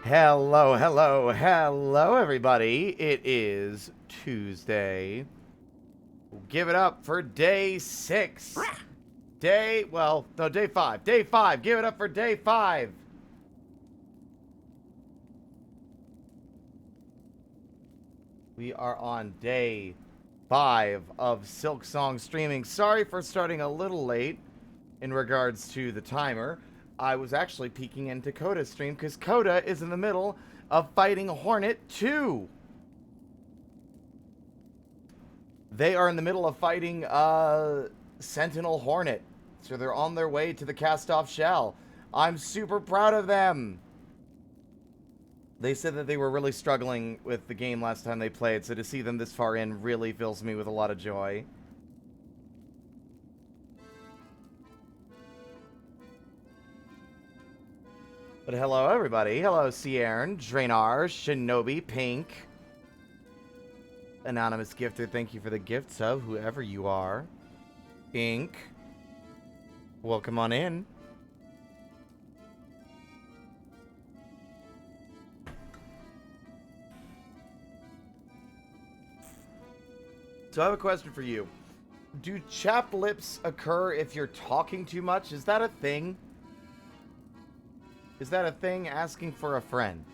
Hello, hello, hello, everybody. It is Tuesday. Give it up for day 6. Day 5. Day 5. Give it up for day 5. We are on day 5 of Silksong streaming. Sorry for starting a little late in regards to the timer. I was actually peeking into Coda's stream because Coda is in the middle of fighting Hornet 2. They are in the middle of fighting Sentinel Hornet. So they're on their way to the cast-off shell. I'm super proud of them. They said that they were really struggling with the game last time they played, so to see them this far in really fills me with a lot of joy. But hello, everybody. Hello, Ciern, Drainar, Shinobi, Pink. Anonymous Gifter, thank you for the gift sub, whoever you are. Ink. Welcome on in. So I have a question for you. Do chapped lips occur if you're talking too much? Is that a thing? Is that a thing, asking for a friend?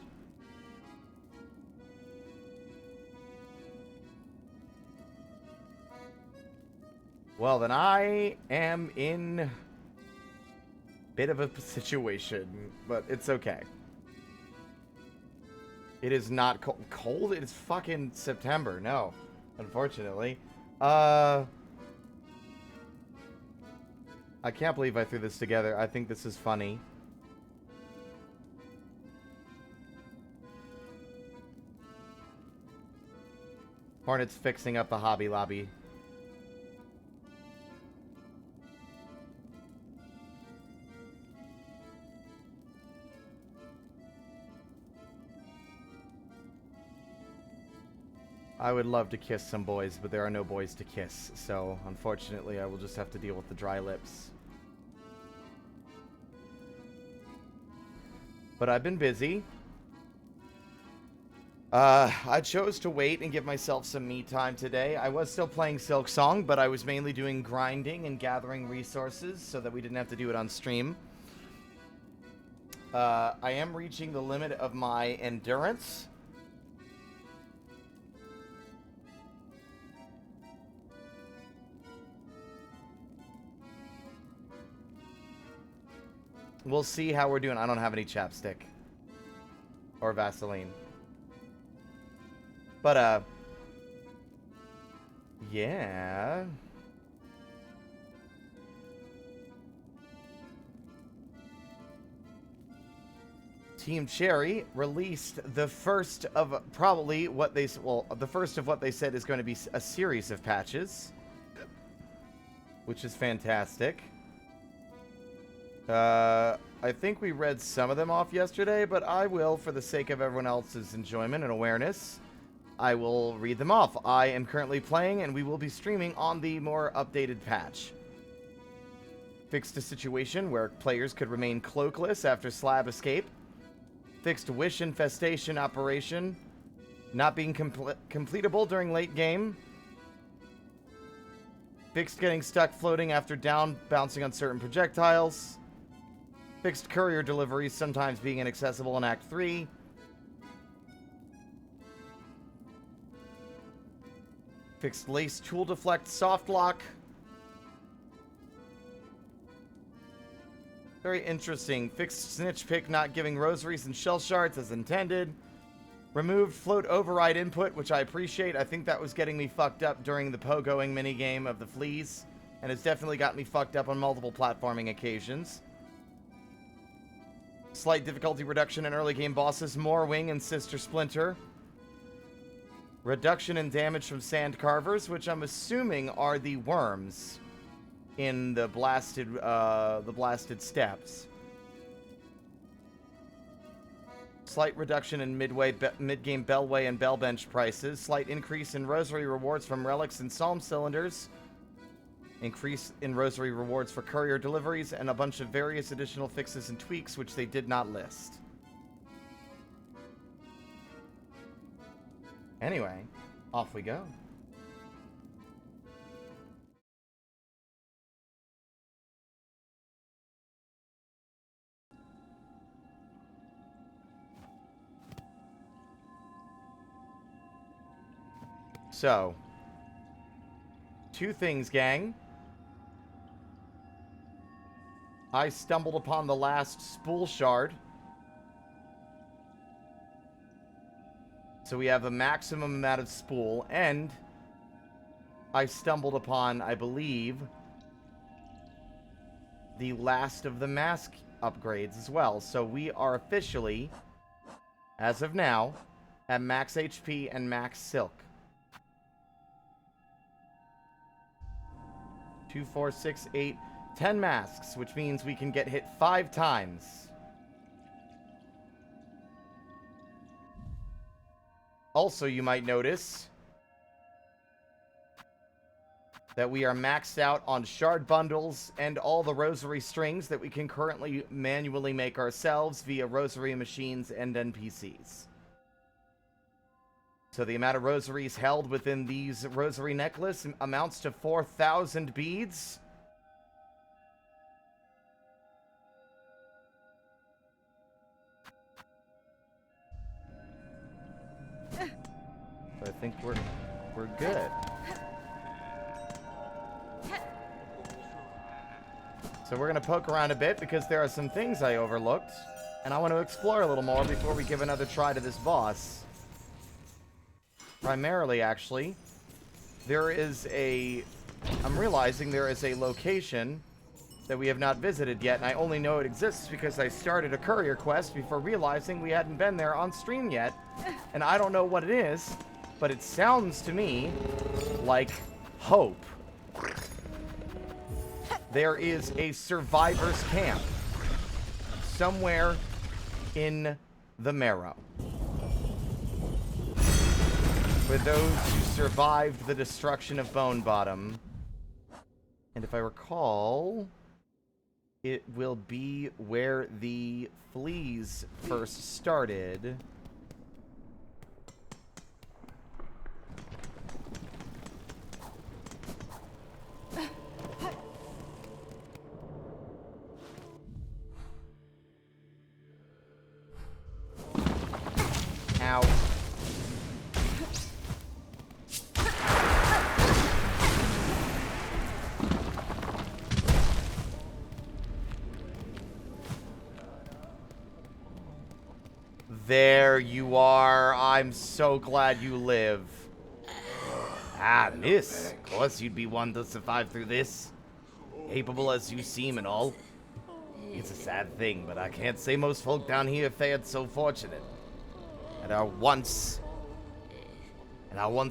Well, then I am in a bit of a situation, but it's okay. It is not cold. It is fucking September. No, unfortunately. I can't believe I threw this together. I think this is funny. Hornet's fixing up the Hobby Lobby. I would love to kiss some boys, but there are no boys to kiss, so unfortunately I will just have to deal with the dry lips. But I've been busy. I chose to wait and give myself some me time today. I was still playing Silksong, but I was mainly doing grinding and gathering resources so that we didn't have to do it on stream. I am reaching the limit of my endurance. We'll see how we're doing. I don't have any chapstick. Or Vaseline. But, yeah. Team Cherry released the first of probably what they... Well, the first of what they said is going to be a series of patches. Which is fantastic. I think we read some of them off yesterday, but I will, for the sake of everyone else's enjoyment and awareness, I will read them off. I am currently playing, and we will be streaming on the more updated patch. Fixed a situation where players could remain cloakless after slab escape. Fixed wish infestation operation not being completable during late game. Fixed getting stuck floating after down bouncing on certain projectiles. Fixed courier deliveries sometimes being inaccessible in Act 3. Fixed lace tool deflect soft lock. Very interesting. Fixed snitch pick not giving rosaries and shell shards as intended. Removed float override input, which I appreciate. I think that was getting me fucked up during the pogoing minigame of the fleas. And has definitely got me fucked up on multiple platforming occasions. Slight difficulty reduction in early game bosses. More wing and sister splinter. Reduction in damage from sand carvers, which I'm assuming are the worms in the blasted steps. Slight reduction in mid-game bellway and bell bench prices. Slight increase in rosary rewards from relics and psalm cylinders. Increase in rosary rewards for courier deliveries, and a bunch of various additional fixes and tweaks which they did not list. Anyway, off we go. So, two things, gang. I stumbled upon the last spool shard. So we have a maximum amount of spool, and I stumbled upon, I believe, the last of the mask upgrades as well. So we are officially, as of now, at max HP and max silk. 2, 4, 6, 8, 10 masks, which means we can get hit 5 times. Also, you might notice that we are maxed out on shard bundles and all the rosary strings that we can currently manually make ourselves via rosary machines and NPCs. So the amount of rosaries held within these rosary necklace amounts to 4,000 beads. So I think we're good. So we're going to poke around a bit because there are some things I overlooked, and I want to explore a little more before we give another try to this boss. Primarily, actually, I'm realizing there is a location that we have not visited yet, and I only know it exists because I started a courier quest before realizing we hadn't been there on stream yet, and I don't know what it is, but it sounds to me like hope. There is a survivor's camp somewhere in the Marrow. For those who survived the destruction of Bone Bottom. And if I recall, it will be where the fleas first started. Ow. There you are. I'm so glad you live. Ah, miss. Of course you'd be one to survive through this. Capable as you seem and all. It's a sad thing, but I can't say most folk down here fared so fortunate. And our once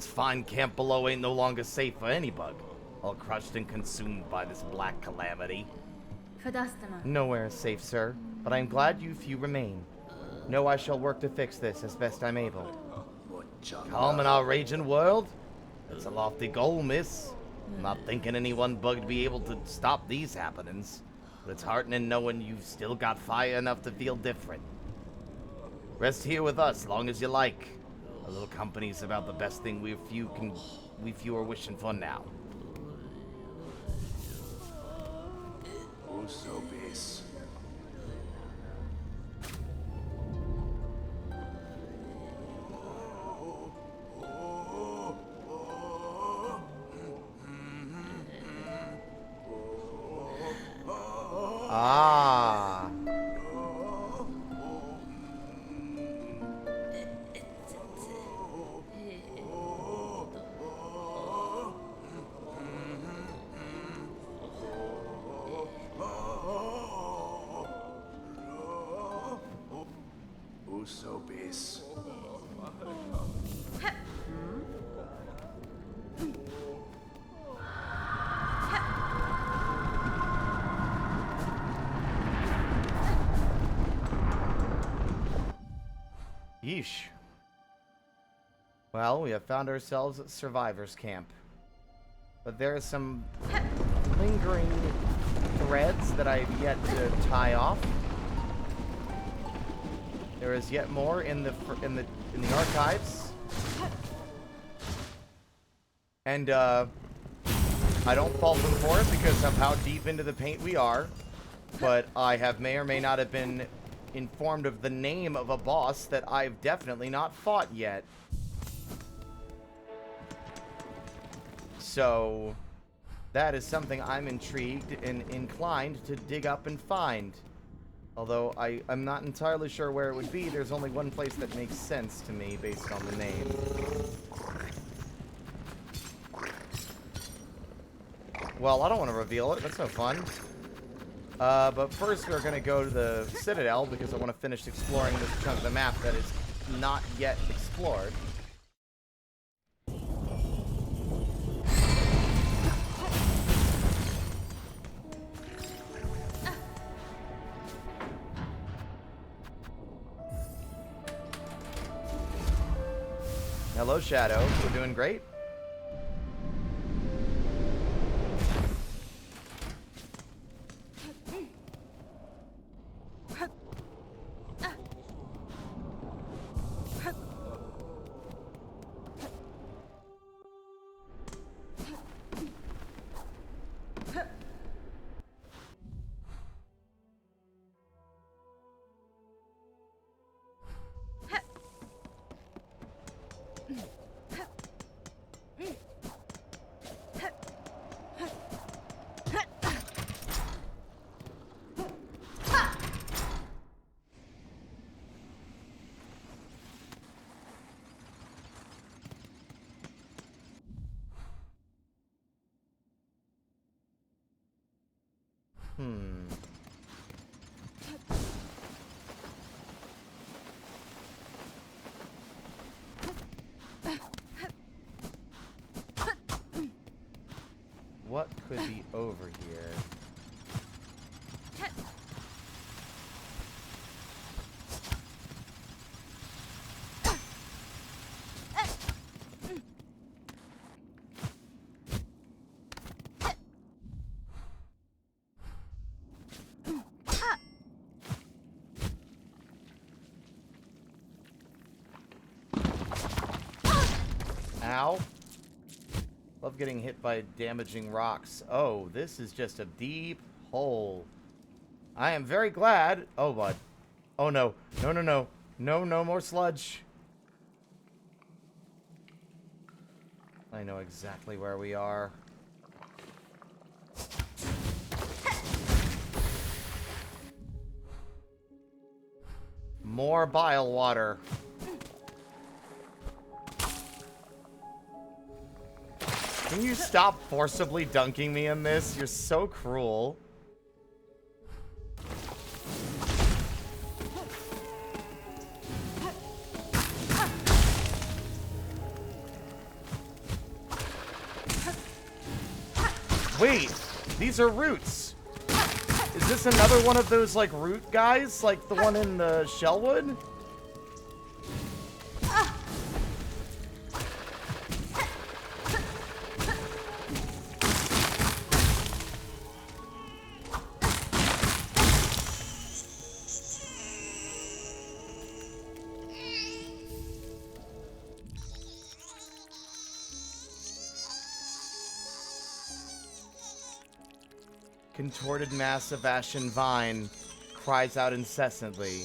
fine camp below ain't no longer safe for any bug. All crushed and consumed by this black calamity. Nowhere is safe, sir, but I'm glad you few remain. Know I shall work to fix this as best I'm able. Calm in our raging world? That's a lofty goal, miss. I'm not thinking any one bug'd be able to stop these happenings, but it's heartening knowing you've still got fire enough to feel different. Rest here with us long as you like. A little company's about the best thing we few are wishing for now. So base. Ah. So base. Yeesh. Well, we have found ourselves at Survivor's Camp. But there are some lingering threads that I've yet to tie off. There is yet more in the archives. And, I don't fault them for it because of how deep into the paint we are. But I may or may not have been informed of the name of a boss that I've definitely not fought yet. So, that is something I'm intrigued and inclined to dig up and find. Although I'm not entirely sure where it would be. There's only one place that makes sense to me based on the name. Well, I don't want to reveal it. That's no fun. But first we're going to go to the Citadel because I want to finish exploring this chunk of the map that is not yet explored. Hello, Shadow. We're doing great. What could be over here? Ow. Love getting hit by damaging rocks. Oh, this is just a deep hole. I am very glad. Oh, bud. Oh, no. No, no, no. No, no more sludge. I know exactly where we are. More bile water. Can you stop forcibly dunking me in this? You're so cruel. Wait, these are roots. Is this another one of those, like, root guys? Like the one in the Shellwood? Contorted mass of ashen vine cries out incessantly.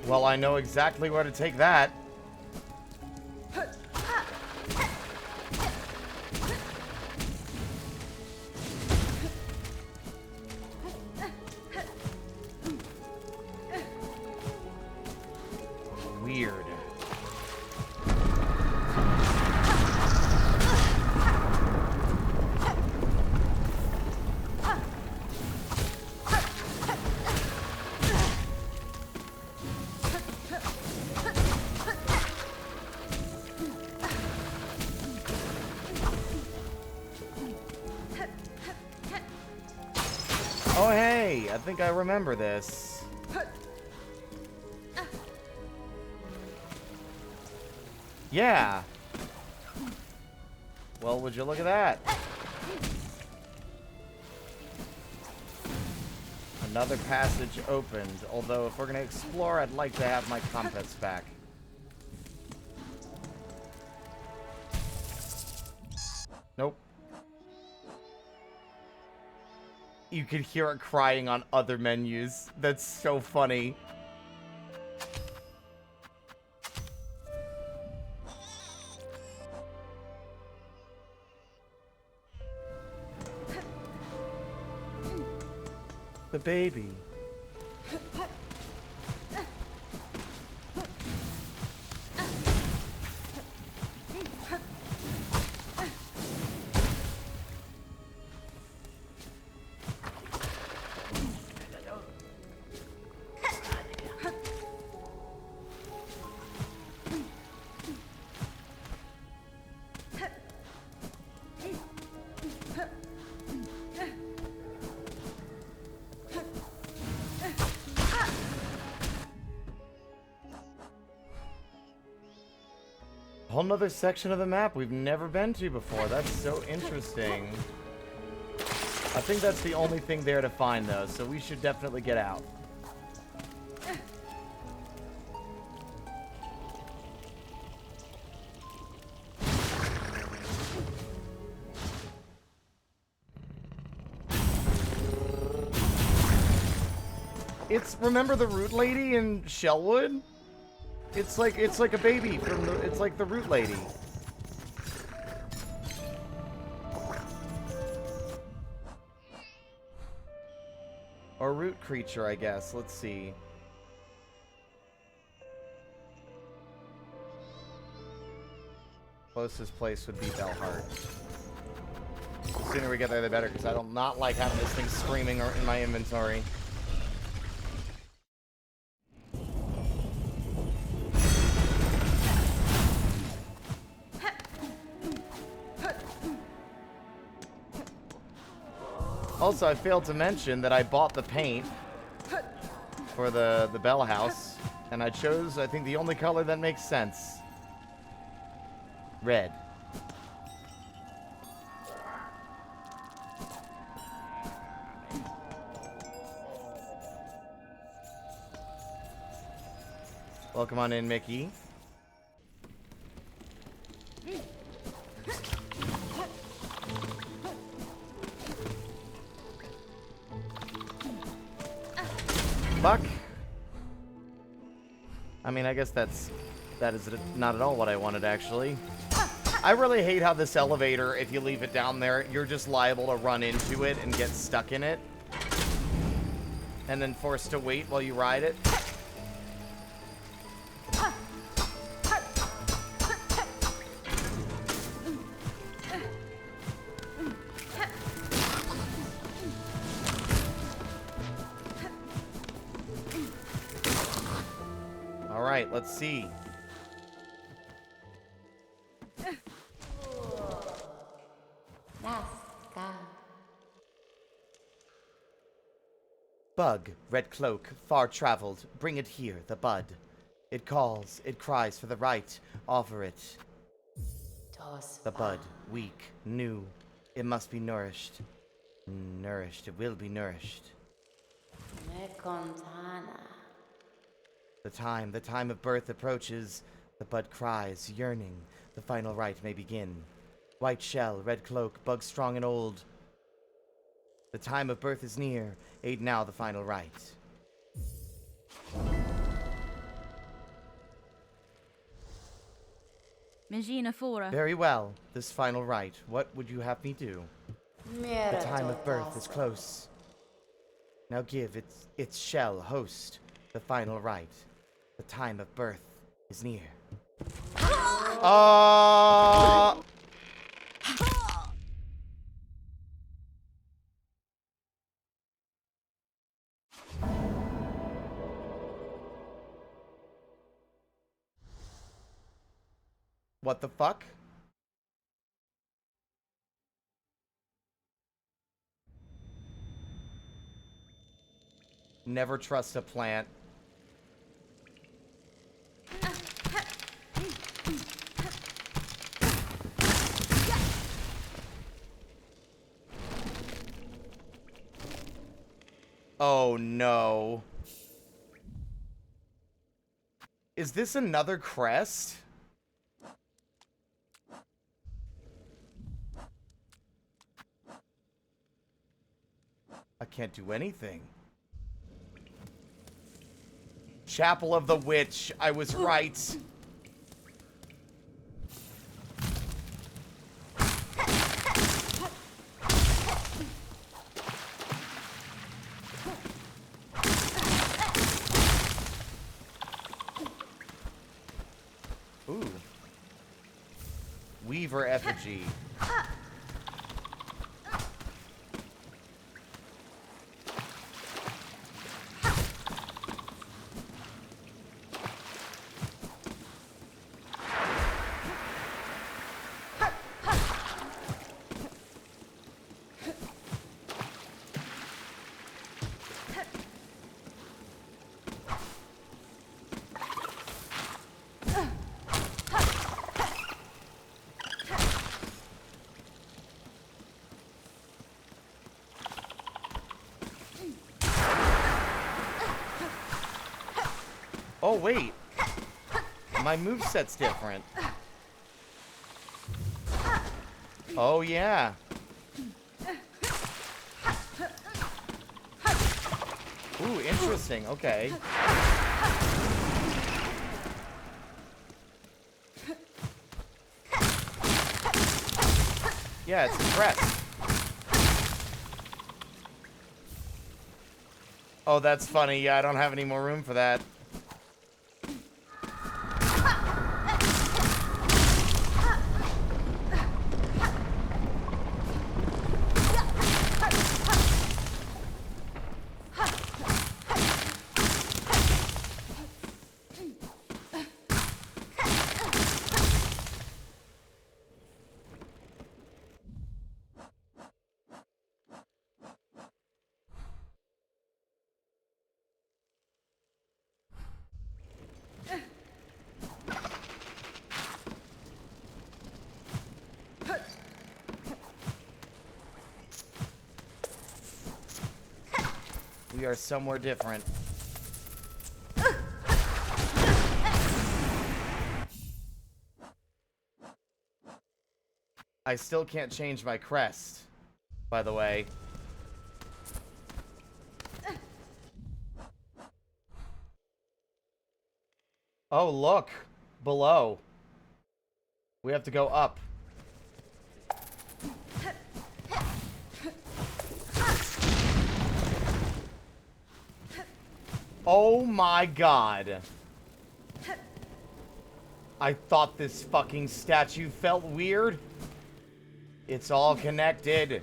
Well, I know exactly where to take that. Weird. Oh, hey, I think I remember this. Yeah. Well, would you look at that? Another passage opened, although if we're going to explore, I'd like to have my compass back. Nope. You could hear it crying on other menus. That's so funny. The baby. Whole nother section of the map we've never been to before. That's so interesting. I think that's the only thing there to find, though, so we should definitely get out. Remember the Root Lady in Shellwood? It's like a baby from the, it's like the Root Lady. Or root creature, I guess. Let's see. Closest place would be Belheart. The sooner we get there, the better, because I don't not like having this thing screaming in my inventory. Also, I failed to mention that I bought the paint for the Bell House, and I chose, I think, the only color that makes sense. Red. Welcome on in, Mickey. Buck. I mean, I guess that is not at all what I wanted, actually. I really hate how this elevator, if you leave it down there, you're just liable to run into it and get stuck in it. And then forced to wait while you ride it. Alright, let's see. Bug, red cloak, far traveled, bring it here, the bud. It calls, it cries for the right, offer it. The bud, weak, new, it must be nourished. Nourished, it will be nourished. The time of birth approaches. The bud cries, yearning. The final rite may begin. White shell, red cloak, bug strong and old. The time of birth is near. Aid now the final rite. Very well. This final rite. What would you have me do? The time of birth is close. Now give its shell host the final rite. The time of birth is near. What the fuck? Never trust a plant. Oh no. Is this another crest? can't do anything. Chapel of the Witch. I was right. Ooh. Weaver effigy. Oh, wait. My moveset's different. Oh, yeah. Ooh, interesting. Okay. Yeah, it's impressed. Oh, that's funny. Yeah, I don't have any more room for that. We are somewhere different. I still can't change my crest, by the way. Oh, look. Below. We have to go up. Oh my god. I thought this fucking statue felt weird. It's all connected.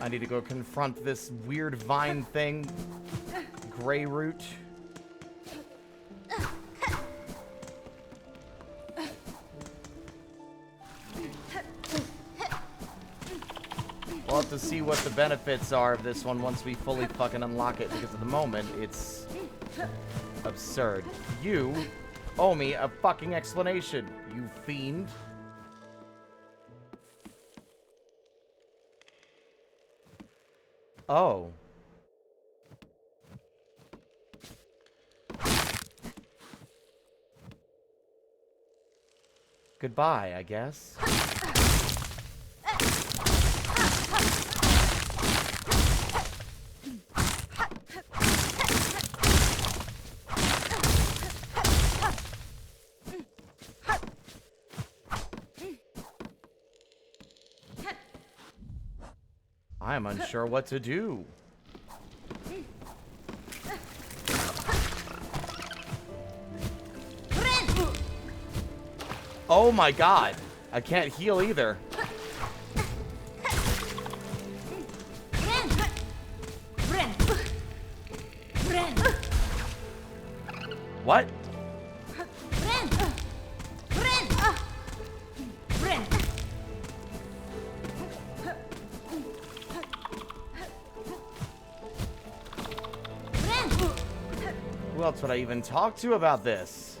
I need to go confront this weird vine thing. Gray root. We'll have to see what the benefits are of this one once we fully fucking unlock it, because at the moment, it's absurd. You owe me a fucking explanation, you fiend. Oh. Goodbye, I guess. I am unsure what to do. Oh my god. I can't heal either. What? Ren! Ren! Ren! Ren! Who else would I even talk to about this?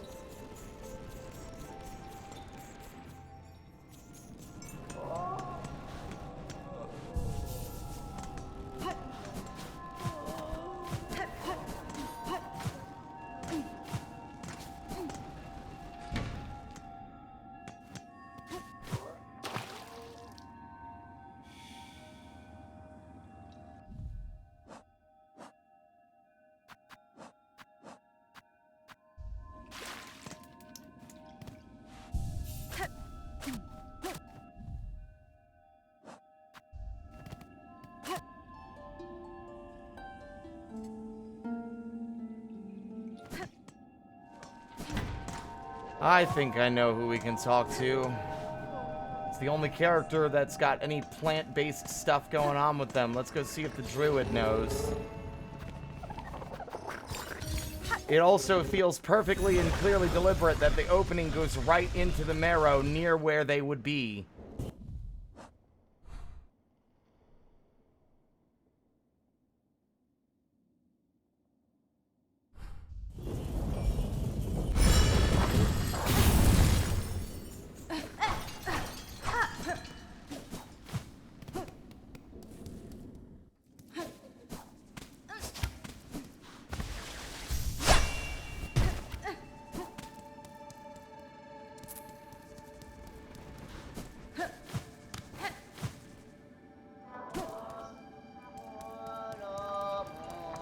I think I know who we can talk to. It's the only character that's got any plant-based stuff going on with them. Let's go see if the druid knows. It also feels perfectly and clearly deliberate that the opening goes right into the marrow near where they would be.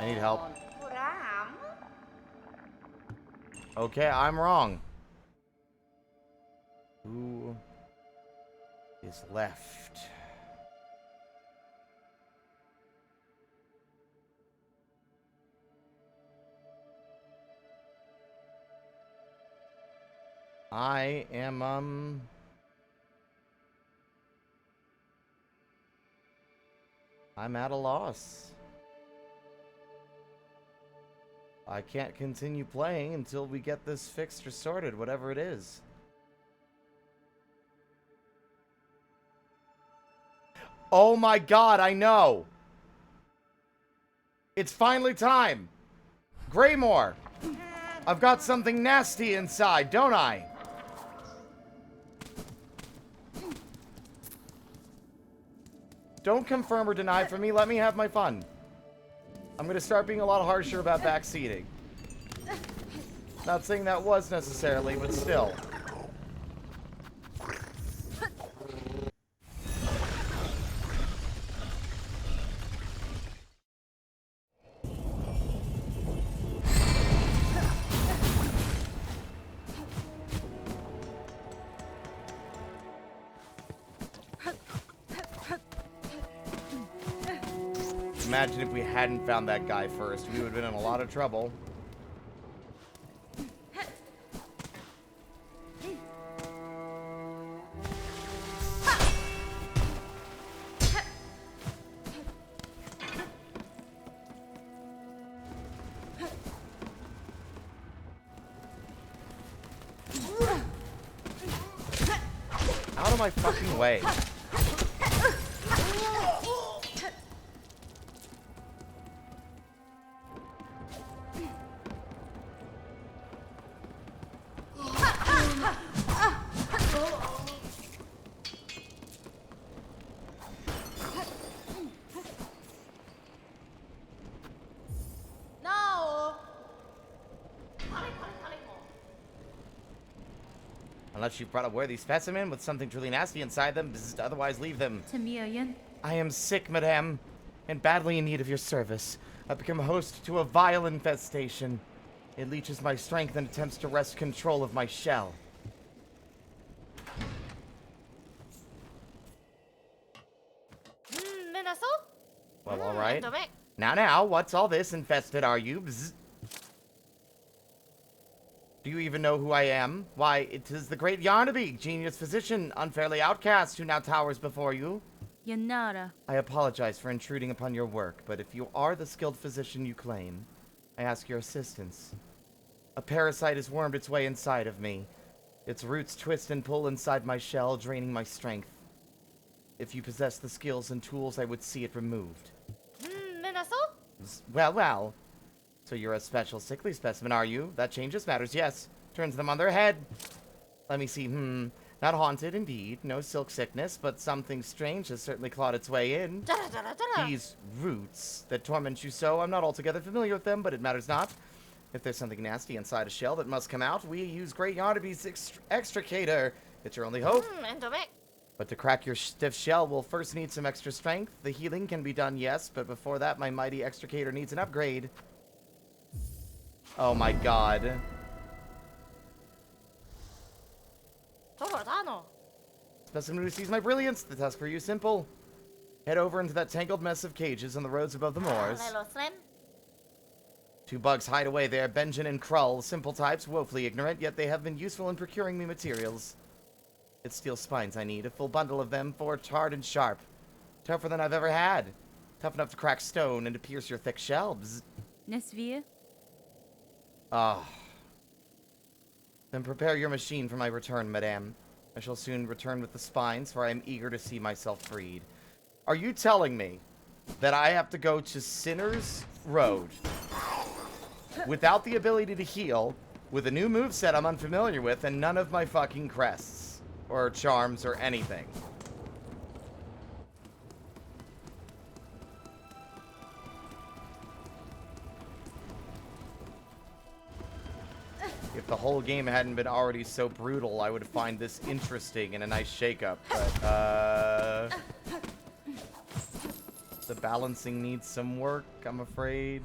I need help. Okay, I'm wrong. Who is left? I am, I'm at a loss. I can't continue playing until we get this fixed or sorted, whatever it is. Oh my god, I know! It's finally time! Greymore! I've got something nasty inside, don't I? Don't confirm or deny for me, let me have my fun. I'm gonna start being a lot harsher about backseating. Not saying that was necessarily, but still. Imagine if we hadn't found that guy first. We would have been in a lot of trouble. Out of my fucking way. Unless you brought a worthy specimen with something truly nasty inside them, otherwise leave them. I am sick, madame, and badly in need of your service. I've become host to a vile infestation. It leeches my strength and attempts to wrest control of my shell. Well, alright. Now, what's all this? Infested, are you? Bzz. Do you even know who I am? Why, it is the great Yarnaby, genius physician, unfairly outcast, who now towers before you. Yanara. I apologize for intruding upon your work, but if you are the skilled physician you claim, I ask your assistance. A parasite has wormed its way inside of me. Its roots twist and pull inside my shell, draining my strength. If you possess the skills and tools, I would see it removed. Well. So you're a special sickly specimen, are you? That changes matters, yes. Turns them on their head. Let me see, Not haunted, indeed. No silk sickness, but something strange has certainly clawed its way in. These roots that torment you so, I'm not altogether familiar with them, but it matters not. If there's something nasty inside a shell that must come out, we use great yarn to be extricator. It's your only hope. But to crack your stiff shell, we'll first need some extra strength. The healing can be done, yes, but before that, my mighty extricator needs an upgrade. Oh my god. Specimen who sees my brilliance. The task for you is simple. Head over into that tangled mess of cages on the roads above the moors. Two bugs hide away there, Benjamin and Krull, simple types, woefully ignorant, yet they have been useful in procuring me materials. It's steel spines I need, a full bundle of them, forged hard and sharp. Tougher than I've ever had. Tough enough to crack stone and to pierce your thick shelves. Nesvia? Ah. Then prepare your machine for my return, madame. I shall soon return with the spines, for I am eager to see myself freed. Are you telling me that I have to go to Sinner's Road without the ability to heal, with a new moveset I'm unfamiliar with, and none of my fucking crests, or charms, or anything? If the whole game hadn't been already so brutal, I would find this interesting and a nice shakeup, but, the balancing needs some work, I'm afraid.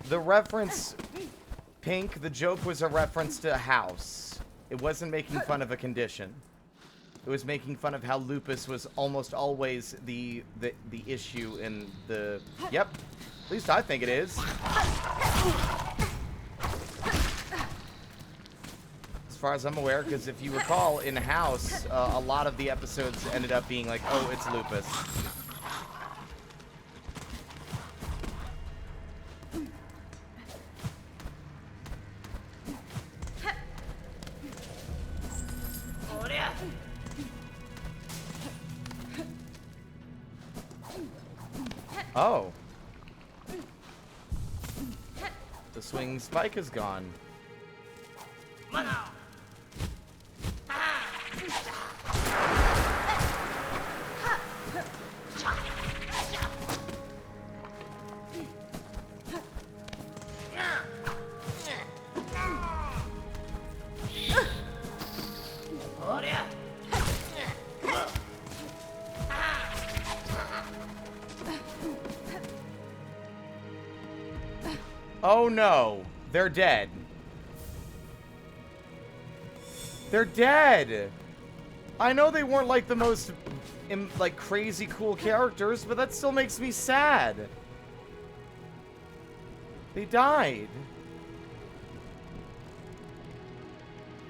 The reference, Pink, the joke was a reference to a house. It wasn't making fun of a condition. It was making fun of how lupus was almost always the issue in the... Yep. At least I think it is. As far as I'm aware, because if you recall, in House, a lot of the episodes ended up being like, oh, it's lupus. Oh. The swing spike is gone. Oh no, they're dead. They're dead. I know they weren't like the most like crazy cool characters, but that still makes me sad. They died.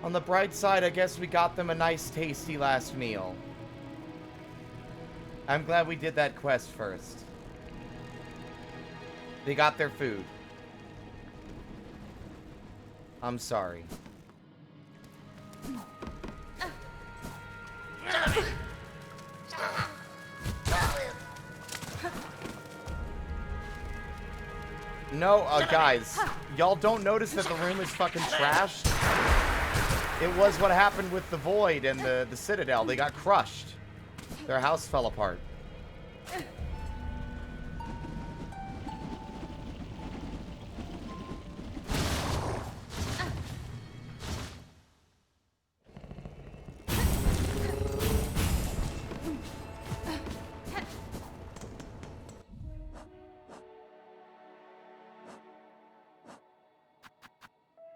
On the bright side, I guess we got them a nice tasty last meal. I'm glad we did that quest first. They got their food. I'm sorry. No, guys, y'all don't notice that the room is fucking trashed? It was what happened with the Void and the Citadel. They got crushed. Their house fell apart.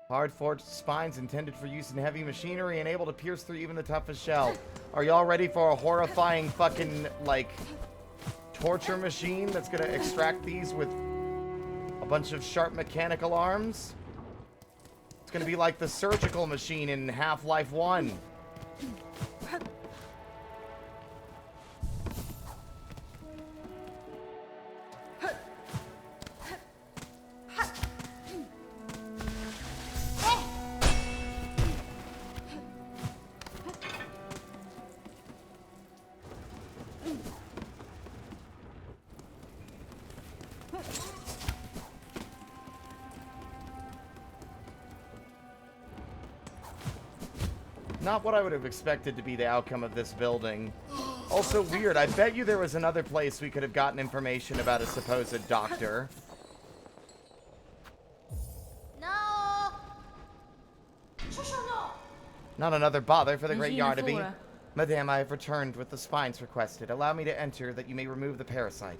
Hard-forged spines intended for use in heavy machinery and able to pierce through even the toughest shell. Are y'all ready for a horrifying fucking, like, torture machine that's gonna extract these with a bunch of sharp mechanical arms? It's gonna be like the surgical machine in Half-Life 1. Not what I would have expected to be the outcome of this building. Also weird, I bet you there was another place we could have gotten information about a supposed doctor. No. Not another bother for the great Regina Yardaby. Flora. Madame, I have returned with the spines requested. Allow me to enter that you may remove the parasite.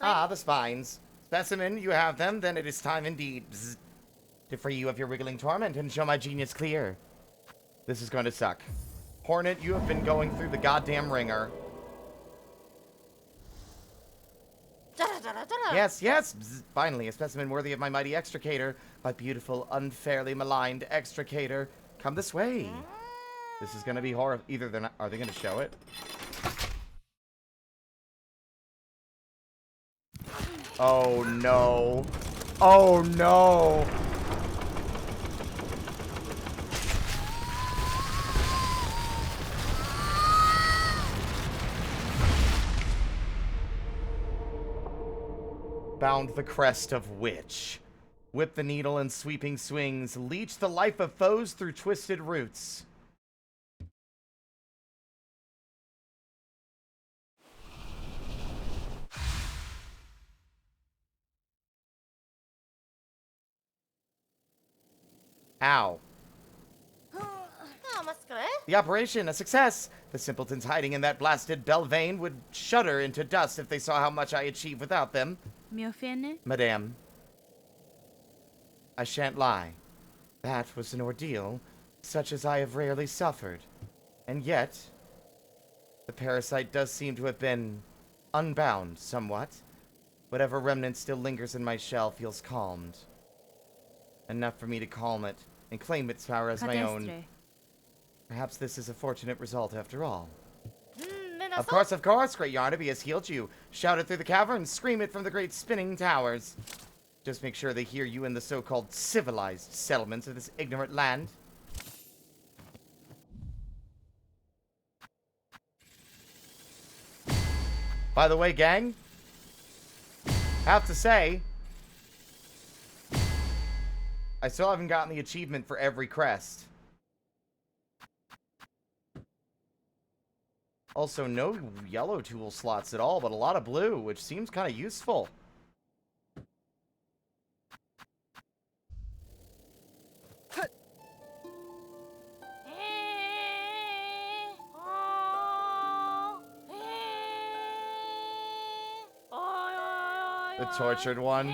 Ah, the spines. Specimen, you have them, then it is time indeed to free you of your wriggling torment and show my genius clear. This is going to suck. Hornet, you have been going through the goddamn ringer. Yes, yes! Bzz. Finally, a specimen worthy of my mighty extricator. My beautiful, unfairly maligned extricator. Come this way. This is gonna be horrible. Either they're not. Are they gonna show it? Oh no. Oh no. Bound the crest of witch. Whip the needle in sweeping swings. Leech the life of foes through twisted roots. Ow. The operation, a success. The simpletons hiding in that blasted Belvane would shudder into dust if they saw how much I achieved without them. Mi offende? Madame, I shan't lie. That was an ordeal, such as I have rarely suffered. And yet, the parasite does seem to have been unbound somewhat. Whatever remnant still lingers in my shell feels calmed. Enough for me to calm it and claim its power as my own. Cadestre. Perhaps this is a fortunate result after all. Of course, great Yarnaby has healed you. Shout it through the caverns, scream it from the great spinning towers. Just make sure they hear you in the so-called civilized settlements of this ignorant land. By the way, gang, have to say, I still haven't gotten the achievement for every crest. Also, no yellow tool slots at all, but a lot of blue, which seems kind of useful. The tortured one.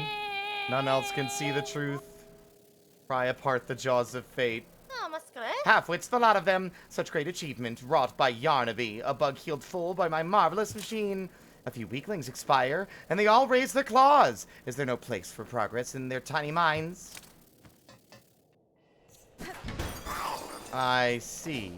None else can see the truth. Pry apart the jaws of fate. Half-wits, the lot of them. Such great achievement, wrought by Yarnaby. A bug healed full by my marvelous machine. A few weaklings expire, and they all raise their claws. Is there no place for progress in their tiny minds? I see.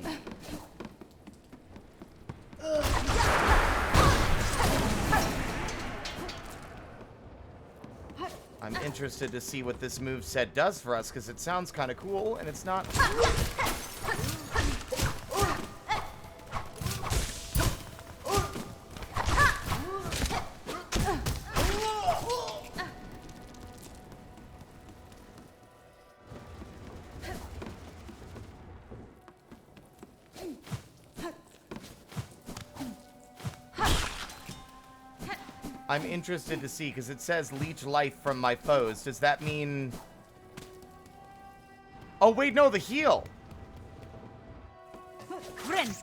I'm interested to see what this moveset does for us, because it sounds kind of cool, and it's not... I'm interested to see, because it says leech life from my foes. Does that mean... Oh, wait, no, the heal! Friend.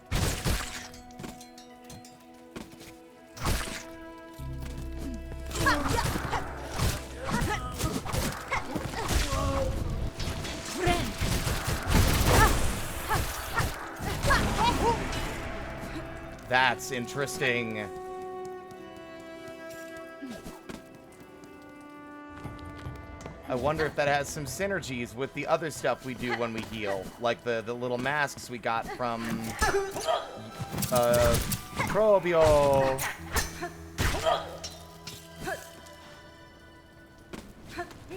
That's interesting. I wonder if that has some synergies with the other stuff we do when we heal. Like the little masks we got from... Probio.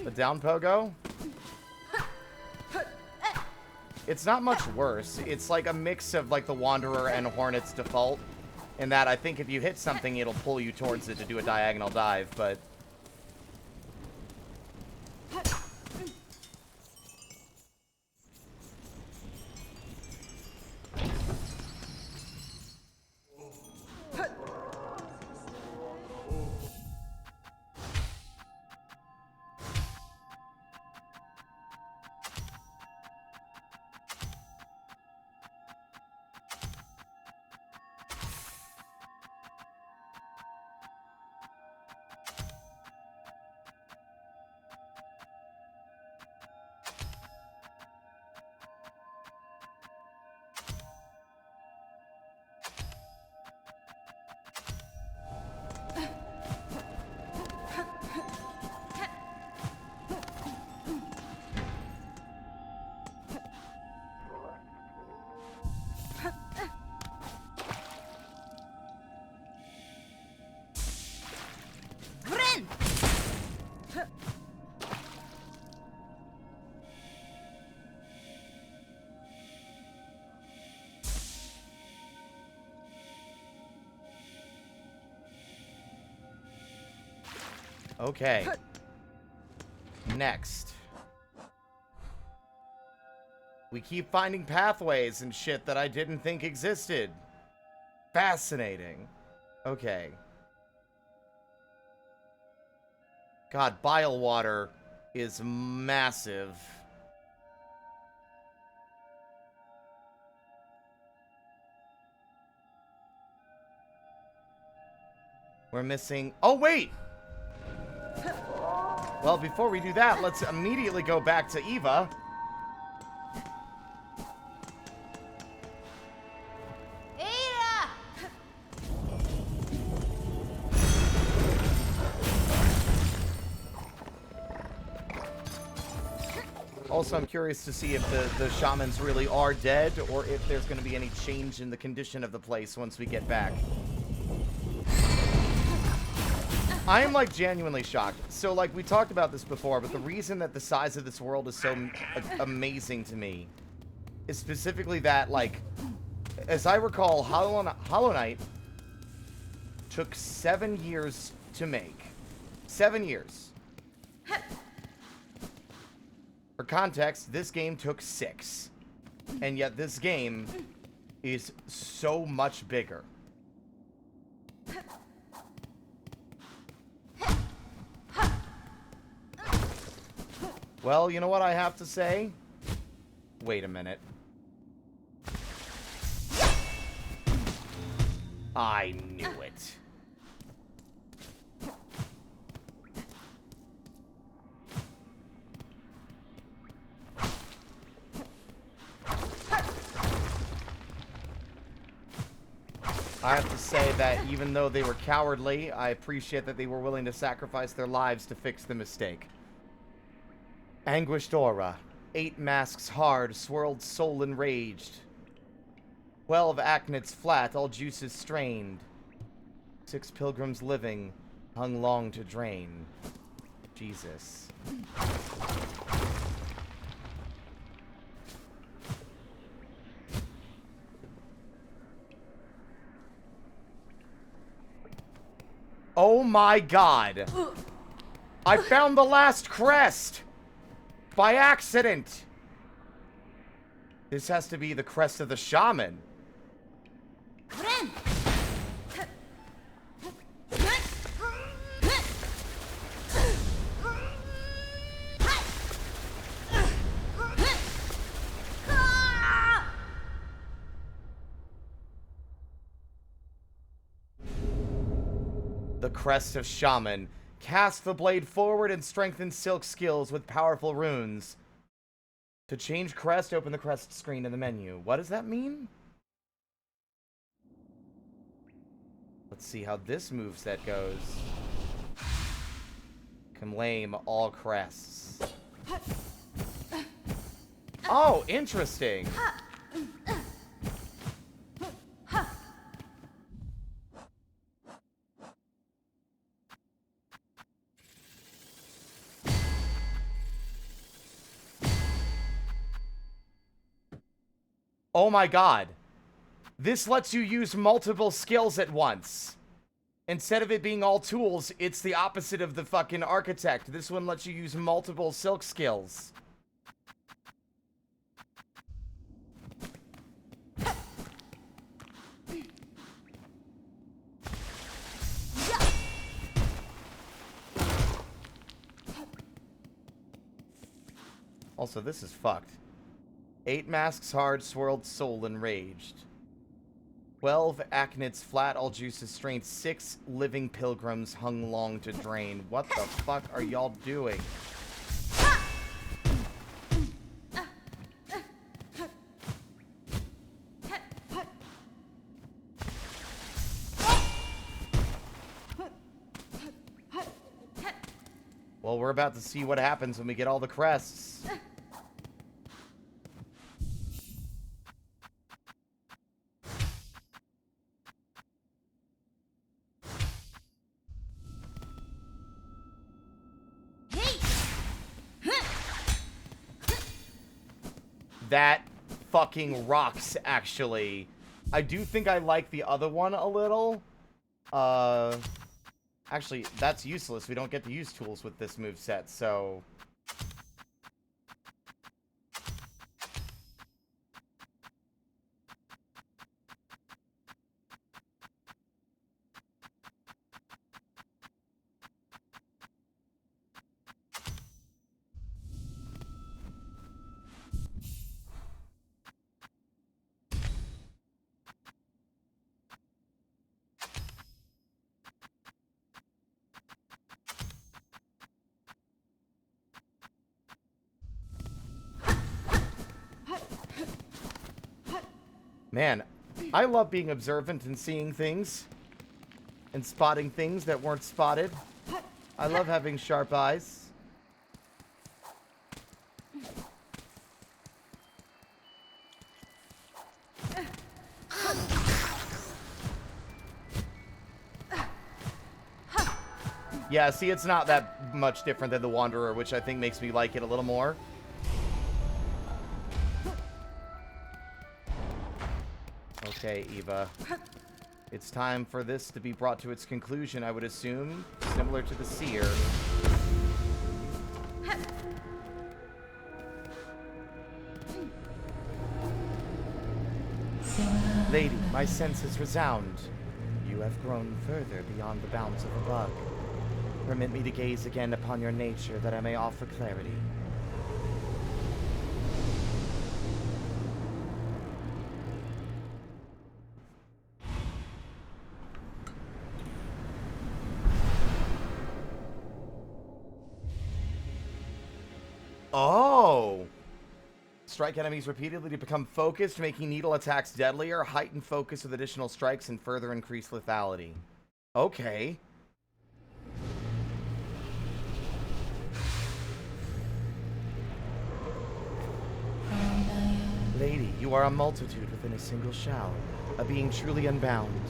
The down pogo? It's not much worse. It's like a mix of like the Wanderer and Hornet's default. In that I think if you hit something, it'll pull you towards it to do a diagonal dive, but... Okay. Next. We keep finding pathways and shit that I didn't think existed. Fascinating. Okay. God, bile water is massive. We're missing... Oh, wait! Well, before we do that, let's immediately go back to Eva. Ada! Also, I'm curious to see if the shamans really are dead, or if there's going to be any change in the condition of the place once we get back. I am, like, genuinely shocked. So, like, we talked about this before, but the reason that the size of this world is so amazing to me is specifically that, like, as I recall, Hollow Knight took 7 years to make. 7 years. For context, this game took 6. And yet this game is so much bigger. Well, you know what I have to say? Wait a minute. I knew it. I have to say that even though they were cowardly, I appreciate that they were willing to sacrifice their lives to fix the mistake. Anguished aura. 8 masks hard, swirled soul enraged. 12 acnits flat, all juices strained. 6 pilgrims living, hung long to drain. Jesus. Oh my god. I found the last crest! By accident! This has to be the crest of the shaman. The crest of shaman. Cast the blade forward and strengthen Silk skills with powerful runes. To change crest, open the crest screen in the menu. What does that mean? Let's see how this moveset goes. Claim all crests. Oh, interesting. Oh my god. This lets you use multiple skills at once. Instead of it being all tools, it's the opposite of the fucking architect. This one lets you use multiple silk skills. Also, this is fucked. 8 masks hard, swirled soul enraged. 12 acnits flat, all juices strained. 6 living pilgrims hung long to drain. What the fuck are y'all doing? Well, we're about to see what happens when we get all the crests. That fucking rocks, actually. I do think I like the other one a little. Actually, that's useless. We don't get to use tools with this moveset, so... Man, I love being observant and seeing things. And spotting things that weren't spotted. I love having sharp eyes. Yeah, see, it's not that much different than the Wanderer, which I think makes me like it a little more. Okay, Eva. It's time for this to be brought to its conclusion, I would assume. Similar to the Seer. Lady, my senses resound. You have grown further beyond the bounds of a bug. Permit me to gaze again upon your nature that I may offer clarity. Oh! Strike enemies repeatedly to become focused, making needle attacks deadlier. Heighten focus with additional strikes and further increase lethality. Okay. Lady, you are a multitude within a single shell, a being truly unbound.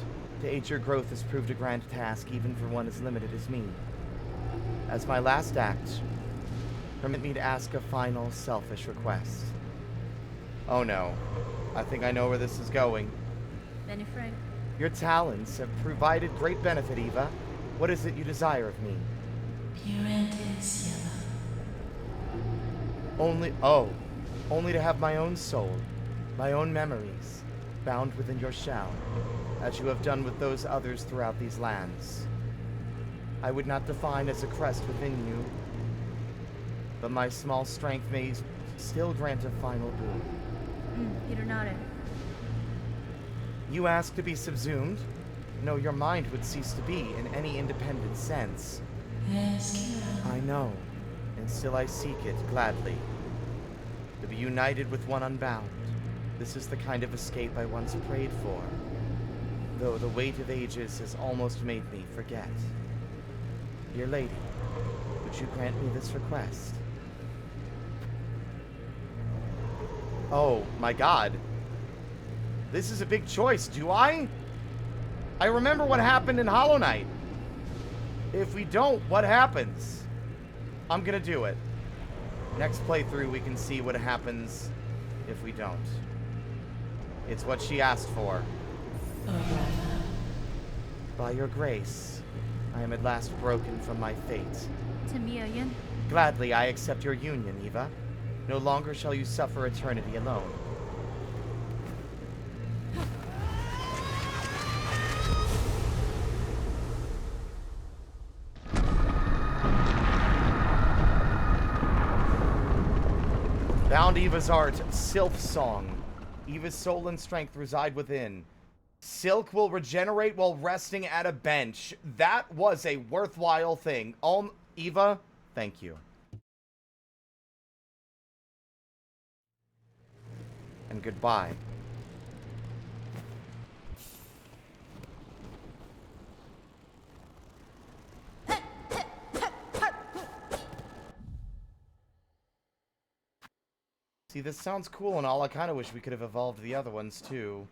To aid your growth has proved a grand task, even for one as limited as me. As my last act, permit me to ask a final, selfish request. Oh no. I think I know where this is going. Benny Frank. Your talents have provided great benefit, Eva. What is it you desire of me? Pure and is yellow. Only to have my own soul, my own memories, bound within your shell, as you have done with those others throughout these lands. I would not define as a crest within you, but my small strength may still grant a final boon. Peter nodded. You ask to be subsumed? No, your mind would cease to be in any independent sense. Yes, Kira. I know, and still I seek it gladly. To be united with one unbound. This is the kind of escape I once prayed for, though the weight of ages has almost made me forget. Dear lady, would you grant me this request? Oh, my God. This is a big choice, do I? I remember what happened in Hollow Knight. If we don't, what happens? I'm gonna do it. Next playthrough, we can see what happens if we don't. It's what she asked for. By your grace, I am at last broken from my fate. Tamiyan. Gladly, I accept your union, Eva. No longer shall you suffer eternity alone. Bound Eva's art, Silksong. Eva's soul and strength reside within. Silk will regenerate while resting at a bench. That was a worthwhile thing. Eva, thank you. And goodbye. See, this sounds cool and all. I kind of wish we could have evolved the other ones, too.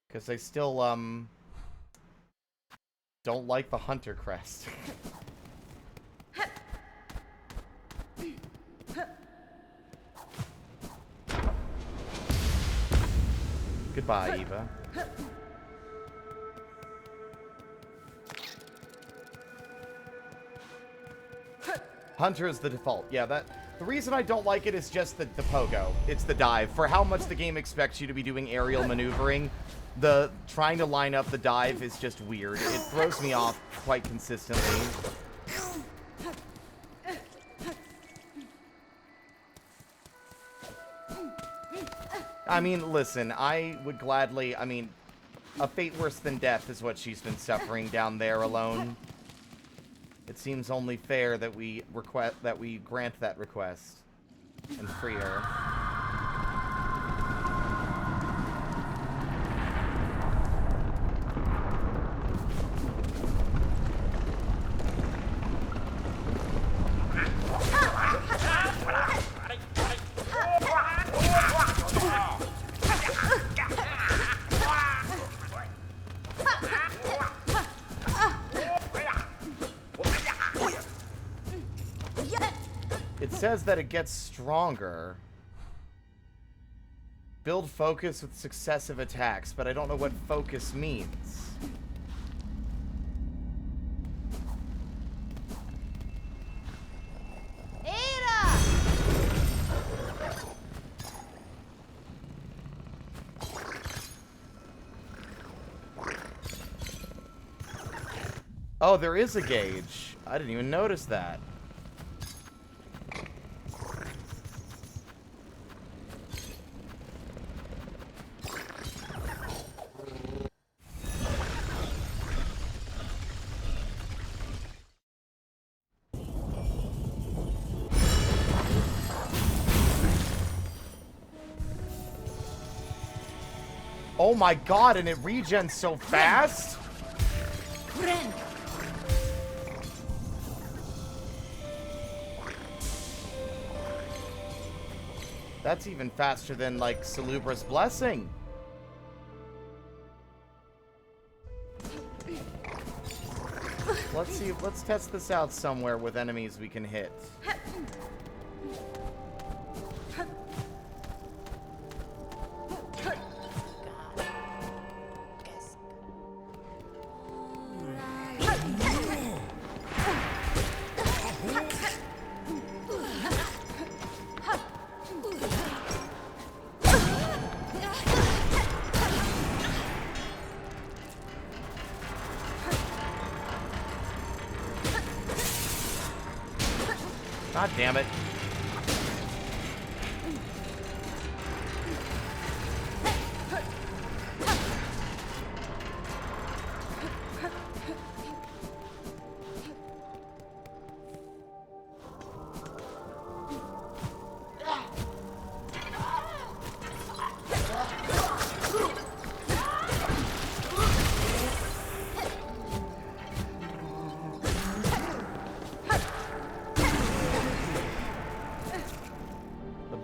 Because I still, don't like the Hunter Crest. Goodbye, Eva. Hunter is the default. Yeah, the reason I don't like it is just the pogo. It's the dive. For how much the game expects you to be doing aerial maneuvering, the trying to line up the dive is just weird. It throws me off quite consistently. I mean, listen, I would gladly, I mean, a fate worse than death is what she's been suffering down there alone. It seems only fair that we grant that request and free her. It says that it gets stronger. Build focus with successive attacks, but I don't know what focus means. Ada! Oh, there is a gauge. I didn't even notice that. Oh my god, and it regens so fast? That's even faster than, like, Salubra's Blessing. Let's see, let's test this out somewhere with enemies we can hit. God damn it.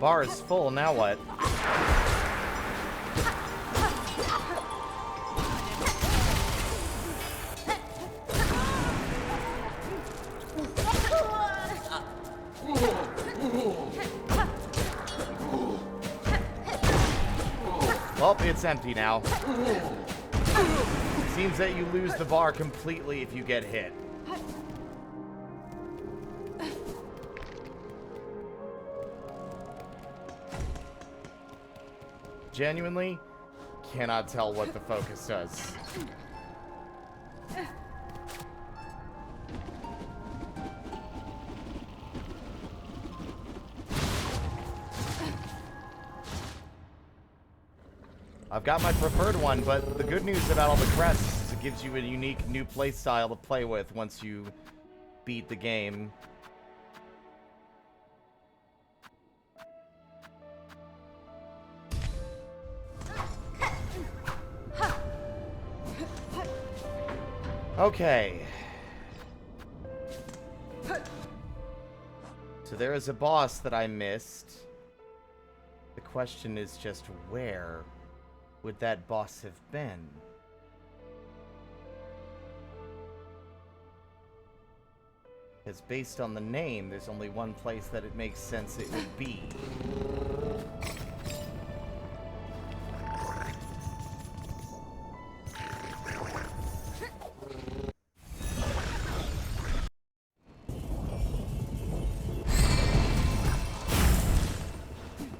Bar is full, now what? Well, it's empty now. Seems that you lose the bar completely if you get hit. Genuinely, cannot tell what the focus does. I've got my preferred one, but the good news about all the crests is it gives you a unique new playstyle to play with once you beat the game. Okay. So there is a boss that I missed. The question is just where would that boss have been? Because based on the name, there's only one place that it makes sense it would be.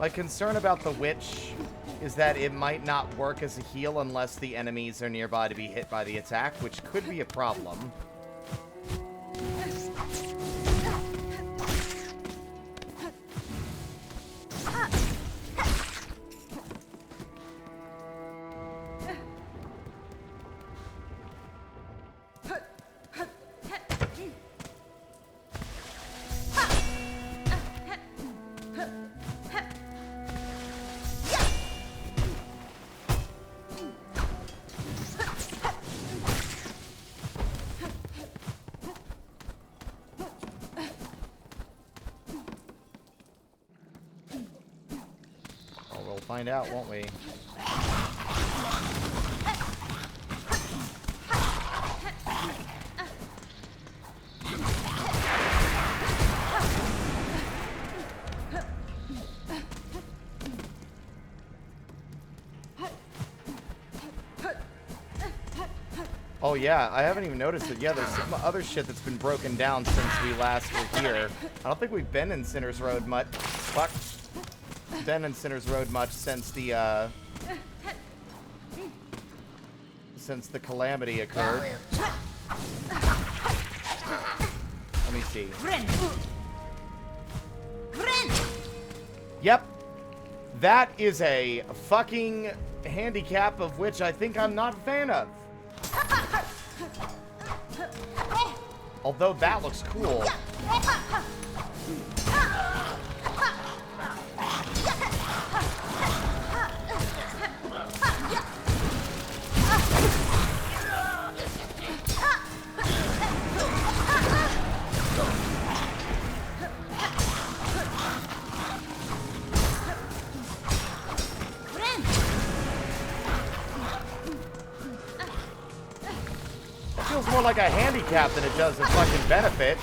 My concern about the witch is that it might not work as a heal unless the enemies are nearby to be hit by the attack, which could be a problem. We'll find out, won't we? Oh yeah, I haven't even noticed it. Yeah, there's some other shit that's been broken down since we last were here. I don't think we've been in Sinner's Road much. Fuck. Been in Sinner's Road much since the calamity occurred. Let me see. Yep. That is a fucking handicap of which I think I'm not a fan of. Although that looks cool. Feels more like a handicap than it does a fucking benefit.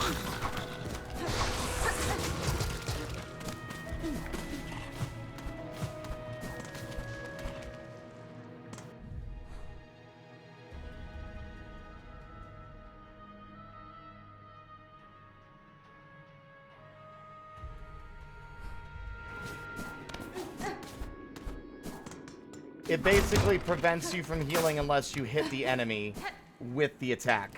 It basically prevents you from healing unless you hit the enemy with the attack.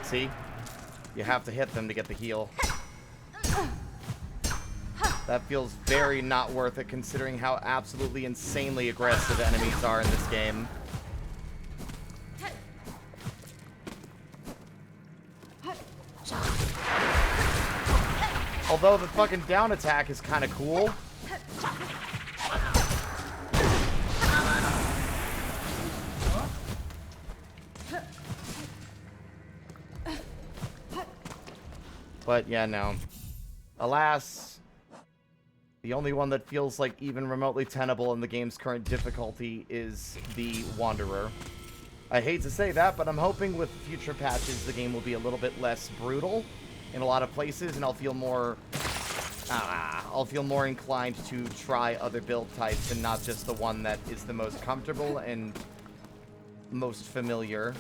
See? You have to hit them to get the heal. That feels very not worth it considering how absolutely insanely aggressive enemies are in this game. Although the fucking down attack is kind of cool. But yeah, no. Alas, the only one that feels like even remotely tenable in the game's current difficulty is the Wanderer. I hate to say that, but I'm hoping with future patches the game will be a little bit less brutal in a lot of places, and I'll feel more inclined to try other build types and not just the one that is the most comfortable and most familiar.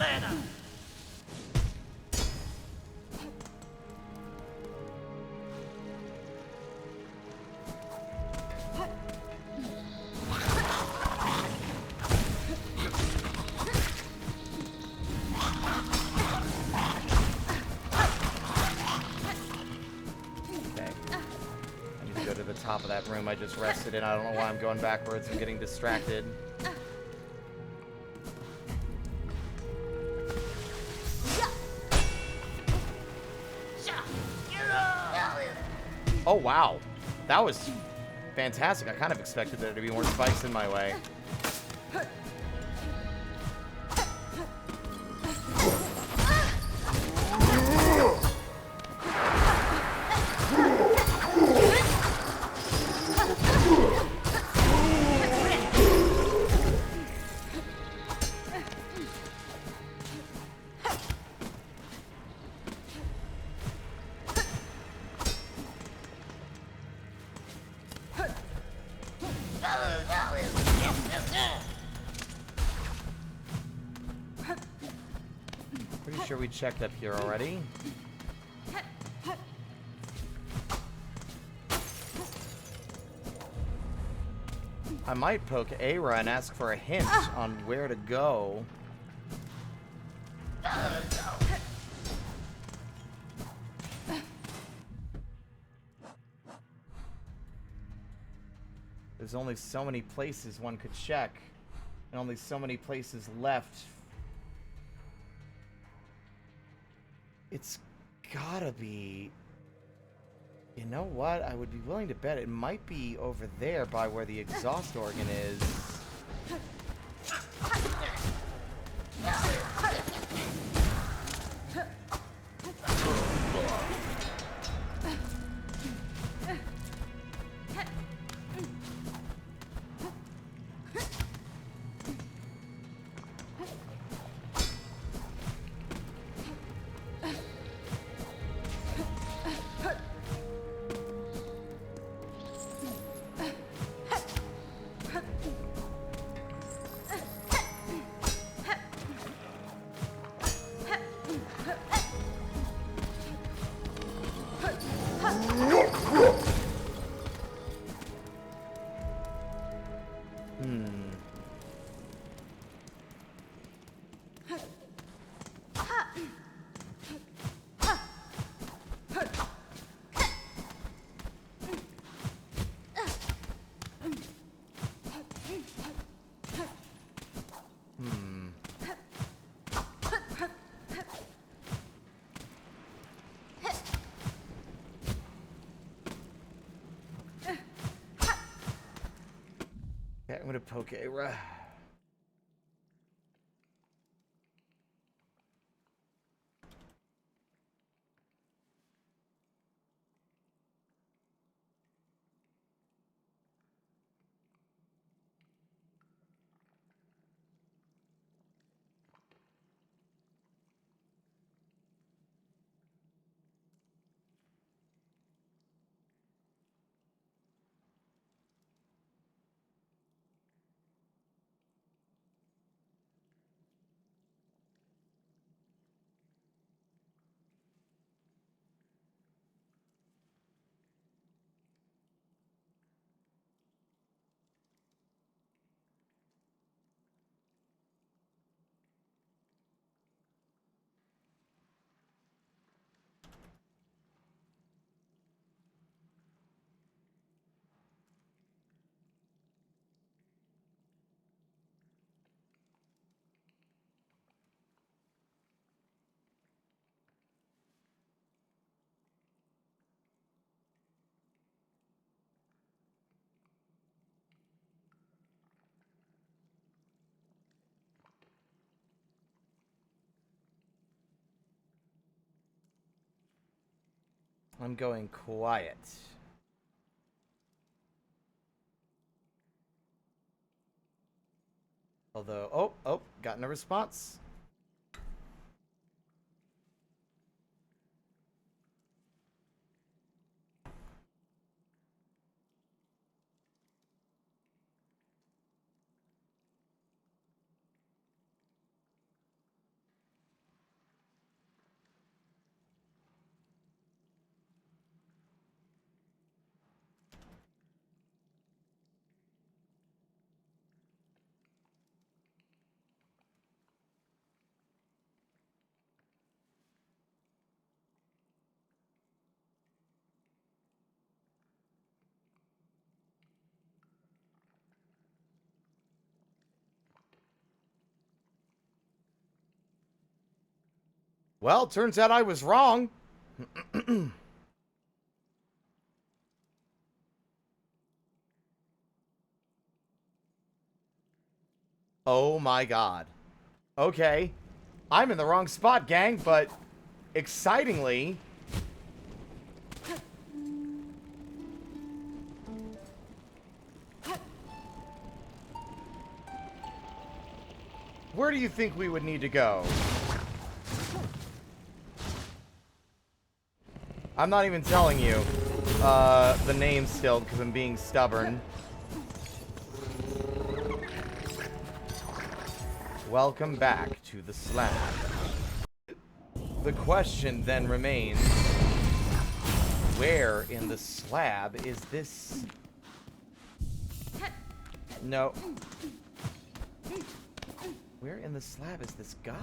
Top of that room I just rested in. I don't know why I'm going backwards. I'm getting distracted. Oh, wow. That was fantastic. I kind of expected there to be more spikes in my way. sure we checked up here already. I might poke Aira and ask for a hint on where to go. There's only so many places one could check, and only so many places left. It's gotta be... You know what? I would be willing to bet it might be over there by where the exhaust organ is. Okay, I'm gonna poke Aira. I'm going quiet. Although, oh, gotten a response. Well, turns out I was wrong. Oh my god. Okay. I'm in the wrong spot, gang, but excitingly... Where do you think we would need to go? I'm not even telling you the name still because I'm being stubborn. Welcome back to the slab. The question then remains, where in the slab is this? No. Where in the slab is this guy?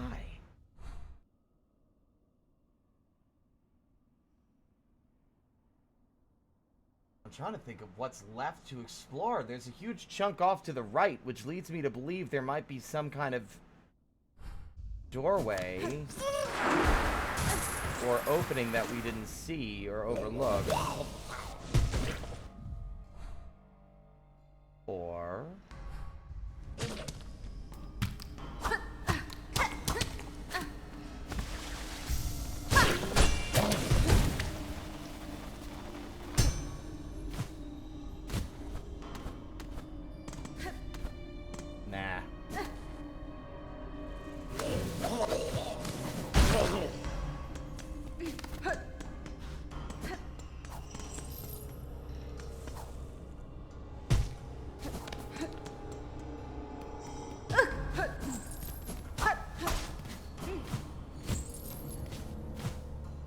I'm trying to think of what's left to explore. There's a huge chunk off to the right, which leads me to believe there might be some kind of doorway or opening that we didn't see or overlook. Or... nah.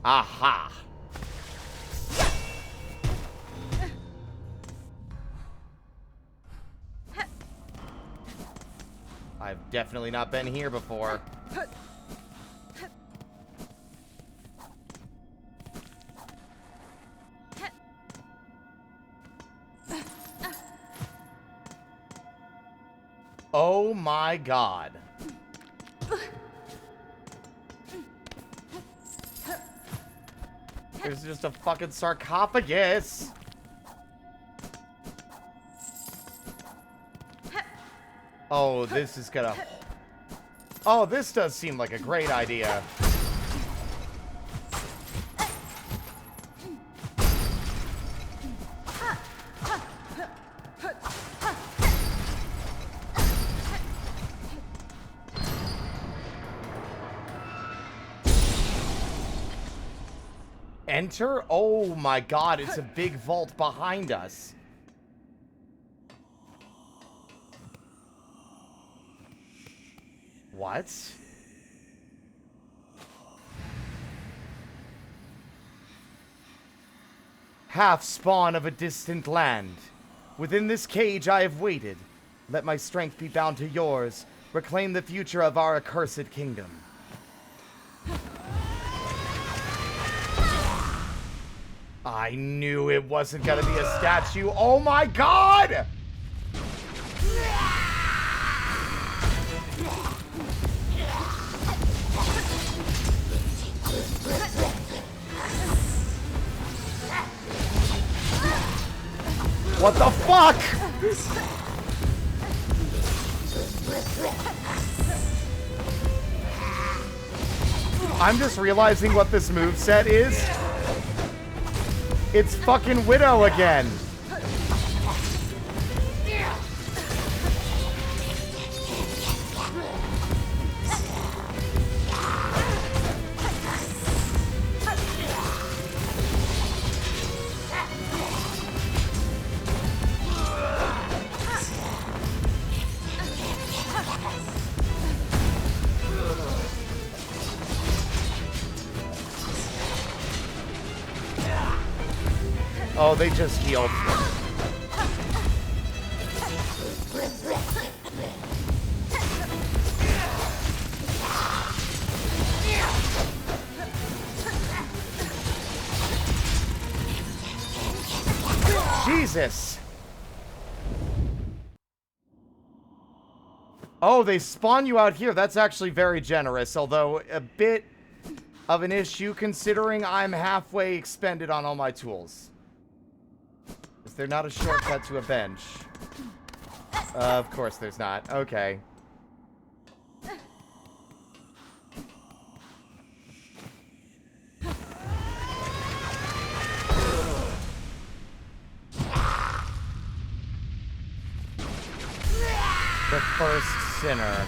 Aha! I've definitely not been here before. Oh my god. There's just a fucking sarcophagus. Oh, this is gonna... Oh, this does seem like a great idea. Enter? Oh my god, it's a big vault behind us. What? Half spawn of a distant land. Within this cage I have waited. Let my strength be bound to yours. Reclaim the future of our accursed kingdom. I knew it wasn't gonna be a statue. Oh my god! What the fuck? I'm just realizing what this moveset is. It's fucking Widow again. Oh, they just healed. Jesus. Oh, they spawn you out here. That's actually very generous, although a bit of an issue considering I'm halfway expended on all my tools. Is there not a shortcut to a bench? Of course there's not. Okay. The first sinner.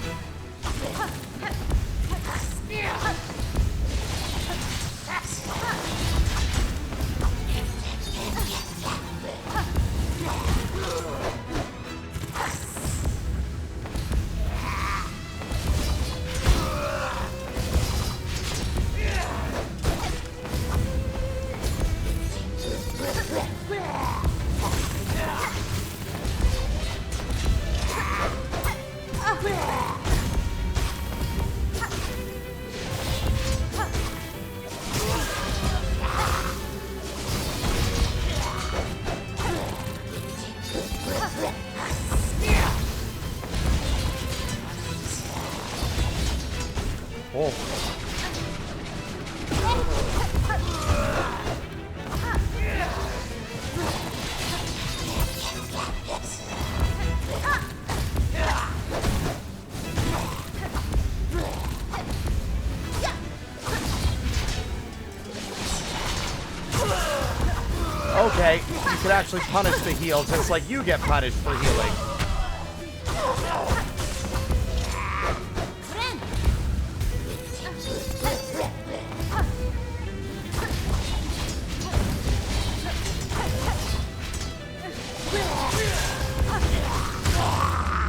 Oh. Okay, you could actually punish the heal, just like you get punished for healing.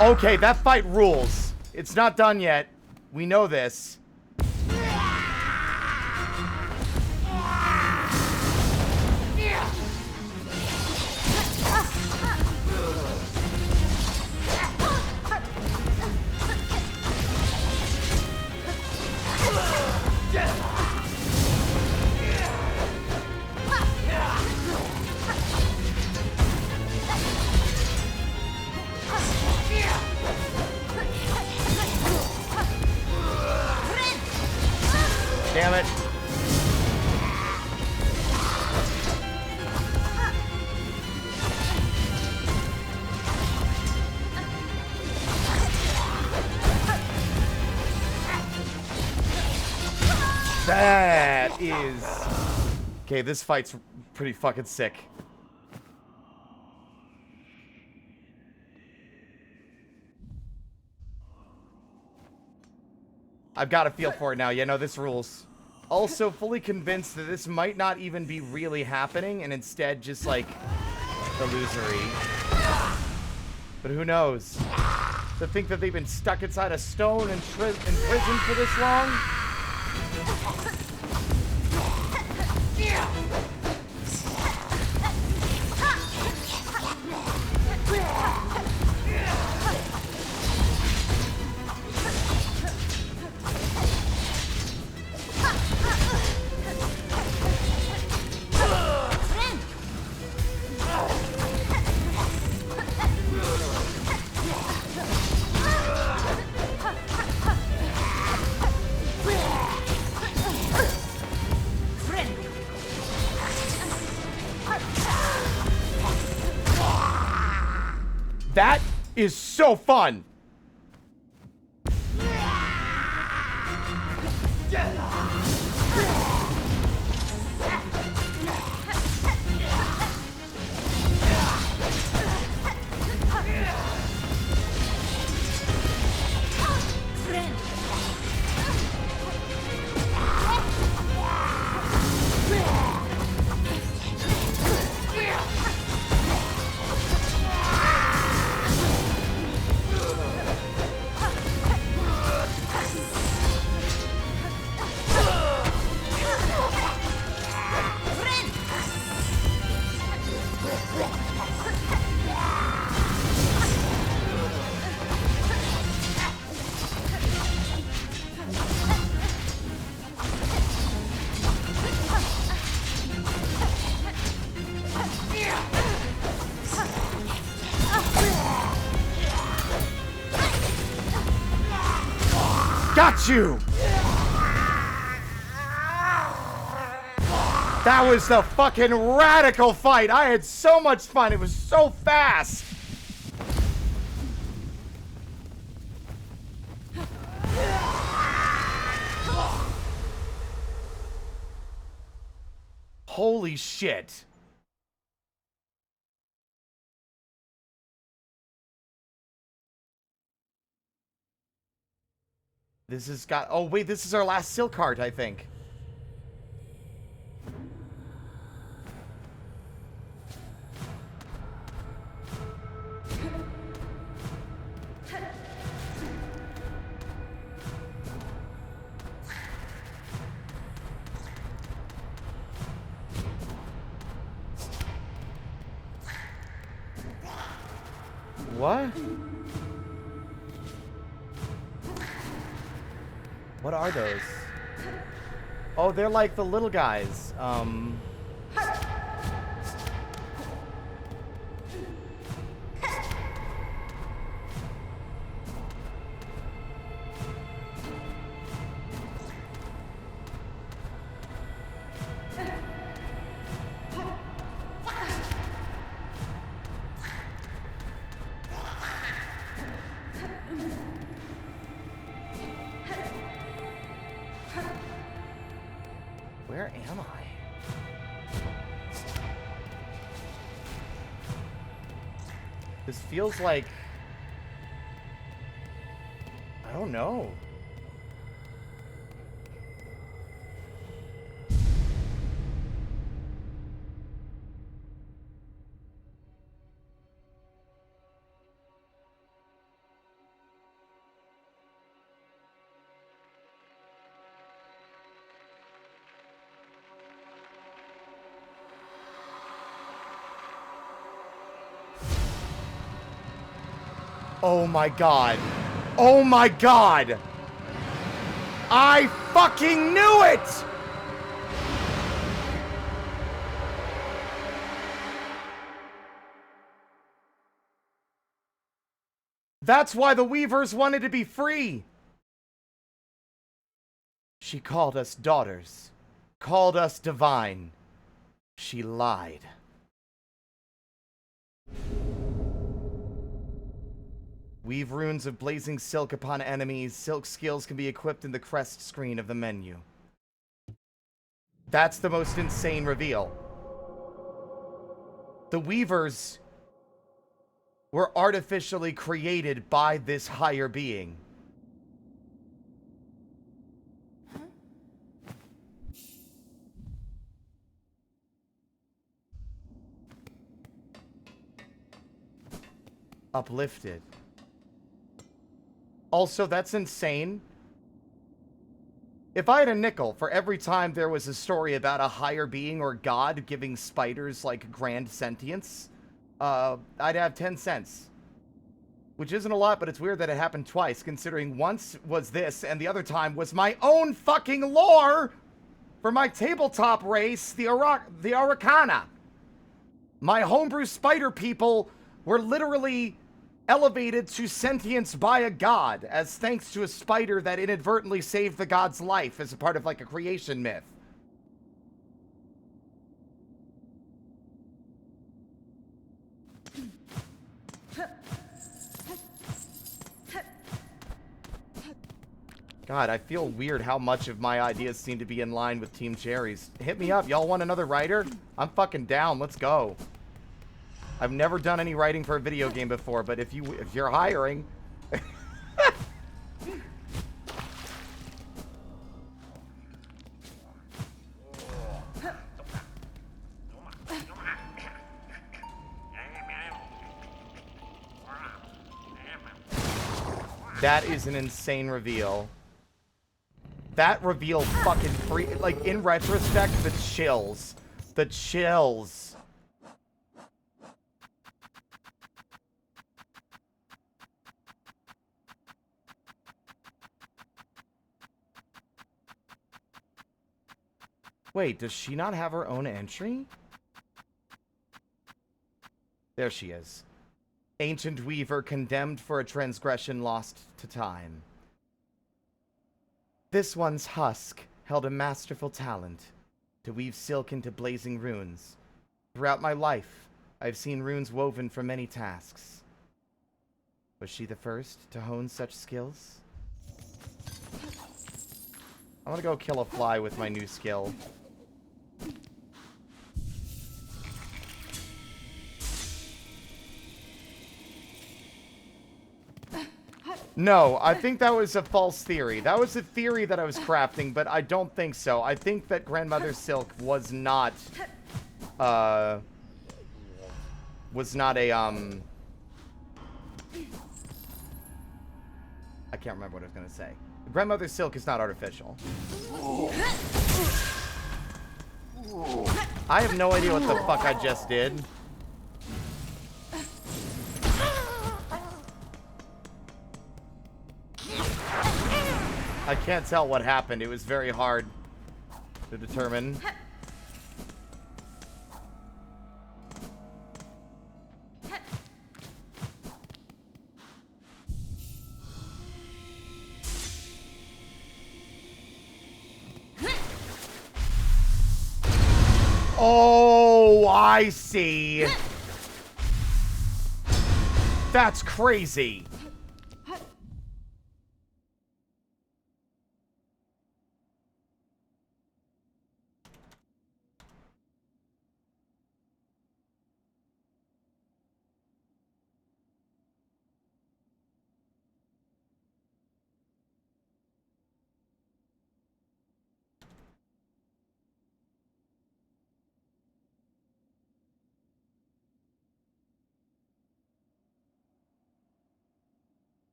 Okay, that fight rules. It's not done yet. We know this. Damn it. That is... Okay, this fight's pretty fucking sick. I've got a feel for it now. Yeah, no, this rules. Also, fully convinced that this might not even be really happening, and instead just, like, illusory. But who knows? To think that they've been stuck inside a stone and in prison for this long? That is so fun! Got you! That was the fucking radical fight! I had so much fun, it was so fast! Holy shit. This has got... Oh, wait, this is our last Silk Heart, I think. What? What are those? Oh, they're like the little guys. Where am I? This feels like... I don't know. Oh my god. Oh my god. I fucking knew it! That's why the Weavers wanted to be free. She called us daughters, called us divine. She lied. Weave runes of blazing silk upon enemies. Silk skills can be equipped in the crest screen of the menu. That's the most insane reveal. The Weavers were artificially created by this higher being. Uplifted. Also, that's insane. If I had a nickel for every time there was a story about a higher being or god giving spiders, like, grand sentience, I'd have 10 cents. Which isn't a lot, but it's weird that it happened twice, considering once was this, and the other time was my own fucking lore for my tabletop race, the Araucana. My homebrew spider people were literally elevated to sentience by a god, as thanks to a spider that inadvertently saved the god's life as a part of, like, a creation myth. God, I feel weird how much of my ideas seem to be in line with Team Cherry's. Hit me up. Y'all want another writer? I'm fucking down. Let's go. I've never done any writing for a video game before, but if you're hiring... That is an insane reveal. That reveal fucking free... Like, in retrospect, the chills. The chills. Wait, does she not have her own entry? There she is. Ancient Weaver condemned for a transgression lost to time. This one's husk held a masterful talent to weave silk into blazing runes. Throughout my life, I've seen runes woven for many tasks. Was she the first to hone such skills? I want to go kill a fly with my new skill. No, I think that was a false theory. That was a theory that I was crafting, but I don't think so. I think that Grandmother Silk was not a, I can't remember what I was gonna say. Grandmother Silk is not artificial. I have no idea what the fuck I just did. I can't tell what happened. It was very hard to determine. Oh, I see. That's crazy.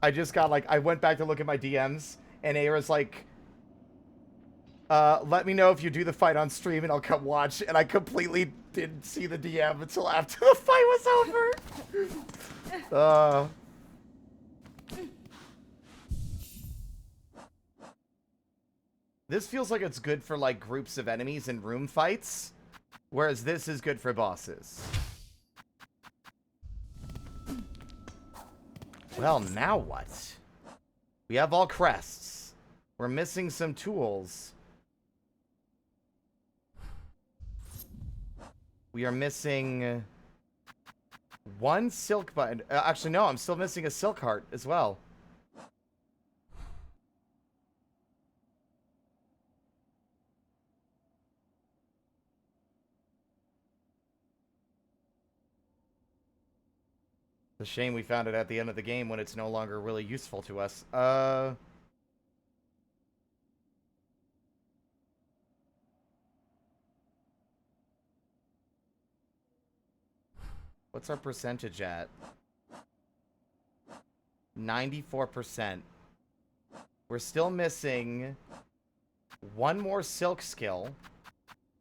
I just got, like, I went back to look at my DMs, and Aira's like, let me know if you do the fight on stream and I'll come watch. And I completely didn't see the DM until after the fight was over. This feels like it's good for, like, groups of enemies in room fights, whereas this is good for bosses. Well, now what? We have all crests. We're missing some tools. We are missing one silk button. Actually, no, I'm still missing a silk heart as well. It's a shame we found it at the end of the game when it's no longer really useful to us. What's our percentage at? 94%. We're still missing one more silk skill.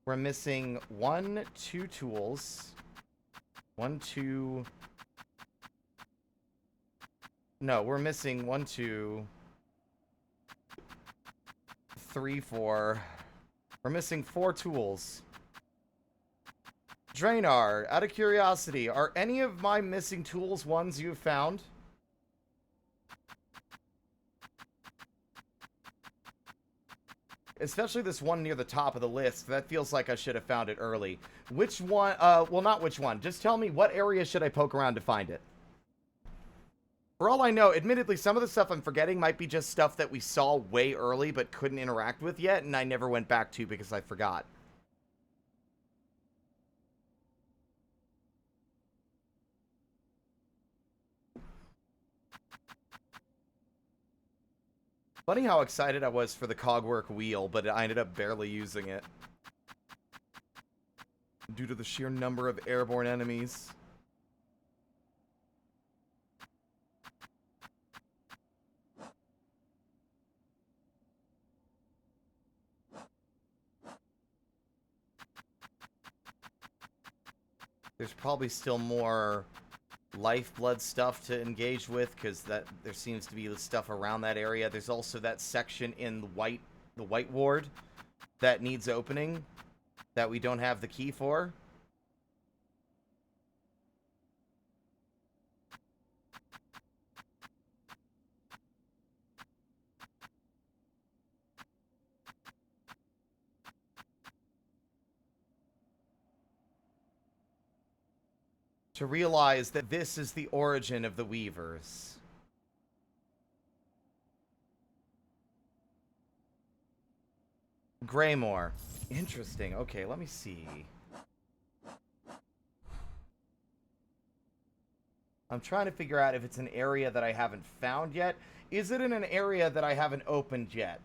We're missing 2 tools. 1, 2... No, we're missing 1, 2, 3, 4. We're missing 4 tools. Drainar, out of curiosity, are any of my missing tools ones you've found? Especially this one near the top of the list. That feels like I should have found it early. Which one? Well, not which one. Just tell me what area should I poke around to find it. For all I know, admittedly, some of the stuff I'm forgetting might be just stuff that we saw way early but couldn't interact with yet, and I never went back to because I forgot. Funny how excited I was for the cogwork wheel, but I ended up barely using it. Due to the sheer number of airborne enemies. There's probably still more lifeblood stuff to engage with, because there seems to be the stuff around that area. There's also that section in the white ward that needs opening that we don't have the key for. To realize that this is the origin of the Weavers. Greymore. Interesting. Okay, let me see. I'm trying to figure out if it's an area that I haven't found yet. Is it in an area that I haven't opened yet?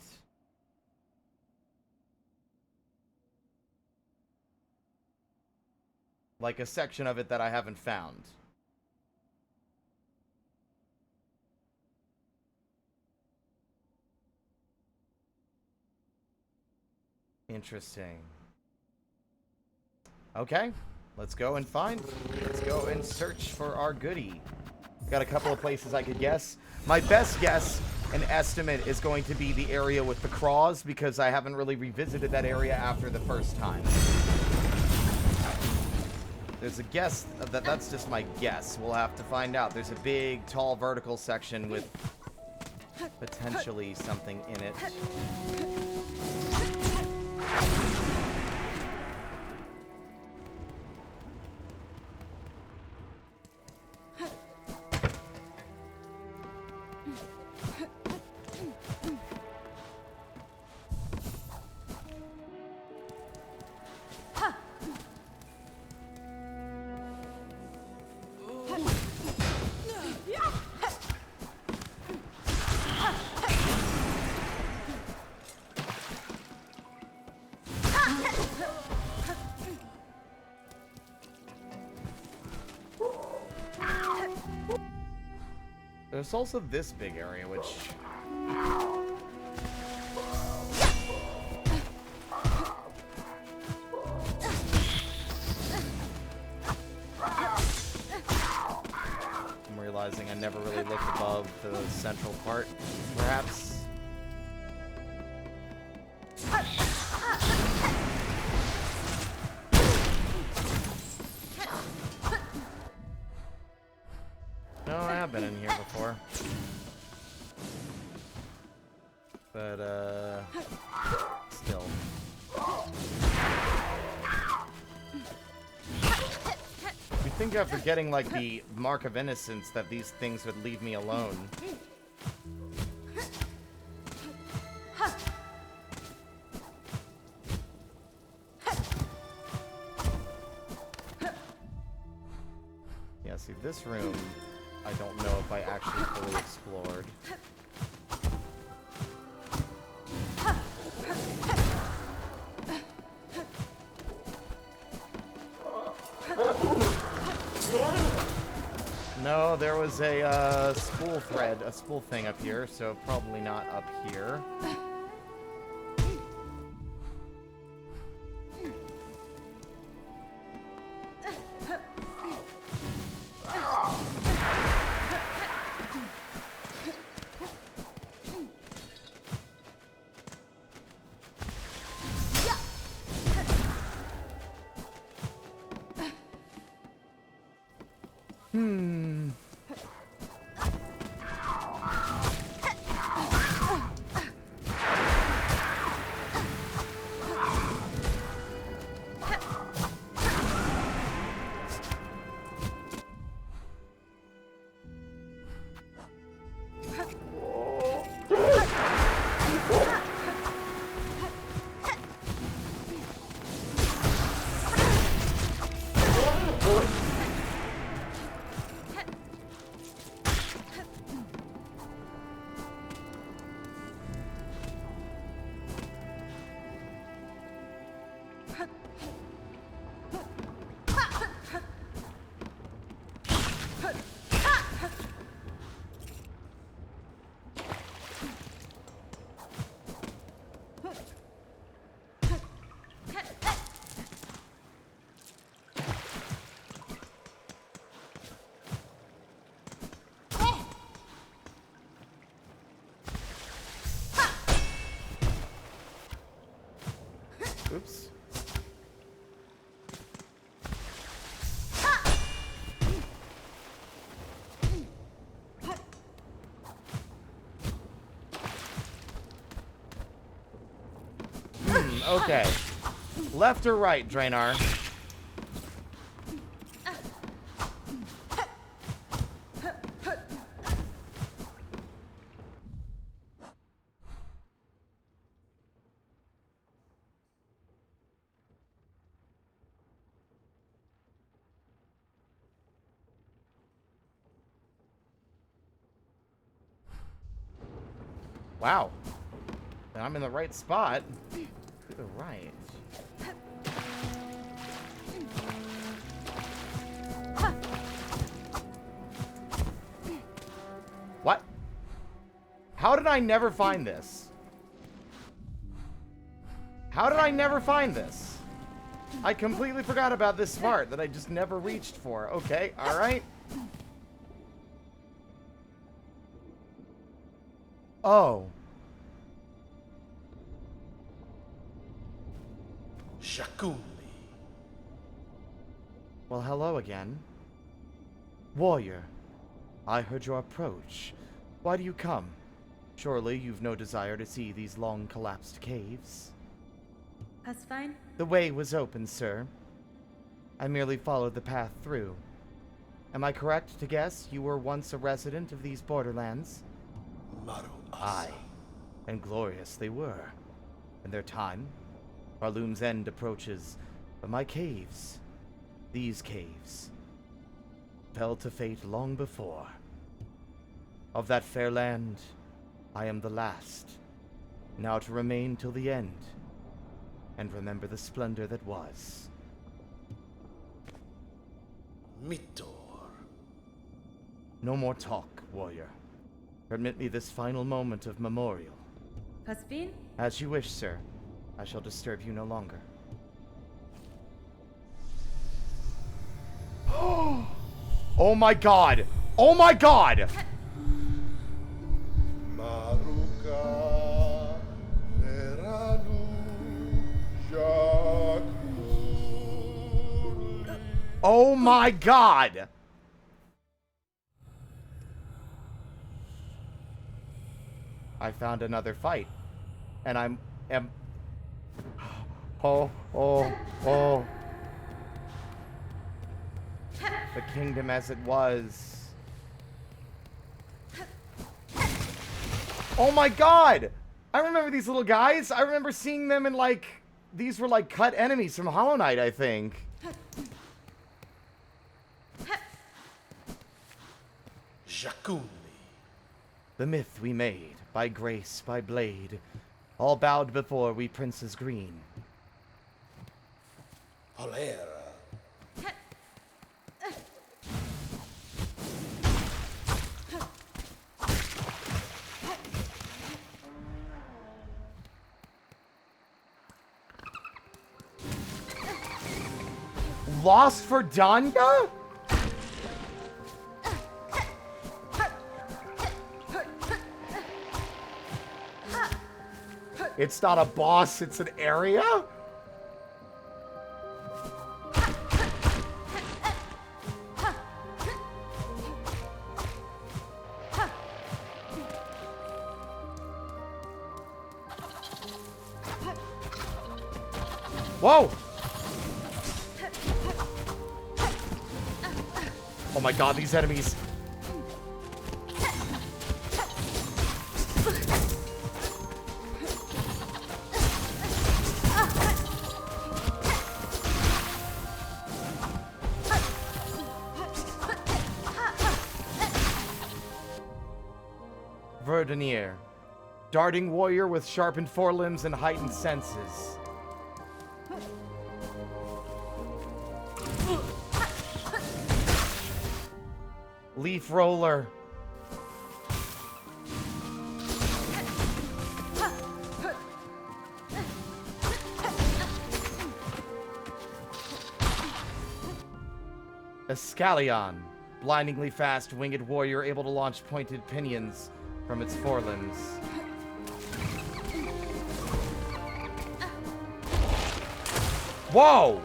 Like a section of it that I haven't found. Interesting. Okay. Let's go and find. Let's go and search for our goodie. Got a couple of places I could guess. My best guess and estimate is going to be the area with the craws, because I haven't really revisited that area after the first time. There's a guess. That's just my guess. We'll have to find out. There's a big, tall, vertical section with potentially something in it. There's also this big area, which... I'm realizing I never really looked above the central part, perhaps. No, I have been in here before. But, still. You'd think after getting, like, the mark of innocence that these things would leave me alone. Yeah, see, this room, I don't know if I actually fully explored. No, there was a spool thread, a spool thing up here, so probably not up here. Oops. Okay. Left or right, Drainar? Wow. Then I'm in the right spot. To the right. What? How did I never find this? How did I never find this? I completely forgot about this part that I just never reached for. Okay, alright. Oh. Shakuli. Well, hello again. Warrior, I heard your approach. Why do you come? Surely you've no desire to see these long collapsed caves. That's fine. The way was open, sir. I merely followed the path through. Am I correct to guess you were once a resident of these borderlands? Maru Aye, and glorious they were. In their time, Barloom's end approaches, but my caves, these caves, fell to fate long before. Of that fair land, I am the last, now to remain till the end, and remember the splendor that was. Mitor. No more talk, warrior. Permit me this final moment of memorial. Caspin? As you wish, sir. I shall disturb you no longer. Oh my god! Oh my god! Maruka Veranu Shakuli. Oh my god! I found another fight. And am oh. The kingdom as it was. Oh my god! I remember these little guys. I remember seeing them in like, these were like cut enemies from Hollow Knight, I think. Shakuli. The myth we made, by grace, by blade, all bowed before we princes green. Holera. Lost for Danya? It's not a boss, it's an area? Whoa! Oh my god, these enemies. Verdenier. Darting warrior with sharpened forelimbs and heightened senses. Leaf roller. Escalion. Blindingly fast winged warrior able to launch pointed pinions from its forelimbs. Whoa!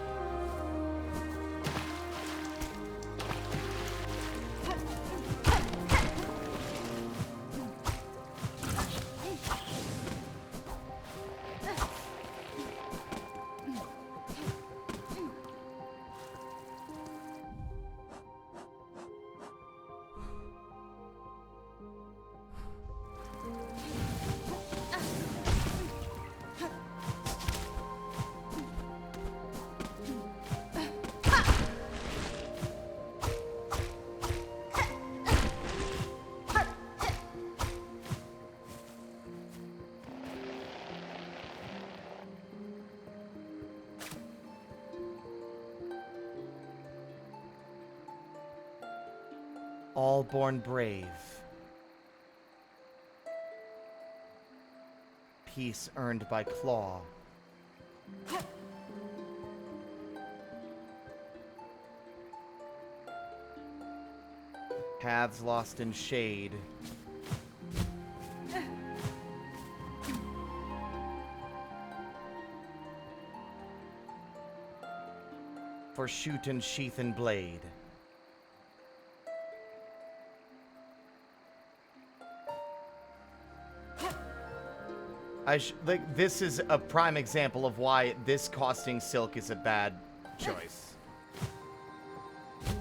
All born brave. Peace earned by claw. Paths lost in shade. For shoot and sheath and blade. Like, this is a prime example of why this costing silk is a bad choice.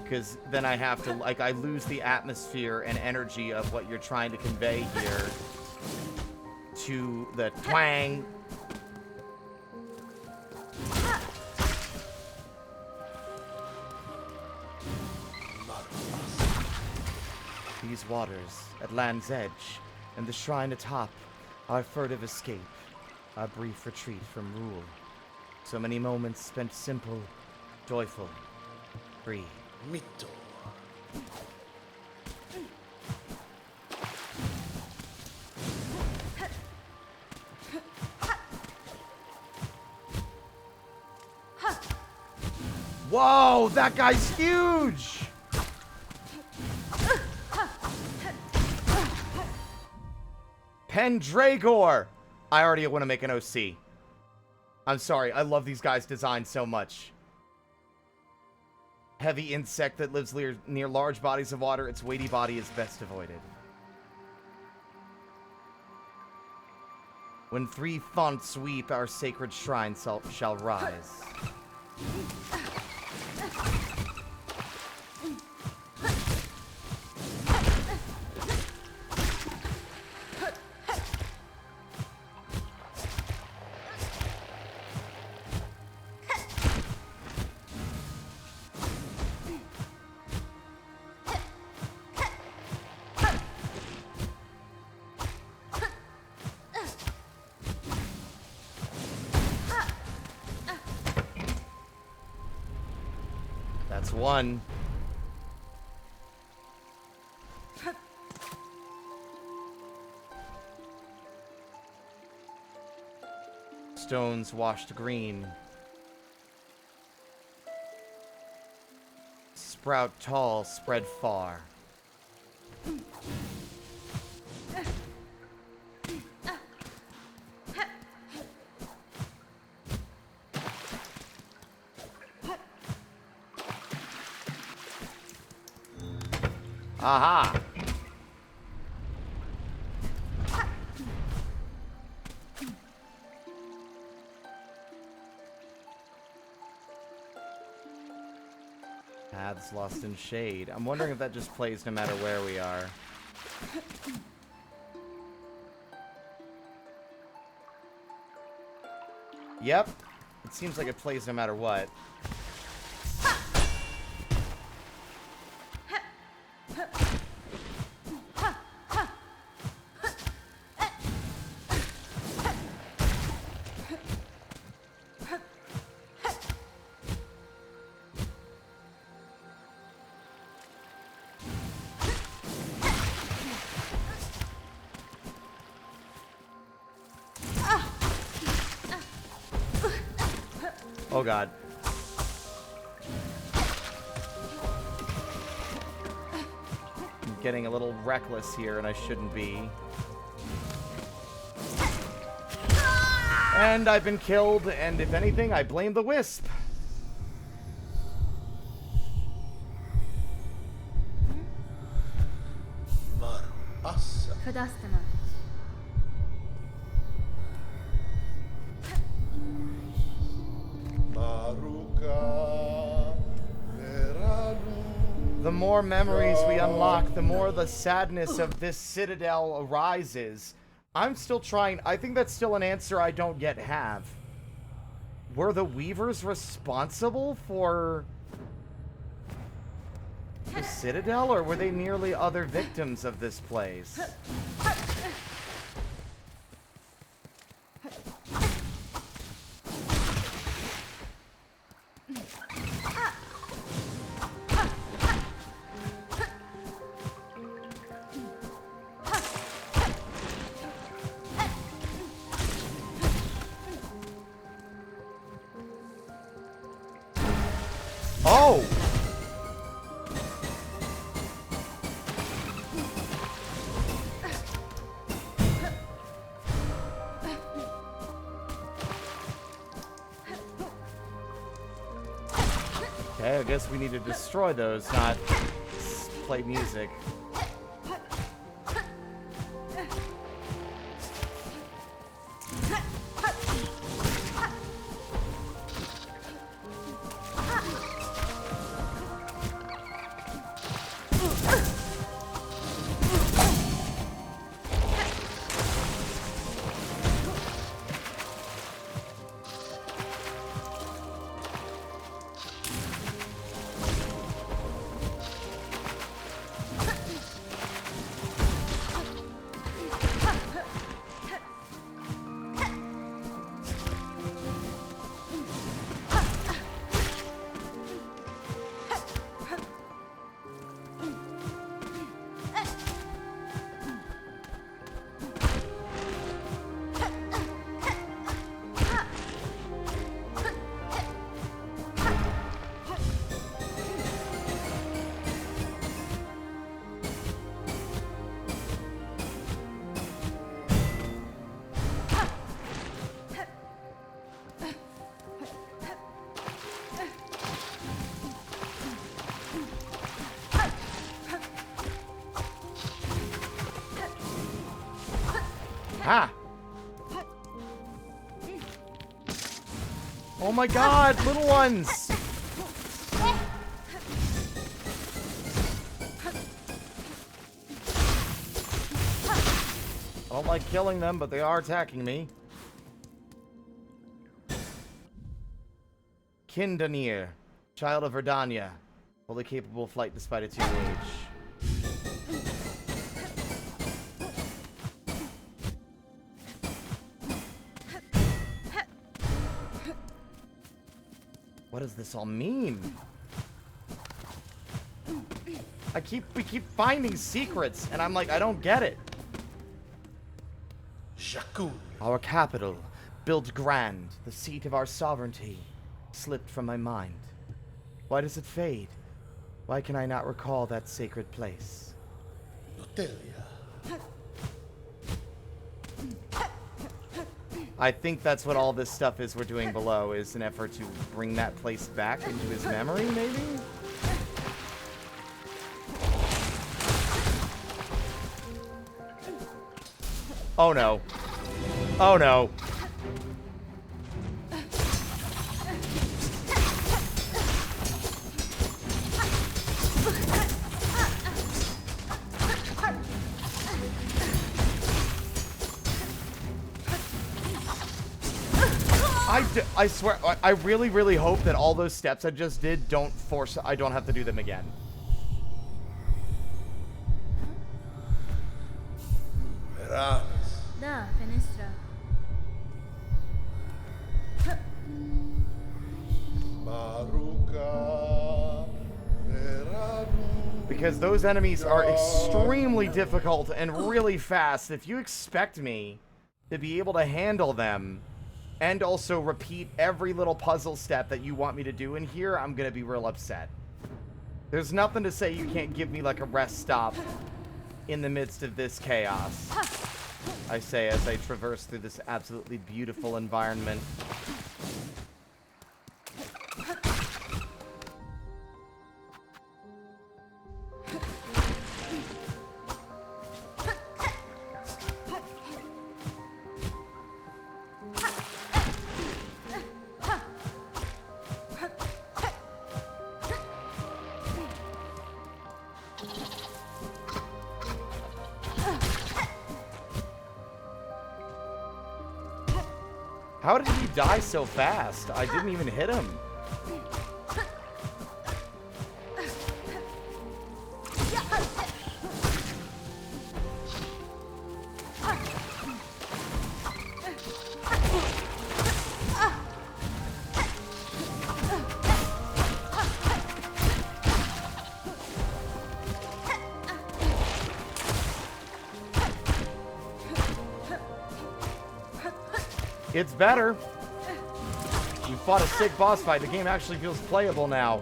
Because then I have to, like, I lose the atmosphere and energy of what you're trying to convey here to the twang. These waters at land's edge and the shrine atop, our furtive escape, our brief retreat from rule. So many moments spent simple, joyful, free. Mito. Whoa, that guy's huge! Pendragor! I already want to make an OC. I'm sorry, I love these guys' designs so much. Heavy insect that lives near large bodies of water, its weighty body is best avoided. When 3 fonts weep, our sacred shrine shall rise. That's one. Stones washed green. Sprout tall, spread far. Aha! Paths lost in shade. I'm wondering if that just plays no matter where we are. Yep. It seems like it plays no matter what. Oh god. I'm getting a little reckless here and I shouldn't be. And I've been killed, and if anything, I blame the wisp. Marpassa. Kadastama. Maruka. Veralu. The more memories we unlock, the more the sadness of this citadel arises. I'm still trying. I think that's still an answer I don't yet have. Were the Weavers responsible for the citadel, or were they merely other victims of this place? Oh! Okay, I guess we need to destroy those, not play music. Ha! Oh my god, little ones! I don't like killing them, but they are attacking me. Kindanir, child of Verdania, fully capable of flight despite its young age. What does this all mean? We keep finding secrets, and I'm like, I don't get it. Jakul. Our capital, built grand, the seat of our sovereignty, slipped from my mind. Why does it fade? Why can I not recall that sacred place? Notelia. I think that's what all this stuff is we're doing below, is an effort to bring that place back into his memory, maybe? Oh no. Oh no. I swear, I really, really hope that all those steps I just did I don't have to do them again. Veranis. Da, fenestra. Maruka. Veranu. Because those enemies are extremely difficult and really fast. If you expect me to be able to handle them and also repeat every little puzzle step that you want me to do in here, I'm gonna be real upset. There's nothing to say you can't give me like a rest stop in the midst of this chaos, I say as I traverse through this absolutely beautiful environment. How did he die so fast? I didn't even hit him. It's better. You fought a sick boss fight. The game actually feels playable now.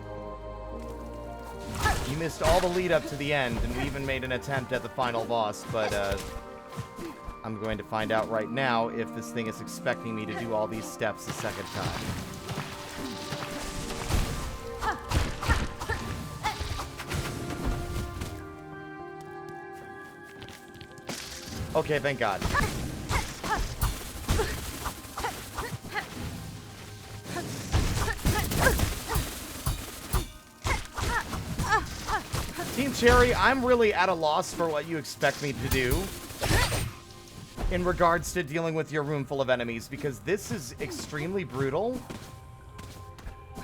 You missed all the lead up to the end, and we even made an attempt at the final boss, but I'm going to find out right now if this thing is expecting me to do all these steps a second time. Okay, thank God. Team Cherry, I'm really at a loss for what you expect me to do in regards to dealing with your room full of enemies, because this is extremely brutal.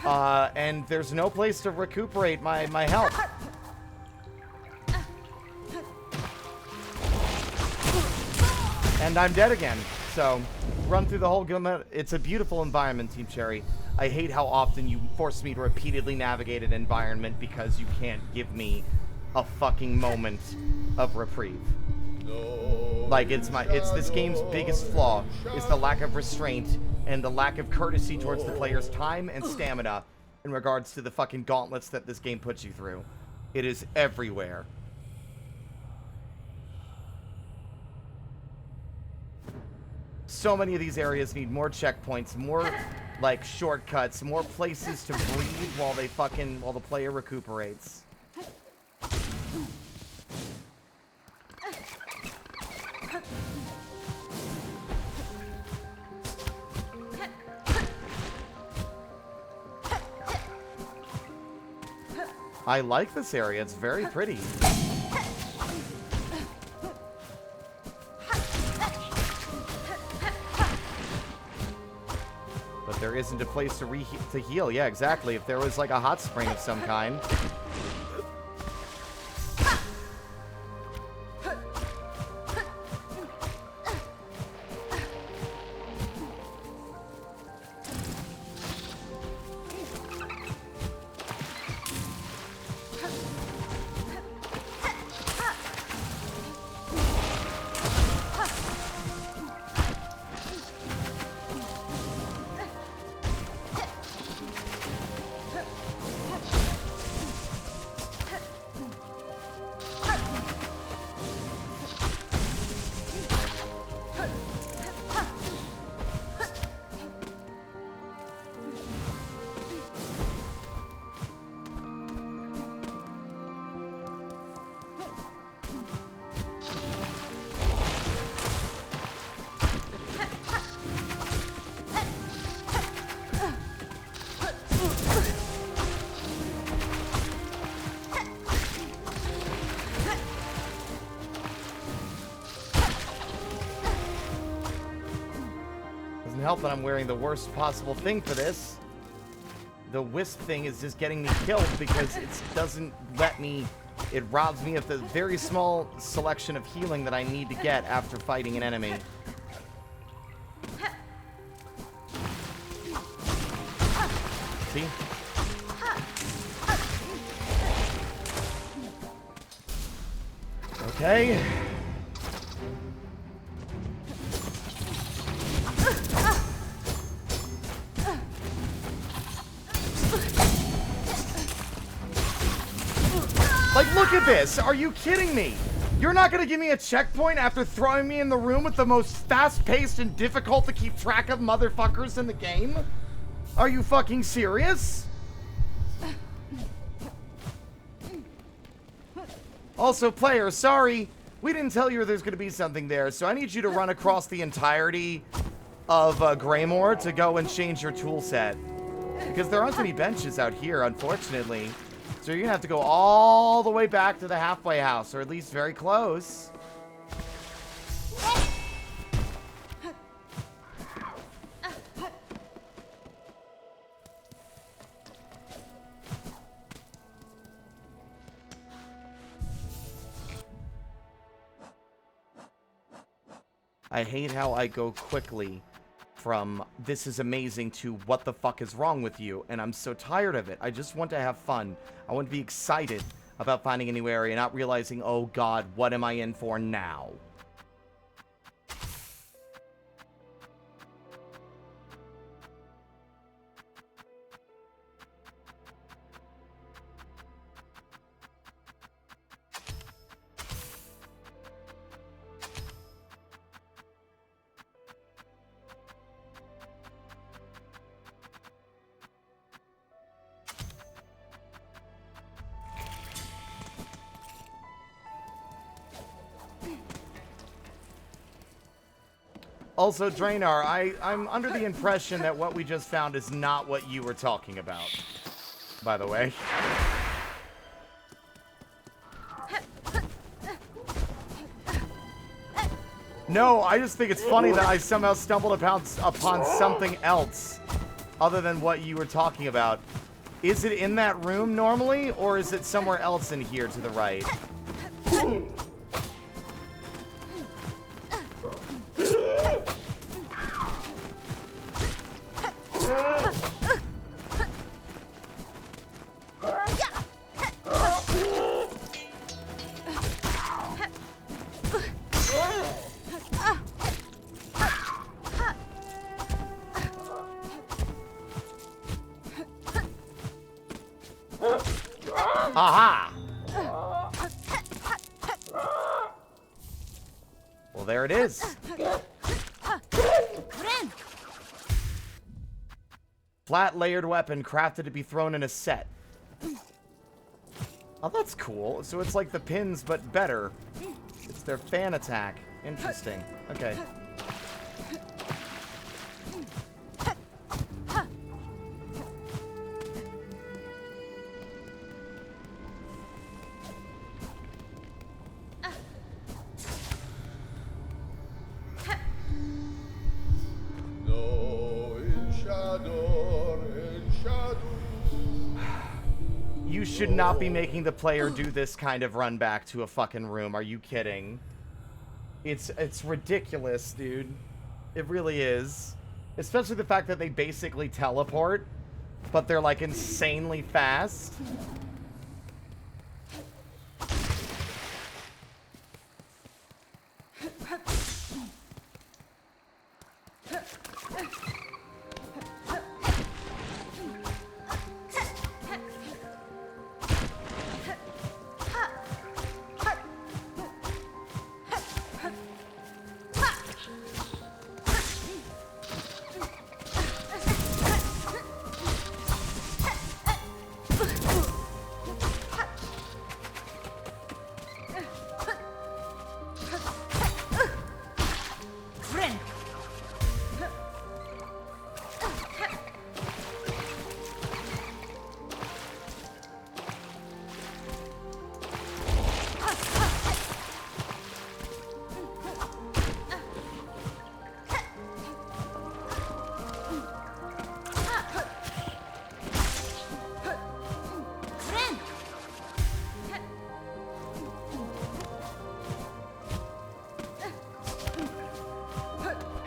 And there's no place to recuperate my health. And I'm dead again. So, run through the whole gamut. It's a beautiful environment, Team Cherry. I hate how often you force me to repeatedly navigate an environment because you can't give me a fucking moment of reprieve. Like, it's this game's biggest flaw, is the lack of restraint and the lack of courtesy towards the player's time and stamina in regards to the fucking gauntlets that this game puts you through. It is everywhere. So many of these areas need more checkpoints, more, like, shortcuts, more places to breathe while the player recuperates. I like this area. It's very pretty. But there isn't a place to heal. Yeah, exactly. If there was like a hot spring of some kind. Help that I'm wearing the worst possible thing for this. The wisp thing is just getting me killed because it doesn't let me. It robs me of the very small selection of healing that I need to get after fighting an enemy. See? Okay. Like, look at this. Are you kidding me? You're not going to give me a checkpoint after throwing me in the room with the most fast-paced and difficult to keep track of motherfuckers in the game? Are you fucking serious? Also, player, sorry. We didn't tell you there's going to be something there, so I need you to run across the entirety of Greymoor to go and change your tool set. Because there aren't any benches out here, unfortunately. So you're going to have to go all the way back to the halfway house, or at least very close. I hate how I go quickly from this is amazing to what the fuck is wrong with you, and I'm so tired of it. I just want to have fun. I want to be excited about finding a new area, not realizing, oh god, what am I in for now? Also, Drainar, I'm under the impression that what we just found is not what you were talking about, by the way. No, I just think it's funny that I somehow stumbled upon something else other than what you were talking about. Is it in that room normally, or is it somewhere else in here to the right? Aha! Well, there it is. Flat layered weapon crafted to be thrown in a set. Oh, that's cool. So it's like the pins, but better. It's their fan attack. Interesting. Okay. No, in shadow, in shadow. You should not be making the player do this kind of run back to a fucking room. Are you kidding? It's ridiculous, dude. It really is. Especially the fact that they basically teleport, but they're like insanely fast.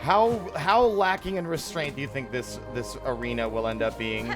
How lacking in restraint do you think this arena will end up being?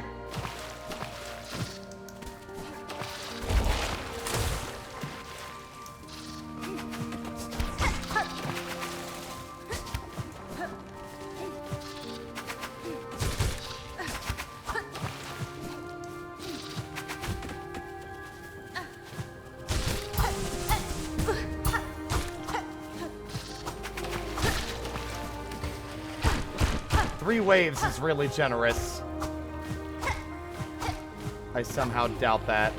Three waves is really generous. I somehow doubt that.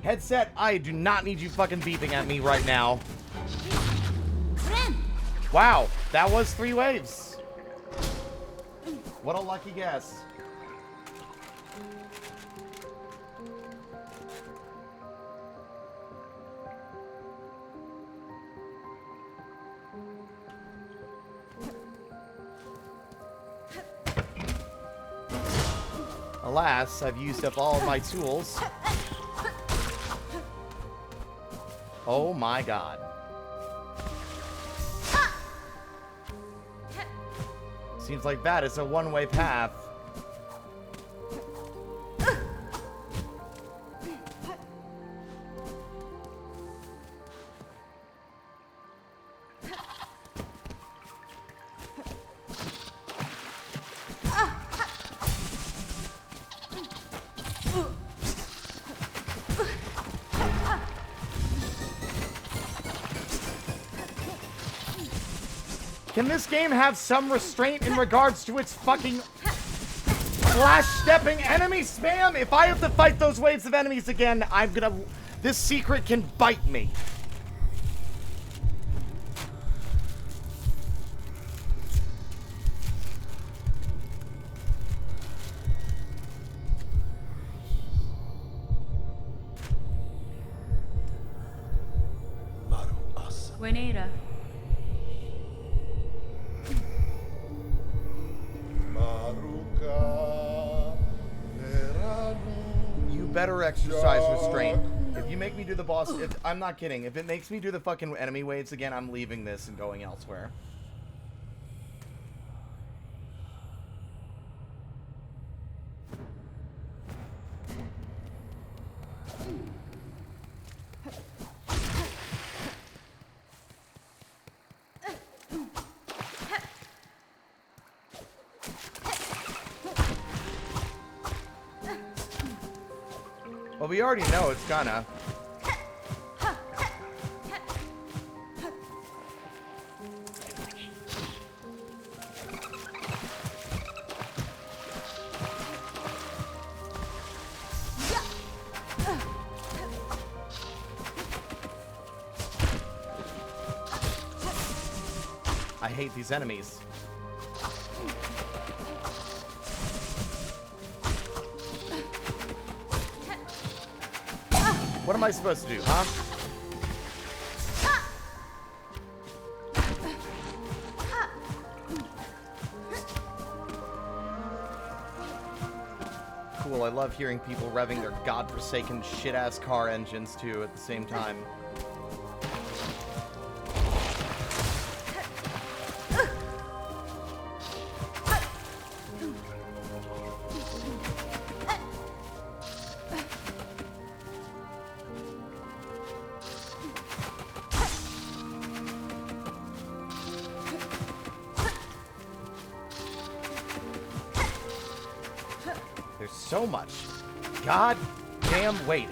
Headset, I do not need you fucking beeping at me right now. Wow, that was 3 waves. What a lucky guess. Alas, I've used up all of my tools. Oh my god. Seems like that is a one-way path. Can this game have some restraint in regards to its fucking flash-stepping enemy spam? If I have to fight those waves of enemies again, I'm gonna... This secret can bite me. Buenera. You better exercise restraint. If you make me do the boss... I'm not kidding. If it makes me do the fucking enemy waves again, I'm leaving this and going elsewhere. Well, we already know it's gonna. I hate these enemies. What am I supposed to do, huh? Cool, I love hearing people revving their godforsaken shit-ass car engines, too, at the same time. So much goddamn waiting.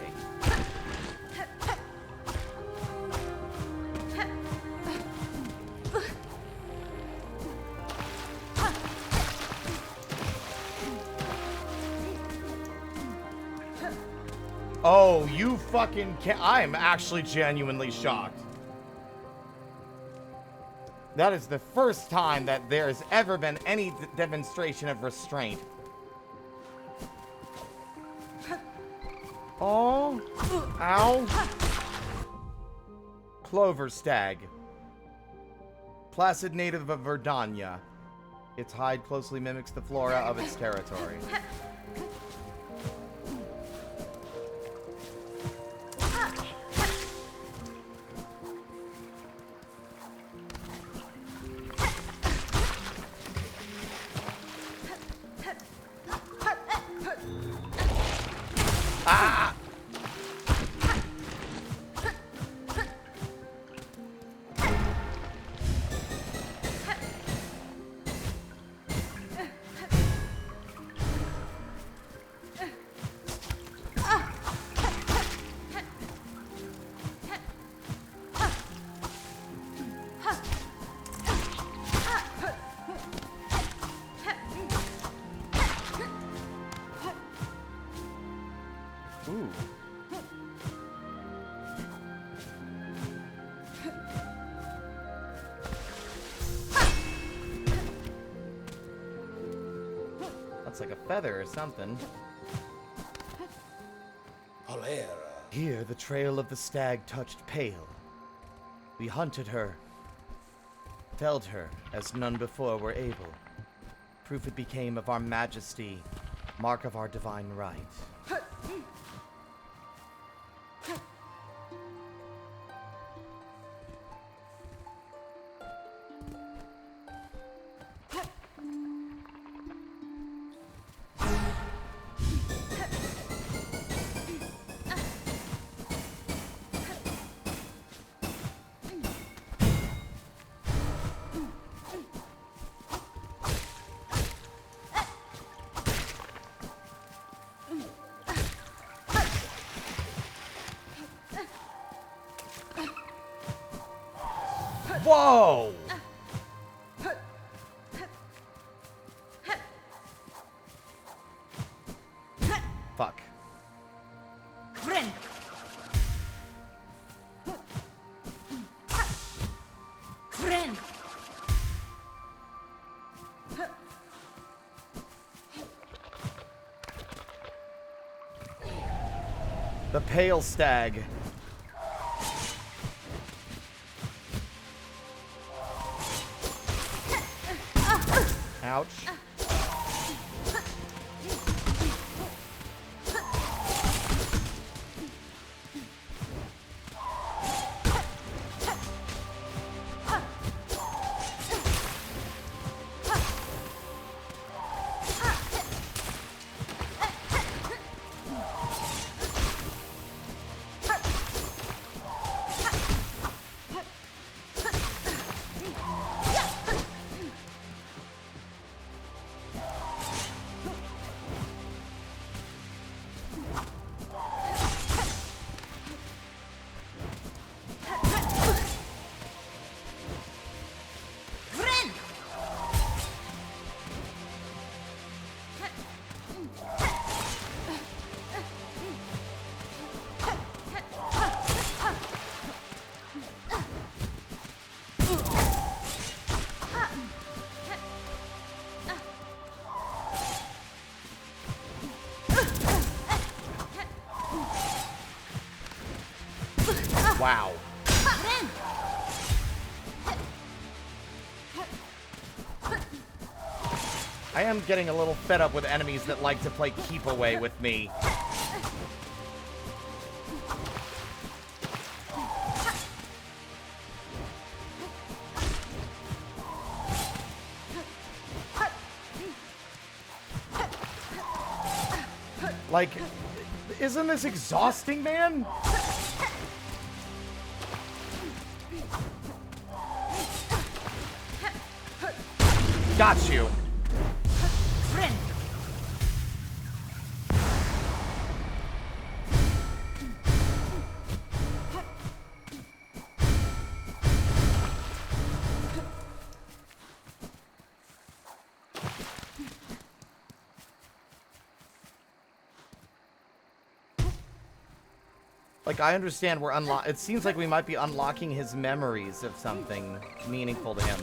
Oh, you fucking can't. I'm actually genuinely shocked. That is the first time that there's ever been any demonstration of restraint. Oh, ow. Clover stag. Placid native of Verdania. Its hide closely mimics the flora of its territory. Ah! Ooh. Looks like a feather or something. Holera. Here, the trail of the stag touched pale. We hunted her, felled her as none before were able. Proof it became of our majesty, mark of our divine right. Whoa! Fuck. Friend. Friend. The pale stag. Ouch. Wow. I am getting a little fed up with enemies that like to play keep away with me. Like, isn't this exhausting, man? Got you. Friend. Like, I understand we're it seems like we might be unlocking his memories of something meaningful to him.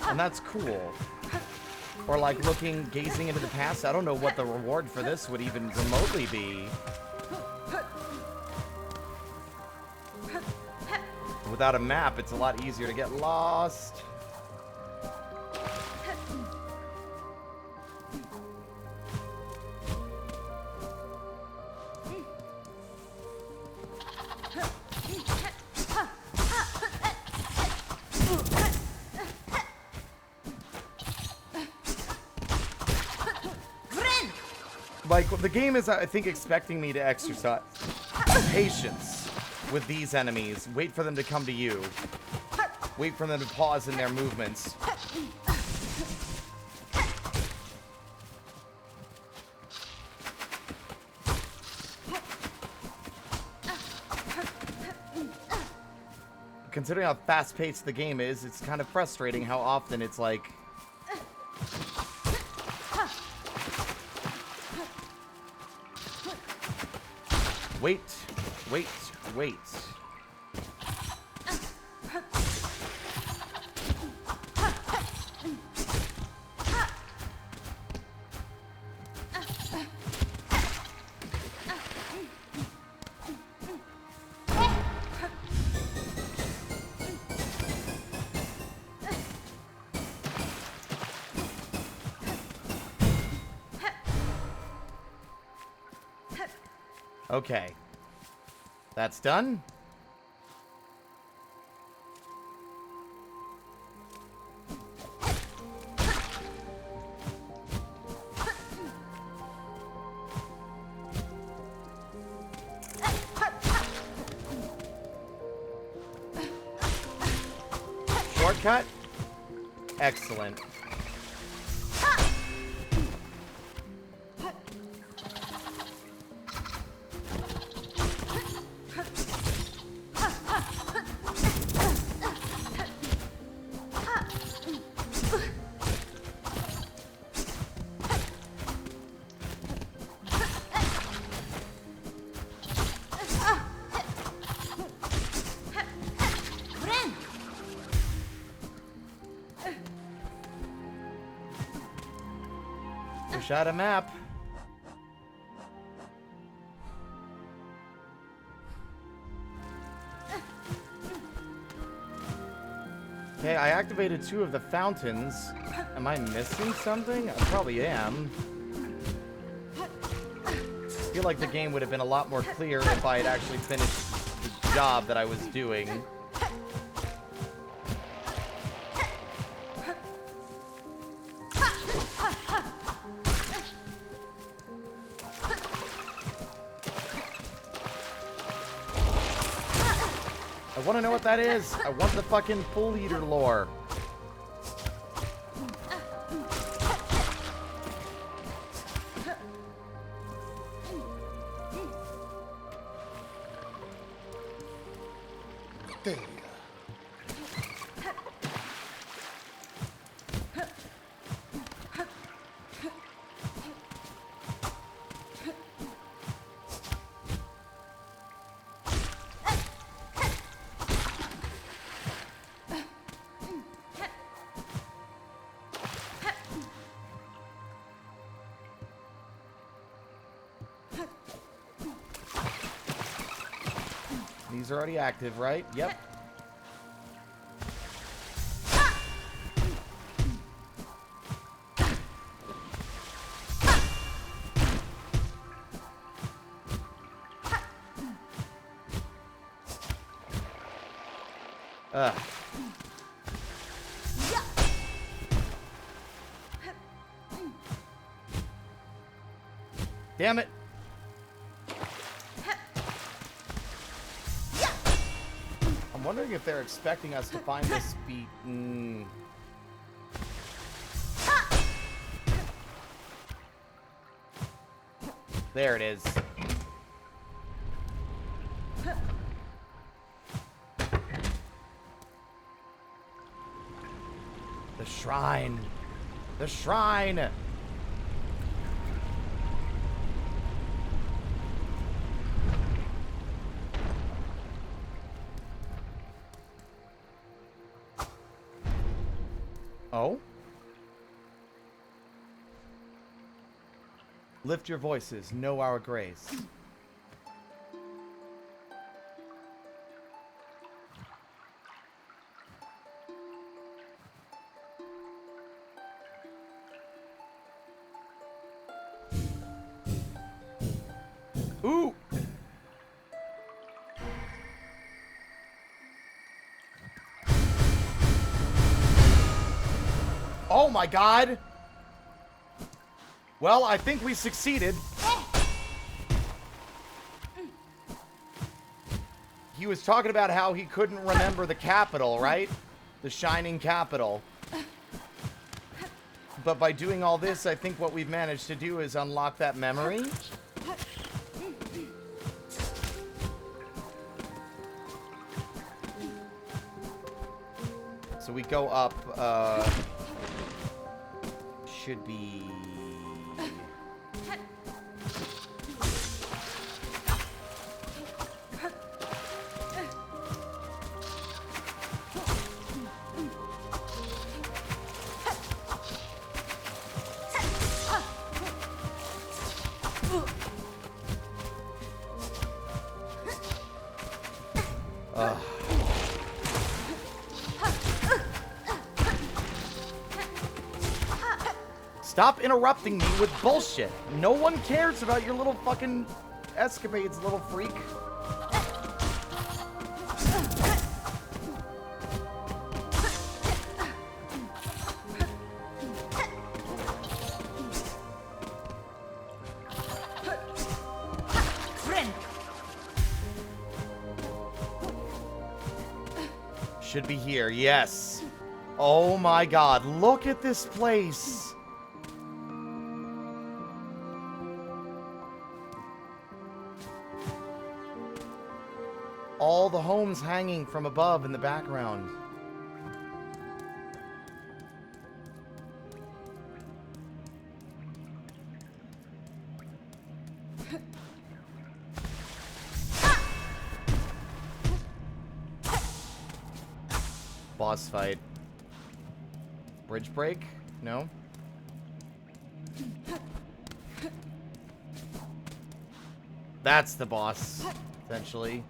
And that's cool. Or like gazing into the past. I don't know what the reward for this would even remotely be. Without a map, it's a lot easier to get lost. Like, the game is, I think, expecting me to exercise patience with these enemies. Wait for them to come to you. Wait for them to pause in their movements. Considering how fast-paced the game is, it's kind of frustrating how often it's like... Wait, wait, wait. Okay. That's done. Shortcut? Excellent. Push out a map. Okay, I activated 2 of the fountains. Am I missing something? I probably am. I feel like the game would have been a lot more clear if I had actually finished the job that I was doing. I want to know what that is. I want the fucking pool eater lore. These are already active, right? Yep. Ugh. Damn it. I'm wondering if they're expecting us to find this beat. There it is. The shrine. The shrine. Oh? Lift your voices, know our grace. Ooh! Oh my god! Well, I think we succeeded. He was talking about how he couldn't remember the capital, right? The Shining Capital. But by doing all this, I think what we've managed to do is unlock that memory. So we go up, should be... Stop interrupting me with bullshit. No one cares about your little fucking escapades, little freak. Friend. Should be here, yes. Oh my god, look at this place. All the homes hanging from above in the background. Boss fight. Bridge break? No? That's the boss, essentially.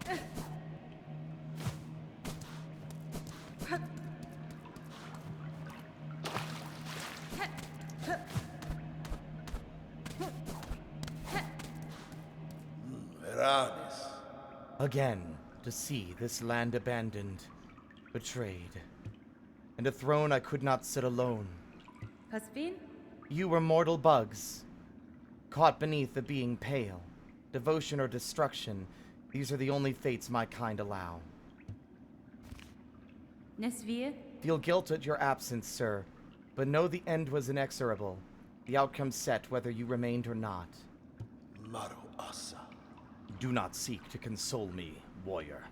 Veranis. Again, to see this land abandoned, betrayed, and a throne I could not sit alone. Has been? You were mortal bugs, caught beneath a being pale. Devotion or destruction, these are the only fates my kind allow. Nesvir? Feel guilt at your absence, sir, but know the end was inexorable. The outcome set whether you remained or not. Maru Asa. Do not seek to console me, warrior.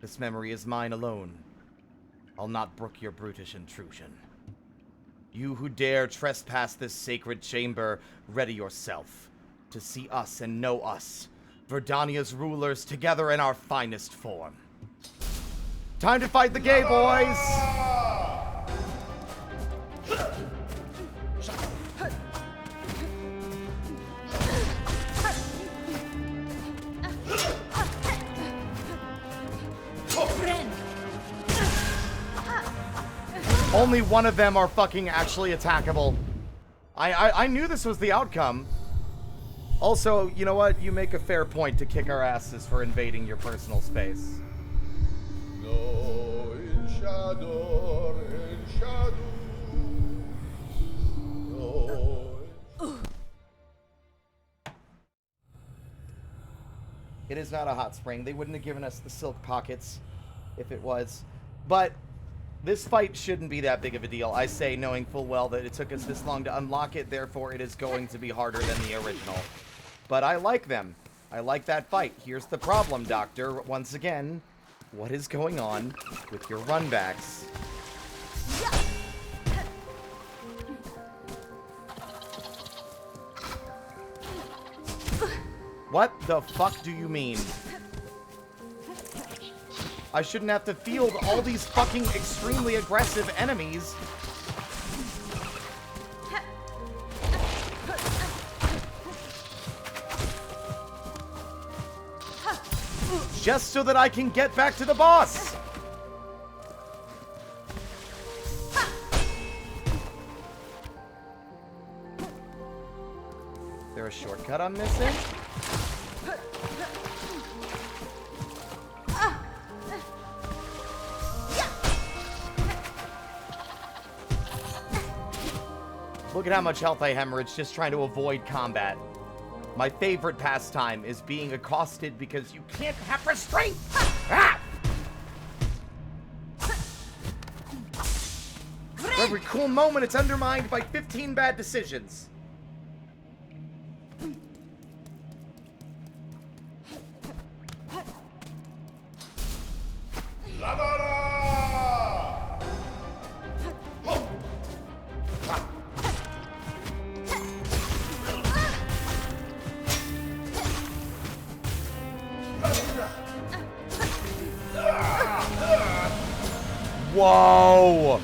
This memory is mine alone. I'll not brook your brutish intrusion. You who dare trespass this sacred chamber, ready yourself to see us and know us, Verdania's rulers, together in our finest form. Time to fight the gay boys! Friend. Only one of them are fucking actually attackable. I knew this was the outcome. Also, you know what? You make a fair point to kick our asses for invading your personal space. No in shadow, No. It is not a hot spring. They wouldn't have given us the silk pockets if it was. But this fight shouldn't be that big of a deal. I say knowing full well that it took us this long to unlock it, therefore it is going to be harder than the original. But I like them. I like that fight. Here's the problem, Doctor. Once again, what is going on with your runbacks? What the fuck do you mean? I shouldn't have to field all these fucking extremely aggressive enemies. Just so that I can get back to the boss. Is there a shortcut I'm missing? Look at how much health I hemorrhage just trying to avoid combat. My favorite pastime is being accosted because you can't have restraint! Ah! For every cool moment, it's undermined by 15 bad decisions. Whoa!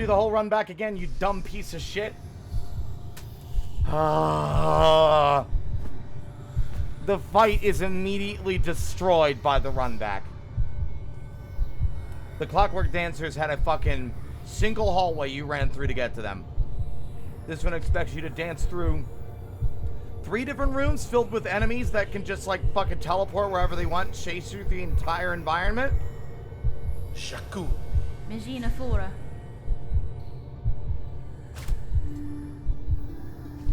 do the whole run back again, you dumb piece of shit. The fight is immediately destroyed by the run back. The Clockwork Dancers had a fucking single hallway you ran through to get to them. This one expects you to dance through 3 different rooms filled with enemies that can just like fucking teleport wherever they want, chase through the entire environment. Shaku. Magina Fora.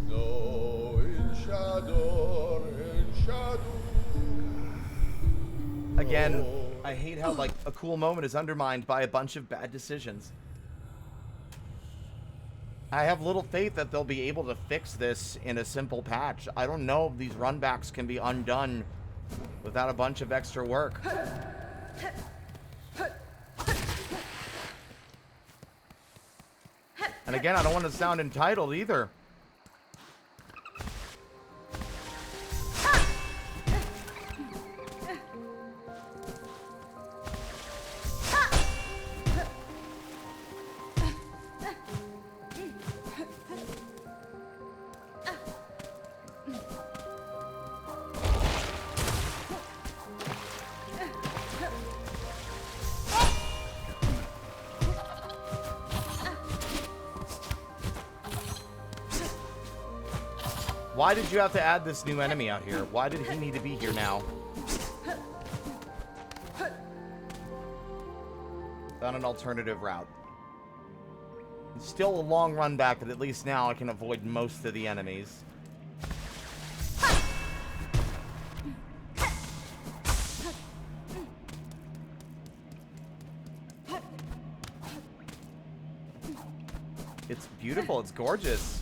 No Inshador, Inshadu. Again, I hate how like a cool moment is undermined by a bunch of bad decisions. I have little faith that they'll be able to fix this in a simple patch. I don't know if these runbacks can be undone without a bunch of extra work. And again, I don't want to sound entitled either. Why did you have to add this new enemy out here? Why did he need to be here now? Found an alternative route. It's still a long run back, but at least now I can avoid most of the enemies. It's beautiful. It's gorgeous.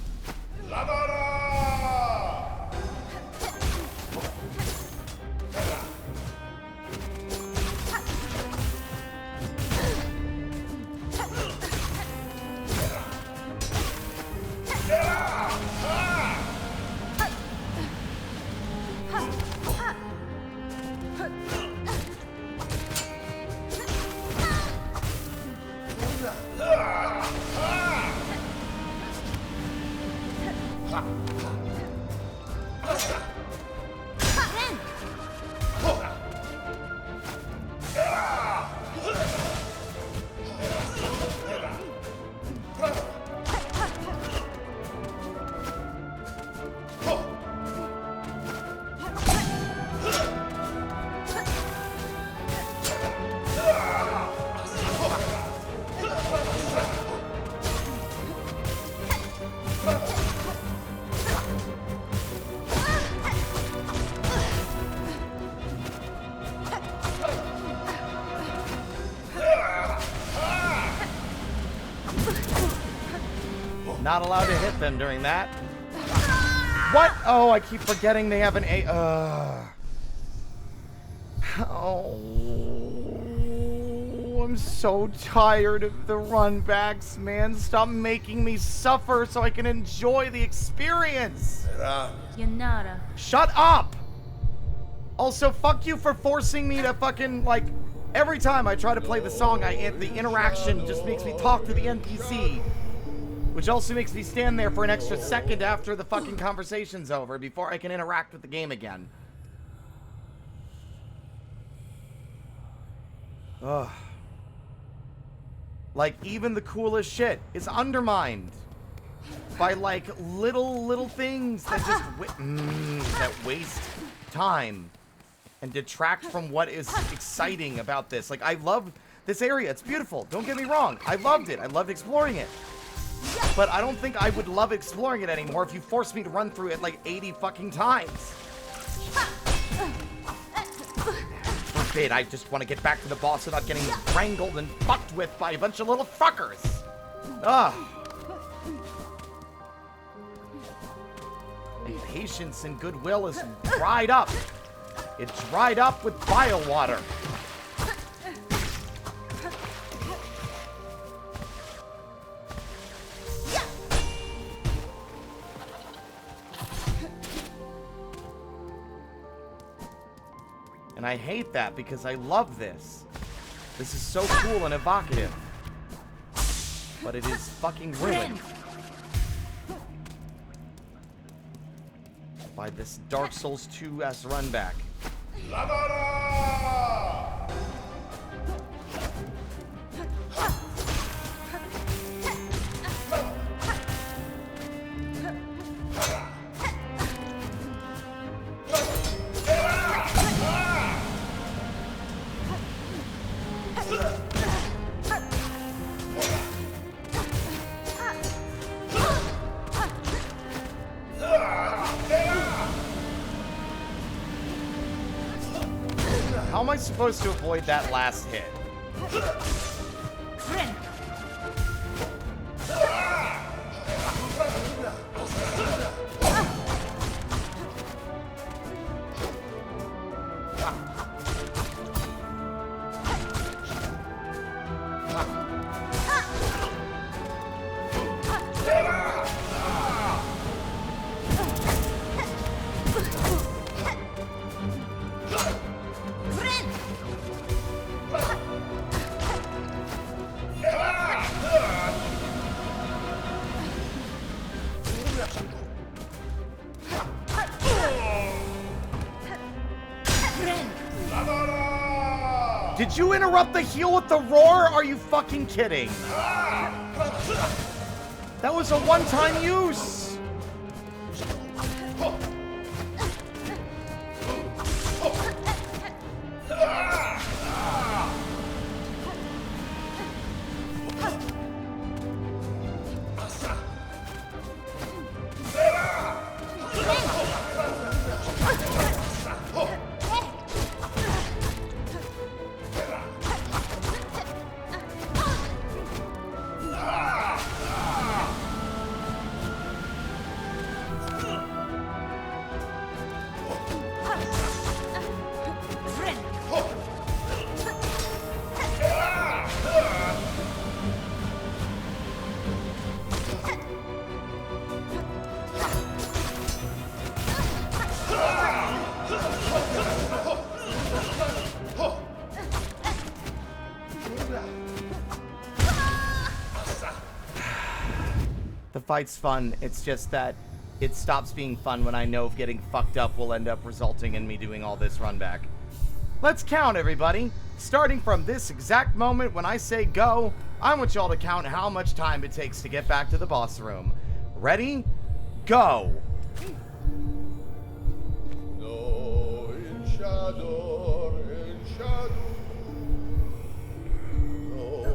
Not allowed to hit them during that. What? Oh, I keep forgetting they have an A. Oh, I'm so tired of the runbacks, man. Stop making me suffer so I can enjoy the experience. Yanara. Shut up! Also, fuck you for forcing me to fucking, like, every time I try to play the song, the interaction just makes me talk to the NPC. Which also makes me stand there for an extra second after the fucking conversation's over before I can interact with the game again. Ugh. Like, even the coolest shit is undermined by, like, little things that just that waste time and detract from what is exciting about this. Like, I love this area. It's beautiful. Don't get me wrong. I loved it. I loved exploring it. But I don't think I would love exploring it anymore if you forced me to run through it like 80 fucking times. Forbid, I just want to get back to the boss without getting wrangled and fucked with by a bunch of little fuckers. Ugh. And patience and goodwill is dried up. It dried up with biowater. And I hate that because I love this. This is so cool and evocative. but it is fucking ruined by this Dark Souls 2-S run back. Ladara! How am I supposed to avoid that last hit? Did you interrupt the heal with the roar? Are you fucking kidding? That was a one-time use. The fight's fun. It's just that it stops being fun when I know getting fucked up will end up resulting in me doing all this run back. Let's count, everybody. Starting from this exact moment when I say go, I want y'all to count how much time it takes to get back to the boss room. Ready? Go! No, in shadow, in shadow. No.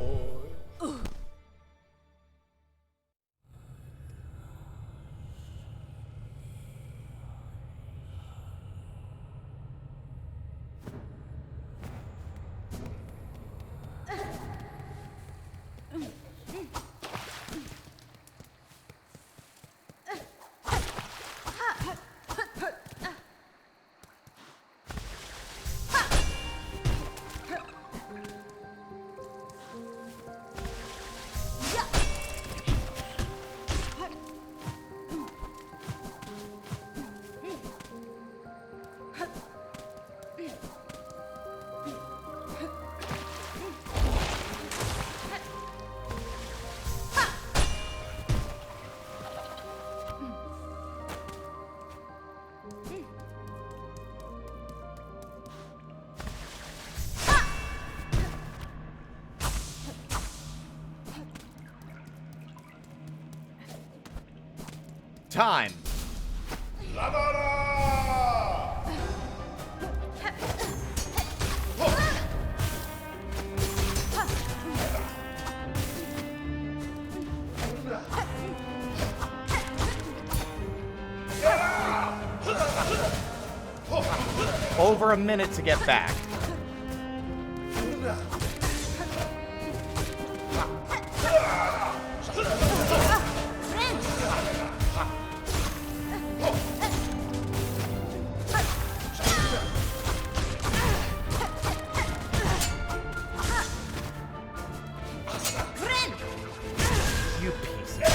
Time. Ladara! Over a minute to get back. You piece of shit.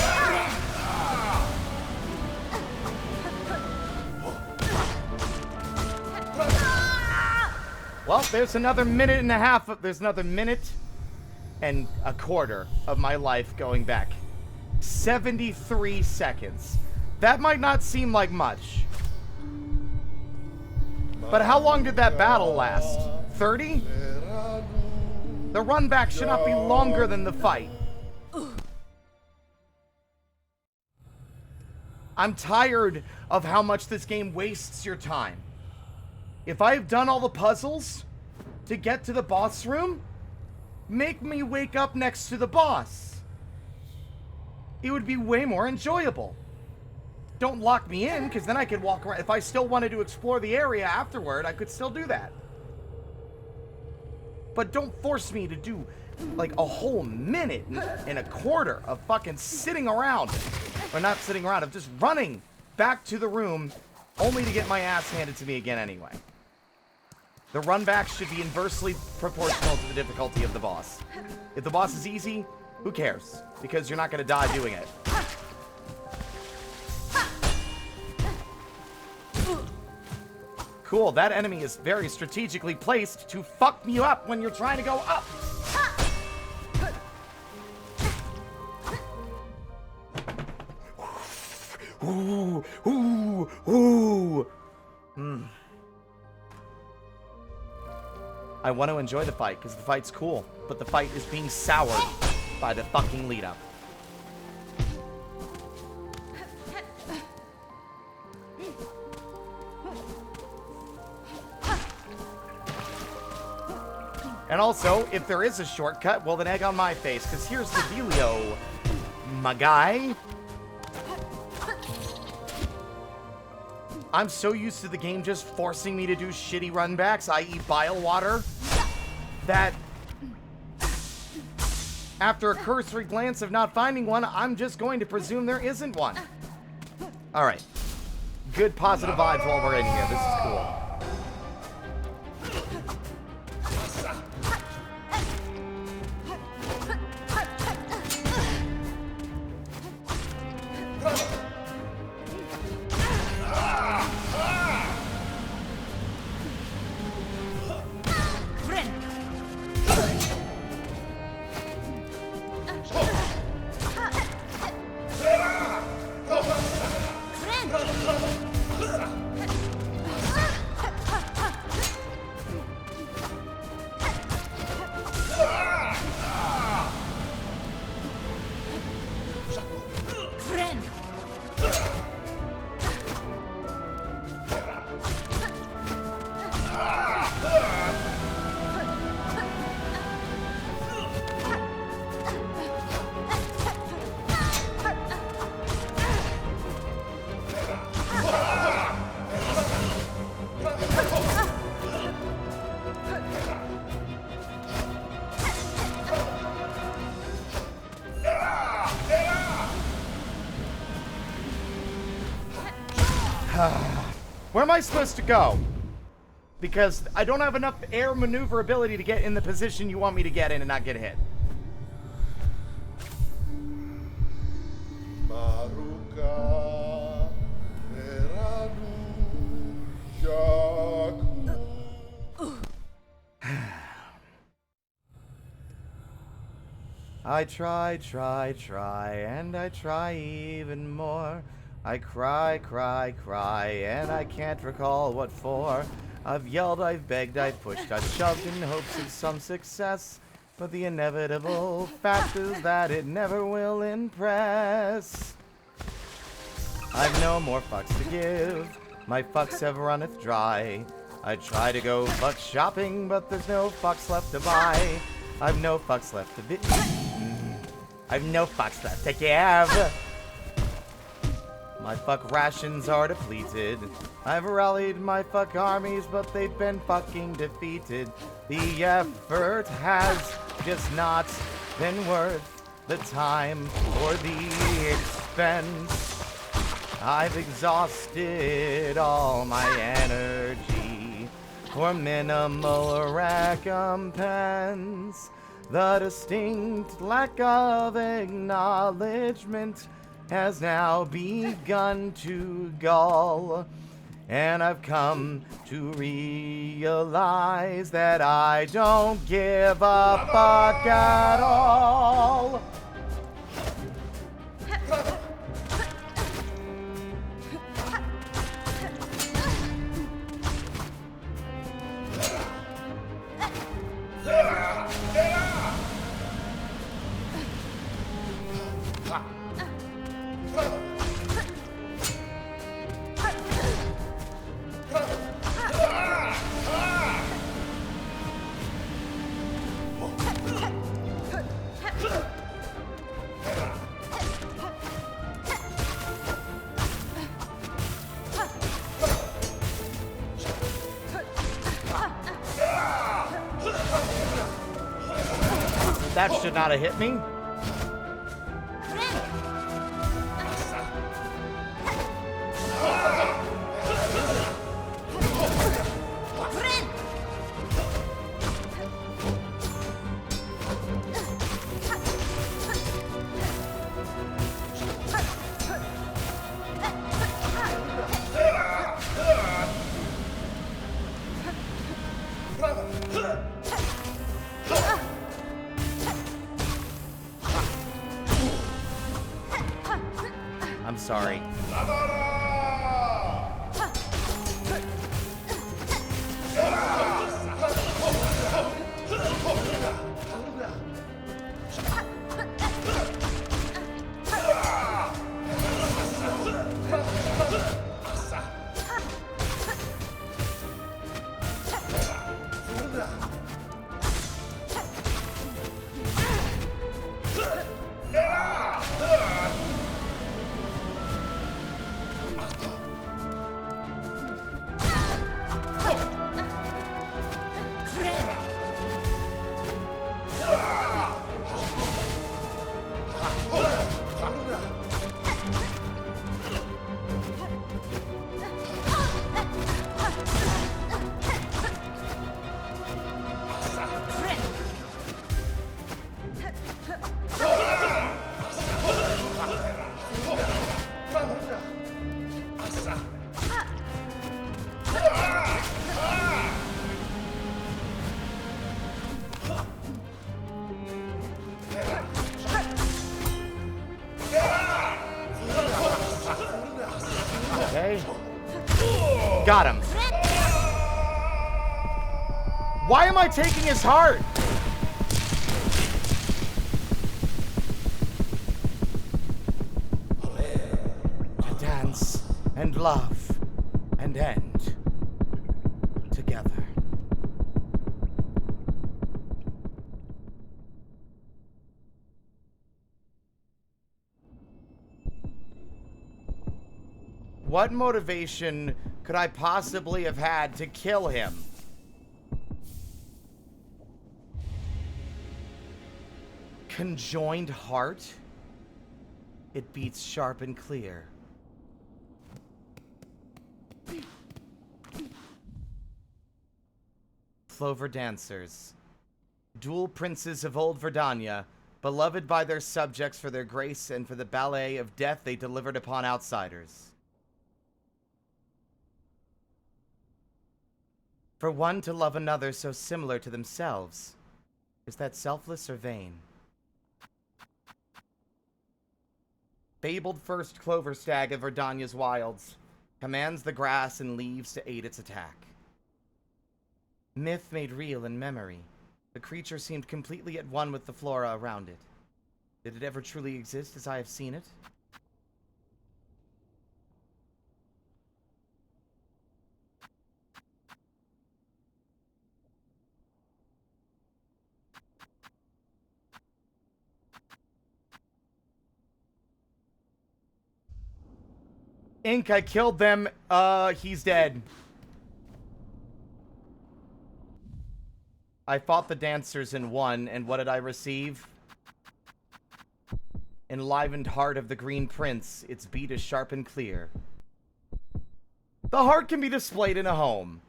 Well, there's another minute and a half. There's another minute and a quarter of my life going back. 73 seconds. That might not seem like much. But how long did that battle last? 30? The run back should not be longer than the fight. I'm tired of how much this game wastes your time. If I've done all the puzzles to get to the boss room, make me wake up next to the boss. It would be way more enjoyable. Don't lock me in, because then I could walk around. If I still wanted to explore the area afterward, I could still do that. But don't force me to do, like, a whole minute and a quarter of fucking sitting around. Or not sitting around, of just running back to the room, only to get my ass handed to me again anyway. The run back should be inversely proportional to the difficulty of the boss. If the boss is easy, who cares? Because you're not going to die doing it. Cool, that enemy is very strategically placed to fuck you up when you're trying to go up. Ooh, ooh, ooh. I want to enjoy the fight, because the fight's cool, but the fight is being soured by the fucking lead up. And also, if there is a shortcut, well, then egg on my face, because here's the dealio, my guy. I'm so used to the game just forcing me to do shitty runbacks, i.e. bile water, that after a cursory glance of not finding one, I'm just going to presume there isn't one. Alright. Good positive vibes while we're in here. This is cool. Where am I supposed to go? Because I don't have enough air maneuverability to get in the position you want me to get in and not get hit. Maruka, Veranu, Jaku. I try, and I try even more. I cry, and I can't recall what for. I've yelled, I've begged, I've pushed, I've shoved in hopes of some success. But the inevitable fact is that it never will impress. I've no more fucks to give, my fucks have runneth dry. I try to go fuck shopping, but there's no fucks left to buy. I've no fucks left to be. I've no fucks left to give. My fuck rations are depleted. I've rallied my fuck armies, but they've been fucking defeated. The effort has just not been worth the time or the expense. I've exhausted all my energy for minimal recompense. The distinct lack of acknowledgement has now begun to gall. And I've come to realize that I don't give a fuck at all. That should not have hit me. I'm sorry. Okay. Got him. Why am I taking his heart? To dance and love and end together. What motivation could I possibly have had to kill him? Conjoined heart? It beats sharp and clear. Clover dancers. Dual princes of old Verdania, beloved by their subjects for their grace and for the ballet of death they delivered upon outsiders. For one to love another so similar to themselves, is that selfless or vain? Fabled first clover stag of Verdania's wilds, commands the grass and leaves to aid its attack. Myth made real in memory, the creature seemed completely at one with the flora around it. Did it ever truly exist as I have seen it? Ink, I killed them. He's dead. I fought the dancers and won, and what did I receive? Enlivened heart of the Green Prince. Its beat is sharp and clear. The heart can be displayed in a home.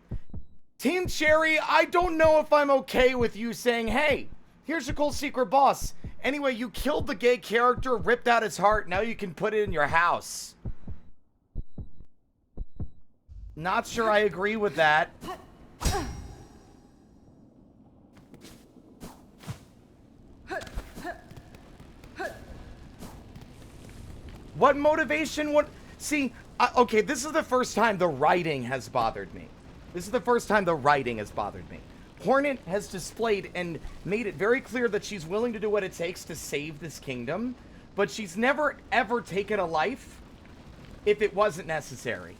Team Cherry, I don't know if I'm okay with you saying, hey, here's your cool secret boss. Anyway, you killed the gay character, ripped out his heart, now you can put it in your house. Not sure I agree with that. What motivation would... See, okay, this is the first time the writing has bothered me. This is the first time the writing has bothered me. Hornet has displayed and made it very clear that she's willing to do what it takes to save this kingdom, but she's never, ever taken a life if it wasn't necessary.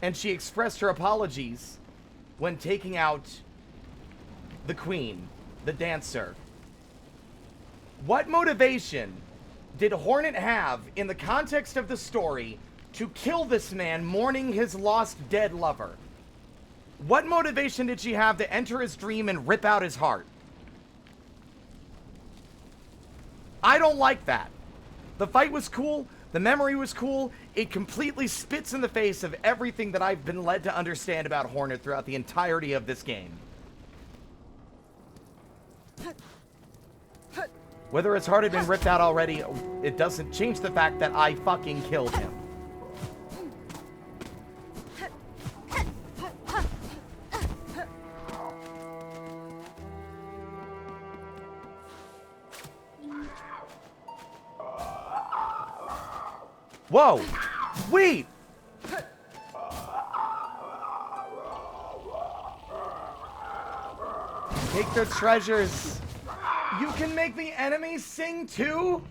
And she expressed her apologies when taking out the queen, the dancer. What motivation did Hornet have, in the context of the story, to kill this man mourning his lost dead lover? What motivation did she have to enter his dream and rip out his heart? I don't like that. The fight was cool. The memory was cool. It completely spits in the face of everything that I've been led to understand about Hornet throughout the entirety of this game. Whether his heart had been ripped out already, it doesn't change the fact that I fucking killed him. Whoa! Wait! Take the treasures. You can make the enemies sing too?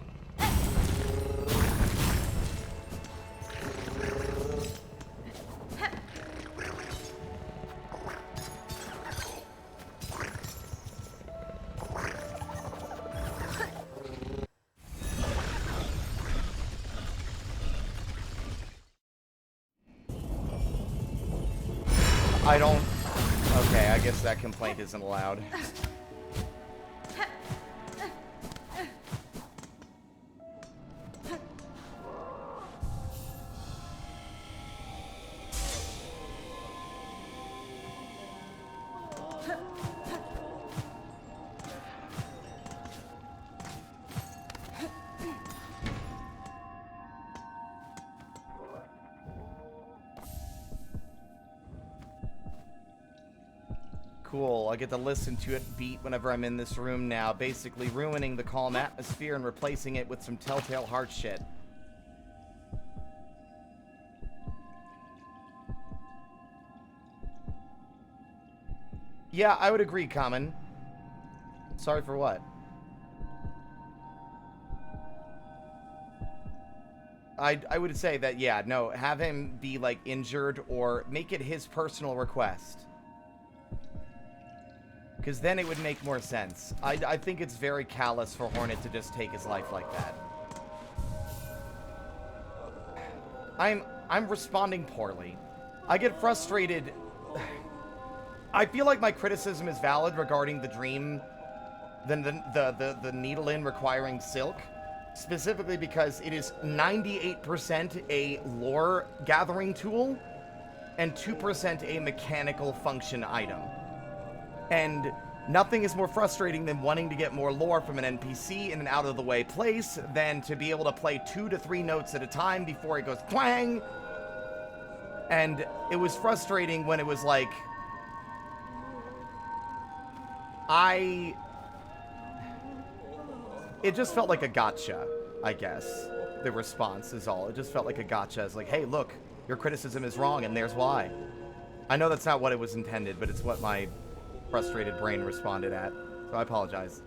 I don't... Okay, I guess that complaint isn't allowed. Cool, I get to listen to it beat whenever I'm in this room now, basically ruining the calm atmosphere and replacing it with some Telltale Heart shit. Yeah, I would agree, Common. Sorry for what? I would say that, yeah, no, have him be, like, injured or make it his personal request. Because then it would make more sense. I think it's very callous for Hornet to just take his life like that. I'm responding poorly. I get frustrated. I feel like my criticism is valid regarding the dream, the needle in requiring silk. Specifically because it is 98% a lore gathering tool and 2% a mechanical function item. And nothing is more frustrating than wanting to get more lore from an NPC in an out-of-the-way place than to be able to play 2 to 3 notes at a time before it goes twang. And it was frustrating when it was like... It just felt like a gotcha, I guess. The response is all. It just felt like a gotcha. It's like, hey, look, your criticism is wrong, and there's why. I know that's not what it was intended, but it's what my frustrated brain responded at. So I apologize.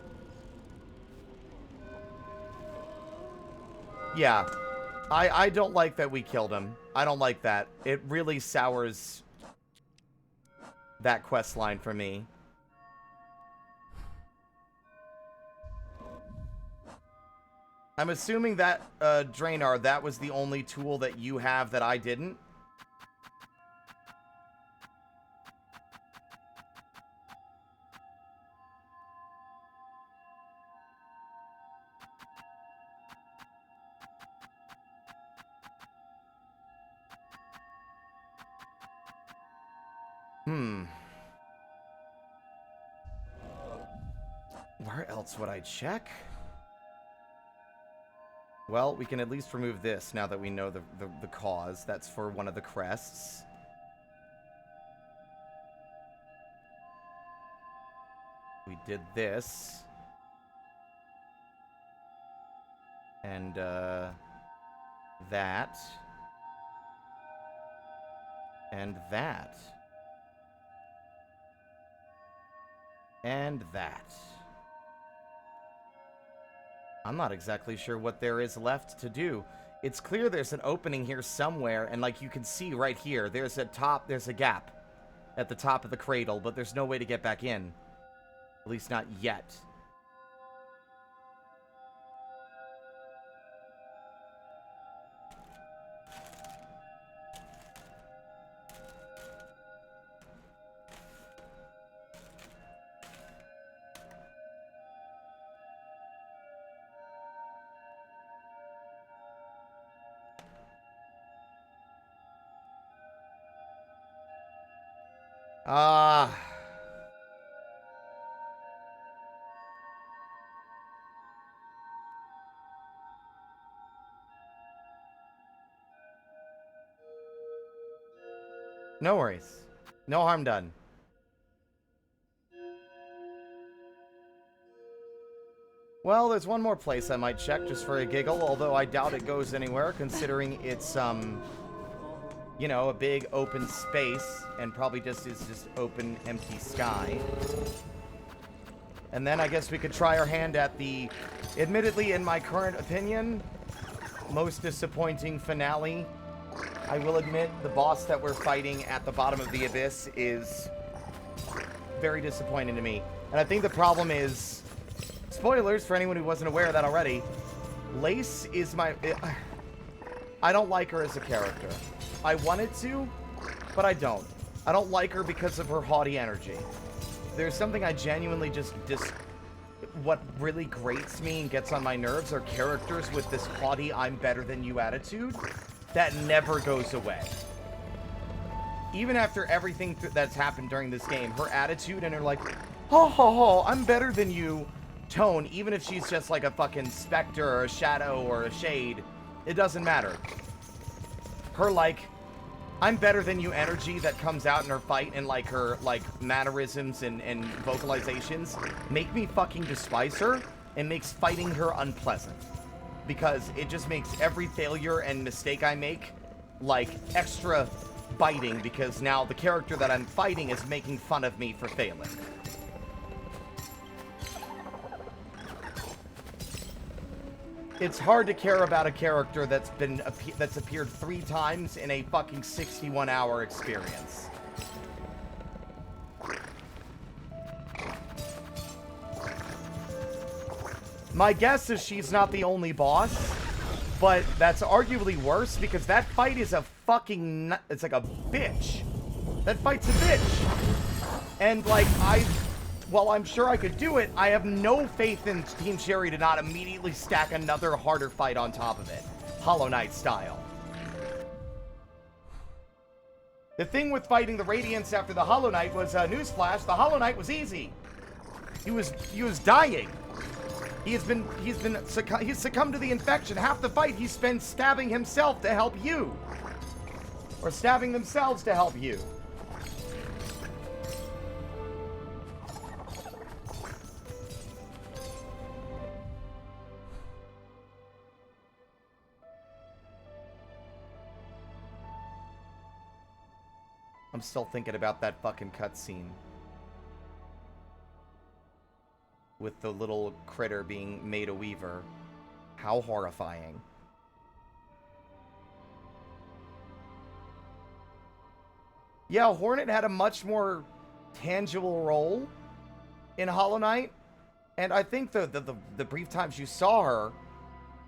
Yeah. I don't like that we killed him. I don't like that. It really sours that quest line for me. I'm assuming that, Drainar, that was the only tool that you have that I didn't? Where else would I check? Well, we can at least remove this now that we know the cause. That's for one of the crests. We did this. And, that. And that. And that. I'm not exactly sure what there is left to do. It's clear there's an opening here somewhere, and like you can see right here, there's a gap at the top of the cradle, but there's no way to get back in. At least not yet. Ah. No worries. No harm done. Well, there's one more place I might check just for a giggle, although I doubt it goes anywhere, considering it's, you know, a big open space, and probably is just open, empty sky. And then I guess we could try our hand at the, admittedly, in my current opinion, most disappointing finale. I will admit, the boss that we're fighting at the bottom of the abyss is very disappointing to me. And I think the problem is, spoilers for anyone who wasn't aware of that already, Lace is my... I don't like her as a character. I wanted to, but I don't. I don't like her because of her haughty energy. There's something I genuinely what really grates me and gets on my nerves are characters with this haughty, I'm better than you attitude that never goes away. Even after everything that's happened during this game, her attitude and her like, ho ho ho, I'm better than you tone, even if she's just like a fucking specter or a shadow or a shade, it doesn't matter. Her like, I'm better than you energy that comes out in her fight and like her like mannerisms and vocalizations make me fucking despise her and makes fighting her unpleasant. Because it just makes every failure and mistake I make like extra biting because now the character that I'm fighting is making fun of me for failing. It's hard to care about a character that's appeared 3 times in a fucking 61-hour experience. My guess is she's not the only boss, but that's arguably worse because that fight is a fucking... It's like a bitch. That fight's a bitch. And like, while I'm sure I could do it, I have no faith in Team Cherry to not immediately stack another harder fight on top of it. Hollow Knight style. The thing with fighting the Radiance after the Hollow Knight was, newsflash, the Hollow Knight was easy. He was dying. He's succumbed to the infection. Half the fight he spends stabbing himself to help you. Or stabbing themselves to help you. I'm still thinking about that fucking cutscene. With the little critter being made a weaver. How horrifying. Yeah, Hornet had a much more tangible role in Hollow Knight. And I think the brief times you saw her,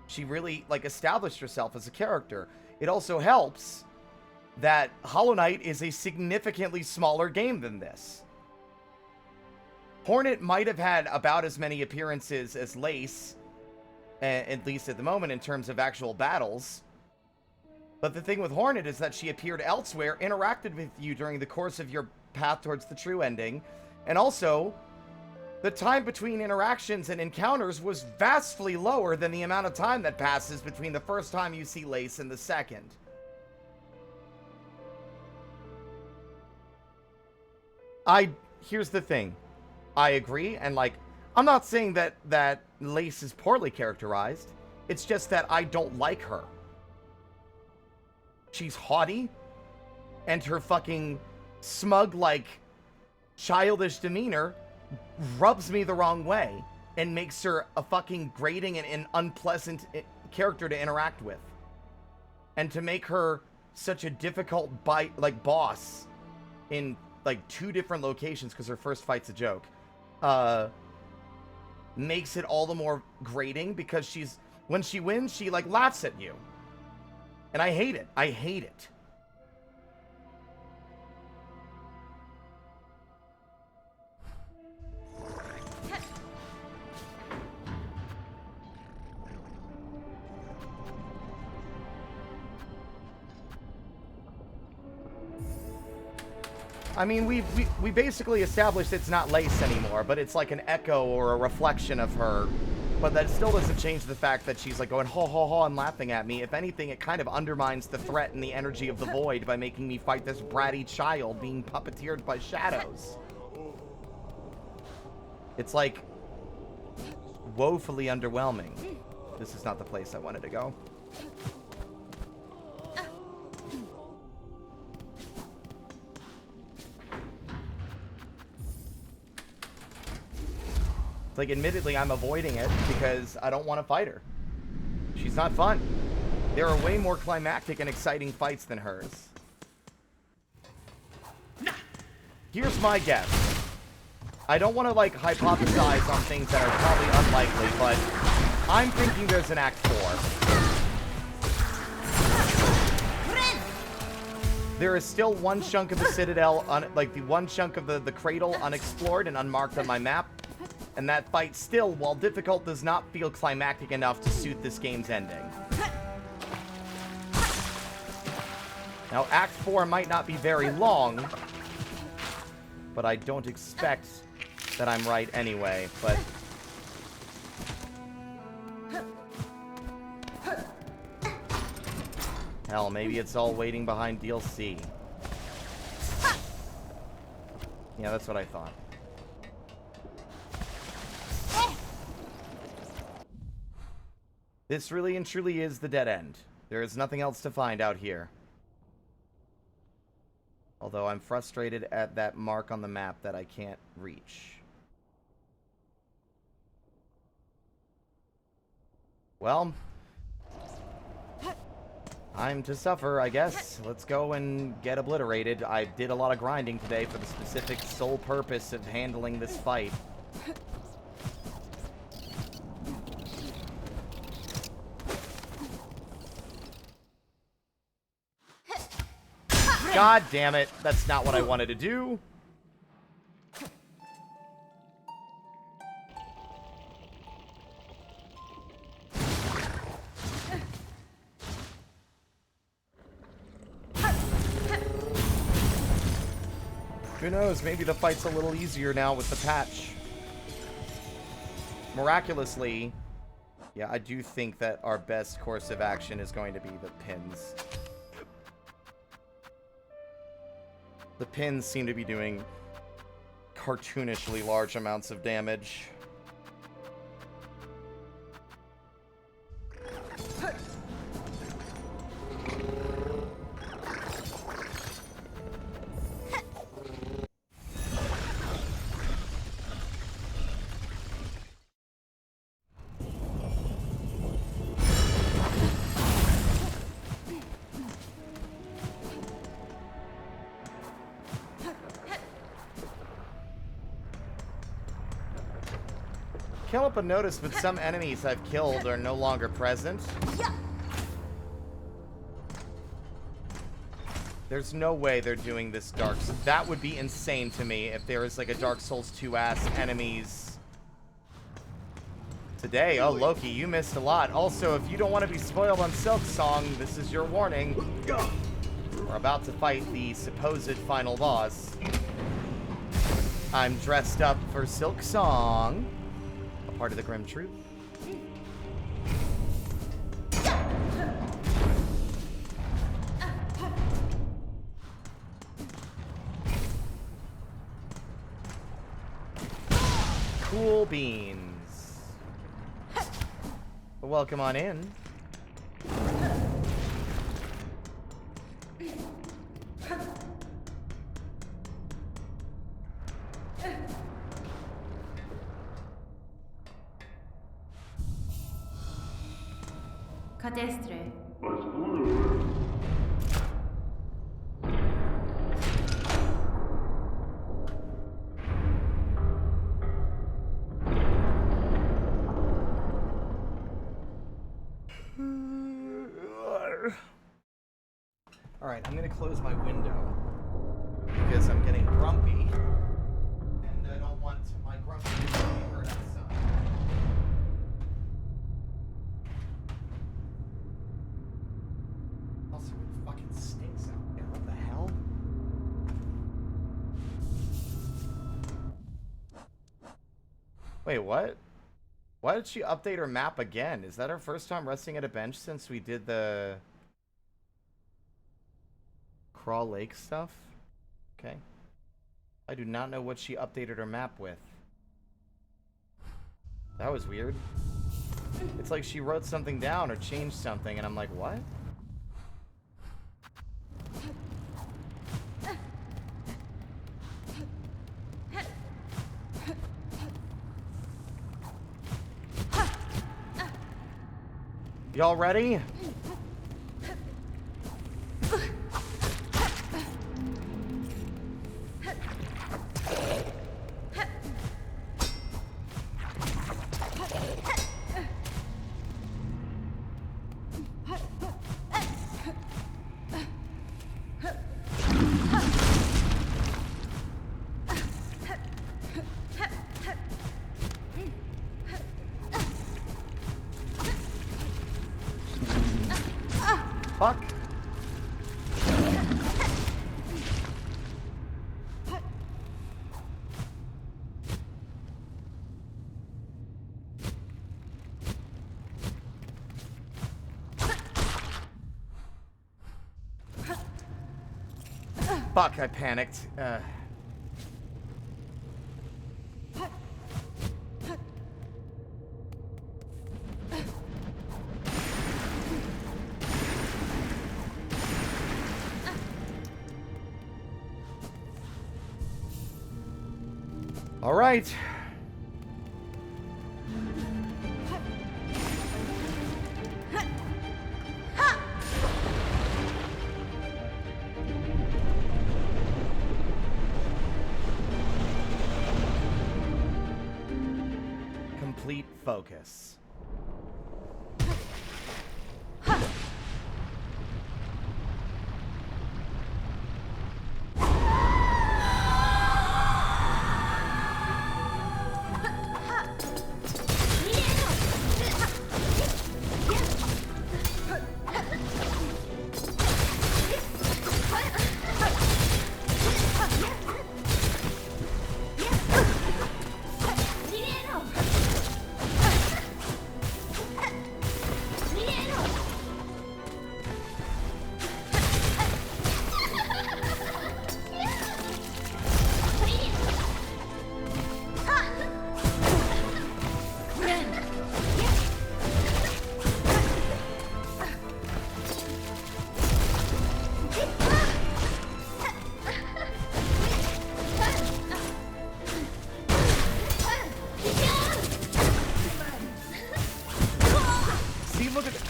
she really, like, established herself as a character. It also helps that Hollow Knight is a significantly smaller game than this. Hornet might have had about as many appearances as Lace, at least at the moment in terms of actual battles. But the thing with Hornet is that she appeared elsewhere, interacted with you during the course of your path towards the true ending, and also The time between interactions and encounters was vastly lower than the amount of time that passes between the first time you see Lace and the second. Here's the thing. I agree, and like, I'm not saying that Lace is poorly characterized. It's just that I don't like her. She's haughty, and her fucking smug, like, childish demeanor rubs me the wrong way and makes her a fucking grating and unpleasant character to interact with. And to make her such a difficult boss in like 2 different locations, because her first fight's a joke, makes it all the more grating, because when she wins, she like laughs at you. And I hate it. I hate it. I mean, we basically established it's not Lace anymore, but it's like an echo or a reflection of her. But that still doesn't change the fact that she's like going, ho, ho, ho, and laughing at me. If anything, it kind of undermines the threat and the energy of the void by making me fight this bratty child being puppeteered by shadows. It's like woefully underwhelming. This is not the place I wanted to go. It's like, admittedly, I'm avoiding it because I don't want to fight her. She's not fun. There are way more climactic and exciting fights than hers. Here's my guess. I don't want to, like, hypothesize on things that are probably unlikely, but I'm thinking there's an Act 4. There is still one chunk of the Citadel, the one chunk of the Cradle unexplored and unmarked on my map. And that fight still, while difficult, does not feel climactic enough to suit this game's ending. Now, Act 4 might not be very long, but I don't expect that I'm right anyway, but... Hell, maybe it's all waiting behind DLC. Yeah, that's what I thought. This really and truly is the dead end. There is nothing else to find out here. Although I'm frustrated at that mark on the map that I can't reach. Well, I'm to suffer, I guess. Let's go and get obliterated. I did a lot of grinding today for the specific sole purpose of handling this fight. God damn it. That's not what I wanted to do. Who knows? Maybe the fight's a little easier now with the patch. Miraculously, yeah, I do think that our best course of action is going to be the pins. The pins seem to be doing cartoonishly large amounts of damage. Came up a notice, but some enemies I've killed are no longer present. There's no way they're doing this Dark Souls. That would be insane to me if there is like a Dark Souls 2-ass enemies today. Oh, Loki, you missed a lot. Also, if you don't want to be spoiled on Silksong, this is your warning. We're about to fight the supposed final boss. I'm dressed up for Silksong, a part of the Grim Troop. Cool beans. Welcome on in. Cadestre. Alright, I'm gonna close my window because I'm getting grumpy and I don't want my grumpy to be heard outside. Also, it fucking stinks out there. What the hell? Wait, what? Why did she update her map again? Is that her first time resting at a bench since we did the Crawl Lake stuff? Okay. I do not know what she updated her map with. That was weird. It's like she wrote something down or changed something and I'm like, what? Y'all ready? Fuck. Fuck, I panicked. All right. Complete focus.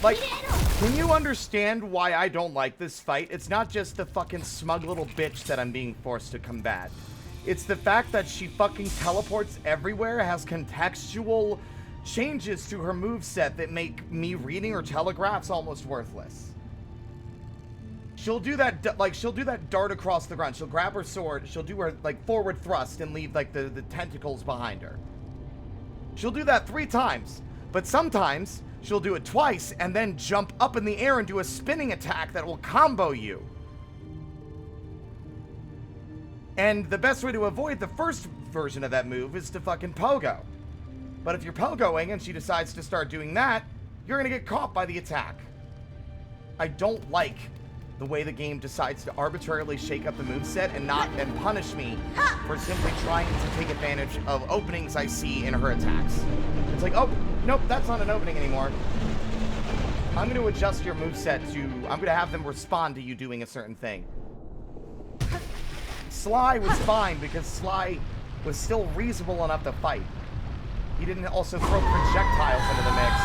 Like, can you understand why I don't like this fight? It's not just the fucking smug little bitch that I'm being forced to combat. It's the fact that she fucking teleports everywhere, has contextual changes to her moveset that make me reading her telegraphs almost worthless. She'll do that, like, she'll do that dart across the ground. She'll grab her sword, she'll do her, like, forward thrust and leave, like, the tentacles behind her. She'll do that 3 times, but sometimes she'll do it twice and then jump up in the air and do a spinning attack that will combo you. And the best way to avoid the first version of that move is to fucking pogo. But if you're pogoing and she decides to start doing that, you're gonna get caught by the attack. I don't like the way the game decides to arbitrarily shake up the moveset and punish me for simply trying to take advantage of openings I see in her attacks. It's like, oh, nope, that's not an opening anymore. I'm going to adjust your moveset to... I'm going to have them respond to you doing a certain thing. Sly was fine because Sly was still reasonable enough to fight. He didn't also throw projectiles into the mix.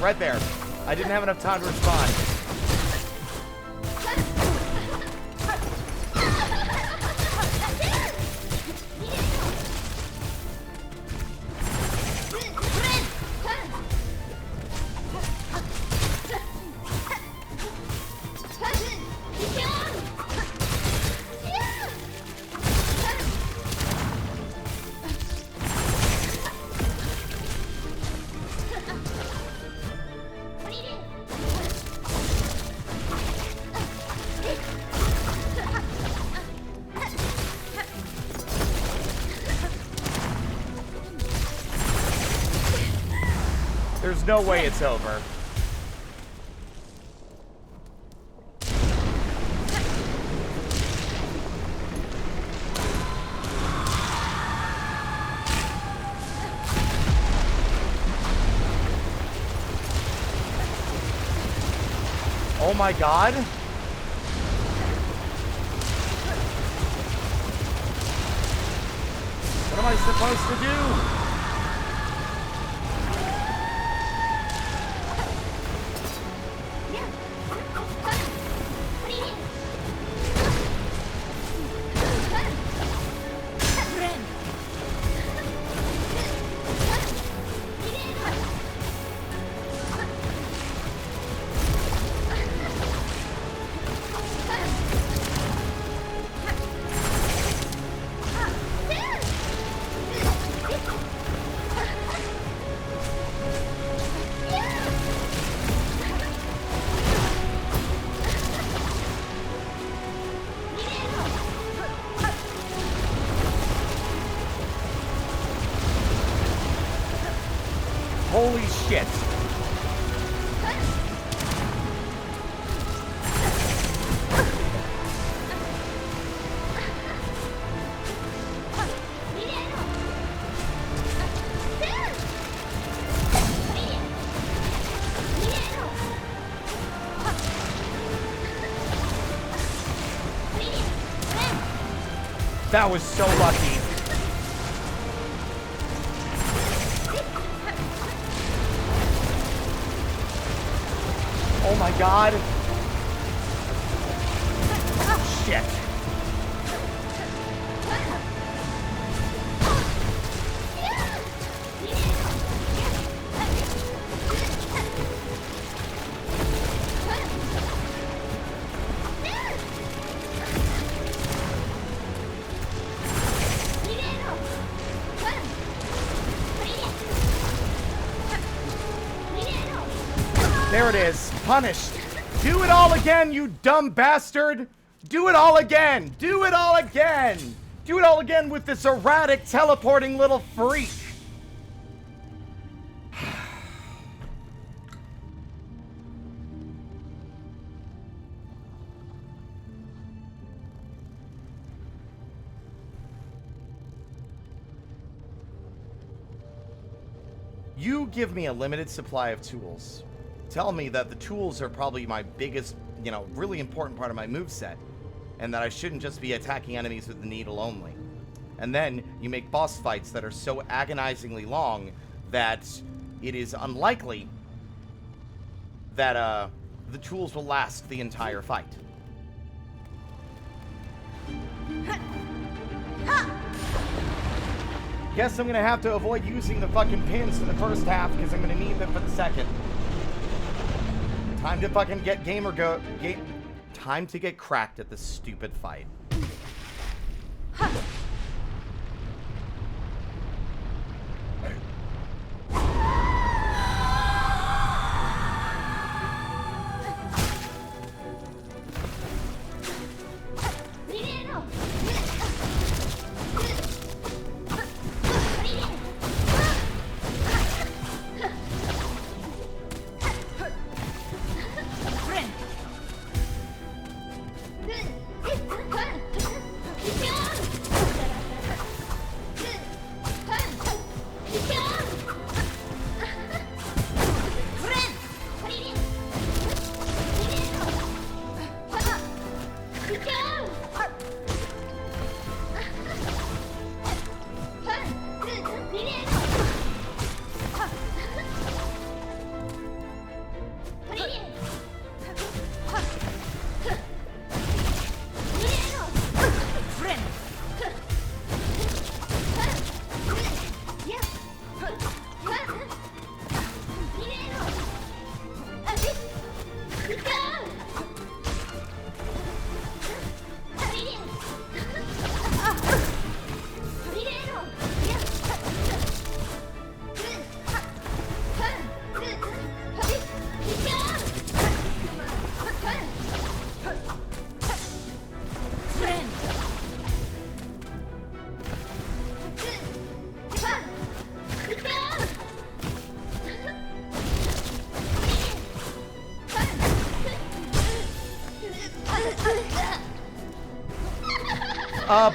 Right there. I didn't have enough time to respond. There's no way it's over. Oh my god. What am I supposed to do? Holy shit. That was so lucky. Oh my god. Shit. There it is. Punished. Do it all again, you dumb bastard! Do it all again! Do it all again! Do it all again with this erratic, teleporting little freak! You give me a limited supply of tools. Tell me that the tools are probably my biggest, really important part of my moveset, and that I shouldn't just be attacking enemies with the needle only. And then you make boss fights that are so agonizingly long that it is unlikely that the tools will last the entire fight. Guess I'm gonna have to avoid using the fucking pins for the first half because I'm gonna need them for the second. Time to fucking get time to get cracked at this stupid fight.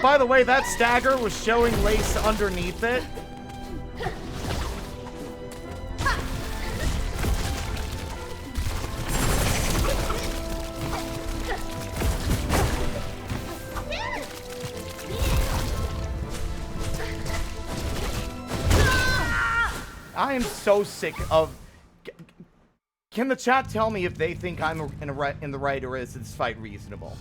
By the way, that stagger was showing lace underneath it. I am so sick of... Can the chat tell me if they think I'm in the right, or is this fight reasonable?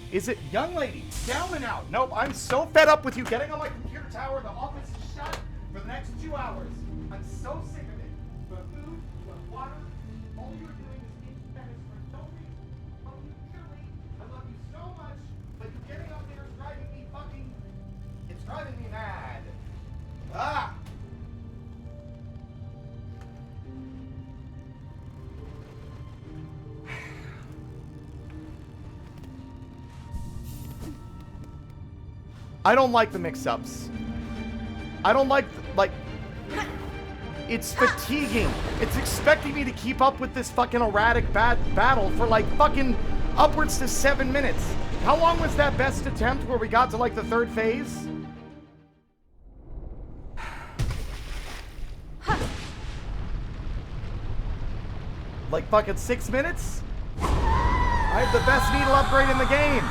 Is it... Young lady, down and out. Nope, I'm so fed up with you getting on my computer tower. The office is shut for the next 2 hours. I'm so sick of it. You have food, you have water. All you're doing is being Spanish for no reason. I love you dearly. I love you so much. But you getting up there is driving me fucking... It's driving me mad. Ah! I don't like the mix-ups. I don't like, it's fatiguing. It's expecting me to keep up with this fucking erratic battle for like fucking upwards to 7 minutes. How long was that best attempt where we got to like the 3rd phase? Like fucking 6 minutes? I have the best needle upgrade in the game.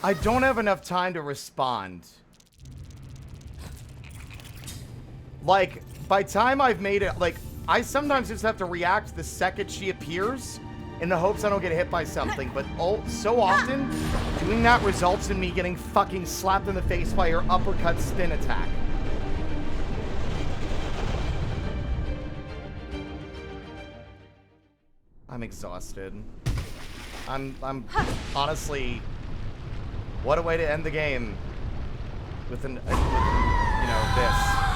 I don't have enough time to respond. Like, by time I've made it, like, I sometimes just have to react the second she appears in the hopes I don't get hit by something, but so often, doing that results in me getting fucking slapped in the face by her uppercut spin attack. I'm exhausted. I'm honestly, what a way to end the game with you know, this.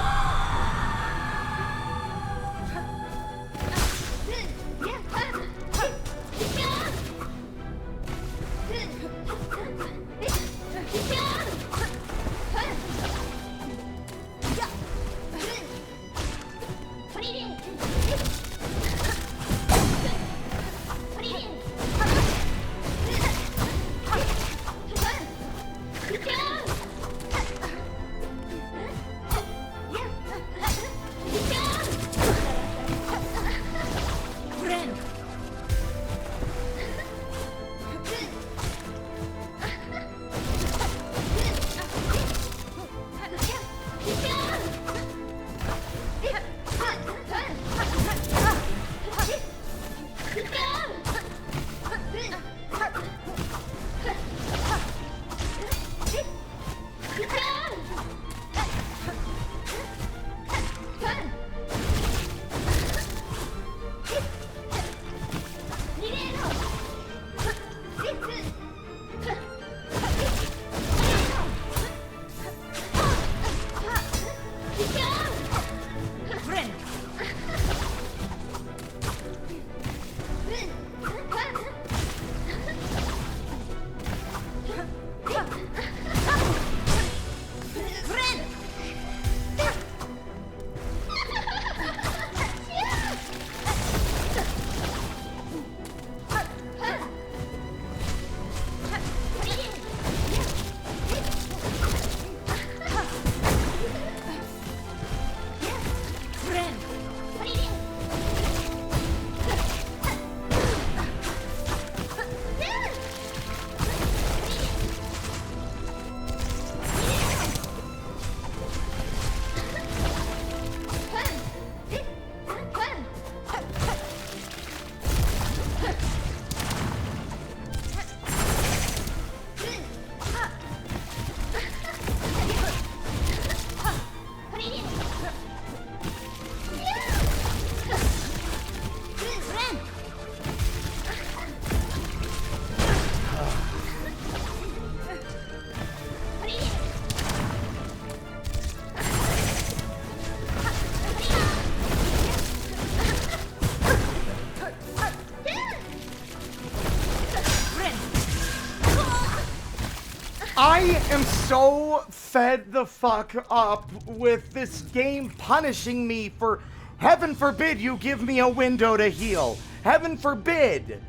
I am so fed the fuck up with this game punishing me for, heaven forbid you give me a window to heal. Heaven forbid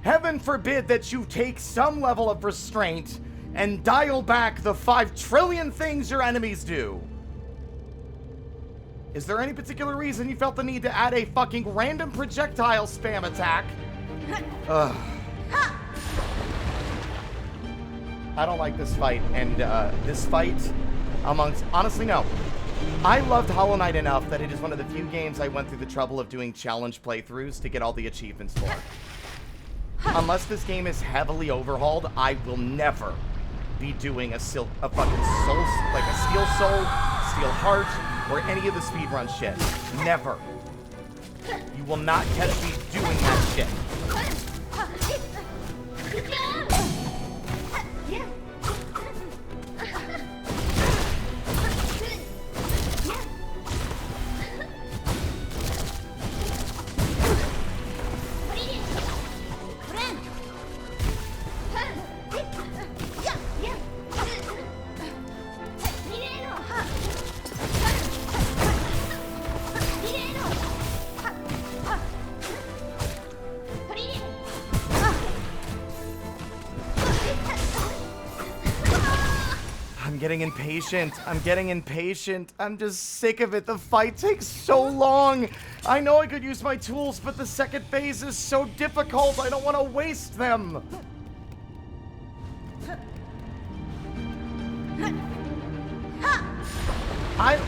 that you take some level of restraint and dial back the 5 trillion things your enemies do. Is there any particular reason you felt the need to add a fucking random projectile spam attack? Ugh. I don't like this fight, and this fight amongst... Honestly, no. I loved Hollow Knight enough that it is one of the few games I went through the trouble of doing challenge playthroughs to get all the achievements for. Unless this game is heavily overhauled, I will never be doing a fucking soul, like a Steel Soul, Steel Heart, or any of the speedrun shit. Never. You will not catch me doing that shit. I'm getting impatient. I'm just sick of it. The fight takes so long. I know I could use my tools, but the second phase is so difficult. I don't want to waste them.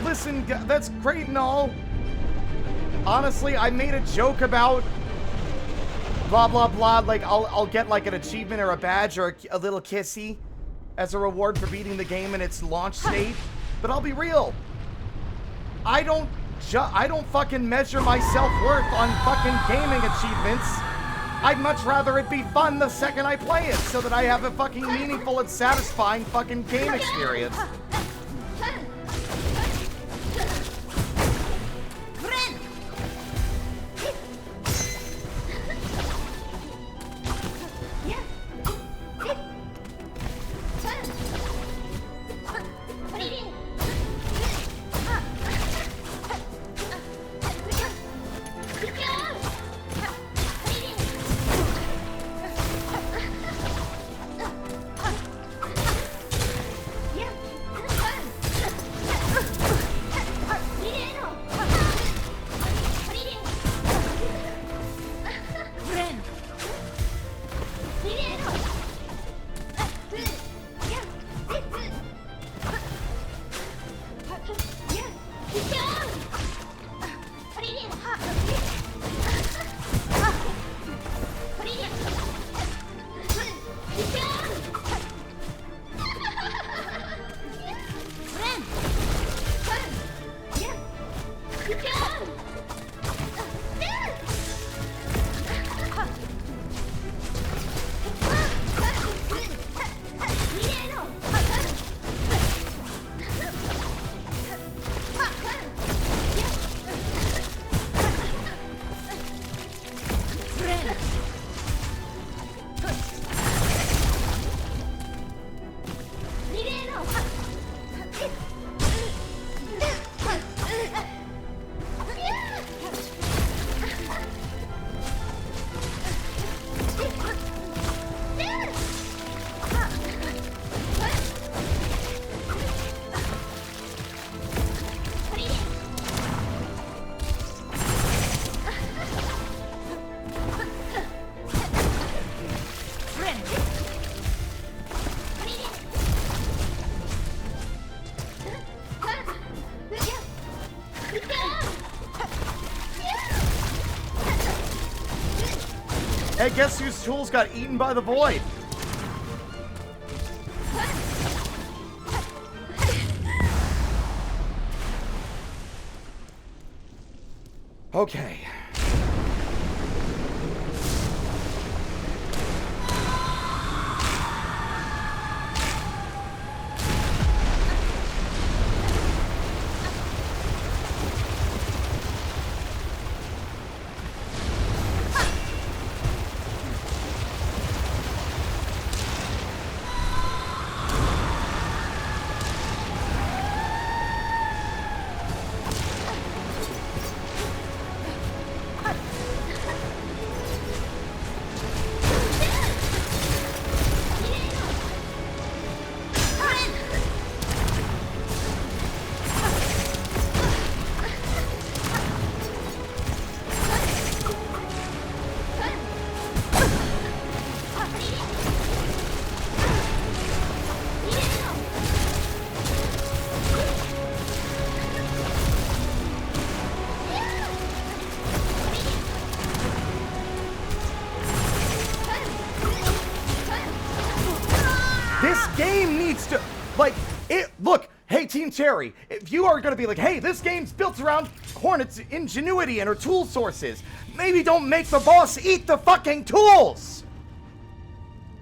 Listen, that's great and all. Honestly, I made a joke about blah, blah, blah. Like, I'll get, like, an achievement or a badge or a little kissy as a reward for beating the game in its launch state. But I'll be real. I don't fucking measure my self-worth on fucking gaming achievements. I'd much rather it be fun the second I play it so that I have a fucking meaningful and satisfying fucking game experience. Hey, guess whose tools got eaten by the void? Okay. Look, hey, Team Cherry, if you are going to be like, hey, this game's built around Hornet's ingenuity and her tool sources, maybe don't make the boss eat the fucking tools!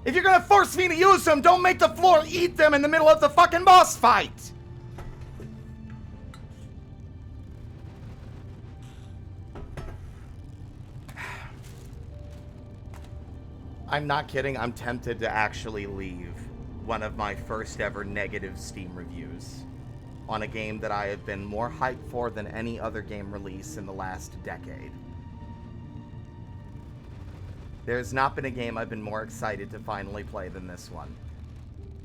If you're going to force me to use them, don't make the floor eat them in the middle of the fucking boss fight! I'm not kidding, I'm tempted to actually leave one of my first ever negative Steam reviews on a game that I have been more hyped for than any other game release in the last decade. There's not been a game I've been more excited to finally play than this one.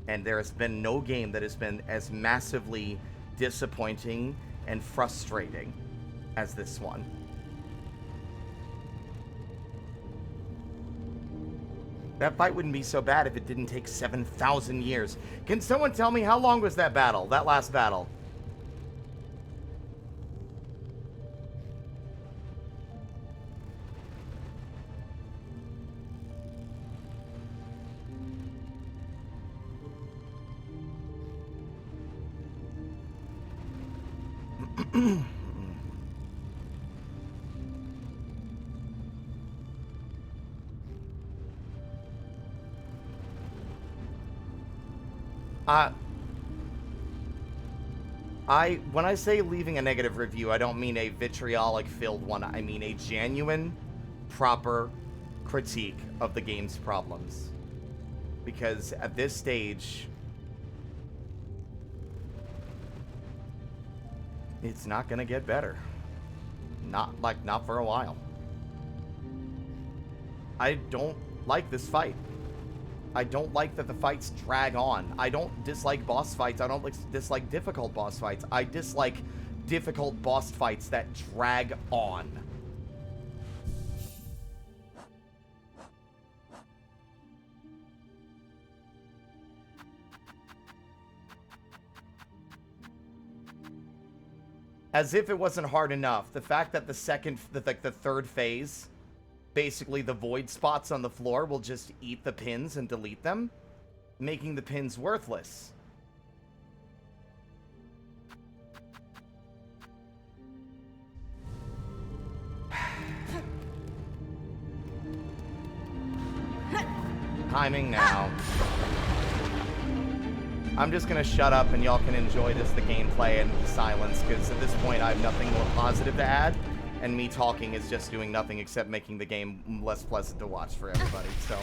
And there has been no game that has been as massively disappointing and frustrating as this one. That fight wouldn't be so bad if it didn't take 7,000 years. Can someone tell me how long was that battle? That last battle? When I say leaving a negative review, I don't mean a vitriolic-filled one. I mean a genuine, proper critique of the game's problems. Because at this stage, it's not gonna get better. Not for a while. I don't like this fight. I don't like that the fights drag on. I don't dislike boss fights. I don't dislike difficult boss fights. I dislike difficult boss fights that drag on. As if it wasn't hard enough, the fact that the third phase, basically the void spots on the floor will just eat the pins and delete them, making the pins worthless. Timing now. I'm just gonna shut up and y'all can enjoy the gameplay and the silence, because at this point I have nothing more positive to add, and me talking is just doing nothing except making the game less pleasant to watch for everybody, so.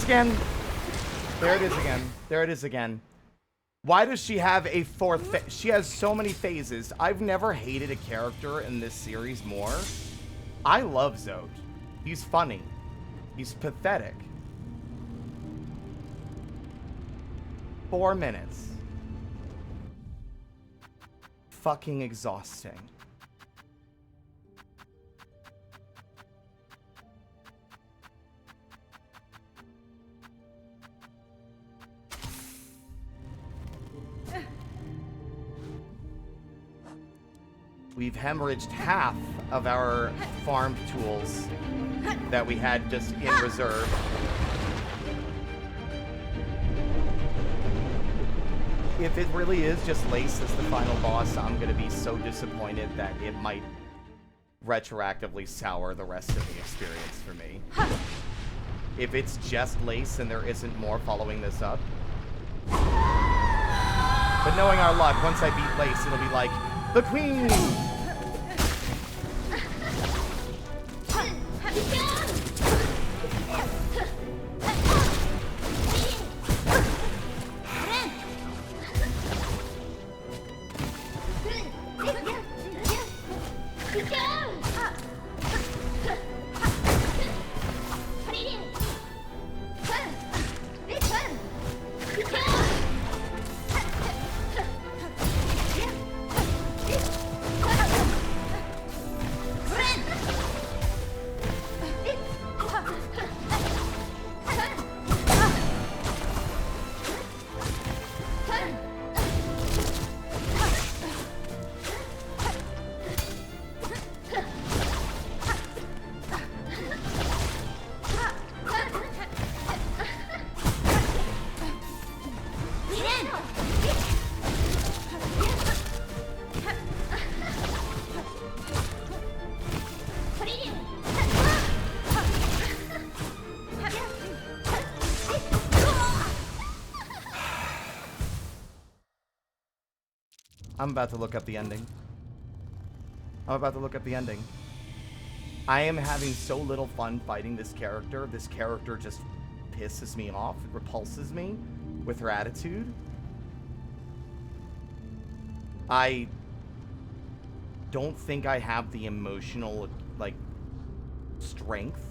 again. There it is again. There it is again. Why does she have a fourth? She has so many phases. I've never hated a character in this series more. I love Zod. He's funny. He's pathetic. 4 minutes. Fucking exhausting. We've hemorrhaged half of our farm tools that we had just in reserve. If it really is just Lace as the final boss, I'm going to be so disappointed that it might retroactively sour the rest of the experience for me. If it's just Lace and there isn't more following this up. But knowing our luck, once I beat Lace, it'll be like, the Queen! I'm about to look up the ending. I'm about to look up the ending. I am having so little fun fighting this character. This character just pisses me off. It repulses me with her attitude. I don't think I have the emotional, like, strength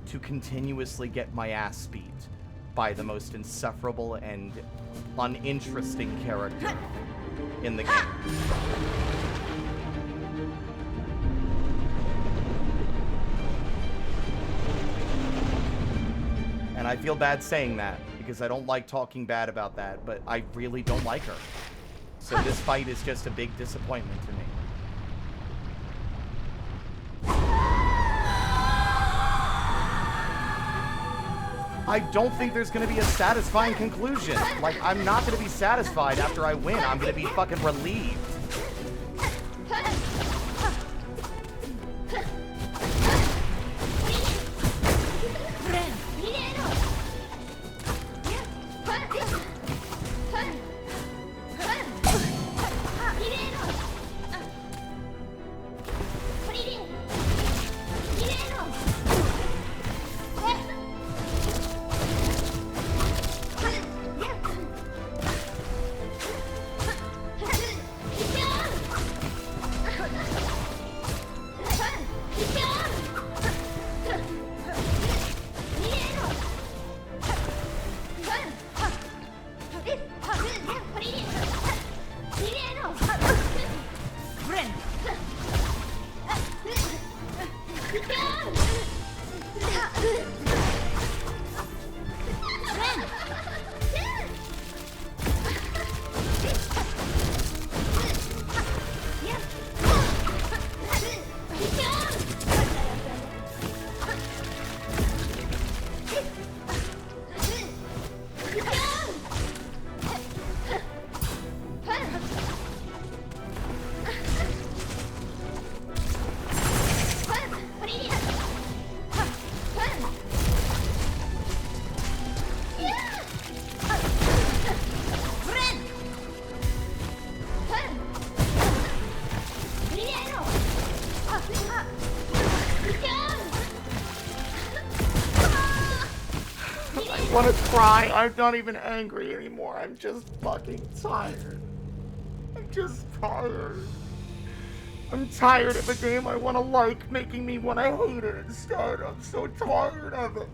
to continuously get my ass beat by the most insufferable and uninteresting character in the game. And I feel bad saying that because I don't like talking bad about that, but I really don't like her. So this fight is just a big disappointment to me. I don't think there's going to be a satisfying conclusion. Like, I'm not going to be satisfied after I win. I'm going to be fucking relieved. want to cry. I'm not even angry anymore. I'm just fucking tired. I'm just tired. I'm tired of a game I want to like making me want to hate it instead. I'm so tired of it.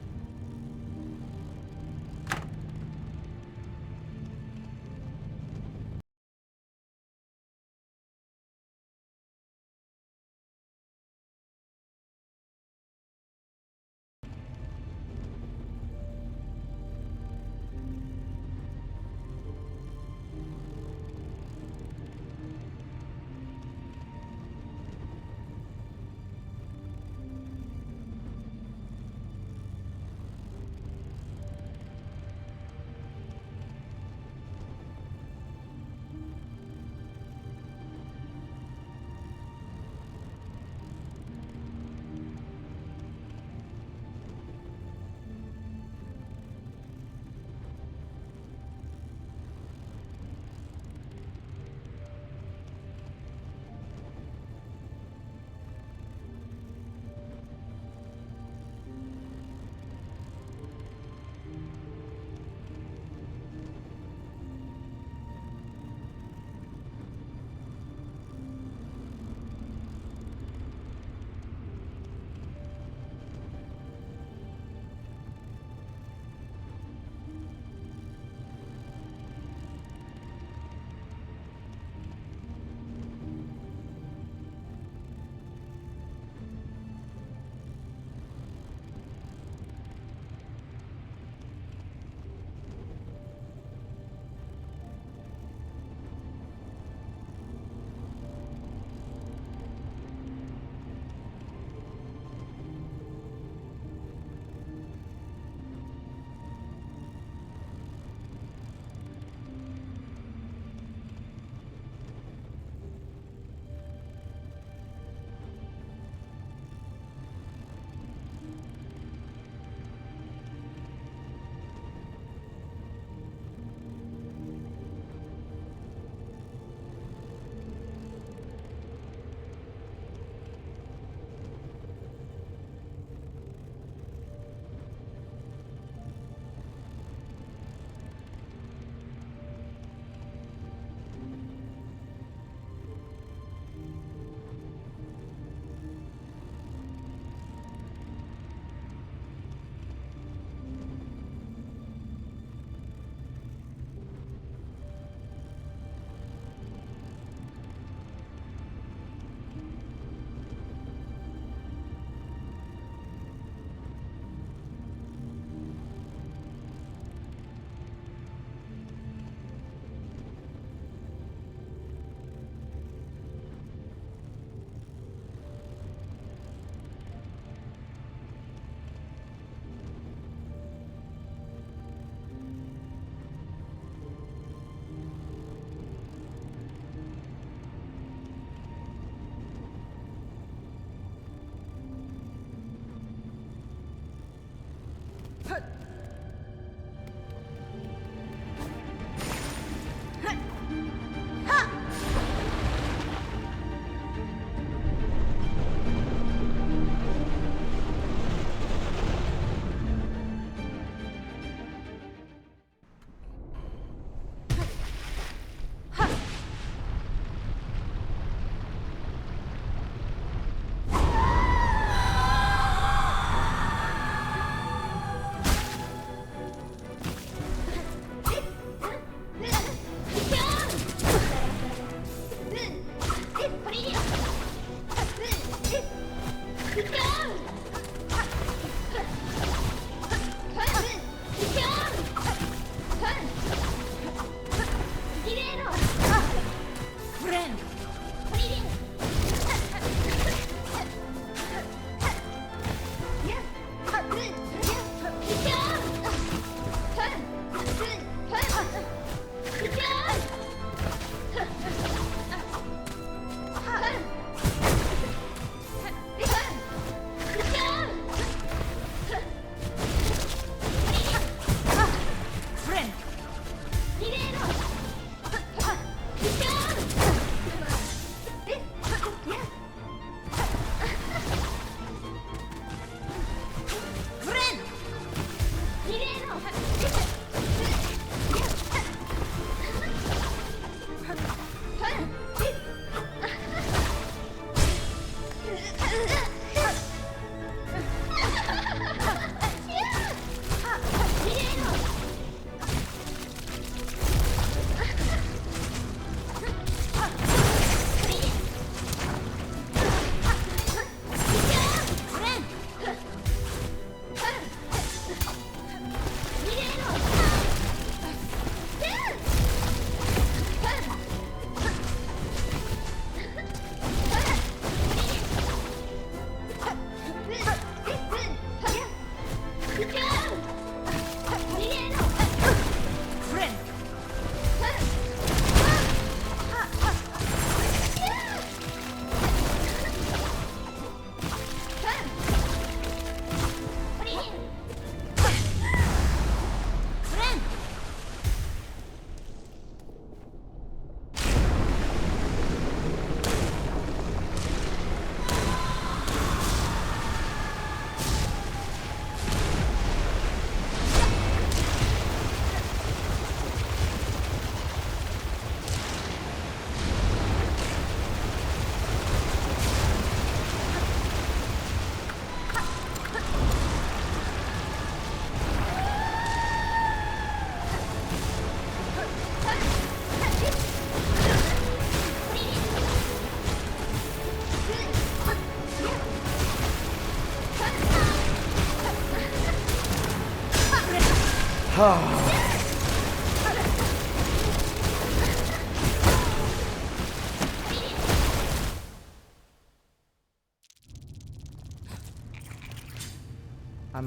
I'm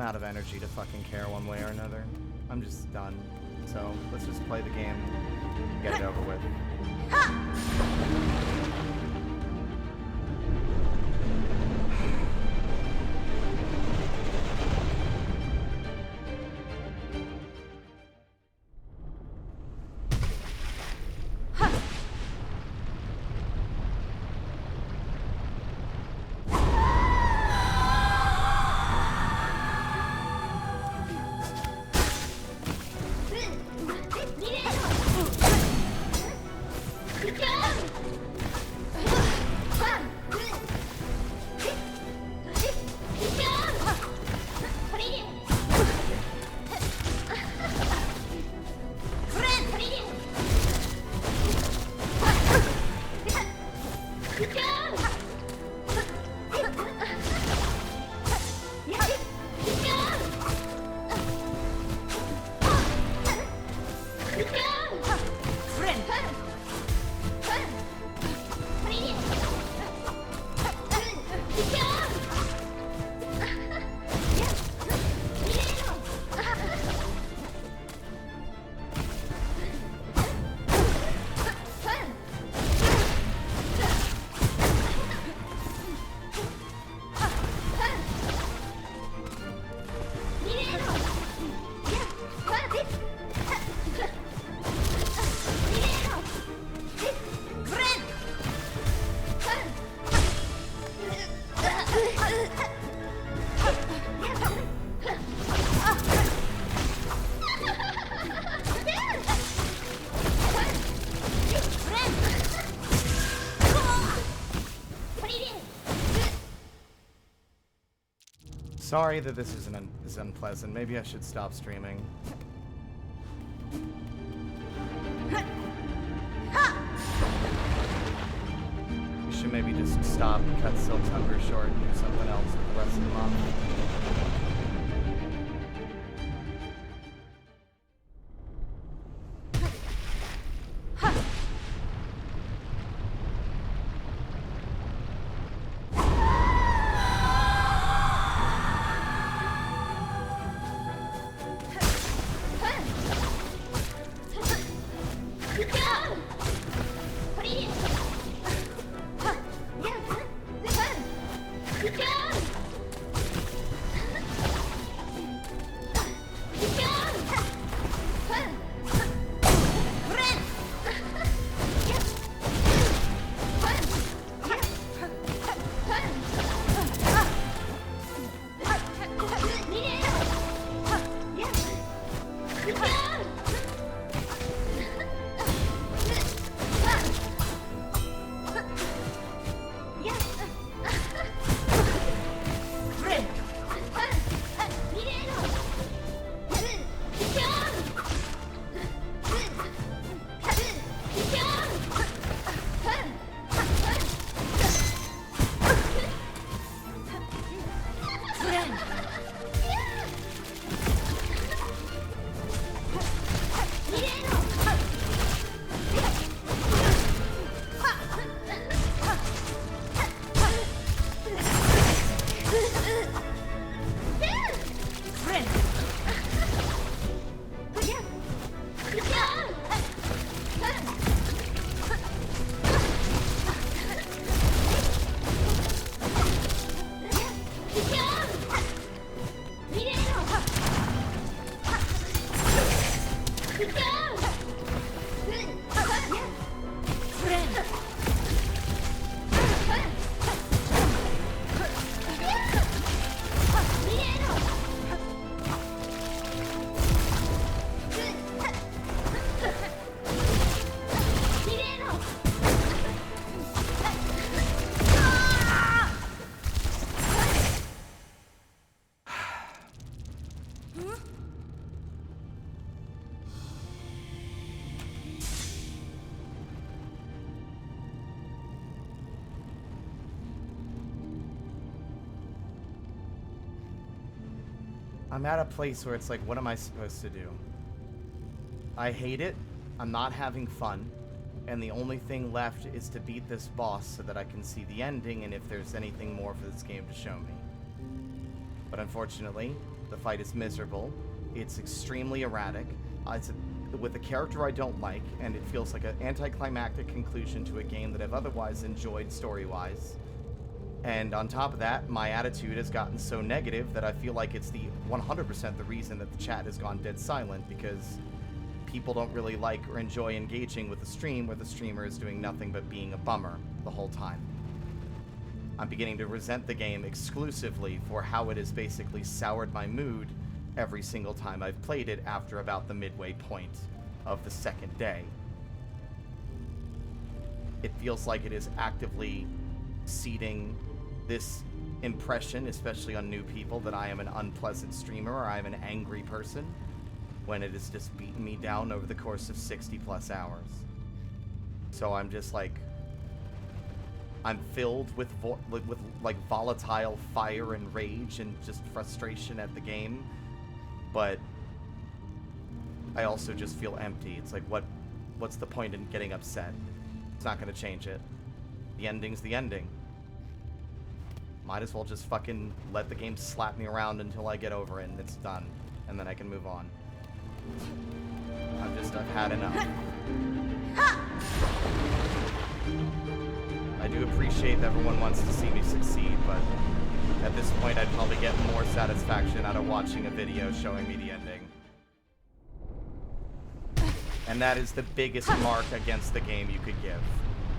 out of energy to fucking care one way or another. I'm just done. So let's just play the game, get it over with. Sorry that this is unpleasant. Maybe I should stop streaming. We should maybe just stop, cut Silksong short, and do something else for the rest of the month. I'm at a place where it's like, what am I supposed to do? I hate it. I'm not having fun. And the only thing left is to beat this boss so that I can see the ending and if there's anything more for this game to show me. But unfortunately, the fight is miserable. It's extremely erratic. With a character I don't like, and it feels like an anticlimactic conclusion to a game that I've otherwise enjoyed story-wise. And on top of that, my attitude has gotten so negative that I feel like it's the 100% the reason that the chat has gone dead silent, because people don't really like or enjoy engaging with the stream where the streamer is doing nothing but being a bummer the whole time. I'm beginning to resent the game exclusively for how it has basically soured my mood every single time I've played it after about the midway point of the second day. It feels like it is actively seeding this impression, especially on new people, that I am an unpleasant streamer or I am an angry person, when it has just beaten me down over the course of 60 plus hours. So I'm just like, I'm filled with like volatile fire and rage and just frustration at the game, but I also just feel empty. It's like, what's the point in getting upset? It's not gonna change it. The ending's the ending. Might as well just fucking let the game slap me around until I get over it and it's done, and then I can move on. I've had enough. I do appreciate that everyone wants to see me succeed, but at this point I'd probably get more satisfaction out of watching a video showing me the ending. And that is the biggest mark against the game you could give.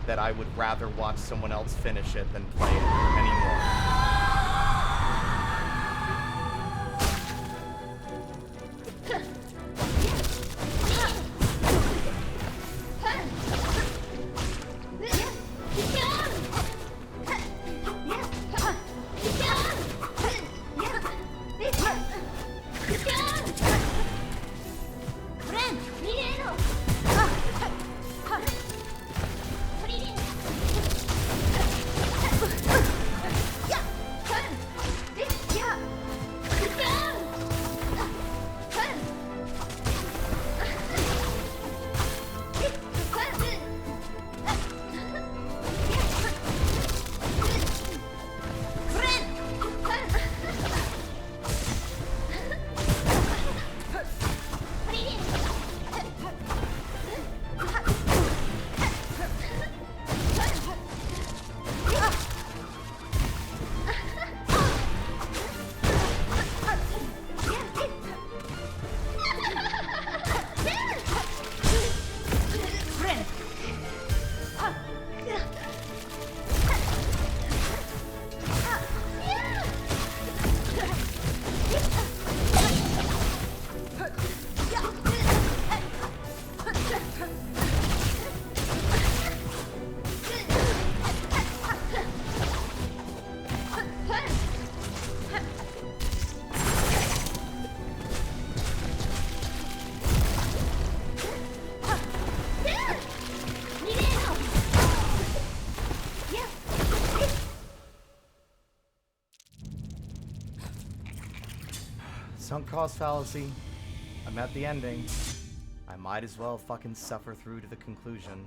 That I would rather watch someone else finish it than play it anymore. Sunk cost fallacy. I'm at the ending. I might as well fucking suffer through to the conclusion.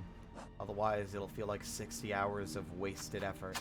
Otherwise, it'll feel like 60 hours of wasted effort.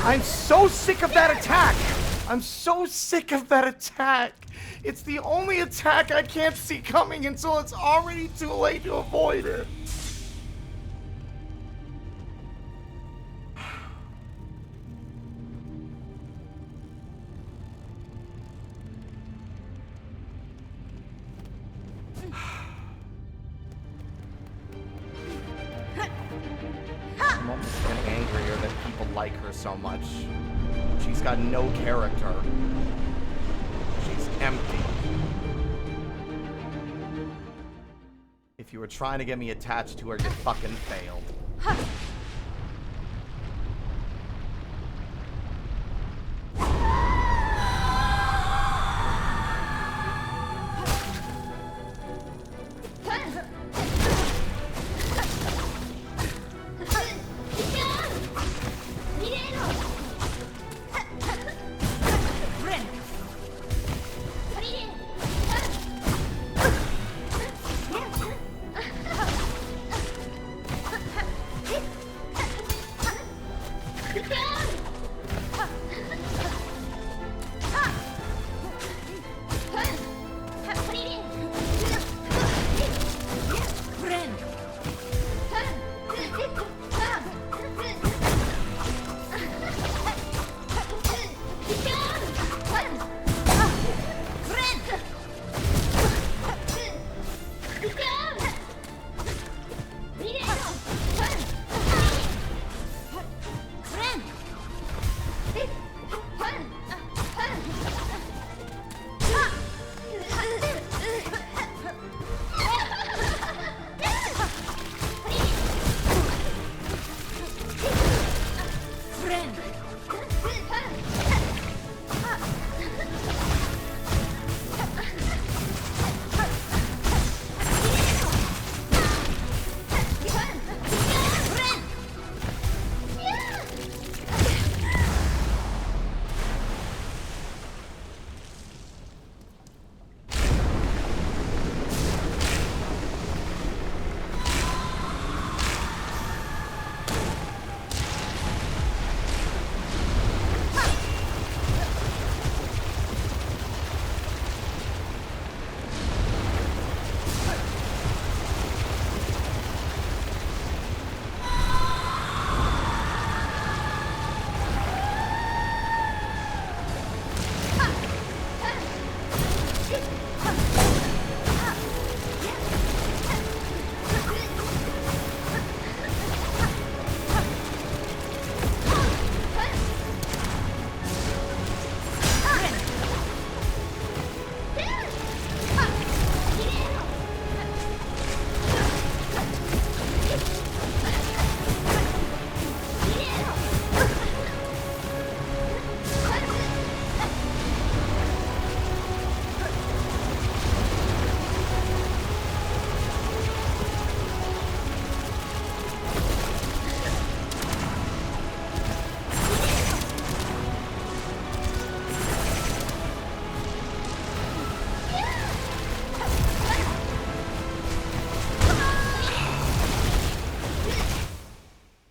I'm so sick of that attack! I'm so sick of that attack! It's the only attack I can't see coming until it's already too late to avoid it. I'm almost getting angrier that people like her so much. She's got no character. She's empty. If you were trying to get me attached to her, you fucking failed.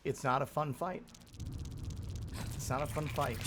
It's not a fun fight. It's not a fun fight.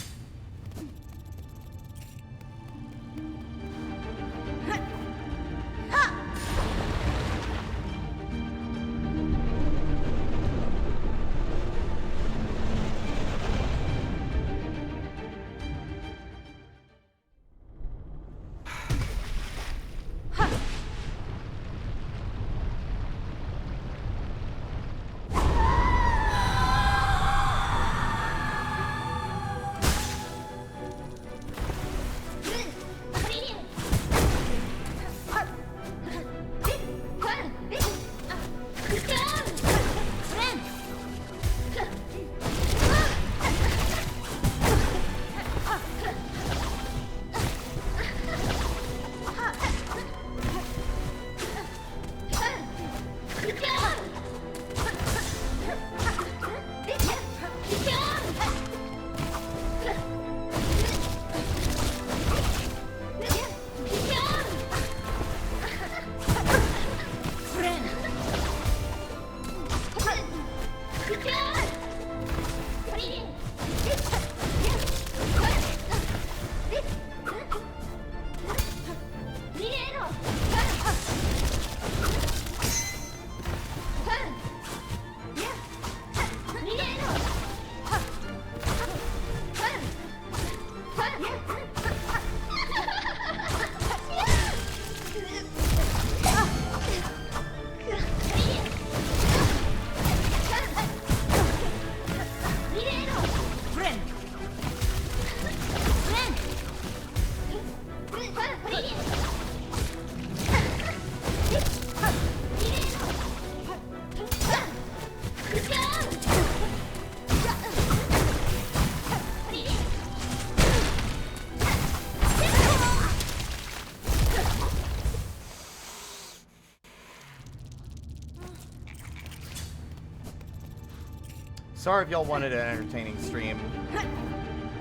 Sorry if y'all wanted an entertaining stream.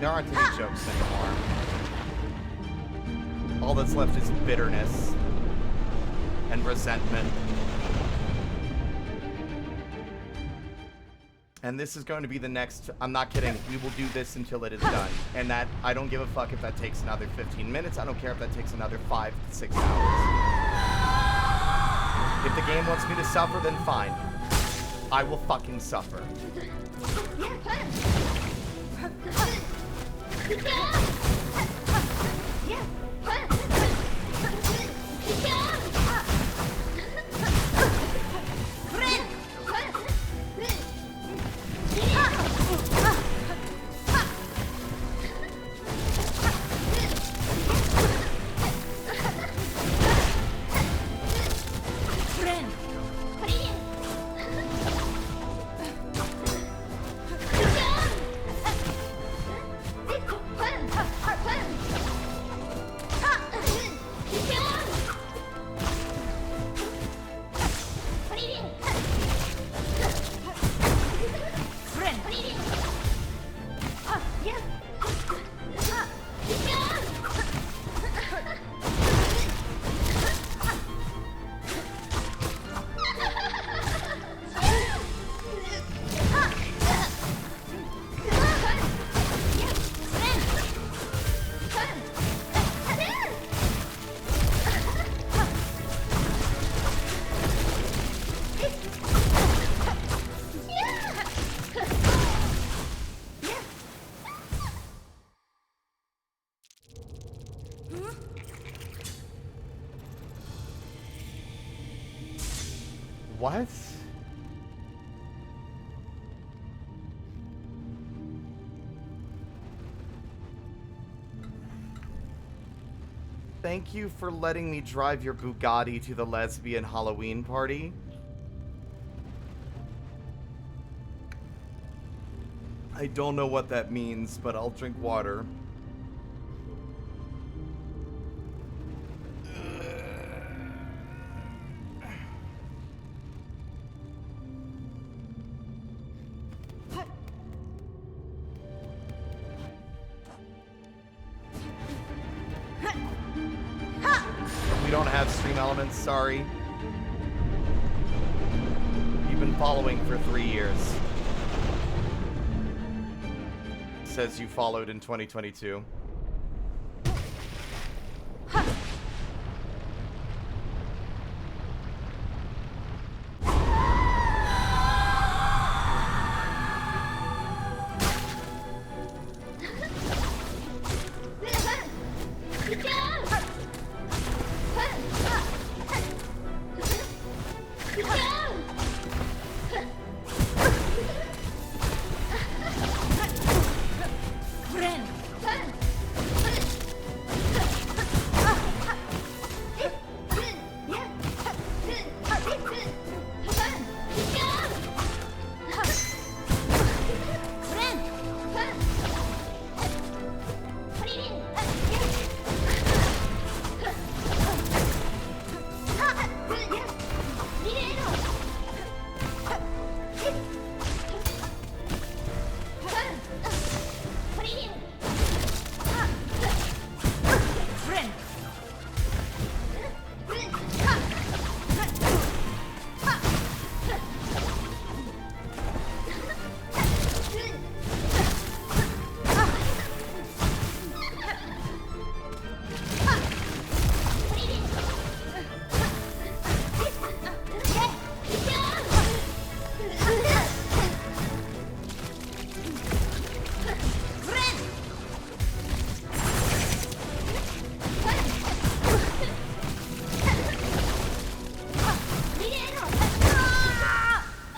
There aren't any jokes anymore. All that's left is bitterness and resentment. And this is going to be the next, I'm not kidding, we will do this until it is done. And that, I don't give a fuck if that takes another 15 minutes, I don't care if that takes another 5 to 6 hours. If the game wants me to suffer, then fine. I will fucking suffer. What? Thank you for letting me drive your Bugatti to the lesbian Halloween party. I don't know what that means, but I'll drink water. Sorry. You've been following for 3 years. Says you followed in 2022.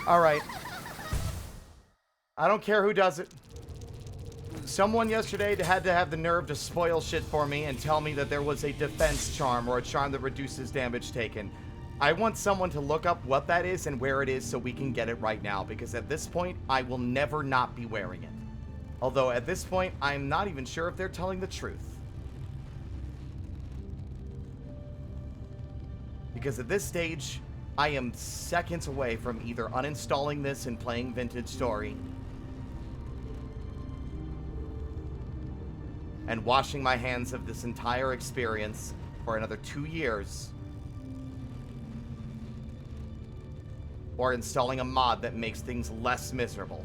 Alright. I don't care who does it. Someone yesterday had to have the nerve to spoil shit for me and tell me that there was a defense charm or a charm that reduces damage taken. I want someone to look up what that is and where it is so we can get it right now, because at this point, I will never not be wearing it. Although at this point, I'm not even sure if they're telling the truth. Because at this stage, I am seconds away from either uninstalling this and playing Vintage Story, and washing my hands of this entire experience for another 2 years. Or installing a mod that makes things less miserable.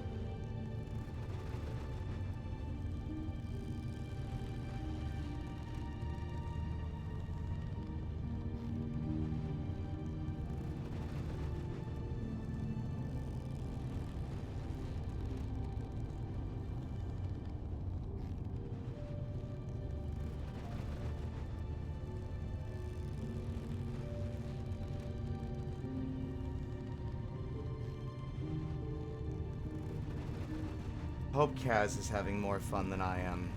Hope Kaz is having more fun than I am.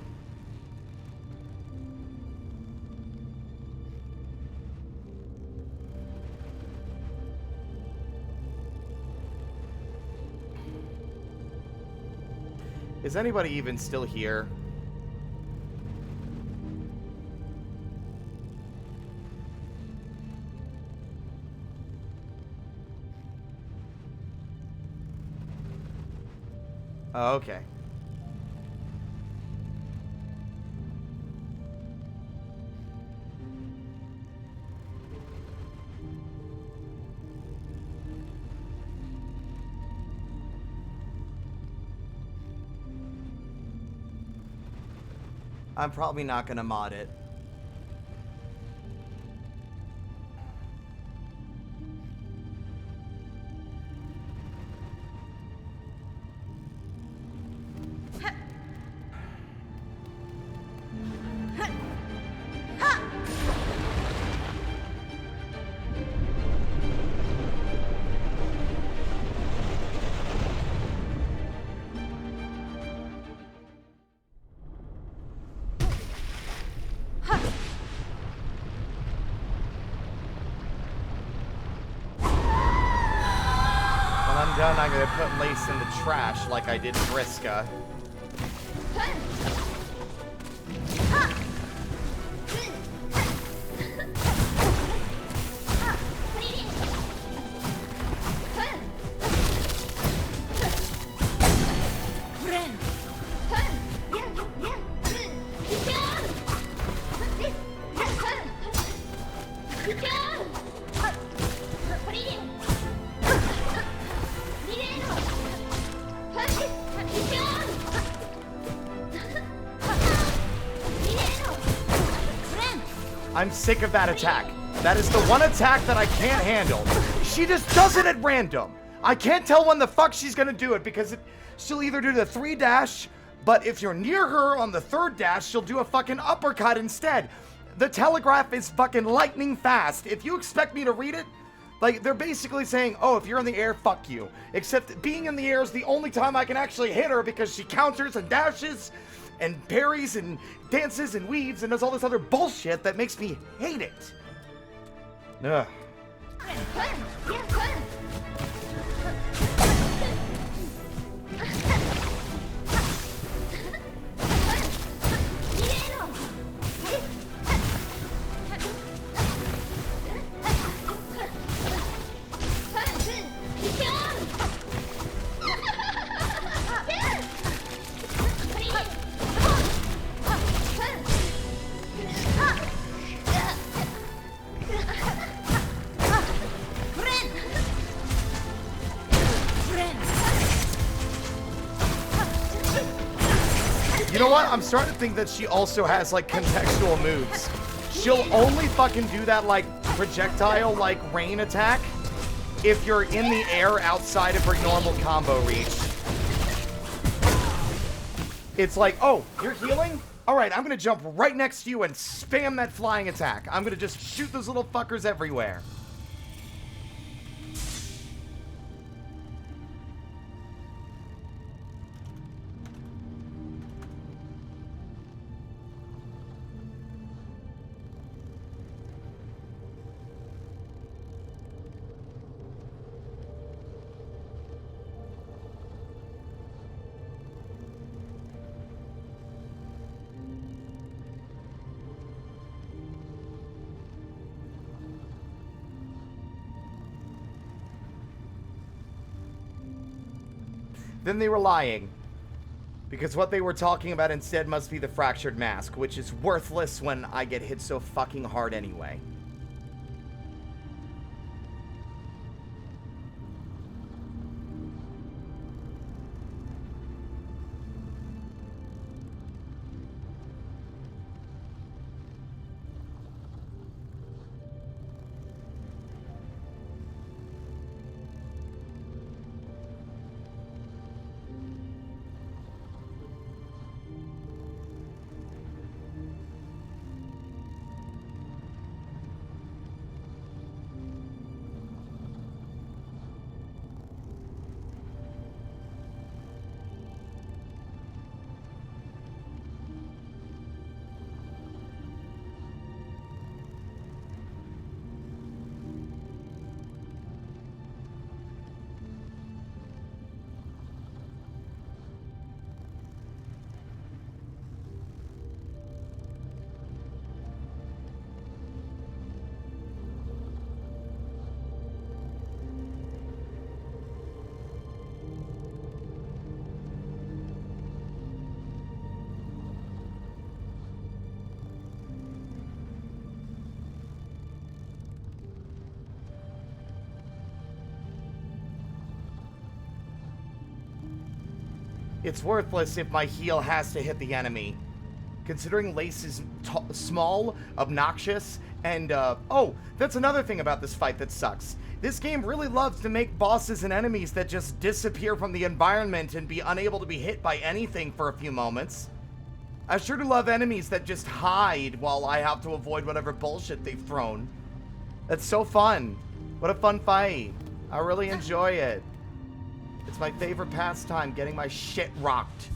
Is anybody even still here? Oh, okay. I'm probably not gonna mod it. Done, I'm gonna put Lace in the trash like I did Vriska. I'm sick of that attack. That is the one attack that I can't handle. She just does it at random. I can't tell when the fuck she's gonna do it because she'll either do the 3 dash, but if you're near her on the 3rd dash, she'll do a fucking uppercut instead. The telegraph is fucking lightning fast. If you expect me to read it, like, they're basically saying, oh, if you're in the air, fuck you. Except being in the air is the only time I can actually hit her because she counters and dashes and parries and dances and weaves and does all this other bullshit that makes me hate it. Ugh. You know what? I'm starting to think that she also has, like, contextual moves. She'll only fucking do that, like, projectile, like, rain attack if you're in the air outside of her normal combo reach. It's like, oh, you're healing? Alright, I'm gonna jump right next to you and spam that flying attack. I'm gonna just shoot those little fuckers everywhere. Then they were lying. Because what they were talking about instead must be the fractured mask, which is worthless when I get hit so fucking hard anyway. It's worthless if my heal has to hit the enemy. Considering Lace is small, obnoxious, and, oh, that's another thing about this fight that sucks. This game really loves to make bosses and enemies that just disappear from the environment and be unable to be hit by anything for a few moments. I sure do love enemies that just hide while I have to avoid whatever bullshit they've thrown. That's so fun. What a fun fight. I really enjoy it. It's my favorite pastime, getting my shit rocked.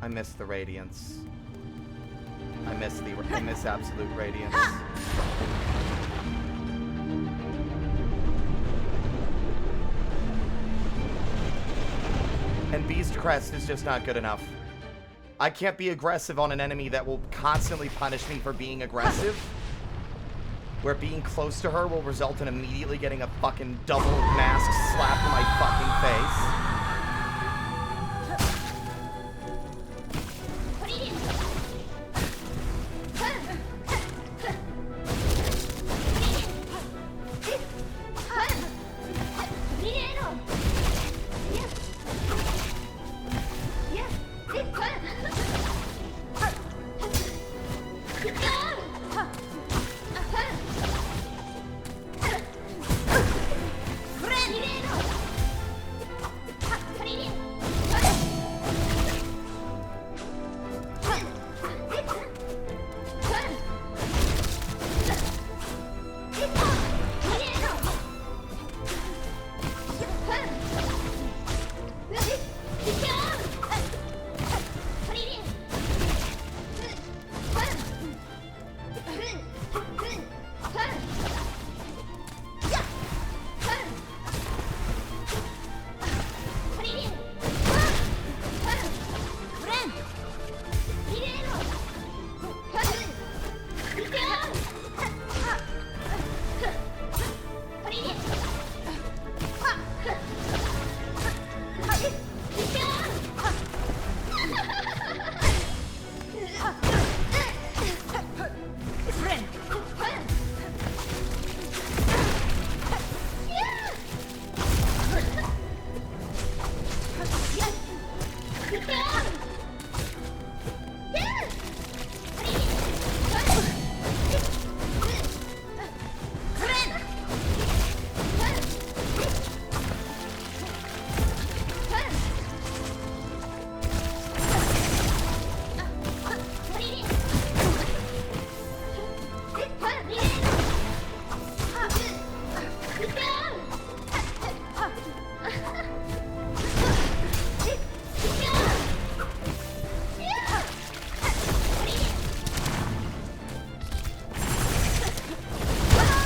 I miss the radiance. I miss absolute radiance. And Beast Crest is just not good enough. I can't be aggressive on an enemy that will constantly punish me for being aggressive. Where being close to her will result in immediately getting a fucking double mask slapped in my fucking face.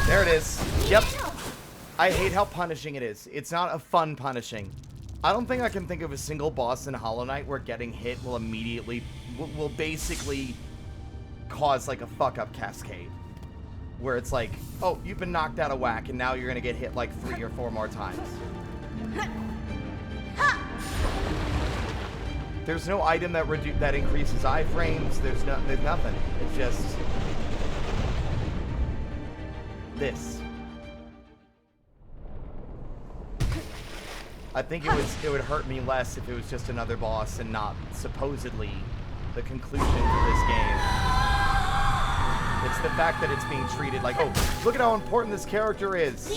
There it is. Yep. I hate how punishing it is. It's not a fun punishing. I don't think I can think of a single boss in Hollow Knight where getting hit will immediately, will basically cause like a fuck up cascade. where it's like, oh, you've been knocked out of whack, and now you're gonna get hit like 3 or 4 more times. There's no item that increases iframes. There's nothing. It's just this. I think it would hurt me less if it was just another boss and not supposedly the conclusion to this game. It's the fact that it's being treated like, oh, look at how important this character is.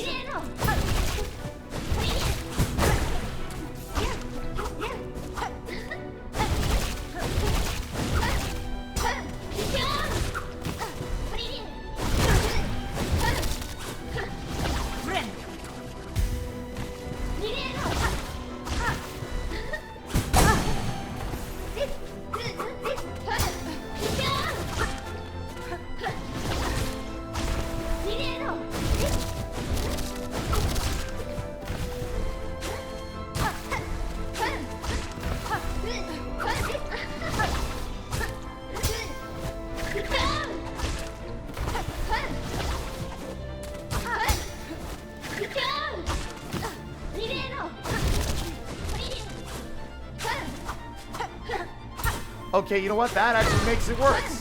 Okay, you know what? That actually makes it worse.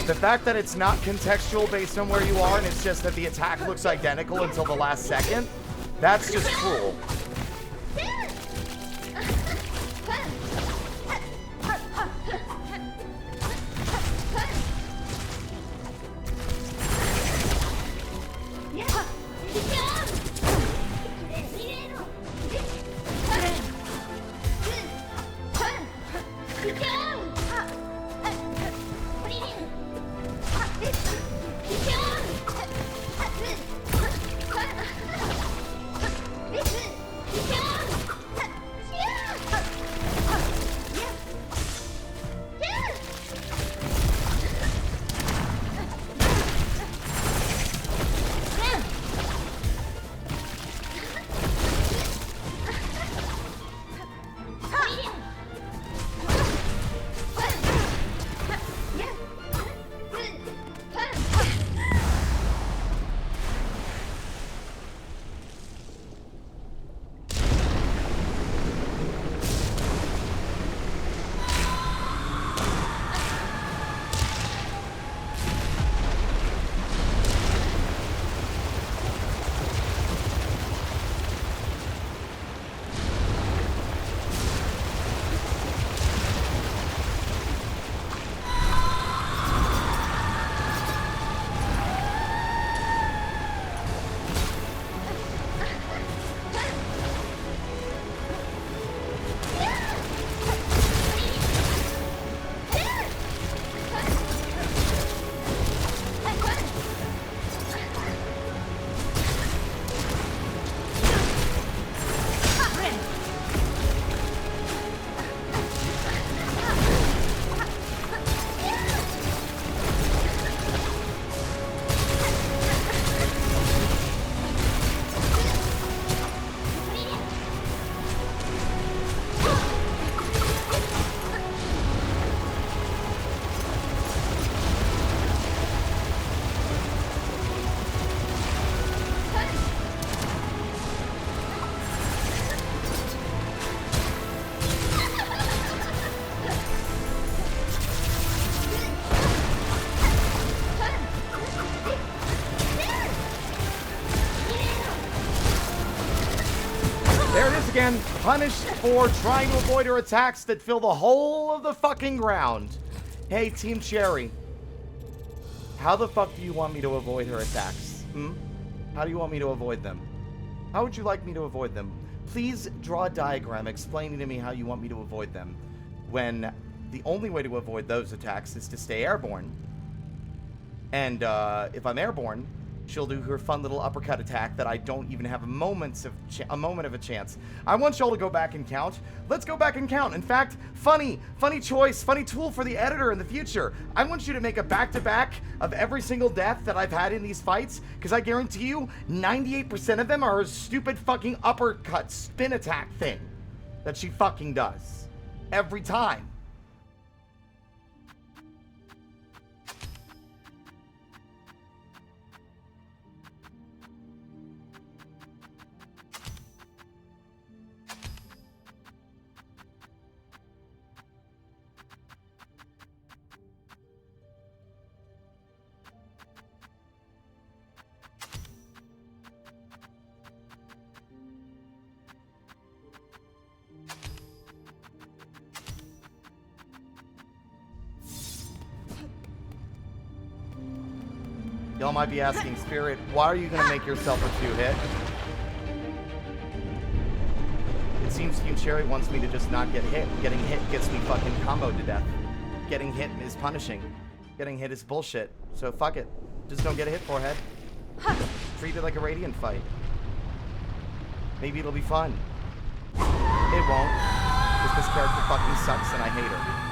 The fact that it's not contextual based on where you are, and it's just that the attack looks identical until the last second, that's just cruel. Again, punished for trying to avoid her attacks that fill the whole of the fucking ground. Hey, Team Cherry. How the fuck do you want me to avoid her attacks? How do you want me to avoid them? How would you like me to avoid them? Please draw a diagram explaining to me how you want me to avoid them, when the only way to avoid those attacks is to stay airborne. And if I'm airborne, She'll do her fun little uppercut attack that I don't even have a moment of a chance. I want y'all to go back and count. Let's go back and count. In fact, funny choice, funny tool for the editor in the future. I want you to make a back-to-back of every single death that I've had in these fights, because I guarantee you, 98% of them are a stupid fucking uppercut spin attack thing that she fucking does. Every time. Y'all might be asking, Spirit, why are you going to make yourself a 2-hit? It seems Team Cherry wants me to just not get hit. Getting hit gets me fucking comboed to death. Getting hit is punishing. Getting hit is bullshit. So fuck it. Just don't get a hit, forehead. Treat it like a Radiant fight. Maybe it'll be fun. It won't. Because this character fucking sucks and I hate her.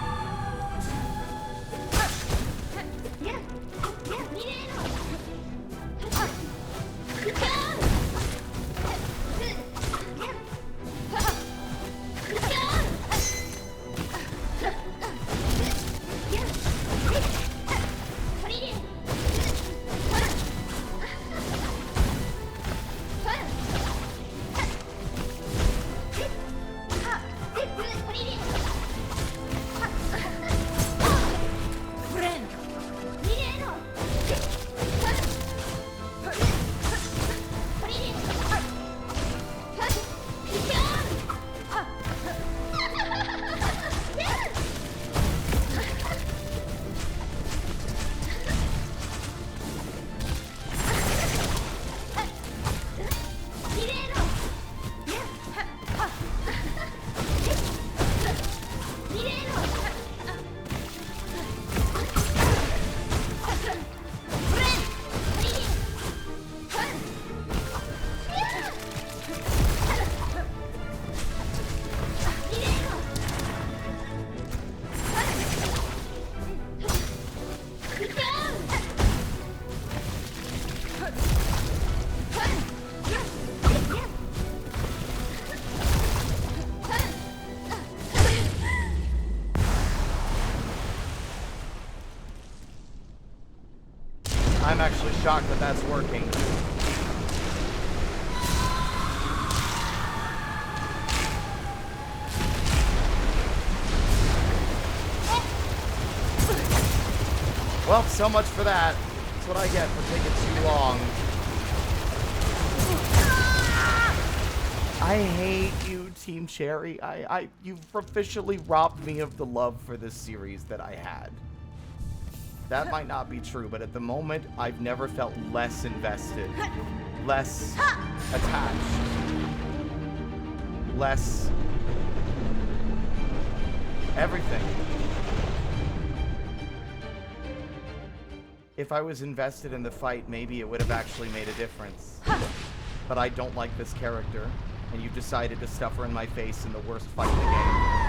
I'm actually shocked that that's working. Well, so much for that. That's what I get for taking too long. I hate you, Team Cherry. You've officially robbed me of the love for this series that I had. That might not be true, but at the moment, I've never felt less invested, less attached, less everything. If I was invested in the fight, maybe it would have actually made a difference. But I don't like this character, and you've decided to stuff her in my face in the worst fight in the game.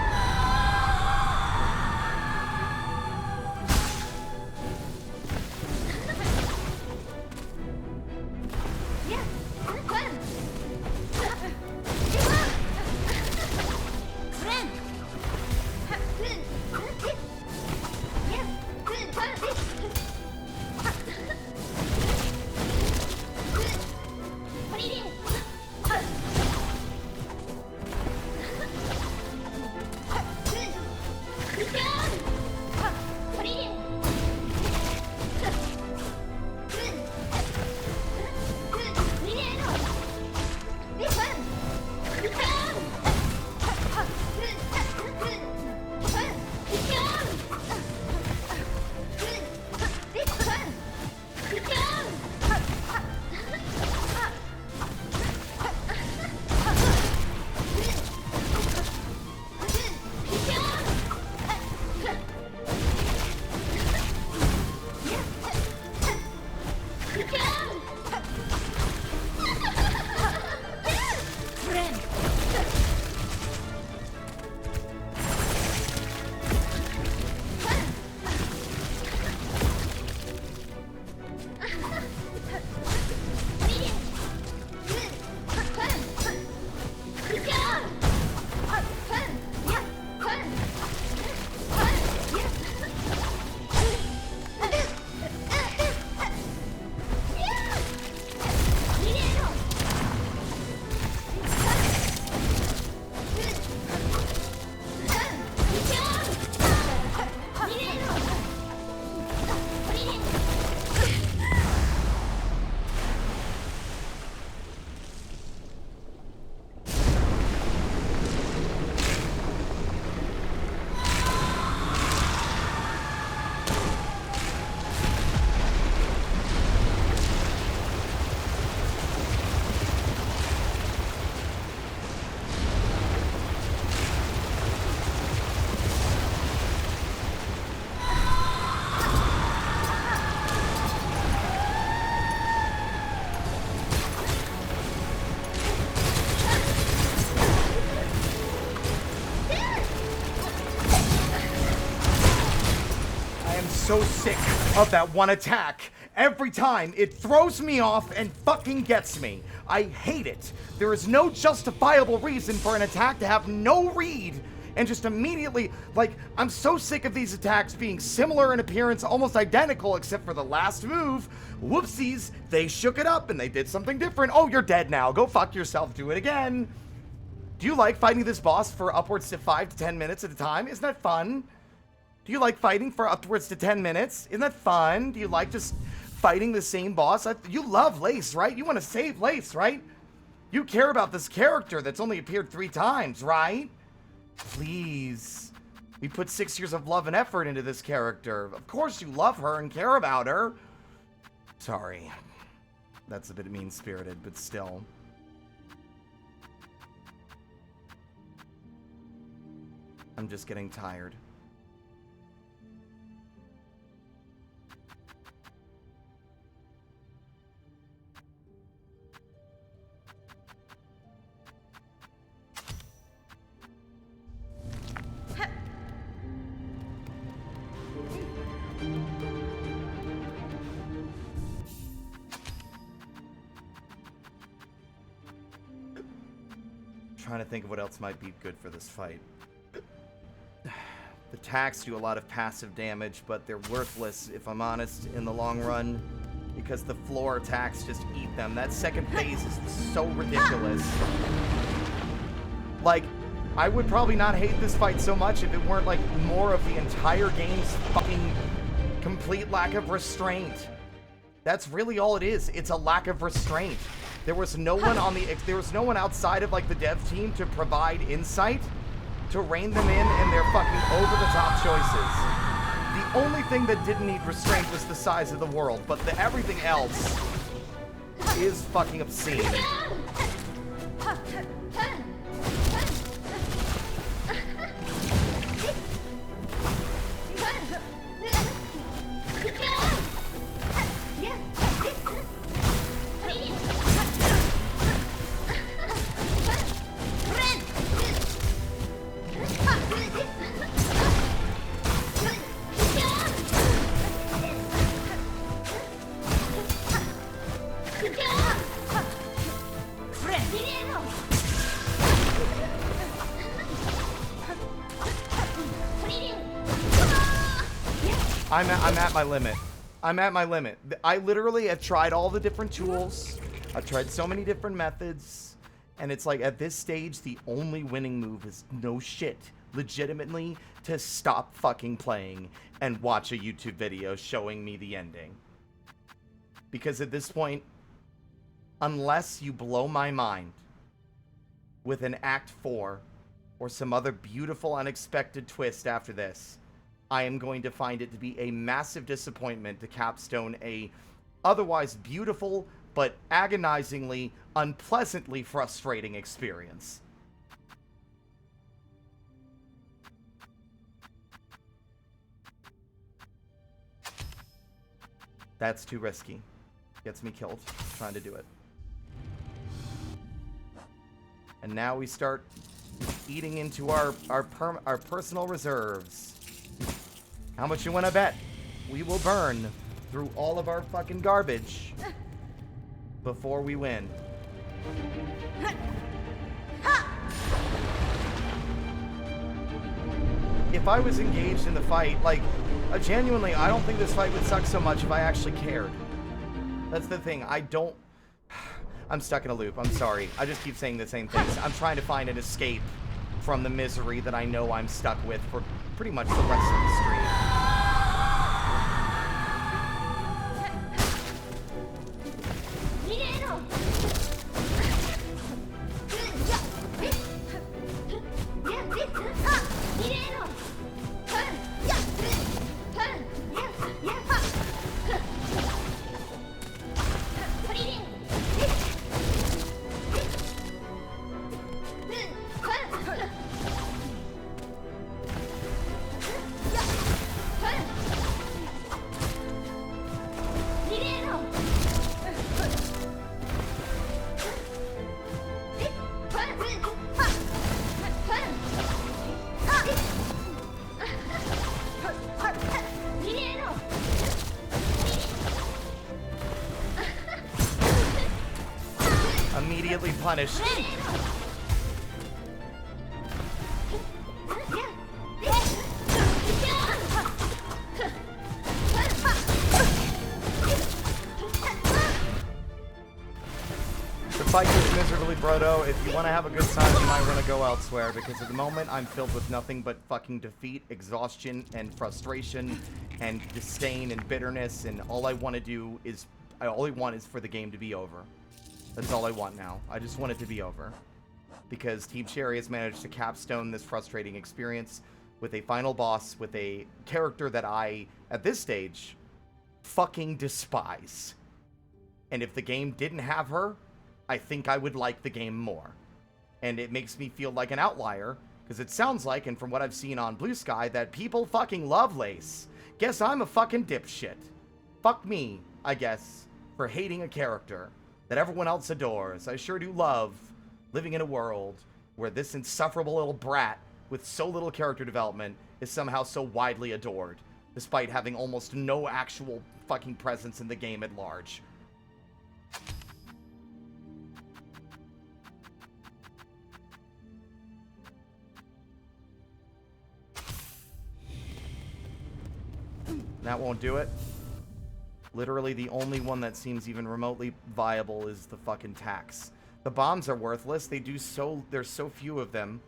so sick of that one attack. Every time, it throws me off and fucking gets me. I hate it. There is no justifiable reason for an attack to have no read and just immediately, like, I'm so sick of these attacks being similar in appearance, almost identical, except for the last move. Whoopsies, they shook it up and they did something different. Oh, you're dead now. Go fuck yourself. Do it again. Do you like fighting this boss for upwards to 5 to 10 minutes at a time? Isn't that fun? Do you like fighting for upwards to 10 minutes? Isn't that fun? Do you like just fighting the same boss? You love Lace, right? You want to save Lace, right? You care about this character that's only appeared 3 times, right? Please. We put 6 years of love and effort into this character. Of course you love her and care about her. Sorry. That's a bit mean-spirited, but still. I'm just getting tired. Trying to think of what else might be good for this fight. The attacks do a lot of passive damage, but they're worthless, if I'm honest, in the long run, because the floor attacks just eat them. That second phase is so ridiculous. Like, I would probably not hate this fight so much if it weren't, like, more of the entire game's fucking complete lack of restraint. That's really all it is. It's a lack of restraint. There was no one outside of, like, the dev team to provide insight to rein them in their fucking over-the-top choices. The only thing that didn't need restraint was the size of the world, but everything else is fucking obscene. I'm at my limit. I'm at my limit. I literally have tried all the different tools. I've tried so many different methods. And it's like, at this stage, the only winning move is no shit. Legitimately, to stop fucking playing and watch a YouTube video showing me the ending. Because at this point, unless you blow my mind with an Act 4 or some other beautiful unexpected twist after this, I am going to find it to be a massive disappointment to capstone a otherwise beautiful but agonizingly, unpleasantly frustrating experience. That's too risky. Gets me killed trying to do it. And now we start eating into our personal reserves. How much you want to bet? We will burn through all of our fucking garbage before we win. If I was engaged in the fight, like, genuinely, I don't think this fight would suck so much if I actually cared. That's the thing. I'm stuck in a loop. I'm sorry. I just keep saying the same things. I'm trying to find an escape from the misery that I know I'm stuck with for pretty much the rest of the stream. punished. The fight is miserably, Brodo. If you want to have a good time, you might want to go elsewhere, because at the moment I'm filled with nothing but fucking defeat, exhaustion, and frustration, and disdain, and bitterness, and all I want to do is, all I want is for the game to be over. That's all I want now. I just want it to be over. Because Team Cherry has managed to capstone this frustrating experience with a final boss, with a character that I, at this stage, fucking despise. And if the game didn't have her, I think I would like the game more. And it makes me feel like an outlier, because it sounds like, and from what I've seen on Blue Sky, that people fucking love Lace. Guess I'm a fucking dipshit. Fuck me, I guess, for hating a character that everyone else adores. I sure do love living in a world where this insufferable little brat with so little character development is somehow so widely adored, despite having almost no actual fucking presence in the game at large. That won't do it. Literally the only one that seems even remotely viable is the fucking tax. The bombs are worthless. There's so few of them.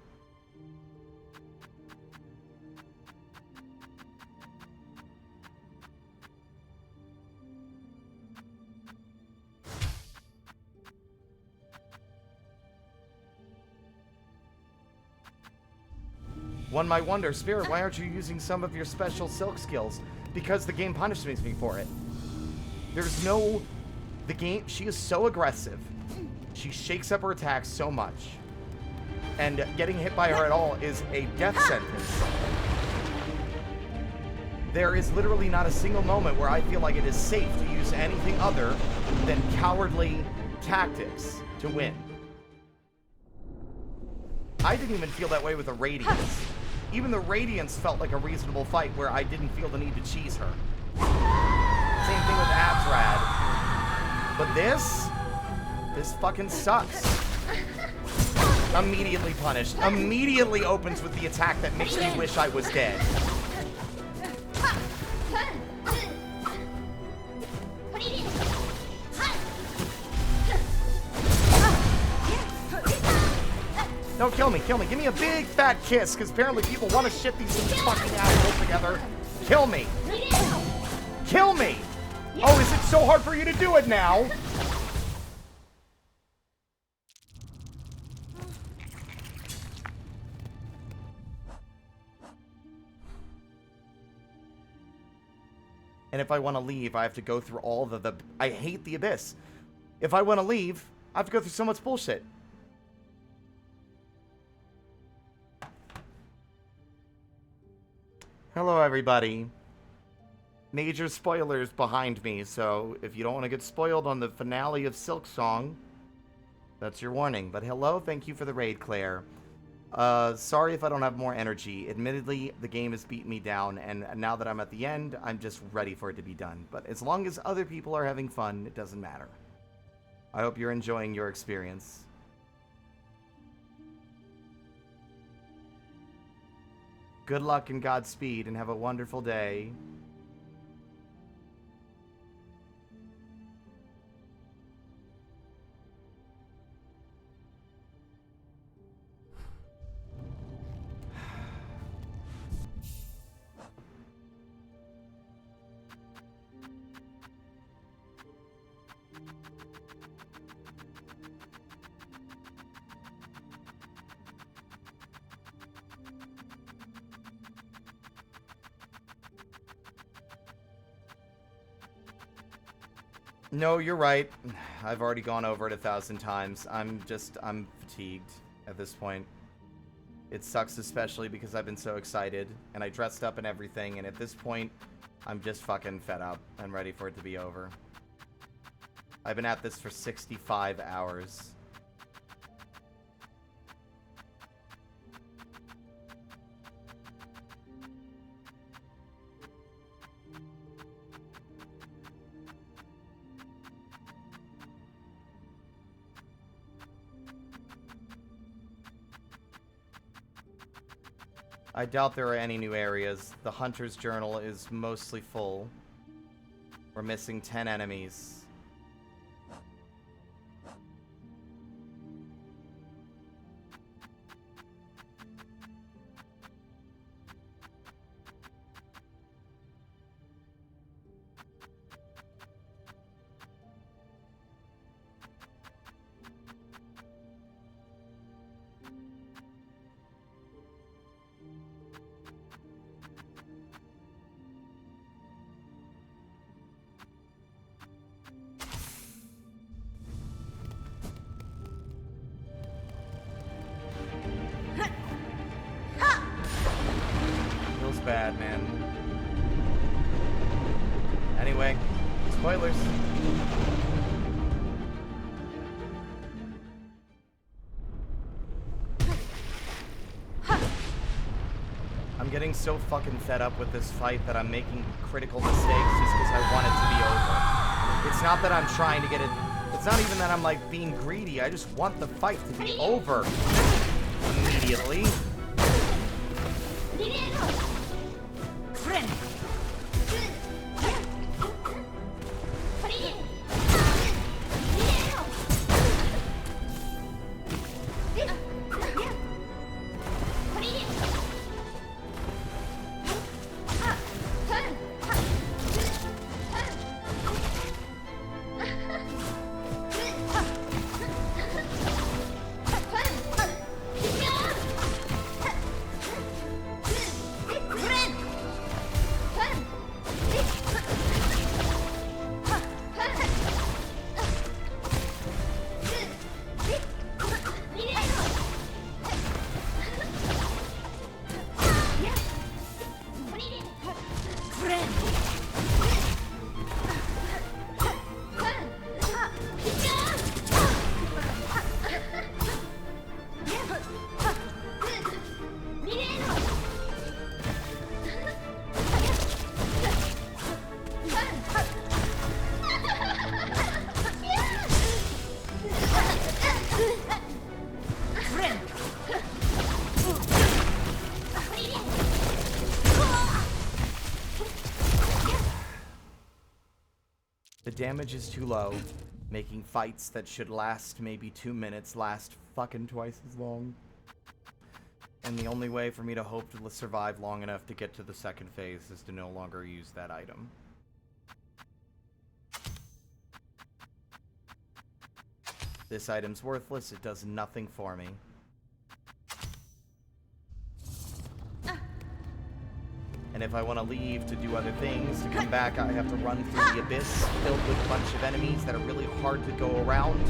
One might wonder, Spirit, why aren't you using some of your special silk skills? Because the game punishes me for it. There's no... The game... She is so aggressive. She shakes up her attacks so much. And getting hit by her at all is a death sentence. There is literally not a single moment where I feel like it is safe to use anything other than cowardly tactics to win. I didn't even feel that way with the Radiance. Even the Radiance felt like a reasonable fight where I didn't feel the need to cheese her. Same thing with Absrad. But this fucking sucks. Immediately punished. Immediately opens with the attack that makes me wish I was dead. No, kill me, kill me. Give me a big fat kiss, because apparently people want to shit these fucking assholes together. Kill me. Kill me! Oh, is it so hard for you to do it now? And if I want to leave, I have to go through all the... I hate the Abyss. If I want to leave, I have to go through so much bullshit. Hello, everybody. Major spoilers behind me, so if you don't want to get spoiled on the finale of Silksong, that's your warning. But hello, thank you for the raid, Claire. Sorry if I don't have more energy. Admittedly, the game has beat me down, and now that I'm at the end, I'm just ready for it to be done. But as long as other people are having fun, it doesn't matter. I hope you're enjoying your experience. Good luck and Godspeed, and have a wonderful day. No, you're right. I've already gone over it 1,000 times. I'm fatigued at this point. It sucks especially because I've been so excited, and I dressed up and everything, and at this point, I'm just fucking fed up and ready for it to be over. I've been at this for 65 hours. I doubt there are any new areas. The Hunter's Journal is mostly full. We're missing 10 enemies. Feels bad, man. Anyway, spoilers. I'm getting so fucking fed up with this fight that I'm making critical mistakes just because I want it to be over. It's not that I'm trying to get it. It's not even that I'm like being greedy. I just want the fight to be over immediately. The damage is too low, making fights that should last maybe 2 minutes last fucking twice as long. And the only way for me to hope to survive long enough to get to the second phase is to no longer use that item. This item's worthless, it does nothing for me. And if I want to leave to do other things, to come back, I have to run through the abyss filled with a bunch of enemies that are really hard to go around,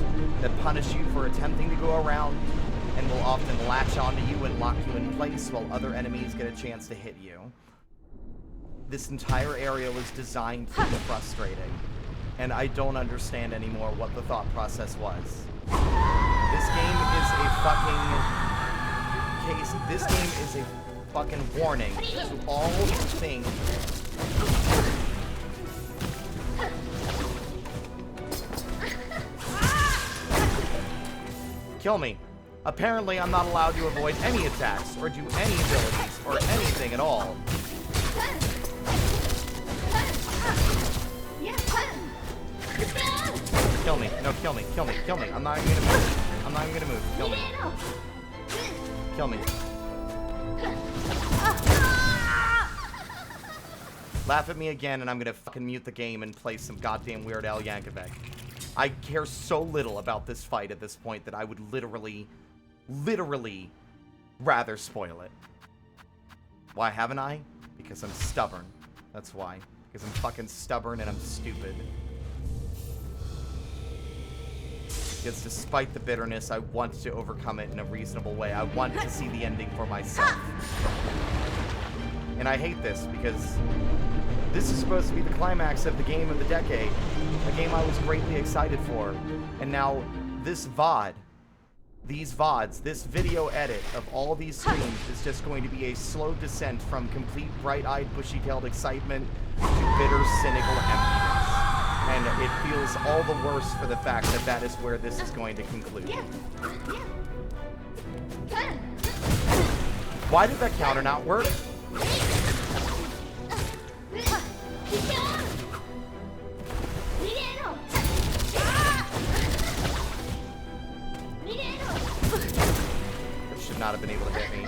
that punish you for attempting to go around, and will often latch onto you and lock you in place while other enemies get a chance to hit you. This entire area was designed to be frustrating, and I don't understand anymore what the thought process was. This game is a fucking case. This game is a fucking warning to all who think kill me. Apparently I'm not allowed to avoid any attacks or do any abilities or anything at all. Kill me. No, kill me. Kill me. Kill me. I'm not even gonna move. I'm not even gonna move. Kill me. Kill me. Laugh at me again and I'm gonna fucking mute the game and play some goddamn Weird Al Yankovic. I care so little about this fight at this point that I would literally rather spoil it. Why haven't I? Because I'm stubborn. That's why. Because I'm fucking stubborn and I'm stupid. Because despite the bitterness, I want to overcome it in a reasonable way. I want to see the ending for myself. And I hate this because this is supposed to be the climax of the game of the decade. A game I was greatly excited for. And now this VOD, these VODs, this video edit of all these streams is just going to be a slow descent from complete bright-eyed, bushy-tailed excitement to bitter, cynical emptiness. And it feels all the worse for the fact that that is where this is going to conclude. Why did that counter not work? It should not have been able to hit me.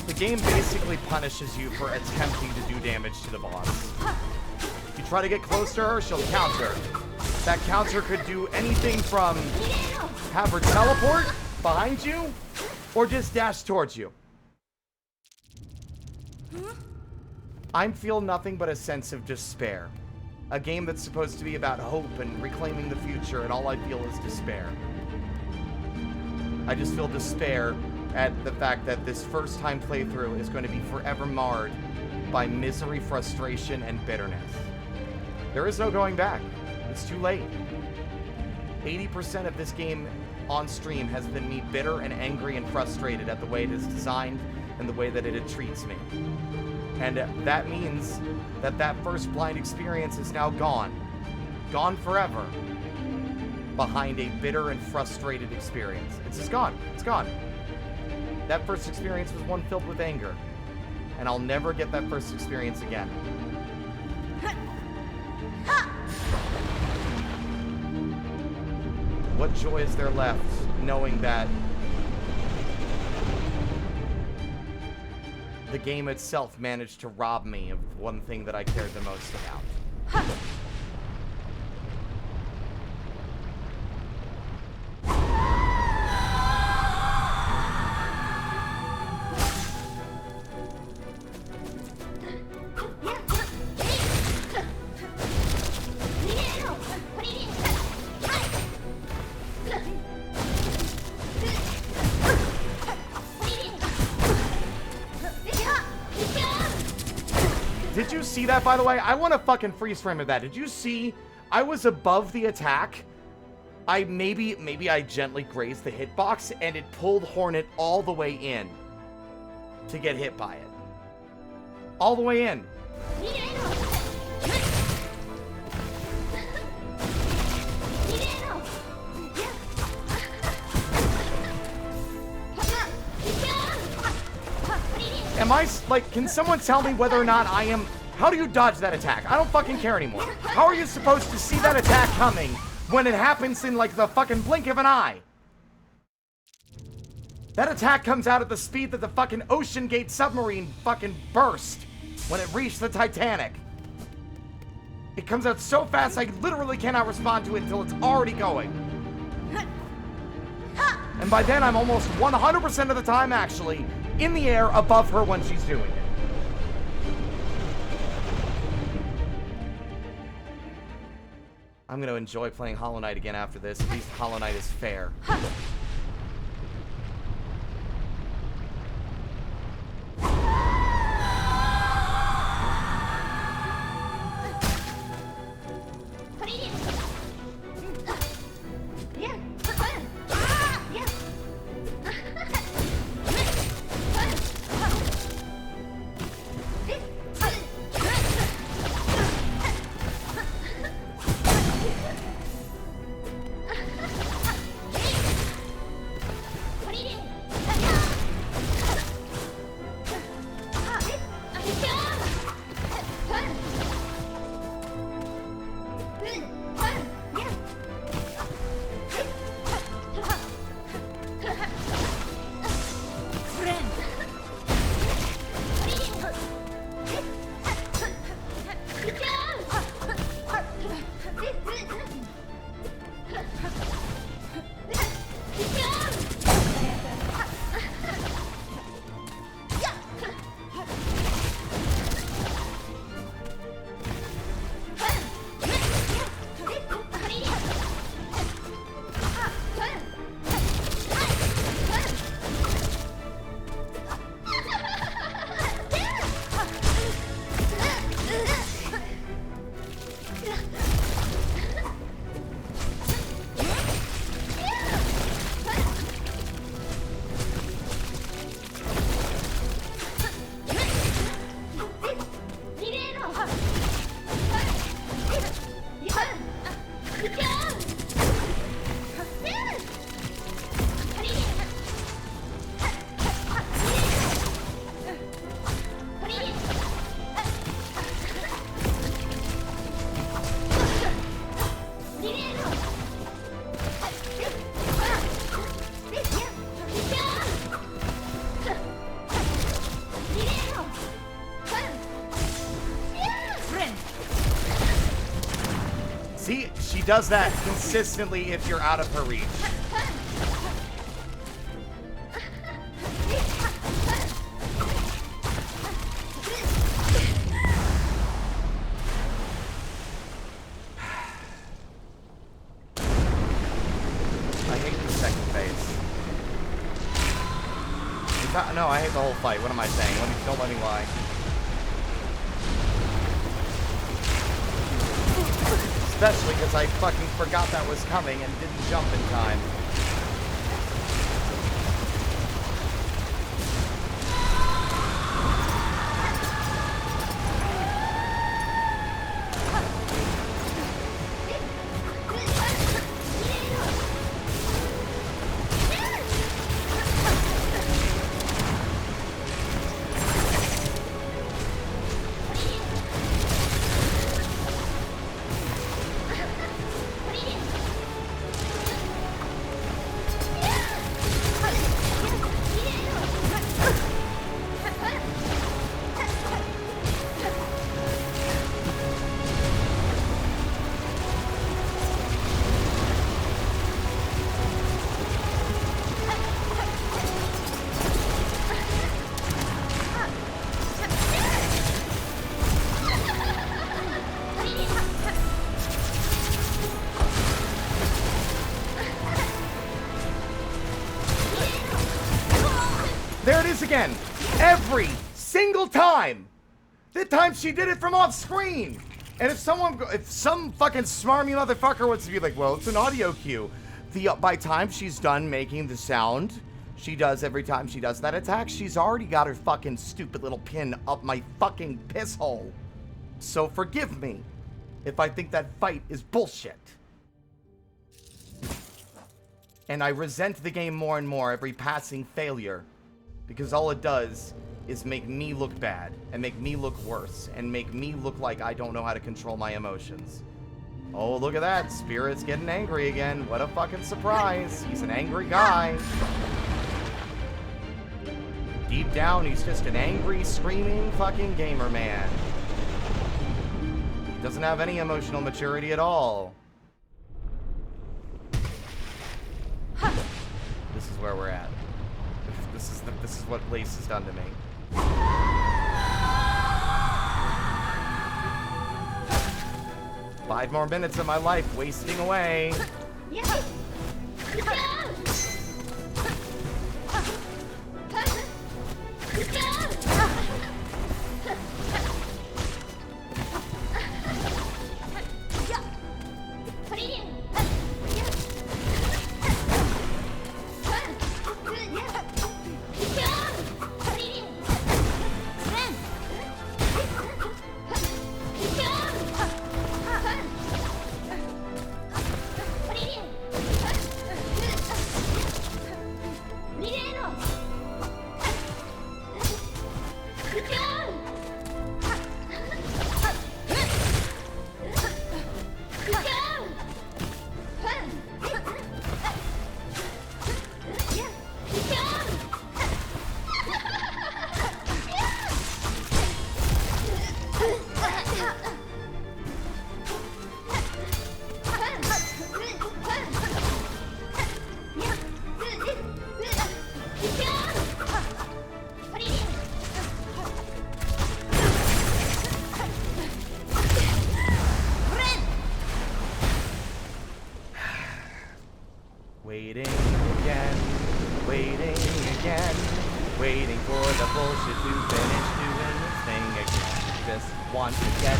The game basically punishes you for attempting to do damage to the boss. If you try to get close to her, she'll counter. That counter could do anything from have her teleport behind you or just dash towards you. I feel nothing but a sense of despair. A game that's supposed to be about hope and reclaiming the future, and all I feel is despair. I just feel despair at the fact that this first-time playthrough is going to be forever marred by misery, frustration, and bitterness. There is no going back. It's too late. 80% of this game on stream has been me bitter and angry and frustrated at the way it is designed and the way that it treats me. And that means that that first blind experience is now gone. Gone forever. Behind a bitter and frustrated experience. It's just gone. It's gone. That first experience was one filled with anger. And I'll never get that first experience again. What joy is there left knowing that the game itself managed to rob me of one thing that I cared the most about? Did you see that, by the way? I want a fucking freeze frame of that. Did you see? I was above the attack. Maybe I gently grazed the hitbox, and it pulled Hornet all the way in to get hit by it. All the way in. Am I, like, can someone tell me whether or not I am... How do you dodge that attack? I don't fucking care anymore. How are you supposed to see that attack coming when it happens in, like, the fucking blink of an eye? That attack comes out at the speed that the fucking Ocean Gate submarine fucking burst when it reached the Titanic. It comes out so fast I literally cannot respond to it until it's already going. And by then I'm almost 100% of the time, actually, in the air above her when she's doing it. I'm gonna enjoy playing Hollow Knight again after this. At least Hollow Knight is fair. does that consistently if you're out of her reach. I hate the second phase. No, I hate the whole fight. What am I saying? Don't let me lie. Especially because I fucking forgot that was coming and didn't jump in time. There it is again. Every single time. The time she did it from off screen. And if some fucking smarmy motherfucker wants to be like, well, it's an audio cue. By time she's done making the sound she does every time she does that attack, she's already got her fucking stupid little pin up my fucking piss hole. So forgive me if I think that fight is bullshit. And I resent the game more and more every passing failure. Because all it does is make me look bad, and make me look worse, and make me look like I don't know how to control my emotions. Oh, look at that. Spirit's getting angry again. What a fucking surprise. He's an angry guy. Deep down, he's just an angry, screaming fucking gamer man. He doesn't have any emotional maturity at all. This is where we're at. This is what Lace has done to me. 5 more minutes of my life wasting away. Waiting again, waiting for the bullshit to finish doing its thing again. Just want to get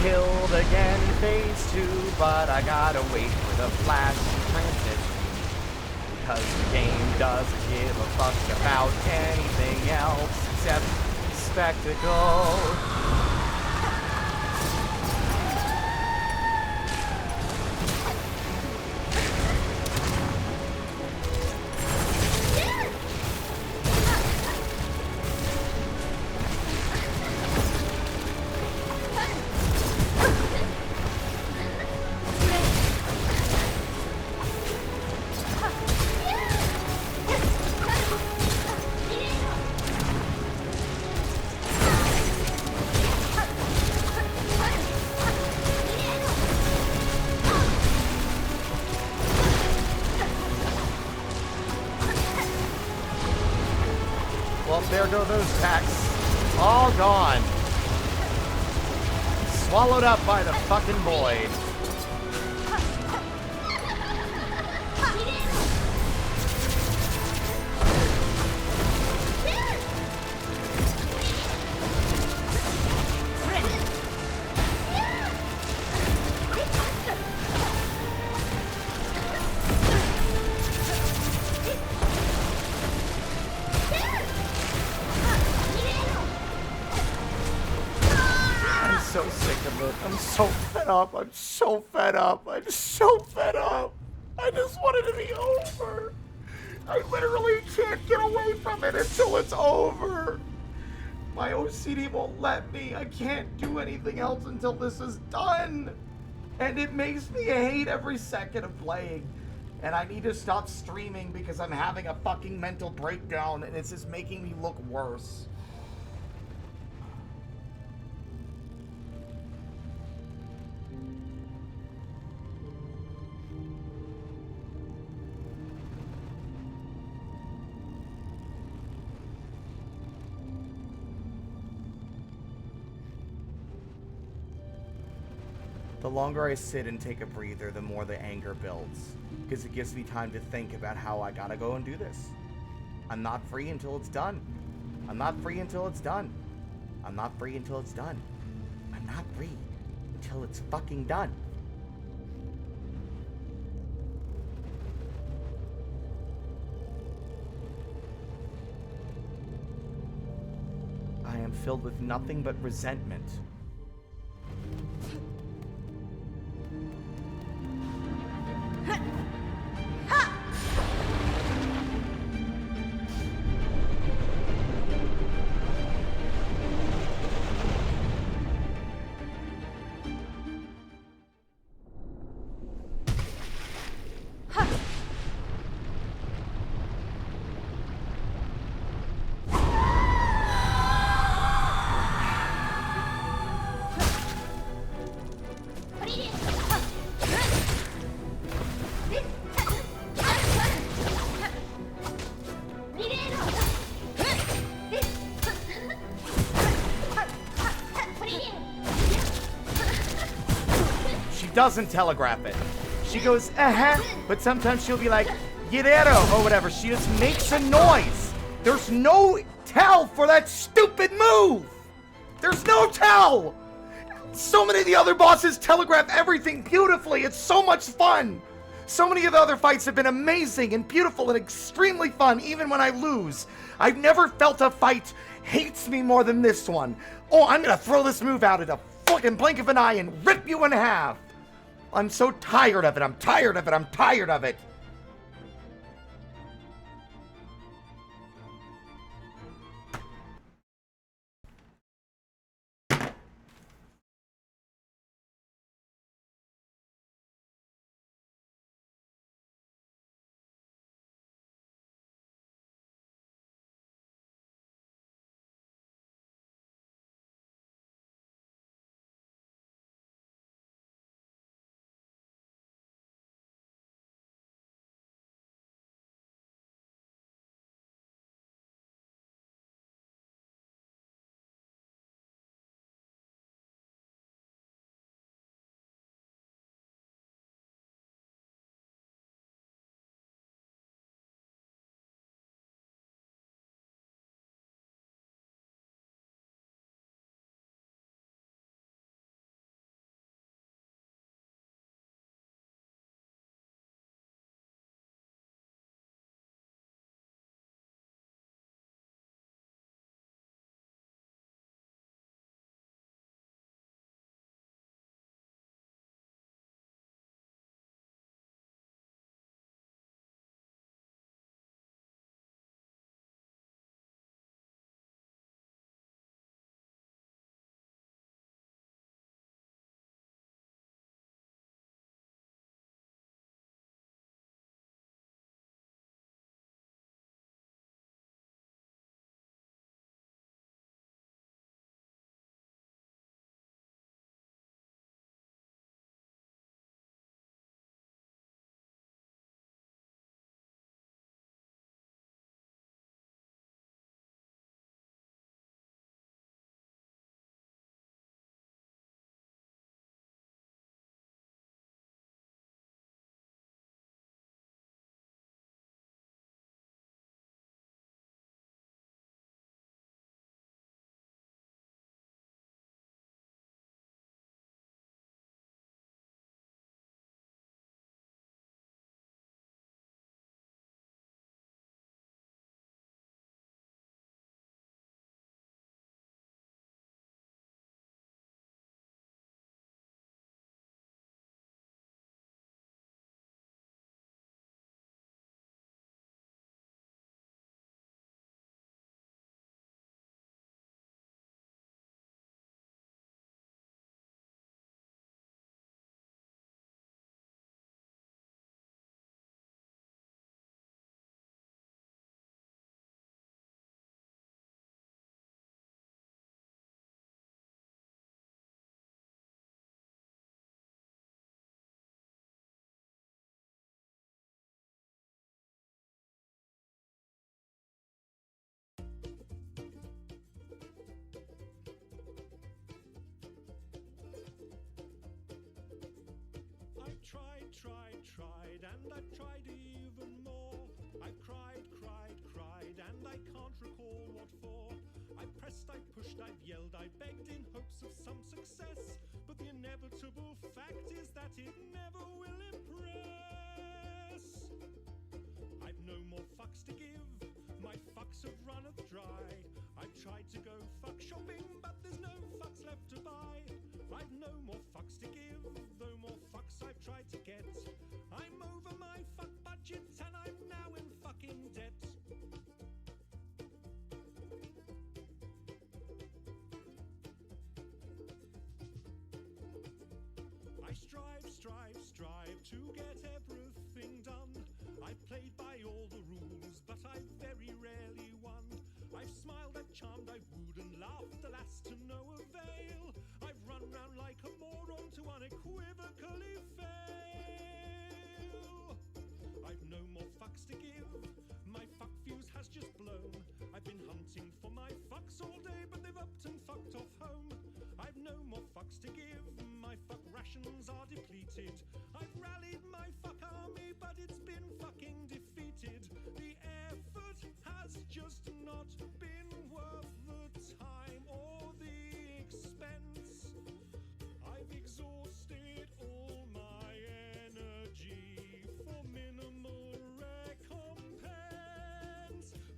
killed again, phase 2, but I gotta wait for the flash transition. Because the game doesn't give a fuck about anything else except spectacle. Well, there go those attacks. All gone. Swallowed up by the fucking void. So sick of it. I'm so fed up. I'm so fed up. I'm so fed up. I just want it to be over. I literally can't get away from it until it's over. My OCD won't let me. I can't do anything else until this is done. And it makes me hate every second of playing. And I need to stop streaming because I'm having a fucking mental breakdown and it's just making me look worse. The longer I sit and take a breather, the more the anger builds. Because it gives me time to think about how I gotta go and do this. I'm not free until it's done. I'm not free until it's done. I'm not free until it's done. I'm not free until it's fucking done. I am filled with nothing but resentment. Doesn't telegraph it. She goes, but sometimes she'll be like, Guerrero, or whatever. She just makes a noise. There's no tell for that stupid move. There's no tell. So many of the other bosses telegraph everything beautifully. It's so much fun. So many of the other fights have been amazing and beautiful and extremely fun, even when I lose. I've never felt a fight hates me more than this one. Oh, I'm gonna throw this move out at a fucking blink of an eye and rip you in half. I'm so tired of it. I'm tired of it. I'm tired of it. tried, and I've tried even more. I've cried, and I can't recall what for. I pressed, I pushed, I've yelled, I begged in hopes of some success. But the inevitable fact is that it never will impress. I've no more fucks to give, my fucks have runneth dry. I've tried to go fuck shopping, but there's no fucks left to buy. I've no more fucks to give, though more fucks I've tried to get. I'm over my fuck budget and I'm now in fucking debt. I strive to get everything done. I've played by all the rules, but I've very rarely won. I've smiled, I've charmed, I've wooed and laughed, alas to no avail. I've run round like a moron to unequivocally fail. I've no more fucks to give, my fuck fuse has just blown. I've been hunting for my fucks all day, but they've upped and fucked off home. I've no more fucks to give, my fuck rations are depleted. I've rallied my fuck army, but it's been fucking defeated. The effort has just not been worth the time or the expense. I've exhausted all my energy for minimal recompense.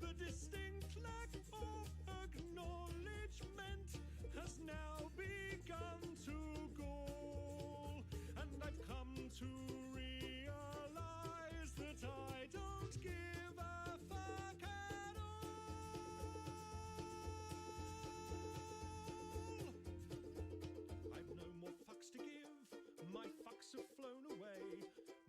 The distinct lack of acknowledgement has now begun to gall, and I've come to realize that I don't give a fuck at all. I've no more fucks to give, my fucks have flown away.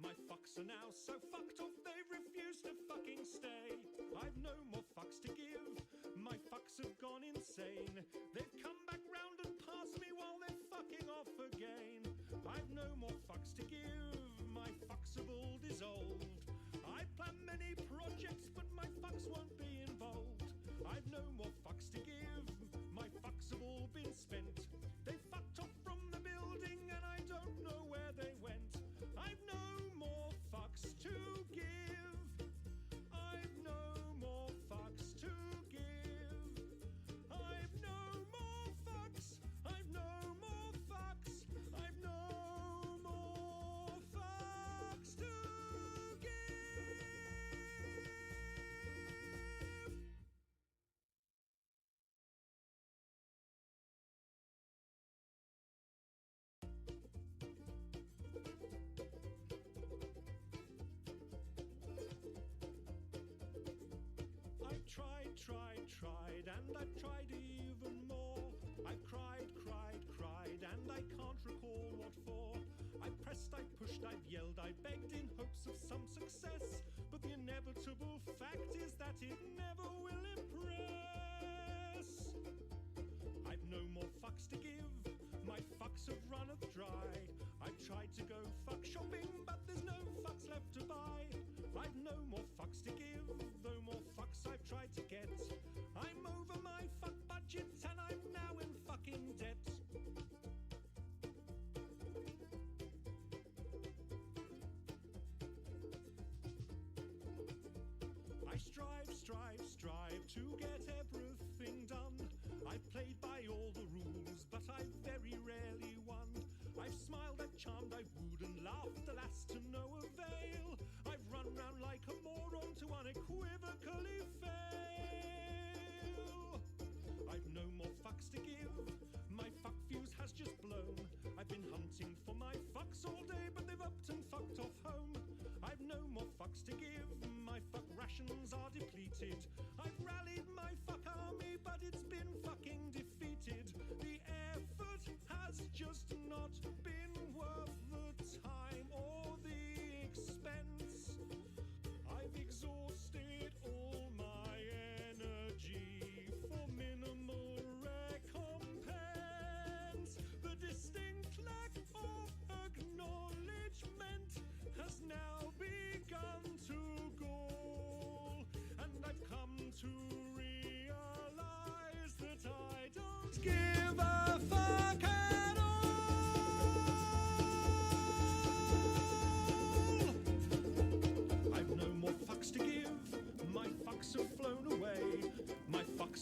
My fucks are now so fucked off they refuse to fucking stay. I've no more fucks to give, my fucks have gone insane. They've come back round and past me while they're fucking off again. I've no more fucks to give, my fucks have all dissolved. I plan many projects, but my fucks won't be involved. I've no more fucks to give, my fucks have all been spent. They fucked off from the building and I don't know where they went. I've no more fucks to give, I've no more fucks to give. I've no more fucks, I've no more fucks, I've no more fucks to give. I've tried, and I've tried even more. I've cried, and I can't recall what for. I've pressed, I've pushed, I've yelled, I begged in hopes of some success. But the inevitable fact is that it never will impress. I've no more fucks to give, my fucks have runneth dry. I've tried to go fuck shopping, but there's no fucks left to buy. I've no more fucks to give, though more fucks I've tried to get. I'm over my fuck budget and I'm now in fucking debt. I strive to get everything done. I've played by all the rules, but I've very rarely won. I've smiled, I've charmed, I've wooed and laughed, alas to no avail. I've run round like a moron to unequivocally fail. I've no more fucks to give, my fuck fuse has just blown. I've been hunting for my fucks all day, but they've upped and fucked off home. I've no more fucks to give, my fuck rations are depleted. I've rallied my fuck army, but it's been fucking defeated. The effort has just not been worth the time or the expense. I've exhausted all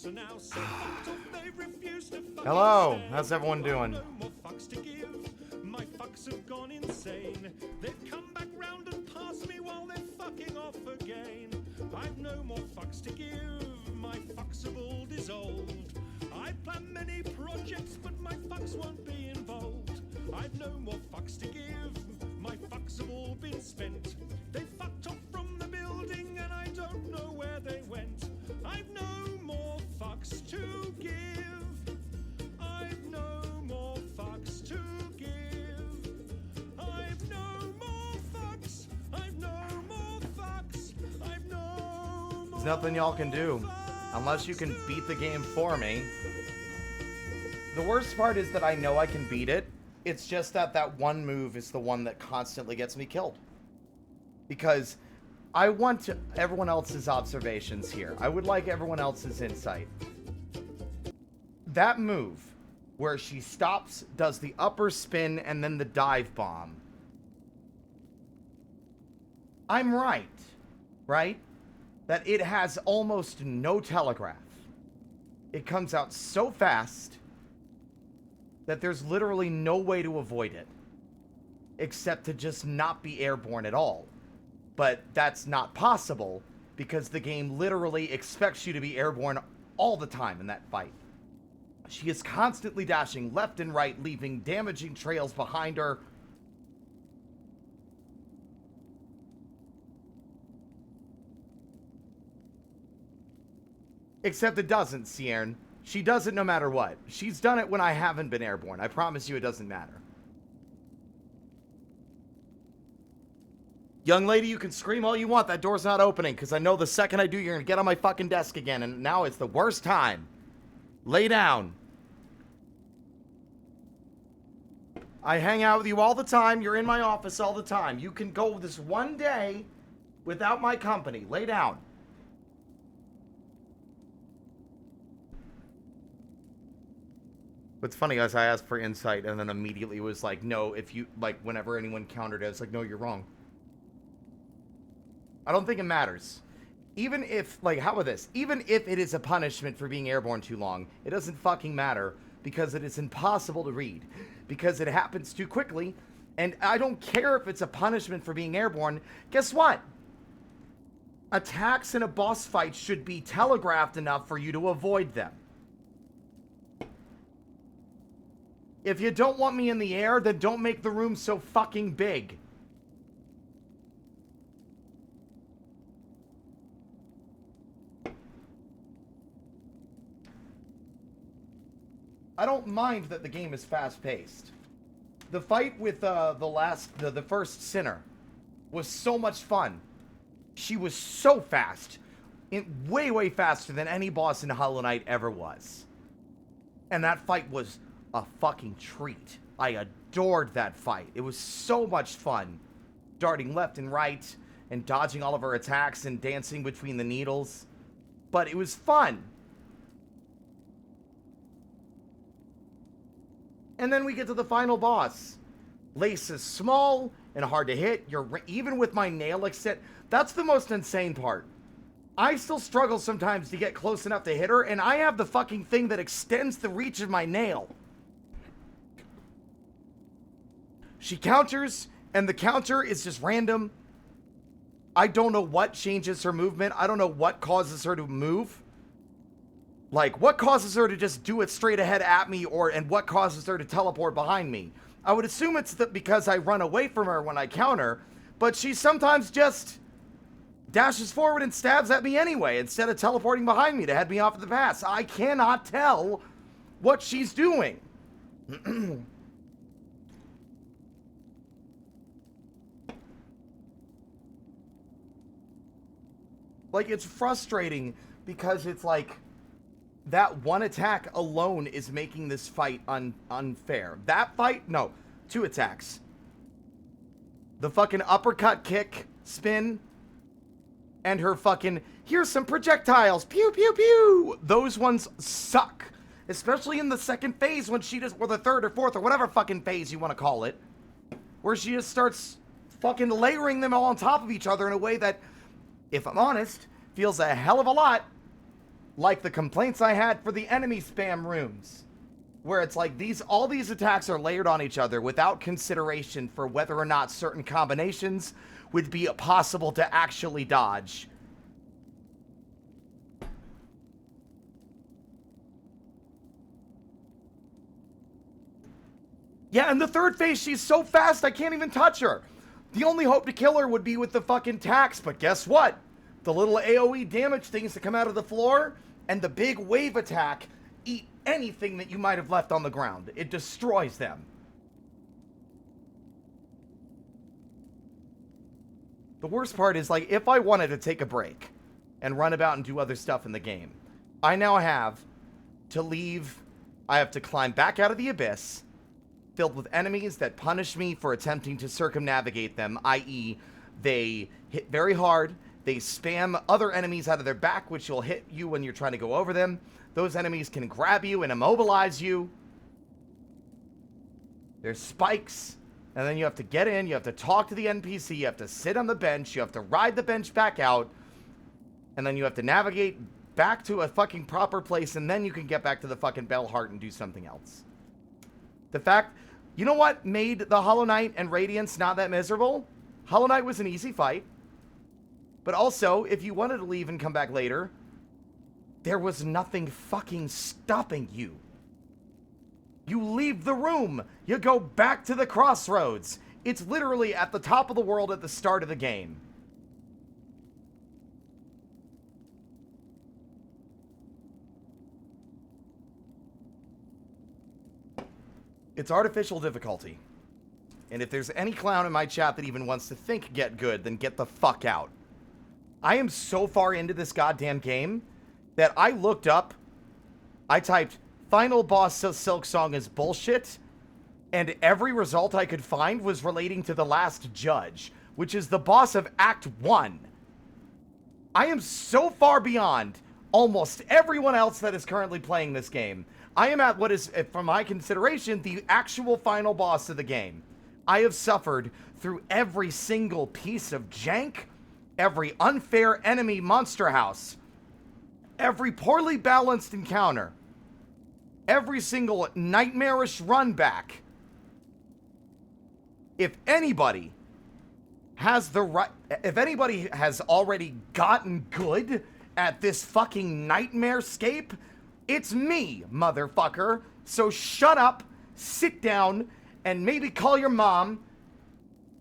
fucks are now so fucked up they refuse to fucking Hello, stay. how's everyone doing? I've no more fucks to give. My fucks have gone insane. They've come back round and passed me while they're fucking off again. I've no more fucks to give. My fucks have all dissolved. I plan many projects, but my fucks won't be involved. I've no more fucks to give. My fucks have all been spent. They fucked off from the building and I don't know where they went. I've no more fucks to give. I've no more fucks to give. I've no more fucks. I've no more fucks. I've no more. There's nothing y'all can do. Unless you can beat the game for me. The worst part is that I know I can beat it. It's just that that one move is the one that constantly gets me killed. Because I want everyone else's observations here. I would like everyone else's insight. That move, where she stops, does the upper spin, and then the dive bomb. I'm right? That it has almost no telegraph. It comes out so fast that there's literally no way to avoid it. Except to just not be airborne at all. But that's not possible because the game literally expects you to be airborne all the time in that fight. She is constantly dashing left and right, leaving damaging trails behind her. Except it doesn't, Cierne. She does it no matter what. She's done it when I haven't been airborne. I promise you it doesn't matter. Young lady, you can scream all you want. That door's not opening, because I know the second I do, you're going to get on my fucking desk again, and now it's the worst time. Lay down. I hang out with you all the time. You're in my office all the time. You can go this one day without my company. Lay down. What's funny is I asked for insight and then immediately was like, no, if you, like, whenever anyone countered it, it's like, no, you're wrong. I don't think it matters. Even if, like, how about this? Even if it is a punishment for being airborne too long, it doesn't fucking matter because it is impossible to read. Because it happens too quickly, and I don't care if it's a punishment for being airborne. Guess what? Attacks in a boss fight should be telegraphed enough for you to avoid them. If you don't want me in the air, then don't make the room so fucking big. I don't mind that the game is fast-paced. The fight with the first Sinner was so much fun. She was so fast. Way faster than any boss in Hollow Knight ever was. And that fight was a fucking treat. I adored that fight. It was so much fun. Darting left and right and dodging all of her attacks and dancing between the needles. But it was fun. And then we get to the final boss. Lace is small and hard to hit. Even with my nail extent, that's the most insane part. I still struggle sometimes to get close enough to hit her, and I have the fucking thing that extends the reach of my nail. She counters, and the counter is just random. I don't know what changes her movement. I don't know what causes her to move. Like, what causes her to just do it straight ahead at me, and what causes her to teleport behind me? I would assume it's because I run away from her when I counter, but she sometimes just dashes forward and stabs at me anyway, instead of teleporting behind me to head me off the pass. I cannot tell what she's doing. Like, it's frustrating because it's like that one attack alone is making this fight unfair. That fight? No. 2 attacks. The fucking uppercut kick spin and her fucking, here's some projectiles, pew pew pew. Those ones suck. Especially in the second phase when she does, or the third or fourth or whatever fucking phase you want to call it. Where she just starts fucking layering them all on top of each other in a way that, if I'm honest, feels a hell of a lot like the complaints I had for the enemy spam rooms, where it's like all these attacks are layered on each other without consideration for whether or not certain combinations would be possible to actually dodge. Yeah, in the third phase, she's so fast I can't even touch her. The only hope to kill her would be with the fucking tax, but guess what? The little AoE damage things that come out of the floor and the big wave attack eat anything that you might have left on the ground. It destroys them. The worst part is, like, if I wanted to take a break and run about and do other stuff in the game, I now have to leave. I have to climb back out of the abyss, filled with enemies that punish me for attempting to circumnavigate them, i.e., they hit very hard, they spam other enemies out of their back, which will hit you when you're trying to go over them. Those enemies can grab you and immobilize you. There's spikes, and then you have to get in, you have to talk to the NPC, you have to sit on the bench, you have to ride the bench back out, and then you have to navigate back to a fucking proper place, and then you can get back to the fucking Bellheart and do something else. The fact, you know what made the Hollow Knight and Radiance not that miserable? Hollow Knight was an easy fight. But also, if you wanted to leave and come back later, there was nothing fucking stopping you. You leave the room. You go back to the crossroads. It's literally at the top of the world at the start of the game. It's artificial difficulty. And if there's any clown in my chat that even wants to think get good, then get the fuck out. I am so far into this goddamn game that I looked up, I typed, final boss of Silksong is bullshit, and every result I could find was relating to the last judge, which is the boss of Act 1. I am so far beyond almost everyone else that is currently playing this game. I am at what is, from my consideration, the actual final boss of the game. I have suffered through every single piece of jank, every unfair enemy monster house, every poorly balanced encounter, every single nightmarish run back. If anybody has the right, if anybody has already gotten good at this fucking nightmare-scape, it's me, motherfucker. So shut up, sit down, and maybe call your mom,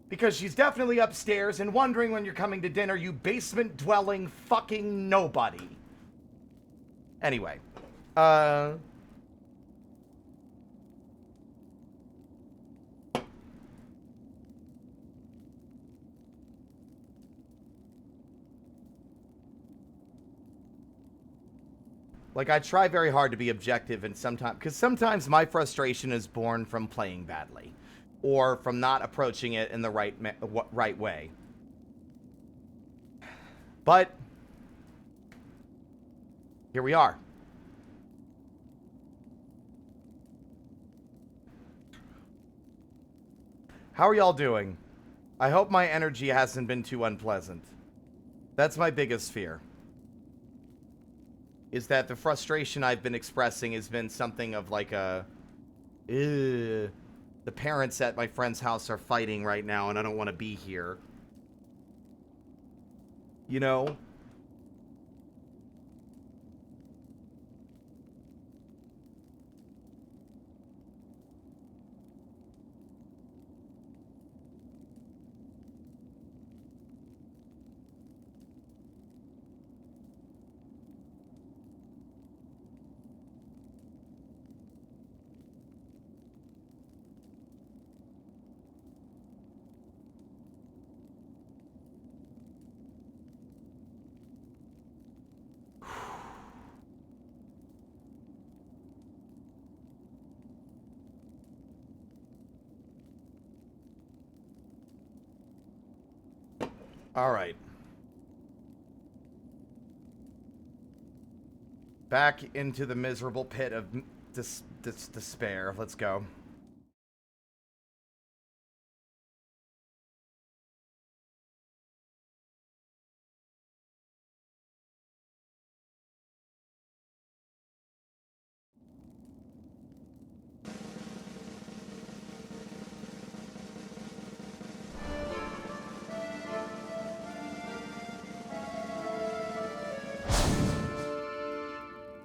because she's definitely upstairs and wondering when you're coming to dinner, you basement-dwelling fucking nobody. Anyway. Like, I try very hard to be objective, and sometimes my frustration is born from playing badly, or from not approaching it in the right way. But here we are. How are y'all doing? I hope my energy hasn't been too unpleasant. That's my biggest fear. Is that the frustration I've been expressing has been something of like a, the parents at my friend's house are fighting right now and I don't want to be here. You know? All right. Back into the miserable pit of despair. Let's go.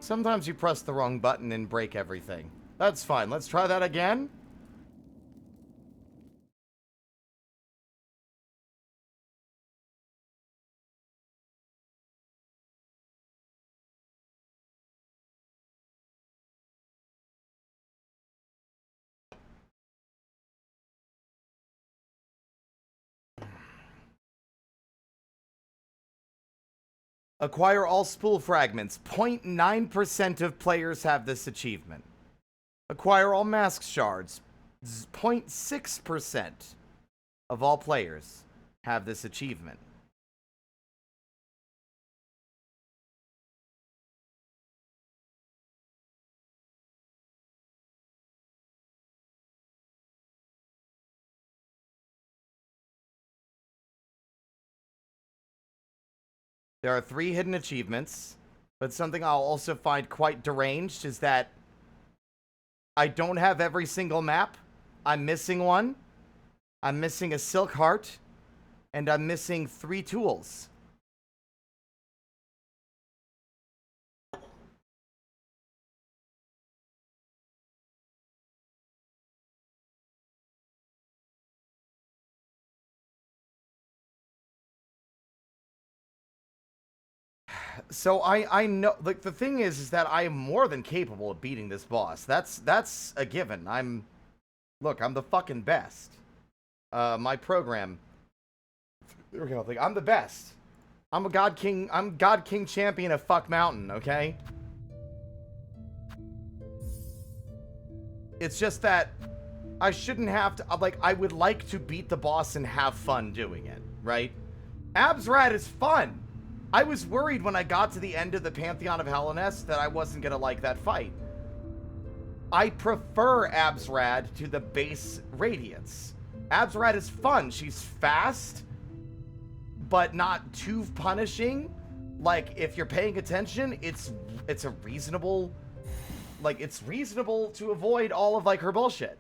Sometimes you press the wrong button and break everything. That's fine. Let's try that again. Acquire all spool fragments. 0.9% of players have this achievement. Acquire all mask shards. 0.6% of all players have this achievement. There are 3 hidden achievements, but something I'll also find quite deranged is that I don't have every single map. I'm missing one. I'm missing a silk heart, and I'm missing 3 tools. So I know, like, the thing is that I am more than capable of beating this boss. That's a given. Look, I'm the fucking best. My program. There we go. Like, I'm the best. I'm God King champion of Fuck Mountain, okay? It's just that I shouldn't have to, like, I would like to beat the boss and have fun doing it, right? Absrad is fun. I was worried when I got to the end of the Pantheon of Helleness that I wasn't going to like that fight. I prefer Absrad to the base Radiance. Absrad is fun. She's fast, but not too punishing. Like, if you're paying attention, it's a reasonable... Like, it's reasonable to avoid all of, like, her bullshit.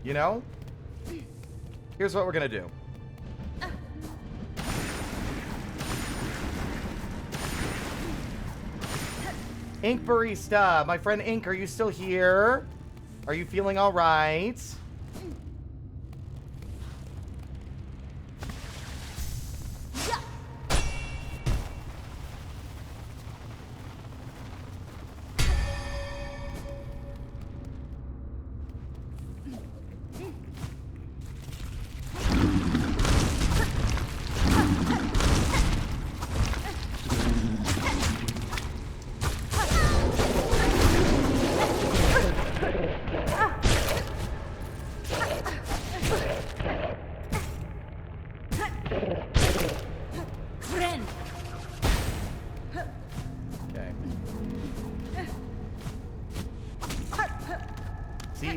You know? Here's what we're going to do. Ink Barista, my friend Ink, are you still here? Are you feeling all right?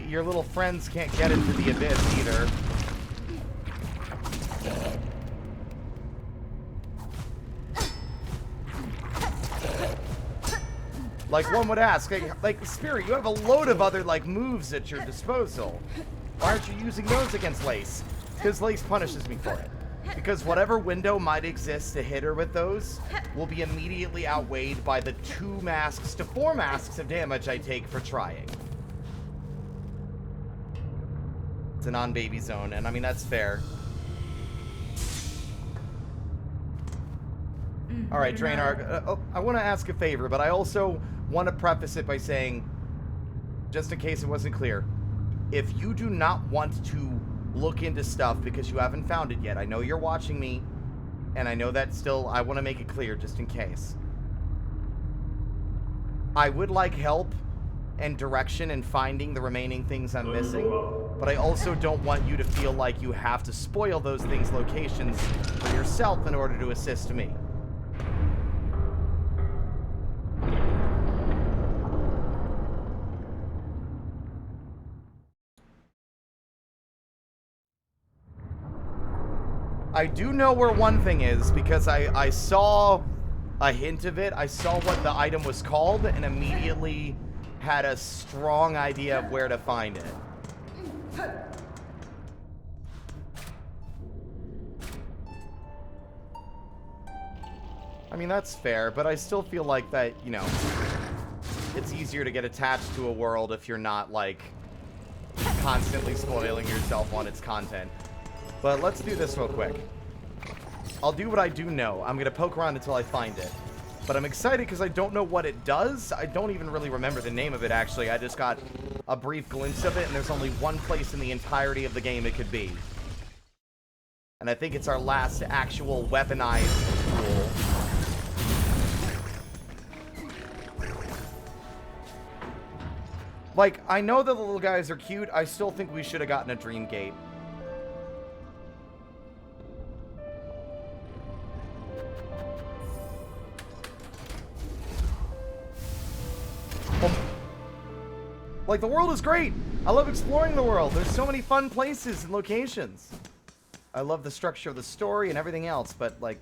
Your little friends can't get into the abyss either. Like one would ask, like Spirit, you have a load of other like moves at your disposal. Why aren't you using those against Lace? Because Lace punishes me for it. Because whatever window might exist to hit her with those will be immediately outweighed by the 2 masks to 4 masks of damage I take for trying. It's a non-baby zone, and I mean, that's fair. All right, Draenor, I want to ask a favor, but I also want to preface it by saying, just in case it wasn't clear, if you do not want to look into stuff because you haven't found it yet, I know you're watching me, and I know that still, I want to make it clear just in case. I would like help and direction in finding the remaining things I'm missing, but I also don't want you to feel like you have to spoil those things' locations for yourself in order to assist me. I do know where one thing is because I saw a hint of it. I saw what the item was called and immediately had a strong idea of where to find it. mean, that's fair, but I still feel like that, you know, it's easier to get attached to a world if you're not, like, constantly spoiling yourself on its content. But let's do this real quick. I'll do what I do know. I'm going to poke around until I find it. But I'm excited because I don't know what it does. I don't even really remember the name of it, actually. I just got a brief glimpse of it, and there's only one place in the entirety of the game it could be. And I think it's our last actual weaponized tool. Like, I know that the little guys are cute. I still think we should have gotten a dream gate. Like, the world is great. I love exploring the world. There's so many fun places and locations. I love the structure of the story and everything else, but, like,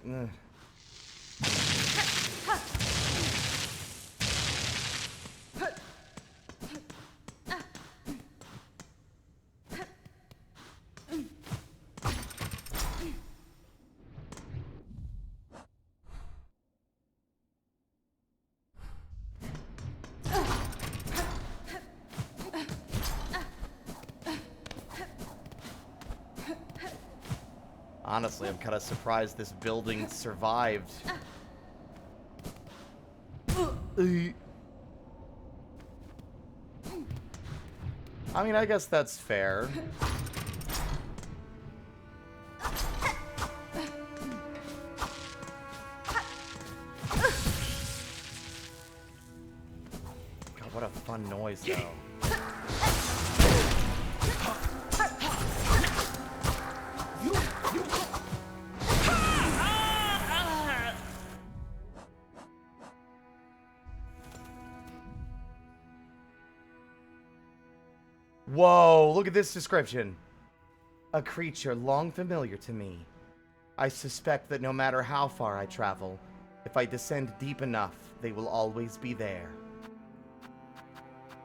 honestly, I'm kind of surprised this building survived. I mean, I guess that's fair. God, what a fun noise, though. Whoa, look at this description. A creature long familiar to me. I suspect that no matter how far I travel, if I descend deep enough, they will always be there.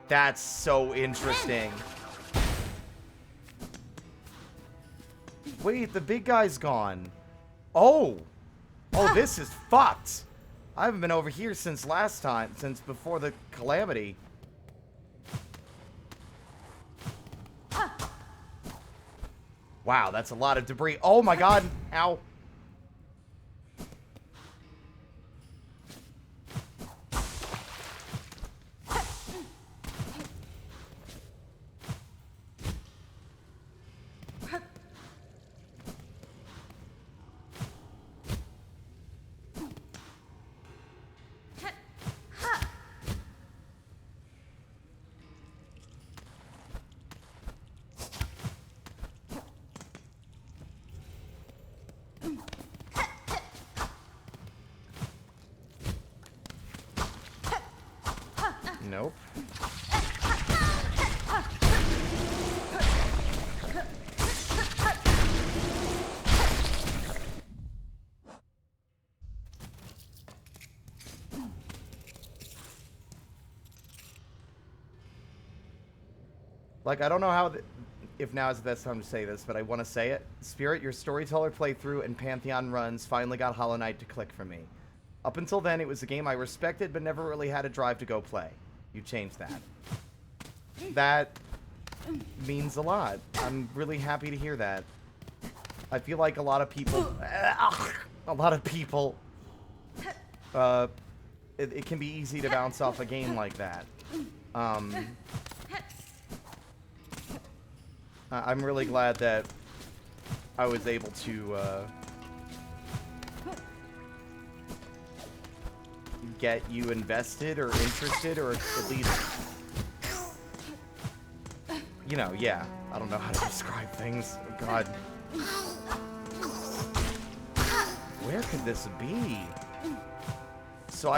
That's so interesting. Wait, the big guy's gone. Oh! Oh, this is fucked! I haven't been over here since last time, since before the calamity. Wow, that's a lot of debris. Oh my god. Ow. Nope. Like, I don't know how if now is the best time to say this, but I want to say it. Spirit, your storyteller playthrough and Pantheon runs finally got Hollow Knight to click for me. Up until then, it was a game I respected, but never really had a drive to go play. You changed that. That means a lot. I'm really happy to hear that. I feel like a lot of people... it can be easy to bounce off a game like that. I'm really glad that I was able to get you invested or interested, or at least, you know, yeah. I don't know how to describe things. Oh, God. Where could this be? So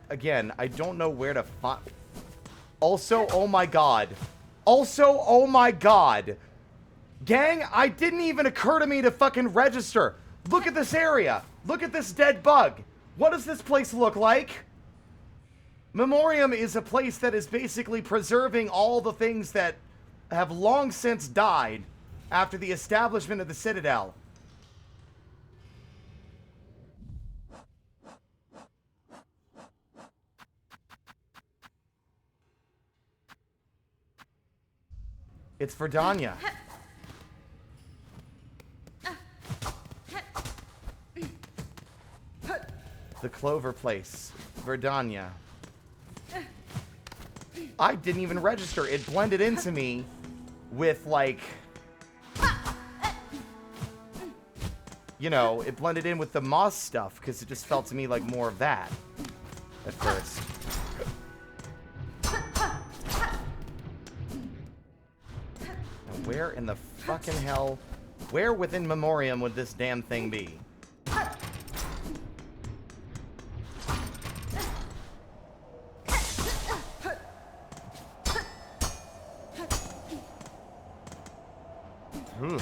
again, I don't know where to find... Also, oh my god. Also, oh my god. Gang, I didn't even occur to me to fucking register. Look at this area. Look at this dead bug. What does this place look like? Memoriam is a place that is basically preserving all the things that have long since died after the establishment of the Citadel. It's Verdania. The Clover Place. Verdania. I didn't even register. It blended into me with, like... You know, it blended in with the moss stuff, because it just felt to me like more of that at first. Now, where in the fucking hell... Where within Memoriam would this damn thing be? Ugh.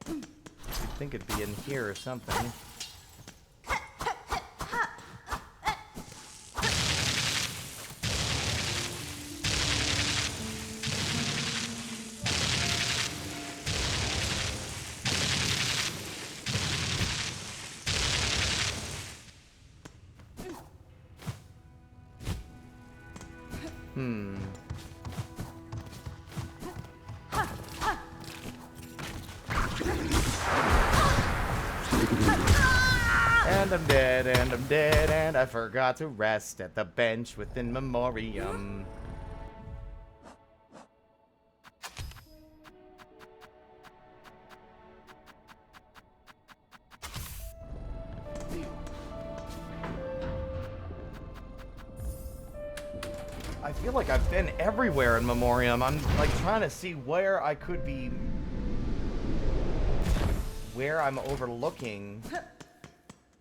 You'd think it'd be in here or something. And I'm dead, and I forgot to rest at the bench within Memoriam. I feel like I've been everywhere in Memoriam. I'm like trying to see where I could be, where I'm overlooking.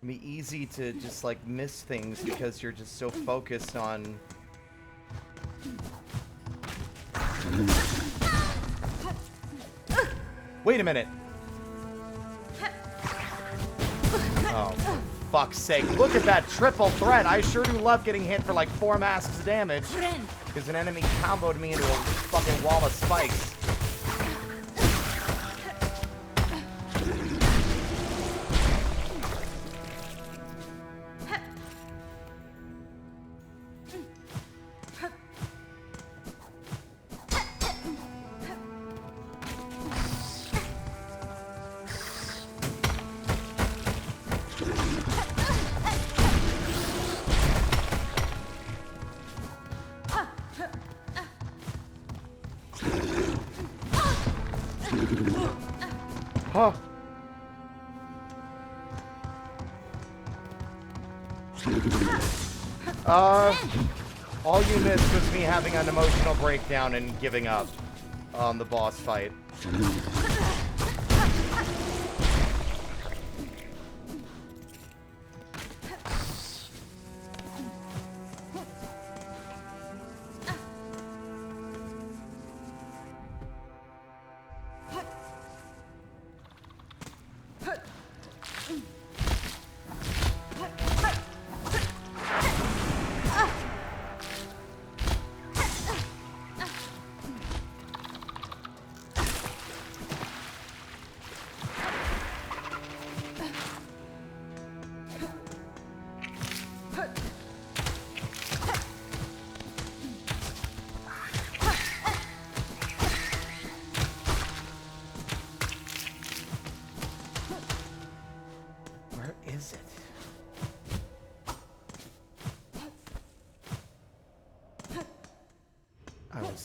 It'd be easy to just like miss things because you're just so focused on wait a minute. Oh, for fuck's sake. Look at that triple threat. I sure do love getting hit for like 4 masks of damage because an enemy comboed me into a fucking wall of spikes. Huh. All you missed was me having an emotional breakdown and giving up on the boss fight.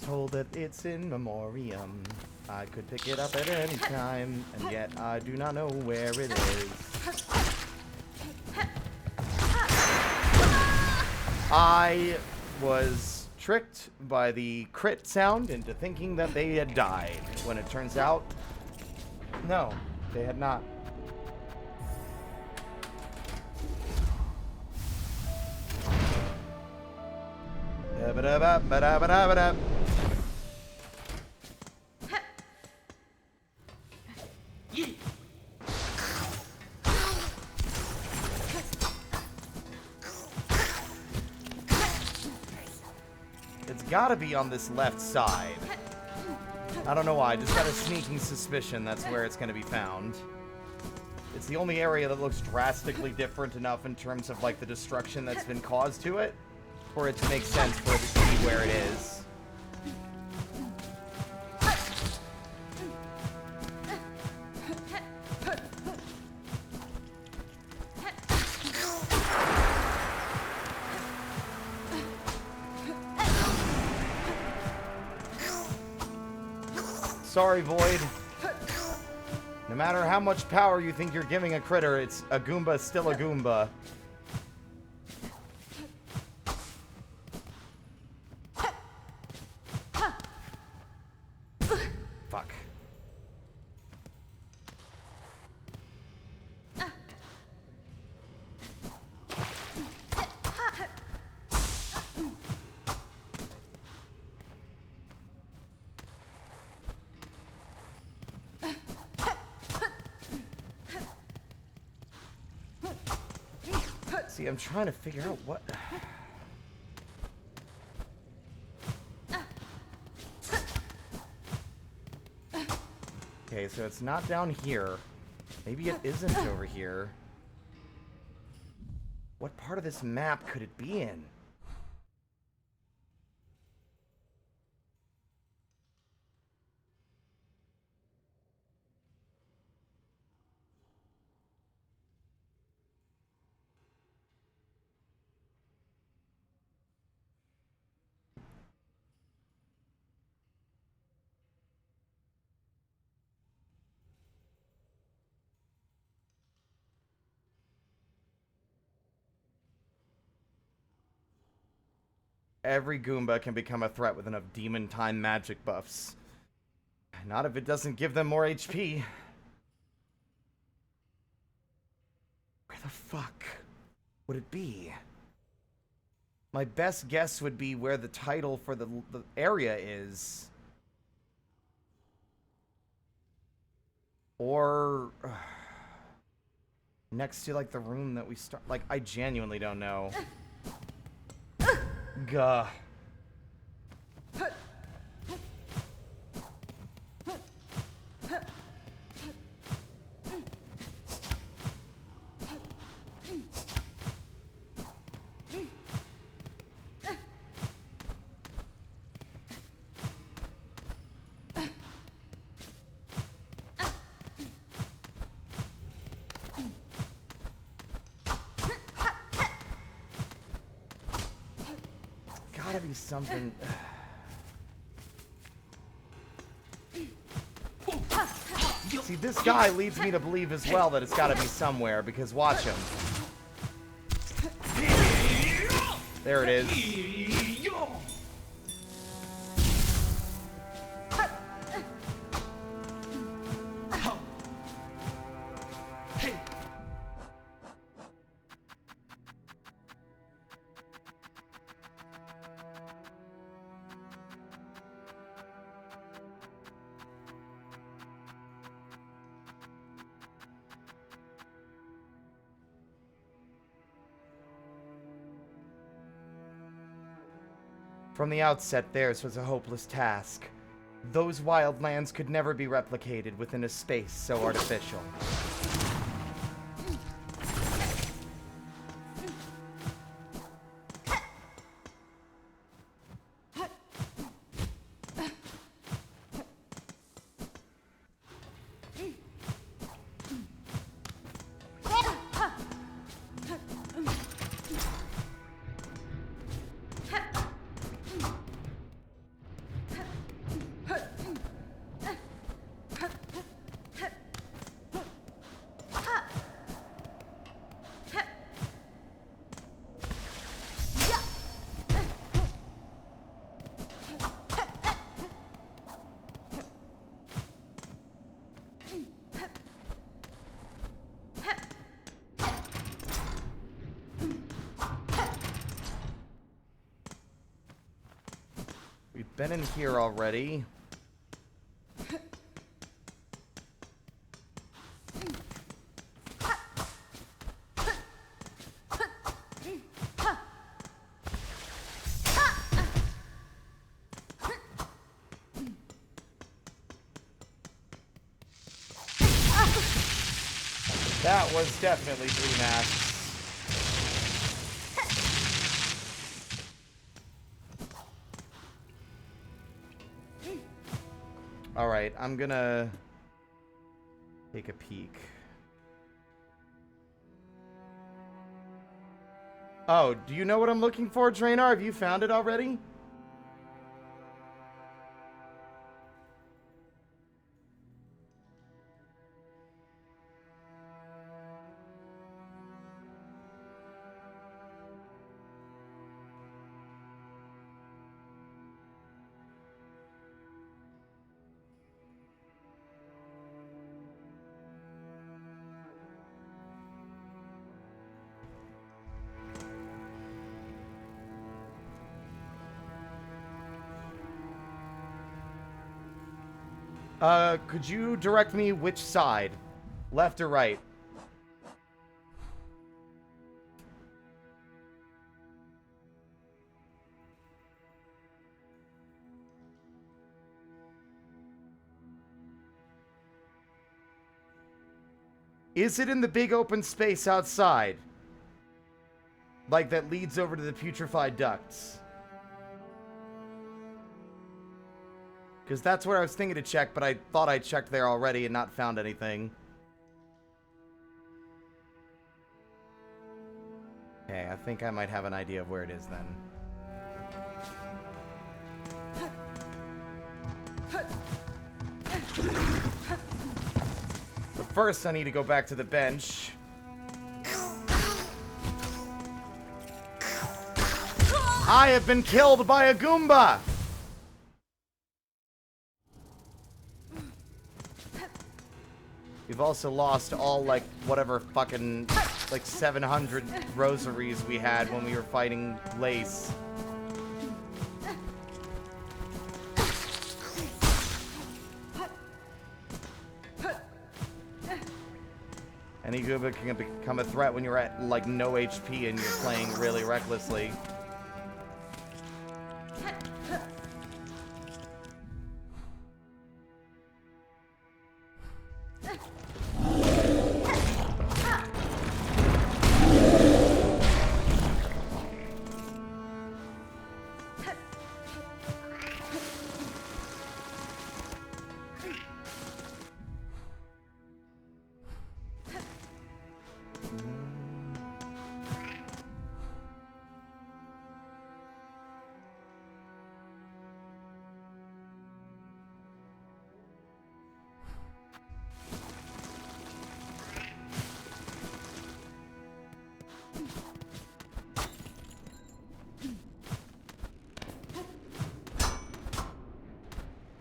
Told that it's in Memoriam. I could pick it up at any time, and yet I do not know where it is. I was tricked by the crit sound into thinking that they had died, when it turns out, no, they had not. Ba-da-ba-da-ba-da-ba-da. It's gotta be on this left side. I don't know why, I just got a sneaking suspicion that's where it's gonna be found. It's the only area that looks drastically different enough in terms of like the destruction that's been caused to it. for it to make sense for it to be where it is. Sorry, Void. No matter how much power you think you're giving a critter, it's a Goomba, still a Goomba. Fuck. See, I'm trying to figure out what... Okay, so it's not down here. Maybe it isn't over here. What part of this map could it be in? Every Goomba can become a threat with enough demon time magic buffs. Not if it doesn't give them more HP. Where the fuck would it be? My best guess would be where the title for the area is. Or... next to, like, the room that we start... Like, I genuinely don't know. Gah. Gotta be something. See, this guy leads me to believe as well that it's gotta be somewhere, because watch him. There it is. From the outset, theirs was a hopeless task. Those wild lands could never be replicated within a space so artificial. We've been in here already. That was definitely 3 masks. Alright, I'm gonna take a peek. Oh, do you know what I'm looking for, Drainar? Have you found it already? Could you direct me which side? Left or right? Is it in the big open space outside? Like that leads over to the putrefied ducts? Because that's where I was thinking to check, but I thought I checked there already and not found anything. Okay, I think I might have an idea of where it is then. But first, I need to go back to the bench. I have been killed by a Goomba! We've also lost all, like, whatever fucking, like, 700 rosaries we had when we were fighting Lace. Any Goomba can become a threat when you're at, like, no HP and you're playing really recklessly.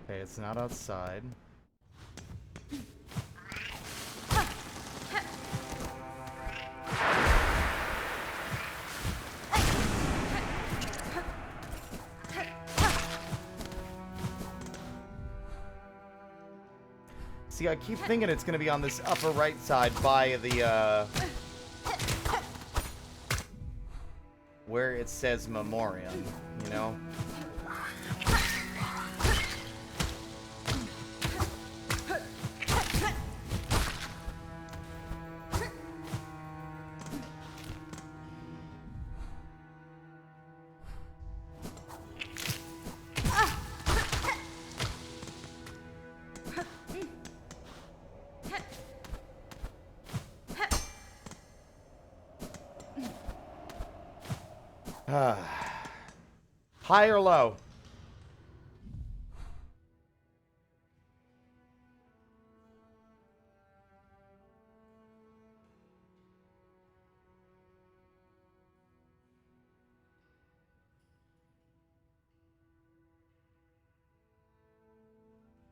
Okay, it's not outside. See, I keep thinking it's gonna be on this upper right side by the, where it says Memoriam, you know? High or low?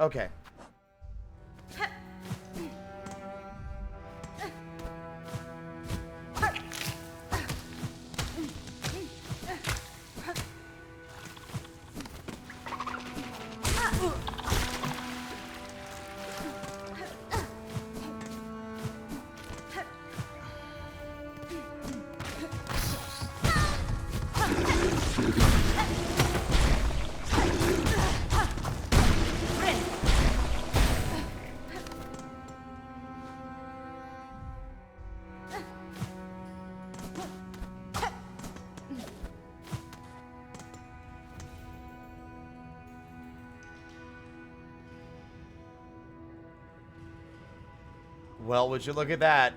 Okay. Well, would you look at that?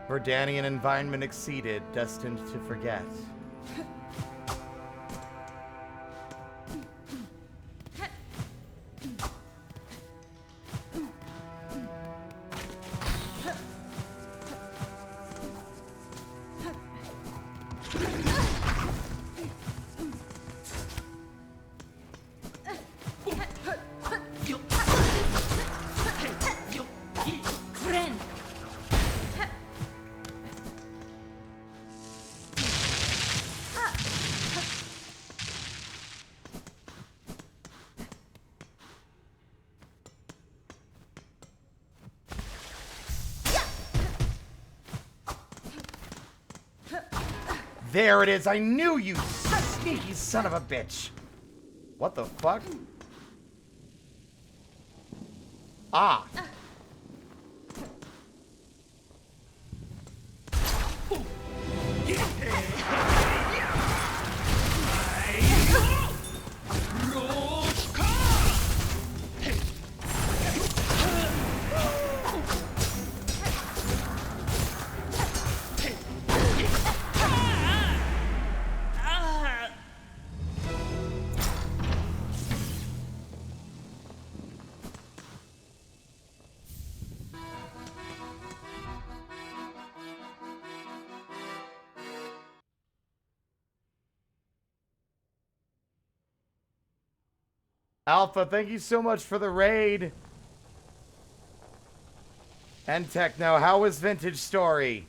Verdanian environment exceeded, destined to forget. There it is. I knew you, sneaky son of a bitch. What the fuck? Ah. Alpha, thank you so much for the raid. And Techno, how was Vintage Story?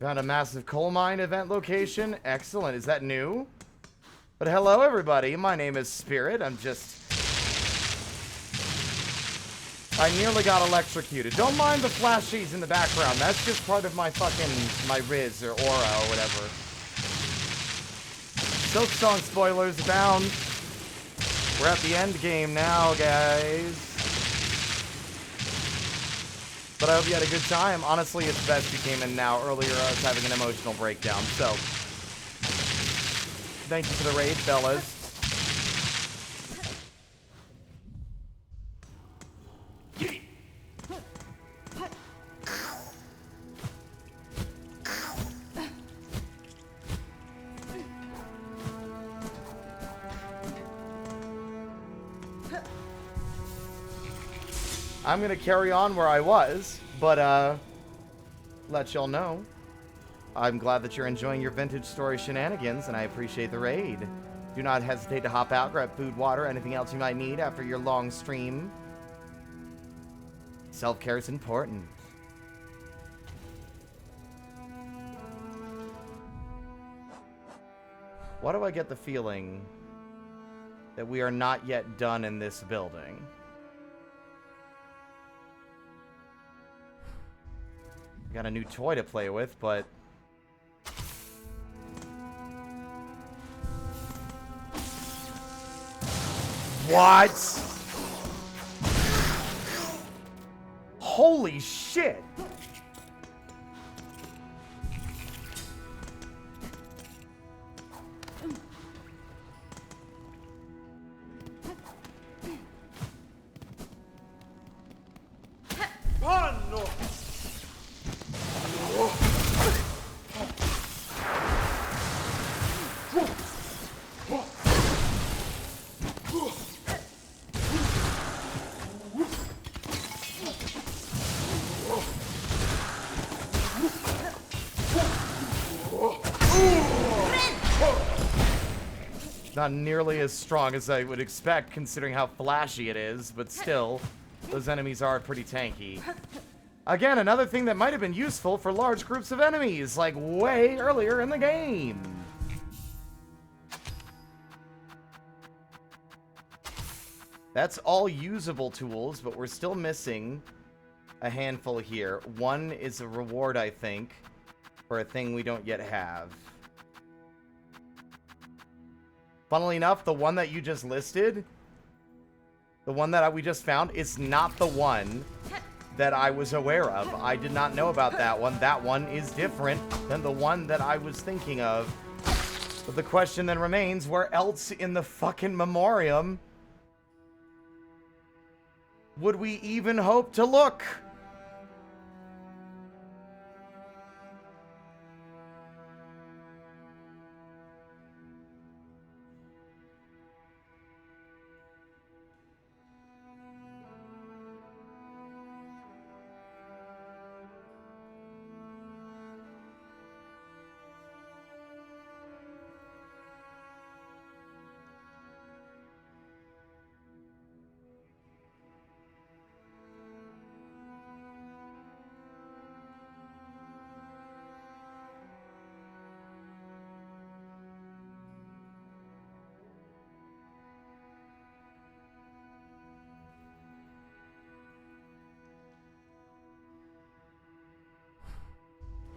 Found a massive coal mine event location. Excellent. Is that new? But hello, everybody. My name is Spirit. I nearly got electrocuted. Don't mind the flashies in the background. That's just part of my my Riz or aura or whatever. Silksong spoilers abound. We're at the end game now, guys. But I hope you had a good time. Honestly, it's best you came in now. Earlier, I was having an emotional breakdown. So, thank you for the raid, fellas. I'm gonna carry on where I was, but let y'all know. I'm glad that you're enjoying your Vintage Story shenanigans, and I appreciate the raid. Do not hesitate to hop out, grab food, water, anything else you might need after your long stream. Self-care is important. Why do I get the feeling that we are not yet done in this building? Got a new toy to play with, but... What? Holy shit! Oh, no. Not nearly as strong as I would expect, considering how flashy it is, but still, those enemies are pretty tanky. Again, another thing that might have been useful for large groups of enemies, like way earlier in the game. That's all usable tools, but we're still missing a handful here. One is a reward, I think, for a thing we don't yet have. Funnily enough, the one that you just listed, the one that we just found, is not the one that I was aware of. I did not know about that one. That one is different than the one that I was thinking of. But the question then remains, where else in the fucking memoriam would we even hope to look?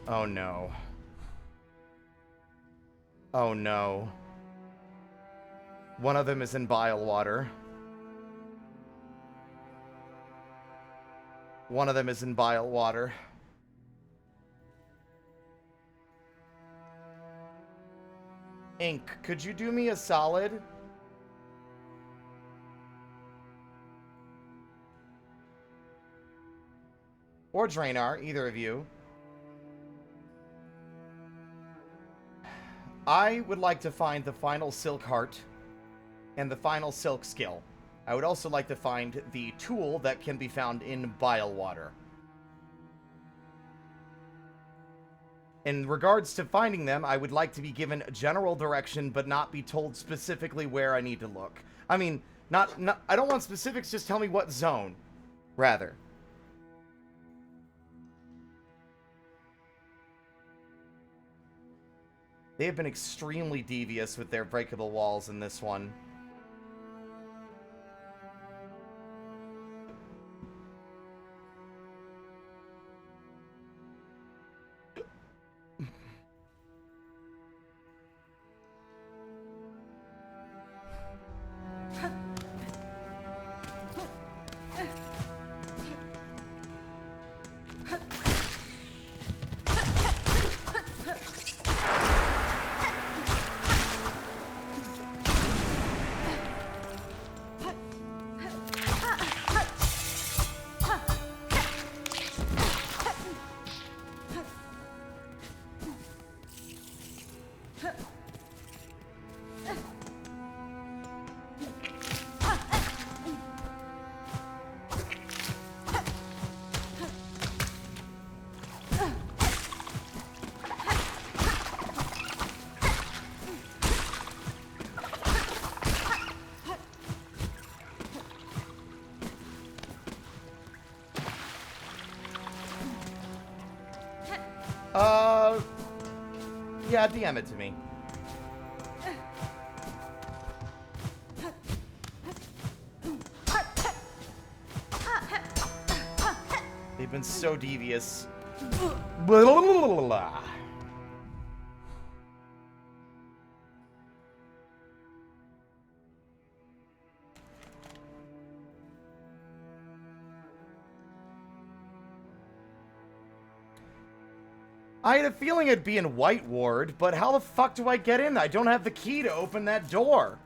Oh no. Oh no. One of them is in bile water. One of them is in bile water. Ink, could you do me a solid? Or Drainar, either of you. I would like to find the final Silk Heart and the final Silk Skill. I would also like to find the tool that can be found in bile water. In regards to finding them, I would like to be given general direction, but not be told specifically where I need to look. I mean, I don't want specifics, just tell me what zone, rather. They have been extremely devious with their breakable walls in this one. Yeah, DM it to me. They've been so devious. I had a feeling it'd be in White Ward, but how the fuck do I get in? I don't have the key to open that door.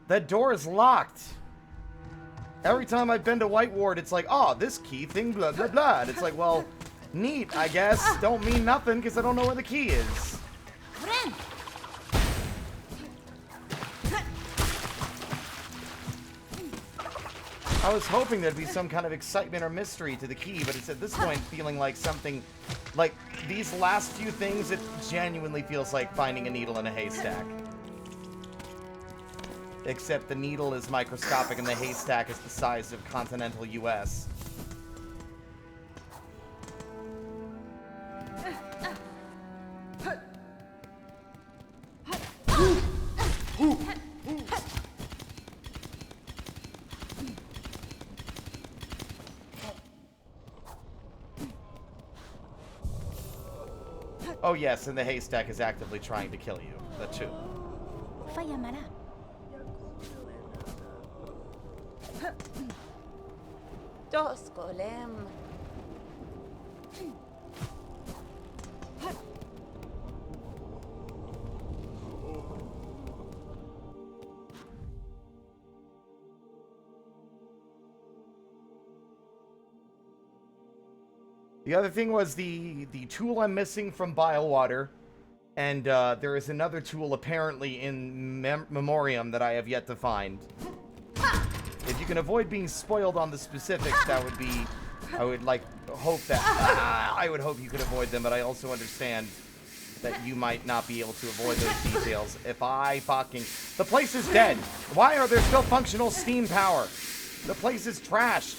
That door is locked. Every time I've been to White Ward, it's like, oh, this key thing, blah, blah, blah. And it's like, well, neat, I guess. Don't mean nothing, because I don't know where the key is. I was hoping there'd be some kind of excitement or mystery to the key, but it's at this point feeling like something... Like, these last few things, it genuinely feels like finding a needle in a haystack. Except the needle is microscopic and the haystack is the size of continental US. Oh, yes, and the haystack is actively trying to kill you. The two. Fayamará. Dos golem. The other thing was the tool I'm missing from Bilewater, and there is another tool apparently in Memoriam that I have yet to find. If you can avoid being spoiled on the specifics, that would be... I would, like, hope that... I would hope you could avoid them, but I also understand that you might not be able to avoid those details. If I fucking... The place is dead! Why are there still functional steam power? The place is trashed!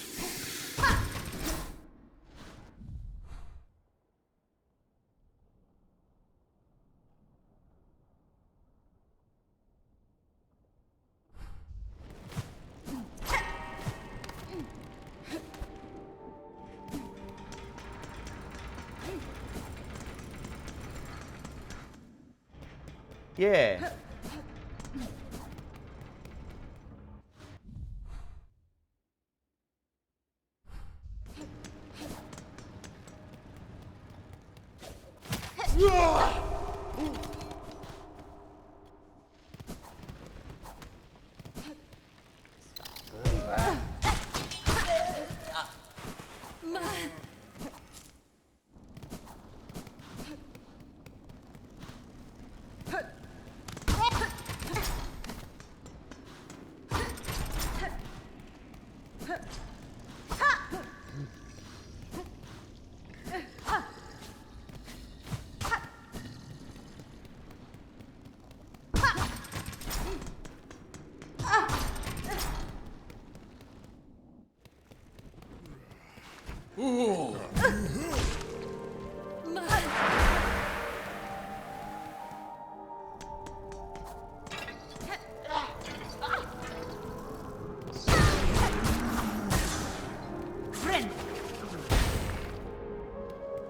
Yeah.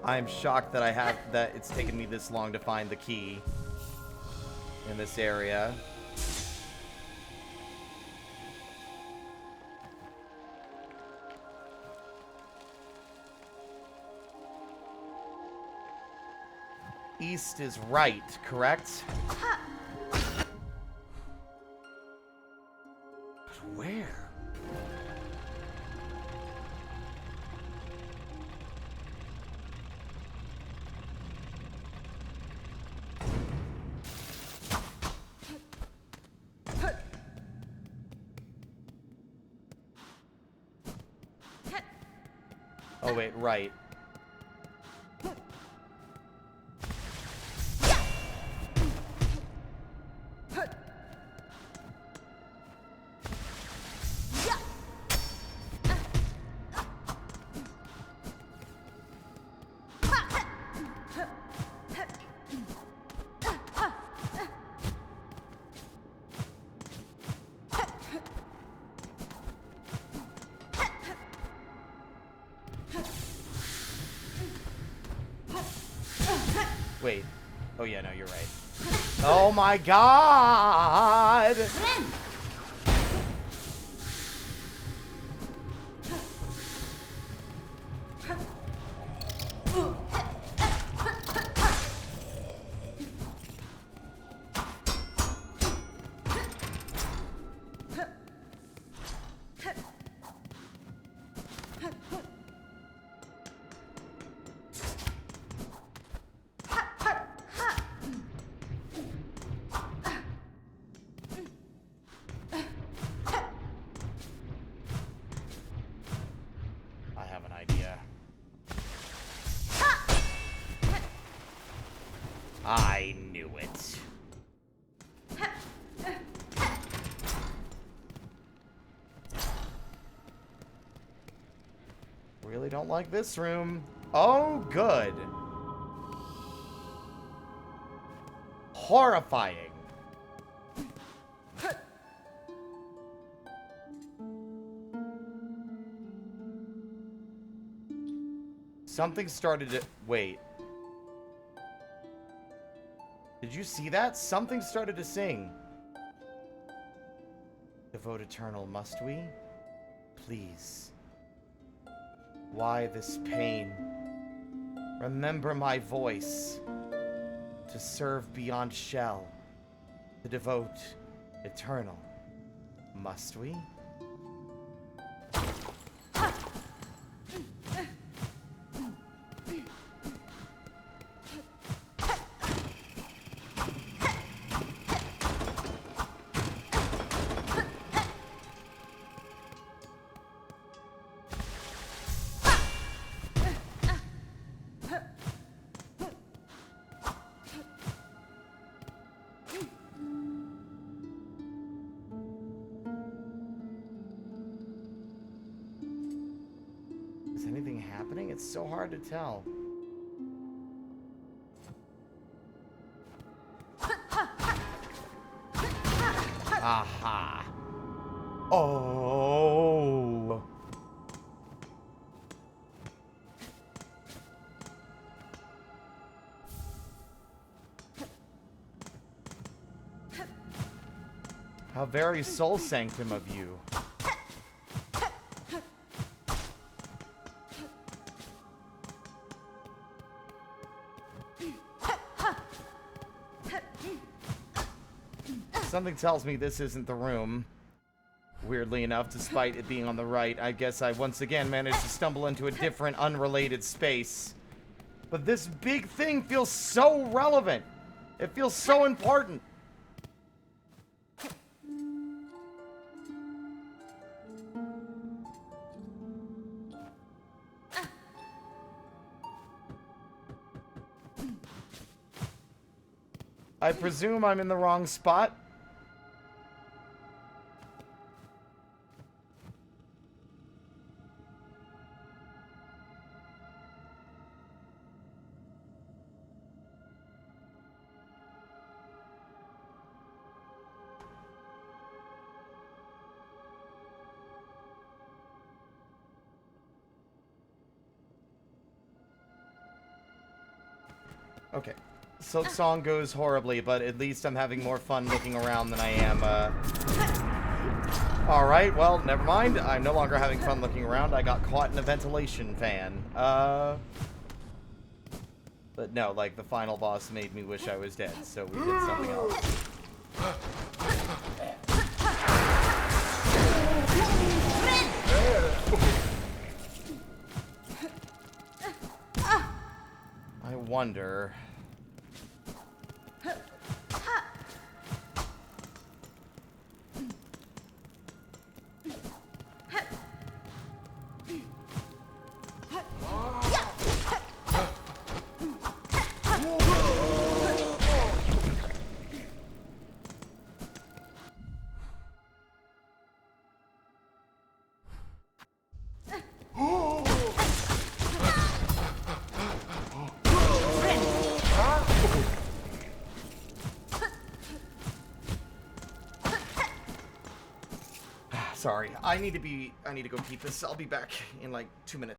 I'm shocked that it's taken me this long to find the key in this area. East is right, correct? Where? Oh, wait, right. Wait. Oh, yeah, no, you're right. Oh, my God! I knew it. Really don't like this room. Oh, good. Horrifying. Something started to... Wait. Did you see that? Something started to sing. Devote eternal, must we? Please. Why this pain? Remember my voice. To serve beyond shell. To devote eternal. Must we? Is anything happening? It's so hard to tell. Aha. Oh. How very soul sanctum of you. Something tells me this isn't the room. Weirdly enough, despite it being on the right, I guess I once again managed to stumble into a different, unrelated space. But this big thing feels so relevant. It feels so important. I presume I'm in the wrong spot. Okay. Silksong goes horribly, but at least I'm having more fun looking around than I am, Alright, well, never mind. I'm no longer having fun looking around. I got caught in a ventilation fan. But no, like, the final boss made me wish I was dead, so we did something else. I wonder... Sorry, I need to go keep this. I'll be back in like 2 minutes.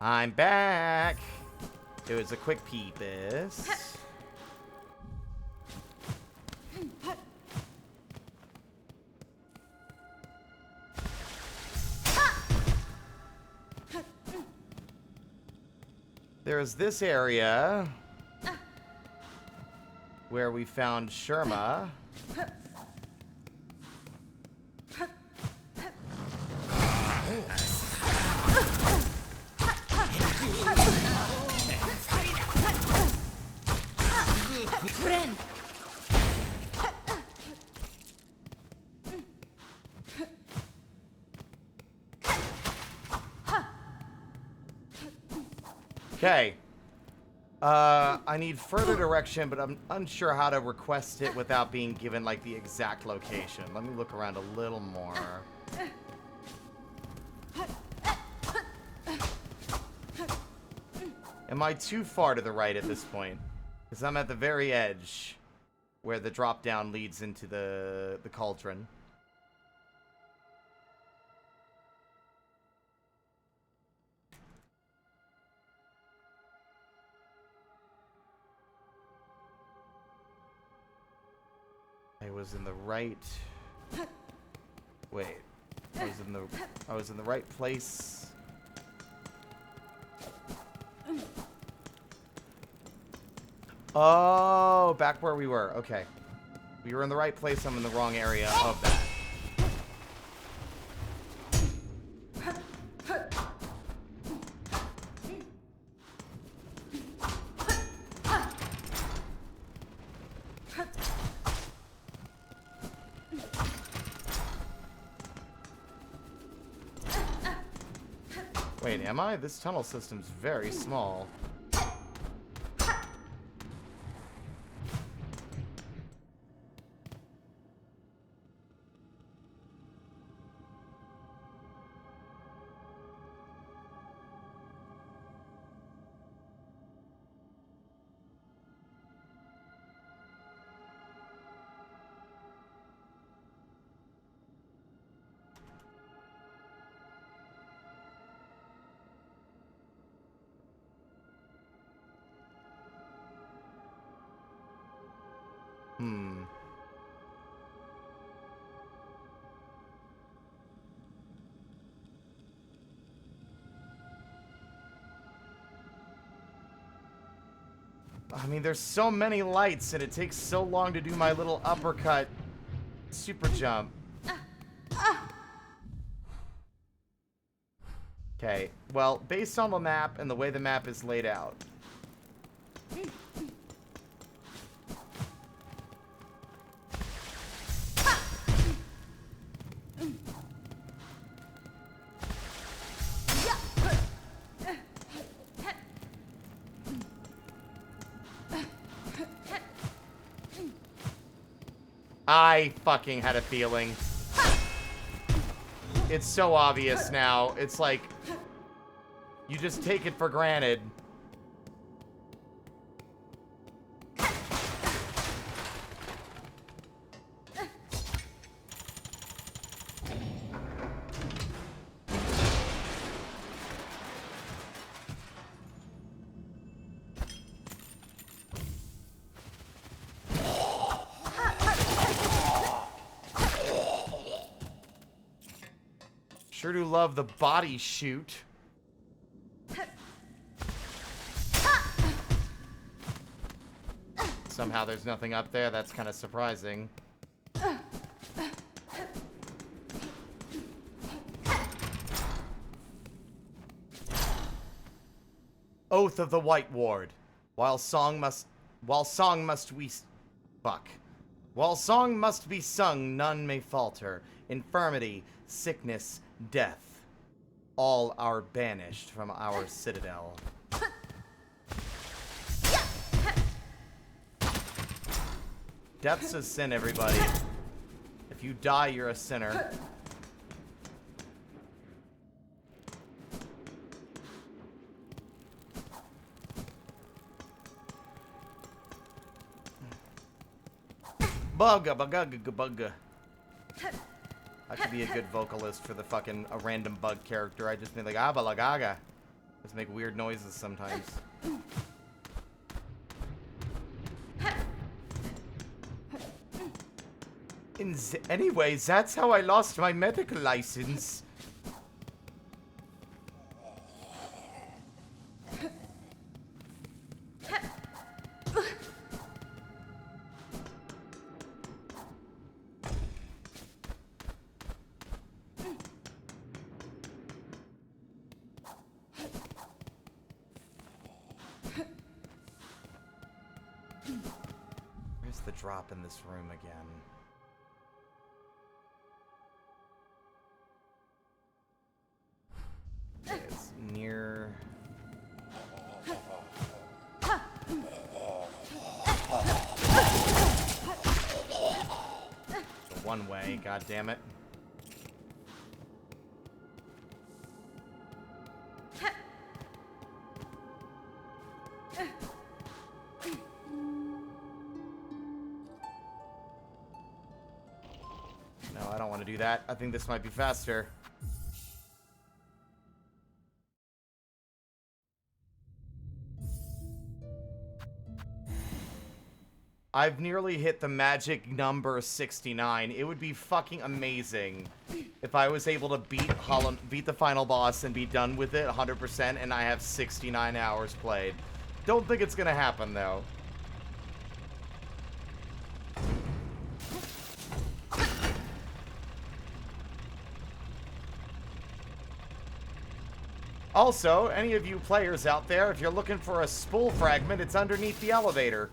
I'm back. It was a quick peepus. There's this area where we found Sherma. Friend. Okay. I need further direction, but I'm unsure how to request it without being given, like, the exact location. Let me look around a little more. Am I too far to the right at this point? Because I'm at the very edge where the drop down leads into the cauldron. I was in the right... Wait. I was in the right place. Oh, back where we were. Okay. We were in the right place. I'm in the wrong area of that. Wait, am I? This tunnel system's very small. I mean, there's so many lights, and it takes so long to do my little uppercut super jump. Okay, well, based on the map and the way the map is laid out. I fucking had a feeling. It's so obvious now. It's like, you just take it for granted. Sure do love the body shoot. Somehow there's nothing up there. That's kind of surprising. Oath of the White Ward. While song must be sung, none may falter. Infirmity, sickness, death, all are banished from our citadel. Death's a sin, everybody. If you die, you're a sinner. Bugga. I could be a good vocalist for the fucking a random bug character. I just be like, abalagaga. Just make weird noises sometimes. Anyways, that's how I lost my medical license. the drop in this room again? Okay, it's near... The one way, god damn it. No, I don't want to do that. I think this might be faster. I've nearly hit the magic number 69. It would be fucking amazing if I was able to beat the final boss and be done with it 100% and I have 69 hours played. Don't think it's gonna happen though. Also, any of you players out there, if you're looking for a spool fragment, it's underneath the elevator.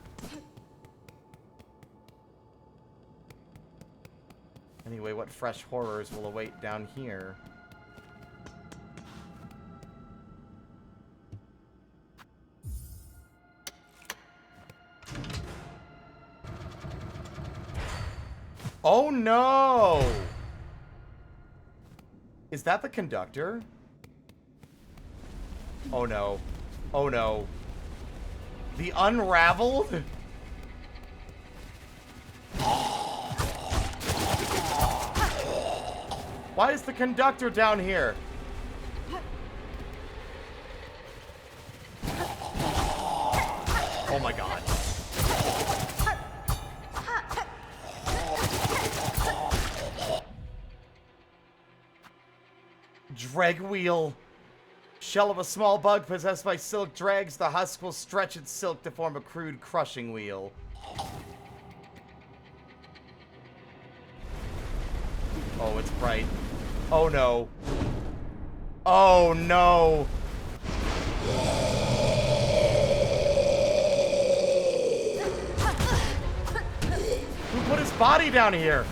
Anyway, what fresh horrors will await down here? Oh no! Is that the conductor? Oh no. Oh no. The Unraveled? Why is the conductor down here? Oh my god. Drag wheel. Shell of a small bug possessed by silk drags. The husk will stretch its silk to form a crude crushing wheel. Oh, it's bright. Oh no. Oh no. Who put his body down here?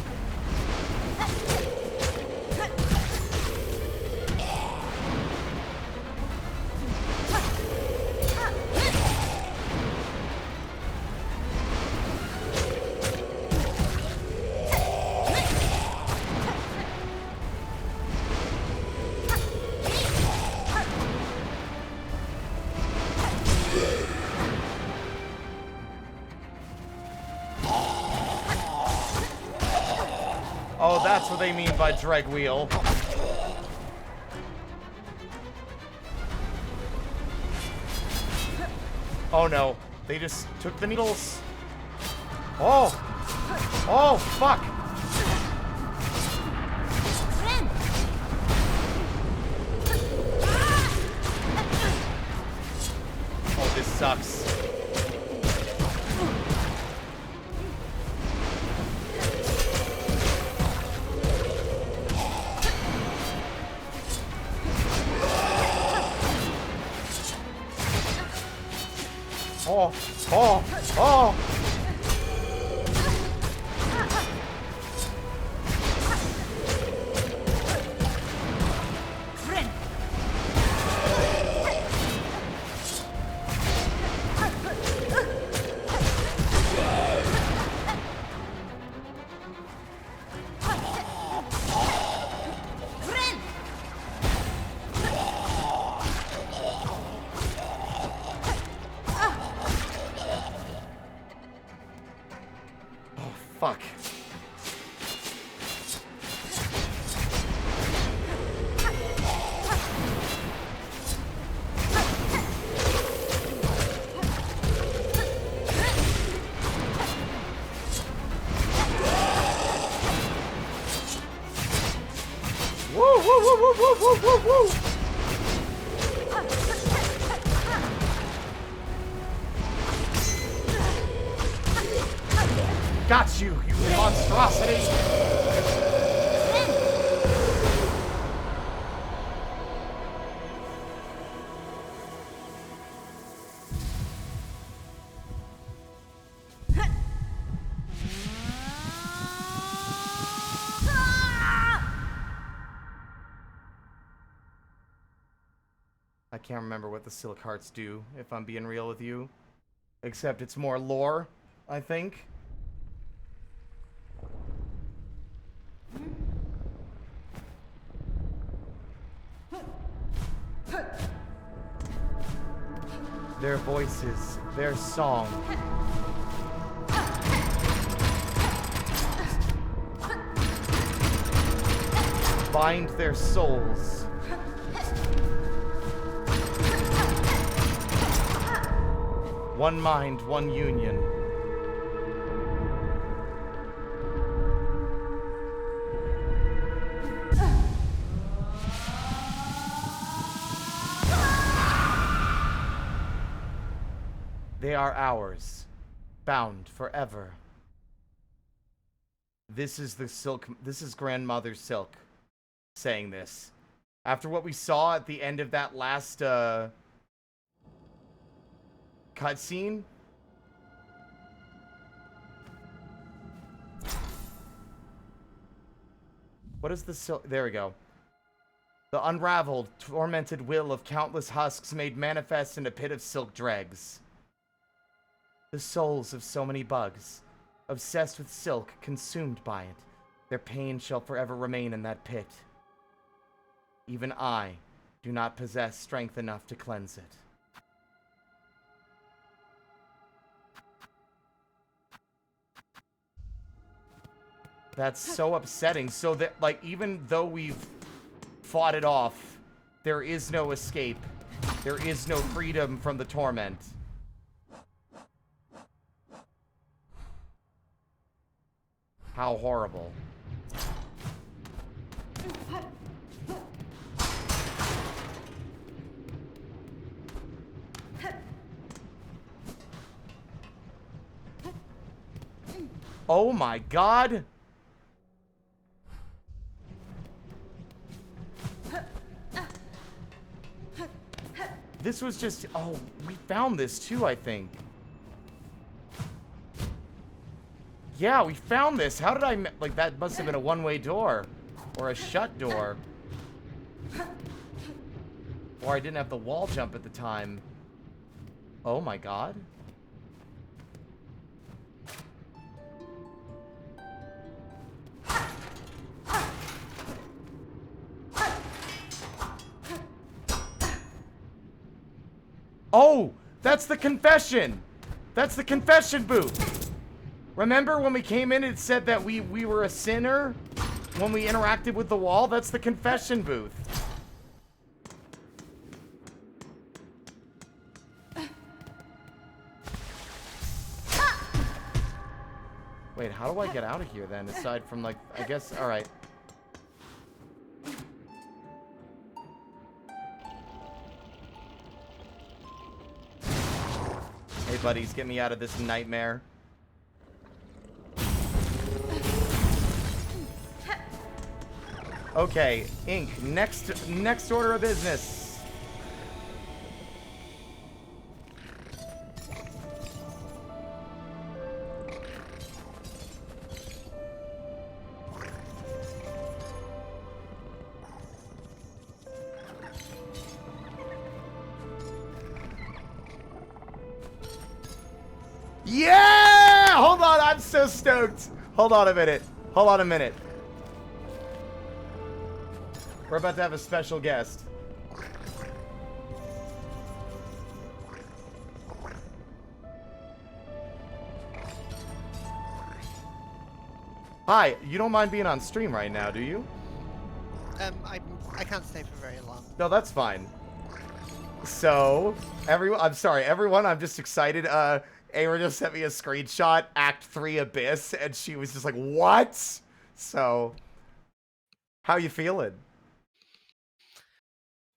Oh, that's what they mean by drag wheel. Oh no, they just took the needles. Oh! Oh, fuck! Oh, this sucks. Oh, oh, oh! Fuck. Woo, woo, woo, woo, woo, woo, woo, woo. Got you, you monstrosity! can't remember what the Silk Hearts do, if I'm being real with you. Except it's more lore, I think. Their voices, their song. Bind their souls. One mind, one union. They are ours, bound forever. This is Grandmother Silk saying this. After what we saw at the end of that last cutscene. What is the Silk? There we go. The unraveled, tormented will of countless husks made manifest in a pit of silk dregs. The souls of so many bugs, obsessed with silk, consumed by it. Their pain shall forever remain in that pit. Even I do not possess strength enough to cleanse it. That's so upsetting. So that, like, even though we've fought it off, there is no escape. There is no freedom from the torment. How horrible. Oh my god! This was just... Oh, we found this too, I think. Yeah, we found this. How did I... Like, that must have been a one-way door. Or a shut door. Or I didn't have the wall jump at the time. Oh my god. Oh! That's the confession! That's the confession booth! Remember when we came in, it said that we were a sinner when we interacted with the wall? That's the confession booth. Wait, how do I get out of here then? Aside from, like, I guess, alright. Hey buddies, get me out of this nightmare. Okay, Ink, next order of business. Yeah! Hold on, I'm so stoked. Hold on a minute. Hold on a minute. We're about to have a special guest. Hi, you don't mind being on stream right now, do you? I can't stay for very long. No, that's fine. So, I'm sorry, everyone, I'm just excited. Ava just sent me a screenshot, Act 3 Abyss, and she was just like, what? So, how you feeling?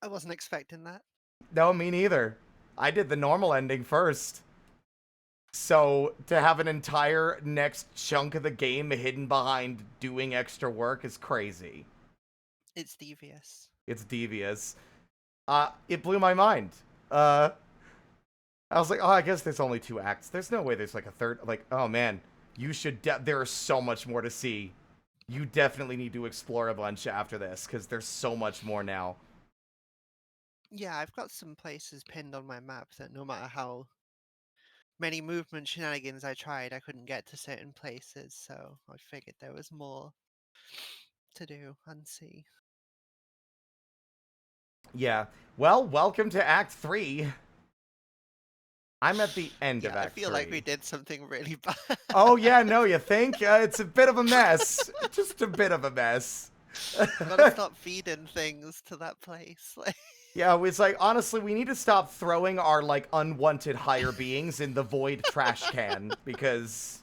I wasn't expecting that. No, me neither. I did the normal ending first. So, to have an entire next chunk of the game hidden behind doing extra work is crazy. It's devious. It's devious. It blew my mind. I was like, oh, I guess there's only 2 acts. There's no way there's like a third. Like, oh man, you should. There is so much more to see. You definitely need to explore a bunch after this because there's so much more now. Yeah, I've got some places pinned on my map that no matter how many movement shenanigans I tried, I couldn't get to certain places, so I figured there was more to do and see. Yeah. Well, welcome to Act 3. I'm at the end of Yeah, I Act feel 3. like we did something really bad. Oh, yeah, no, you think? It's a bit of a mess. Just a bit of a mess. Gotta stop feeding things to that place. Like, Yeah, it's like, honestly, we need to stop throwing our, like, unwanted higher beings in the void trash can, because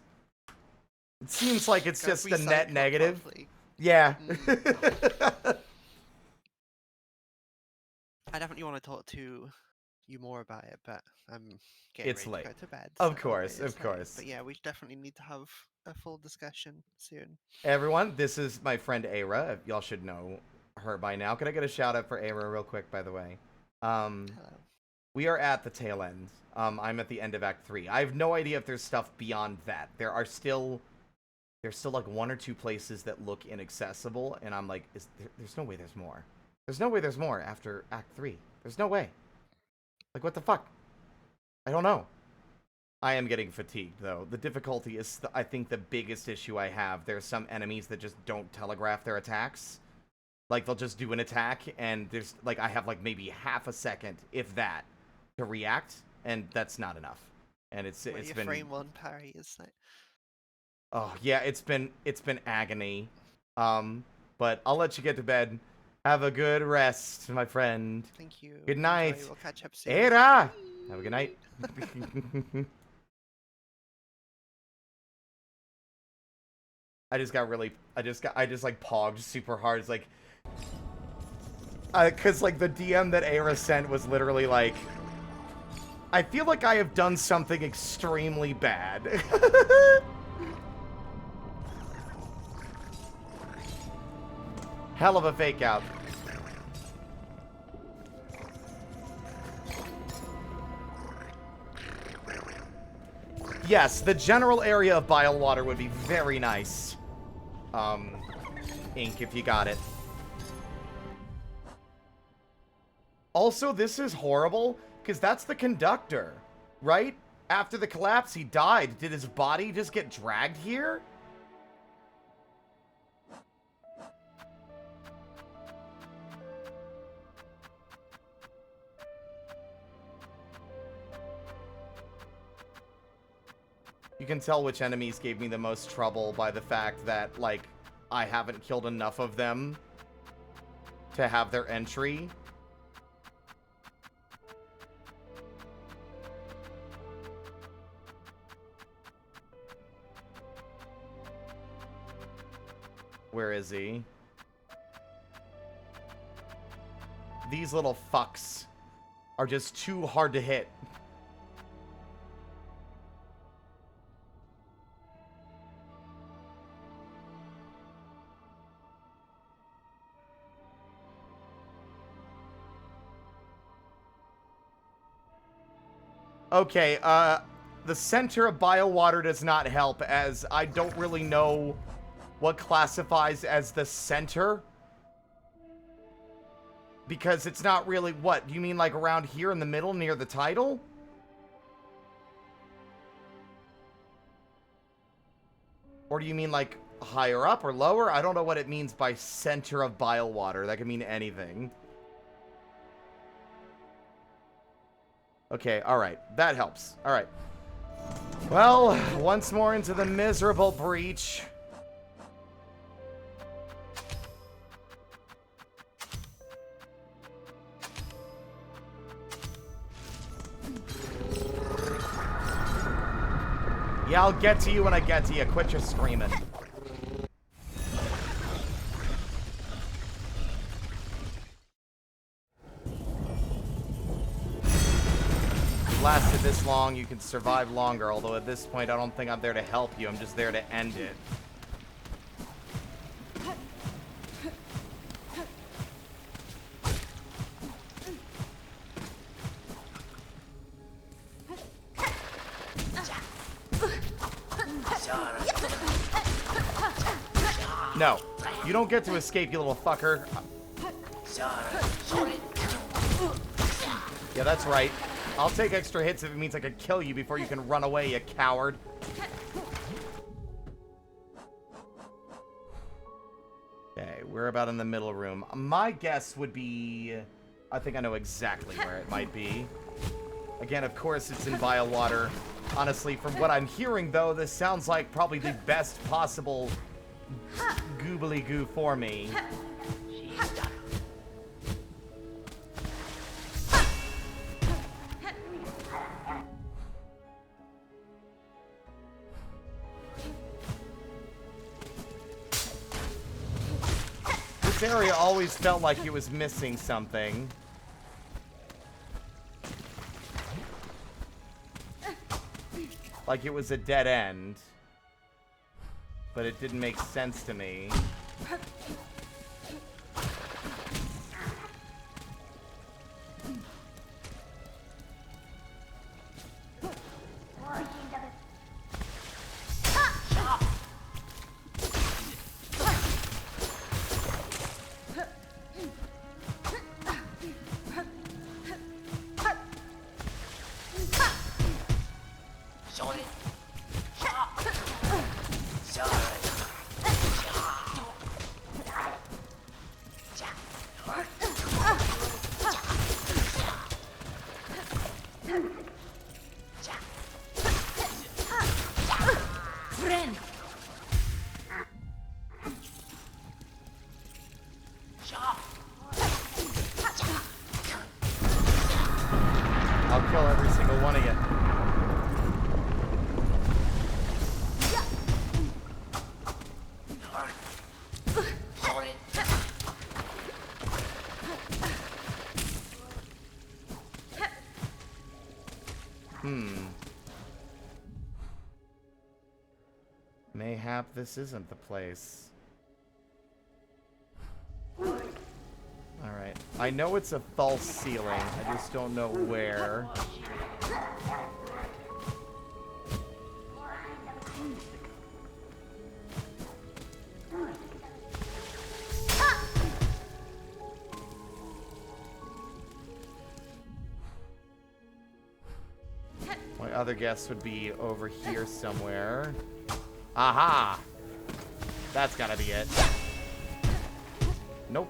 it seems like it's gotta just a net recycle negative. properly. Yeah. I definitely want to talk to you more about it, but I'm getting It's ready late. to go to bed. Of so course, it is of late. course. But yeah, we definitely need to have a full discussion soon. Everyone, this is my friend Aira. Y'all should know her by now. Can I get a shout out for Aira real quick, by the way? Hello. We are at the tail end. I'm at the end of Act 3. I have no idea if there's stuff beyond that. There's still like 1 or 2 places that look inaccessible, and I'm like, there's no way there's more. There's no way there's more after Act 3. There's no way. Like, what the fuck? I don't know. I am getting fatigued, though. The difficulty is, I think, the biggest issue I have. There's some enemies that just don't telegraph their attacks. Like, they'll just do an attack, and there's, like, I have, like, maybe half a second, if that, to react, and that's not enough. And it's When been... your frame 1 parry is like... Oh, yeah, it's been agony. But I'll let you get to bed. Have a good rest, my friend. Thank you. Good night. Enjoy. We'll catch up soon. Era! Have a good night. I just like pogged super hard. It's like, cause like the DM that Aira sent was literally like, I feel like I have done something extremely bad. Hell of a fake out. Yes, the general area of bile water would be very nice. Ink, if you got it. Also, this is horrible, because that's the conductor, right? After the collapse, he died. Did his body just get dragged here? You can tell which enemies gave me the most trouble by the fact that, like, I haven't killed enough of them to have their entry. Where is he? These little fucks are just too hard to hit. Okay, the center of biowater does not help, as I don't really know what classifies as the center. Because it's not really, what, you mean like around here in the middle near the title? Or do you mean like higher up or lower? I don't know what it means by center of biowater. That could mean anything. Okay, alright. That helps. Alright. Well, once more into the miserable breach. Yeah, I'll get to you when I get to you. Quit your screaming. Lasted this long, you can survive longer, although at this point I don't think I'm there to help you, I'm just there to end it. No, you don't get to escape, you little fucker. Yeah, that's right. I'll take extra hits if it means I could kill you before you can run away, you coward. Okay, we're about in the middle room. My guess would be... I think I know exactly where it might be. Again, of course, it's in vile water. Honestly, from what I'm hearing, though, this sounds like probably the best possible goobly goo for me. This area always felt like it was missing something. Like it was a dead end. But it didn't make sense to me. Friend. I'll kill every single one of you. Mayhap this isn't the place. Alright. I know it's a false ceiling. I just don't know where. My other guess would be over here somewhere. Aha! That's gotta be it. Nope.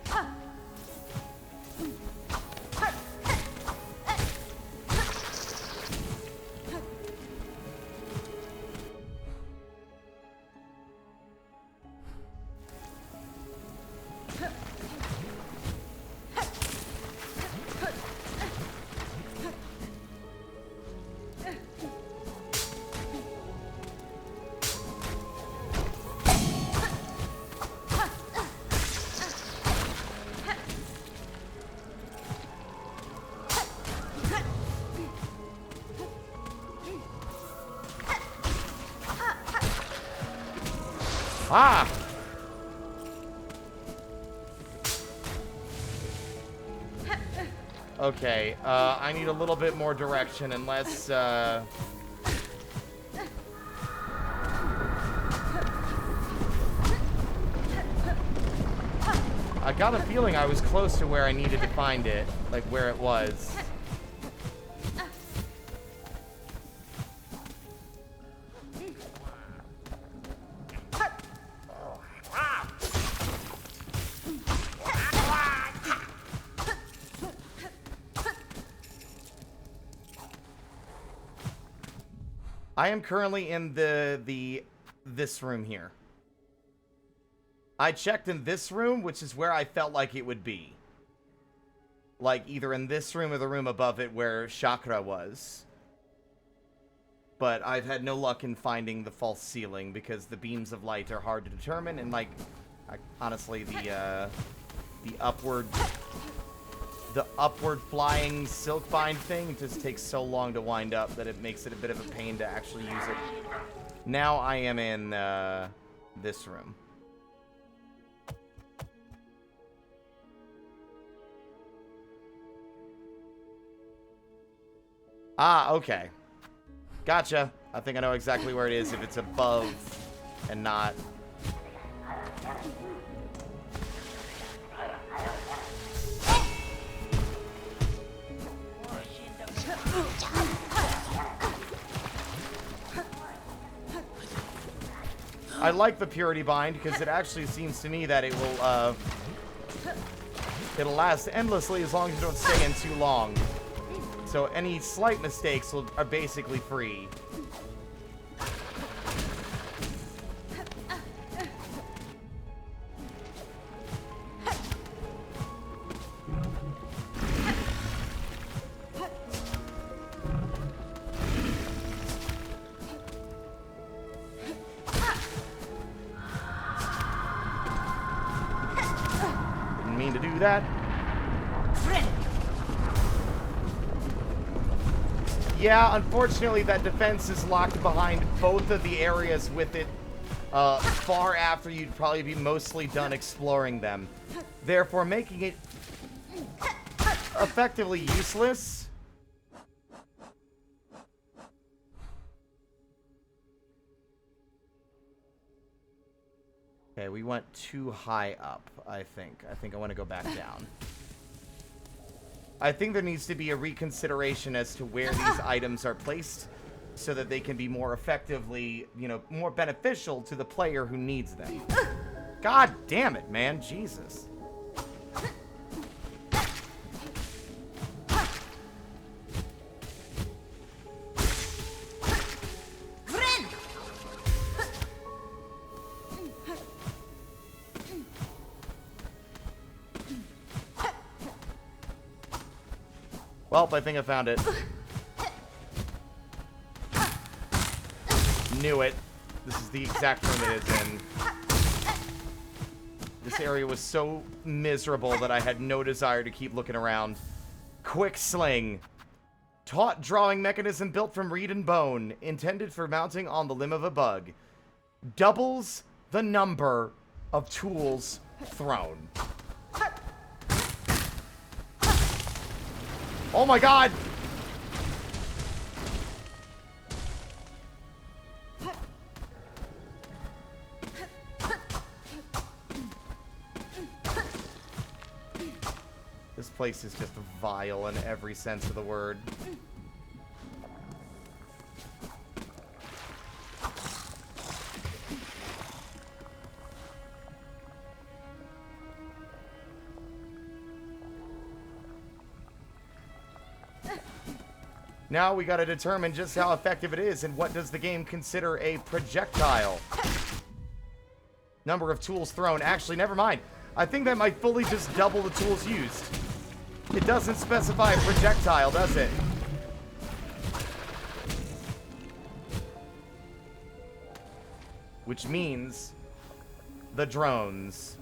Ah! Okay, I need a little bit more direction unless, I got a feeling I was close to where I needed to find it, like where it was. I am currently in this room here. I checked in this room, which is where I felt like it would be. Like, either in this room or the room above it where Chakra was. But I've had no luck in finding the false ceiling because the beams of light are hard to determine, and, like, honestly, the upward flying Silkbind thing just takes so long to wind up that it makes it a bit of a pain to actually use it. Now I am in this room. Ah, okay. Gotcha. I think I know exactly where it is if it's above and not. I like the Purity Bind because it actually seems to me that it will, it'll last endlessly as long as you don't stay in too long. So any slight mistakes are basically free. Didn't mean to do that. Yeah, unfortunately, that defense is locked behind both of the areas with it far after you'd probably be mostly done exploring them, therefore making it effectively useless. Okay, we went too high up, I think. I think I want to go back down. I think there needs to be a reconsideration as to where these items are placed so that they can be more effectively, you know, more beneficial to the player who needs them. God damn it, man. Jesus. Well, I think I found it. Knew it. This is the exact room it is in. This area was so miserable that I had no desire to keep looking around. Quick Sling. Taut drawing mechanism built from reed and bone, intended for mounting on the limb of a bug. Doubles the number of tools thrown. Oh my god! This place is just vile in every sense of the word. Now we gotta determine just how effective it is and what does the game consider a projectile. Number of tools thrown. Actually, never mind. I think that might fully just double the tools used. It doesn't specify a projectile, does it? Which means the drones.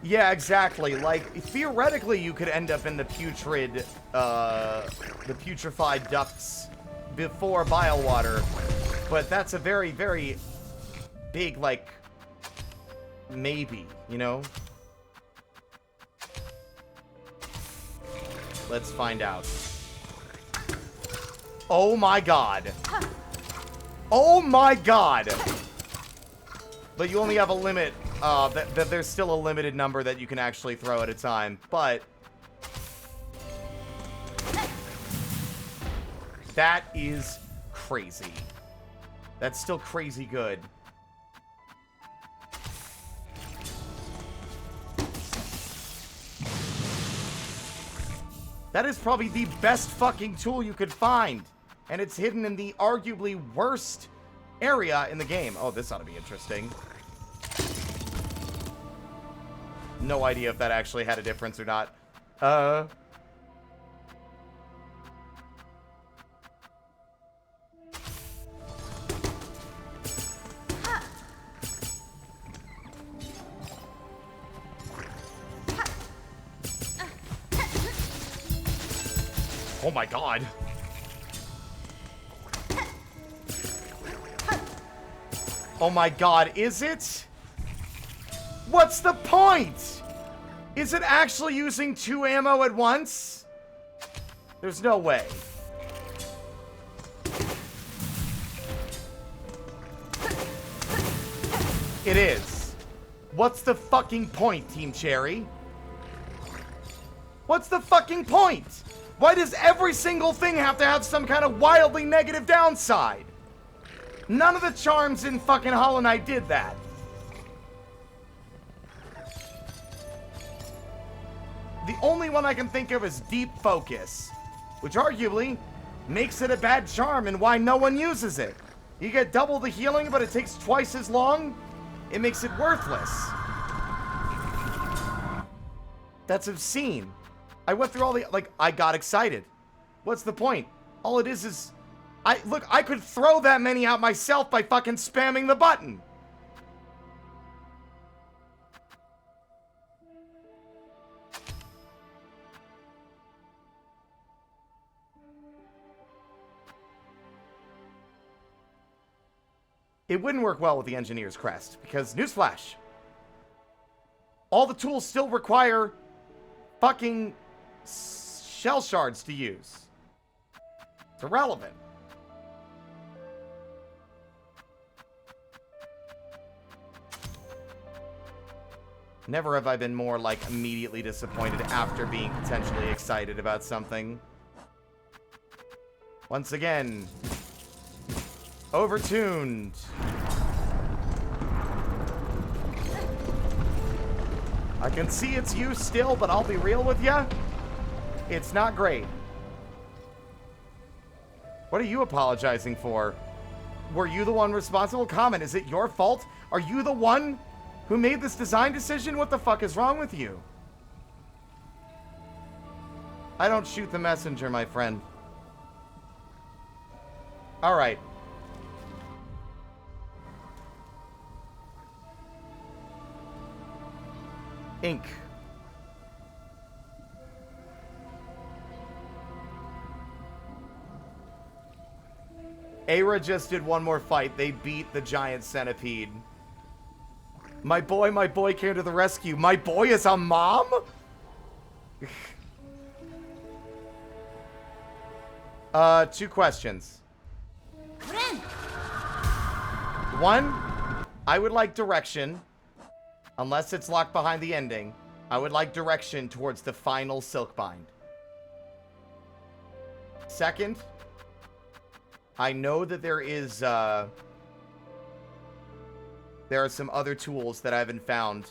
Yeah, exactly. Like, theoretically, you could end up in the putrid, the putrefied ducts before Biowater, but that's a very, very big, like, maybe, you know? Let's find out. Oh my god. Oh my god! But you only have a limit. That there's still a limited number that you can actually throw at a time, but that is crazy. That's still crazy good. That is probably the best fucking tool you could find, and it's hidden in the arguably worst area in the game. Oh, this ought to be interesting. No idea if that actually had a difference or not. Oh my god. Oh my god, is it? What's the point? Is it actually using 2 ammo at once? There's no way. It is. What's the fucking point, Team Cherry? What's the fucking point? Why does every single thing have to have some kind of wildly negative downside? None of the charms in fucking Hollow Knight did that. The only one I can think of is Deep Focus, which arguably makes it a bad charm and why no one uses it. You get double the healing, but it takes twice as long. It makes it worthless. That's obscene. I went through all the, like, I got excited. What's the point? All it is, look, I could throw that many out myself by fucking spamming the button. It wouldn't work well with the Engineer's Crest, because, newsflash, all the tools still require fucking shell shards to use. It's irrelevant. Never have I been more, like, immediately disappointed after being potentially excited about something. Once again, overtuned. I can see its use still, but I'll be real with ya. It's not great. What are you apologizing for? Were you the one responsible? Comment, is it your fault? Are you the one who made this design decision? What the fuck is wrong with you? I don't shoot the messenger, my friend. Alright. Ink. Aira just did one more fight. They beat the giant centipede. My boy came to the rescue. My boy is a mom? Two questions. Friend. One, I would like direction. Unless it's locked behind the ending, I would like direction towards the final Silkbind. Second, I know that there are some other tools that I haven't found.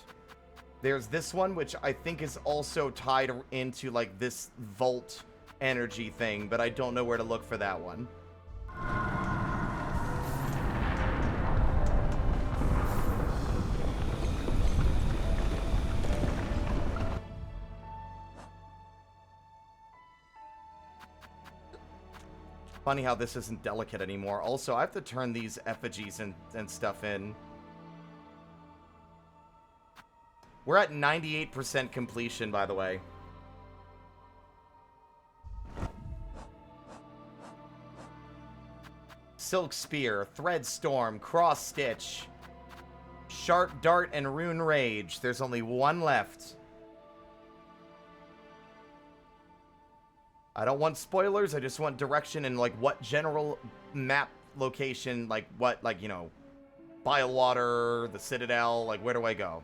There's this one, which I think is also tied into, like, this Volt energy thing, but I don't know where to look for that one. Funny how this isn't delicate anymore. Also, I have to turn these effigies and stuff in. We're at 98% completion, by the way. Silk Spear, Thread Storm, Cross Stitch, Sharp Dart, and Rune Rage. There's only one left. I don't want spoilers, I just want direction and, like, what general map location, like, what, like, you know, Bilewater, the Citadel, like, where do I go?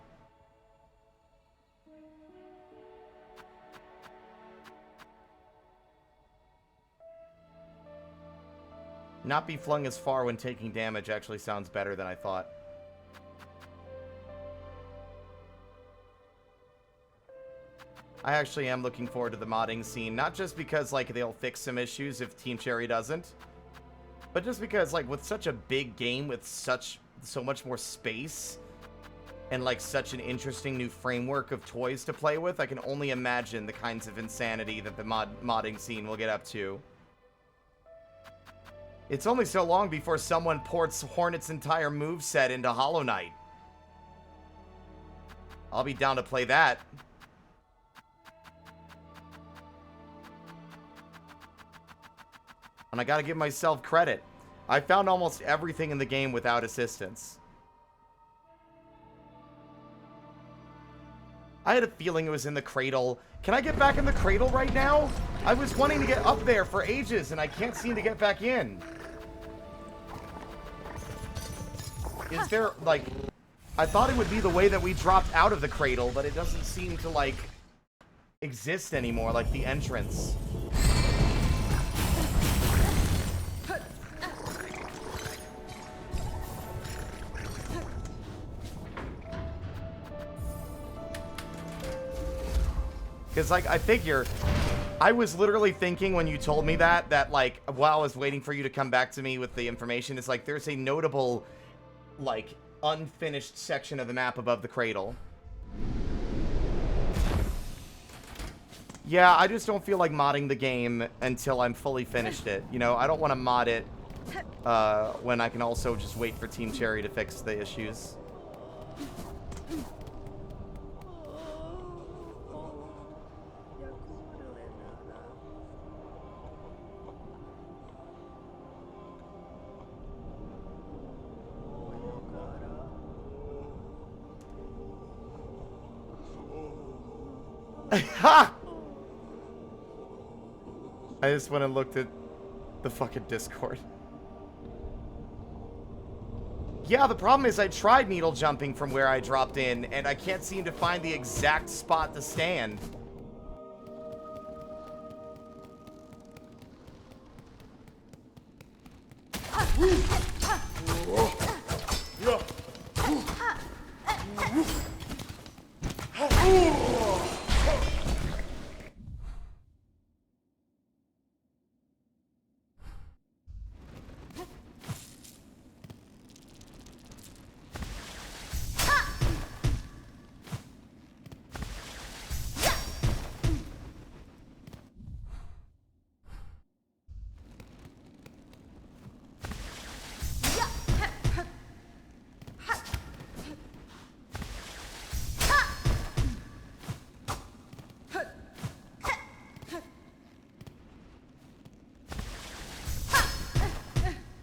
Not be flung as far when taking damage actually sounds better than I thought. I actually am looking forward to the modding scene, not just because, like, they'll fix some issues if Team Cherry doesn't, but just because, like, with such a big game with so much more space and, like, such an interesting new framework of toys to play with, I can only imagine the kinds of insanity that the modding scene will get up to. It's only so long before someone ports Hornet's entire moveset into Hollow Knight. I'll be down to play that. And I gotta give myself credit. I found almost everything in the game without assistance. I had a feeling it was in the cradle. Can I get back in the cradle right now? I was wanting to get up there for ages, and I can't seem to get back in. Is there, like... I thought it would be the way that we dropped out of the cradle, but it doesn't seem to, like, exist anymore, like the entrance. Because, like, I figure... I was literally thinking when you told me that, like, while I was waiting for you to come back to me with the information, it's like, there's a notable, like, unfinished section of the map above the cradle. Yeah, I just don't feel like modding the game until I'm fully finished it. You know, I don't want to mod it when I can also just wait for Team Cherry to fix the issues. Ha! I just went and looked at the fucking Discord. Yeah, the problem is I tried needle jumping from where I dropped in, and I can't seem to find the exact spot to stand.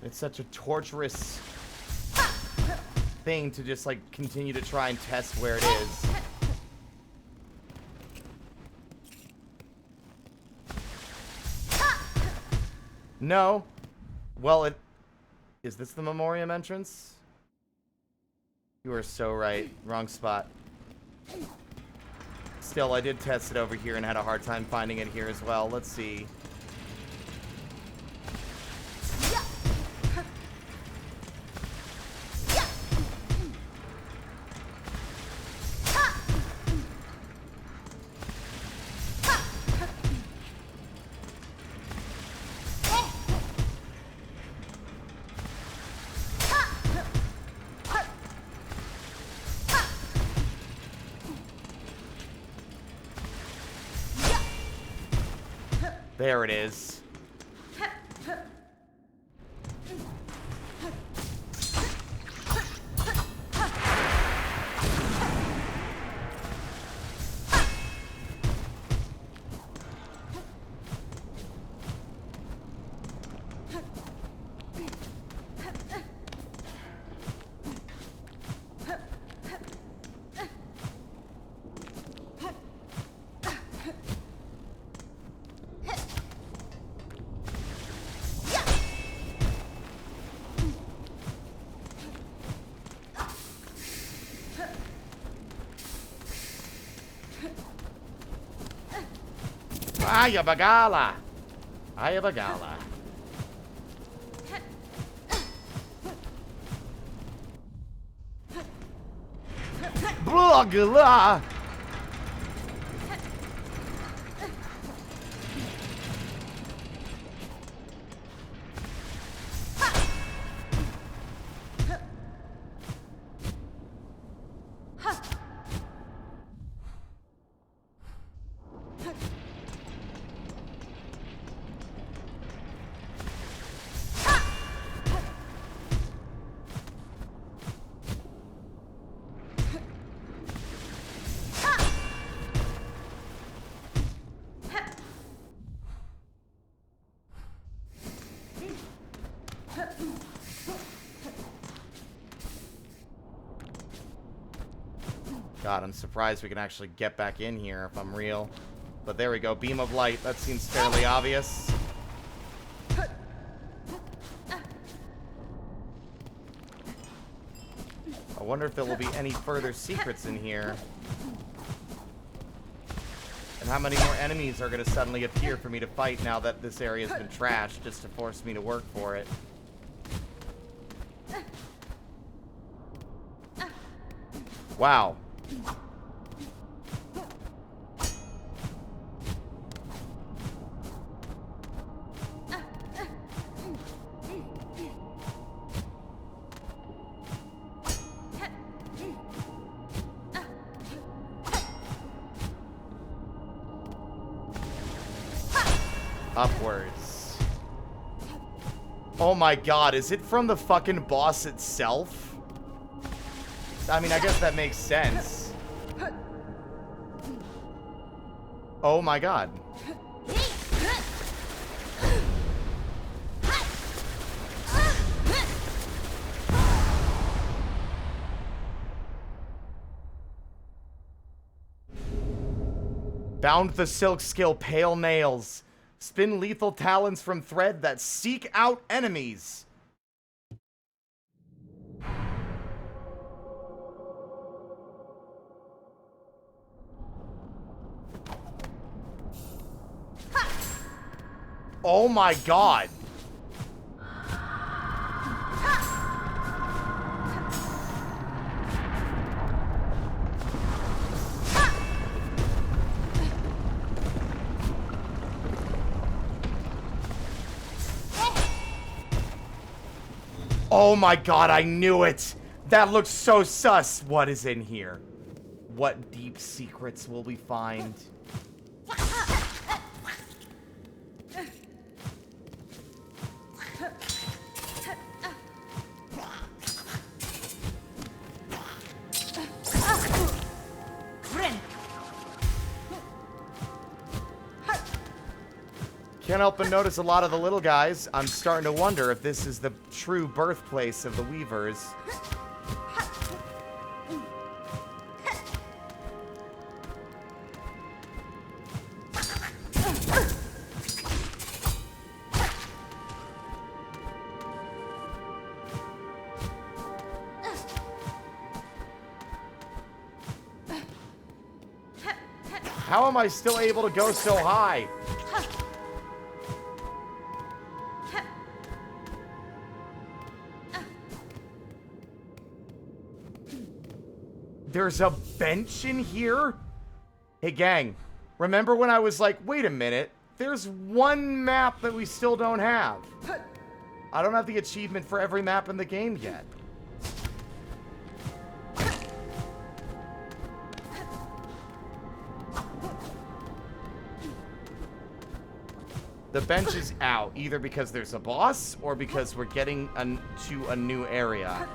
It's such a torturous thing to just, like, continue to try and test where it is. No. Well, is this the Memoriam entrance? You are so right. Wrong spot. Still, I did test it over here and had a hard time finding it here as well. Let's see. There it is. Aya bagala! Aya bagala. Blogla! God, I'm surprised we can actually get back in here if I'm real. But there we go. Beam of light. That seems fairly obvious. wonder if there will be any further secrets in here. And how many more enemies are going to suddenly appear for me to fight now that this area has been trashed just to force me to work for it. Wow. Upwards. Oh my god, is it from the fucking boss itself? I mean, I guess that makes sense. Oh my god. Bound the silk skill pale nails. Spin lethal talons from thread that seek out enemies. Oh my god. Oh my god, I knew it! That looks so sus! What is in here? What deep secrets will we find? Can't help but notice a lot of the little guys. I'm starting to wonder if this is the true birthplace of the Weavers. How am I still able to go so high? There's a bench in here? Hey, gang. Remember when I was like, wait a minute. There's one map that we still don't have. I don't have the achievement for every map in the game yet. The bench is out, either because there's a boss or because we're getting to a new area.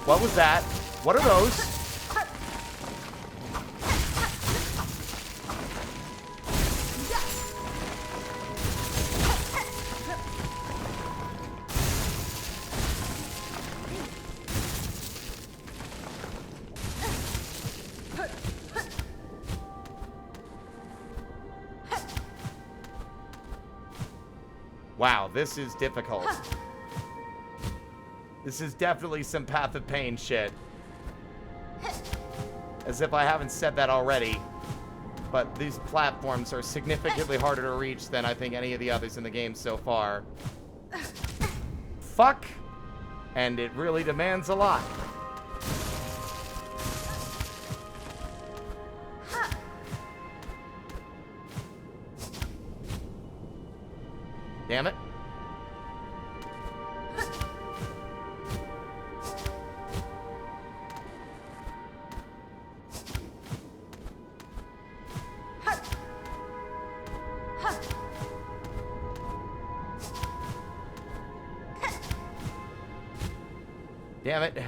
What was that? What are those? Wow, this is difficult. This is definitely some Path of Pain shit. As if I haven't said that already. But these platforms are significantly harder to reach than I think any of the others in the game so far. Fuck. And it really demands a lot. Damn it. Damn it.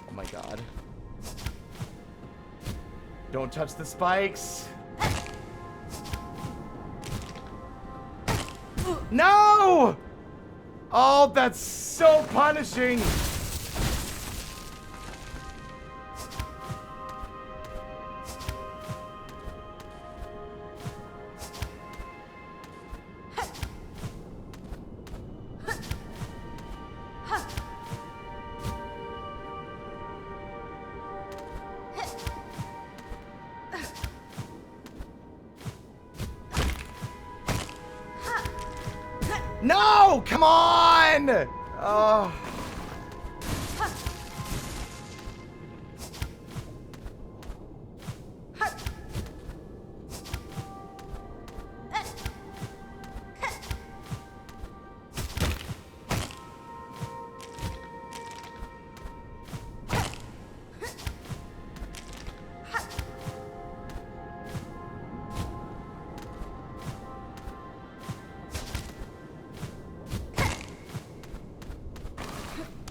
Oh my god. Don't touch the spikes. No! Oh, that's so punishing. No! Come on! Oh.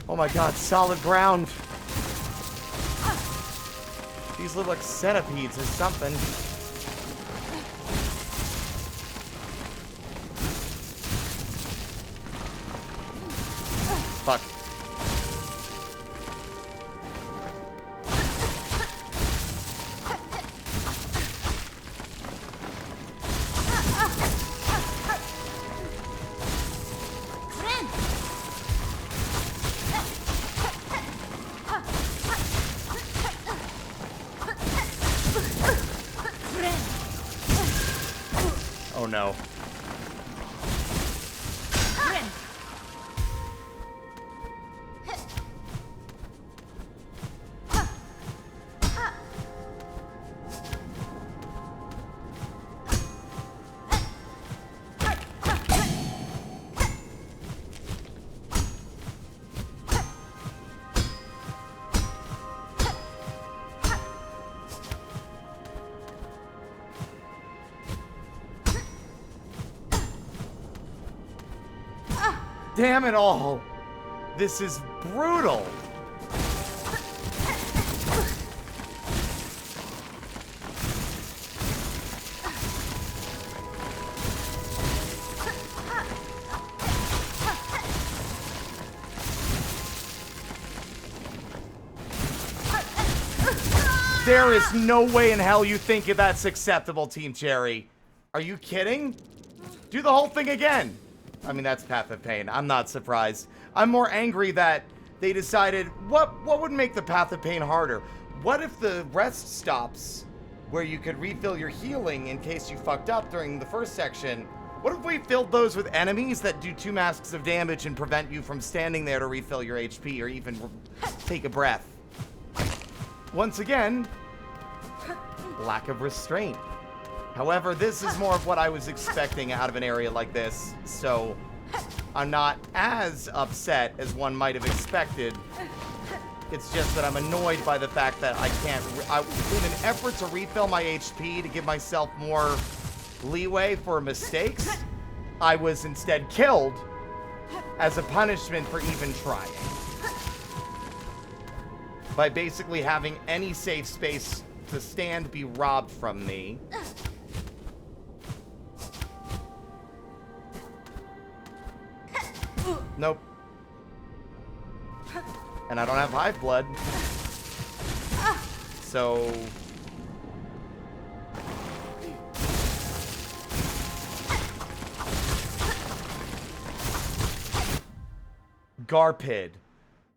Oh my god, solid ground. These look like centipedes or something. Fuck. Oh no. Damn it all! This is brutal! There is no way in hell you think that's acceptable, Team Cherry. Are you kidding? Do the whole thing again! I mean, that's Path of Pain. I'm not surprised. I'm more angry that they decided, what would make the Path of Pain harder? What if the rest stops where you could refill your healing in case you fucked up during the first section? What if we filled those with enemies that do 2 masks of damage and prevent you from standing there to refill your HP or even take a breath? Once again, lack of restraint. However, this is more of what I was expecting out of an area like this, so I'm not as upset as one might have expected. It's just that I'm annoyed by the fact that I can't, in an effort to refill my HP to give myself more leeway for mistakes, I was instead killed as a punishment for even trying. By basically having any safe space to stand be robbed from me. Nope. And I don't have hive blood. So... Garpid.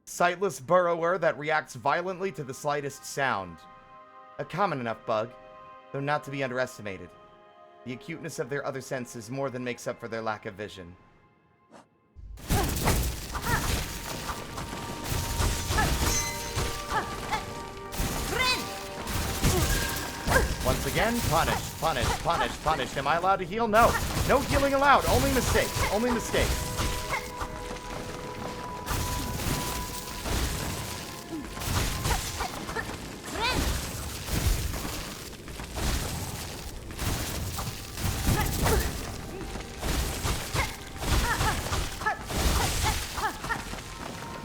Sightless burrower that reacts violently to the slightest sound. A common enough bug, though not to be underestimated. The acuteness of their other senses more than makes up for their lack of vision. Once again, punish, punish, punish, punish. Am I allowed to heal? No. No healing allowed. Only mistakes. Only mistakes.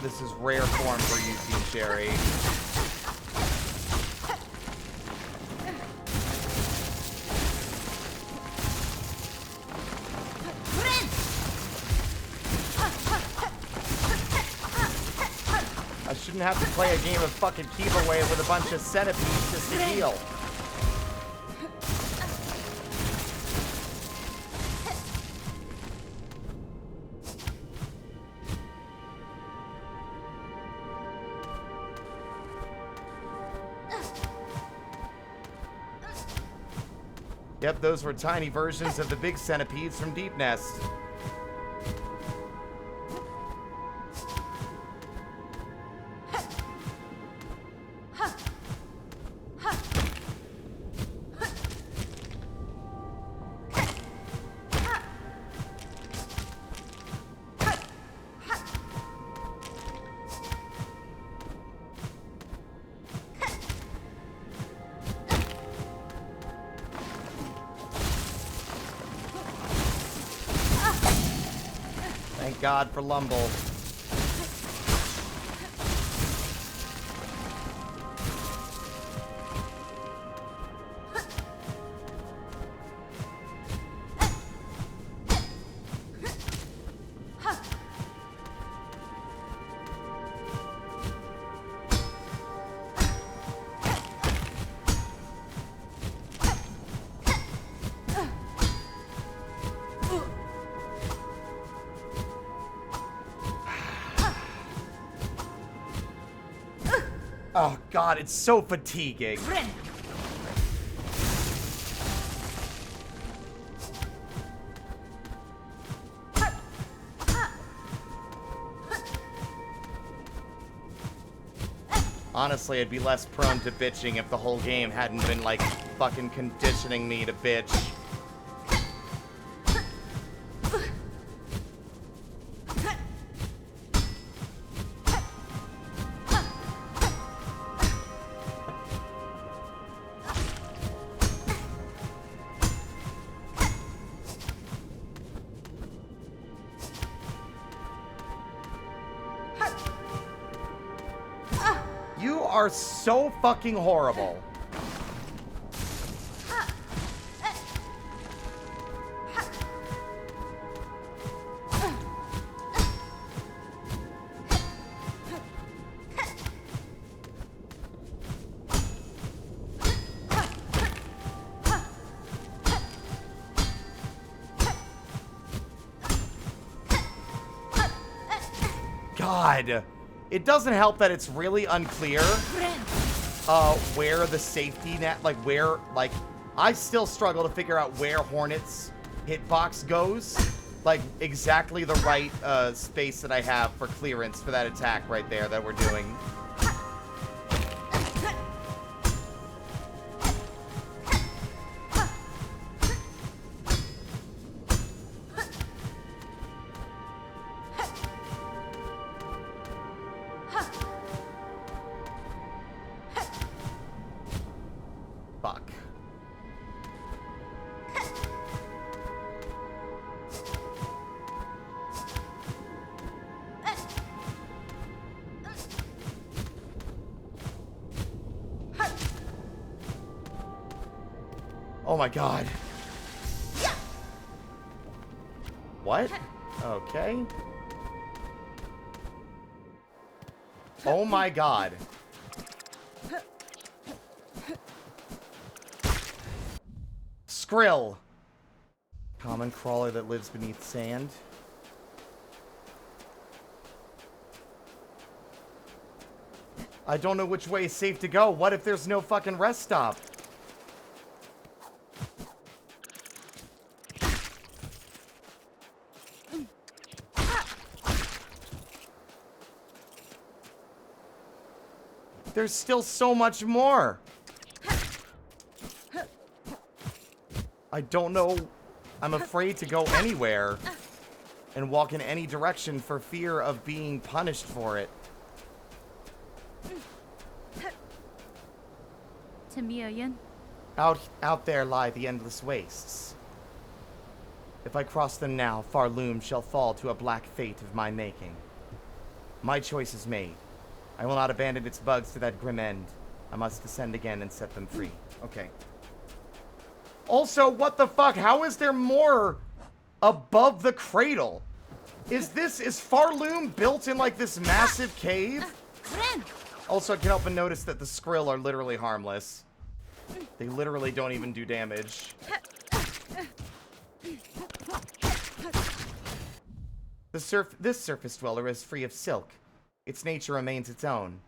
This is rare form for you, Team Cherry. shouldn't have to play a game of fucking keep away with a bunch of centipedes just to heal. Yep, those were tiny versions of the big centipedes from Deep Nest. Thank God for Lumble. Oh God, it's so fatiguing. Friend. Honestly, I'd be less prone to bitching if the whole game hadn't been, like, fucking conditioning me to bitch. You are so fucking horrible. God. It doesn't help that it's really unclear where the safety net, like where, like, I still struggle to figure out where Hornet's hitbox goes. Like, exactly the right space that I have for clearance for that attack right there that we're doing. Fuck. Oh my God. What? Okay. Oh my God. Skrill. Common crawler that lives beneath sand. I don't know which way is safe to go. What if there's no fucking rest stop? There's still so much more. I don't know. I'm afraid to go anywhere and walk in any direction for fear of being punished for it. Tamiyan. Out there lie the endless wastes. If I cross them now, Farloom shall fall to a black fate of my making. My choice is made. I will not abandon its bugs to that grim end. I must descend again and set them free. Okay. Also, what the fuck? How is there more above the cradle? Is Farloom built in, like, this massive cave? Friend. Also, I can't help but notice that the Skrill are literally harmless. They literally don't even do damage. This surface dweller is free of silk. Its nature remains its own.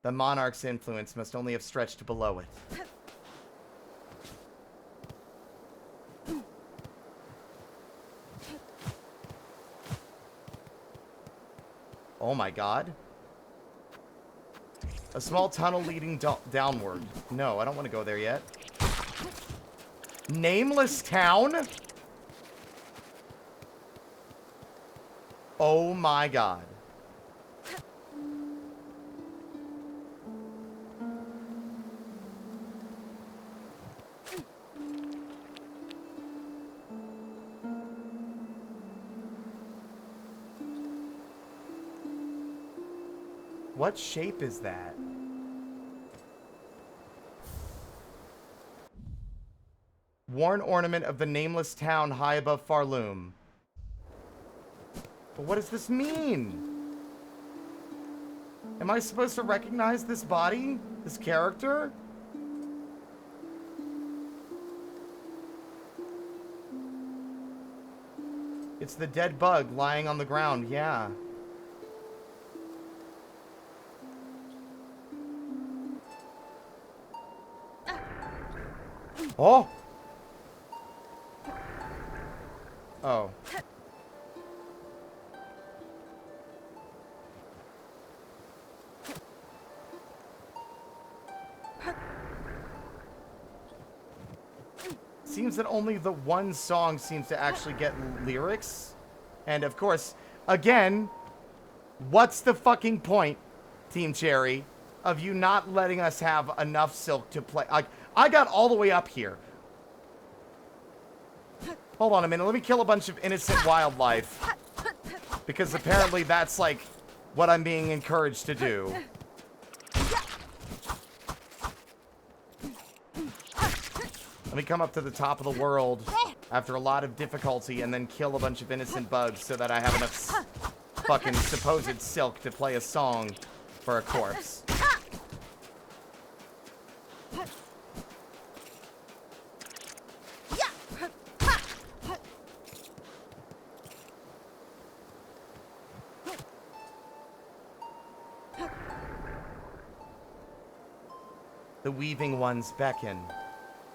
The monarch's influence must only have stretched below it. Oh my god. A small tunnel leading downward. No, I don't want to go there yet. Nameless town? Oh my god. What shape is that? Worn ornament of the nameless town high above Farloom. But what does this mean? Am I supposed to recognize this body? This character? It's the dead bug lying on the ground, yeah. Oh! Oh. Seems that only the one song seems to actually get lyrics. And of course, again, what's the fucking point, Team Cherry, of you not letting us have enough silk to play? I got all the way up here. Hold on a minute. Let me kill a bunch of innocent wildlife. Because apparently that's, like, what I'm being encouraged to do. Let me come up to the top of the world after a lot of difficulty and then kill a bunch of innocent bugs so that I have enough fucking supposed silk to play a song for a corpse. The weaving ones beckon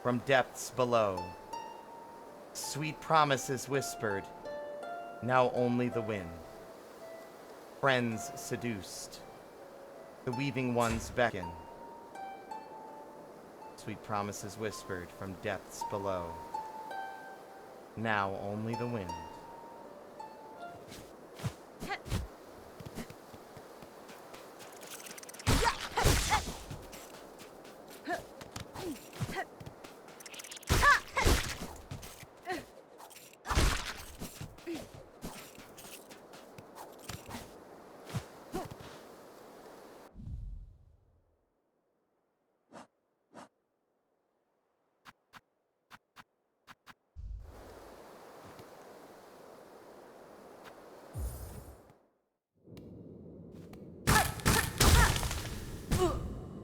from depths below. Sweet promises whispered, now only the wind. Friends seduced. The weaving ones beckon. Sweet promises whispered from depths below. Now only the wind.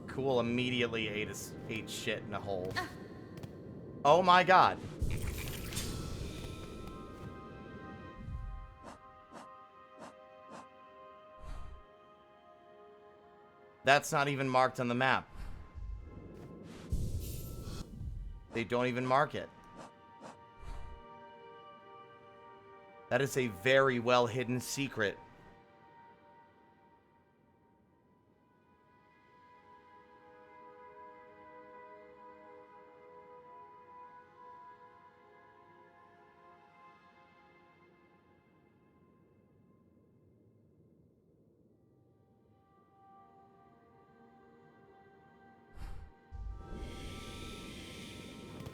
Cool, immediately ate shit in a hole. Oh my god. That's not even marked on the map. They don't even mark it. That is a very well hidden secret.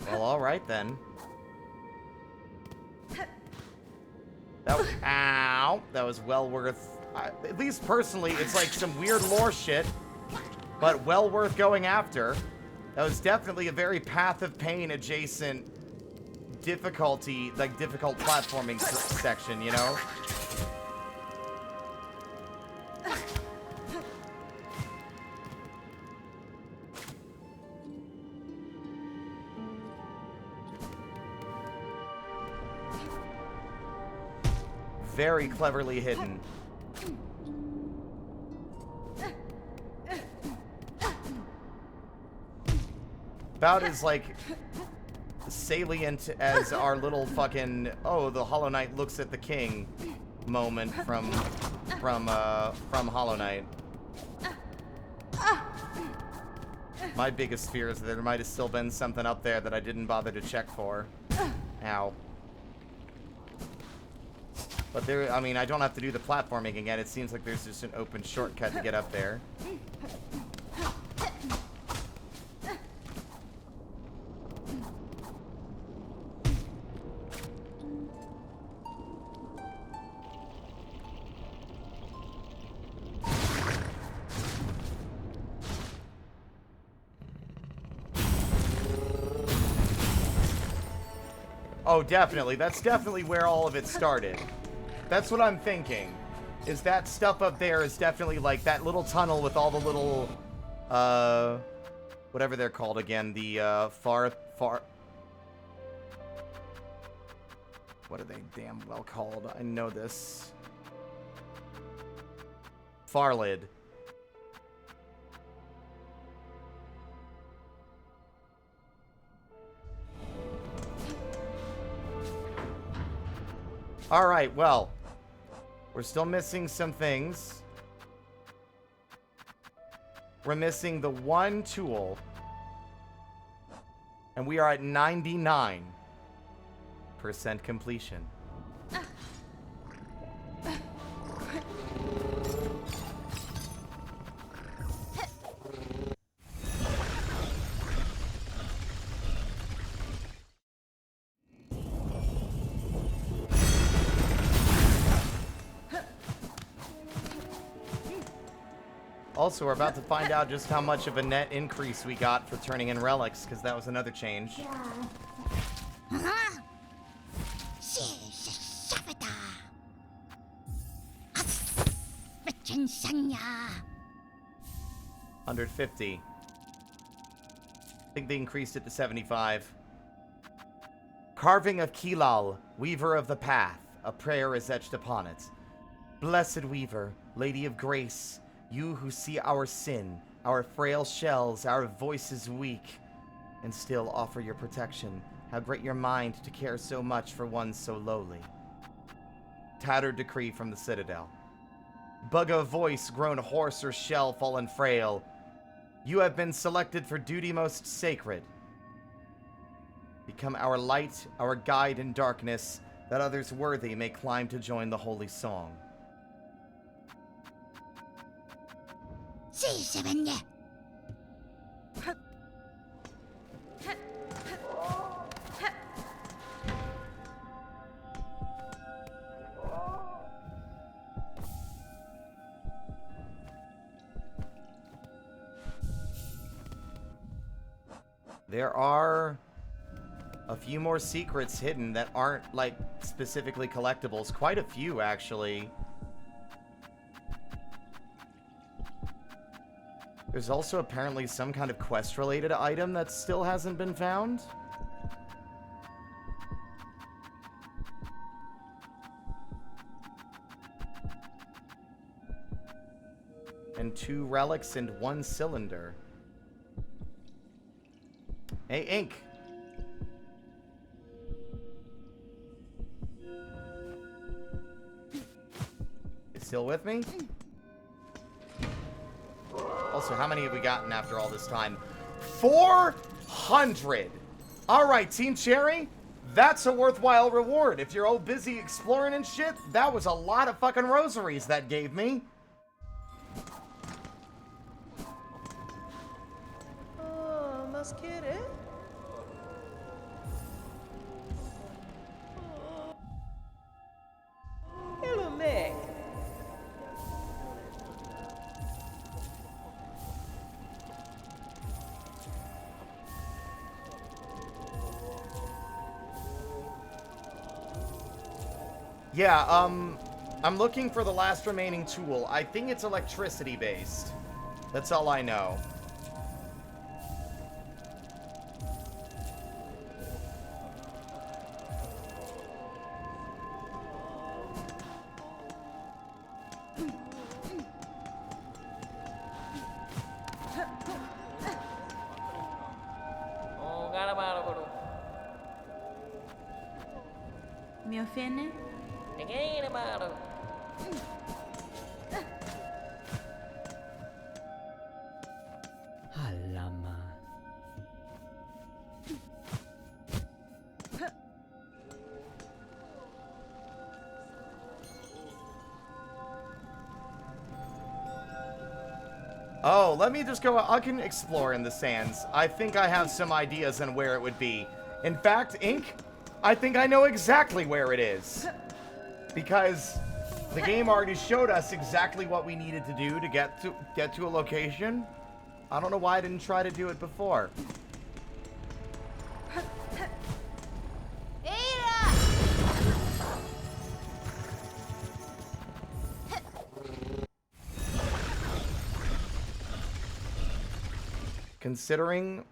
Well, alright then. Ow! That was well worth... at least personally, it's like some weird lore shit, but well worth going after. That was definitely a very Path of Pain adjacent difficulty, like difficult platforming section, you know? very cleverly hidden. About as, like, salient as our little fucking, oh, the Hollow Knight looks at the king moment from Hollow Knight. My biggest fear is that there might have still been something up there that I didn't bother to check for. Ow. But there, I mean, I don't have to do the platforming again. It seems like there's just an open shortcut to get up there. Oh, definitely. That's definitely where all of it started. That's what I'm thinking. Is that stuff up there is definitely like that little tunnel with all the little, whatever they're called again. The, far... What are they damn well called? I know this. Farlid. Alright, well, we're still missing some things. We're missing the one tool. And we are at 99% completion. Also, we're about to find out just how much of a net increase we got for turning in relics, because that was another change. 150. I think they increased it to 75. Carving of Kilal, Weaver of the Path. A prayer is etched upon it. Blessed Weaver, Lady of Grace, you who see our sin, our frail shells, our voices weak, and still offer your protection. How great your mind to care so much for one so lowly. Tattered decree from the Citadel. Bug of voice grown hoarse or shell fallen frail. You have been selected for duty most sacred. Become our light, our guide in darkness, that others worthy may climb to join the holy song. There are a few more secrets hidden that aren't, like, specifically collectibles. Quite a few, actually. There's also apparently some kind of quest-related item that still hasn't been found. And 2 relics and 1 cylinder. Hey, Ink! You still with me? Also, how many have we gotten after all this time? 400! Alright, Team Cherry, that's a worthwhile reward. If you're all busy exploring and shit, that was a lot of fucking rosaries that gave me. Oh, mas querer? Hello, Meg. Yeah, I'm looking for the last remaining tool. I think it's electricity-based. That's all I know. Mi offende? Allama. Oh, let me just go. I can explore in the sands. I think I have some ideas on where it would be. In fact, Ink, I think I know exactly where it is. Because the game already showed us exactly what we needed to do to get to a location. I don't know why I didn't try to do it before. Considering...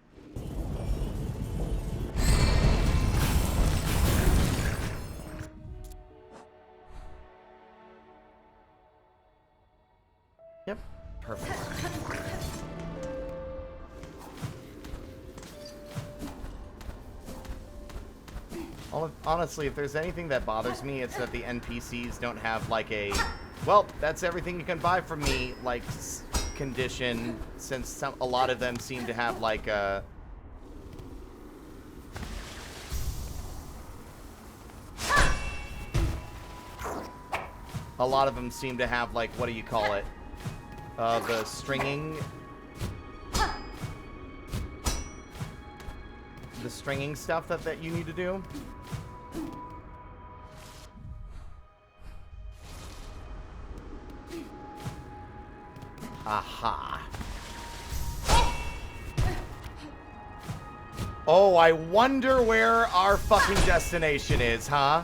Yep, perfect. Honestly, if there's anything that bothers me, it's that the NPCs don't have, like, a... Well, that's everything you can buy from me, like, condition, since a lot of them seem to have, like, a... A lot of them seem to have, like, what do you call it? The stringing... The stringing stuff that you need to do. Aha. Oh, I wonder where our fucking destination is, huh?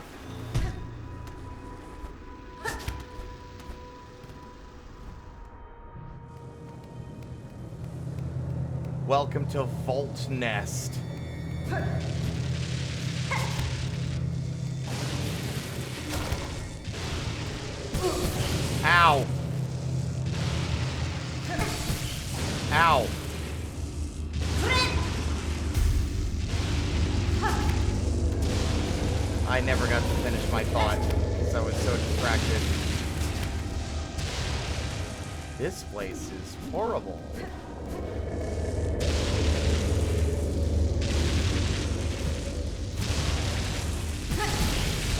Welcome to Vault Nest. Ow. Ow. I never got to finish my thought because I was so distracted. This place is horrible.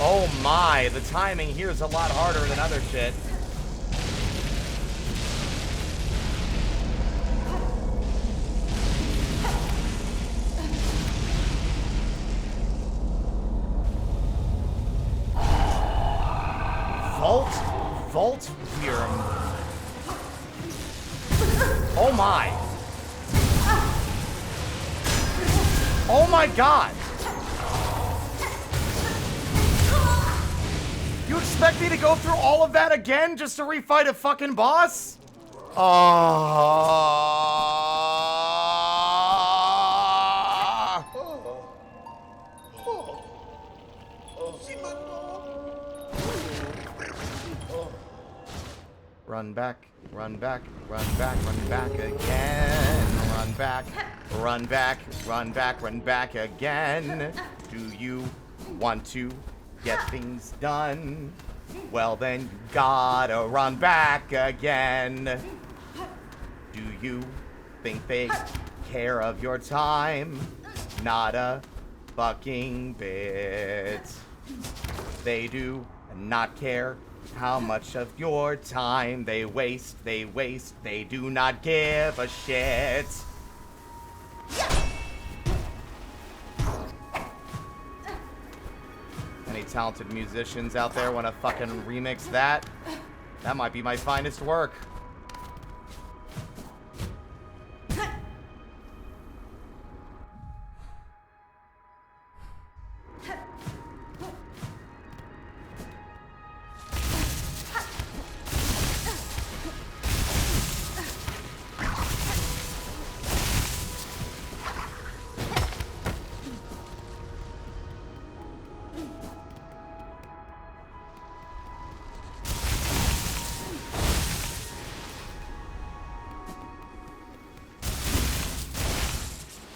Oh my, the timing here is a lot harder than other shit. Vault Theorem. Oh my. Oh my god. You expect me to go through all of that again just to refight a fucking boss? Run back, run back, run back, run back again. Run back, run back, run back, run back again. Do you want to get things done? Well then you gotta run back again. Do you think they care of your time? Not a fucking bit. They do not care how much of your time they waste, they do not give a shit. Any talented musicians out there want to fucking remix that? That might be my finest work.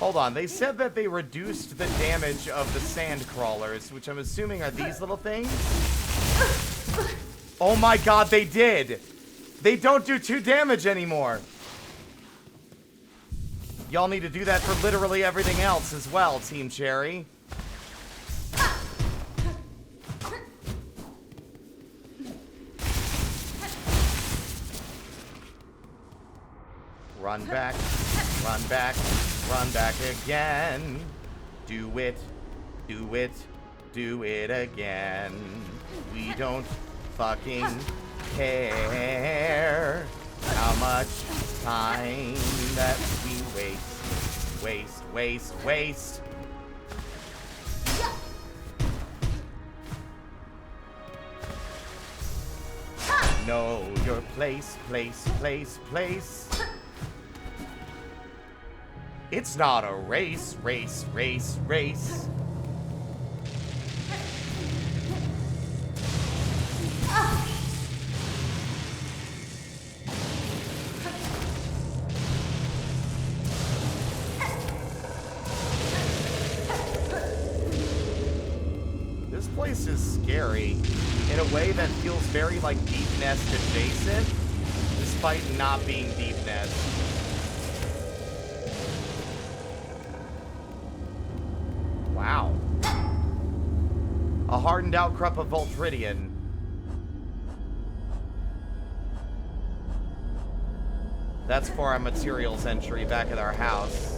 Hold on, they said that they reduced the damage of the sand crawlers, which I'm assuming are these little things? Oh my god, they did! They don't do 2 damage anymore! Y'all need to do that for literally everything else as well, Team Cherry. Run back, run back, run back again. Do it, do it, do it again. We don't fucking care how much time that we waste. Know your place. It's not a race. This place is scary in a way that feels very like Deep Nest adjacent, despite not being Deep Nest. Wow. A hardened outcrop of Voltridian. That's for our materials entry back at our house.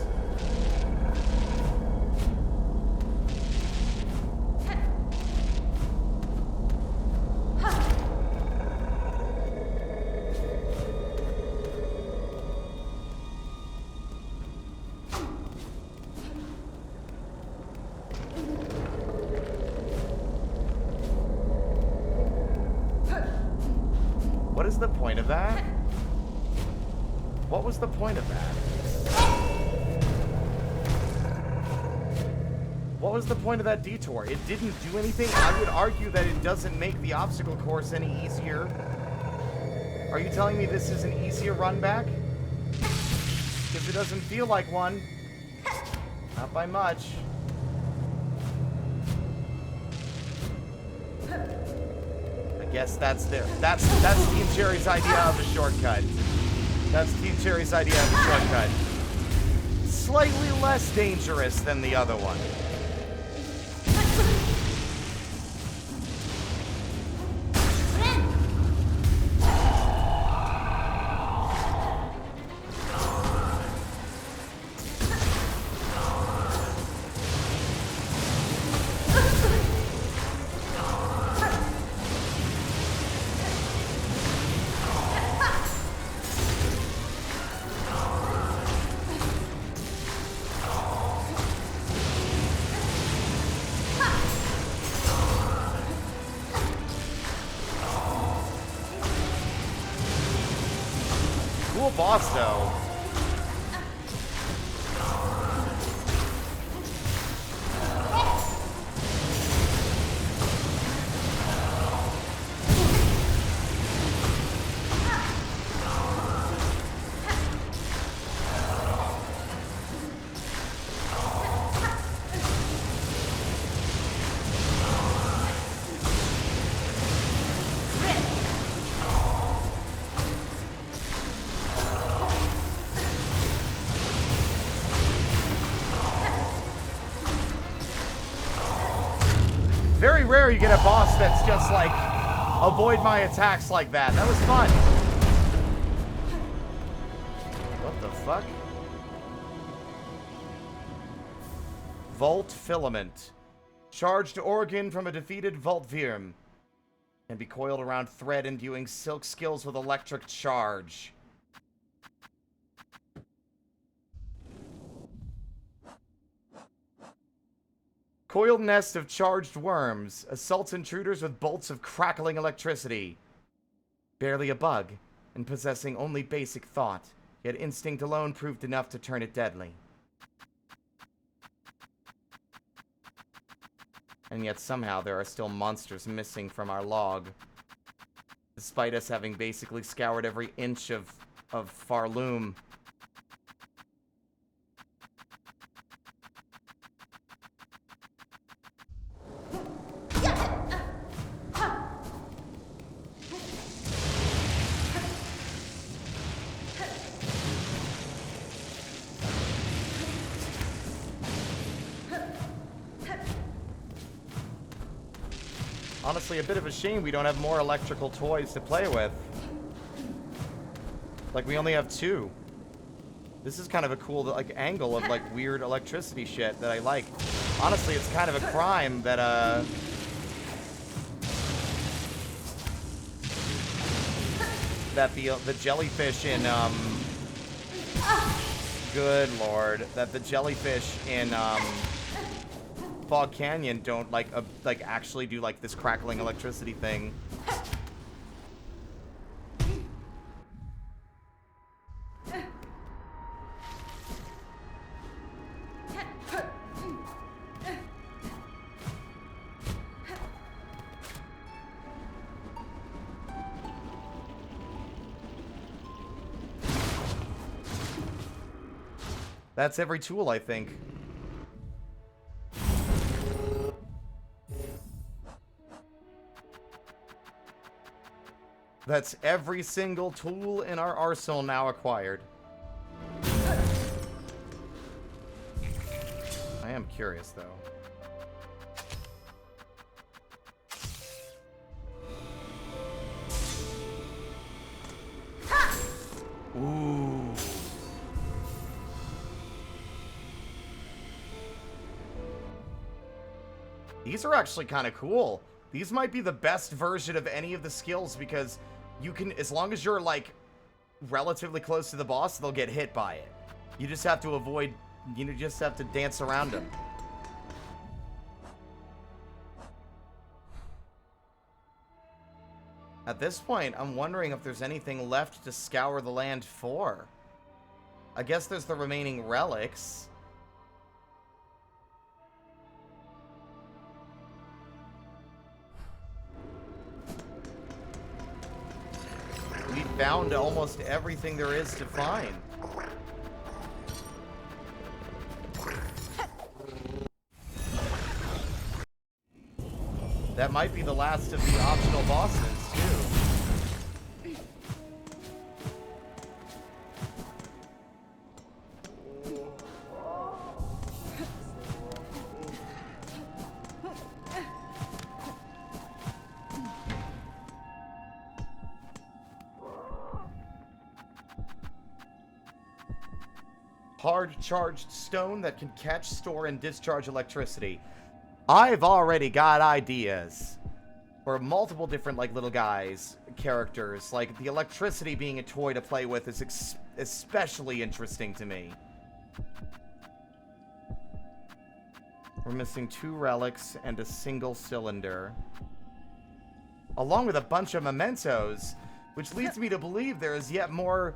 What is the point of that? What was the point of that? What was the point of that detour? It didn't do anything. I would argue that it doesn't make the obstacle course any easier. Are you telling me this is an easier run back? Because it doesn't feel like one. Not by much. I guess that's Team Cherry's idea of a shortcut. That's Team Cherry's idea of a shortcut. Slightly less dangerous than the other one. Cool boss, though. Very rare you get a boss that's just like, avoid my attacks like that. That was fun. What the fuck? Volt Filament. Charged organ from a defeated Voltvirm. Can be coiled around thread imbuing silk skills with electric charge. Coiled nest of charged worms. Assaults intruders with bolts of crackling electricity. Barely a bug, and possessing only basic thought, yet instinct alone proved enough to turn it deadly. And yet somehow there are still monsters missing from our log. Despite us having basically scoured every inch of Farloom. Honestly, a bit of a shame we don't have more electrical toys to play with. Like, we only have 2. This is kind of a cool, like, angle of, like, weird electricity shit that I like. Honestly, it's kind of a crime that, that the jellyfish in, good lord, that the jellyfish in, Fog Canyon don't, like, actually do, like, this crackling electricity thing. That's every tool, I think. That's every single tool in our arsenal now acquired. I am curious, though. Ooh. These are actually kind of cool. These might be the best version of any of the skills because you can, as long as you're like relatively close to the boss, they'll get hit by it. You just have to avoid, you just have to dance around them. At this point, I'm wondering if there's anything left to scour the land for. I guess there's the remaining relics. We found almost everything there is to find. That might be the last of the optional bosses, too. Hard charged stone that can catch, store, and discharge electricity. I've already got ideas for multiple different, like, little guys, characters. Like, the electricity being a toy to play with is especially interesting to me. We're missing 2 relics and a single cylinder. Along with a bunch of mementos, which leads me to believe there is yet more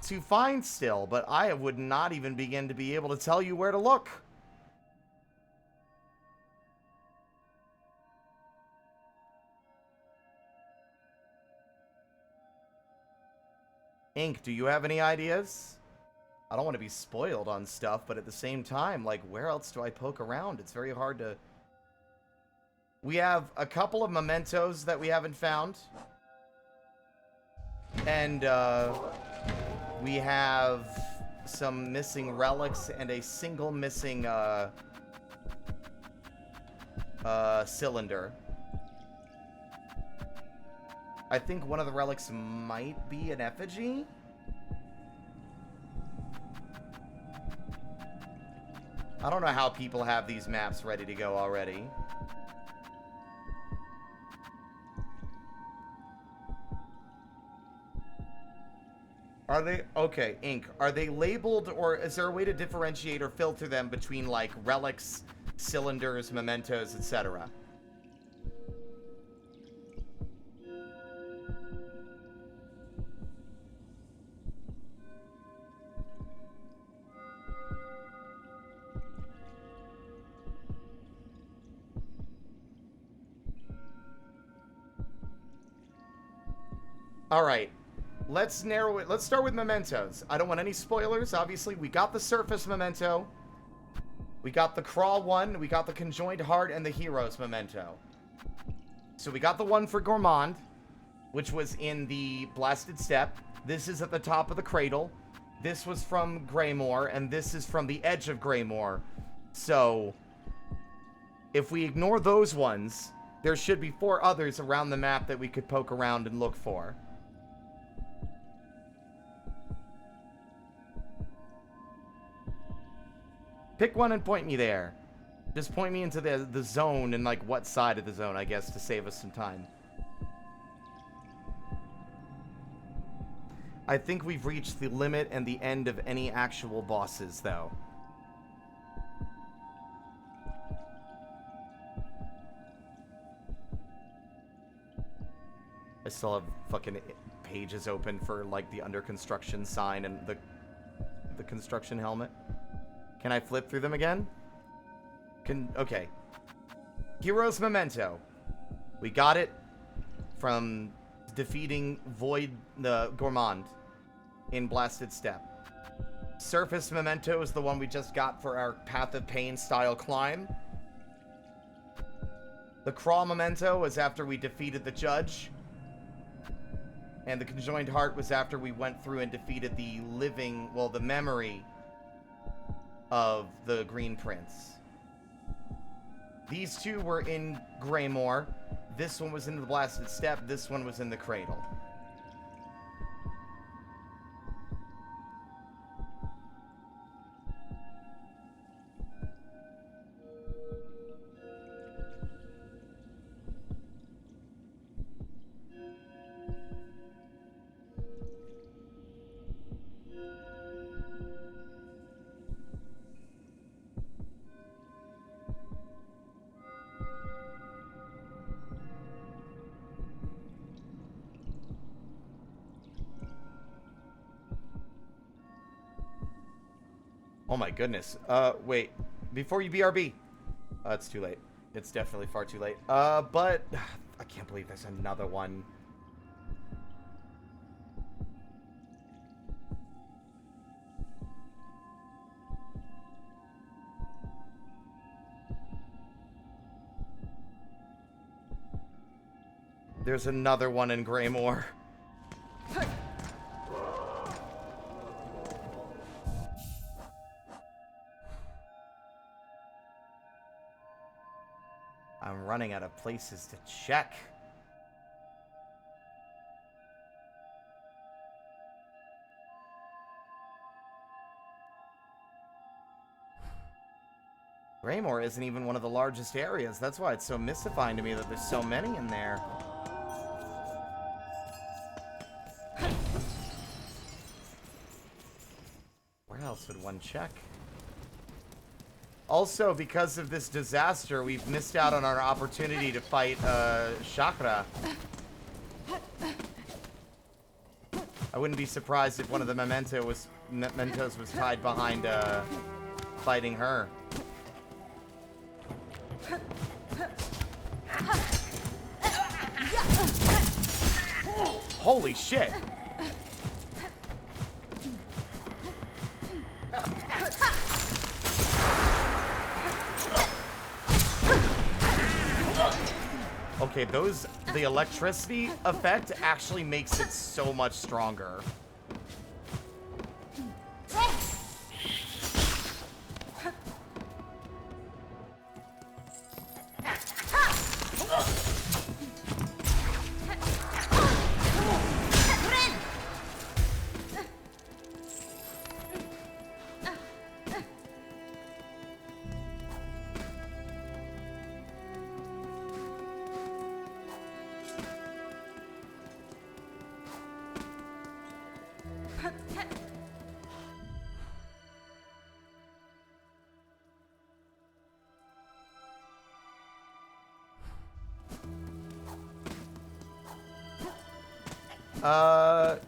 to find still, but I would not even begin to be able to tell you where to look. Ink, do you have any ideas? I don't want to be spoiled on stuff, but at the same time, like, where else do I poke around? It's very hard to... We have a couple of mementos that we haven't found. And, we have some missing relics and a single missing, cylinder. I think one of the relics might be an effigy. I don't know how people have these maps ready to go already. Are they... Okay, Ink. Are they labeled, or is there a way to differentiate or filter them between, like, relics, cylinders, mementos, etc.? Alright, let's narrow it. Let's start with mementos. I don't want any spoilers, obviously. We got the surface memento. We got the crawl one. We got the conjoined heart and the hero's memento. So we got the one for Gourmand, which was in the Blasted Steppe. This is at the top of the cradle. This was from Greymoor, and this is from the edge of Greymoor. So, if we ignore those ones... There should be 4 others around the map that we could poke around and look for. Pick one and point me there. Just point me into the zone and, like, what side of the zone, I guess, to save us some time. I think we've reached the limit and the end of any actual bosses, though. I still have fucking pages open for, like, the under construction sign and the construction helmet. Can I flip through them again? Okay. Hero's Memento. We got it from defeating the Gourmand in Blasted Steppe. Surface Memento is the one we just got for our Path of Pain style climb. The Crawl Memento was after we defeated the judge. And the Conjoined Heart was after we went through and defeated the the memory of the Green Prince. These 2 were in Greymoor. This one was in the Blasted Steppe. This one was in the Cradle. Oh my goodness. Wait. Before you BRB. It's too late. It's definitely far too late. But I can't believe there's another one. There's another one in Greymoor. I'm running out of places to check. Greymoor isn't even one of the largest areas. That's why it's so mystifying to me that there's so many in there. Where else would one check? Also, because of this disaster, we've missed out on our opportunity to fight Chakra. I wouldn't be surprised if one of the mementos was tied behind fighting her. Holy shit! Okay, the electricity effect actually makes it so much stronger.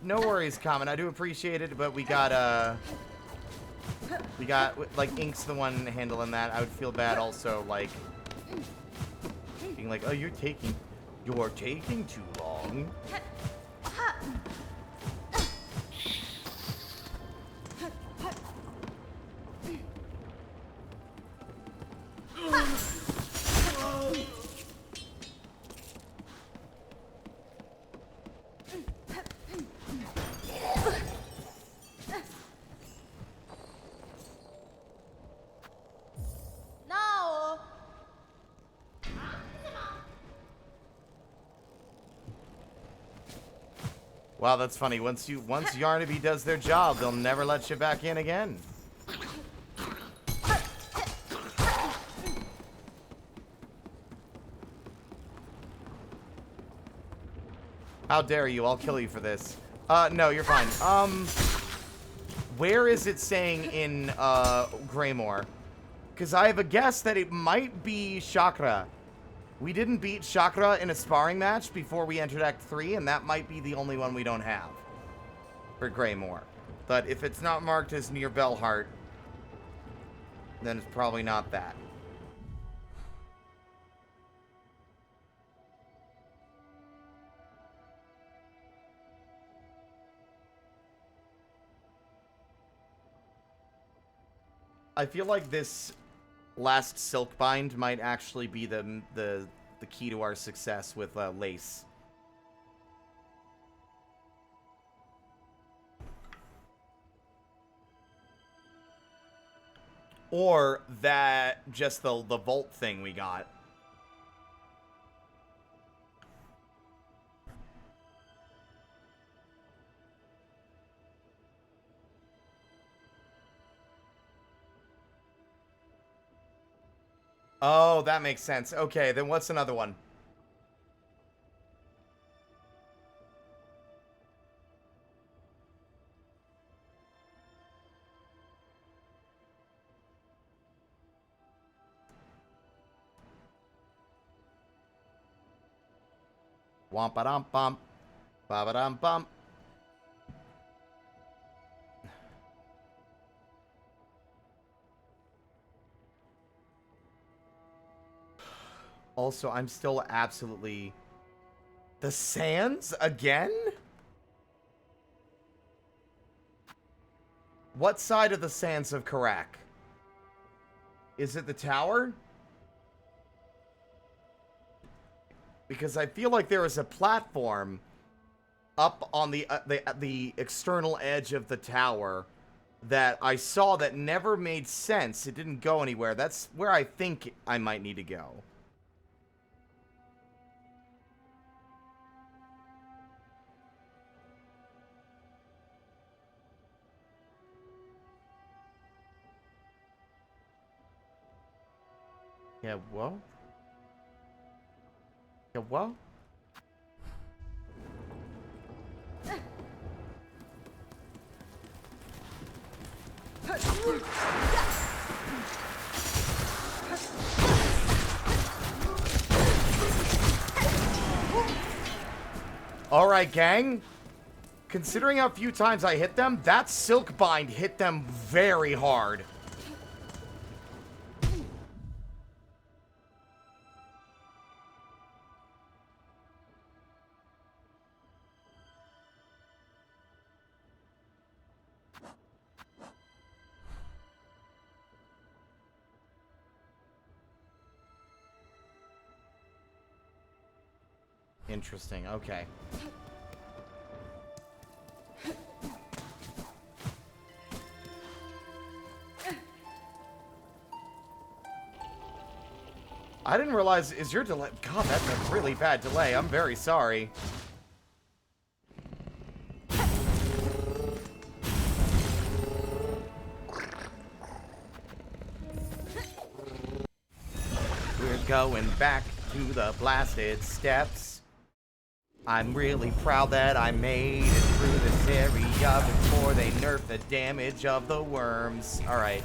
No worries, Common. I do appreciate it, but we got, like, Ink's the one handling that. I would feel bad also, like, being like, oh, you're taking too long. Wow, that's funny. Once Yarnaby does their job, they'll never let you back in again. How dare you? I'll kill you for this. No, you're fine. Where is it saying in, Greymoor? Because I have a guess that it might be Chakra. We didn't beat Chakra in a sparring match before we entered Act 3, and that might be the only one we don't have for Greymoor. But if it's not marked as near Bellheart, then it's probably not that. I feel like this last Silkbind might actually be the key to our success with Lace. Or that just the Volt thing we got. Oh, that makes sense. Okay, then what's another one? Wompa-dum-bump. Ba-ba-dum-bump. Also, I'm still absolutely... The sands again? What side of the sands of Karak? Is it the tower? Because I feel like there is a platform up on the external edge of the tower that I saw that never made sense. It didn't go anywhere. That's where I think I might need to go. Yeah, whoa. Yeah, whoa. Alright, gang. Considering how few times I hit them, that Silkbind hit them very hard. Interesting, okay. I didn't realize, is your delay... God, that's a really bad delay. I'm very sorry. We're going back to the blasted steps. I'm really proud that I made it through this area before they nerf the damage of the worms. Alright.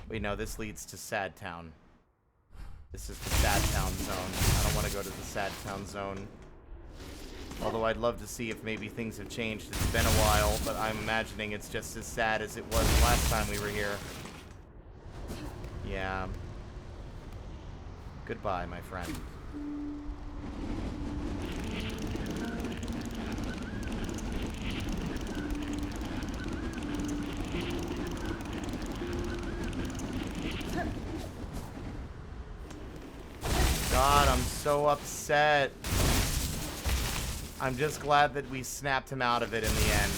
Wait, no, this leads to Sad Town. This is the Sad Town zone. I don't want to go to the Sad Town zone. Although I'd love to see if maybe things have changed. It's been a while, but I'm imagining it's just as sad as it was last time we were here. Yeah. Goodbye, my friend. God, I'm so upset. I'm just glad that we snapped him out of it in the end.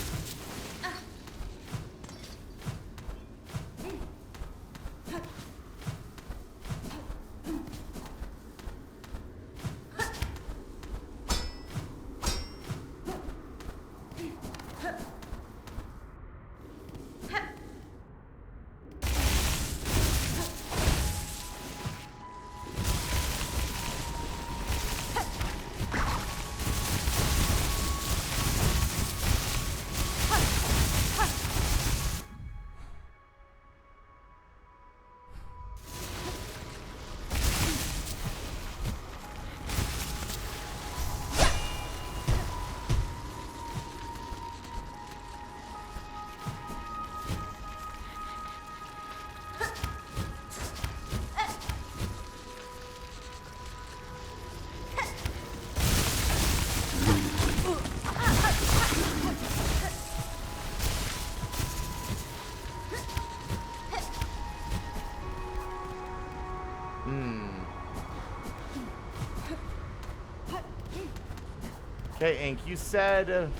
Okay, Ink, you said...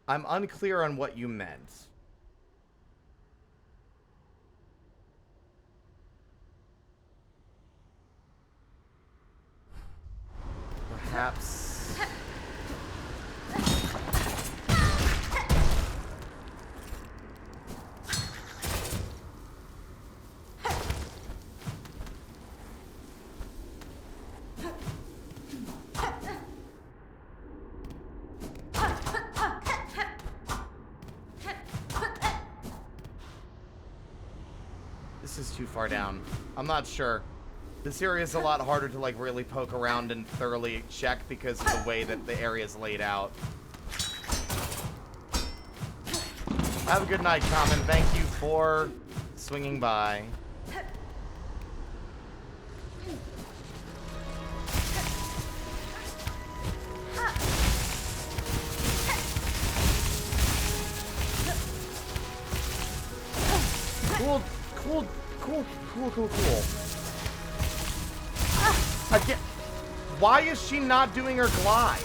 I'm unclear on what you meant. Perhaps... This is too far down. I'm not sure. This area is a lot harder to, like, really poke around and thoroughly check because of the way that the area is laid out. Have a good night, Common. Thank you for swinging by. Cool. Again, why is she not doing her glide?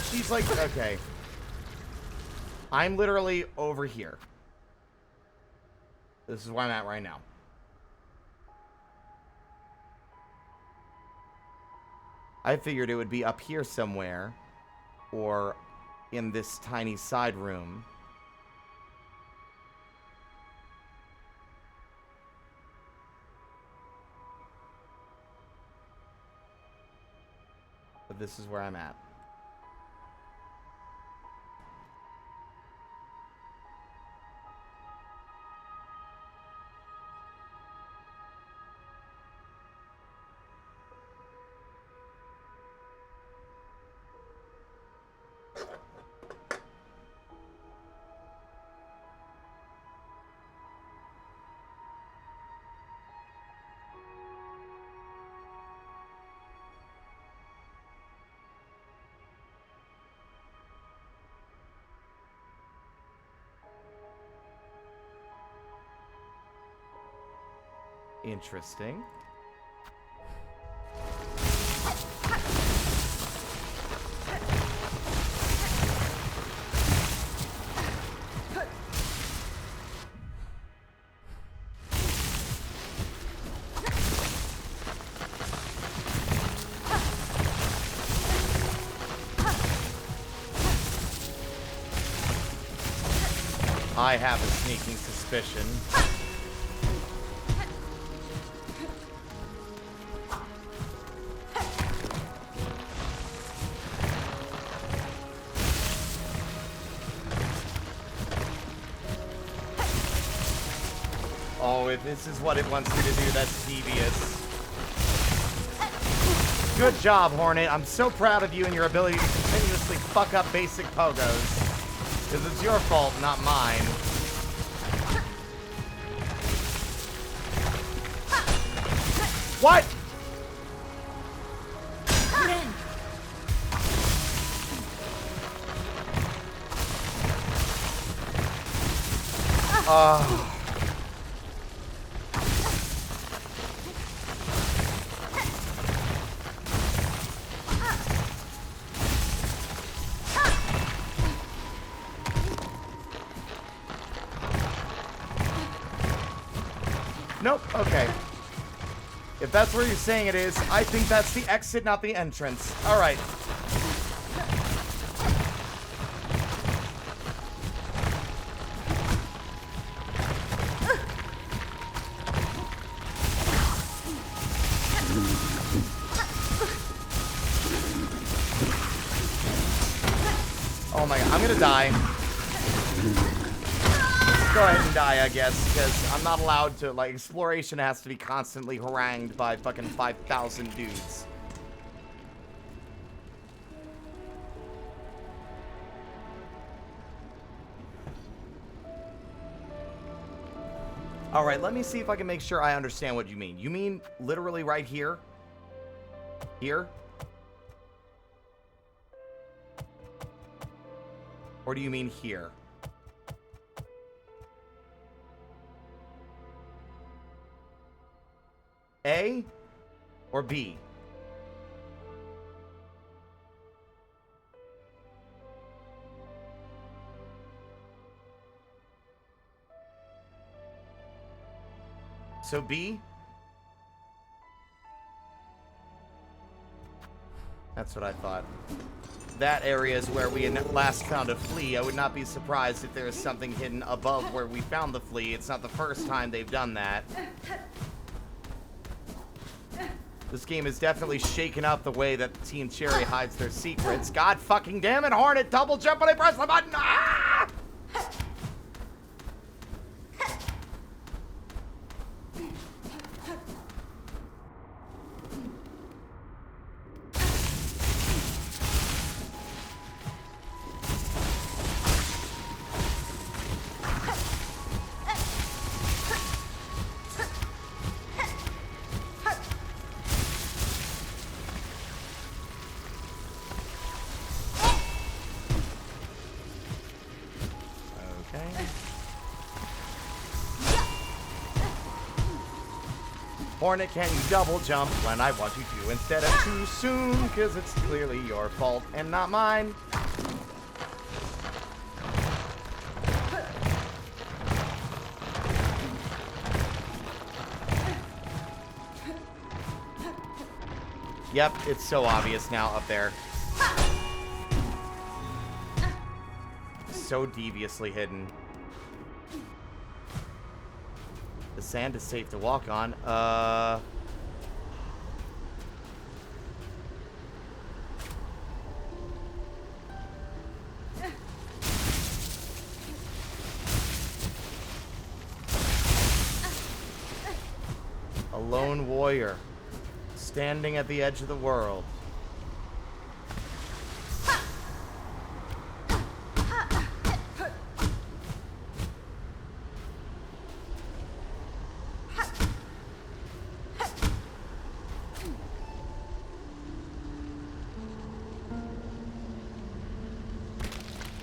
She's like, okay. I'm literally over here. This is where I'm at right now. I figured it would be up here somewhere, or in this tiny side room. But this is where I'm at. Interesting. I have a sneaking suspicion. Oh, if this is what it wants me to do, that's devious. Good job, Hornet. I'm so proud of you and your ability to continuously fuck up basic pogos. Because it's your fault, not mine. What? Nope, okay. If that's where you're saying it is, I think that's the exit, not the entrance. Alright. Oh my god, I'm gonna die. Go ahead and die, I guess, because I'm not allowed to, like, exploration has to be constantly harangued by fucking 5,000 dudes. Alright, let me see if I can make sure I understand what you mean. You mean literally right here? Here? Or do you mean here? A or B? So B? That's what I thought. That area is where we last found a flea. I would not be surprised if there is something hidden above where we found the flea. It's not the first time they've done that. This game is definitely shaken up the way that Team Cherry hides their secrets. God fucking damn it, Hornet! Double jump when I press the button! Ah! Hornet, can you double jump when I want you to instead of too soon? Because it's clearly your fault and not mine. Yep, it's so obvious now up there. So deviously hidden. The sand is safe to walk on. A lone warrior standing at the edge of the world.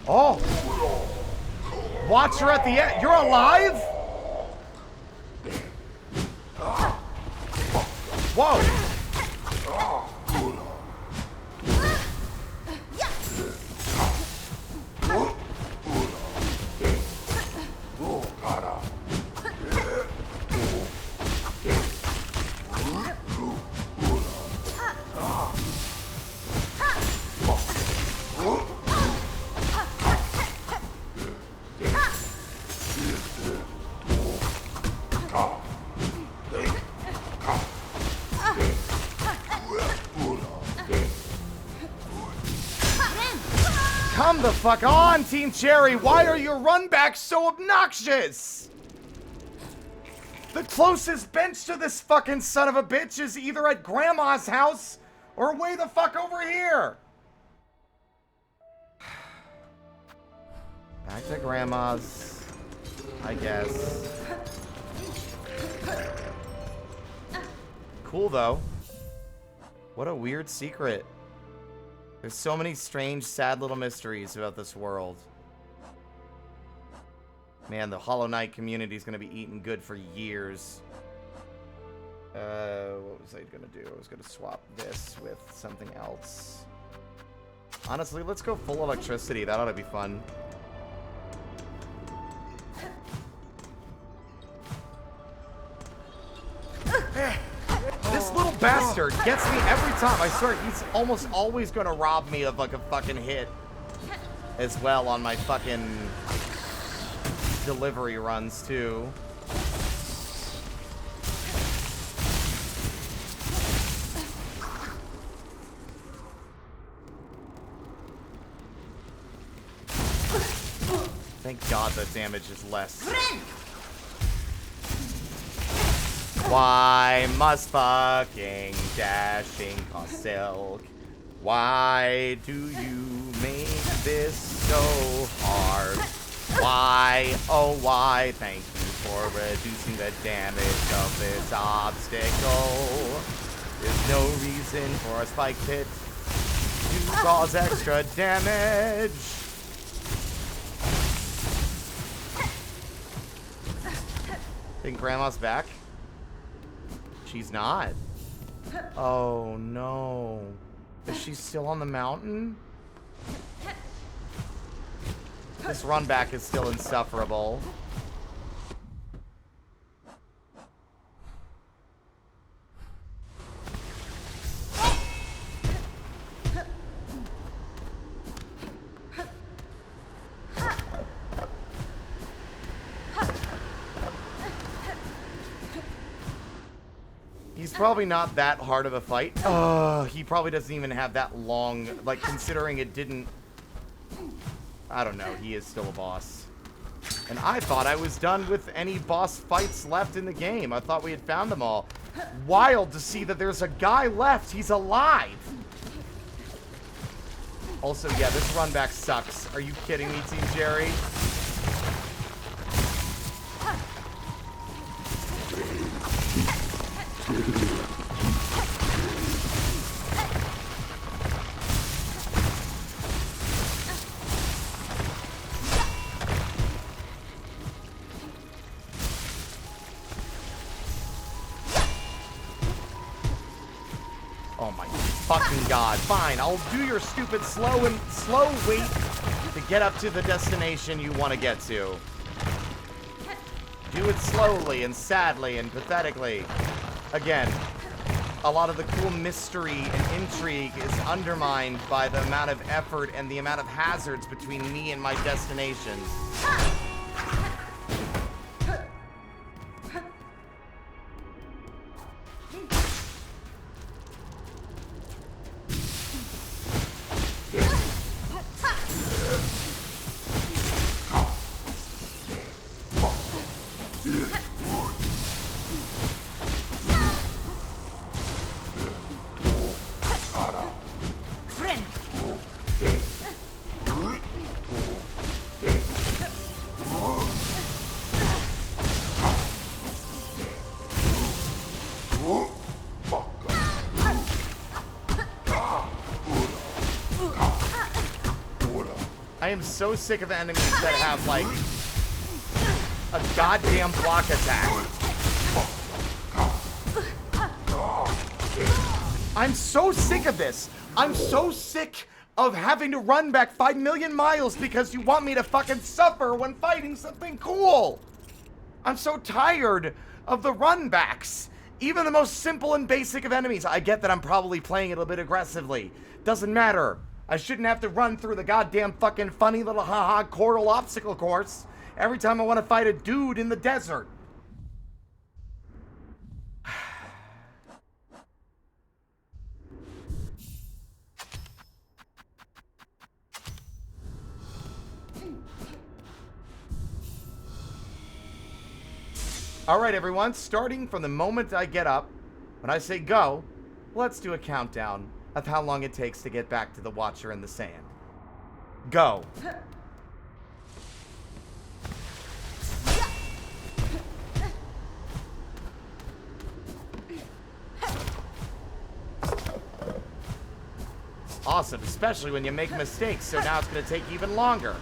Oh! Watch her at the end. You're alive? Whoa! Come the fuck on, Team Cherry! Why are your runbacks so obnoxious? The closest bench to this fucking son of a bitch is either at Grandma's house or way the fuck over here! Back to Grandma's, I guess. Cool, though. What a weird secret. There's so many strange, sad little mysteries about this world. Man, the Hollow Knight community is going to be eating good for years. What was I going to do? I was going to swap this with something else. Honestly, let's go full electricity. That ought to be fun. bastard gets me every time. I swear, he's almost always gonna rob me of like a fucking hit as well on my fucking delivery runs too. Thank God the damage is less. Why must fucking dashing cost silk? Why do you make this so hard? Why, oh why, thank you for reducing the damage of this obstacle. There's no reason for a spike pit to cause extra damage. Think Grandma's back? She's not. Oh no. Is she still on the mountain? This run back is still insufferable. He's probably not that hard of a fight. He probably doesn't even have that long, like, considering it didn't... I don't know, he is still a boss. And I thought I was done with any boss fights left in the game. I thought we had found them all. Wild to see that there's a guy left. He's alive. Also, yeah, this run back sucks. Are you kidding me, Team Jerry? Oh my fucking God. Fine, I'll do your stupid slow wait to get up to the destination you want to get to. Do it slowly and sadly and pathetically. Again, a lot of the cool mystery and intrigue is undermined by the amount of effort and the amount of hazards between me and my destination. I am so sick of enemies that have, like, a goddamn block attack. I'm so sick of this. I'm so sick of having to run back 5 million miles because you want me to fucking suffer when fighting something cool. I'm so tired of the run backs. Even the most simple and basic of enemies. I get that I'm probably playing it a bit aggressively. Doesn't matter. I shouldn't have to run through the goddamn fucking funny little haha coral obstacle course every time I want to fight a dude in the desert. Alright everyone, starting from the moment I get up, when I say go, let's do a countdown of how long it takes to get back to the Watcher in the Sand. Go. Awesome, especially when you make mistakes, so now it's going to take even longer.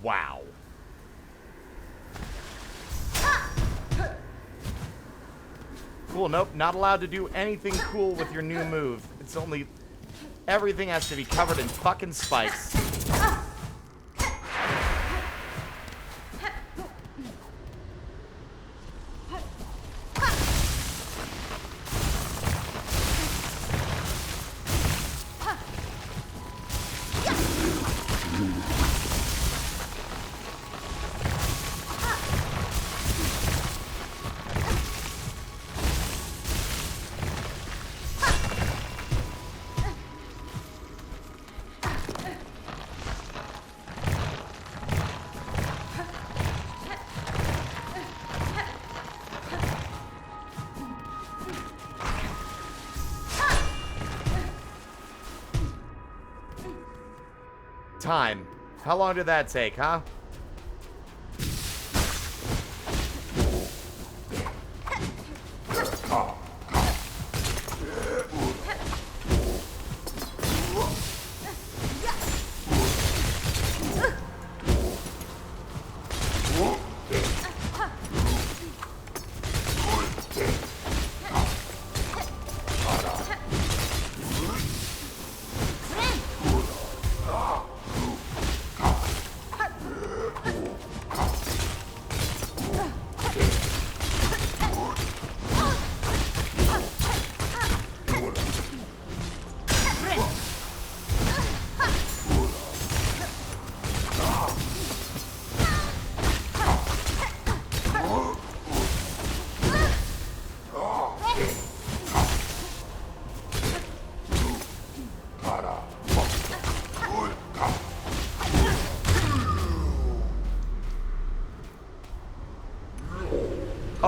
Wow. Cool, nope, not allowed to do anything cool with your new move. It's only... Everything has to be covered in fucking spikes. Time. How long did that take, huh?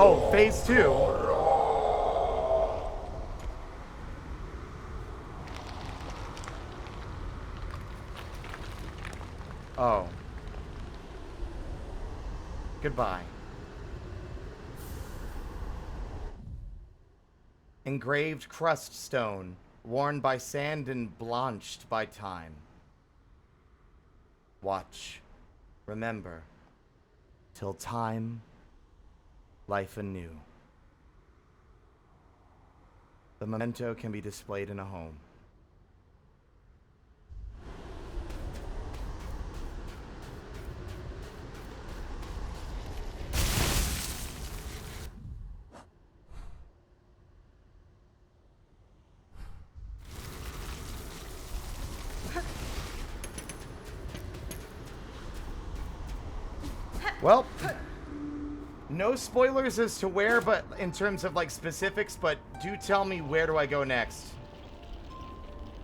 Oh, phase 2. Oh. Goodbye. Engraved crust stone, worn by sand and blanched by time. Watch. Remember. Till time, life anew. The memento can be displayed in a home. Well, no spoilers as to where, but in terms of like specifics, but do tell me, where do I go next?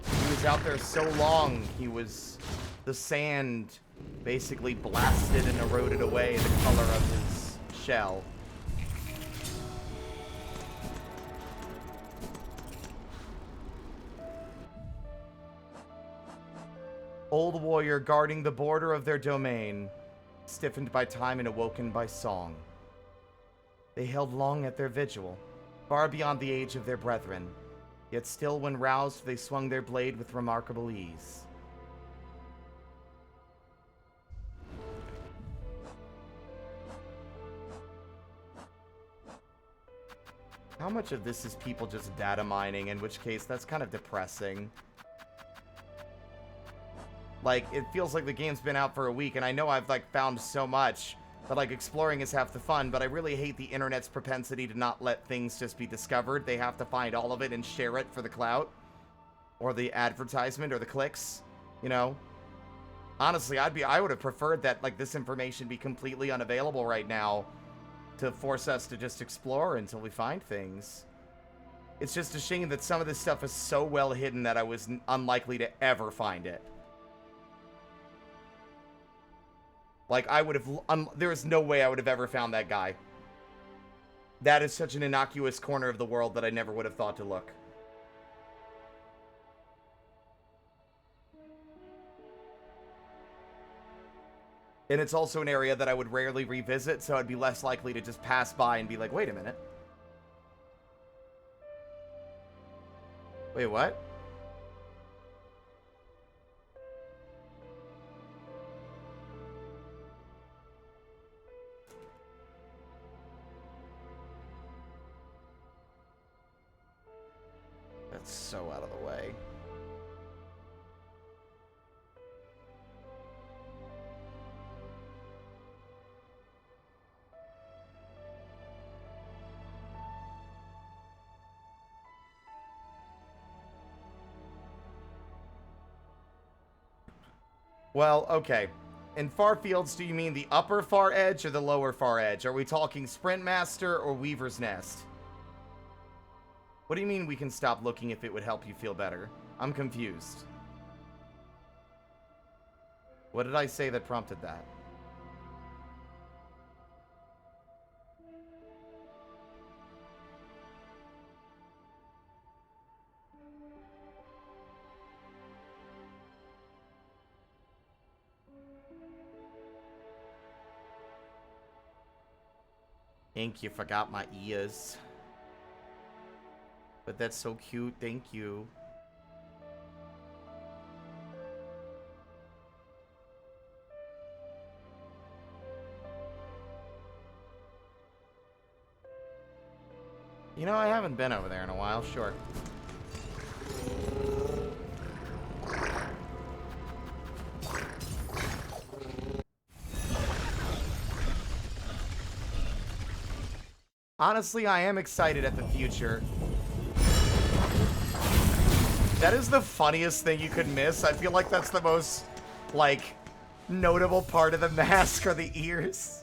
He was out there so long, the sand basically blasted and eroded away the color of his shell. Old warrior guarding the border of their domain, stiffened by time and awoken by song. They held long at their vigil, far beyond the age of their brethren, yet still when roused they swung their blade with remarkable ease. How much of this is people just data mining, in which case that's kind of depressing. Like, it feels like the game's been out for a week, and I know I've, like, found so much, that, like, exploring is half the fun, but I really hate the internet's propensity to not let things just be discovered. They have to find all of it and share it for the clout, or the advertisement, or the clicks, you know? Honestly, I would have preferred that, like, this information be completely unavailable right now to force us to just explore until we find things. It's just a shame that some of this stuff is so well hidden that I was unlikely to ever find it. Like, I would have... there is no way I would have ever found that guy. That is such an innocuous corner of the world that I never would have thought to look. And it's also an area that I would rarely revisit, so I'd be less likely to just pass by and be like, wait a minute. Wait, what? It's so out of the way. Well, okay. In far fields, do you mean the upper far edge or the lower far edge? Are we talking Sprint Master or Weaver's Nest? What do you mean we can stop looking if it would help you feel better? I'm confused. What did I say that prompted that? Ink, you forgot my ears. But that's so cute, thank you. You know, I haven't been over there in a while, sure. Honestly, I am excited at the future. That is the funniest thing you could miss. I feel like that's the most, like, notable part of the mask are the ears.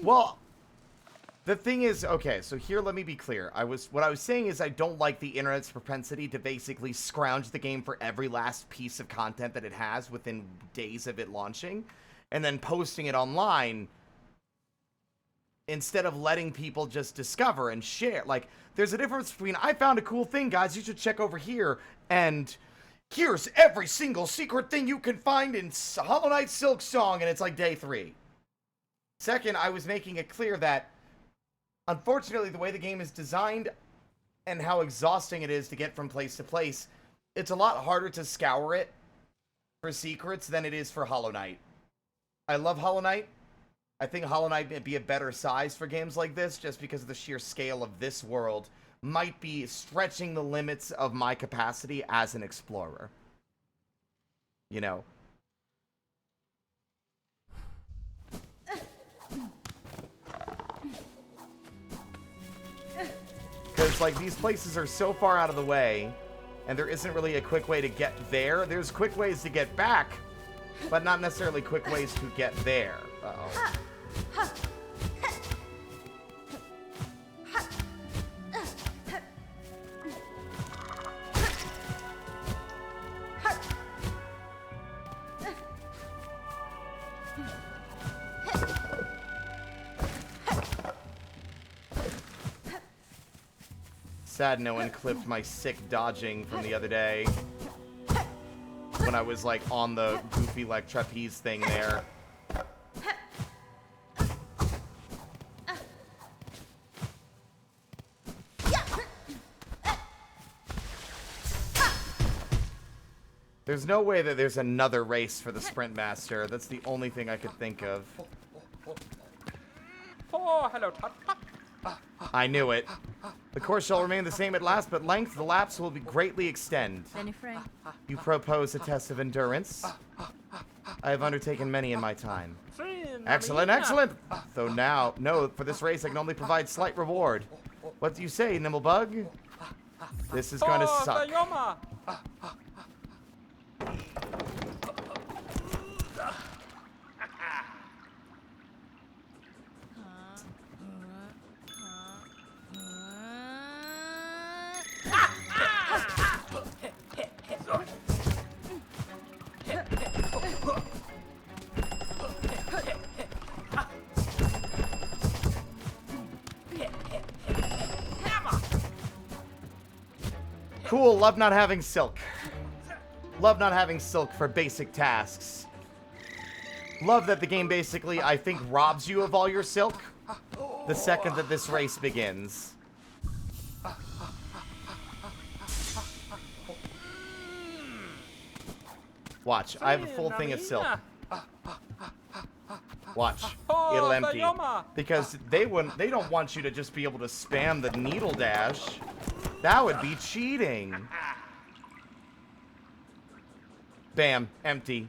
Well, the thing is, okay, so here, let me be clear. What I was saying is I don't like the internet's propensity to basically scrounge the game for every last piece of content that it has within days of it launching, and then posting it online instead of letting people just discover and share. Like, there's a difference between, I found a cool thing, guys, you should check over here, and here's every single secret thing you can find in Hollow Knight Silksong, and it's like day 3. Second, I was making it clear that, unfortunately, the way the game is designed and how exhausting it is to get from place to place, it's a lot harder to scour it for secrets than it is for Hollow Knight. I love Hollow Knight. I think Hollow Knight would be a better size for games like this, just because of the sheer scale of this world might be stretching the limits of my capacity as an explorer. You know? Because, like, these places are so far out of the way, and there isn't really a quick way to get there. There's quick ways to get back, but not necessarily quick ways to get there. Uh-oh. Sad no one clipped my sick dodging from the other day when I was, like, on the goofy, like, trapeze thing there. There's no way that there's another race for the Sprint Master. That's the only thing I could think of. Oh, hello, Tut. I knew it. The course shall remain the same at last, but length, the laps will be greatly extend. You propose a test of endurance. I have undertaken many in my time. Excellent, excellent! Though now, no, for this race I can only provide slight reward. What do you say, Nimblebug? This is going to suck. Cool, love not having silk. Love not having silk for basic tasks. Love that the game basically, I think, robs you of all your silk the second that this race begins. Watch, I have a full thing of silk. Watch, it'll empty. Because they don't want you to just be able to spam the needle dash. That would be cheating. Bam, empty.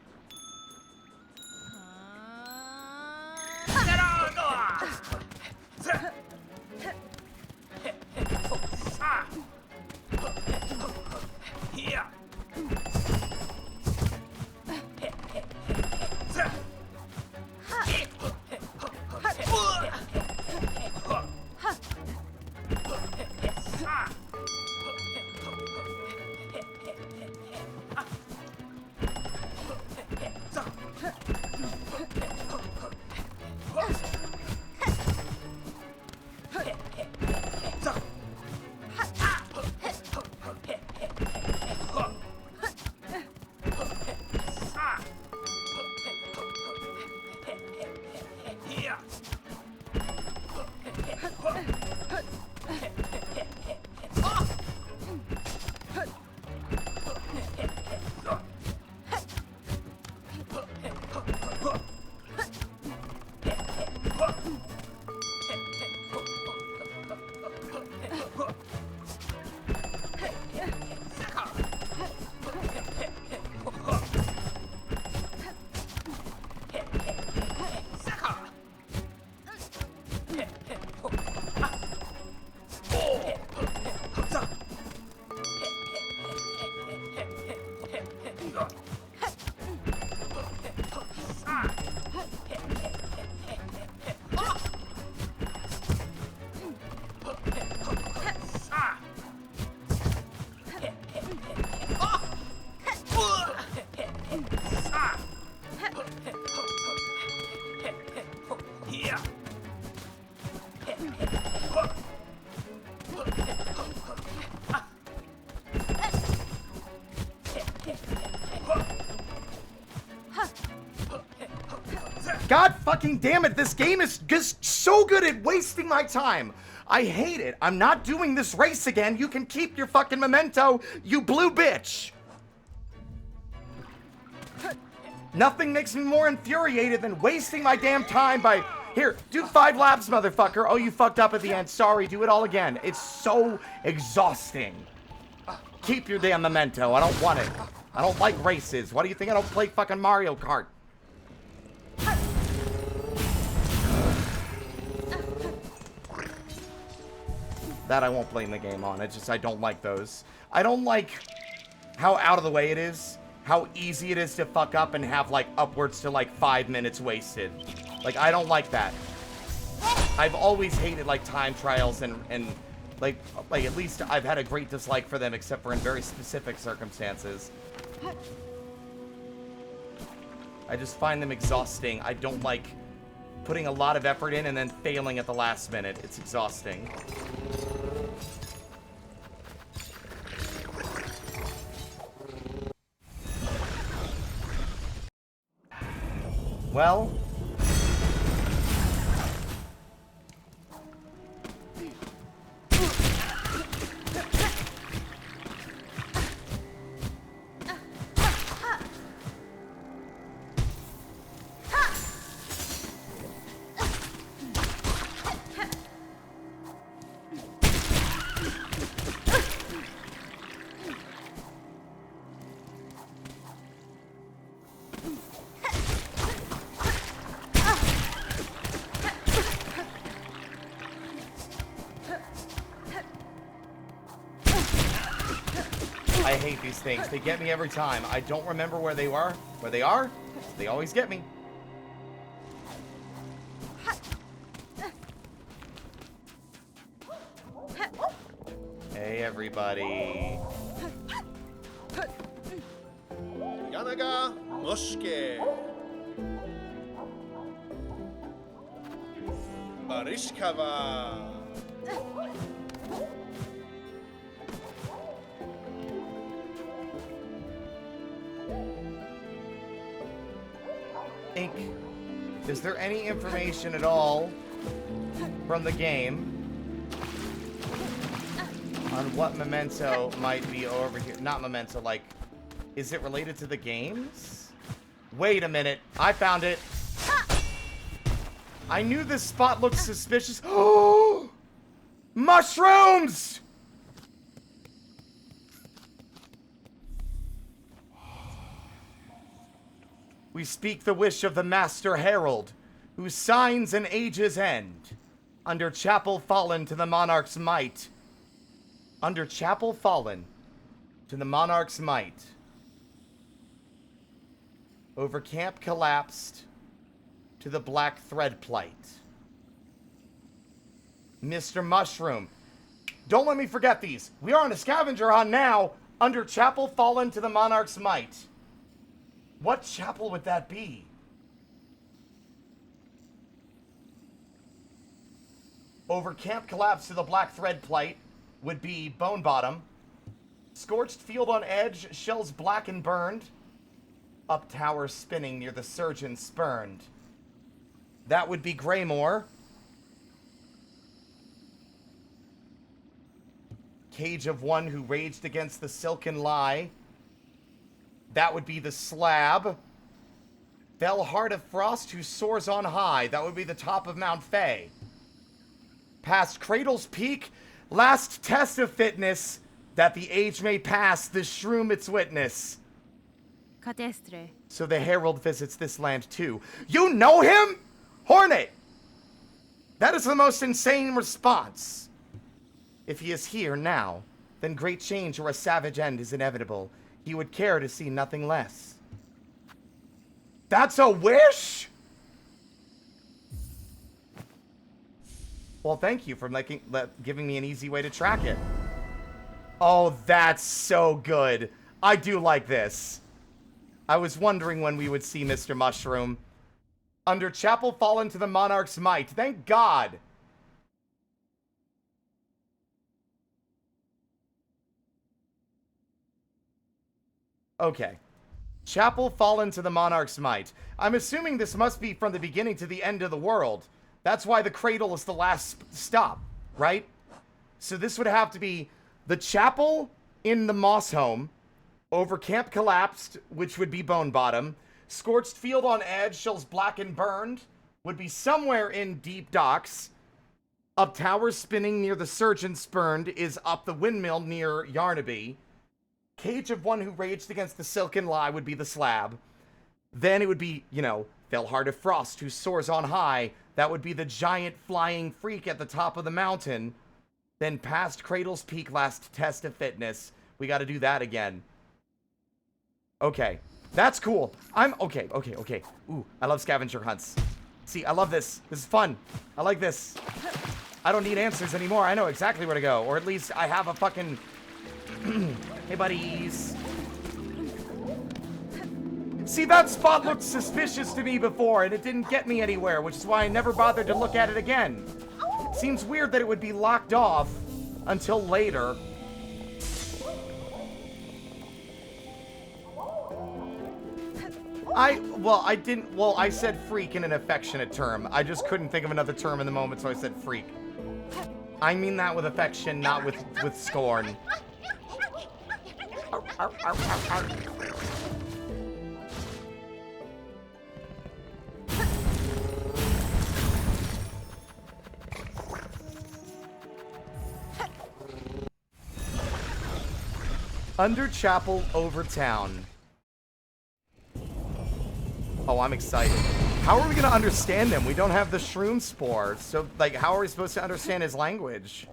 God fucking damn it, this game is just so good at wasting my time. I hate it. I'm not doing this race again. You can keep your fucking memento, you blue bitch. Nothing makes me more infuriated than wasting my damn time by... Here, do 5 laps, motherfucker. Oh, you fucked up at the end. Sorry, do it all again. It's so exhausting. Keep your damn memento. I don't want it. I don't like races. Why do you think I don't play fucking Mario Kart? That I won't blame the game on. It's just I don't like those. I don't like how out of the way it is. How easy it is to fuck up and have like upwards to like 5 minutes wasted. Like, I don't like that. I've always hated like time trials and like at least I've had a great dislike for them except for in very specific circumstances. I just find them exhausting. I don't like putting a lot of effort in and then failing at the last minute. It's exhausting. Well, I hate these things. They get me every time. I don't remember where they are. Where they are? They always get me. Hey, everybody. Yanaga Mushke. Barishkava. Ink. Is there any information at all from the game on what memento might be over here? Not memento, like, is it related to the games? Wait a minute. I found it. I knew this spot looked suspicious. Oh! Mushrooms! We speak the wish of the Master Herald, whose signs and ages end. Under chapel fallen to the monarch's might. Under chapel fallen to the monarch's might. Over camp collapsed to the black thread plight. Mr. Mushroom. Don't let me forget these. We are on a scavenger hunt now. Under chapel fallen to the monarch's might. What chapel would that be? Over camp collapse to the black thread plight would be Bone Bottom. Scorched field on edge, shells black and burned. Up tower spinning near the surgeon spurned. That would be Greymore. Cage of one who raged against the silken lie. That would be the Slab. Fell heart of frost who soars on high. That would be the top of Mount Fay. Past Cradle's Peak. Last test of fitness. That the age may pass, the shroom its witness. Catestre. So the Herald visits this land too. You know him? Hornet! That is the most insane response. If he is here now, then great change or a savage end is inevitable. He would care to see nothing less. That's a wish? Well, thank you for giving me an easy way to track it. Oh, that's so good. I do like this. I was wondering when we would see Mr. Mushroom. Under chapel fallen to the monarch's might. Thank God. Okay. Chapel fallen to the monarch's might. I'm assuming this must be from the beginning to the end of the world. That's why the cradle is the last stop, right? So this would have to be the chapel in the moss home. Over camp collapsed, which would be Bone Bottom. Scorched field on edge, shells black and burned, would be somewhere in deep docks. Up tower spinning near the surgeon spurned is up the windmill near Yarnaby. Cage of one who raged against the silken lie would be the Slab. Then it would be, you know, fell heart of frost who soars on high. That would be the giant flying freak at the top of the mountain. Then past Cradle's Peak, last test of fitness. We got to do that again. Okay. That's cool. Okay. Ooh, I love scavenger hunts. See, I love this. This is fun. I like this. I don't need answers anymore. I know exactly where to go. Or at least I have a fucking... Hey, buddies. See, that spot looked suspicious to me before, and it didn't get me anywhere, which is why I never bothered to look at it again. It seems weird that it would be locked off until later. I said freak in an affectionate term. I just couldn't think of another term in the moment, so I said freak. I mean that with affection, not with scorn. Under chapel, over town. Oh, I'm excited. How are we gonna understand him? We don't have the shroom spore. So, like, how are we supposed to understand his language?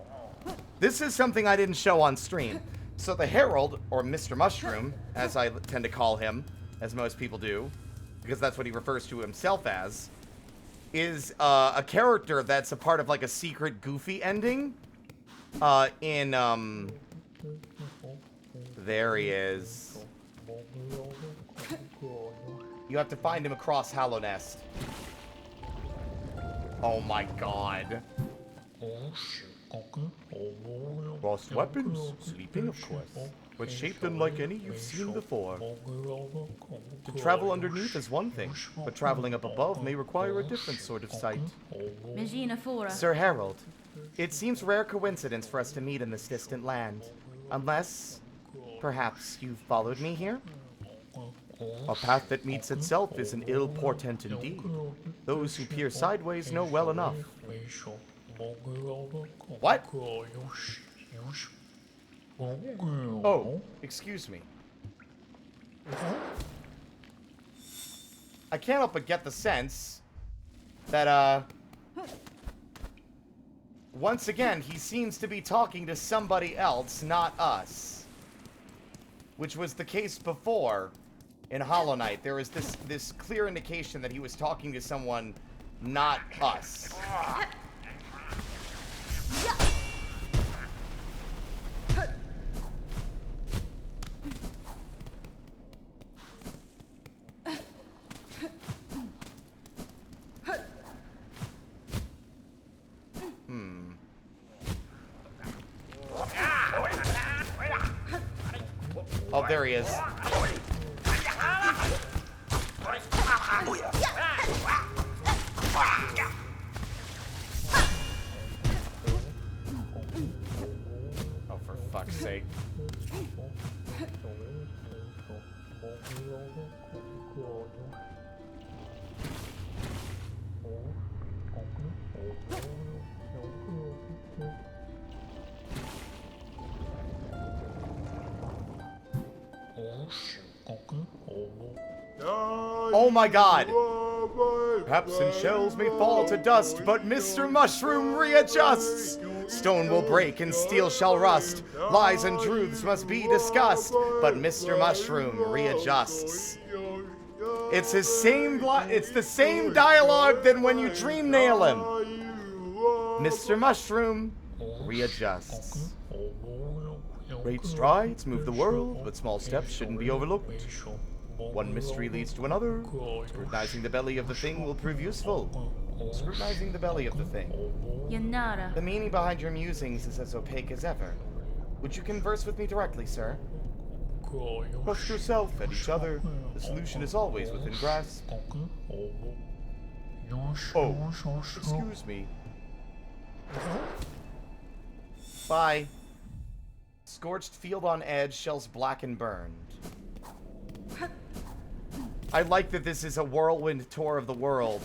This is something I didn't show on stream. So the Herald, or Mr. Mushroom, as I tend to call him, as most people do, because that's what he refers to himself as, is a character that's a part of, like, a secret Goofy ending. There he is. You have to find him across Hallow Nest. Oh my god. Crossed weapons, sleeping of course, but shaped unlike any you've seen before. To travel underneath is one thing, but traveling up above may require a different sort of sight. Magina Fora. Sir Harold, it seems rare coincidence for us to meet in this distant land. Unless, perhaps you've followed me here? A path that meets itself is an ill portent indeed. Those who peer sideways know well enough. What? Oh, excuse me. I can't help but get the sense that, once again, he seems to be talking to somebody else, not us. Which was the case before in Hollow Knight. There was this clear indication that he was talking to someone, not us. Oh, there he is. Oh, for fuck's sake. Oh my god! Perhaps and shells may fall to dust, but Mr. Mushroom readjusts! Stone will break and steel shall rust. Lies and truths must be discussed, but Mr. Mushroom readjusts. It's his same it's the same dialogue than when you dream nail him. Mr. Mushroom readjusts. Great strides move the world, but small steps shouldn't be overlooked. One mystery leads to another. Scrutinizing the belly of the thing will prove useful. Scrutinizing the belly of the thing. Yanara. The meaning behind your musings is as opaque as ever. Would you converse with me directly, sir? Trust yourself and each other. The solution is always within grasp. Oh, excuse me. Bye. Scorched field on edge, shells black and burned. I like that this is a whirlwind tour of the world.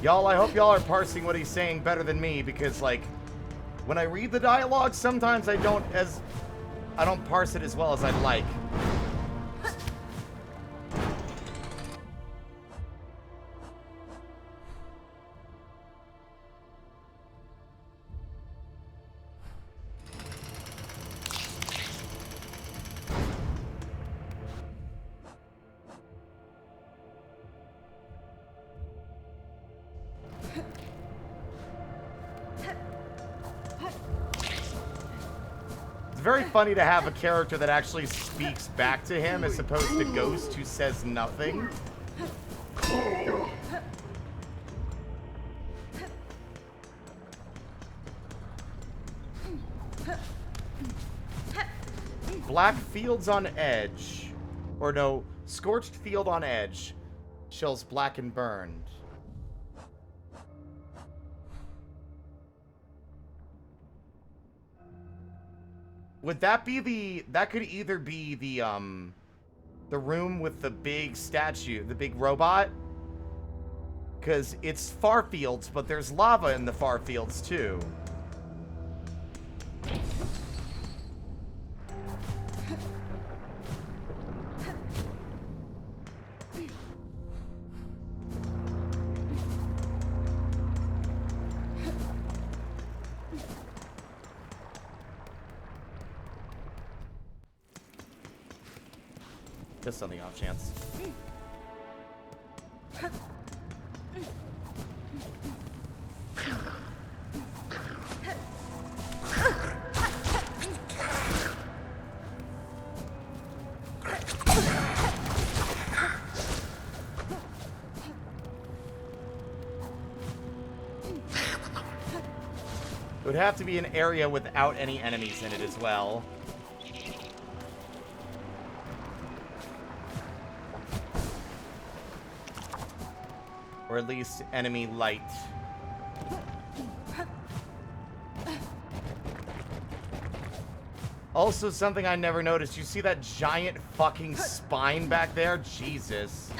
Y'all, I hope y'all are parsing what he's saying better than me, because, like, when I read the dialogue, sometimes I don't parse it as well as I'd like. Very funny to have a character that actually speaks back to him as opposed to Ghost, who says nothing. Black fields on edge. Or no, scorched field on edge. Shells black and burned. Would that be the... That could either be the room with the big statue, the big robot. Because it's far fields, but there's lava in the far fields, too. Just on the off chance. It would have to be an area without any enemies in it as well. Or at least enemy light. Also, something I never noticed. You see that giant fucking spine back there? Jesus.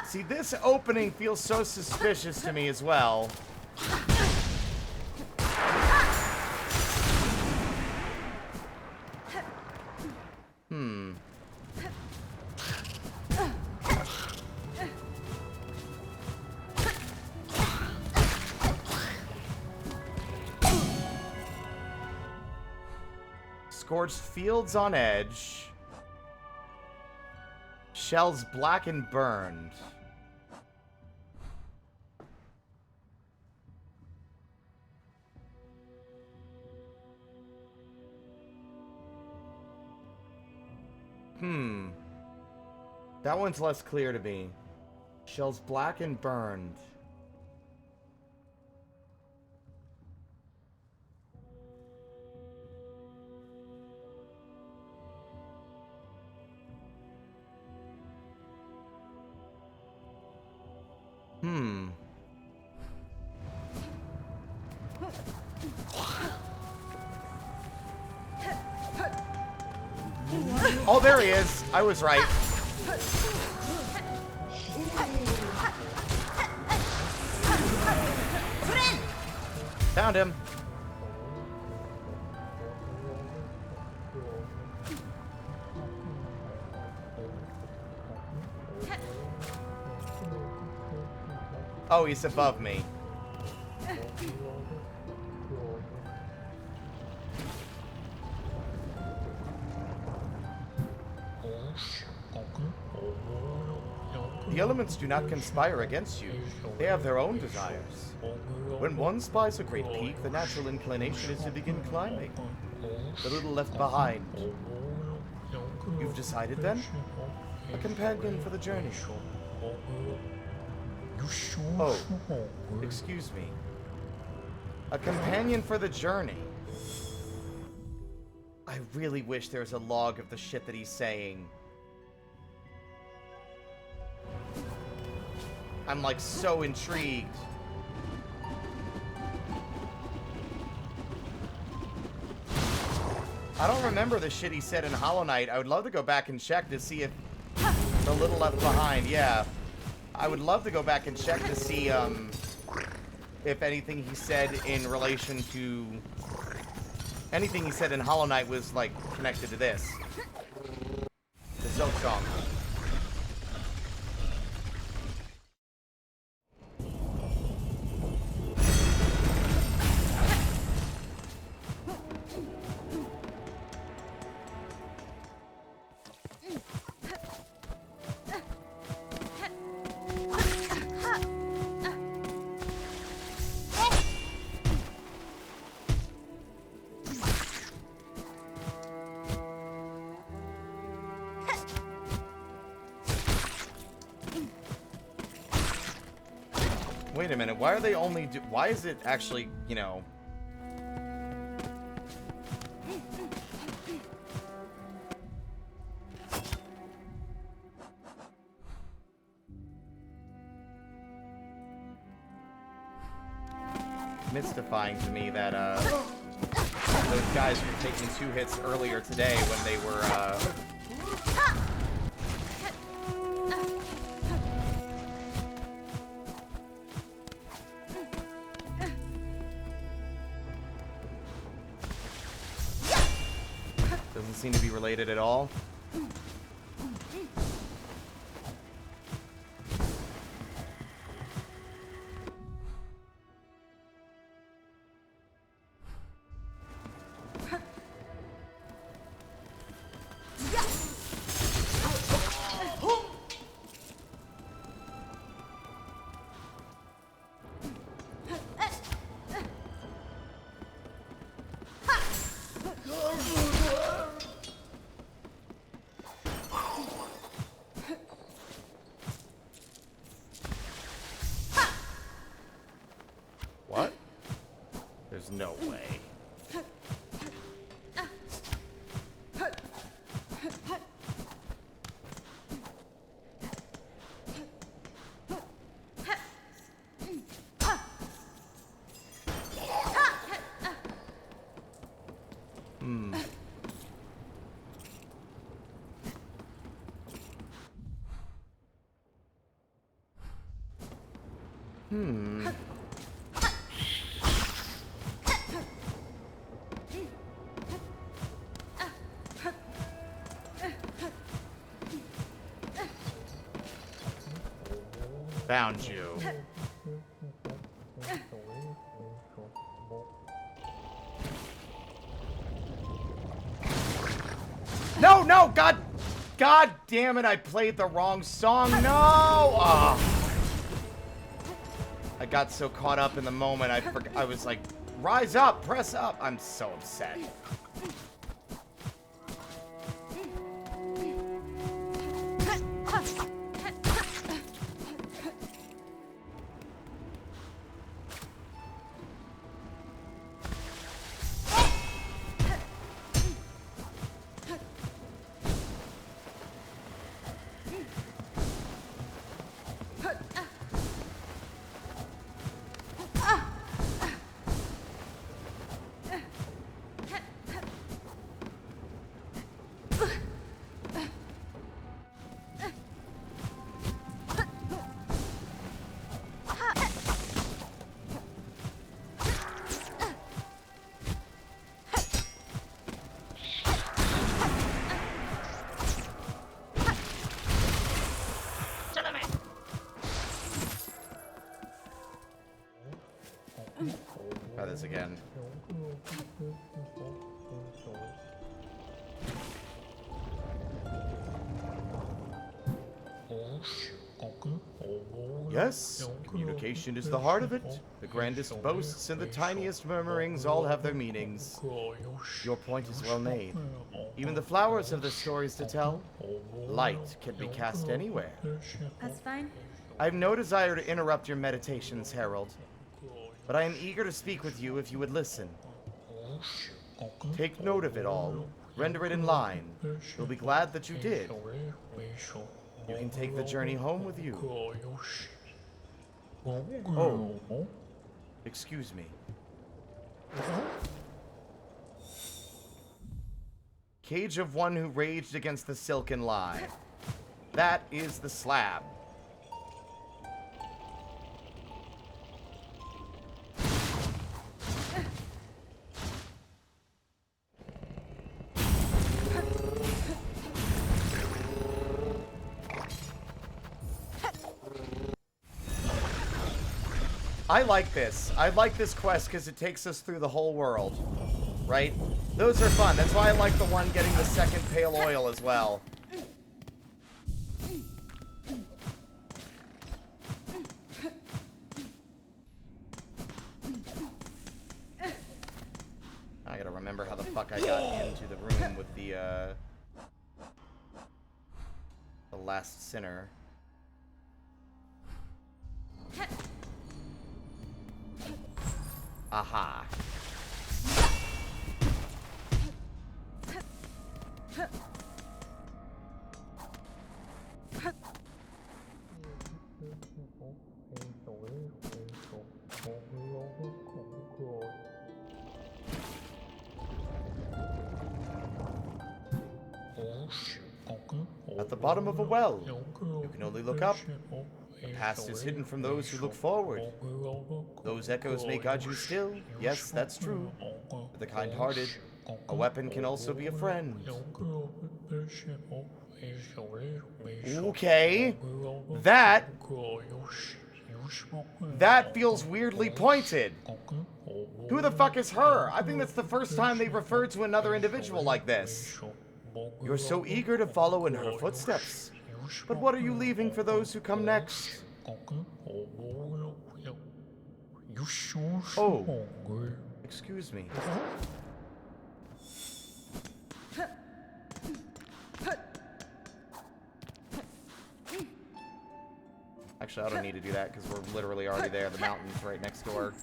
See, this opening feels so suspicious to me as well. Scorched fields on edge. Shells black and burned. That one's less clear to me. Shells black and burned. Oh, there he is. I was right. Found him. Oh, he's above me. The elements do not conspire against you. They have their own desires. When one spies a great peak, the natural inclination is to begin climbing. The little left behind. You've decided then? A companion for the journey. Oh, excuse me. A companion for the journey. I really wish there was a log of the shit that he's saying. I'm like so intrigued. I don't remember the shit he said in Hollow Knight. I would love to go back and check to see if the little left behind, yeah. I would love to go back and check to see if anything he said in relation to anything he said in Hollow Knight was like connected to this. The Silksong. Wait a minute, why are they only why is it actually, you know... mystifying to me that those guys were taking 2 hits earlier today when they were doesn't seem to be related at all. What? There's no way. Hmm. Hmm. Found you. No, no, God damn it, I played the wrong song. No! Oh. I got so caught up in the moment, I was like, rise up, press up. I'm so upset. Try this again. Yes, communication is the heart of it. The grandest boasts and the tiniest murmurings all have their meanings. Your point is well made. Even the flowers have their stories to tell. Light can be cast anywhere. That's fine. I have no desire to interrupt your meditations, Herald, but I am eager to speak with you if you would listen. Take note of it all. Render it in line. You'll be glad that you did. You can take the journey home with you. Oh, excuse me. Cage of one who raged against the silken lie. That is the slab. I like this. I like this quest because it takes us through the whole world, right? Those are fun. That's why I like the one getting the second pale oil as well. I gotta remember how the fuck I got into the room with the last sinner. Aha. At the bottom of a well. You can only look up. The past is hidden from those who look forward. Those echoes may guide you still. Yes, that's true. For the kind-hearted, a weapon can also be a friend. Okay. That feels weirdly pointed. Who the fuck is her? I think that's the first time they've referred to another individual like this. You're so eager to follow in her footsteps. But what are you leaving for those who come next? Oh, excuse me. Actually, I don't need to do that because we're literally already there. The mountain's right next door.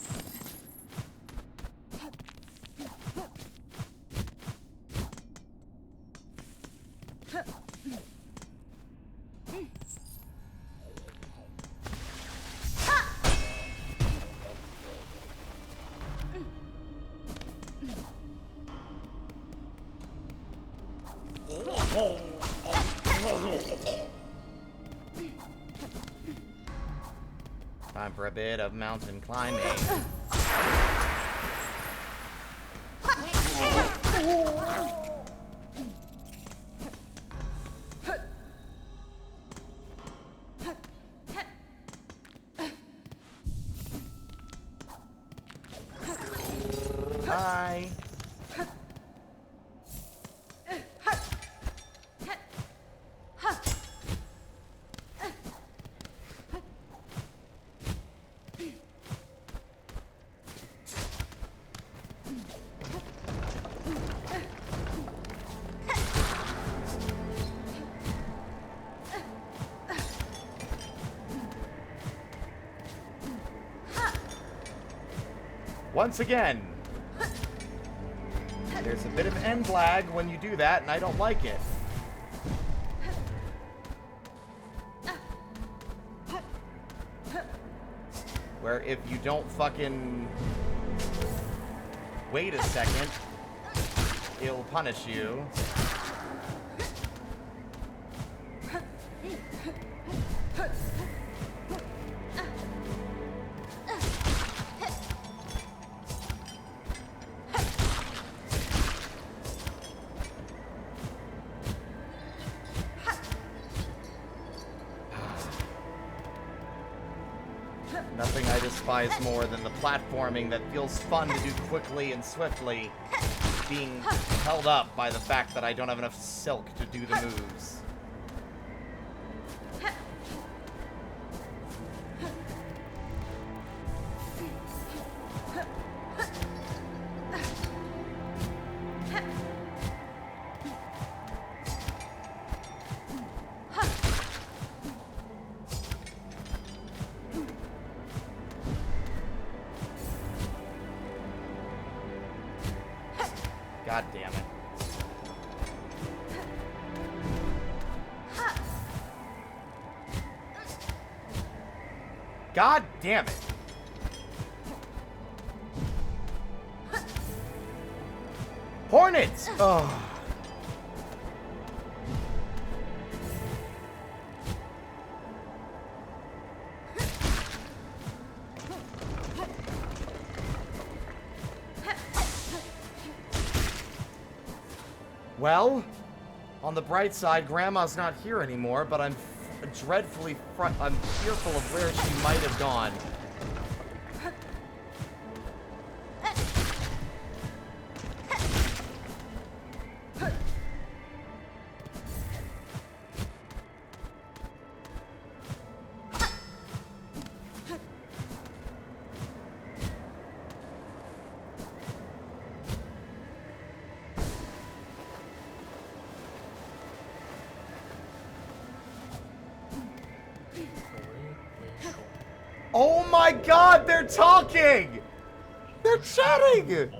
Time for a bit of mountain climbing. Bye. Once again, there's a bit of end lag when you do that, and I don't like it. Where if you don't fucking wait a second, it'll punish you. Nothing I despise more than the platforming that feels fun to do quickly and swiftly, being held up by the fact that I don't have enough silk to do the moves. God damn it. God damn it. Hornets! Oh. Well, on the bright side, Grandma's not here anymore, but I'm dreadfully I'm fearful of where she might have gone. Oh my god, they're talking! They're chatting!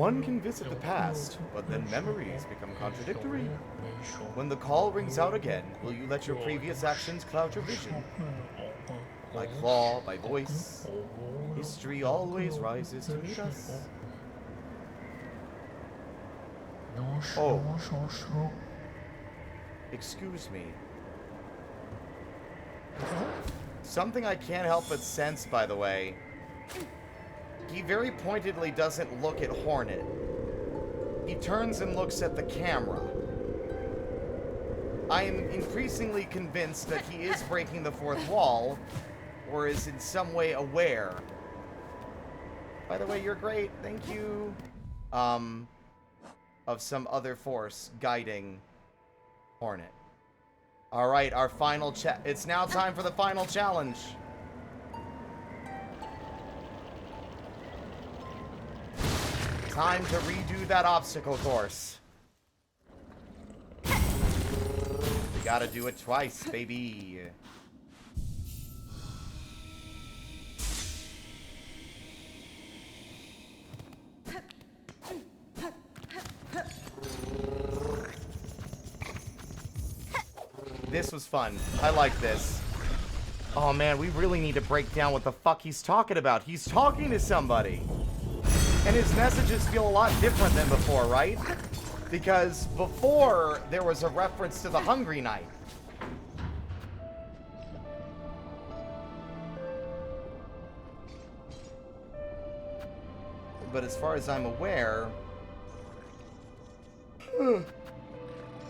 One can visit the past, but then memories become contradictory. When the call rings out again, will you let your previous actions cloud your vision? By claw, by voice, history always rises to meet us. Oh. Excuse me. Something I can't help but sense, by the way. He very pointedly doesn't look at Hornet. He turns and looks at the camera. I am increasingly convinced that he is breaking the fourth wall, or is in some way aware. By the way, you're great. Thank you. Of some other force guiding Hornet. Alright, our final it's now time for the final challenge. Time to redo that obstacle course. We gotta do it twice, baby. This was fun. I like this. Oh man, we really need to break down what the fuck he's talking about. He's talking to somebody. And his messages feel a lot different than before, right? Because before, there was a reference to the Hungry Knight. But as far as I'm aware...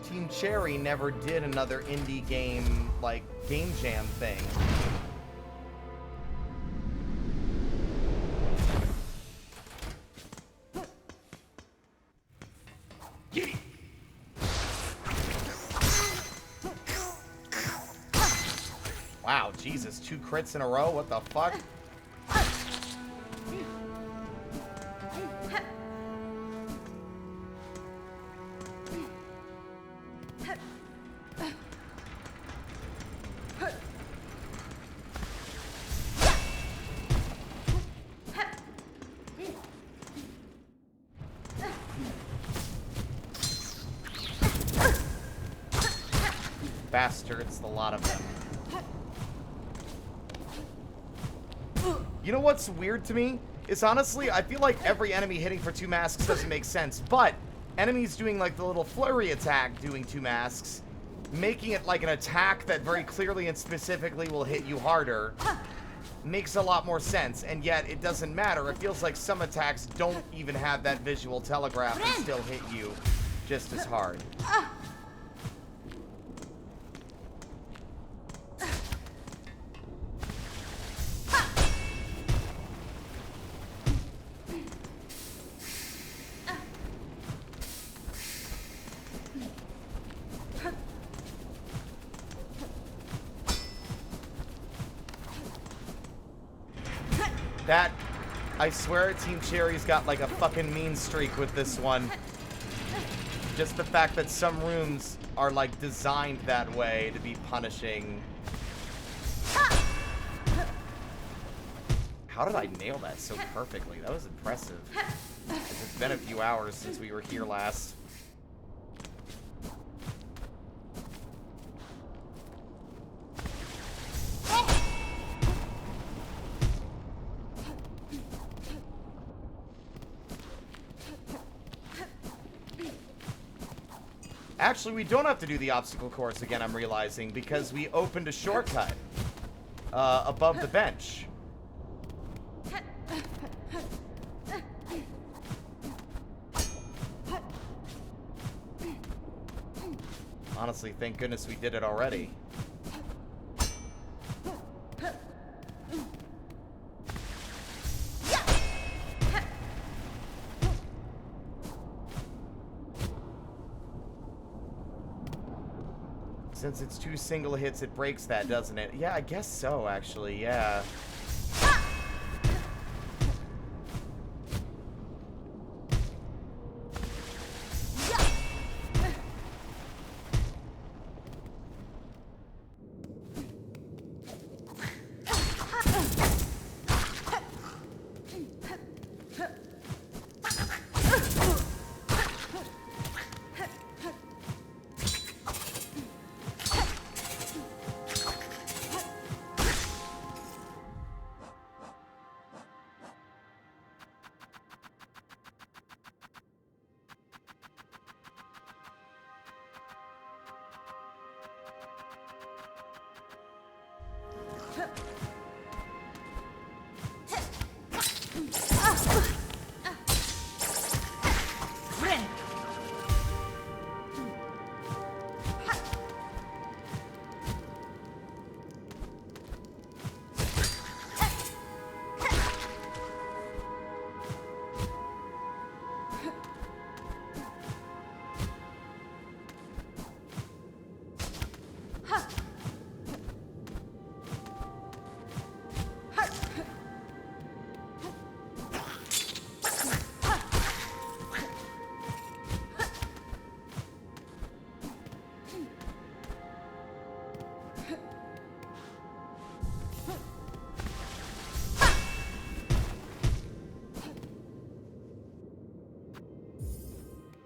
Team Cherry never did another indie game, like, game jam thing. Wow, Jesus, 2 crits in a row? What the fuck? Bastards, a lot of them. You know what's weird to me? Is honestly, I feel like every enemy hitting for 2 masks doesn't make sense, but enemies doing like the little flurry attack doing 2 masks, making it like an attack that very clearly and specifically will hit you harder, makes a lot more sense, and yet it doesn't matter. It feels like some attacks don't even have that visual telegraph and still hit you just as hard. That, I swear Team Cherry's got like a fucking mean streak with this one. Just the fact that some rooms are like designed that way to be punishing. How did I nail that so perfectly? That was impressive. It's been a few hours since we were here last. Actually, we don't have to do the obstacle course again, I'm realizing, because we opened a shortcut above the bench. Honestly, thank goodness we did it already. Since it's 2 single hits, it breaks that, doesn't it? Yeah, I guess so, actually, yeah.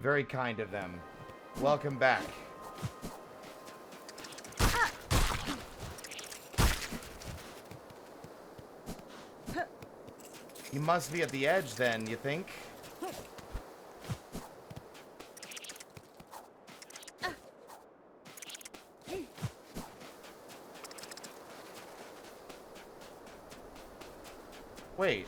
Very kind of them. Welcome back. You must be at the edge then, you think? Wait.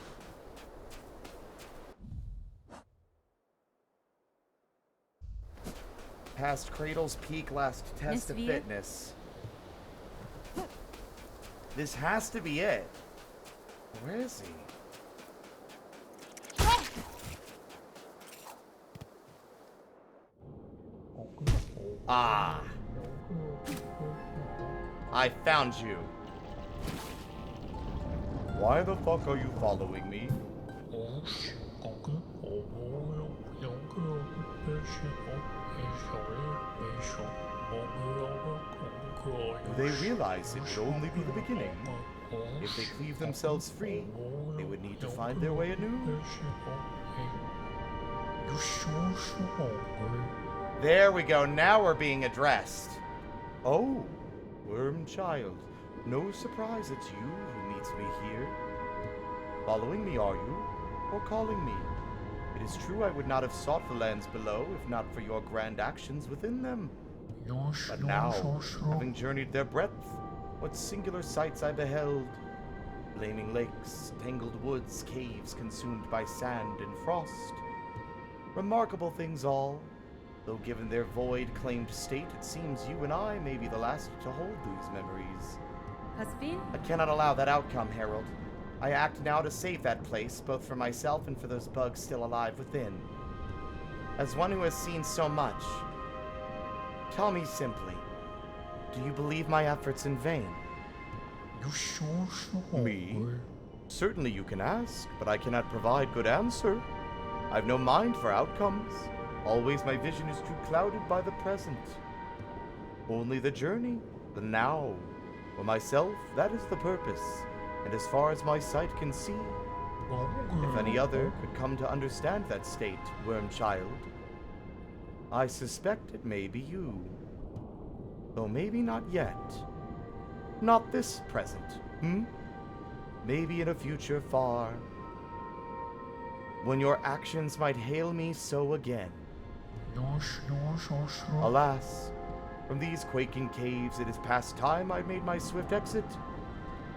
Past Cradle's Peak last test of Miss V? fitness. This has to be it. Where is he? Ah. I found you. Why the fuck are you following me? Do they realize it would only be the beginning? If they cleave themselves free, they would need to find their way anew. There we go, now we're being addressed. Oh, Worm Child. No surprise it's you who meets me here. Following me, are you? Or calling me? It is true I would not have sought the lands below if not for your grand actions within them. But now, having journeyed their breadth, what singular sights I beheld. Flaming lakes, tangled woods, caves consumed by sand and frost. Remarkable things all, though given their void-claimed state, it seems you and I may be the last to hold these memories. Hasbin? I cannot allow that outcome, Harold. I act now to save that place, both for myself and for those bugs still alive within. As one who has seen so much, tell me simply, do you believe my efforts in vain? Me? Certainly you can ask, but I cannot provide good answer. I've no mind for outcomes. Always my vision is too clouded by the present. Only the journey, the now. For myself, that is the purpose, and as far as my sight can see, if any other could come to understand that state, Worm Child, I suspect it may be you. Though maybe not yet. Not this present, Maybe in a future far, when your actions might hail me so again. Alas, from these quaking caves it is past time I made my swift exit.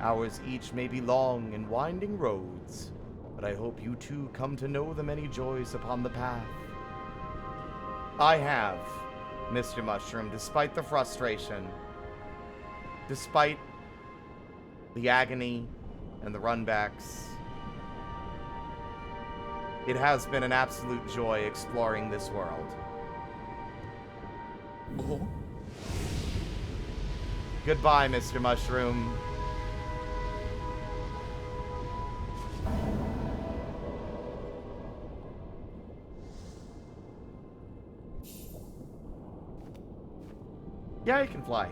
Hours each may be long and winding roads, but I hope you too come to know the many joys upon the path. I have, Mr. Mushroom, despite the frustration, despite the agony and the runbacks, it has been an absolute joy exploring this world. Goodbye, Mr. Mushroom. Yeah, you can fly.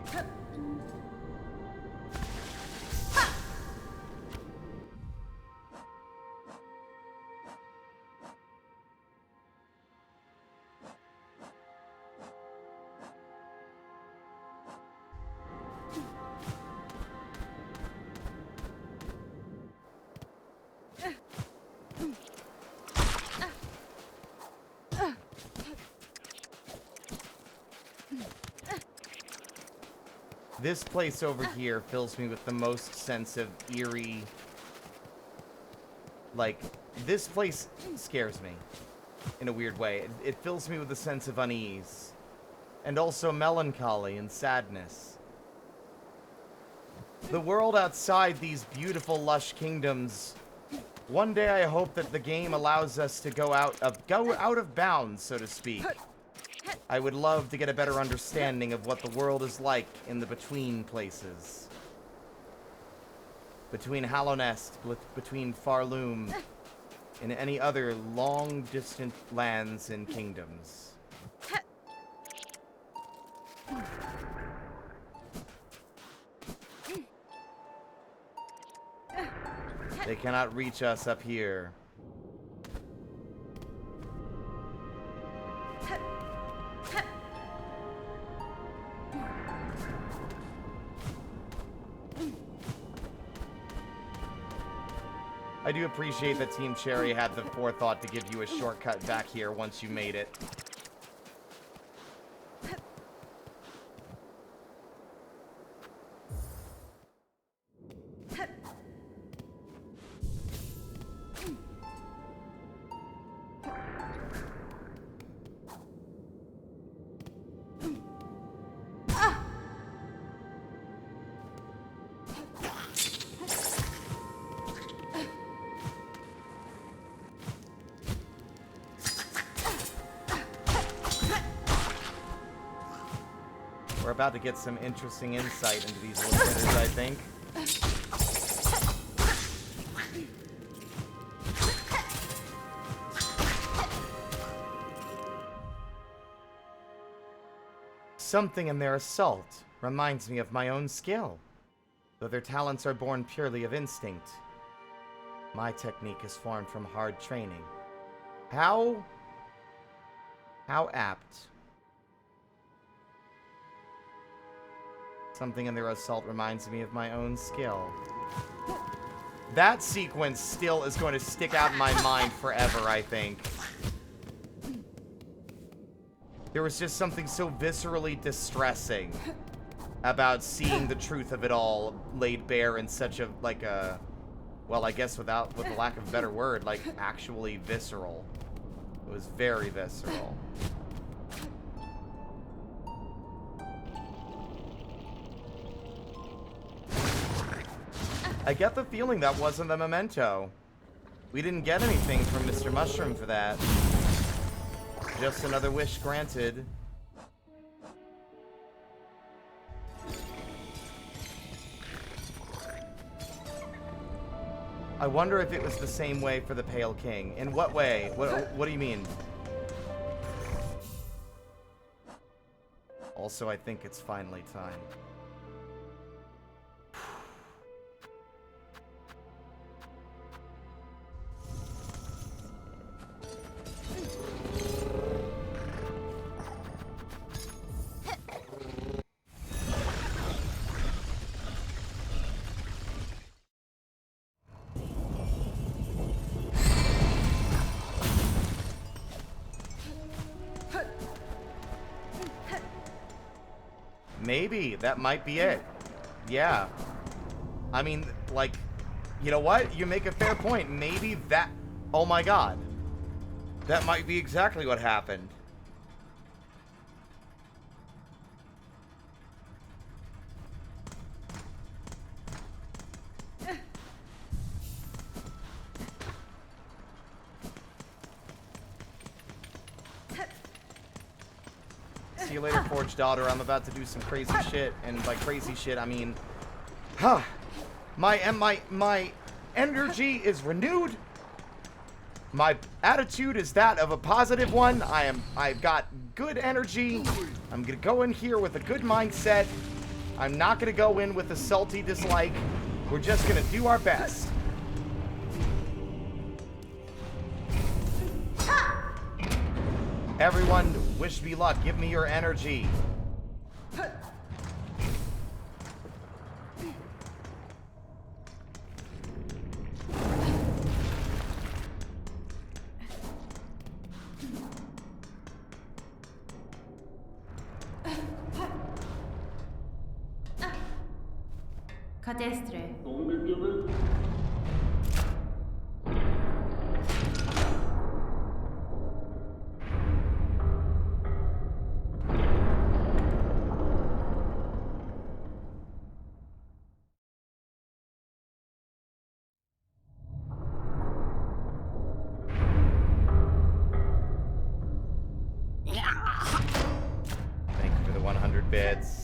This place over here fills me with the most sense of eerie... Like, this place scares me in a weird way. It fills me with a sense of unease. And also melancholy and sadness. The world outside these beautiful, lush kingdoms... One day I hope that the game allows us to go out of bounds, so to speak. I would love to get a better understanding of what the world is like in the between places. Between Hallownest, between Farloom, and any other long distant lands and kingdoms. They cannot reach us up here. I do appreciate that Team Cherry had the forethought to give you a shortcut back here once you made it. We're about to get some interesting insight into these little critters, I think. Something in their assault reminds me of my own skill, though their talents are born purely of instinct. My technique is formed from hard training. How apt. Something in their assault reminds me of my own skill. That sequence still is going to stick out in my mind forever, I think. There was just something so viscerally distressing about seeing the truth of it all laid bare in such a, like a, well, I guess with the lack of a better word, like actually visceral. It was very visceral. I get the feeling that wasn't the memento. We didn't get anything from Mr. Mushroom for that. Just another wish granted. I wonder if it was the same way for the Pale King. In what way? What do you mean? Also, I think it's finally time. Maybe. That might be it. Yeah. I mean, like, you know what? You make a fair point. Maybe that... Oh my god. That might be exactly what happened. See you later, Forge Daughter. I'm about to do some crazy shit, and by crazy shit, I mean, my energy is renewed. My attitude is that of a positive one. I've got good energy. I'm gonna go in here with a good mindset. I'm not gonna go in with a salty dislike. We're just gonna do our best. Everyone, wish me luck. Give me your energy. Cadestre. Thank you for the 100 bits.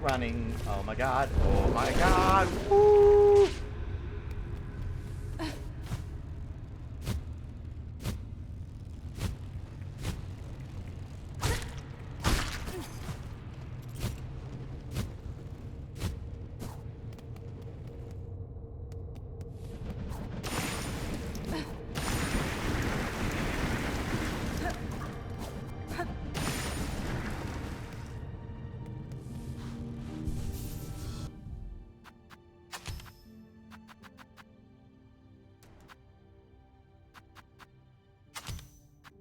running. Oh my god. Oh my god. Woo!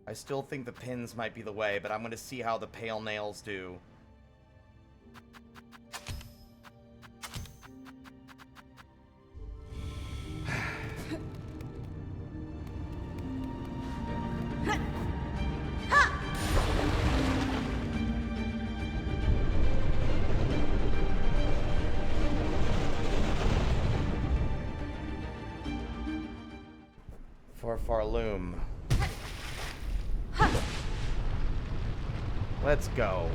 I still think the pins might be the way, but I'm going to see how the pale nails do. For Farloom. Let's go.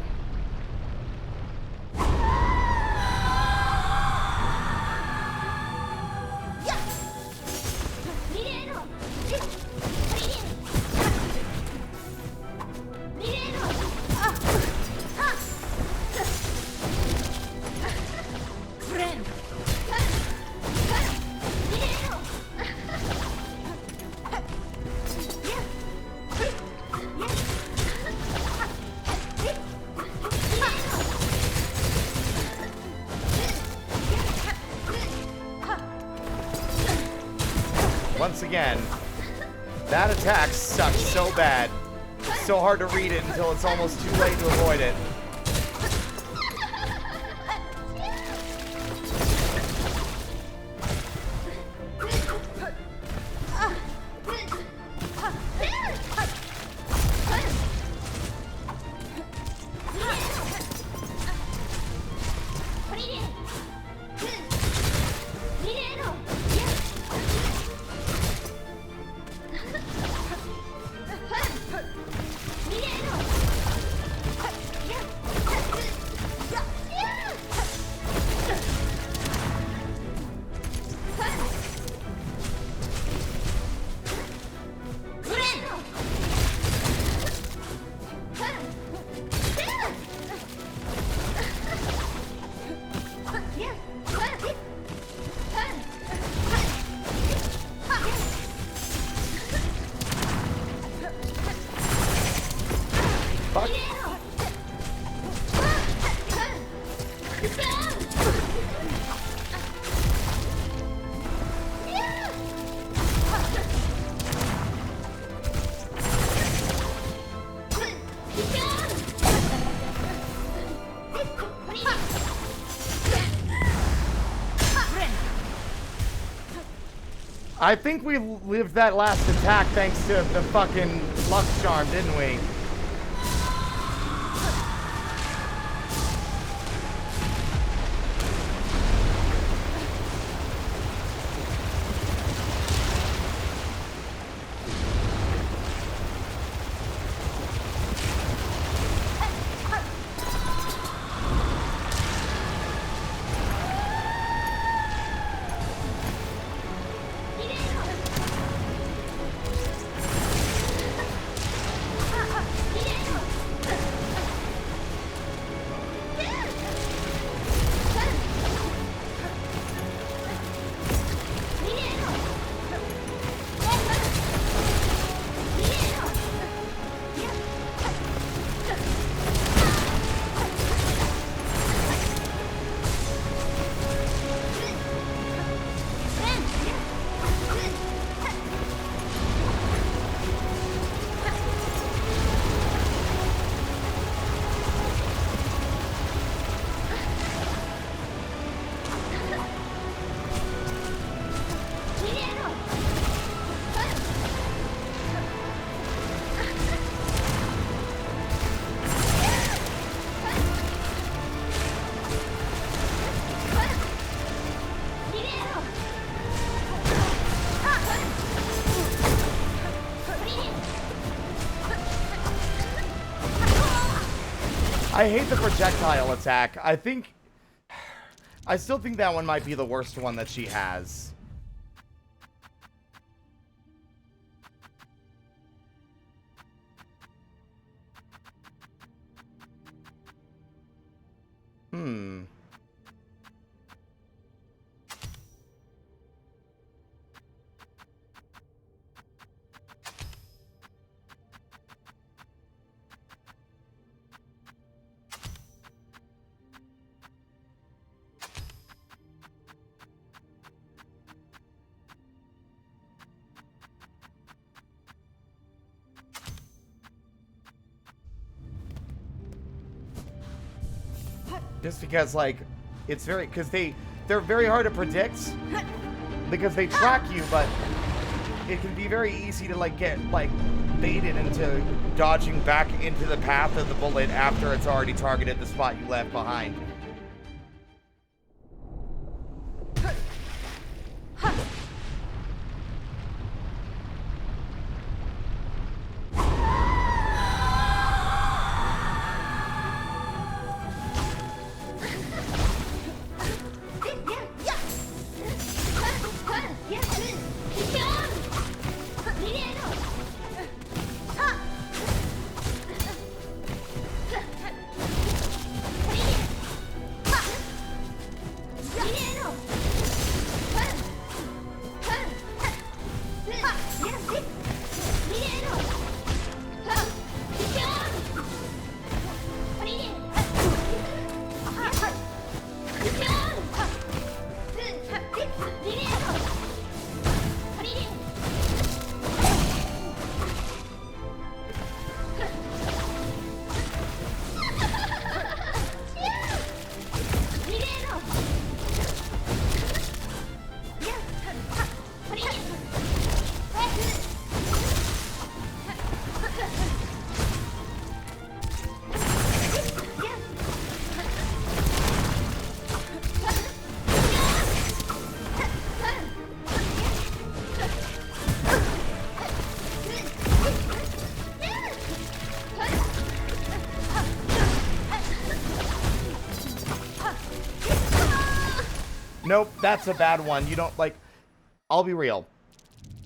Once again, that attack sucks so bad. It's so hard to read it until it's almost too late to avoid it. I think we lived that last attack thanks to the fucking luck charm, didn't we? I hate the projectile attack. I think I still think that one might be the worst one that she has. Hmm. Just because, like, it's very, because they're very hard to predict because they track you, but it can be very easy to, like, get, like, baited into dodging back into the path of the bullet after it's already targeted the spot you left behind. Nope, that's a bad one. You don't, like, I'll be real.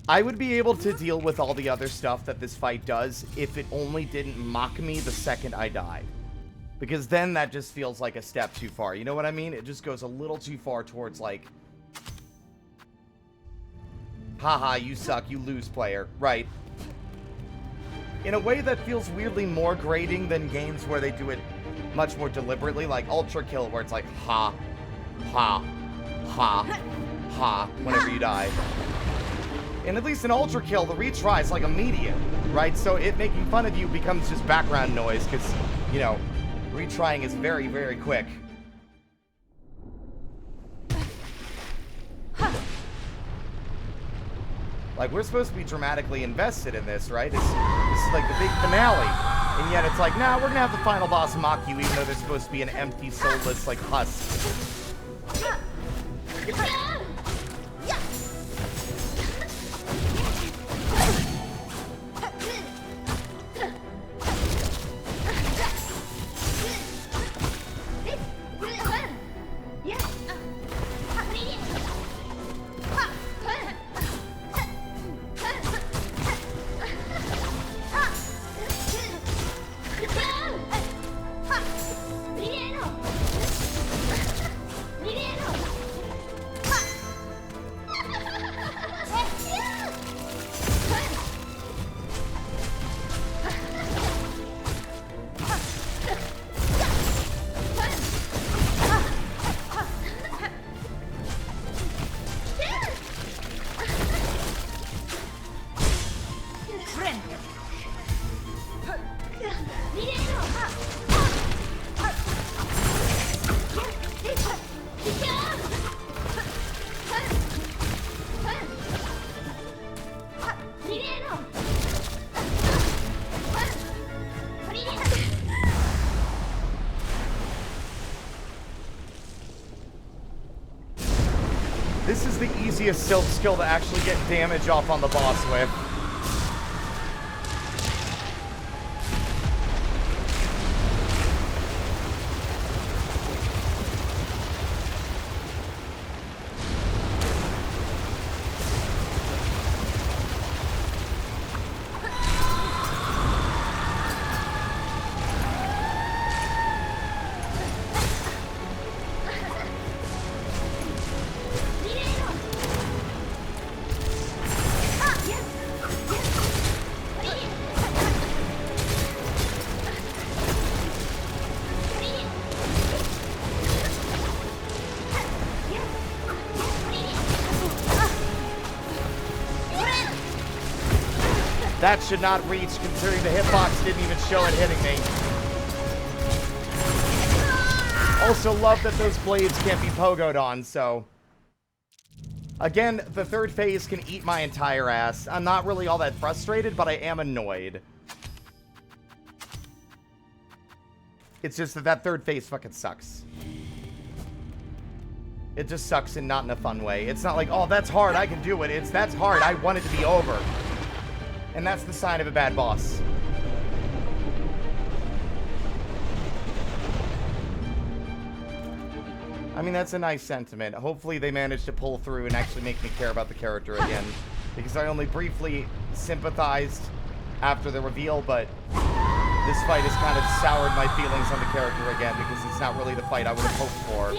I would be able to deal with all the other stuff that this fight does if it only didn't mock me the second I died. Because then that just feels like a step too far. You know what I mean? It just goes a little too far towards, like, haha, you suck, you lose, player. Right. In a way that feels weirdly more grating than games where they do it much more deliberately, like Ultra Kill, where it's like, ha, ha, ha, ha, whenever you die. And at least in Ultra Kill, the retry is like immediate, right? So it making fun of you becomes just background noise, because, you know, retrying is very, very quick. Like, we're supposed to be dramatically invested in this, right? This is like the big finale. And yet it's like, nah, we're gonna have the final boss mock you, even though there's supposed to be an empty, soulless, like, husk. This is the easiest Silk skill to actually get damage off on the boss with. That should not reach, considering the hitbox didn't even show it hitting me. Also love that those blades can't be pogoed on, so... Again, the third phase can eat my entire ass. I'm not really all that frustrated, but I am annoyed. It's just that that third phase fucking sucks. It just sucks and not in a fun way. It's not like, oh, that's hard, I can do it. It's, that's hard, I want it to be over. And that's the sign of a bad boss. I mean, that's a nice sentiment. Hopefully they manage to pull through and actually make me care about the character again. Because I only briefly sympathized after the reveal, but this fight has kind of soured my feelings on the character again because it's not really the fight I would have hoped for.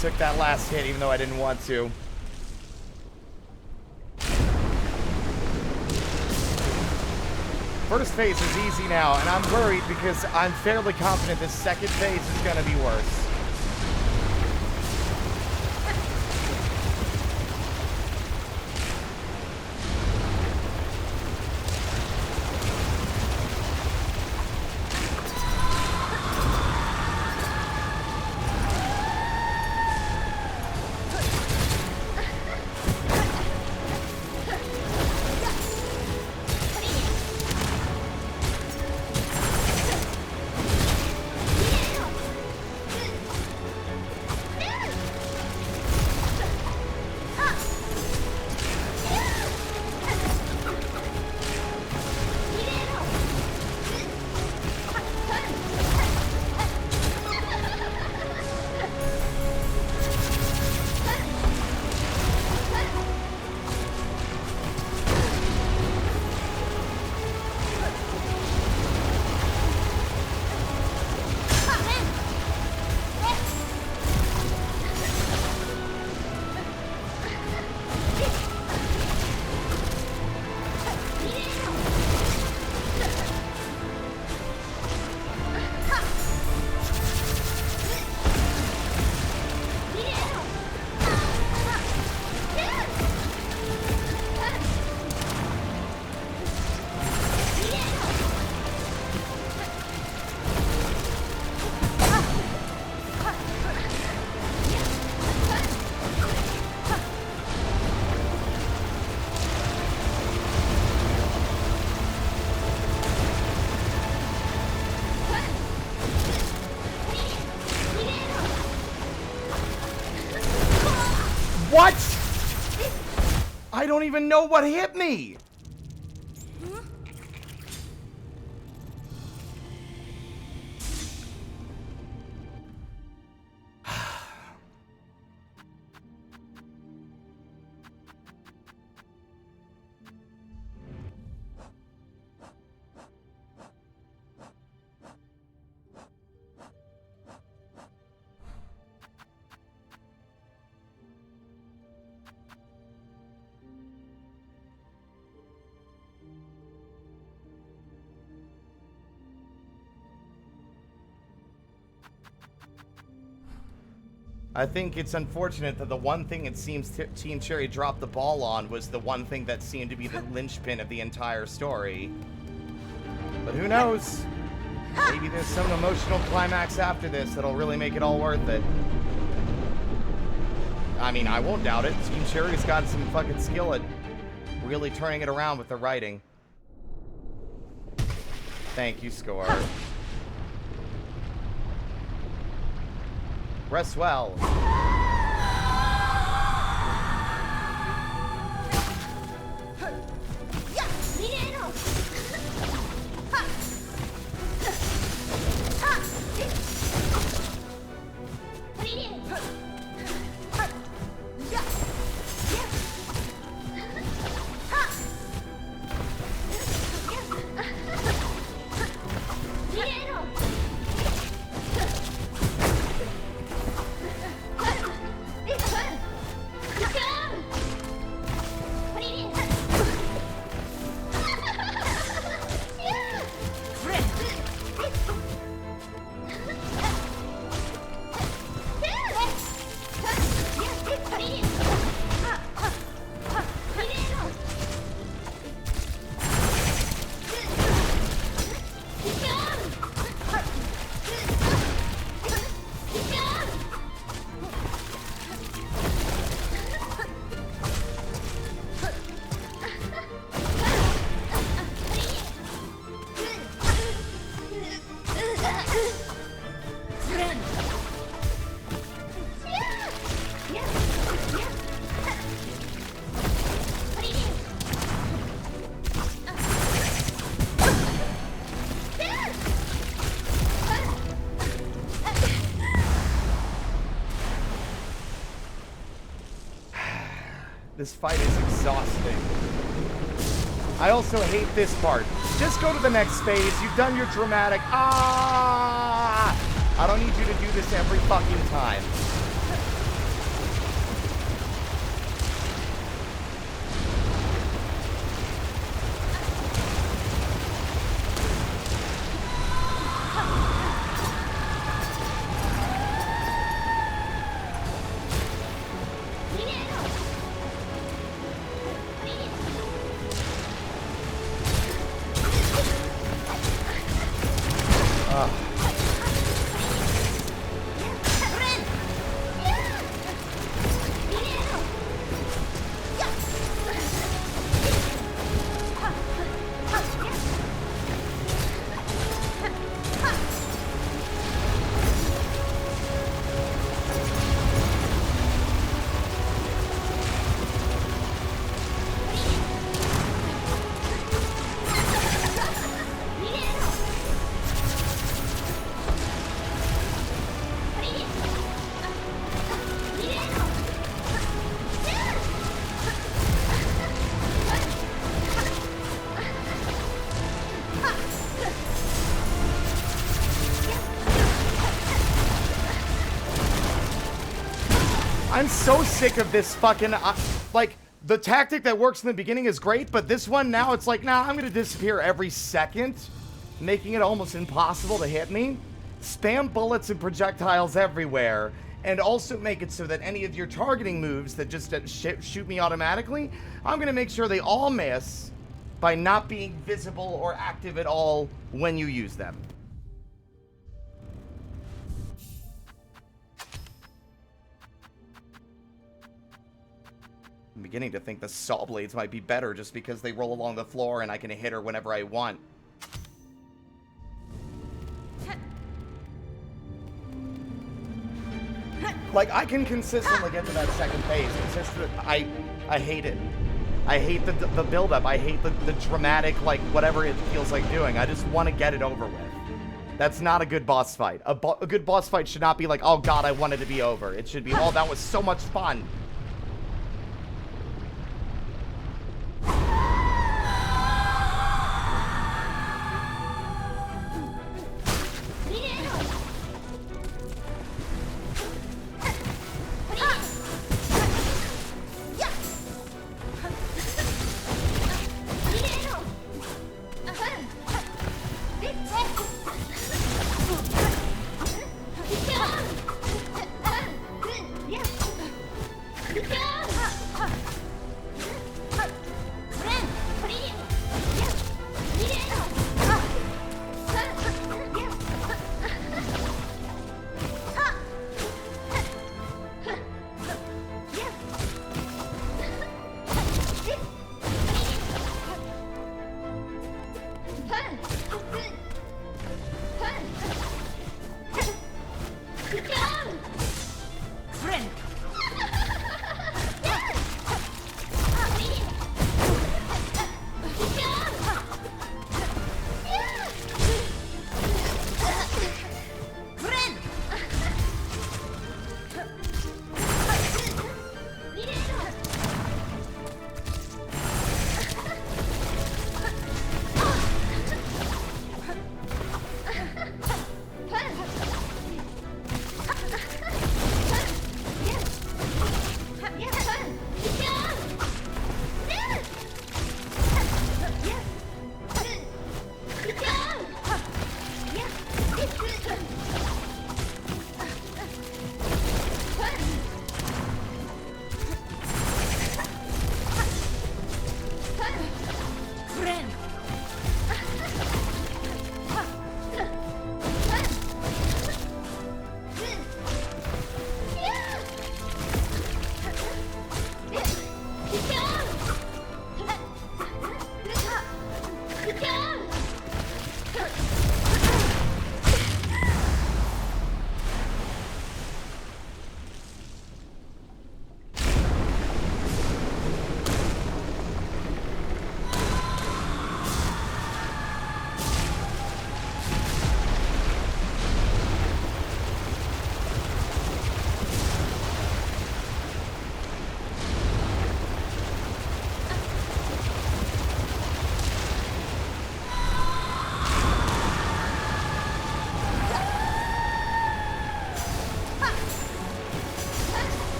Took that last hit even though I didn't want to. First phase is easy now, and I'm worried because I'm fairly confident this second phase is going to be worse. What? I don't even know what hit me. I think it's unfortunate that the one thing it seems Team Cherry dropped the ball on was the one thing that seemed to be the linchpin of the entire story. But who knows? Maybe there's some emotional climax after this that'll really make it all worth it. I mean, I won't doubt it. Team Cherry's got some fucking skill at really turning it around with the writing. Thank you, Score. Rest well. This fight is exhausting. I also hate this part. Just go to the next phase. You've done your dramatic. Ah! I don't need you to do this every fucking time. I'm so sick of this fucking, like, the tactic that works in the beginning is great, but this one now it's like, nah, I'm gonna disappear every second, making it almost impossible to hit me. Spam bullets and projectiles everywhere, and also make it so that any of your targeting moves that just shoot me automatically, I'm gonna make sure they all miss by not being visible or active at all when you use them. I'm beginning to think the saw blades might be better just because they roll along the floor and I can hit her whenever I want. Like, I can consistently get to that second phase. It's just that I hate it. I hate the build-up. I hate the dramatic, like, whatever it feels like doing. I just want to get it over with. That's not a good boss fight. A good boss fight should not be like, oh god, I want it to be over. It should be, oh, that was so much fun.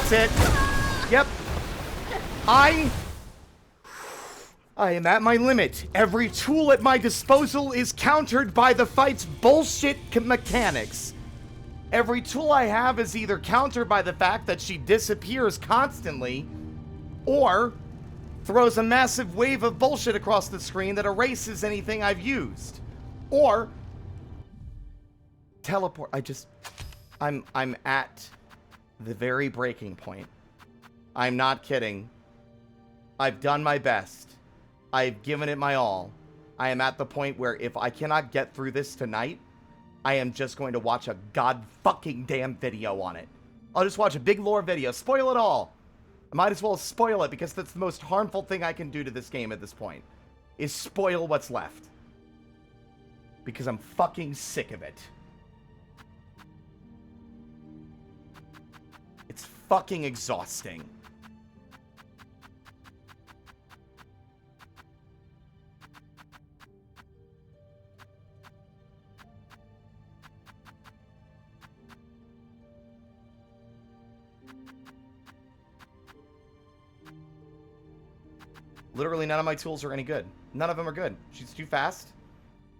That's it. Yep. I am at my limit. Every tool at my disposal is countered by the fight's bullshit mechanics. Every tool I have is either countered by the fact that she disappears constantly, or throws a massive wave of bullshit across the screen that erases anything I've used. Or teleport. I'm at the very breaking point. I'm not kidding. I've done my best. I've given it my all. I am at the point where if I cannot get through this tonight, I am just going to watch a god fucking damn video on it. I'll just watch a big lore video. Spoil it all. I might as well spoil it because that's the most harmful thing I can do to this game at this point. Is spoil what's left. Because I'm fucking sick of it. It's fucking exhausting. Literally none of my tools are any good. None of them are good. She's too fast.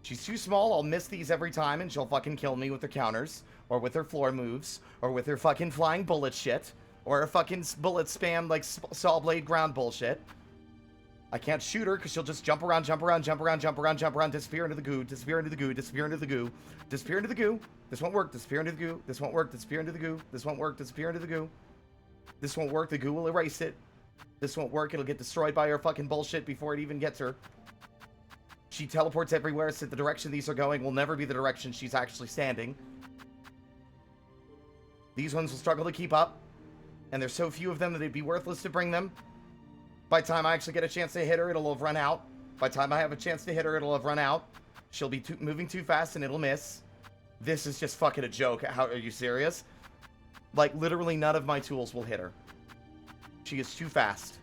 She's too small. I'll miss these every time and she'll fucking kill me with her counters. Or with her floor moves. Or with her fucking flying bullet shit. Or her fucking bullet spam like saw blade ground bullshit. I can't shoot her because she'll just jump around, disappear into the goo, disappear into the goo, disappear into the goo, disappear into the goo. This won't work, disappear into the goo. This won't work, disappear into the goo. This won't work, disappear into the goo. This won't work, the goo will erase it. This won't work, it'll get destroyed by her fucking bullshit before it even gets her. She teleports everywhere, so the direction these are going will never be the direction she's actually standing. These ones will struggle to keep up, and there's so few of them that it'd be worthless to bring them. By the time I actually get a chance to hit her, it'll have run out. By the time I have a chance to hit her, it'll have run out. She'll be moving too fast and it'll miss. This is just fucking a joke. How are you serious? Like, literally none of my tools will hit her. She is too fast.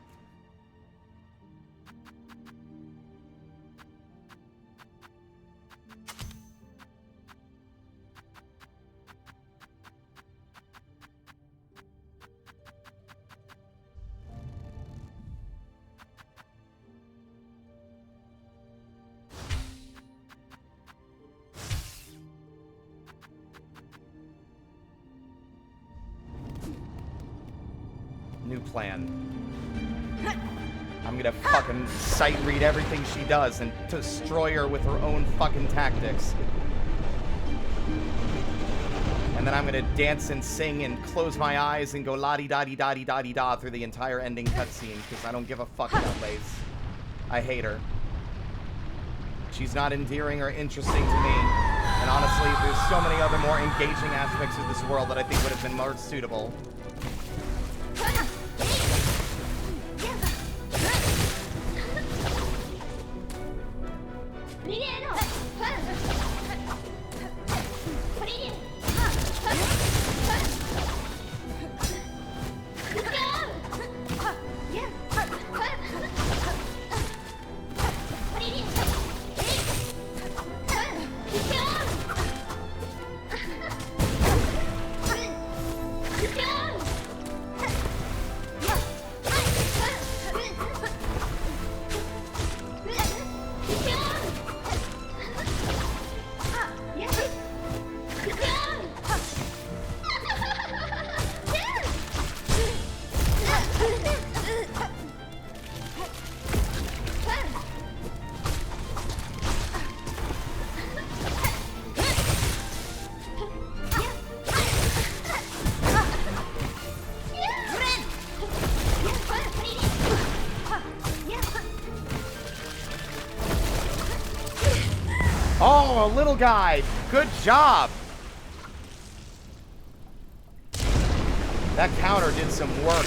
New plan. I'm gonna fucking sight read everything she does and destroy her with her own fucking tactics. And then I'm gonna dance and sing and close my eyes and go la-di-da-di-da-di-da-di-da through the entire ending cutscene because I don't give a fuck about Lace. I hate her. She's not endearing or interesting to me. And honestly, there's so many other more engaging aspects of this world that I think would have been more suitable. Oh, little guy. Good job. That counter did some work.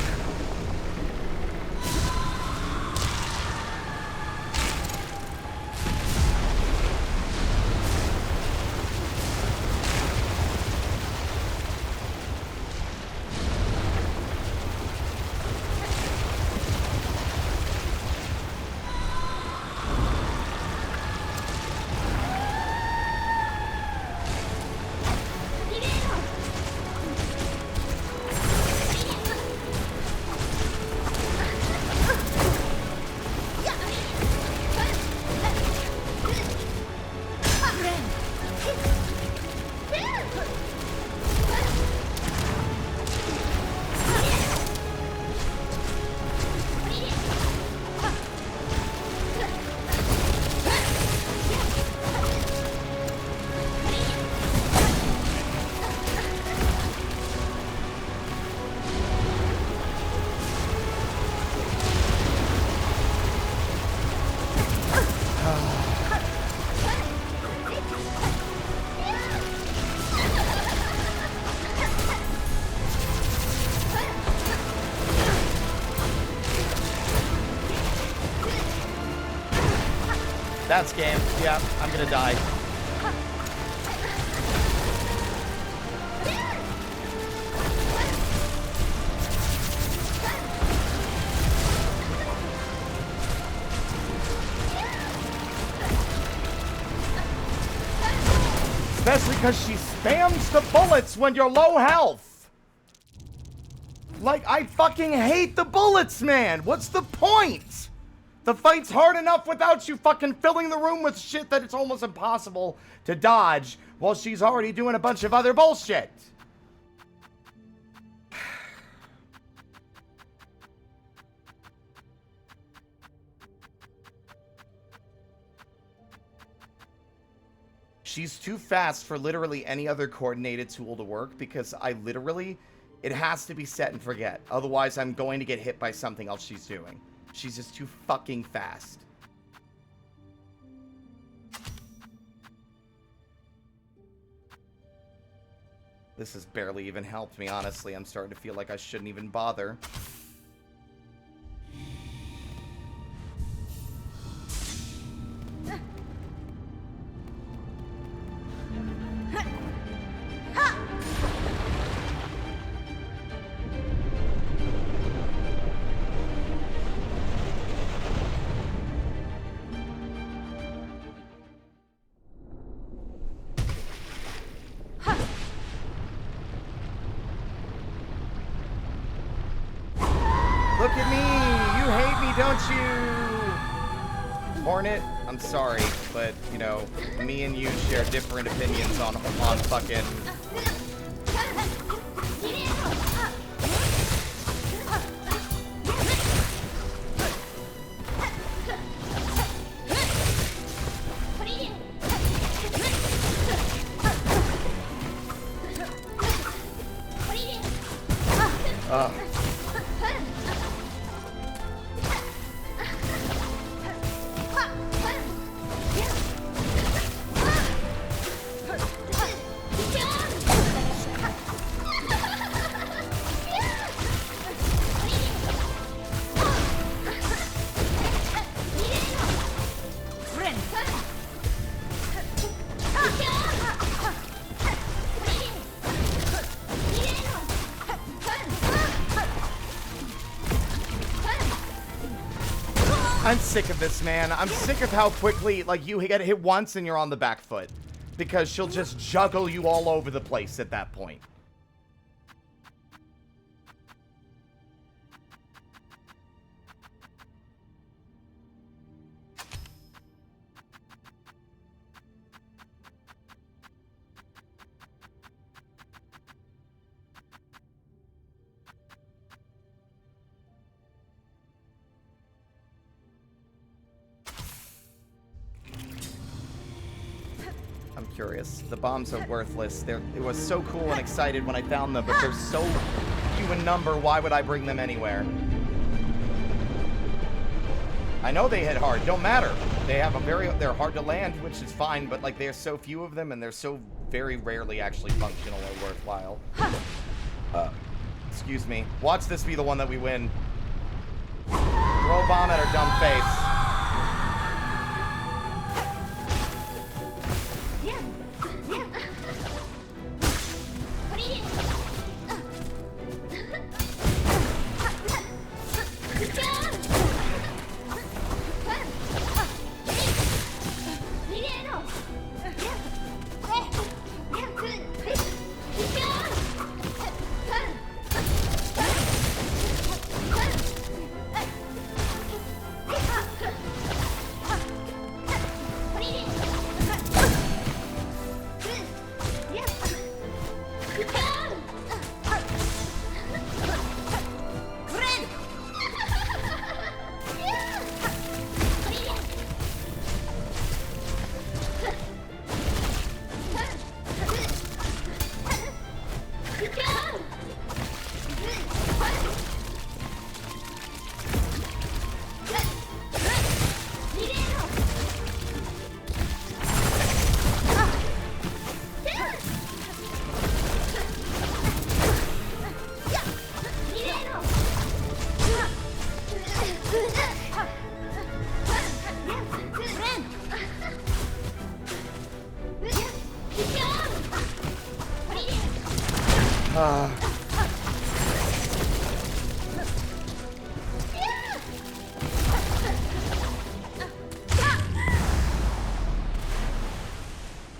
That's game. Yeah, I'm gonna die. Especially because she spams the bullets when you're low health. Like, I fucking hate the bullets, man. What's the point? The fight's hard enough without you fucking filling the room with shit that it's almost impossible to dodge while she's already doing a bunch of other bullshit. She's too fast for literally any other coordinated tool to work because it has to be set and forget. Otherwise, I'm going to get hit by something else she's doing. She's just too fucking fast. This has barely even helped me, honestly. I'm starting to feel like I shouldn't even bother. Look at me! You hate me, don't you? Hornet, I'm sorry, but, you know, me and you share different opinions on fucking... I'm sick of this, man. I'm sick of how quickly, like, you get hit once and you're on the back foot. Because she'll just juggle you all over the place at that point. I'm curious. The bombs are worthless. It was so cool and excited when I found them, but they're so few in number. Why would I bring them anywhere? I know they hit hard. Don't matter. They're hard to land, which is fine, but like there's so few of them and they're so very rarely actually functional or worthwhile. Excuse me. Watch this be the one that we win. Throw a bomb at her dumb face.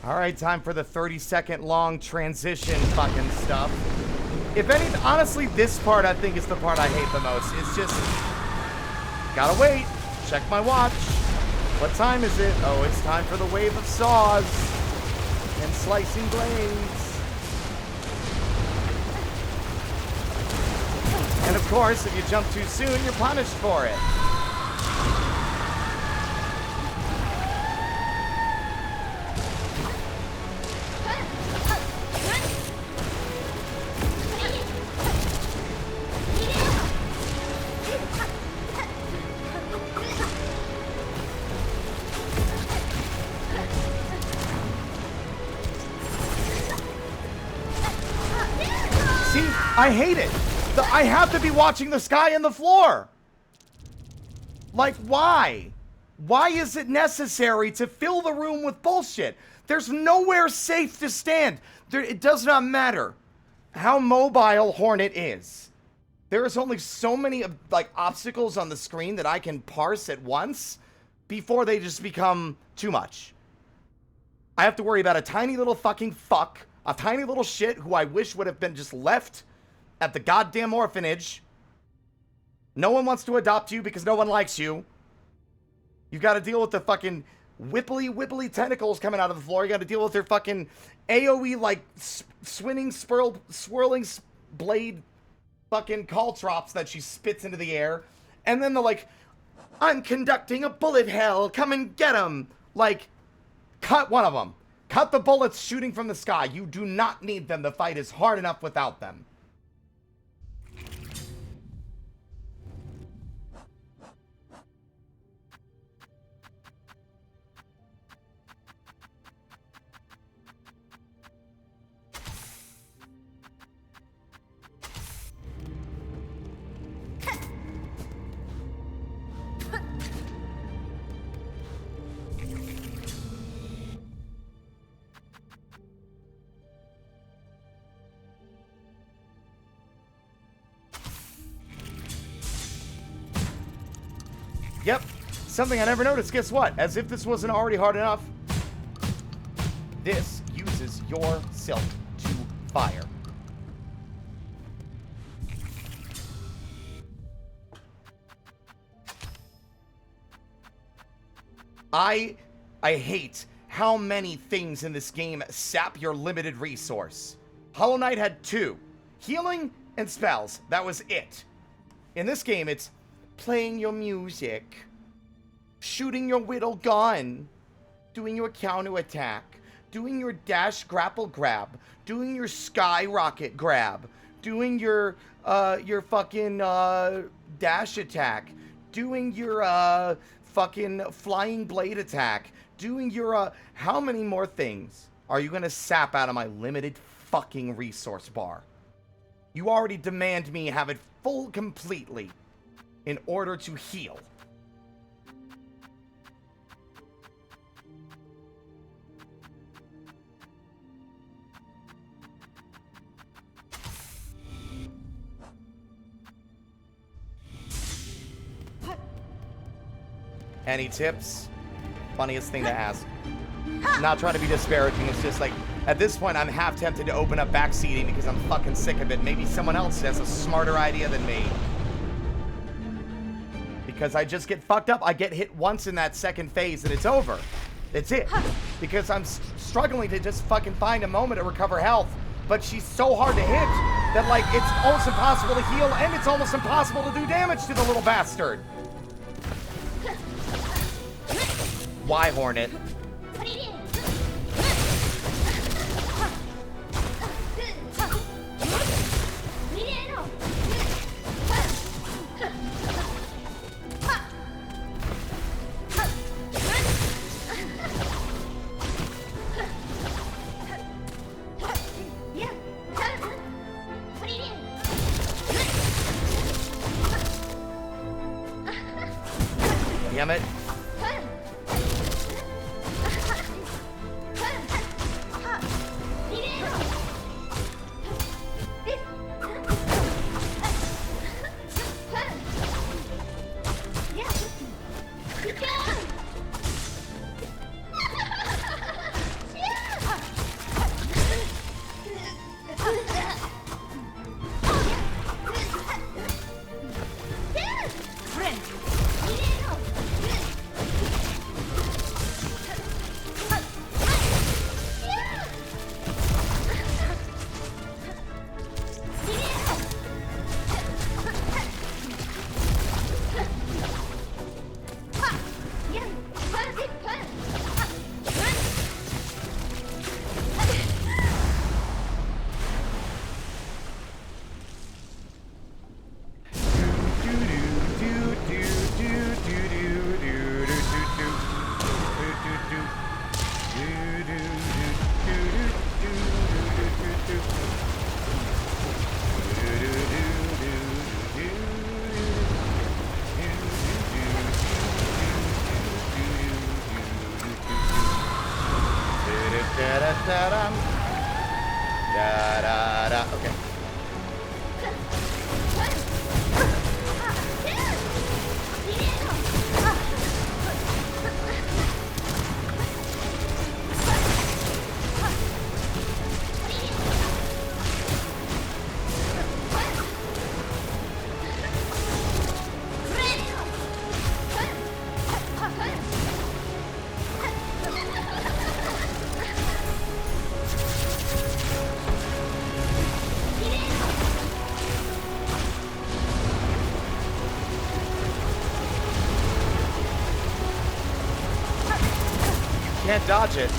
Alright, time for the 30-second long transition fucking stuff. If any, honestly, this part I think is the part I hate the most. It's just, gotta wait, check my watch. What time is it? Oh, it's time for the wave of saws and slicing blades. And of course, if you jump too soon, you're punished for it. I hate it. I have to be watching the sky and the floor. Like, why? Why is it necessary to fill the room with bullshit? There's nowhere safe to stand. It does not matter how mobile Hornet is. There is only so many, like, obstacles on the screen that I can parse at once before they just become too much. I have to worry about a tiny little fucking fuck, a tiny little shit who I wish would have been just left at the goddamn orphanage. No one wants to adopt you because no one likes you. You've got to deal with the fucking whipply tentacles coming out of the floor. You got to deal with their fucking AoE, like, swirling blade fucking caltrops that she spits into the air. And then the, like, I'm conducting a bullet hell. Come and get him. Like, cut one of them. Cut the bullets shooting from the sky. You do not need them. The fight is hard enough without them. Yep, something I never noticed. Guess what? As if this wasn't already hard enough. This uses your silk to fire. I hate how many things in this game sap your limited resource. Hollow Knight had 2. Healing and spells. That was it. In this game, it's playing your music, shooting your whittle gun, doing your counterattack, doing your dash grapple grab, doing your skyrocket grab, doing your fucking dash attack, doing your fucking flying blade attack, doing your how many more things are you gonna sap out of my limited fucking resource bar? You already demand me have it full completely in order to heal. Any tips? Funniest thing to ask. Not trying to be disparaging, it's just like, at this point I'm half tempted to open up backseating because I'm fucking sick of it. Maybe someone else has a smarter idea than me. Because I just get fucked up. I get hit once in that second phase and it's over. It's it. Because I'm struggling to just fucking find a moment to recover health. But she's so hard to hit that, like, it's almost impossible to heal and it's almost impossible to do damage to the little bastard. Why, Hornet? Damn it. Da-da-dum. Da-da-da. Okay. Can't dodge it.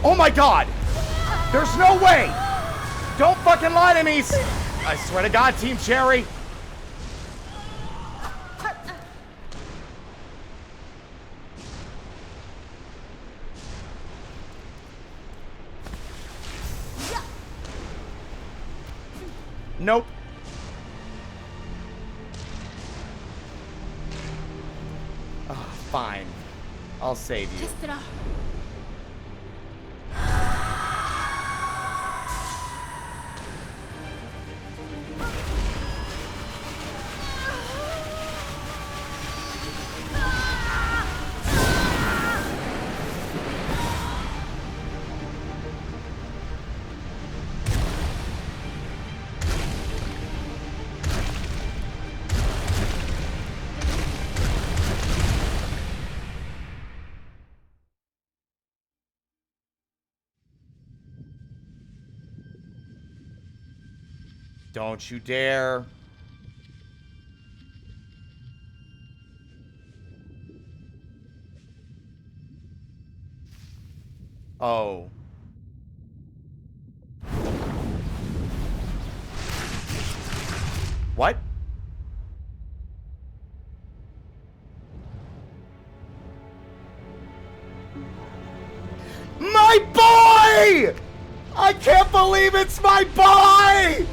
Oh my god! There's no way! Don't fucking lie to me! I swear to God, Team Cherry! Nope. Oh, fine. I'll save you. Don't you dare. Oh. What? My boy! I can't believe it's my boy!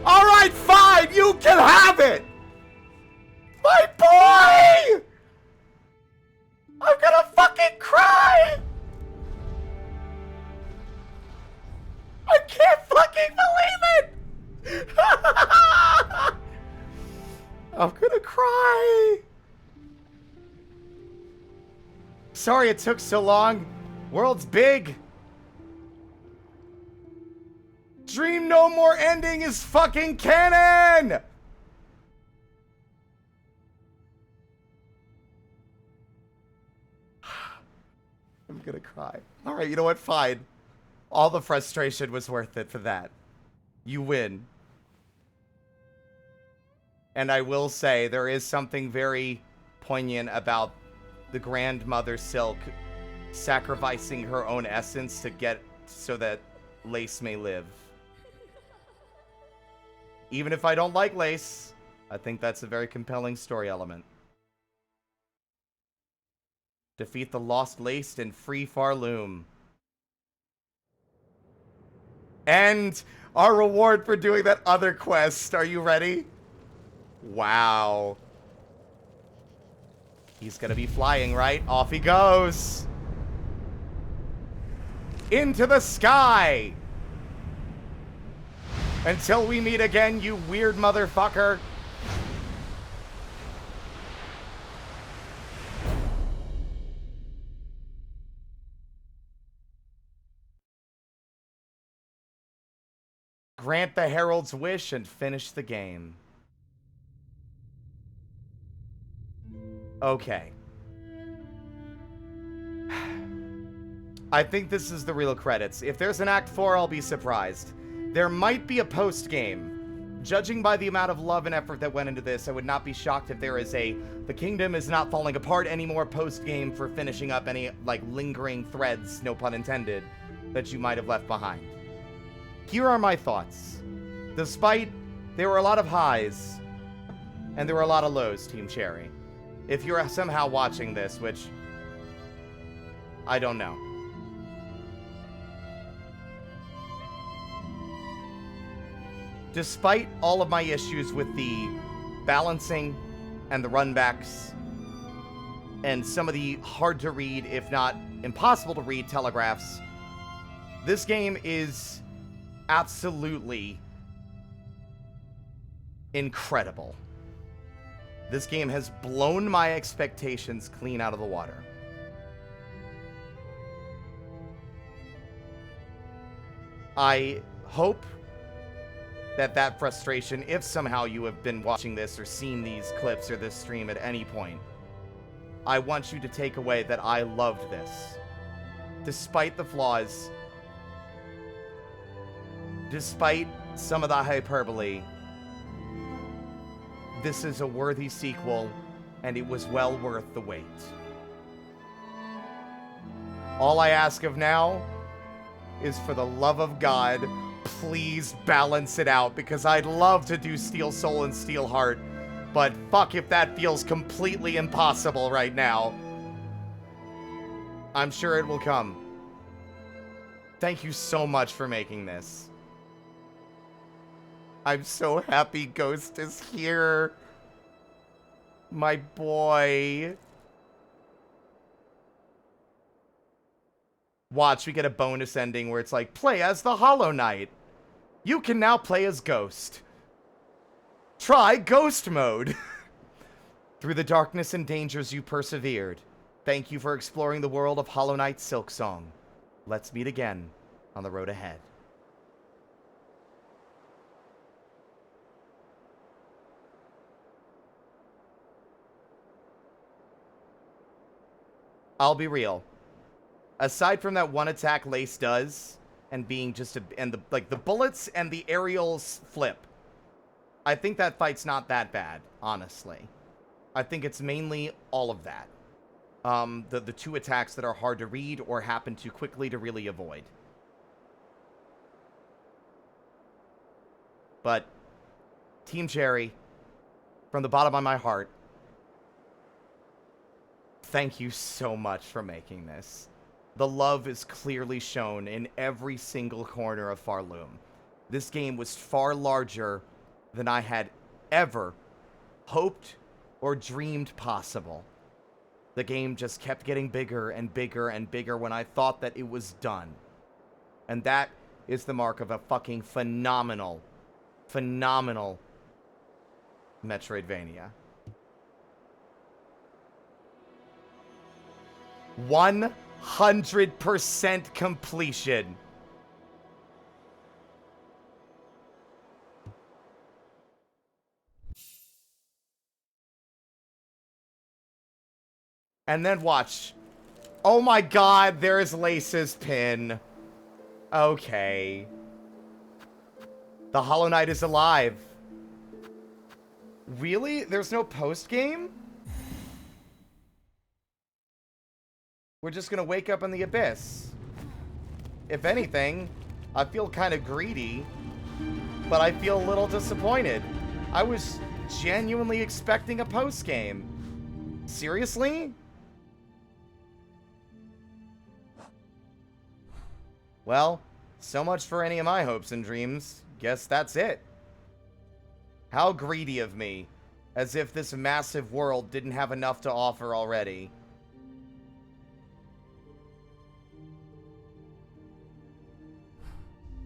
All right, fine, you can have it! My boy! I'm gonna fucking cry! I can't fucking believe it! I'm gonna cry! Sorry it took so long. World's big. Dream No More ending is fucking canon! I'm gonna cry. Alright, you know what? Fine. All the frustration was worth it for that. You win. And I will say, there is something very poignant about the grandmother Silk sacrificing her own essence to get so that Lace may live. Even if I don't like Lace, I think that's a very compelling story element. Defeat the Lost Lace and free Farloom. And our reward for doing that other quest. Are you ready? Wow. He's gonna be flying, right? Off he goes. Into the sky. Until we meet again, you weird motherfucker. Grant the Herald's wish and finish the game. Okay. I think this is the real credits. If there's an Act 4, I'll be surprised. There might be a post-game. Judging by the amount of love and effort that went into this, I would not be shocked if there is a "the kingdom is not falling apart anymore" post-game for finishing up any, like, lingering threads, no pun intended, that you might have left behind. Here are my thoughts. Despite there were a lot of highs, and there were a lot of lows, Team Cherry. If you're somehow watching this, which I don't know. Despite all of my issues with the balancing and the runbacks and some of the hard to read, if not impossible to read, telegraphs, this game is absolutely incredible. This game has blown my expectations clean out of the water. I hope that frustration, if somehow you have been watching this or seen these clips or this stream at any point, I want you to take away that I loved this. Despite the flaws, despite some of the hyperbole, this is a worthy sequel, and it was well worth the wait. All I ask of now is, for the love of God, please balance it out, because I'd love to do Steel Soul and Steel Heart, but fuck if that feels completely impossible right now. I'm sure it will come. Thank you so much for making this. I'm so happy Ghost is here. My boy. Watch, we get a bonus ending where it's like, play as the Hollow Knight. You can now play as Ghost. Try Ghost Mode. Through the darkness and dangers you persevered. Thank you for exploring the world of Hollow Knight Silksong. Let's meet again on the road ahead. I'll be real. Aside from that one attack Lace does, and being just the bullets and the aerials flip, I think that fight's not that bad, honestly. I think it's mainly all of that. The two attacks that are hard to read or happen too quickly to really avoid. But, Team Cherry, from the bottom of my heart, thank you so much for making this. The love is clearly shown in every single corner of Farloom. This game was far larger than I had ever hoped or dreamed possible. The game just kept getting bigger and bigger and bigger when I thought that it was done. And that is the mark of a fucking phenomenal, phenomenal Metroidvania. 100% completion. And then watch. Oh my god, there's Lace's pin. Okay. The Hollow Knight is alive. Really? There's no post-game? We're just gonna wake up in the abyss. If anything, I feel kind of greedy, but I feel a little disappointed. I was genuinely expecting a post-game. Seriously? Well, so much for any of my hopes and dreams. Guess that's it. How greedy of me. As if this massive world didn't have enough to offer already.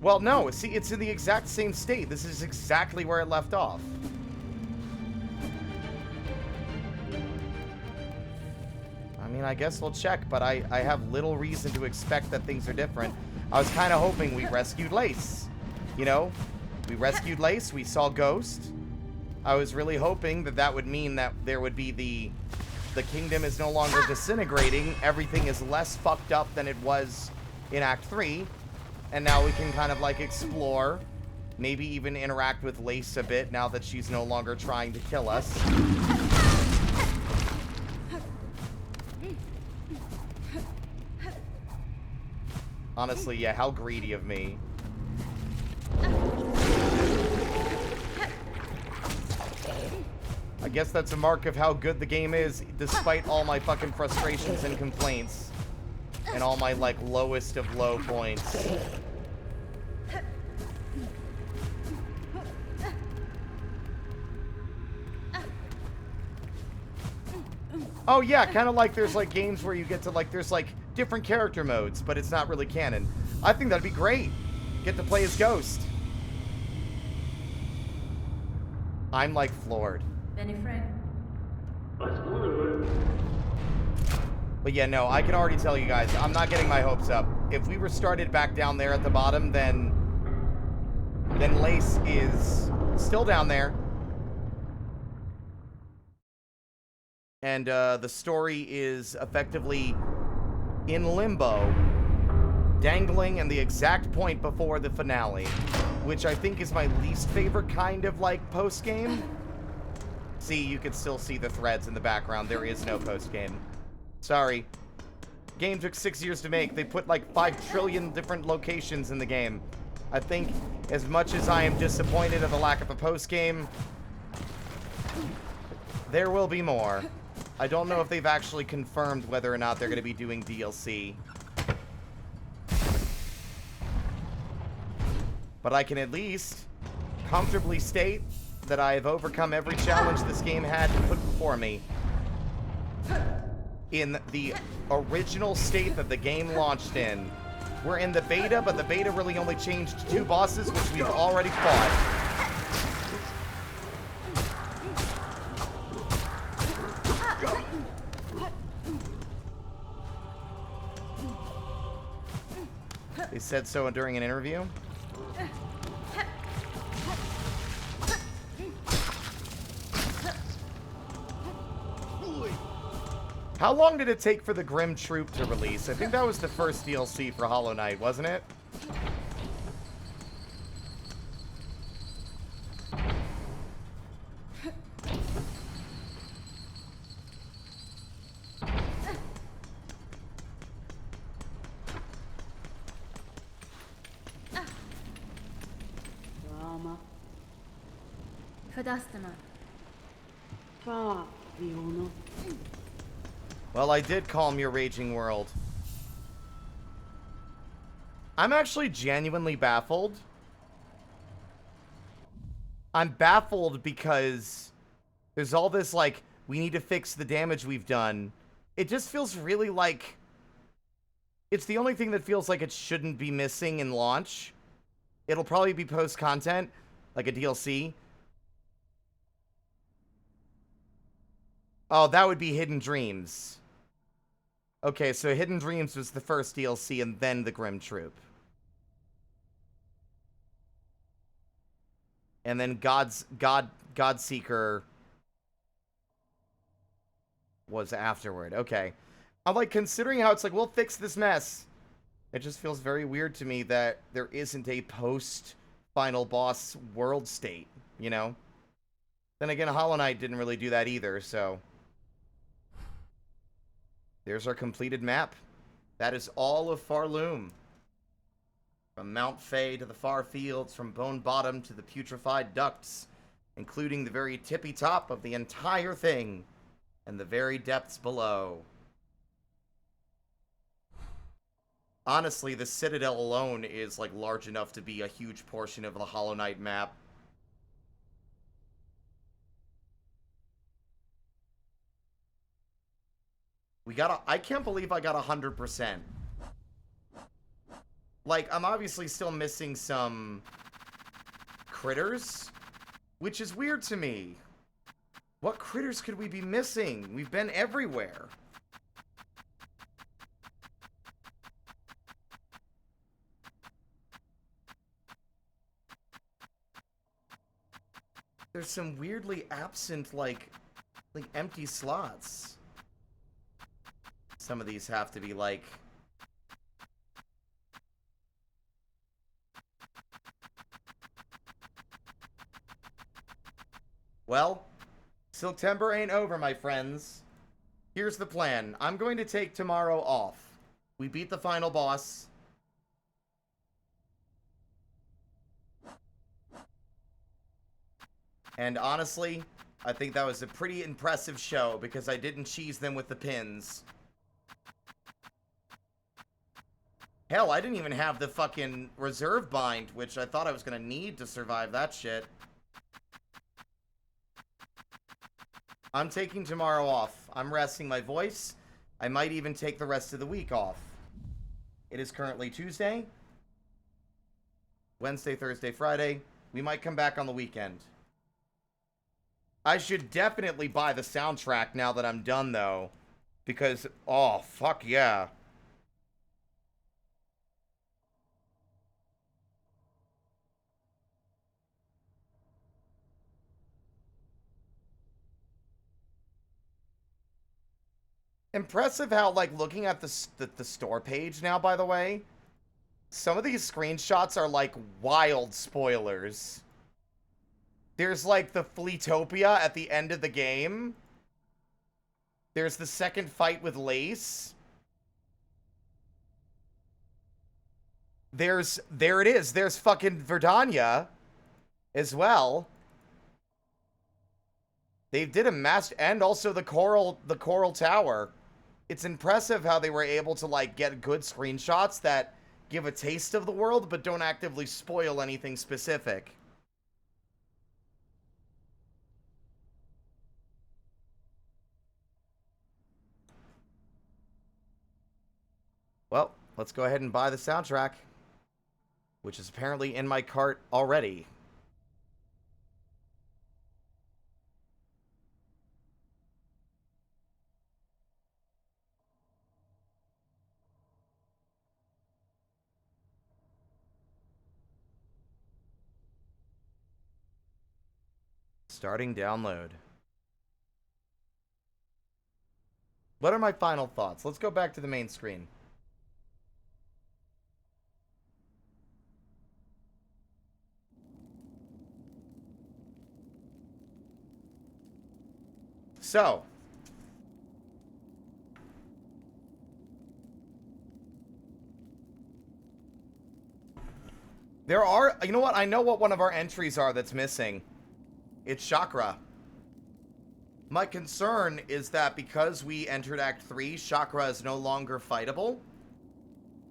Well, no, see, it's in the exact same state. This is exactly where it left off. I mean, I guess we'll check, but I have little reason to expect that things are different. I was kind of hoping we rescued Lace. You know? We rescued Lace. We saw Ghost. I was really hoping that that would mean that there would be the kingdom is no longer disintegrating. Everything is less fucked up than it was in Act 3. And now we can kind of like explore, maybe even interact with Lace a bit now that she's no longer trying to kill us. Honestly, yeah, how greedy of me. I guess that's a mark of how good the game is, despite all my fucking frustrations and complaints. And all my, like, lowest of low points. Oh, yeah, kind of like there's, like, games where you get to, like, there's, like, different character modes, but it's not really canon. I think that'd be great. Get to play as Ghost. I'm, like, floored. Benny But yeah, no, I can already tell you guys, I'm not getting my hopes up. If we were started back down there at the bottom, then Lace is still down there. And the story is effectively in limbo, dangling in the exact point before the finale, which I think is my least favorite kind of, like, post-game. See, you can still see the threads in the background. There is no post-game. Sorry. Game took 6 years to make. They put, like, 5 trillion different locations in the game. I think, as much as I am disappointed at the lack of a post-game, there will be more. I don't know if they've actually confirmed whether or not they're going to be doing DLC. But I can at least comfortably state that I have overcome every challenge this game had to put before me. In the original state that the game launched in. We're in the beta, but the beta really only changed 2 bosses, which we've already fought. They said so during an interview. How long did it take for the Grim Troop to release? I think that was the first DLC for Hollow Knight, wasn't it? Well, I did calm your raging world. I'm actually genuinely baffled. I'm baffled because there's all this, like, we need to fix the damage we've done. It just feels really like... It's the only thing that feels like it shouldn't be missing in launch. It'll probably be post-content, like a DLC. Oh, that would be Hidden Dreams. Okay, so Hidden Dreams was the first DLC and then the Grim Troop. And then Godseeker was afterward. Okay. I'm like, considering how it's like, we'll fix this mess. It just feels very weird to me that there isn't a post-final boss world state, you know? Then again, Hollow Knight didn't really do that either, so... There's our completed map. That is all of Farloom. From Mount Fay to the far fields, from Bone Bottom to the putrefied ducts, including the very tippy top of the entire thing, and the very depths below. Honestly, the Citadel alone is, like, large enough to be a huge portion of the Hollow Knight map. I can't believe I got 100%. Like, I'm obviously still missing some critters, which is weird to me. What critters could we be missing? We've been everywhere. There's some weirdly absent, like empty slots. Some of these have to be, like... Well, Silktember ain't over, my friends. Here's the plan. I'm going to take tomorrow off. We beat the final boss. And honestly, I think that was a pretty impressive show because I didn't cheese them with the pins. Hell, I didn't even have the fucking reserve bind, which I thought I was gonna need to survive that shit. I'm taking tomorrow off. I'm resting my voice. I might even take the rest of the week off. It is currently Tuesday. Wednesday, Thursday, Friday. We might come back on the weekend. I should definitely buy the soundtrack now that I'm done, though. Because, oh, fuck yeah. Impressive how, like, looking at the store page now, by the way, some of these screenshots are, like, wild spoilers. There's, like, the Fleetopia at the end of the game. There's the second fight with Lace. There it is. There's fucking Verdania as well. They did a master, and also the Coral Tower. It's impressive how they were able to, like, get good screenshots that give a taste of the world, but don't actively spoil anything specific. Well, let's go ahead and buy the soundtrack, which is apparently in my cart already. Starting download. What are my final thoughts? Let's go back to the main screen. So, there are, you know what? I know what one of our entries are that's missing. It's Chakra. My concern is that because we entered Act 3, Chakra is no longer fightable.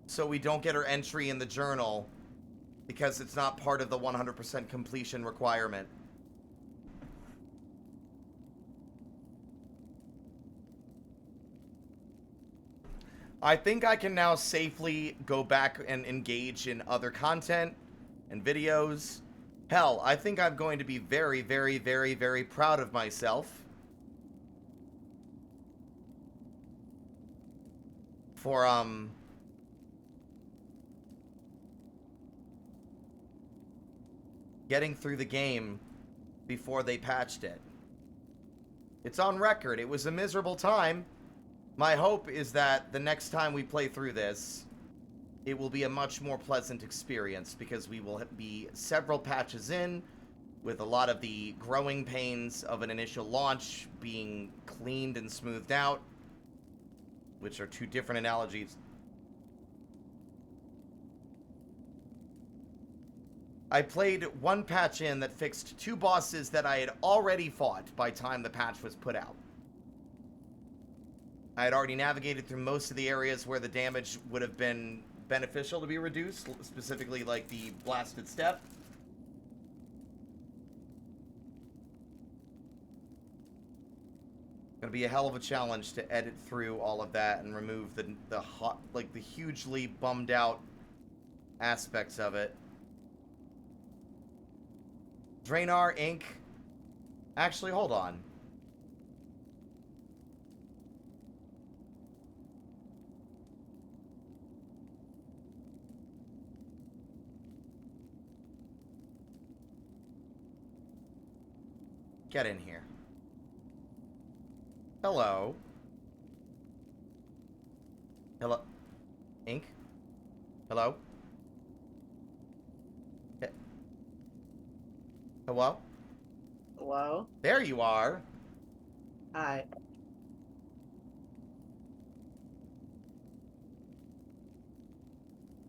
So we don't get her entry in the journal because it's not part of the 100% completion requirement. I think I can now safely go back and engage in other content and videos. Hell, I think I'm going to be very, very, very, very proud of myself for, getting through the game before they patched it. It's on record. It was a miserable time. My hope is that the next time we play through this, it will be a much more pleasant experience because we will be several patches in with a lot of the growing pains of an initial launch being cleaned and smoothed out, which are two different analogies. I played one patch in that fixed two bosses that I had already fought by time the patch was put out. I had already navigated through most of the areas where the damage would have been beneficial to be reduced, specifically like the blasted step. Gonna be a hell of a challenge to edit through all of that and remove the hugely bummed out aspects of it. Drainar Inc. Actually, hold on. Get in here. Hello. Hello. Ink? Hello? Hello? Hello? There you are. Hi.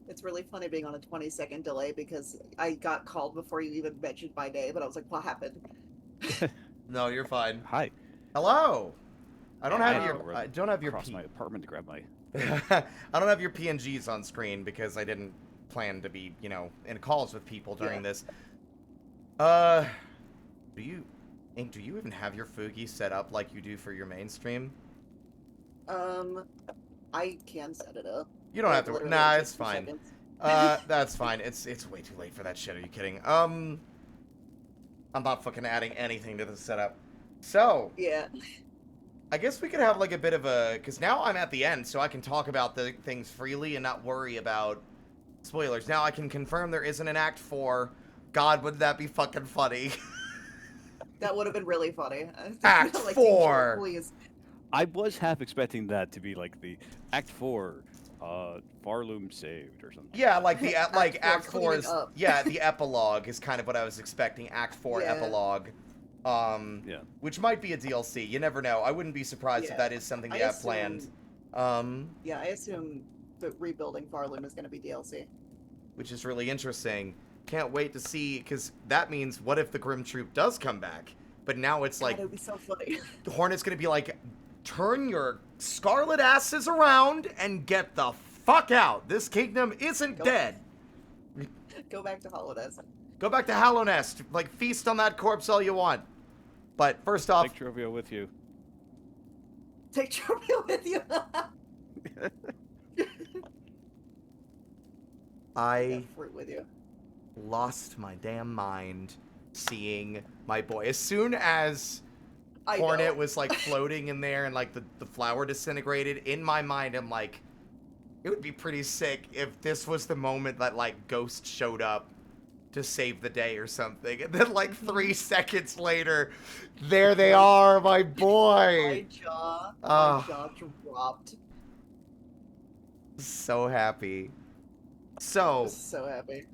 It's really funny being on a 20-second delay because I got called before you even mentioned my name, but I was like, what happened? No, you're fine. Hi. Hello. I don't have Hello. your. I don't have your. Across my apartment to grab my. I don't have your PNGs on screen because I didn't plan to be, you know, in calls with people during this. Do you, Ink? Do you even have your Fugi set up like you do for your mainstream? I can set it up. You don't have to. Literally Nah, takes it's 2 fine. seconds. That's fine. It's way too late for that shit. Are you kidding? I'm not fucking adding anything to the setup. So, Yeah. I guess we could have like a bit of a, because now I'm at the end, so I can talk about the things freely and not worry about spoilers. Now I can confirm there isn't an Act 4. God, would that be fucking funny? That would have been really funny. Act Like, 4. please. I was half expecting that to be like the Act 4, Farloom saved or something. Yeah, like the like Act Act 4 4 cleaning is up. yeah, the epilogue is kind of what I was expecting. Act 4 Yeah. epilogue. Yeah. Which might be a DLC. You never know. I wouldn't be surprised if Yeah. that is something I you have planned. Yeah, I assume that rebuilding Farloom is going to be DLC. Which is really interesting. Can't wait to see, because that means what if the Grim Troop does come back? But now it's like God, it would be so funny. Hornet's gonna be like, turn your scarlet asses around and get the fuck out. This kingdom isn't Go- dead. Go back to Hollowness. Go back to Hallow Nest. Like, feast on that corpse all you want. But first off, Take Trovio with you. Take Tropio with you. I Have fruit with you. lost my damn mind seeing my boy. As soon as I Hornet know. was like floating in there and like the flower disintegrated, in my mind I'm like, it would be pretty sick if this was the moment that like Ghost showed up to save the day or something. And then like 3 seconds later, there they are, my My boy. Ah. jaw dropped. So happy. I So, was so happy.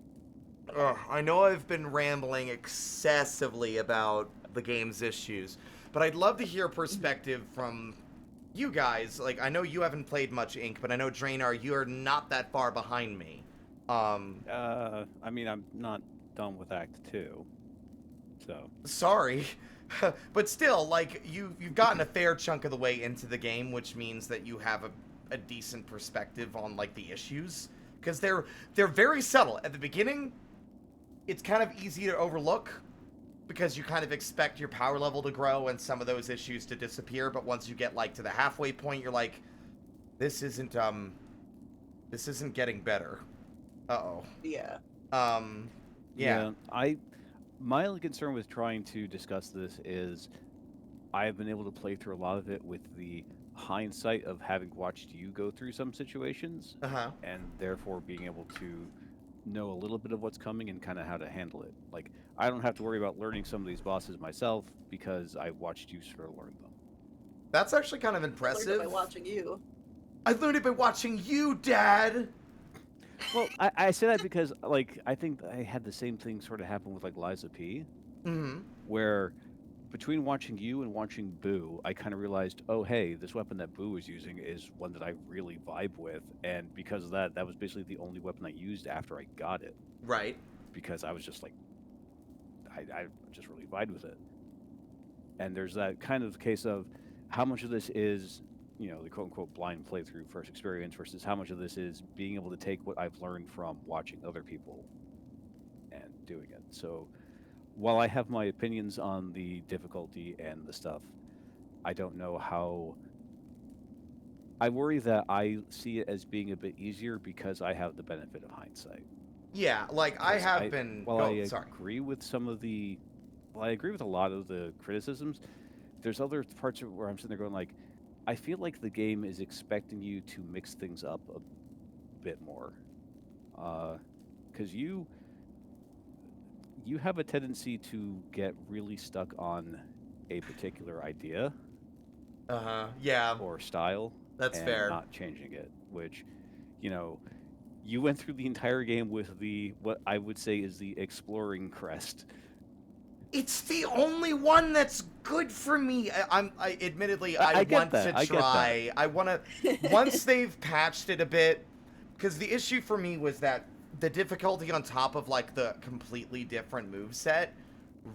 I know I've been rambling excessively about the game's issues, but I'd love to hear perspective from you guys. Like, I know you haven't played much Ink, but I know Drainar, you're not that far behind me. I mean, I'm not done with Act 2, so. Sorry. But still, like, you've gotten a fair chunk of the way into the game, which means that you have a decent perspective on, like, the issues. Because they're very subtle. At the beginning, it's kind of easy to overlook, because you kind of expect your power level to grow and some of those issues to disappear, but once you get, like, to the halfway point, you're like, this isn't getting better. Uh-oh. Yeah. Yeah. My only concern with trying to discuss this is I have been able to play through a lot of it with the hindsight of having watched you go through some situations, Uh-huh. and therefore being able to know a little bit of what's coming and kind of how to handle it. Like, I don't have to worry about learning some of these bosses myself because I watched you sort of learn them. That's actually kind of I learned impressive. it by watching you. I learned it by watching you, Dad! Well, I say that because, like, I think I had the same thing sort of happen with, like, Liza P, Mm-hmm. where between watching you and watching Boo, I kind of realized, oh, hey, this weapon that Boo was using is one that I really vibe with, and because of that, that was basically the only weapon I used after I got it, Right. because I was just like, I just really vibed with it. And there's that kind of case of how much of this is, you know, the quote-unquote blind playthrough first experience versus how much of this is being able to take what I've learned from watching other people and doing it. So while I have my opinions on the difficulty and the stuff, I don't know how... I worry that I see it as being a bit easier because I have the benefit of hindsight. Yeah, like, I Because have been... While oh, I sorry. agree with some of the... Well, I agree with a lot of the criticisms. There's other parts of where I'm sitting there going like, I feel like the game is expecting you to mix things up a bit more. Because you have a tendency to get really stuck on a particular idea Yeah, or style that's and fair. not changing it, which, you know, you went through the entire game with the what I would say is the exploring crest. It's the only one that's good for me. Admittedly, I I get want to that, I get that. try. I want to. Once they've patched it a bit, because the issue for me was that the difficulty on top of like the completely different moveset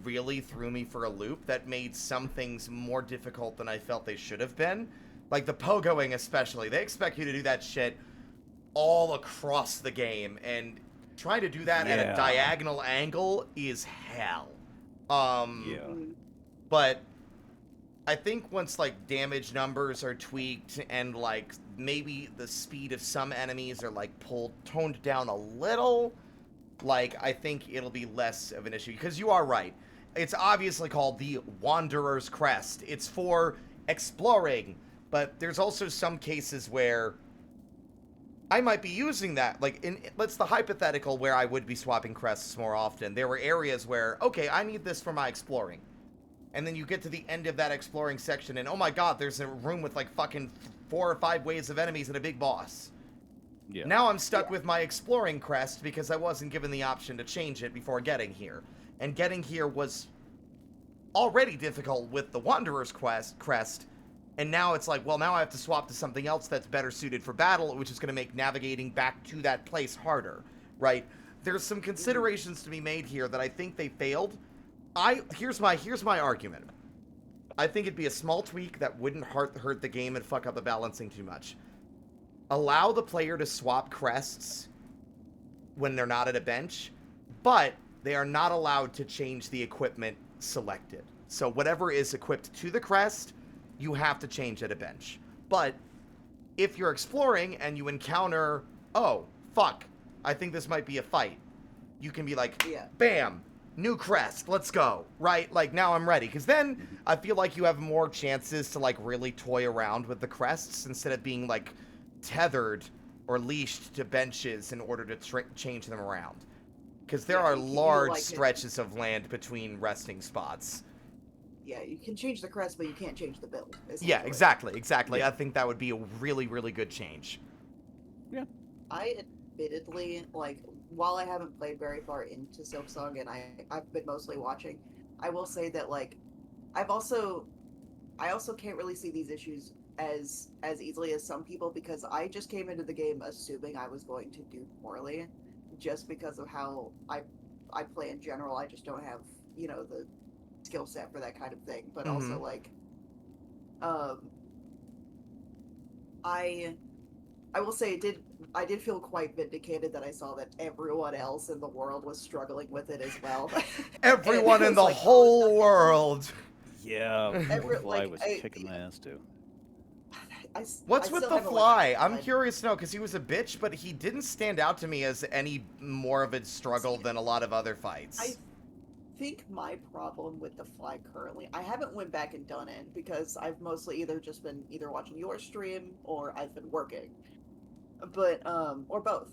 really threw me for a loop. That made some things more difficult than I felt they should have been. Like the pogoing, especially. They expect you to do that shit all across the game, and trying to do that at a Yeah. diagonal angle is hell. Yeah. But I think once like damage numbers are tweaked and like maybe the speed of some enemies are like toned down a little, like I think it'll be less of an issue. Because you are right. It's obviously called the Wanderer's Crest. It's for exploring, but there's also some cases where I might be using that, like, let's the hypothetical where I would be swapping crests more often. There were areas where, okay, I need this for my exploring. And then you get to the end of that exploring section, and oh my god, there's a room with, like, fucking 4 or 5 waves of enemies and a big boss. Yeah. Now I'm stuck with my exploring crest because I wasn't given the option to change it before getting here. And getting here was already difficult with the Wanderer's crest. And now it's like, well, now I have to swap to something else that's better suited for battle, which is going to make navigating back to that place harder, right? There's some considerations to be made here that I think they failed. Here's my argument. I think it'd be a small tweak that wouldn't hurt the game and fuck up the balancing too much. Allow the player to swap crests when they're not at a bench, but they are not allowed to change the equipment selected. So whatever is equipped to the crest, you have to change at a bench. But if you're exploring and you encounter, oh, fuck, I think this might be a fight, you can be like, bam, new crest, let's go, right? Like, now I'm ready. Because then I feel like you have more chances to, like, really toy around with the crests instead of being, like, tethered or leashed to benches in order to change them around. Because there are large stretches of land between resting spots. Yeah, you can change the crest, but you can't change the build. Yeah, exactly. Yeah. I think that would be a really, really good change. Yeah. I admittedly, like, while I haven't played very far into Silksong and I've been mostly watching, I will say that, like, I also can't really see these issues as easily as some people, because I just came into the game assuming I was going to do poorly just because of how I play in general. I just don't have, you know, the skill set for that kind of thing. But also, like, I will say I did feel quite vindicated that I saw that everyone else in the world was struggling with it as well. Everyone in the whole world. Yeah, Every- Fly like, was kicking my ass too. What's I with still the haven't, Fly? like, I'm curious to know, because he was a bitch, but he didn't stand out to me as any more of a struggle than a lot of other fights. I think my problem with the Fly currently, I haven't went back and done it because I've mostly just been watching your stream or I've been working, but or both.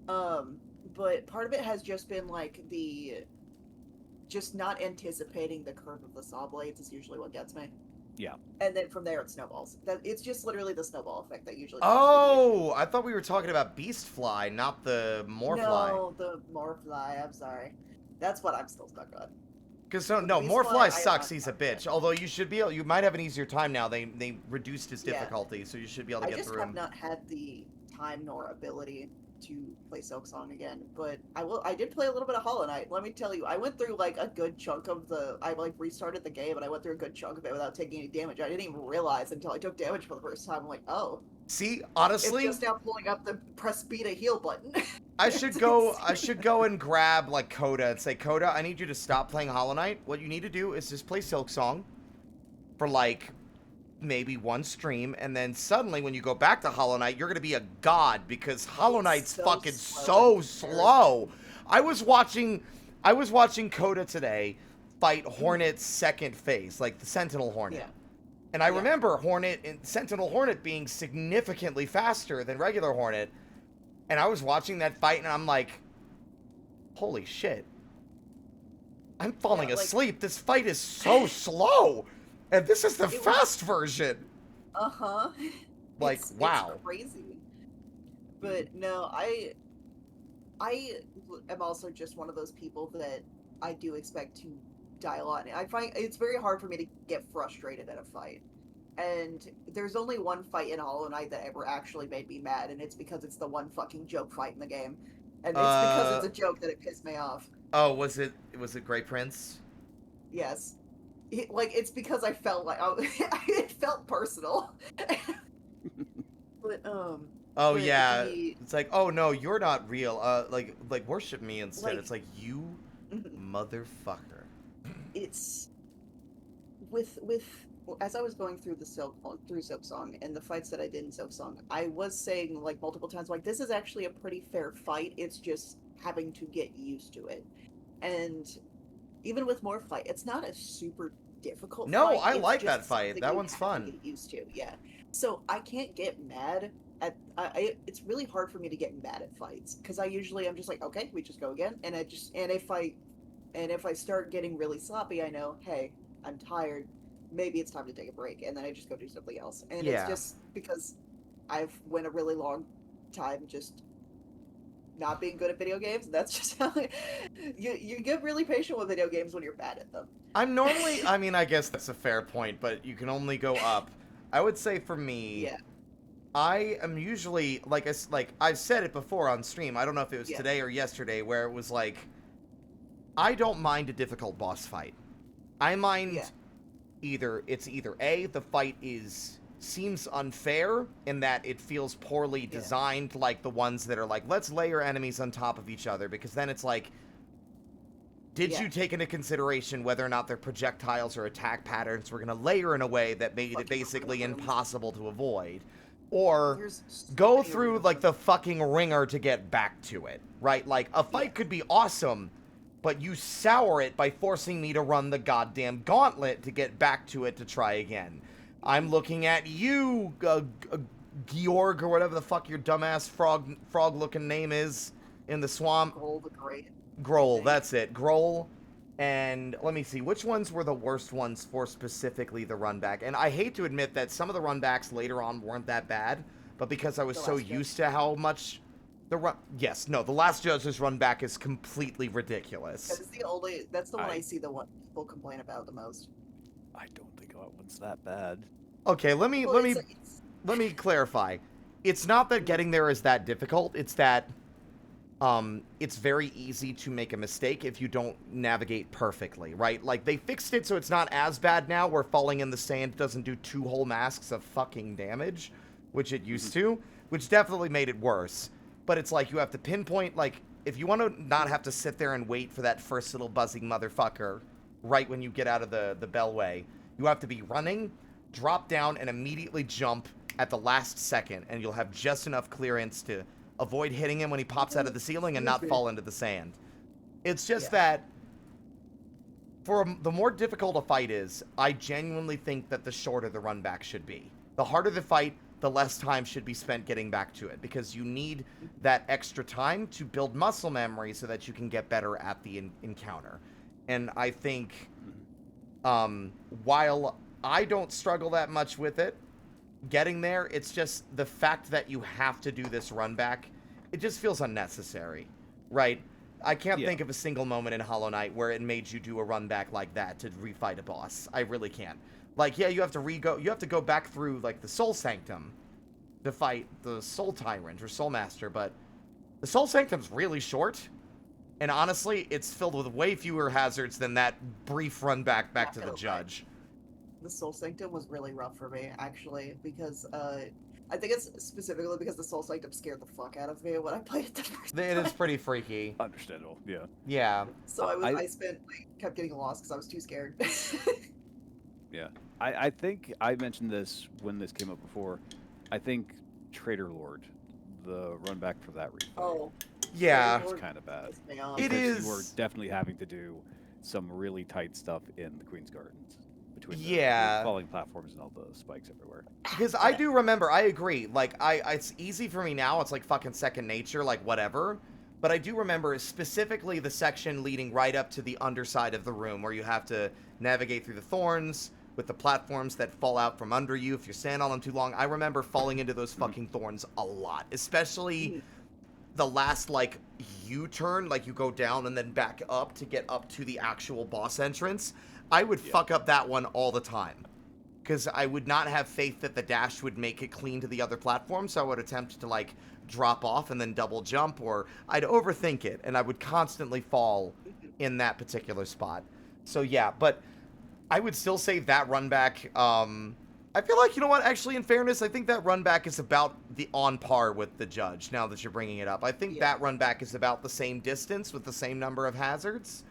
But part of it has just been like just not anticipating the curve of the saw blades is usually what gets me. Yeah. And then from there it snowballs. It's just literally the snowball effect that usually. Oh, I thought we were talking about Beast Fly, not the Morefly. No, the Morefly. I'm sorry. That's what I'm still stuck on. Because Morefly sucks. He's a bitch. Although you might have an easier time now. They reduced his difficulty, so you should be able to get through him. I just have not had the time nor ability to play Silksong again, but I did play a little bit of Hollow Knight. Let me tell you, I went through like a good chunk of I restarted the game and I went through a good chunk of it without taking any damage. I didn't even realize until I took damage for the first time. I'm like, oh. See, honestly, it's just now pulling up the press speed to heal button. I should go and grab like Coda and say, Coda, I need you to stop playing Hollow Knight. What you need to do is just play Silksong for like maybe one stream, and then suddenly when you go back to Hollow Knight, you're gonna be a god, because Hollow Knight's fucking so slow. I was watching Coda today fight Hornet's second phase, like the Sentinel Hornet. Yeah. And I remember Sentinel Hornet being significantly faster than regular Hornet. And I was watching that fight and I'm like, holy shit. I'm falling like- asleep. This fight is so slow. And this is the was- fast version. Uh-huh. Like, wow. It's crazy. But no, I am also just one of those people that I do expect to die a lot. I find it's very hard for me to get frustrated at a fight. And there's only one fight in Hollow Knight that ever actually made me mad, and it's because it's the one fucking joke fight in the game. And it's because it's a joke that it pissed me off. Oh, was it Grey Prince? Yes. It's because I felt like it felt personal. But Oh but yeah. the- It's like, oh no, you're not real. Like worship me instead. Like- It's like, you motherfucker. It's with as I was going through Silksong and the fights that I did in Silksong, I was saying like multiple times, like, this is actually a pretty fair fight. It's just having to get used to it. And even with more fight, it's not a super difficult No, fight. I It's like just that fight. something That you one's have fun. to get used to, yeah. So I can't get mad at. It's really hard for me to get mad at fights because I'm just like, okay, we just go again, and if I start getting really sloppy, I know, hey, I'm tired. Maybe it's time to take a break, and then I just go do something else. And Yeah. it's just because I've went a really long time just not being good at video games. And that's just how you get really patient with video games when you're bad at them. I'm normally, I mean, I guess that's a fair point, but you can only go up. I would say for me, Yeah. I am usually like I've said it before on stream. I don't know if it was Yeah. today or yesterday, where it was like, I don't mind a difficult boss fight. I mind Yeah. either A, the fight seems unfair in that it feels poorly designed, like the ones that are like, let's layer enemies on top of each other, because then it's like, did Yeah. you take into consideration whether or not their projectiles or attack patterns were going to layer in a way that made it Fucking basically rooms. impossible to avoid? Or There's so go many through rooms. like the fucking ringer to get back to it, right? Like, a fight Yeah. could be awesome, but you sour it by forcing me to run the goddamn gauntlet to get back to it to try again. I'm looking at you, Georg, or whatever the fuck your dumbass frog-looking name is in the swamp. Grohl the Great. Grohl, that's it. Grohl. And let me see, which ones were the worst ones for specifically the run back? And I hate to admit that some of the run backs later on weren't that bad, but because I was The so Last Judge. used to how much the run... Yes, no, the Last Judge's run back is completely ridiculous. That's the one I I- see the one people complain about the most. I don't think that one's that bad. Okay, let Well, me clarify. It's not that getting there is that difficult, it's that it's very easy to make a mistake if you don't navigate perfectly, right? Like, they fixed it so it's not as bad now where falling in the sand doesn't do 2 whole masks of fucking damage, which it used to, which definitely made it worse. But it's like, you have to pinpoint, like, if you want to not have to sit there and wait for that first little buzzing motherfucker right when you get out of the bellway, you have to be running, drop down, and immediately jump at the last second, and you'll have just enough clearance to avoid hitting him when he pops out of the ceiling and not fall into the sand. It's just that the more difficult a fight is, I genuinely think that the shorter the run back should be. The harder the fight, the less time should be spent getting back to it, because you need that extra time to build muscle memory so that you can get better at the encounter. And I think while I don't struggle that much with it, getting there, it's just the fact that you have to do this run back, it just feels unnecessary, right? I can't think of a single moment in Hollow Knight where it made you do a run back like that to refight a boss. I really can't. Like, yeah, you have to go back through, like, the Soul Sanctum to fight the Soul Tyrant or Soul Master, but the Soul Sanctum's really short, and honestly, it's filled with way fewer hazards than that brief run back to the judge. The Soul Sanctum was really rough for me, actually, because I think it's specifically because the Soul Sanctum scared the fuck out of me when I played it the first It time. is pretty freaky. Understandable, yeah. Yeah. So I kept getting lost because I was too scared. Yeah. I think I mentioned this when this came up before. I think Trader Lord, the run back for that refight, Oh, Yeah. is kind of bad. pissed me off. It Because is- You were definitely having to do some really tight stuff in the Queen's Gardens. Between the Yeah. falling platforms and all the spikes everywhere. Because I do remember, I agree, like, it's easy for me now, it's like fucking second nature, like, whatever. But I do remember specifically the section leading right up to the underside of the room where you have to navigate through the thorns with the platforms that fall out from under you if you stand on them too long. I remember falling into those fucking thorns a lot, especially the last, like, U-turn, like you go down and then back up to get up to the actual boss entrance. I would fuck up that one all the time because I would not have faith that the dash would make it clean to the other platform, so I would attempt to, like, drop off and then double jump, or I'd overthink it, and I would constantly fall in that particular spot. So yeah, but I would still say that run back, I feel like, you know what, actually, in fairness, I think that run back is about on par with the Judge, now that you're bringing it up. I think that run back is about the same distance with the same number of hazards,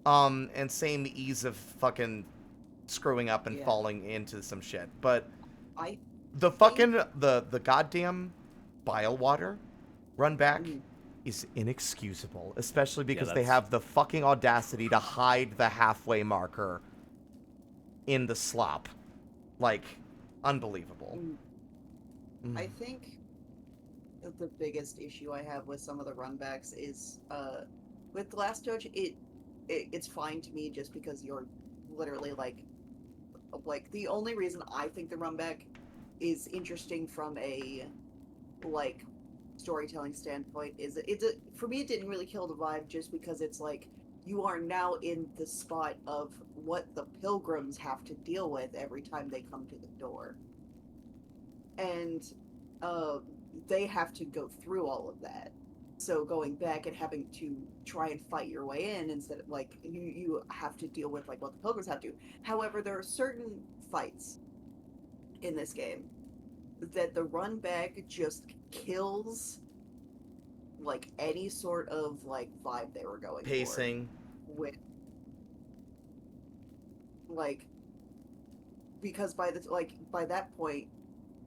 and same ease of fucking screwing up and falling into some shit. But the goddamn bile water run back is inexcusable, especially because they have the fucking audacity to hide the halfway marker in the slop. Like, unbelievable. I think that the biggest issue I have with some of the runbacks is with The Last Judge, it's fine to me just because you're literally like the only reason I think the runback is interesting from a like storytelling standpoint is for me it didn't really kill the vibe just because it's like you are now in the spot of what the pilgrims have to deal with every time they come to the door, and they have to go through all of that. So going back and having to try and fight your way in instead of like you have to deal with like what the pilgrims have to. However, there are certain fights in this game that the run back just kills like any sort of like vibe they were going pacing for with like, because by that point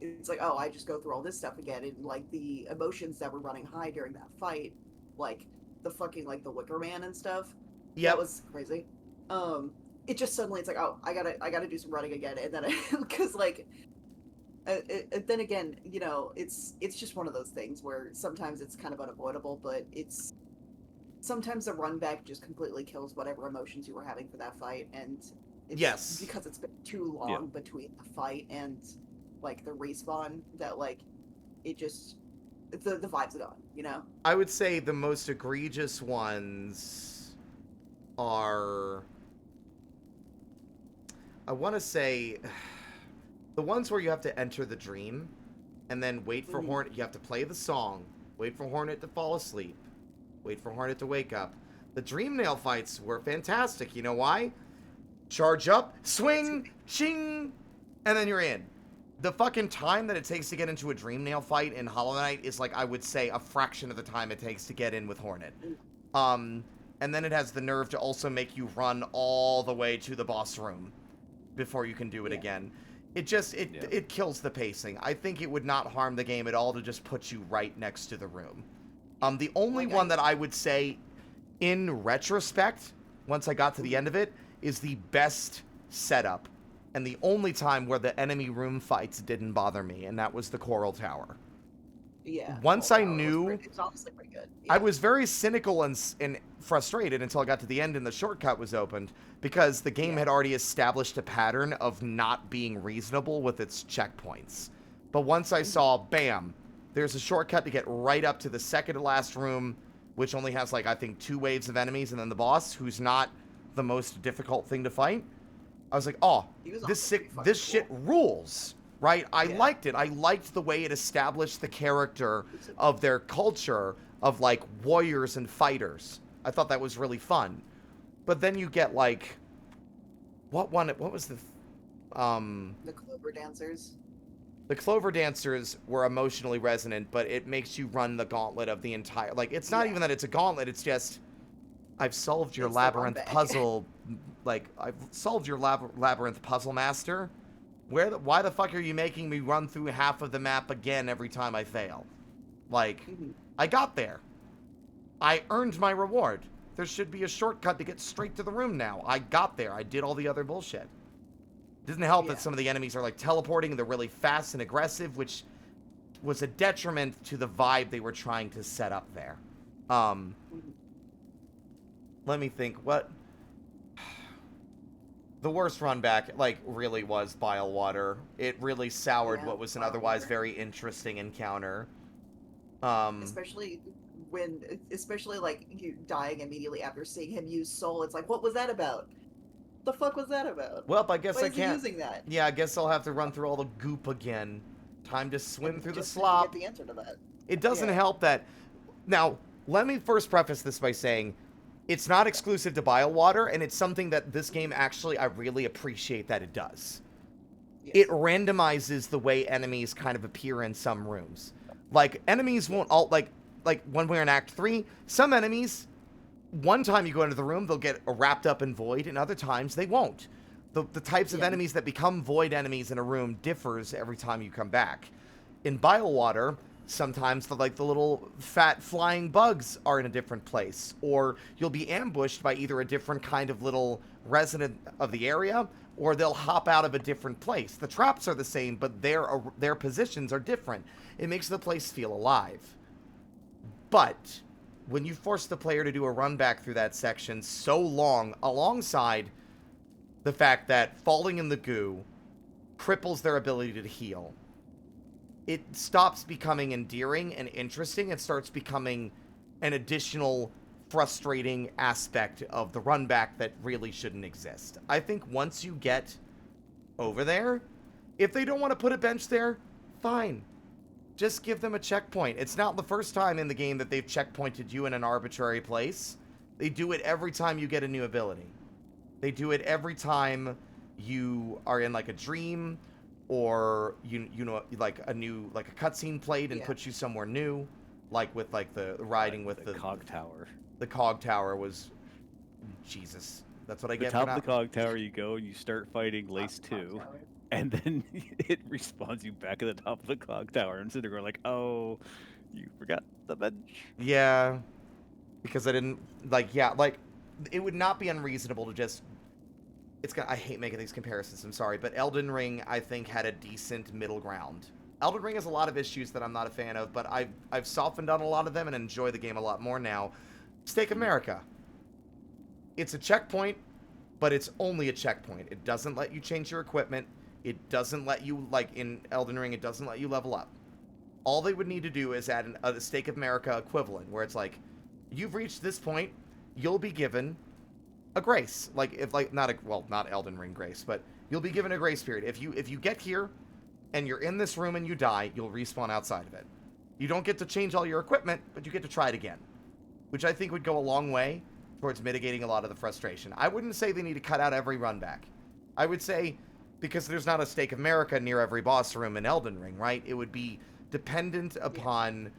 it's like, oh, I just go through all this stuff again, and like the emotions that were running high during that fight, like the fucking like the Wicker Man and stuff, that was crazy. It just suddenly it's like, oh, I gotta do some running again, and then because like then again, you know, it's just one of those things where sometimes it's kind of unavoidable, but it's sometimes the run back just completely kills whatever emotions you were having for that fight, and it's because it's been too long between the fight and like the respawn that like it just the vibes are gone, you know? I would say the most egregious ones are, I want to say, the ones where you have to enter the dream and then wait for Hornet. You have to play the song, wait for Hornet to fall asleep, wait for Hornet to wake up. The dream nail fights were fantastic. You know why? Charge up, swing, ching, and then you're in. The fucking time that it takes to get into a dream nail fight in Hollow Knight is like, I would say, a fraction of the time it takes to get in with Hornet. And then it has the nerve to also make you run all the way to the boss room before you can do it again. It just, it kills the pacing. I think it would not harm the game at all to just put you right next to the room. The only one that I would say, in retrospect, once I got to the end of it, is the best setup, and the only time where the enemy room fights didn't bother me, and that was the Coral Tower. Yeah. Once I knew, it's honestly pretty good. I was very cynical and frustrated until I got to the end and the shortcut was opened, because the game had already established a pattern of not being reasonable with its checkpoints. But once I saw, bam, there's a shortcut to get right up to the second to last room, which only has, like, I think 2 waves of enemies, and then the boss, who's not the most difficult thing to fight. I was like, oh, this shit rules, right? I liked it. I liked the way it established the character of their culture of, like, warriors and fighters. I thought that was really fun. But then you get, like, what was the Clover Dancers. The Clover Dancers were emotionally resonant, but it makes you run the gauntlet of the entire, like, it's not even that it's a gauntlet, it's just, I've solved your labyrinth puzzle. Like, I've solved your labyrinth puzzle, master. Why the fuck are you making me run through half of the map again every time I fail? Like, I got there. I earned my reward. There should be a shortcut to get straight to the room now. I got there. I did all the other bullshit. Doesn't help that some of the enemies are, like, teleporting. They're really fast and aggressive, which was a detriment to the vibe they were trying to set up there. Um, let me think. What the worst run back like really was Bile Water. It really soured Yeah, what was an Bile otherwise Water. very interesting encounter. Especially especially like you dying immediately after seeing him use soul. It's like, what was that about? The fuck was that about? Well, I guess Why I is he can't. using that? Yeah, I guess I'll have to run through all the goop again. Time to swim And through the just to slop. get the answer to that. It doesn't Yeah. help that. Now, let me first preface this by saying it's not exclusive to Bile Water, and it's something that this game actually I really appreciate that it does. Yes. It randomizes the way enemies kind of appear in some rooms. Like enemies won't all like when we're in Act 3, some enemies one time you go into the room, they'll get wrapped up in void, and other times they won't. The types of Yeah. enemies that become void enemies in a room differs every time you come back. In Bile Water, sometimes the little fat flying bugs are in a different place, or you'll be ambushed by either a different kind of little resident of the area, or they'll hop out of a different place. The traps are the same, but their positions are different. It makes the place feel alive. But when you force the player to do a run back through that section so long, alongside the fact that falling in the goo cripples their ability to heal, it stops becoming endearing and interesting. It starts becoming an additional frustrating aspect of the run back that really shouldn't exist. I think once you get over there, if they don't want to put a bench there, fine. Just give them a checkpoint. It's not the first time in the game that they've checkpointed you in an arbitrary place. They do it every time you get a new ability. They do it every time you are in like a dream, or you know like a cutscene played and Yeah. puts you somewhere new, like with like the riding with the cog tower. The cog tower was Jesus. That's what I The get top for of not. the cog tower, you go and you start fighting Lace 2, and then it respawns you back at the top of the cog tower. And sitting there going like, oh, you forgot the bench. Yeah, because I didn't it would not be unreasonable to just. I hate making these comparisons. I'm sorry, but Elden Ring I think had a decent middle ground. Elden Ring has a lot of issues that I'm not a fan of, but I've softened on a lot of them and enjoy the game a lot more now. Stake America. It's a checkpoint, but it's only a checkpoint. It doesn't let you change your equipment. It doesn't let you, like in Elden Ring, it doesn't let you level up. All they would need to do is add a Stake of America equivalent, where it's like, you've reached this point, you'll be given a grace. Not Elden Ring grace, but you'll be given a grace period. If you get here and you're in this room and you die, you'll respawn outside of it. You don't get to change all your equipment, but you get to try it again, which I think would go a long way towards mitigating a lot of the frustration. I wouldn't say they need to cut out every run back. I would say, because there's not a Stake of America near every boss room in Elden Ring, right? It would be dependent upon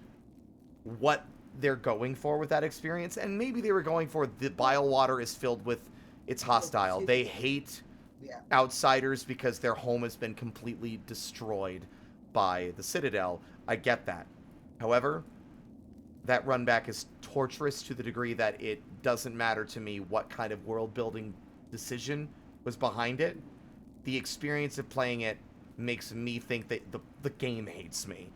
what they're going for with that experience, and maybe they were going for the Bile Water is filled with, it's hostile. They hate outsiders because their home has been completely destroyed by the Citadel. I get that. However, that run back is torturous to the degree that it doesn't matter to me what kind of world building decision was behind it. The experience of playing it makes me think that the game hates me.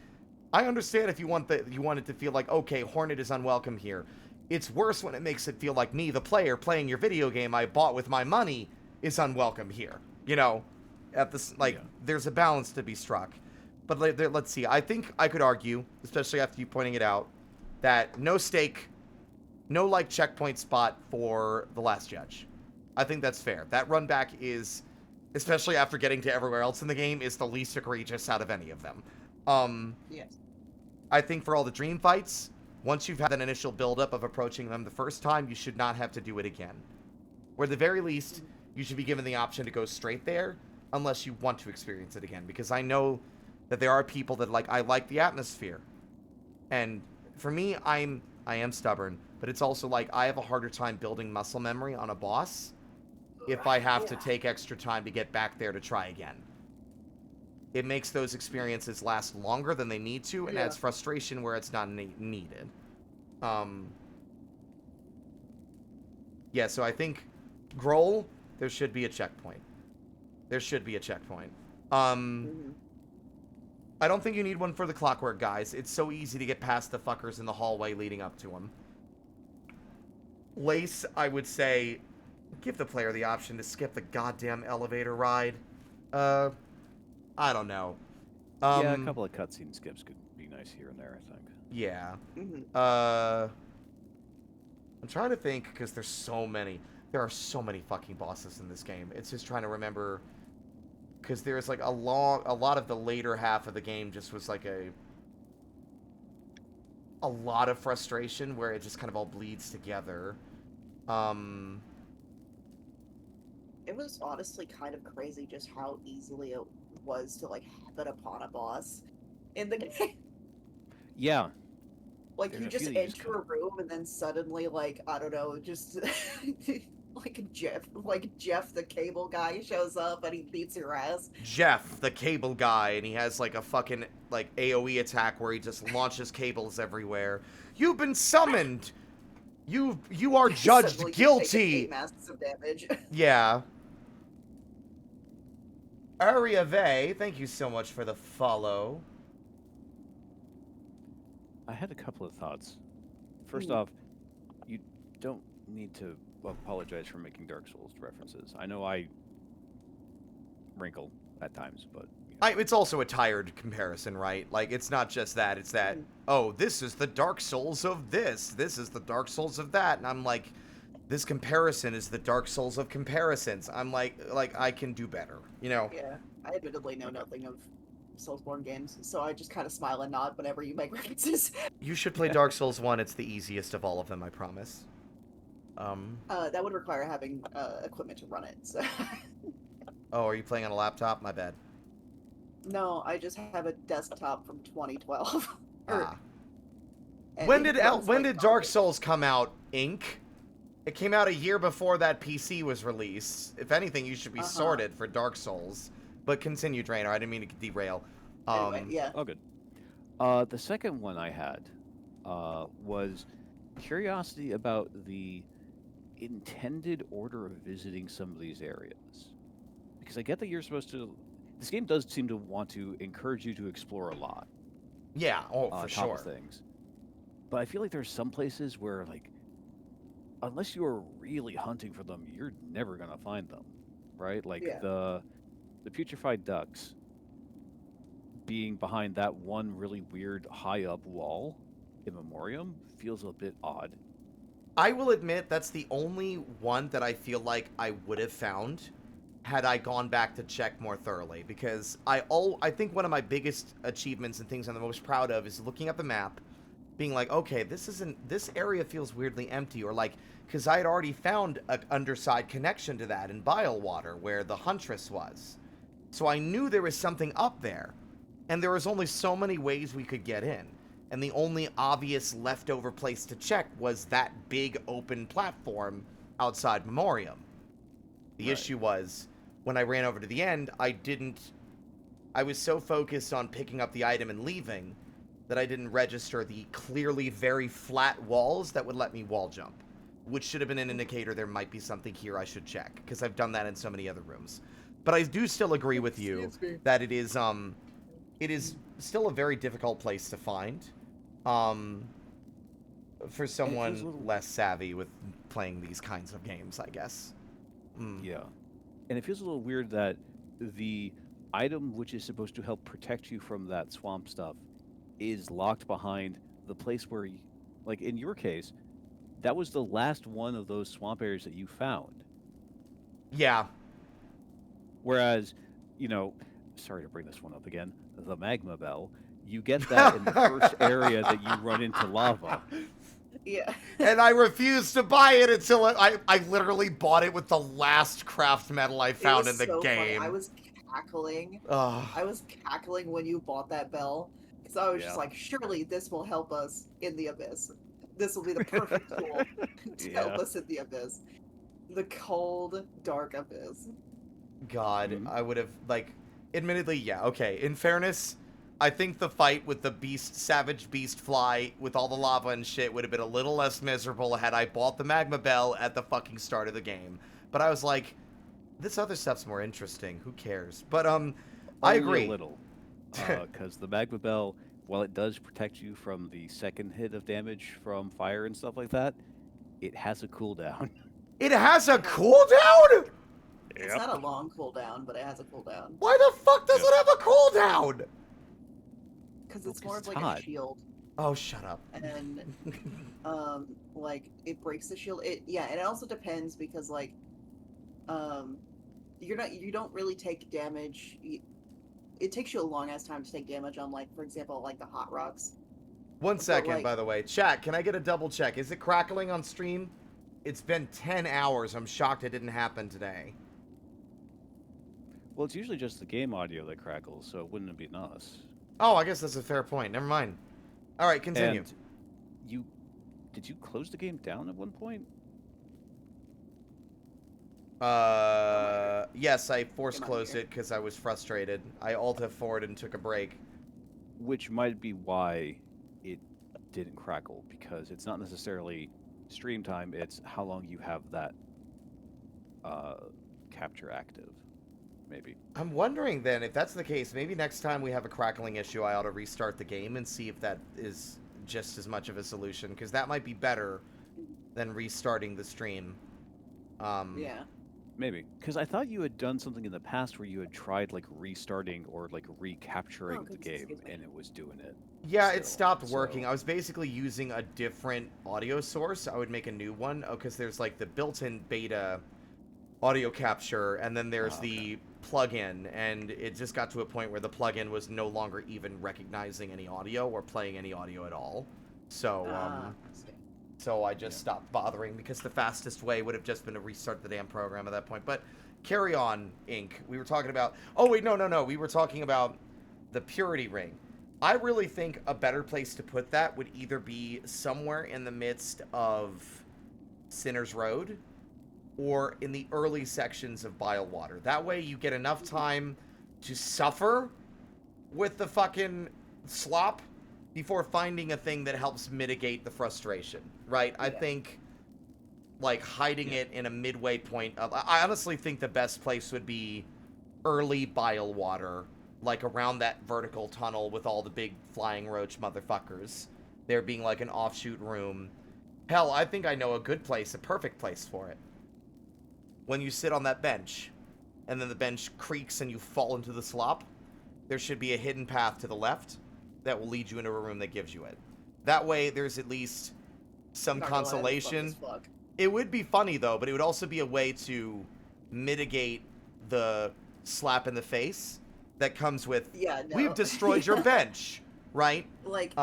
I understand if you want it to feel like, okay, Hornet is unwelcome here. It's worse when it makes it feel like me, the player, playing your video game I bought with my money, is unwelcome here. You know, there's a balance to be struck. But let's see. I think I could argue, especially after you pointing it out, that no checkpoint spot for the Last Judge. I think that's fair. That run back is, especially after getting to everywhere else in the game, is the least egregious out of any of them. Yes. I think for all the dream fights, once you've had an initial buildup of approaching them the first time, you should not have to do it again. Or at the very least, you should be given the option to go straight there, unless you want to experience it again. Because I know that there are people that I like the atmosphere. And for me, I am stubborn, but it's also like I have a harder time building muscle memory on a boss if I have to take extra time to get back there to try again. It makes those experiences last longer than they need to, and adds frustration where it's not needed. So I think Grohl, there should be a checkpoint. I don't think you need one for the Clockwork guys. It's so easy to get past the fuckers in the hallway leading up to them. Lace, I would say, give the player the option to skip the goddamn elevator ride. I don't know. Yeah, a couple of cutscene skips could be nice here and there, I think. Yeah. Mhm. I'm trying to think because there's so many. There are so many fucking bosses in this game. It's just trying to remember because there's like a lot of the later half of the game just was like a lot of frustration where it just kind of all bleeds together. It was honestly kind of crazy just how easily it was to like happen upon a boss in the game. Yeah. Like There's you a just few that you just enter a room and then suddenly, like, I don't know, just like Jeff the cable guy shows up and he beats your ass. Jeff, the cable guy, and he has like a fucking like AoE attack where he just launches cables everywhere. You've been summoned. You are judged Suddenly you take guilty. massive damage. Yeah. Aria Vey, thank you so much for the follow. I had a couple of thoughts. First Ooh. off, you don't need to apologize for making Dark Souls references. I know I wrinkle at times, but It's also a tired comparison, right? Like, it's not just that. It's that, oh, this is the Dark Souls of this. This is the Dark Souls of that. And I'm like, this comparison is the Dark Souls of comparisons. I'm like I can do better, you know? Yeah, I admittedly know nothing of Soulsborne games, so I just kind of smile and nod whenever you make references. You should play Dark Souls 1. It's the easiest of all of them, I promise. That would require having equipment to run it, so... Oh, are you playing on a laptop? My bad. No, I just have a desktop from 2012. When did Dark Souls come out, Inc? It came out a year before that PC was released. If anything, you should be sorted for Dark Souls. But continue, Drainer. I didn't mean to derail. Anyway, yeah. Oh, good. The second one I had was curiosity about the intended order of visiting some of these areas. Because I get that you're supposed to... This game does seem to want to encourage you to explore a lot. Yeah, for top sure. Of things. But I feel like there's some places where, like, unless you are really hunting for them, you're never going to find them, right? Like, the putrefied ducks being behind that one really weird high-up wall in Memoriam feels a bit odd. I will admit that's the only one that I feel like I would have found had I gone back to check more thoroughly, because I think one of my biggest achievements and things I'm the most proud of is looking at the map, being like, okay, this area feels weirdly empty, or like, because I had already found an underside connection to that in Bilewater, where the Huntress was. So I knew there was something up there, and there was only so many ways we could get in, and the only obvious leftover place to check was that big open platform outside Memoriam. The issue was, when I ran over to the end, I was so focused on picking up the item and leaving that I didn't register the clearly very flat walls that would let me wall jump, which should have been an indicator there might be something here I should check, because I've done that in so many other rooms. But I do still agree with you that it is still a very difficult place to find, for someone less savvy with playing these kinds of games, I guess. Yeah. And it feels a little weird that the item which is supposed to help protect you from that swamp stuff is locked behind the place where, like in your case, that was the last one of those swamp areas that you found. Yeah. Whereas, sorry to bring this one up again, the magma bell, you get that in the first area that you run into lava. Yeah. And I refused to buy it until I literally bought it with the last craft metal I found in the game. Funny. I was cackling. Ugh. I was cackling when you bought that bell. Because I was just like, surely this will help us in the abyss. This will be the perfect tool to help us in the abyss. The cold, dark abyss. God, I would have, admittedly, yeah, okay. In fairness, I think the fight with the savage beast fly with all the lava and shit would have been a little less miserable had I bought the magma bell at the fucking start of the game. But I was like, this other stuff's more interesting. Who cares? But, I agree. A little. Because the magma bell, while it does protect you from the second hit of damage from fire and stuff like that, it has a cooldown. It has a cooldown? It's not a long cooldown, but it has a cooldown. Why the fuck does it have a cooldown? Because Well, it's more 'cause of it's like hot. a shield. Oh, shut up. And like it breaks the shield. And it also depends because like you don't really take damage. It takes you a long ass time to take damage on, like, for example, like the hot rocks. One second, like- by the way. Chat, can I get a double check? Is it crackling on stream? It's been 10 hours. I'm shocked it didn't happen today. Well, it's usually just the game audio that crackles, so it wouldn't have been us. Oh, I guess that's a fair point. Never mind. All right, continue. And did you close the game down at one point? Yes, I force Come on closed here. it because I was frustrated. I Alt F4'd and took a break. Which might be why it didn't crackle, because it's not necessarily stream time, it's how long you have that capture active, maybe. I'm wondering then, if that's the case, maybe next time we have a crackling issue, I ought to restart the game and see if that is just as much of a solution, because that might be better than restarting the stream. Yeah. Maybe. Because I thought you had done something in the past where you had tried, like, restarting or, like, recapturing the goodness, game, excuse me. and it was doing it. Yeah, it still, stopped so- working. I was basically using a different audio source. I would make a new one, because there's, like, the built-in beta audio capture, and then there's the plugin, and it just got to a point where the plugin was no longer even recognizing any audio or playing any audio at all. So, so I just stopped bothering, because the fastest way would have just been to restart the damn program at that point. But carry on, Inc. We were talking about... Oh, wait, no. We were talking about the Purity Ring. I really think a better place to put that would either be somewhere in the midst of Sinner's Road or in the early sections of Bilewater. That way you get enough time to suffer with the fucking slop before finding a thing that helps mitigate the frustration, right? I think, like, hiding it in a midway point of... I honestly think the best place would be early Bilewater, like around that vertical tunnel with all the big flying roach motherfuckers. There being, like, an offshoot room. Hell, I think I know a good place, a perfect place for it. When you sit on that bench, and then the bench creaks and you fall into the slop, there should be a hidden path to the left that will lead you into a room that gives you it. That way, there's at least some Not gonna lie, that'd be fun consolation. as fuck. It would be funny, though, but it would also be a way to mitigate the slap in the face that comes with, Yeah, no. we've destroyed your bench, right? Like,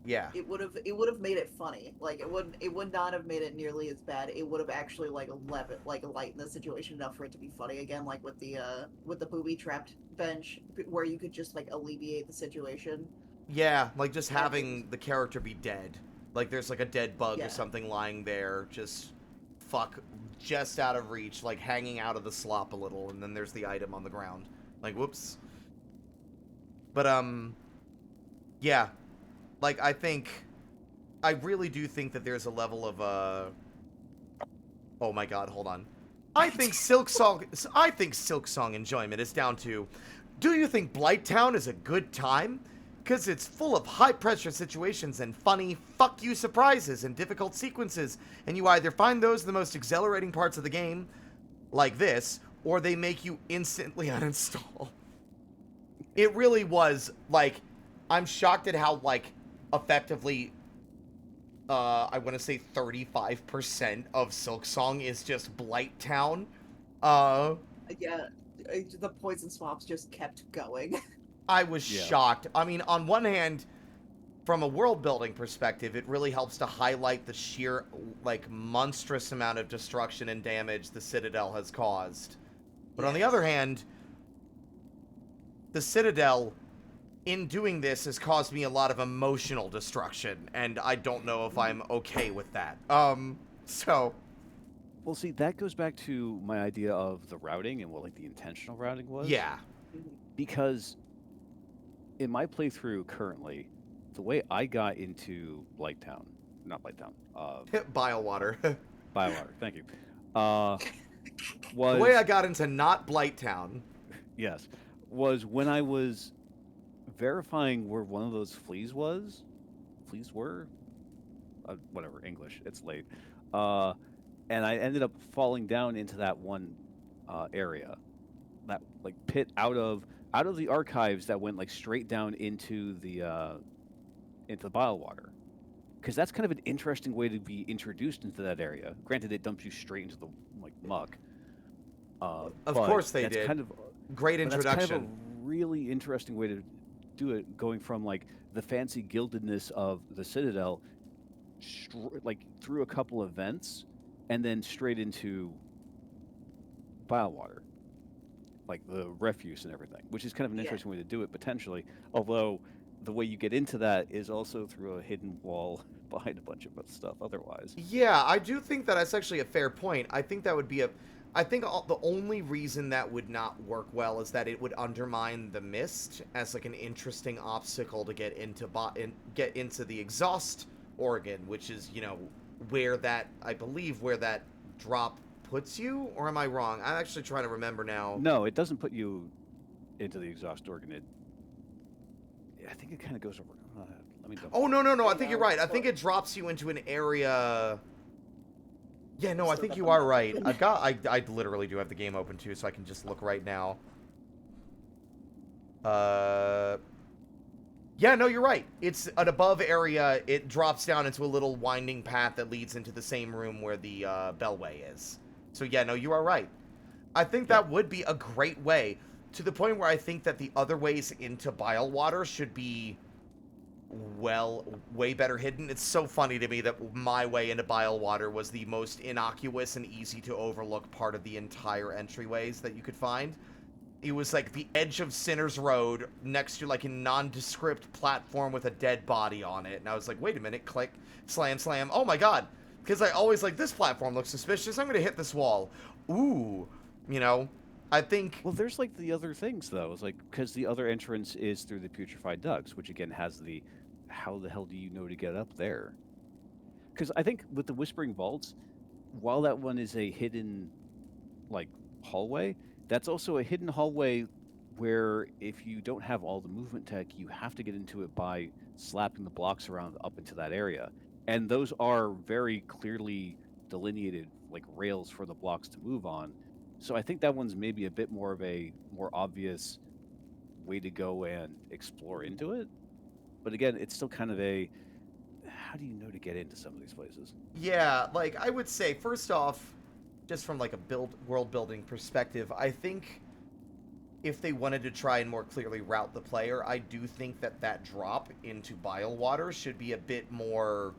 Yeah. it would have made it funny. Like, it would not have made it nearly as bad. It would have actually lightened the situation enough for it to be funny again, like with the booby trapped bench, where you could just, like, alleviate the situation. Yeah, like just having the character be dead. Like there's like a dead bug Yeah. or something lying there, just out of reach, like hanging out of the slop a little, and then there's the item on the ground. Like, whoops. But, yeah. Like, I really do think that there's a level of, oh my god, hold on. I think Silksong enjoyment is down to, do you think Blighttown is a good time? Because it's full of high-pressure situations and funny fuck-you surprises and difficult sequences, and you either find those the most exhilarating parts of the game, like this, or they make you instantly uninstall. It really was, like, I'm shocked at how, like, effectively, I want to say 35% of Silksong is just Blighttown. Yeah, the poison swaps just kept going. I was shocked. I mean, on one hand, from a world-building perspective, it really helps to highlight the sheer, like, monstrous amount of destruction and damage the Citadel has caused. But on the other hand, the Citadel, in doing this, has caused me a lot of emotional destruction, and I don't know if I'm okay with that. So... Well, see, that goes back to my idea of the routing and what, like, the intentional routing was. Yeah. Because in my playthrough currently, the way I got into Blighttown, not Blighttown, Bilewater. Bilewater, thank you, was... The way I got into not Blighttown. Yes, was when I was verifying where one of those fleas were, whatever, English. It's late. And I ended up falling down into that one area, that like pit out of the archives that went like straight down into the bile water. Because that's kind of an interesting way to be introduced into that area. Granted, it dumps you straight into the like muck. Of but course they that's did. Kind of, Great but introduction. That's kind of a really interesting way to do it, going from like the fancy gildedness of the Citadel, like through a couple of vents, and then straight into bile water, like the refuse and everything, which is kind of an interesting way to do it potentially. Although the way you get into that is also through a hidden wall behind a bunch of stuff otherwise. Yeah, I do think that that's actually a fair point. I think that would be I think the only reason that would not work well is that it would undermine the mist as like an interesting obstacle to get into the exhaust organ, which is, you know, where that, I believe, where that drop puts you, or am I wrong? I'm actually trying to remember now. No, it doesn't put you into the exhaust organ. I think it kind of goes over. Let me double. Oh no! I think you're right. I think it drops you into an area. Yeah, no, I think you are right. I literally do have the game open too, so I can just look right now. Yeah, no, you're right. It's an above area. It drops down into a little winding path that leads into the same room where the bellway is. So yeah, no, you are right. I think that would be a great way, to the point where I think that the other ways into bile water should be, well, way better hidden. It's so funny to me that my way into bile water was the most innocuous and easy to overlook part of the entire entryways that you could find. It was like the edge of Sinner's Road next to like a nondescript platform with a dead body on it. And I was like, wait a minute, click, slam, slam. Oh my god. Because I always like, this platform looks suspicious. I'm going to hit this wall. Ooh. You know, I think... Well, there's like the other things though. It's like, because the other entrance is through the Putrefied Ducts, which again has the, how the hell do you know to get up there? Because I think with the Whispering Vaults, while that one is a hidden, like, hallway, that's also a hidden hallway where if you don't have all the movement tech, you have to get into it by slapping the blocks around up into that area. And those are very clearly delineated, like, rails for the blocks to move on. So I think that one's maybe a bit more of a more obvious way to go and explore into it. But again, it's still kind of a, how do you know to get into some of these places? Yeah, like, I would say, first off, just from like a world building perspective, I think if they wanted to try and more clearly route the player, I do think that that drop into bile water should be a bit more,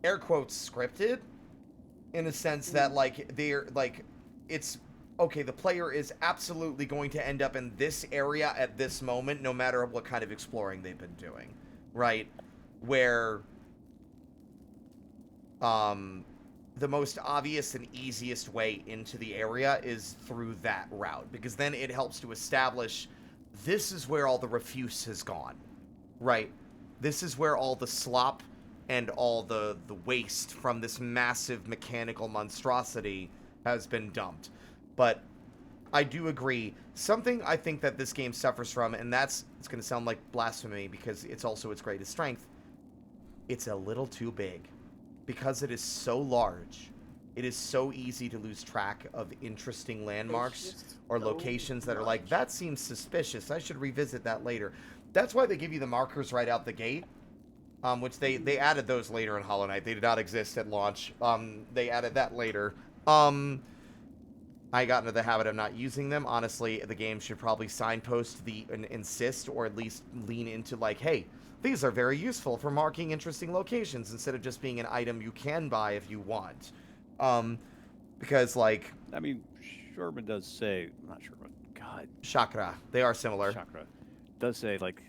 air quotes, scripted, in a sense that like they're like, it's okay, the player is absolutely going to end up in this area at this moment, no matter what kind of exploring they've been doing, right? Where the most obvious and easiest way into the area is through that route, because then it helps to establish this is where all the refuse has gone, right? This is where all the slop and all the waste from this massive mechanical monstrosity has been dumped. But I do agree. Something I think that this game suffers from, and it's going to sound like blasphemy because it's also its greatest strength, it's a little too big. Because it is so large, it is so easy to lose track of interesting landmarks or locations that are like, that seems suspicious, I should revisit that later. That's why they give you the markers right out the gate, which they added those later in Hollow Knight. They did not exist at launch. They added that later. I got into the habit of not using them. Honestly, the game should probably signpost and insist, or at least lean into like, hey, these are very useful for marking interesting locations, instead of just being an item you can buy if you want. Because, like... I mean, Sherman does say... Not Sherman. God. Chakra. They are similar. Chakra. Does say, like,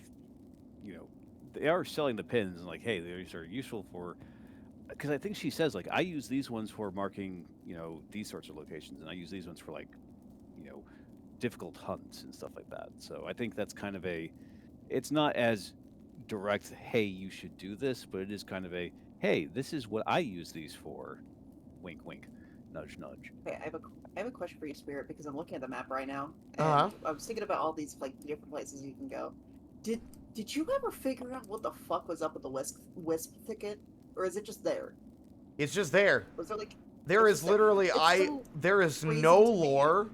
you know, they are selling the pins, and like, hey, these are useful for... Because I think she says, like, I use these ones for marking, you know, these sorts of locations, and I use these ones for, like, you know, difficult hunts and stuff like that. So I think that's kind of a... It's not as... direct, hey, you should do this, but it is kind of a, hey, this is what I use these for. Wink, wink. Nudge, nudge. Okay, I have a question for you, Spirit, because I'm looking at the map right now, and I was thinking about all these like different places you can go. Did you ever figure out what the fuck was up with the wisp thicket or is it just there? It's just there. Or is there like There it's is just there? literally It's so there is crazy no to me. lore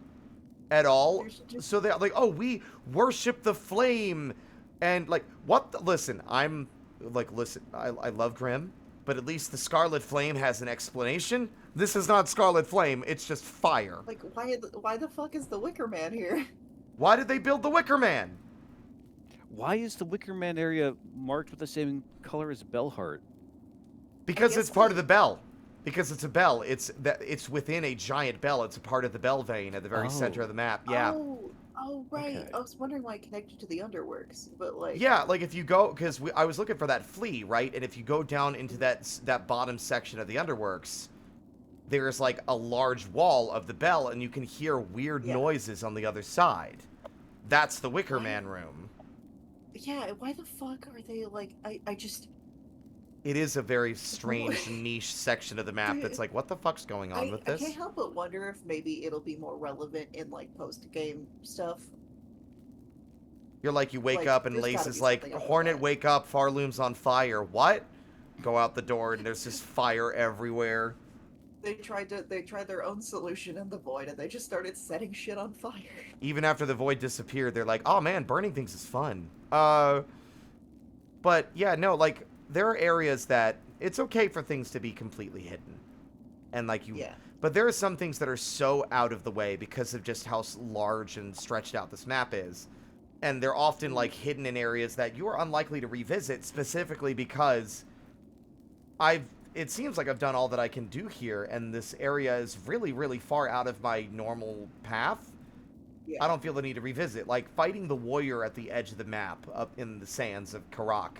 at all. There's just- So they're like, oh, we worship the flame, and like, what? Listen, I'm like, listen, I love Grimm, but at least the Scarlet Flame has an explanation. This is not Scarlet Flame. It's just fire. Like, why the fuck is the Wicker Man here? Why did they build the Wicker Man? Why is the Wicker Man area marked with the same color as Bellheart? Because guess it's part the- of the bell. Because it's a bell. It's within a giant bell. It's a part of the bell vein at the very center of the map. Yeah. Oh, right. Okay. I was wondering why it connected to the Underworks, but like. Yeah, like if you go, because I was looking for that flea, right? And if you go down into that bottom section of the Underworks, there's like a large wall of the bell, and you can hear weird Yeah. noises on the other side. That's the Wicker Man room. Yeah, why the fuck are they like? I just. It is a very strange niche section of the map that's like, what the fuck's going on with I this? can't help but wonder if maybe it'll be more relevant in like post-game stuff. You're like, you wake Like, up and there's gotta Lace is be like, something up with Hornet, that. wake up, Farloom's on fire. What? Go out the door and there's just fire everywhere. They tried their own solution in the void, and they just started setting shit on fire. Even after the void disappeared, they're like, oh man, burning things is fun. But yeah, no, like, there are areas that it's okay for things to be completely hidden. And like you, Yeah. but there are some things that are so out of the way because of just how large and stretched out this map is. And they're often like hidden in areas that you are unlikely to revisit, specifically because it seems like I've done all that I can do here, and this area is really, really far out of my normal path. Yeah. I don't feel the need to revisit. Like, fighting the warrior at the edge of the map up in the sands of Karak.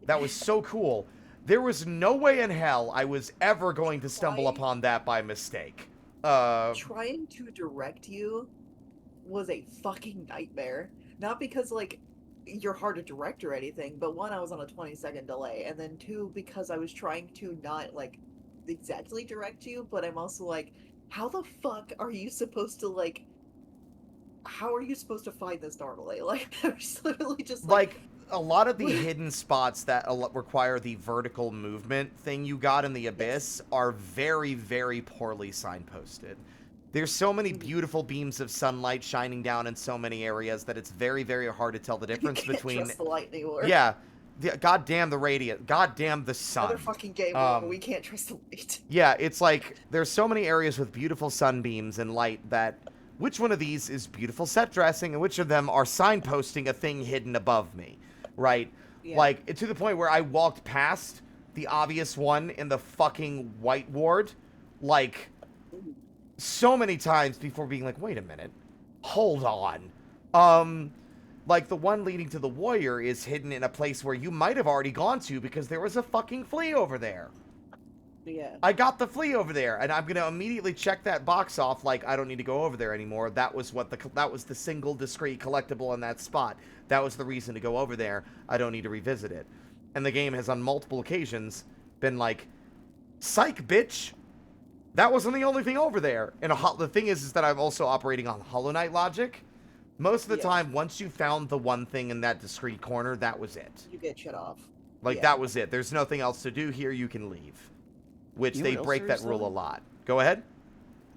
That was so cool. There was no way in hell I was ever going to stumble Why? upon that by mistake. Trying to direct you was a fucking nightmare. Not because like you're hard to direct or anything, but one, I was on a 20-second delay, and then two, because I was trying to not like exactly direct you, but I'm also like, how the fuck are you supposed to like? How are you supposed to find this normally? Like, I was literally just like, a lot of the hidden spots that require the vertical movement thing you got in the Abyss are very, very poorly signposted. There's so many beautiful beams of sunlight shining down in so many areas that it's very, very hard to tell the difference you can't between. trust the light anymore. Yeah, goddamn the radiant, goddamn the sun. Another fucking game where we can't trust the light. Yeah, it's like there's so many areas with beautiful sunbeams and light that which one of these is beautiful set dressing and which of them are signposting a thing hidden above me, right? Yeah. Like, to the point where I walked past the obvious one in the fucking white ward, like, so many times before being like, wait a minute, hold on. Like, the one leading to the warrior is hidden in a place where you might have already gone to because there was a fucking flea over there. Yeah. I got the flea over there, and I'm gonna immediately check that box off. Like, I don't need to go over there anymore. That was the single discrete collectible in that spot. That was the reason to go over there. I don't need to revisit it. And the game has on multiple occasions been like, "Psych, bitch! That wasn't the only thing over there." And the thing is that I'm also operating on Hollow Knight logic. Most of the time, once you found the one thing in that discrete corner, that was it. You get shut off. Like, Yeah. that was it. There's nothing else to do here. You can leave. Which You know they what else break that there's, rule though? a lot. Go ahead.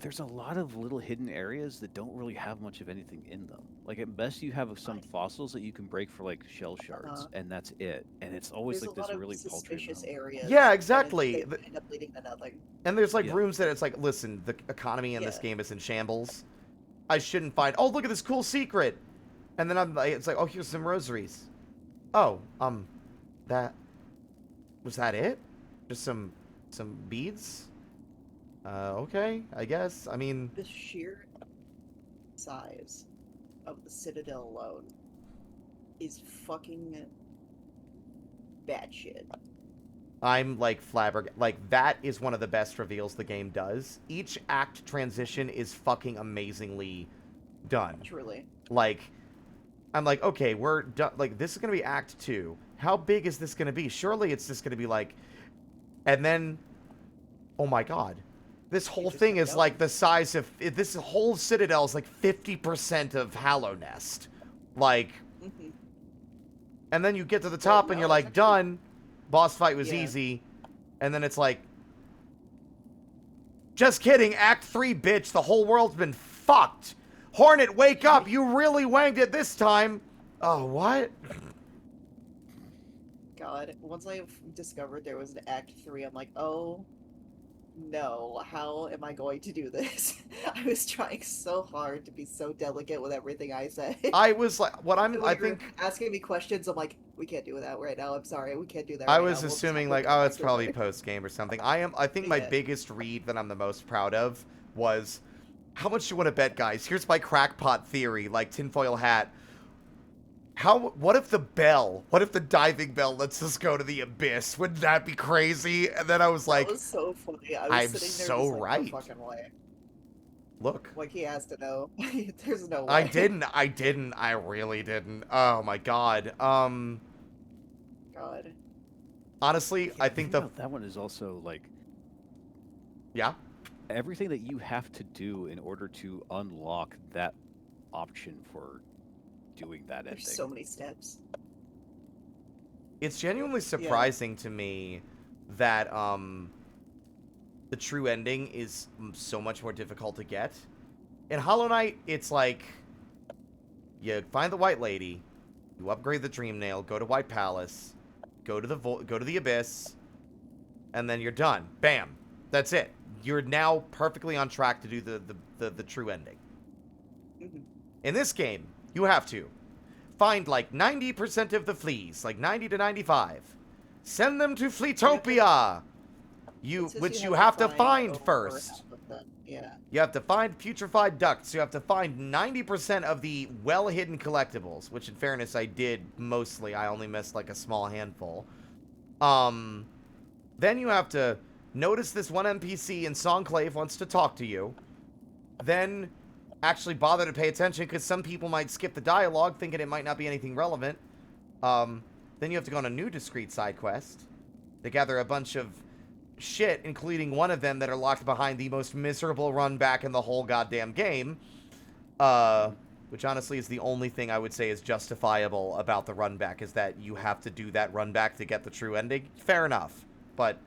There's a lot of little hidden areas that don't really have much of anything in them. Like, at best, you have some fossils that you can break for, like, shell shards, and that's it. And it's always, There's like, a this lot really of paltry suspicious amount. areas. Yeah, and exactly. They end up leading to nothing. And there's, like, Yeah. rooms that it's like, listen, the economy in this Yeah. game is in shambles. I shouldn't find... Oh, look at this cool secret! And then I'm like, it's like, oh, here's some rosaries. Oh, that... Was that it? Just some beads? Okay, I guess. I mean... The sheer size of the Citadel alone is fucking batshit. I'm like flabbergasted. Like, that is one of the best reveals the game does. Each act transition is fucking amazingly done. Truly. Like, I'm like, okay, we're done. Like, this is gonna be Act 2. How big is this gonna be? Surely it's just gonna be like, and then, oh my god, this whole just thing kept is going. like the size of this whole citadel is like 50% of Hallow Nest. Like, Mhm. and then you get to the top and no, you're it's like, actually- done. Boss fight was Yeah. easy. And then it's like, just kidding, Act 3, bitch. The whole world's been fucked. Hornet, wake up. You really wanged it this time. Oh, what? God, once I discovered there was an Act 3, I'm like, oh no, how am I going to do this? I was trying so hard to be so delicate with everything I said. I was like, I When you were think, asking me questions, I'm like, we can't do that right now. I'm sorry, we can't do that I right was now. We'll just assuming have to like, come oh, back it's to it probably later." post-game or something. I think my Yeah. biggest read that I'm the most proud of was, how much do you want to bet, guys? Here's my crackpot theory, like tinfoil hat. What if the diving bell lets us go to the abyss? Wouldn't that be crazy? And then I was like, That was so funny. I was I'm sitting there so just like, right. no fucking way. Look. Like, he has to know. There's no way. I really didn't. Oh my god. God. Honestly, I The think thing about that one is also like yeah. everything that you have to do in order to unlock that option for doing that ending. There's so many steps. It's genuinely surprising to me that the true ending is so much more difficult to get. In Hollow Knight, it's like you find the White Lady, you upgrade the Dream Nail, go to White Palace, go to the Abyss, and then you're done. Bam. That's it. You're now perfectly on track to do the true ending. Mhm. In this game, you have to find like 90% of the fleas, like 90 to 95. Send them to Fleetopia. It says Which you have to find over first. half of them. Yeah. You have to find putrefied ducts. You have to find 90% of the well-hidden collectibles, which in fairness I did mostly. I only missed like a small handful. Then you have to notice this one NPC in Songclave wants to talk to you. Then actually bother to pay attention because some people might skip the dialogue thinking it might not be anything relevant. Then you have to go on a new discrete side quest to gather a bunch of shit, including one of them that are locked behind the most miserable run back in the whole goddamn game. Which honestly is the only thing I would say is justifiable about the run back, is that you have to do that run back to get the true ending. Fair enough. But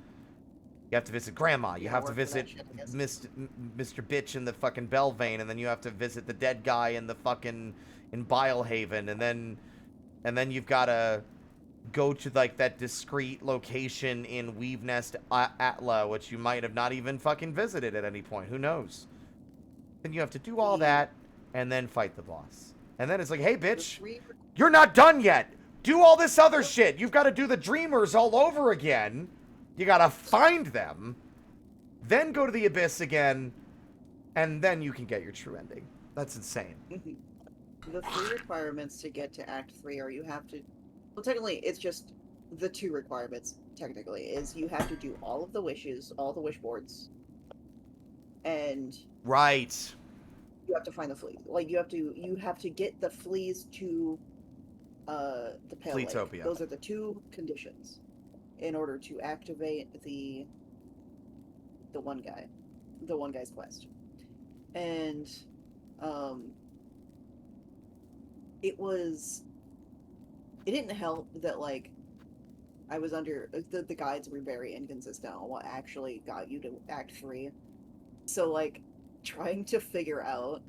you have to visit Grandma. You have to visit Mr. Bitch in the fucking Bell Vein, and then you have to visit the dead guy in the fucking Bilehaven, and then you've got to go to like that discrete location in Weave Nest Atla, which you might have not even fucking visited at any point. Who knows? Then you have to do all that and then fight the boss. And then it's like, hey, bitch, you're not done yet. Do all this other shit. You've got to do the Dreamers all over again. You got to find them. Then go to the Abyss again. And then you can get your true ending. That's insane. The 3 requirements to get to Act 3 are you have to... Well, technically, it's just the 2 requirements, technically, is you have to do all of the wishes, all the wish boards, and Right. you have to find the fleas. Like, you have to get the fleas to the Pale Lake. Fleetopia. Those are the 2 conditions in order to activate the one guy's quest. And it didn't help that, like, I was under... The guides were very inconsistent on what actually got you to Act 3. So, like, trying to figure out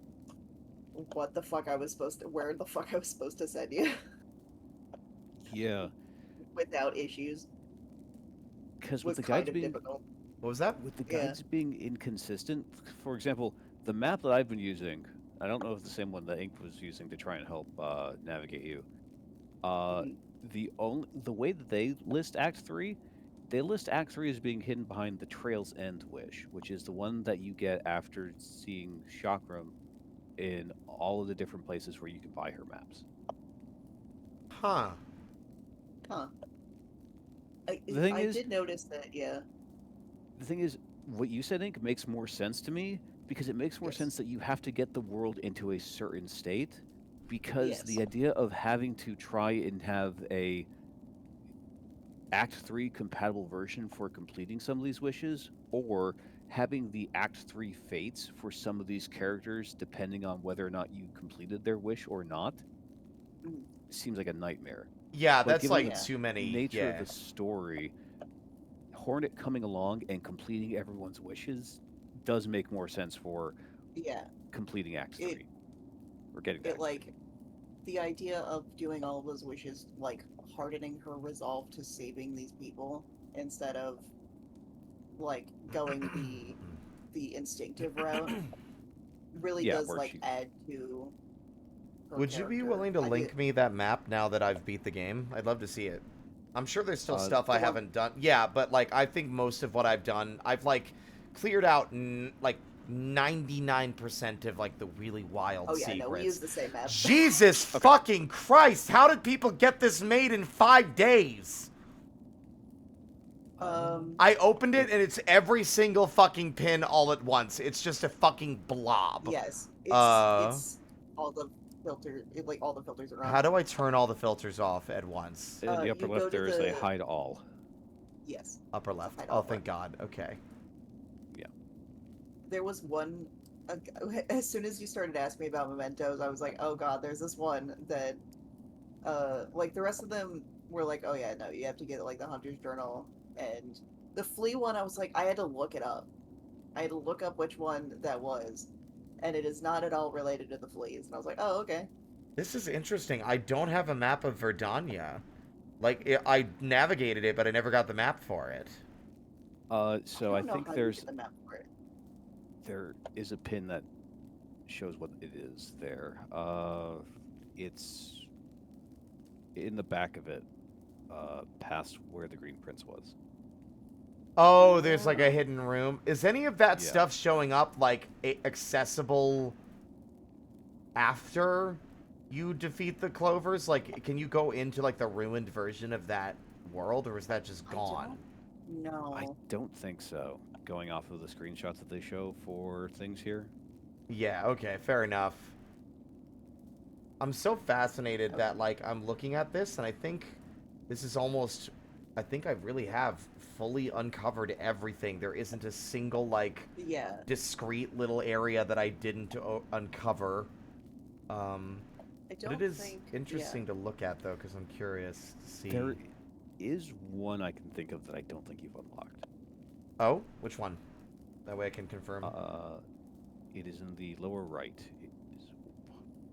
where the fuck I was supposed to send you. Yeah. Without issues. Because with Was the kind guides of being difficult. What was that? with the guides being inconsistent, for example, the map that I've been using, I don't know if it's the same one that Ink was using to try and help navigate you. The way that they list Act 3, they list Act 3 as being hidden behind the Trail's End wish, which is the one that you get after seeing Chakram in all of the different places where you can buy her maps. Huh. Huh. I is- did notice that, yeah. The thing is, what you said, Ink, makes more sense to me, because it makes more sense that you have to get the world into a certain state, because the idea of having to try and have a Act 3 compatible version for completing some of these wishes, or having the Act 3 fates for some of these characters, depending on whether or not you completed their wish or not, seems like a nightmare. Yeah, But that's given like the too many. nature Yeah. of the story, Hornet coming along and completing everyone's wishes does make more sense for Yeah, completing Act It- 3. Or getting to it Act 3. like the idea of doing all of those wishes, like hardening her resolve to saving these people instead of like going the instinctive route really Yeah, does where like she- add to her Would you be character. willing to I link did- me that map now that I've beat the game? I'd love to see it. I'm sure there's still stuff the I one- haven't done. Yeah, but like I think most of what I've done, I've like cleared out like 99% of like the really wild Oh yeah, secrets. no, we use the same map. Jesus fucking Christ! How did people get this made in 5 days? I opened it and it's every single fucking pin all at once. It's just a fucking blob. Yes, it's all the like all the filters around. How do I turn all the filters off at once? In the you upper go left, to there is a the- hide all. Yes, Upper it's a left. hide Oh, all thank button. God. Okay. There was one. As soon as you started asking me about mementos, I was like, oh god, there's this one that, like the rest of them were like, oh yeah, no, you have to get like the Hunter's Journal, and the flea one, I was like, I had to look it up. I had to look up which one that was, and it is not at all related to the fleas. And I was like, oh okay. This is interesting. I don't have a map of Verdania. Like, I navigated it, but I never got the map for it. So I don't know think how you there's get the map for it. there is a pin that shows what it is there. It's in the back of it, past where the Green Prince was. Oh, there's like a hidden room. Is any of that Yeah. stuff showing up like accessible after you defeat the Clovers? Like, can you go into like the ruined version of that world, or is that just I gone? No. I don't think so. Going off of the screenshots that they show for things here. Yeah, okay, fair enough. I'm so fascinated that, like, I'm looking at this, and I think this is almost... I think I really have fully uncovered everything. There isn't a single, like, Yeah. discrete little area that I didn't uncover. I But don't it is think interesting to look at, though, because I'm curious to see... There is one I can think of that I don't think you've unlocked. Oh? Which one? That way I can confirm. It is in the lower right. It is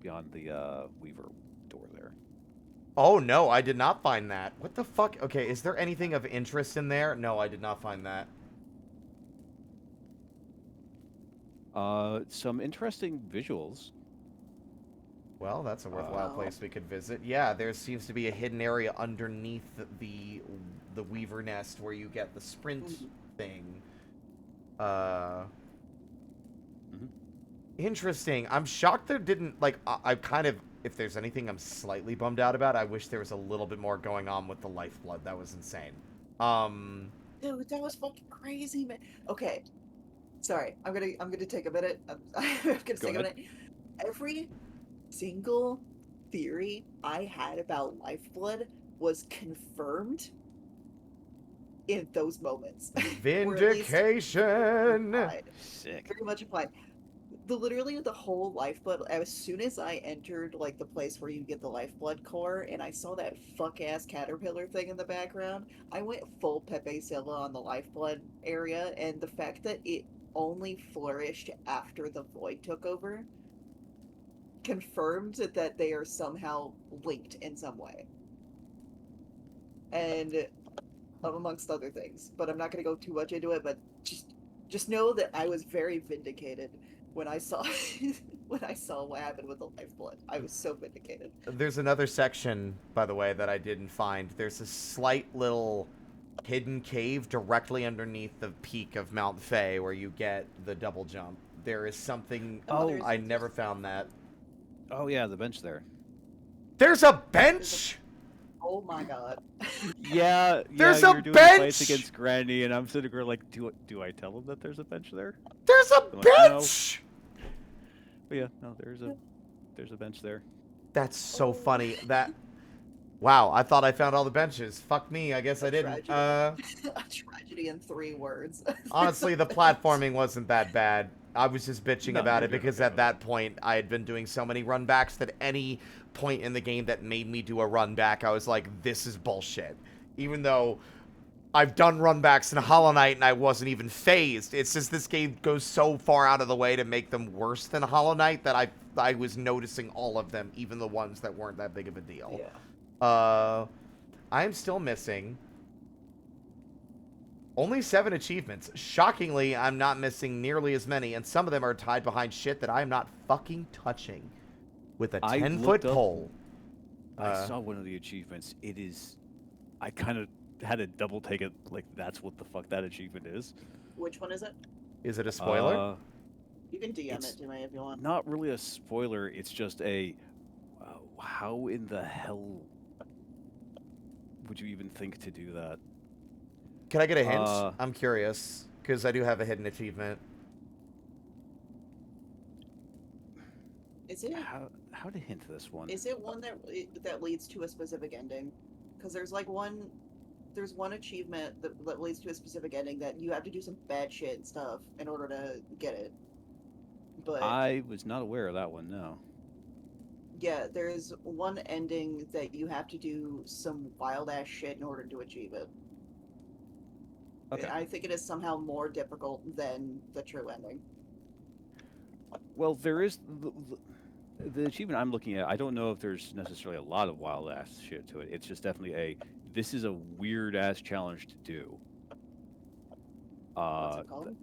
beyond the Weaver door there. Oh, no, I did not find that. What the fuck? Okay, is there anything of interest in there? No, I did not find that. Some interesting visuals. Well, that's a worthwhile Wow. place we could visit. Yeah, there seems to be a hidden area underneath the Weaver nest where you get the sprint thing. Interesting. I'm shocked there didn't, like, I kind of, if there's anything I'm slightly bummed out about, I wish there was a little bit more going on with the lifeblood. That was insane. Dude, that was fucking crazy, man. Okay, sorry. I'm gonna take a minute. I'm gonna take a minute. Every single theory I had about lifeblood was confirmed in those moments. Or at least Vindication! implied. Sick. Very much implied. Literally the whole lifeblood, as soon as I entered like the place where you get the lifeblood core and I saw that fuck ass caterpillar thing in the background, I went full Pepe Silva on the lifeblood area, and the fact that it only flourished after the void took over confirmed that they are somehow linked in some way. And amongst other things. But I'm not gonna go too much into it, but just know that I was very vindicated when I saw what happened with the lifeblood. I was so vindicated. There's another section, by the way, that I didn't find. There's a slight little hidden cave directly underneath the peak of Mount Fay where you get the double jump. There is something... Oh, I never found that. Oh yeah, the bench there. There's a bench?! Oh my god. Yeah, There's you're a doing the fights bench! against Granny, and I'm sitting there like, do I tell him that there's a bench there? There's a I'm like, no. bench! But yeah, no, there's a bench there. That's so funny. That... Wow, I thought I found all the benches. Fuck me, I guess I didn't. A tragedy in 3 words. Honestly, the platforming wasn't that bad. I was just bitching No, about you're it doing because okay at with that point, I had been doing so many runbacks that any point in the game that made me do a run back, I was like, this is bullshit. Even though I've done runbacks in Hollow Knight and I wasn't even phased. It's just this game goes so far out of the way to make them worse than Hollow Knight that I was noticing all of them, even the ones that weren't that big of a deal. Yeah. I'm still missing only 7 achievements. Shockingly, I'm not missing nearly as many, and some of them are tied behind shit that I'm not fucking touching with a 10-foot pole. I saw one of the achievements. It is... I kind of had to double take it, like, that's what the fuck that achievement is. Which one is it? Is it a spoiler? You can DM it to me if you want. Not really a spoiler. It's just a... how in the hell would you even think to do that? Can I get a hint? I'm curious, because I do have a hidden achievement. Is it? How to hint this one? Is it one that leads to a specific ending? Because there's like one achievement that leads to a specific ending that you have to do some bad shit and stuff in order to get it. But I was not aware of that one. No. Yeah, there's one ending that you have to do some wild ass shit in order to achieve it. Okay. I think it is somehow more difficult than the true ending. Well, there is the achievement I'm looking at. I don't know if there's necessarily a lot of wild ass shit to it. It's just definitely this is a weird ass challenge to do. What's it called?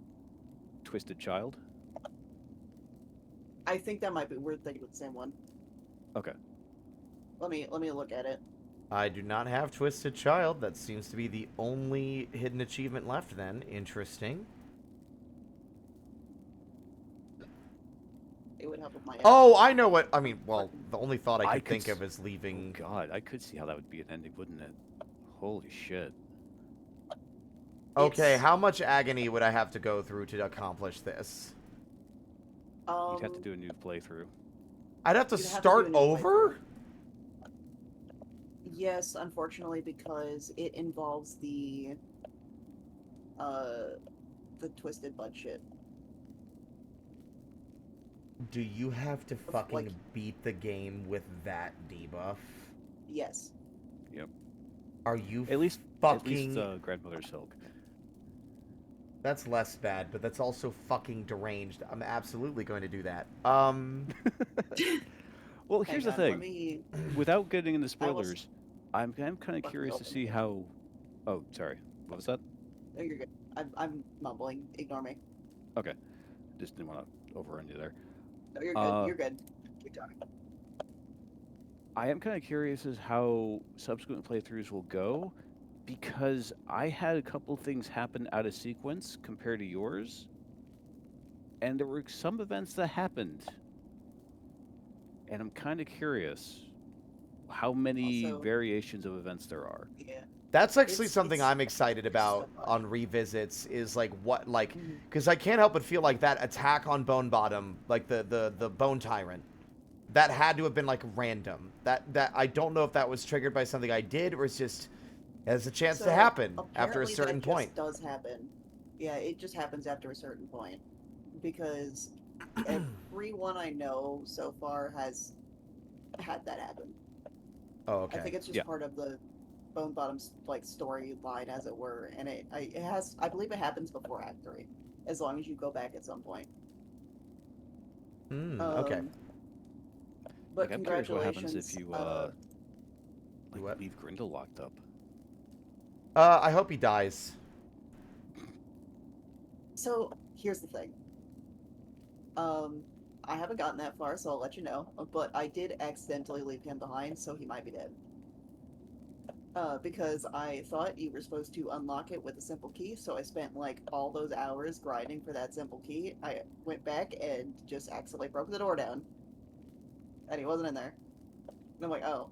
Twisted Child. I think that might be. We're thinking of the same one. Okay. Let me look at it. I do not have Twisted Child. That seems to be the only hidden achievement left then. Interesting. It would help with my... Oh, I know what... I mean, well, the only thought I could think of is leaving... Oh God, I could see how that would be an ending, wouldn't it? Holy shit. Okay, how much agony would I have to go through to accomplish this? You'd have to do a new playthrough. I'd have to start over? Yes, unfortunately, because it involves the twisted butt shit. Do you have to fucking beat the game with that debuff? Yes. Yep. Are you at least Grandmother Silk. That's less bad, but that's also fucking deranged. I'm absolutely going to do that. Well, here's the thing. Without getting into spoilers, I'm kind of curious to see how... Oh, sorry. What was that? No, you're good. I'm mumbling. Ignore me. Okay. Just didn't want to overrun you there. No, you're good. You're good. Keep talking. I am kind of curious as how subsequent playthroughs will go, because I had a couple things happen out of sequence compared to yours, and there were some events that happened, and I'm kind of curious how many variations of events there are. Yeah. That's actually something I'm excited about on revisits, is like what, like, because I can't help but feel like that attack on Bone Bottom, like the Bone Tyrant, that had to have been like random. That I don't know if that was triggered by something I did, or it's just has a chance to happen after a certain point. It does happen. Yeah, it just happens after a certain point, because everyone I know so far has had that happen. Oh, okay. I think it's just part of the Bone Bottom's like storyline, as it were, and it has. I believe it happens before Act 3, as long as you go back at some point. Okay. But I'm curious what happens if you what? leave Grindel locked up. I hope he dies. So here's the thing. I haven't gotten that far, so I'll let you know. But I did accidentally leave him behind, so he might be dead. Because I thought you were supposed to unlock it with a simple key, so I spent like all those hours grinding for that simple key. I went back and just accidentally broke the door down. And he wasn't in there. And I'm like, oh.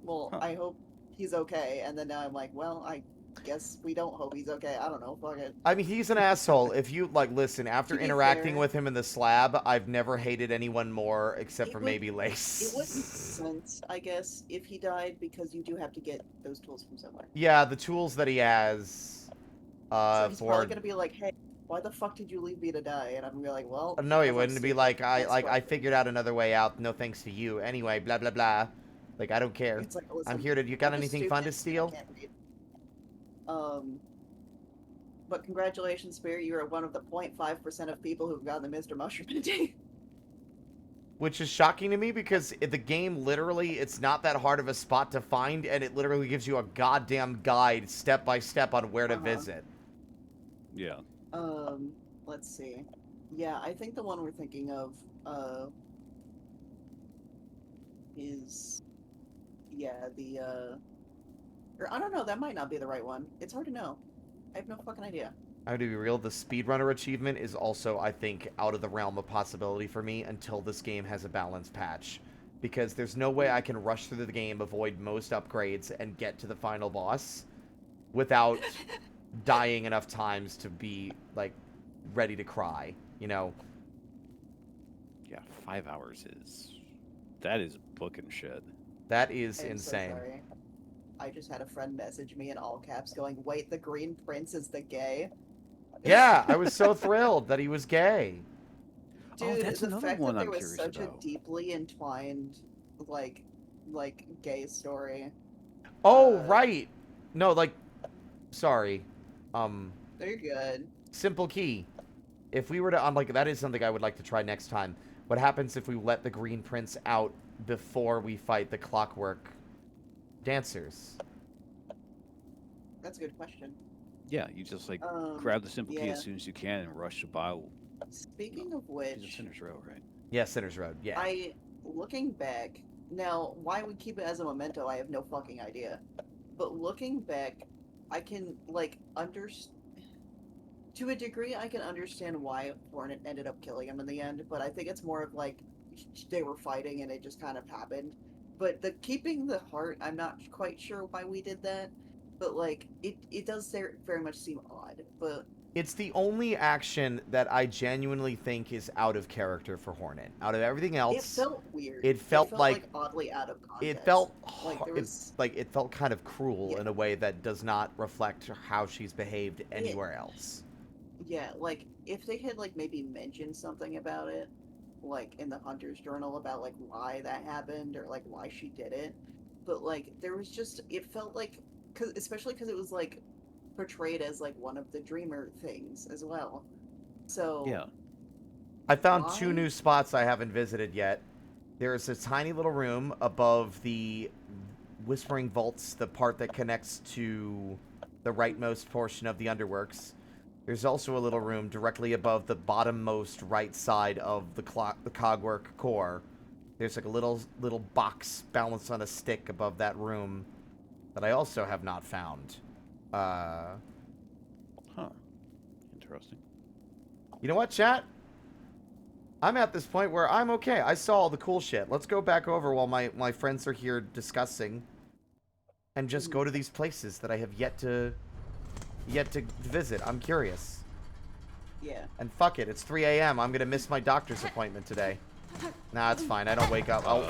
Well, I hope he's okay. And then now I'm like, well, I guess we don't hope he's okay. I don't know. Fuck it. I mean, he's an asshole. If you, like, listen, after interacting with him in the slab, I've never hated anyone more except for maybe Lace. It would make sense, I guess, if he died, because you do have to get those tools from somewhere. Yeah, the tools that he has. So he's probably going to be like, hey, why the fuck did you leave me to die? And I'm going to be like, well... No, he wouldn't be like, I figured out another way out, no thanks to you. Anyway, blah, blah, blah. Like, I don't care. Like, listen, I'm here to... You got anything fun to steal? But congratulations, Spirit, you are one of the 0.5% of people who've gotten the Mr. Mushroom today. Which is shocking to me because the game literally, it's not that hard of a spot to find, and it literally gives you a goddamn guide step by step on where to visit. Yeah. Let's see. Yeah, I think the one we're thinking of, is, yeah, or I don't know, that might not be the right one. It's hard to know. I have no fucking idea. I have to be real, the speedrunner achievement is also, I think, out of the realm of possibility for me until this game has a balance patch. Because there's no way I can rush through the game, avoid most upgrades, and get to the final boss without dying enough times to be, like, ready to cry, you know? Yeah, 5 hours is... That is booking shit. That is I'm insane. So sorry. I just had a friend message me in all caps going, wait, the Green Prince is the gay? Yeah, I was so thrilled that he was gay. Dude, that's the another fact one that there I'm was curious such about. a deeply entwined, like gay story. Oh, right. No, like, sorry. They're good. Simple key. If we were to, like, that is something I would like to try next time. What happens if we let the Green Prince out before we fight the Clockwork Dancers? That's a good question. Yeah, you just, like, grab the simple key yeah. as soon as you can and rush to buy... Speaking of which... It's Sinner's Row, right? Yeah, Sinner's Road, yeah. Looking back, now, why we keep it as a memento, I have no fucking idea. But looking back, I can, like, to a degree, I can understand why Hornet ended up killing him in the end, but I think it's more of, like, they were fighting and it just kind of happened. But the keeping the heart, I'm not quite sure why we did that, but, like, it does very much seem odd, but... It's the only action that I genuinely think is out of character for Hornet. Out of everything else... It felt weird. It felt like oddly out of context. It felt... Like, there was... it felt kind of cruel in a way that does not reflect how she's behaved anywhere else. Yeah, like, if they had, like, maybe mentioned something about it, like, in the Hunter's Journal about, like, why that happened, or, like, why she did it, but, like, there was just, it felt like, especially because it was, like, portrayed as, like, one of the Dreamer things as well. So... Yeah. I found 2 new spots I haven't visited yet. There's a tiny little room above the Whispering Vaults, the part that connects to the rightmost portion of the Underworks. There's also a little room directly above the bottommost right side of the Cogwork core. There's like a little box balanced on a stick above that room that I also have not found. Huh. Interesting. You know what, chat? I'm at this point where I'm okay. I saw all the cool shit. Let's go back over while my friends are here discussing and just go to these places that I have yet to visit. I'm curious. Yeah. And fuck it, it's 3 a.m. I'm gonna miss my doctor's appointment today. Nah, it's fine. I don't wake up. Oh,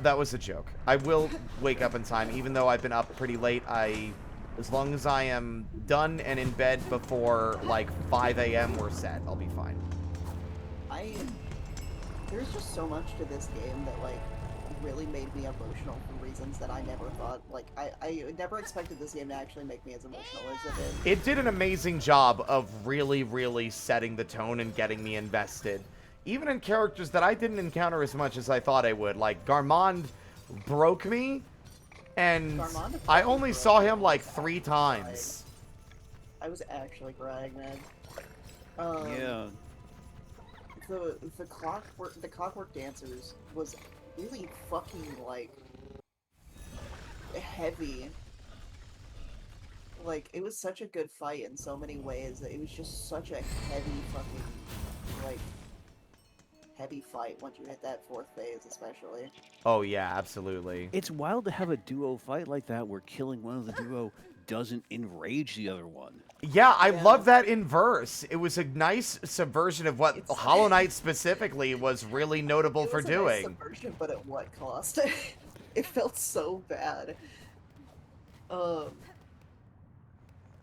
that was a joke. I will wake up in time, even though I've been up pretty late. As long as I am done and in bed before like 5 a.m., we're set. I'll be fine. There's just so much to this game that, like, really made me emotional for reasons that I never thought. Like, I never expected this game to actually make me as emotional as it did. It did an amazing job of really, really setting the tone and getting me invested. Even in characters that I didn't encounter as much as I thought I would. Like, Garmond broke me, and I only saw him like 3 times. I was actually crying, man. Yeah. The Clockwork Dancers was really fucking, like, heavy. Like, it was such a good fight in so many ways that it was just such a heavy fucking, like, heavy fight once you hit that 4th phase, especially. Oh yeah, absolutely. It's wild to have a duo fight like that where killing one of the duo doesn't enrage the other one. Yeah, I love that inverse. It was a nice subversion of what Hollow Knight specifically was really notable for doing. Nice subversion, but at what cost? It felt so bad.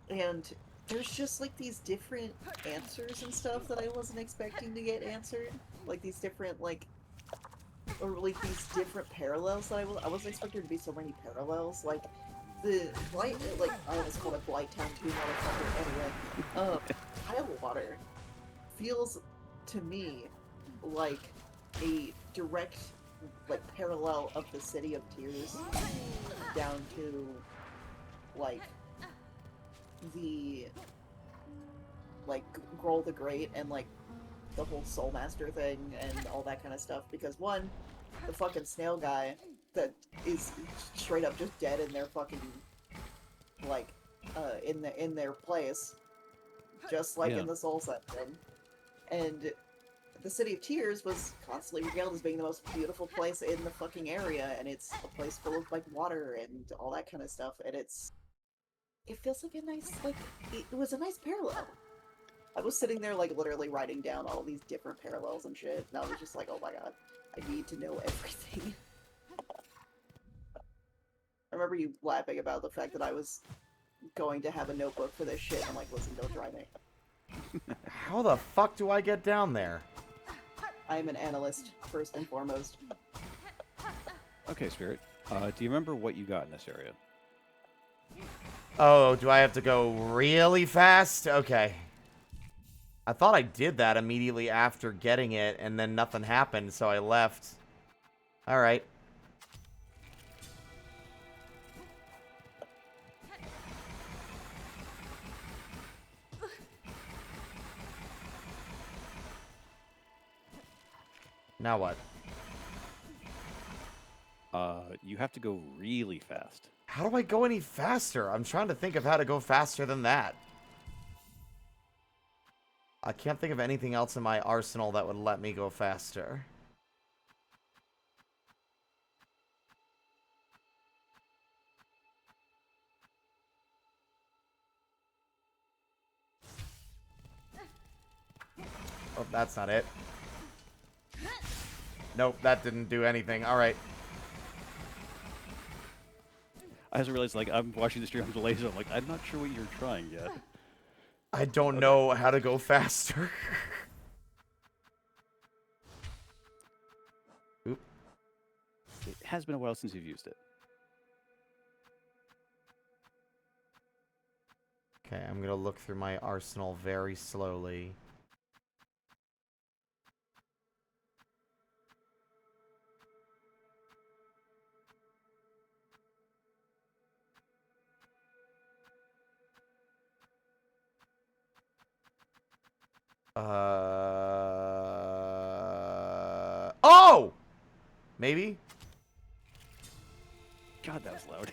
And there's just, like, these different answers and stuff that I wasn't expecting to get answered. Like, these different, like, or, like, these different parallels that I wasn't expecting there to be so many parallels. Like, the Blight, like, I almost called it Blight Town 2, motherfucker, anyway. Tile Water feels, to me, like a direct, like, parallel of the City of Tears down to, like, the, like, Grohl the Great and, like, the whole Soulmaster thing and all that kind of stuff, because one, the fucking snail guy that is straight up just dead in their fucking, like, in their place, just like in the Soul section. And the City of Tears was constantly revealed as being the most beautiful place in the fucking area, and it's a place full of, like, water and all that kind of stuff, and it feels like a nice, like, it was a nice parallel. I was sitting there, like, literally writing down all these different parallels and shit, and I was just like, oh my god, I need to know everything. I remember you laughing about the fact that I was going to have a notebook for this shit, and I'm like, listen, don't try me. How the fuck do I get down there? I am an analyst, first and foremost. Okay, Spirit. Do you remember what you got in this area? Oh, do I have to go really fast? Okay. I thought I did that immediately after getting it, and then nothing happened, so I left. Alright. Now what? You have to go really fast. How do I go any faster? I'm trying to think of how to go faster than that. I can't think of anything else in my arsenal that would let me go faster. Oh, that's not it. Nope, that didn't do anything. Alright. I just realized, like, I'm watching the stream on the laser. I'm like, I'm not sure what you're trying yet. I don't know how to go faster. Oop. It has been a while since you've used it. Okay, I'm gonna look through my arsenal very slowly. Oh! Maybe? God, that was loud.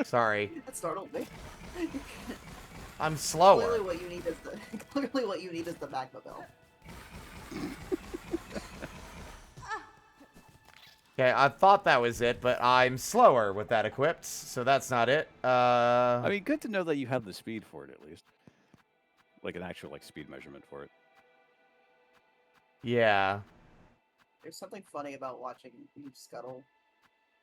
Sorry. That startled me. I'm slower. Clearly what you need is the clearly what you need is the magma bell. Okay, I thought that was it, but I'm slower with that equipped, so that's not it. I mean, good to know that you have the speed for it, at least. Like, an actual, like, speed measurement for it. Yeah. There's something funny about watching you scuttle.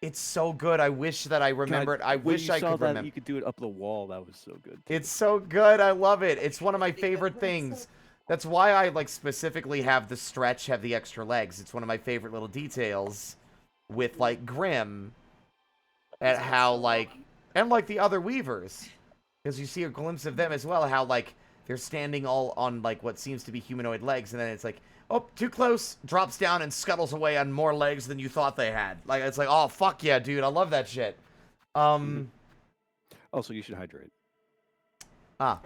It's so good. I wish that I remembered. I wish I could remember. You could do it up the wall. That was so good. It's so good. I love it. It's one of my favorite things. That's why I, like, specifically have the stretch, have the extra legs. It's one of my favorite little details with, like, Grimm. At how, like, and, like, the other Weavers. Because you see a glimpse of them as well, how, like, they're standing all on, like, what seems to be humanoid legs, and then it's like, oh, too close, drops down and scuttles away on more legs than you thought they had. Like, it's like, oh, fuck yeah, dude, I love that shit. Also, you should hydrate. Ah.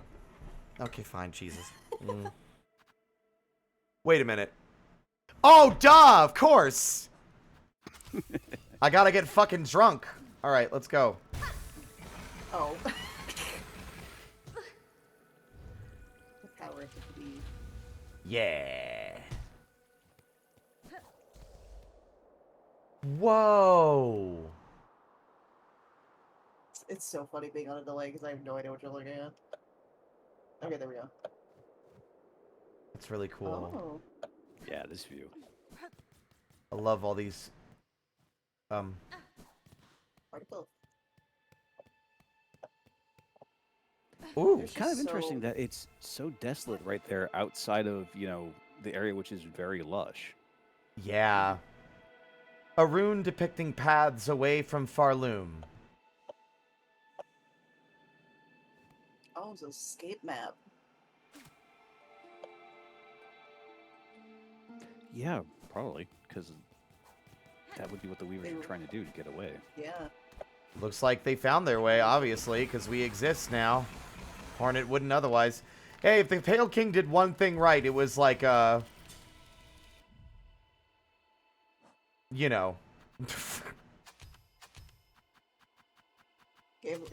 Okay, fine, Jesus. Wait a minute. Oh, duh, of course! I gotta get fucking drunk. Alright, let's go. Oh. The power to believe. Yeah. Whoa. It's so funny being on a delay because I have no idea what you're looking at. Okay, there we go. That's really cool. Oh. Yeah, this view. I love all these. Article. Ooh. It's kind of interesting that it's so desolate right there outside of, you know, the area which is very lush. Yeah. A rune depicting paths away from Farloom. Jones' escape map. Yeah, probably, because that would be what the Weavers are trying to do to get away. Yeah. Looks like they found their way, obviously, because we exist now. Hornet wouldn't otherwise. Hey, if the Pale King did one thing right, it was like, you know.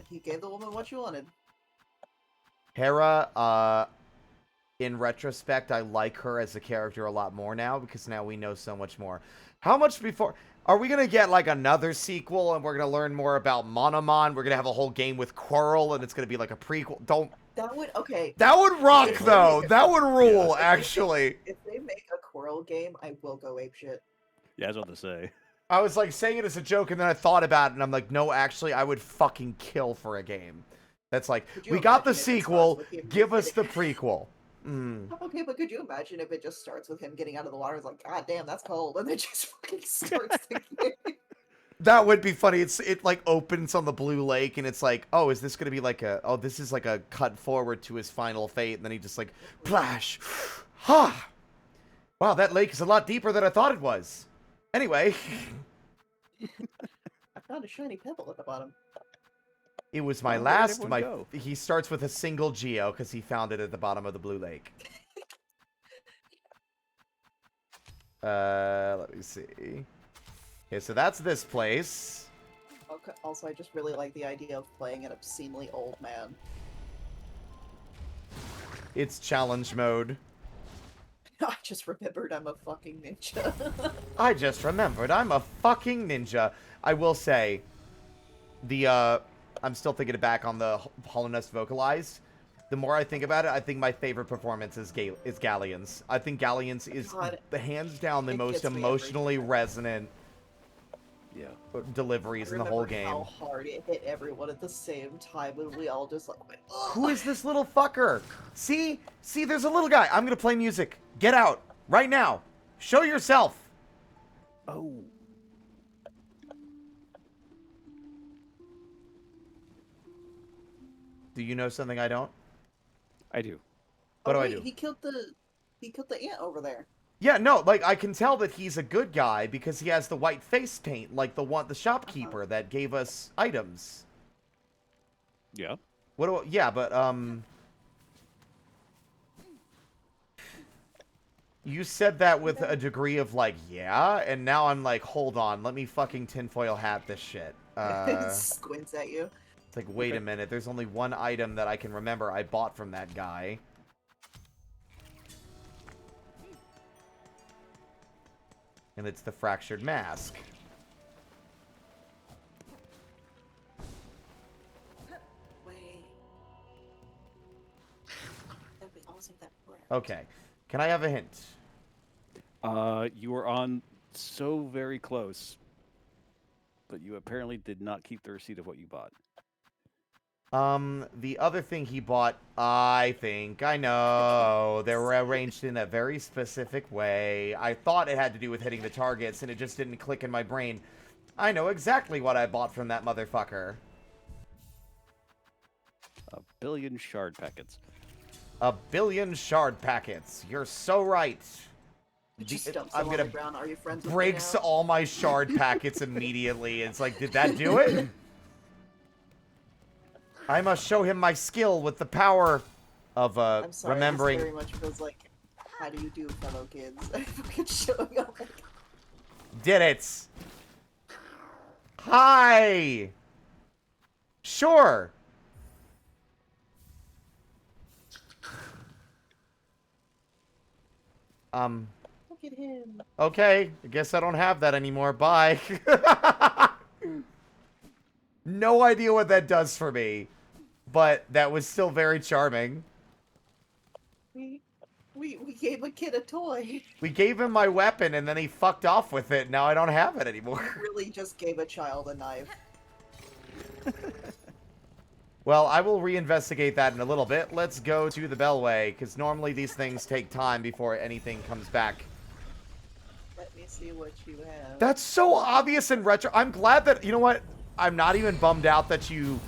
He gave the woman what she wanted. Hera, in retrospect, I like her as a character a lot more now, because now we know so much more. How much before... Are we going to get, like, another sequel, and we're going to learn more about Monomon? We're going to have a whole game with Quirrell, and it's going to be, like, a prequel? Don't... That would... Okay. That would rock, though! That would rule, actually! If they make a Quirrell game, I will go apeshit. Yeah, I was about to say. I was, like, saying it as a joke, and then I thought about it, and I'm like, no, actually, I would fucking kill for a game. That's like, we got the sequel, give us the prequel. Okay, but could you imagine if it just starts with him getting out of the water? It's like, God damn, that's cold, and then just fucking starts the game. That would be funny. It like opens on the blue lake, and it's like, oh, is this gonna be like a? Oh, this is like a cut forward to his final fate, and then he just like, plash, ha! Wow, that lake is a lot deeper than I thought it was. Anyway, I found a shiny pebble at the bottom. it was my last. He starts with a single geo because he found it at the bottom of the blue lake. Let me see. Okay, so that's this place. Okay, also, I just really like the idea of playing an obscenely old man. It's challenge mode. I just remembered I'm a fucking ninja. I just remembered I'm a fucking ninja. I will say, I'm still thinking back on the Hollow Nest vocalized. The more I think about it, I think my favorite performance is Galleon's. I think Galleon's is hands down the most emotionally resonant deliveries in the whole game. How hard it hit everyone at the same time, and we all just like went, ugh. Who is this little fucker? See, there's a little guy. I'm gonna play music. Get out right now. Show yourself. Oh. Do you know something I don't? I do. What do I wait, do? He killed the ant over there. Yeah, no, like, I can tell that he's a good guy because he has the white face paint, like the shopkeeper that gave us items. Yeah. Yeah, but, you said that with a degree of, like, yeah, and now I'm like, hold on, let me fucking tinfoil hat this shit. Squints at you. It's like, wait a minute, there's only one item that I can remember I bought from that guy. And it's the fractured mask. Wait. That'd be awesome if that worked. Okay. Can I have a hint? You were on so very close, but you apparently did not keep the receipt of what you bought. The other thing he bought, I think, I know, they were arranged in a very specific way. I thought it had to do with hitting the targets, and it just didn't click in my brain. I know exactly what I bought from that motherfucker. 1 billion shard packets. 1 billion shard packets. You're so right. Just dump some on the ground. Are you friends with me Breaks now? all my shard packets immediately. It's like, did that do it? I must show him my skill with the power of I'm sorry, remembering. This very much feels like, how do you do, fellow kids? I fucking showing up. Like... Did it. Hi. Sure. Look at him. Okay, I guess I don't have that anymore. Bye. No idea what that does for me, but that was still very charming. We gave a kid a toy. We gave him my weapon, and then he fucked off with it. Now I don't have it anymore. We really just gave a child a knife. Well, I will reinvestigate that in a little bit. Let's go to the Bellway, because normally these things take time before anything comes back. Let me see what you have. That's so obvious in retro. I'm glad that, you know what? I'm not even bummed out that you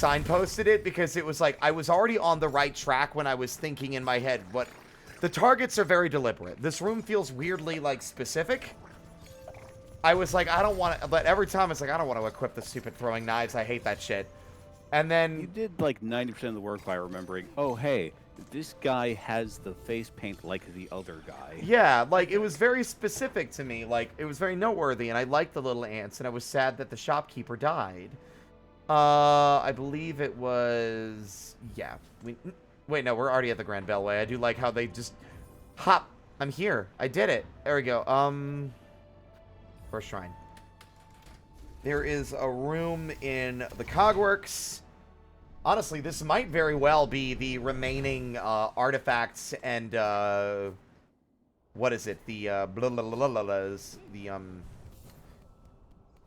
signposted it because it was like I was already on the right track when I was thinking in my head what the targets are very deliberate. This room feels weirdly like specific. I was like, I don't want to, but every time it's like, I don't want to equip the stupid throwing knives. I hate that shit. And then You did like 90% of the work by remembering, oh, hey, this guy has the face paint like the other guy. yeah, like it was very specific to me. Like it was very noteworthy, and I liked the little ants, and I was sad that the shopkeeper died. I believe it was, yeah. Wait, no, we're already at the Grand Bellway. I do like how they just hop. I'm here. I did it. There we go. First shrine. There is a room in the Cogworks. Honestly, this might very well be the remaining artifacts and what is it? The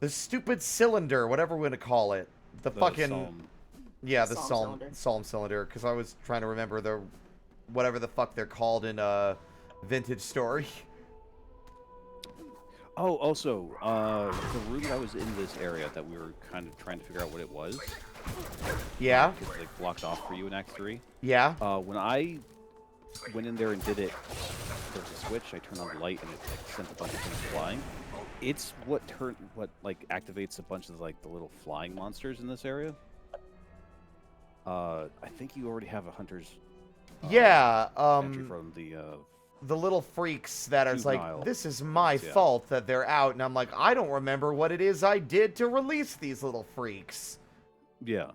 the stupid cylinder, whatever we're gonna call it. The fucking Psalm. yeah, the Psalm Psalm cylinder. Because I was trying to remember the whatever the fuck they're called in Vintage Story. Oh, also, the room that was in this area that we were kind of trying to figure out what it was. Yeah. It's like blocked off for you in Act 3. Yeah. When I went in there and did it, there was a switch. I turned on the light and it like sent a bunch of things flying. It's what like activates a bunch of like the little flying monsters in this area. I think you already have a hunter's Yeah. entry from the little freaks that are like, Juvenile. this is my Yeah. fault that they're out, and I'm like, I don't remember what it is I did to release these little freaks. yeah.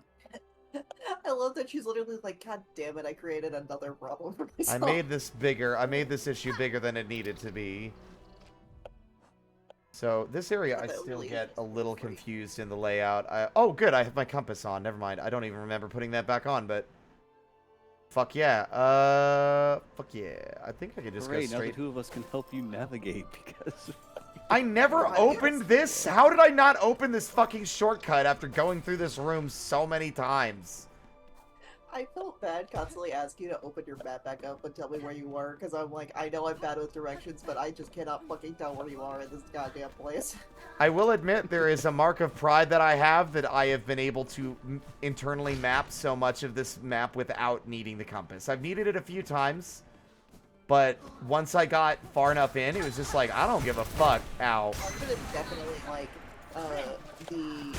I love that she's literally like, God damn it, I created another problem for I myself. made this bigger. I made this issue bigger than it needed to be. So this area, I That still really get is a little freak. confused in the layout. Oh, good, I have my compass on. Never mind. I don't even remember putting that back on, but fuck yeah. Fuck yeah. I think I could just Hooray, go now the straight. two of us can help you navigate because I never Right. opened this. How did I not open this fucking shortcut after going through this room so many times? I felt bad constantly asking you to open your map back up and tell me where you were, because I'm like, I know I'm bad with directions, but I just cannot fucking tell where you are in this goddamn place. I will admit there is a mark of pride that I have that I have been able to internally map so much of this map without needing the compass. I've needed it a few times, but once I got far enough in, it was just like, I don't give a fuck. Ow. I'm gonna definitely like the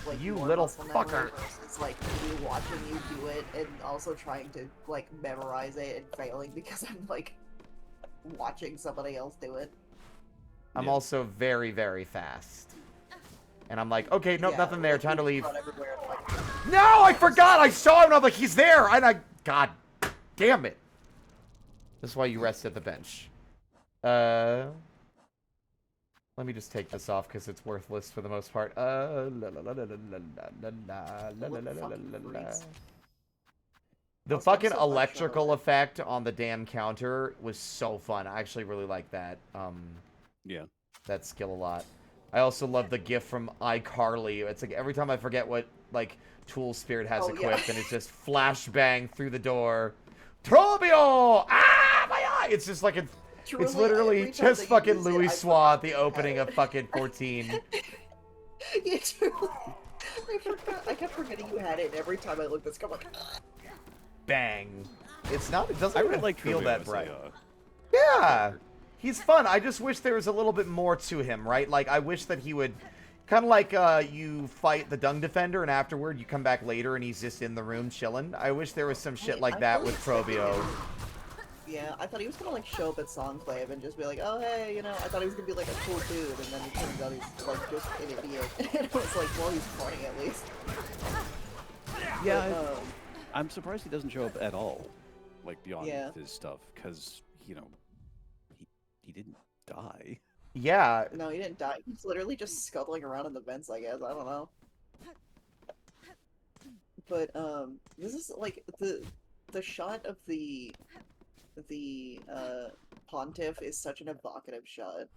like You more little muscle memory fucker. versus like me watching you do it and also trying to like memorize it and failing because I'm like watching somebody else do it. I'm Yeah. also very, very fast. And I'm like, okay, nope, Yeah, nothing there. like, Time to you leave. run everywhere and, like, No, I forgot. I saw him. And I'm like, he's there. And I, God damn it. This is why you rest at the bench. Let me just take this off because it's worthless for the most part. La la la la la la la la la la la la la la. The fucking so much electrical of it. effect on the damn counter was so fun. I actually really like that. yeah. That skill a lot. I also love the gif from iCarly. It's like every time I forget what like tool Spirit has Oh, yeah. equipped, and it's just flashbang through the door. Trobio! Ah, my eye! It's just like it's Truly, literally every time just that you fucking use it, Louis I Swa at forgot the you opening had of it. fucking 14. Yeah, truly. I forgot. I kept forgetting you had it, and every time I looked at this, I'm like, Bang. It's not. It doesn't I even really like feel Truvio that as a, bright. Yeah. character. He's fun. I just wish there was a little bit more to him, right? Like, I wish that he would... Kind of like you fight the Dung Defender, and afterward you come back later and he's just in the room chilling. I wish there was some shit Wait, like I that thought with he was gonna Probio. yeah, I thought he was gonna like show up at Songclave and just be like, oh hey, you know, I thought he was gonna be like a cool dude, and then it turns out he's like just an idiot. And it was like, well, he's funny at least. Yeah, But, I'm surprised he doesn't show up at all, like beyond Yeah. his stuff, because he didn't die. Yeah, no, he didn't die. He's literally just scuttling around in the vents, I guess. I don't know. But this is like the shot of the pontiff is such an evocative shot.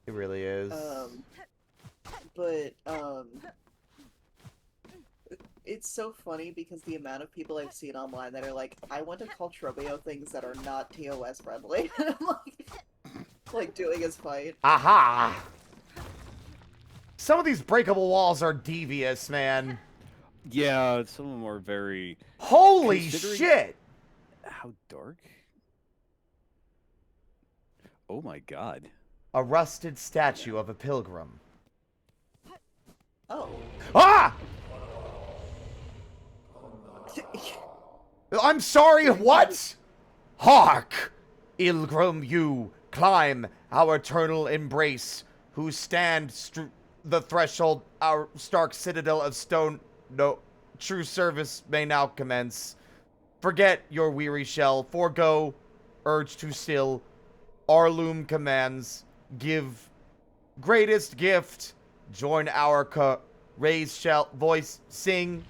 it really is. But it's so funny because the amount of people I've seen online that are like, I want to call Trobio things that are not TOS friendly. And I'm like doing his fight. Aha! Some of these breakable walls are devious, man. Yeah, some of them are very. Holy Considering- shit! How dark? Oh my god. A rusted statue of a pilgrim. Oh. Ah! I'm sorry, what? Hark! Ilgrim, you climb our eternal embrace, who stand the threshold, our stark citadel of stone. No, true service may now commence. Forget your weary shell, forego urge to still. Arloom commands, give greatest gift, join our raise shall voice, sing.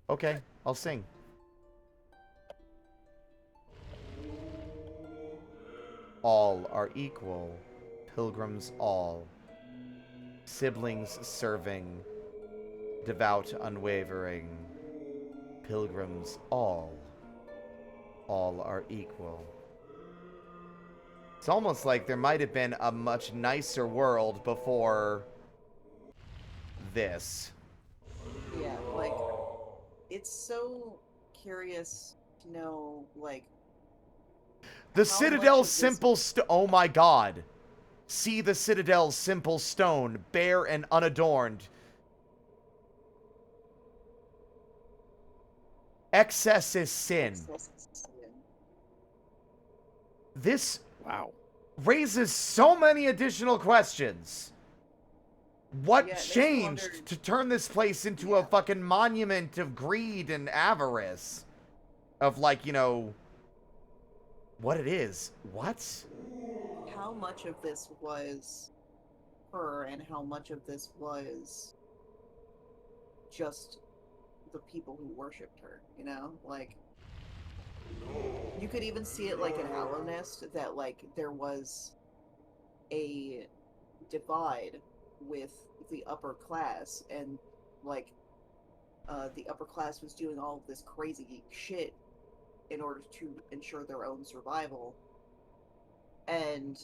Okay, I'll sing. All are equal, pilgrims all, siblings serving, devout unwavering, pilgrims all are equal. It's almost like there might have been a much nicer world before this. Yeah, like, it's so curious to know, like, The how Citadel's much of this- simple oh my god. See the Citadel's simple stone, bare and unadorned. Excess is sin. This Wow. raises so many additional questions. What Yeah, it makes me changed wonder- to turn this place into a Yeah. fucking monument of greed and avarice? Of, like, you know, what it is. What? How much of this was her and how much of this was just the people who worshipped her, you know? Like, you could even see it like in Hallow Nest that, like, there was a divide with the upper class, and, like, the upper class was doing all of this crazy shit in order to ensure their own survival. And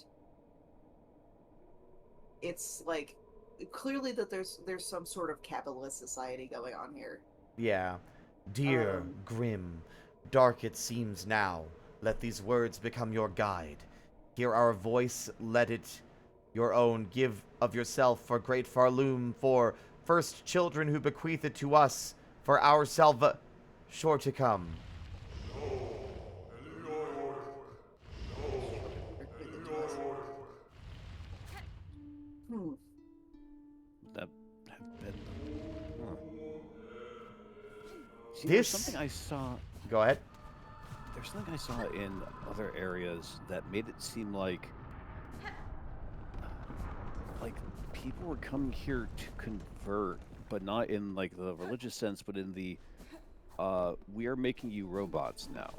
it's like clearly that there's some sort of capitalist society going on here. Yeah. Dear, grim, dark it seems now. Let these words become your guide. Hear our voice, let it your own. Give of yourself for great Farloom, for first children who bequeath it to us, for our sure to come. Hmm. That have been. Huh. See, there's This- something I saw. Go ahead. There's something I saw in other areas that made it seem like people were coming here to convert, but not in like the religious sense, but in the we are making you robots now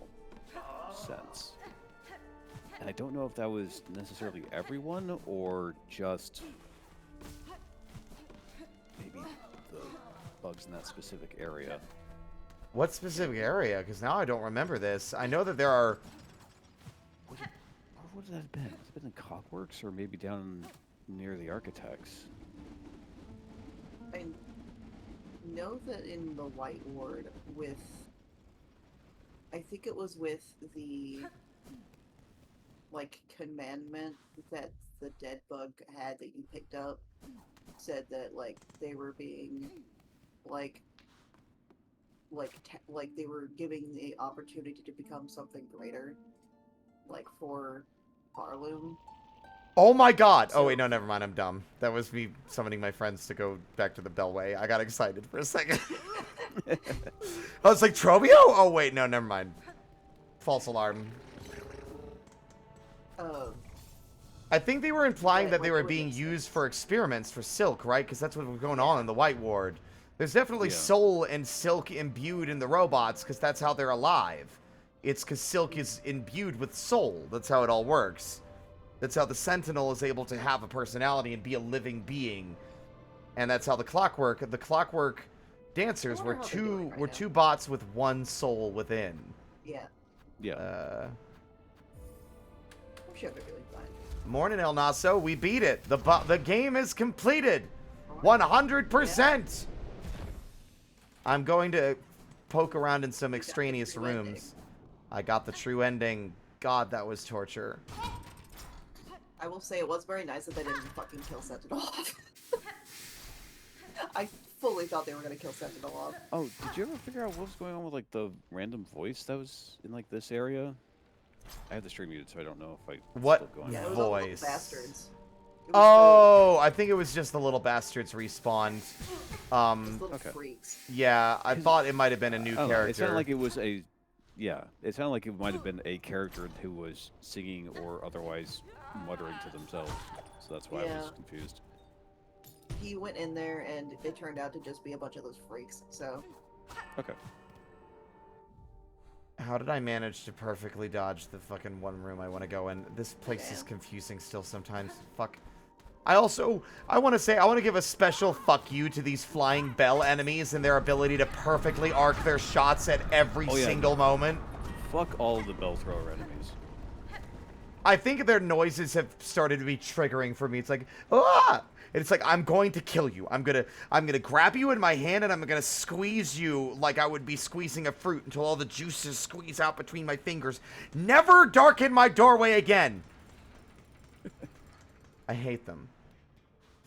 sense. And I don't know if that was necessarily everyone or just maybe the bugs in that specific area. What specific area? Because now I don't remember this. I know that there are... What would that have been? Has it been in Clockworks or maybe down near the Architects? I know that in the White Ward with... I think it was with the... like, commandment that the dead bug had that you picked up, said that, like, they were being, like they were giving the opportunity to become something greater, like, for Barloom. Oh my god! Oh So- wait, no, never mind, I'm dumb. That was me summoning my friends to go back to the Bellway. I got excited for a second. I was like, Trobio? Oh wait, no, never mind. False alarm. I think they were implying Right, that they like were what being it used for experiments for Silk, right? Because that's what was going on in the White Ward. There's definitely Yeah. soul and Silk imbued in the robots, because that's how they're alive. It's because Silk is imbued with soul. That's how it all works. That's how the Sentinel is able to have a personality and be a living being. And that's how the Clockwork dancers I were wonder how they're doing right now. two bots with one soul within. Yeah, Yeah. I'm sure they're doing fine. Morning, El Naso. We beat it. The game is completed. 100%. I'm going to poke around in some You got the extraneous true ending. rooms. I got the true ending. God, that was torture. I will say it was very nice that they didn't fucking kill Sentinel off. I fully thought they were gonna kill Sentinel off. Oh, did you ever figure out what was going on with like the random voice that was in like this area? I have the stream muted, so I don't know if it's What still going Yeah, on. it was all the voice? little bastards. It was Oh, I think it was just the little bastards respawned. those little Okay. freaks. Yeah, I thought it might have been a new I don't know, character. it sounded like it was a, yeah, it sounded like it might have been a character who was singing or otherwise muttering to themselves. So that's why I Yeah. was confused. He went in there and it turned out to just be a bunch of those freaks. So Okay. How did I manage to perfectly dodge the fucking one room I want to go in? This place is Damn. confusing still sometimes. Fuck. I want to give a special fuck you to these flying bell enemies and their ability to perfectly arc their shots at every Oh, yeah. single moment. Fuck all of the bell thrower enemies. I think their noises have started to be triggering for me. It's like, ah! And it's like, I'm going to kill you. I'm gonna grab you in my hand and I'm gonna squeeze you like I would be squeezing a fruit until all the juices squeeze out between my fingers. Never darken my doorway again! I hate them.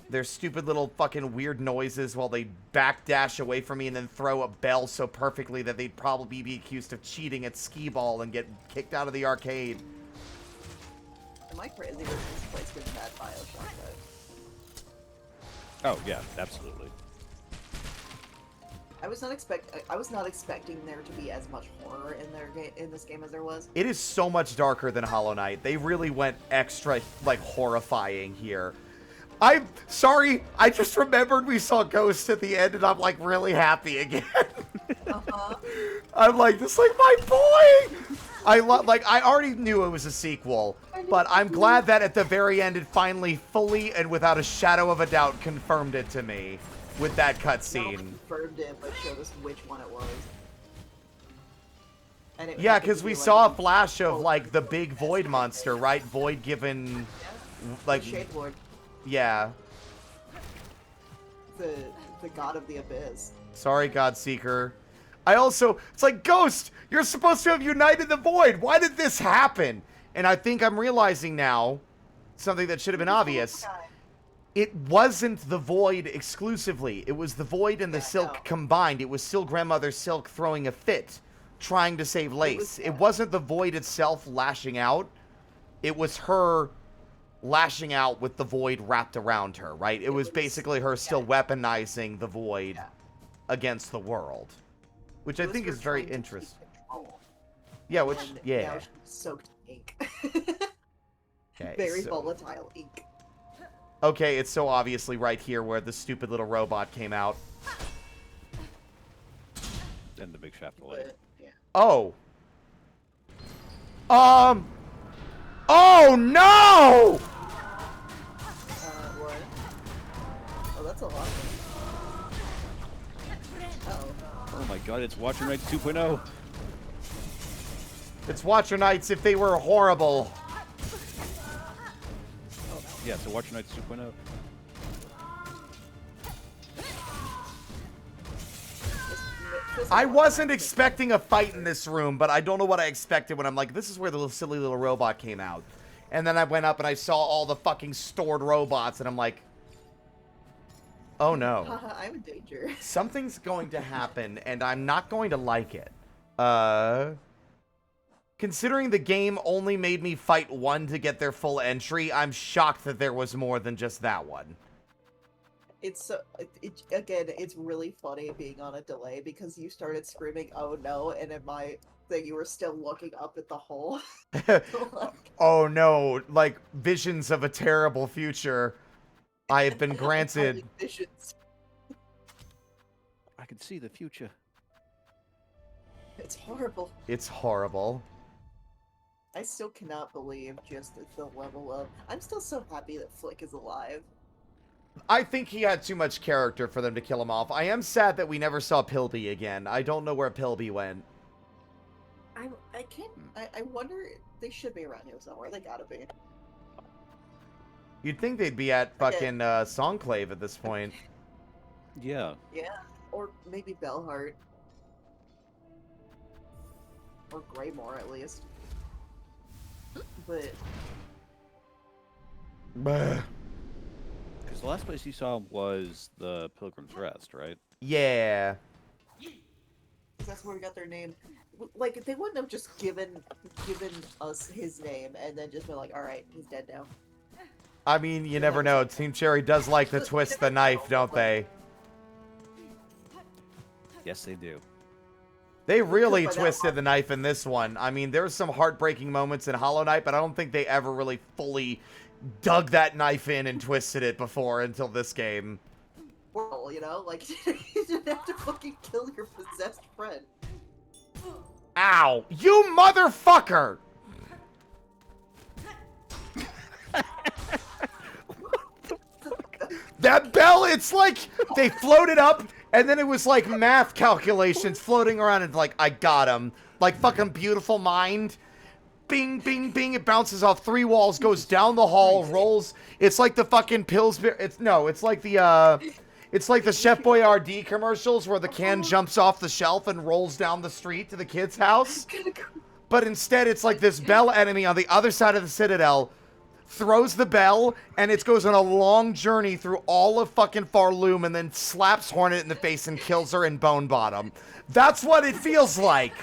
Their stupid little fucking weird noises while they backdash away from me and then throw a bell so perfectly that they'd probably be accused of cheating at skee-ball and get kicked out of the arcade. am I crazy that this place gives bad Bioshock vibes? Oh yeah, absolutely. I was not expecting there to be as much horror in this game as there was. It is so much darker than Hollow Knight. They really went extra, like, horrifying here. I'm sorry, I just remembered we saw Ghost at the end, and I'm, like, really happy again. Uh-huh. I'm like, this is like my boy! I already knew it was a sequel, but I'm glad that at the very end it finally fully and without a shadow of a doubt confirmed it to me with that Not only cutscene. confirmed it, but showed us which one it was. And it Yeah, happened to because we be, like, saw a flash of, oh, like, the big Void monster, right? Void given, like, Shade Lord, yeah. the god of the abyss. Sorry, Godseeker. It's like, Ghost, you're supposed to have united the Void. Why did this happen? And I think I'm realizing now something that should have been obvious. It wasn't the Void exclusively. It was the Void and the Silk no. combined. It was still Grandmother Silk throwing a fit, trying to save Lace. It wasn't the Void itself lashing out. It was her lashing out with the Void wrapped around her, right? It was basically her still weaponizing the Void against the world. Which I It was think her is very trying to keep interesting. control. Yeah, which, And yeah. now she's soaked in ink. Okay, Very so- volatile ink. Okay, it's so obviously right here where the stupid little robot came out. And the big shaft of light. But, yeah. Oh. Oh no! What? Oh, that's a lot. Uh-oh. Oh my god, it's Watcher Knights 2.0. It's Watcher Knights if they were horrible. Yeah, so Watcher Knights 2.0. I wasn't expecting a fight in this room, but I don't know what I expected when I'm like, this is where the little silly little robot came out. And then I went up and I saw all the fucking stored robots, and I'm like, oh no. Haha, I'm in danger. Something's going to happen, and I'm not going to like it. Considering the game only made me fight one to get their full entry, I'm shocked that there was more than just that one. It's so, again, it's really funny being on a delay because you started screaming, oh no, and in my thing you were still looking up at the hole. Oh no, like visions of a terrible future. I have been granted. Visions. I can see the future. It's horrible. It's horrible. I still cannot believe just the level of... I'm still so happy that Flick is alive. I think he had too much character for them to kill him off. I am sad that we never saw Pilby again. I don't know where Pilby went. I can't... I wonder... They should be around here somewhere. They gotta be. You'd think they'd be at fucking Songclave at this point. Yeah. Yeah. Or maybe Bellheart. Or Greymore, at least. But... Bah. Because the last place you saw him was the Pilgrim's Rest, right? Yeah. that's where we got their name. Like, they wouldn't have just given us his name and then just been like, alright, he's dead now. I mean, you never know. Team Cherry does like to twist the knife, don't they? Yes, they do. They really twisted the knife in this one. I mean, there's some heartbreaking moments in Hollow Knight, but I don't think they ever really fully dug that knife in and twisted it before until this game. Well, you know, like, you didn't have to fucking kill your possessed friend. Ow! You motherfucker! That bell, it's like they floated up, and then it was like math calculations floating around, and like, I got him. Like fucking Beautiful Mind. Bing, bing, bing, it bounces off 3 walls, goes down the hall, rolls. It's like the fucking Pillsbury, it's like the Chef Boyardee commercials where the can jumps off the shelf and rolls down the street to the kid's house. But instead, it's like this bell enemy on the other side of the Citadel throws the bell, and it goes on a long journey through all of fucking Farloom and then slaps Hornet in the face and kills her in Bone Bottom. That's what it feels like.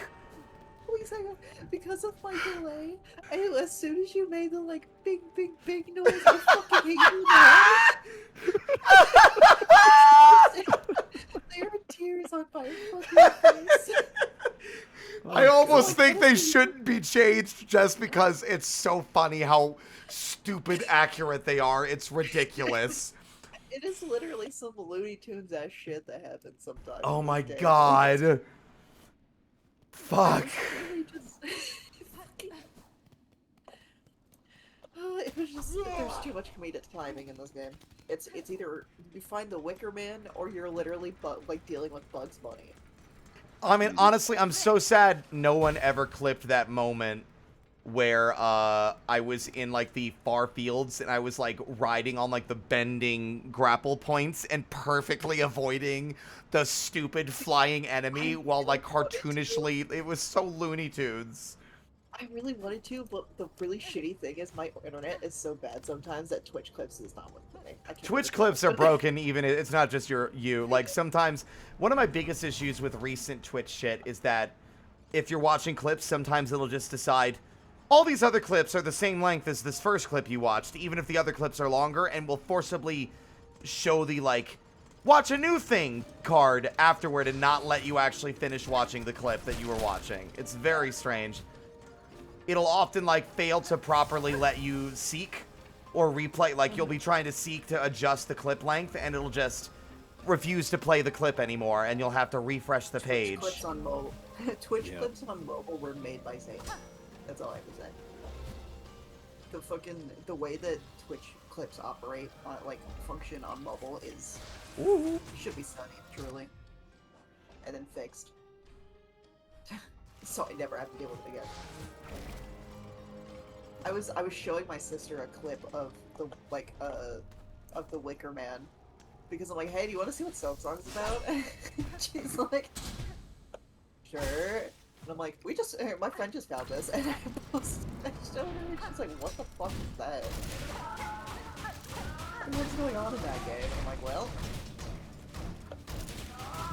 Wait a second. Because of my delay, as soon as you made the, like, big, big, big noise, I fucking hate you now. There are tears on my fucking face. I almost think they shouldn't be changed just because it's so funny how stupid accurate they are. It's ridiculous. It is literally some Looney Tunes ass shit that happens sometimes. Oh my god. Fuck. It was just, there's too much comedic timing in this game. It's either you find the Wicker Man or you're literally like dealing with Bugs Bunny. I mean, honestly, I'm so sad no one ever clipped that moment where I was in like the far fields and I was like riding on like the bending grapple points and perfectly avoiding the stupid flying enemy while like cartoonishly, it was so Looney Tunes. I really wanted to, but the really shitty thing is my internet is so bad sometimes that Twitch clips is not with me. Twitch clips are broken, even it's not just you. Like sometimes, one of my biggest issues with recent Twitch shit is that if you're watching clips, sometimes it'll just decide all these other clips are the same length as this first clip you watched, even if the other clips are longer, and will forcibly show the like watch a new thing card afterward and not let you actually finish watching the clip that you were watching. It's very strange. It'll often like fail to properly let you seek or replay. Like you'll be trying to seek to adjust the clip length and it'll just refuse to play the clip anymore and you'll have to refresh the page. Twitch clips on mobile. Twitch clips on mobile were made by Satan. That's all I have to say. The way that Twitch clips operate, like function on mobile is should be studied truly, and then fixed. So I never have to deal with it again. I was showing my sister a clip of the of the Wicker Man because I'm like, hey, do you want to see what Silksong's about? She's like, sure. And I'm like, my friend just found this, and I showed her, and she's like, what the fuck is that? And what's going on in that game? And I'm like, well,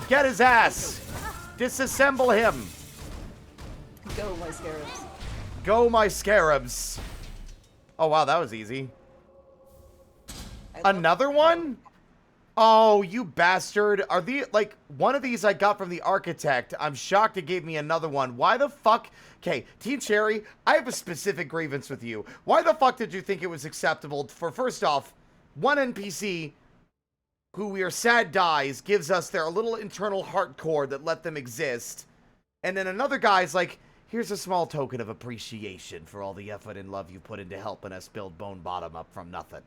get his ass! Disassemble him! Go, my scarabs. Go, my scarabs! Oh wow, that was easy. Another one? Oh, you bastard. Are the, like, one of these I got from the architect. I'm shocked it gave me another one. Why the fuck? Okay, Team Cherry, I have a specific grievance with you. Why the fuck did you think it was acceptable for, first off, one NPC who we are sad dies, gives us their little internal heart core that let them exist, and then another guy's like, here's a small token of appreciation for all the effort and love you put into helping us build Bone Bottom up from nothing.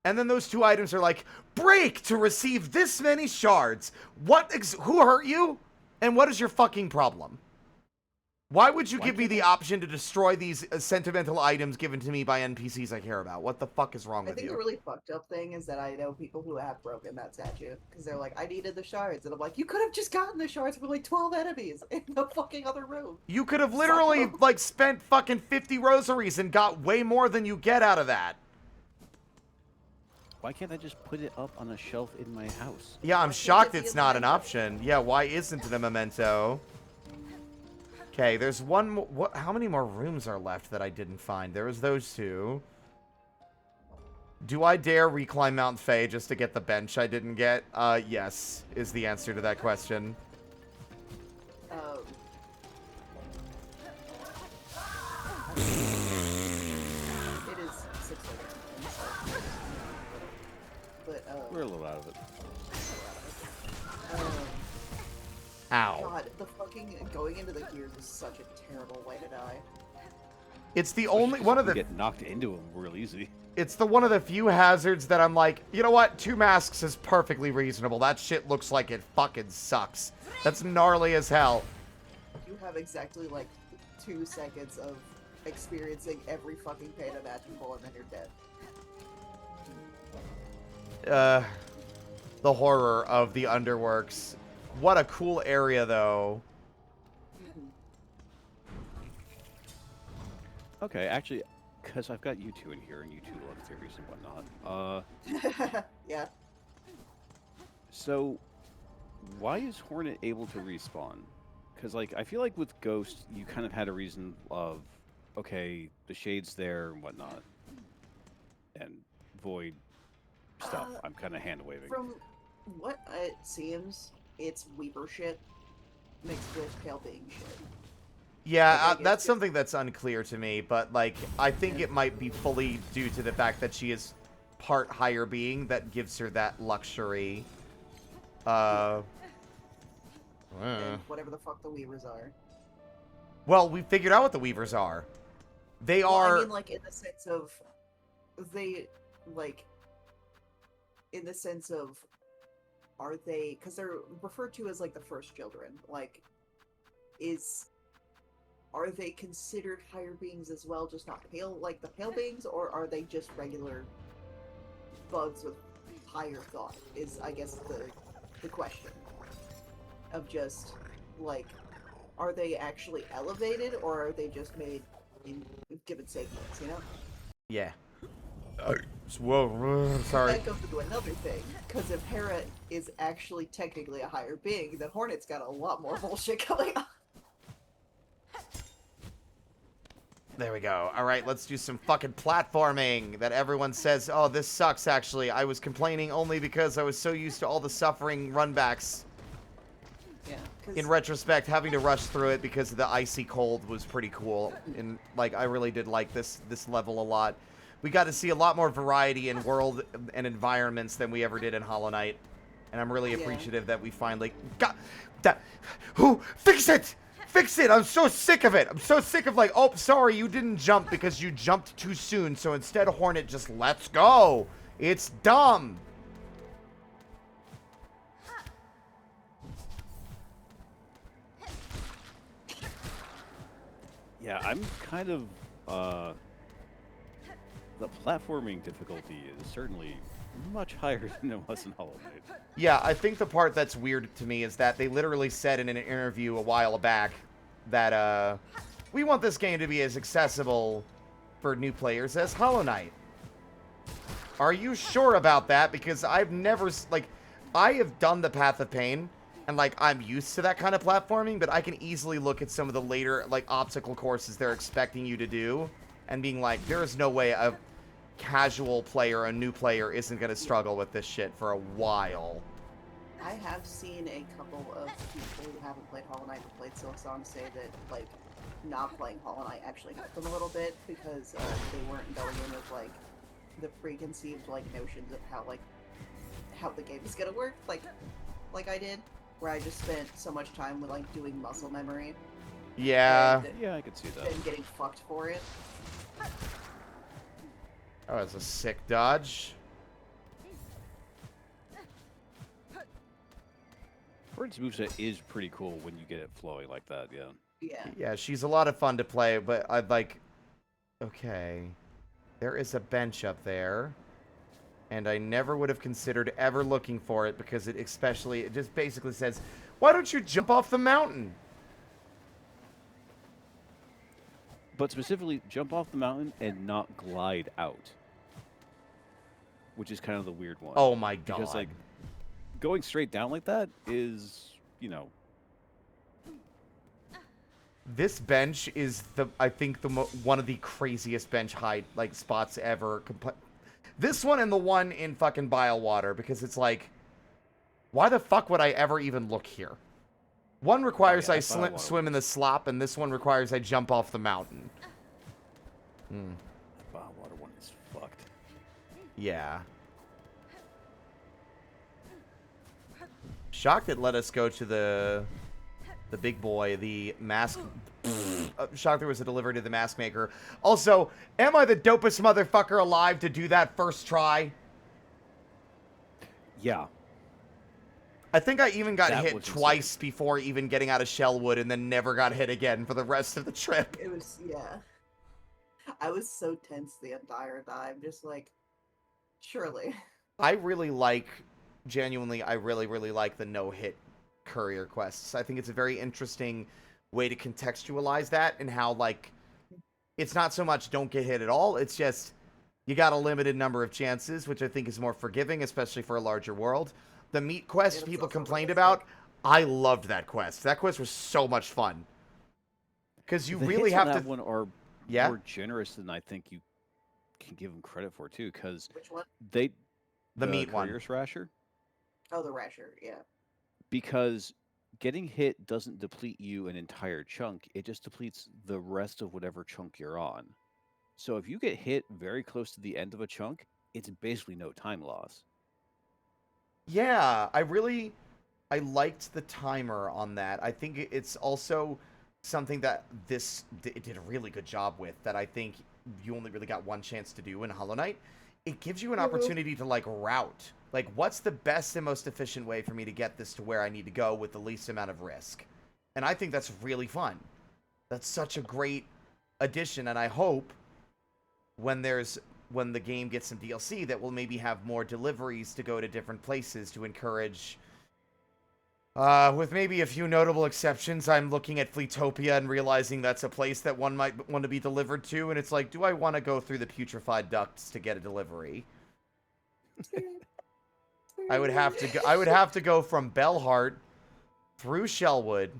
And then those two items are like, break to receive this many shards. Who hurt you? And what is your fucking problem? Why would you Why give me can't the option to destroy these sentimental items given to me by NPCs I care about? What the fuck is wrong I with think the you? really fucked up thing is that I know people who have broken that statue because they're like, I needed the shards, and I'm like, you could have just gotten the shards for like 12 enemies in the fucking other room. You could have literally, Psycho. like, spent fucking 50 rosaries and got way more than you get out of that. Why can't I just put it up on a shelf in my house? Yeah, I'm Why can't shocked it be it's a not an memento? option. Yeah, why isn't it a memento? Okay, there's one more. What? How many more rooms are left that I didn't find? There was those two. Do I dare reclimb Mount Faye just to get the bench I didn't get? Yes, is the answer to that question. It is 6:30. But We're a little out of it. Ow. God, the fucking going into the gears is such a terrible way to die. It's the only one of You the. get knocked into them real easy. It's the one of the few hazards that I'm like, you know what? 2 masks is perfectly reasonable. That shit looks like it fucking sucks. That's gnarly as hell. You have exactly like 2 seconds of experiencing every fucking pain imaginable, and then you're dead. The horror of the underworks. What a cool area, though. Okay, actually, because I've got you two in here, and you two love theories and whatnot. Yeah. So, why is Hornet able to respawn? Because, like, I feel like with Ghost, you kind of had a reason of, okay, the shade's there and whatnot, and Void stuff. I'm kind of hand waving. From what it seems, it's Weaver shit mixed with Pale Being shit. Yeah, I think that's it's- something that's unclear to me, but, like, I think it might be fully due to the fact that she is part higher being that gives her that luxury. And whatever the fuck the Weavers are. Well, we figured out what the Weavers are. They Well, are... I mean, like, in the sense of... They, like... In the sense of... Are they... Because they're referred to as, like, the first children. Like, are they considered higher beings as well, just not pale, like the pale beings, or are they just regular bugs with higher thought? Is, I guess, the question. Of just, like, are they actually elevated, or are they just made in given segments, you know? Yeah. Whoa, sorry. That goes into another thing, because if Hera is actually technically a higher being, then Hornet's got a lot more bullshit going on. There we go. All right, let's do some fucking platforming that everyone says, oh, this sucks, actually. I was complaining only because I was so used to all the suffering runbacks. Yeah. In retrospect, having to rush through it because of the icy cold was pretty cool. And, like, I really did like this level a lot. We got to see a lot more variety in world and environments than we ever did in Hollow Knight. And I'm really appreciative that we finally got that. Who? Fix it! Fix it! I'm so sick of it! I'm so sick of, like, oh, sorry, you didn't jump because you jumped too soon, so instead Hornet just lets go. It's dumb. Yeah, I'm kind of, the platforming difficulty is certainly much higher than it was in Hollow Knight. Yeah, I think the part that's weird to me is that they literally said in an interview a while back that, we want this game to be as accessible for new players as Hollow Knight. Are you sure about that? Because I've never, like, I have done the Path of Pain, and, like, I'm used to that kind of platforming, but I can easily look at some of the later, like, obstacle courses they're expecting you to do, and being like, there is no way a casual player, a new player, isn't going to struggle with this shit for a while. I have seen a couple of people who haven't played Hollow Knight but played Silksong say that, like, not playing Hollow Knight actually helped them a little bit because they weren't going in with, like, the preconceived, like, notions of how the game is gonna work, like I did, where I just spent so much time with, like, doing muscle memory. Yeah. Yeah, I could see that. And getting fucked for it. Oh, that's a sick dodge. Bird's moveset is pretty cool when you get it flowing like that, yeah. Yeah. Yeah, she's a lot of fun to play, but I'd like... Okay. There is a bench up there. And I never would have considered ever looking for it because it just basically says, why don't you jump off the mountain? But specifically, jump off the mountain and not glide out. Which is kind of the weird one. Oh my god. Because, like, going straight down like that is, you know... This bench is I think one of the craziest bench height spots ever. This one and the one in fucking Bilewater, because it's like, why the fuck would I ever even look here? One requires I swim in the slop, and this one requires I jump off the mountain. The Bilewater one is fucked. Yeah. Shocked it let us go to the big boy, the mask. Shocked there was a delivery to the mask maker. Also, am I the dopest motherfucker alive to do that first try? Yeah. I think I even got That hit was twice before even getting out of Shellwood, and then never got hit again for the rest of the trip. It was, yeah. I was so tense the entire time, just like, surely. I really like, genuinely, I really, really like the no-hit courier quests. I think it's a very interesting way to contextualize that, and how, like, it's not so much don't get hit at all, it's just you got a limited number of chances, which I think is more forgiving, especially for a larger world. The meat quest people complained about, I loved that quest. That quest was so much fun. Because you really hits on have that to... one are Yeah? more generous than I think you can give them credit for, too, because Which one? the meat one. Courier's Rasher. Oh, the Rasher, yeah. Because getting hit doesn't deplete you an entire chunk, it just depletes the rest of whatever chunk you're on. So if you get hit very close to the end of a chunk, it's basically no time loss. Yeah, I liked the timer on that. I think it's also something that it did a really good job with, that I think you only really got one chance to do in Hollow Knight. It gives you an opportunity to, like, route. Like, what's the best and most efficient way for me to get this to where I need to go with the least amount of risk? And I think that's really fun. That's such a great addition, and I hope when the game gets some DLC that we'll maybe have more deliveries to go to different places to encourage... with maybe a few notable exceptions, I'm looking at Fleetopia and realizing that's a place that one might want to be delivered to, and it's like, do I want to go through the putrefied ducts to get a delivery? I would have to go from Bellheart, through Shellwood,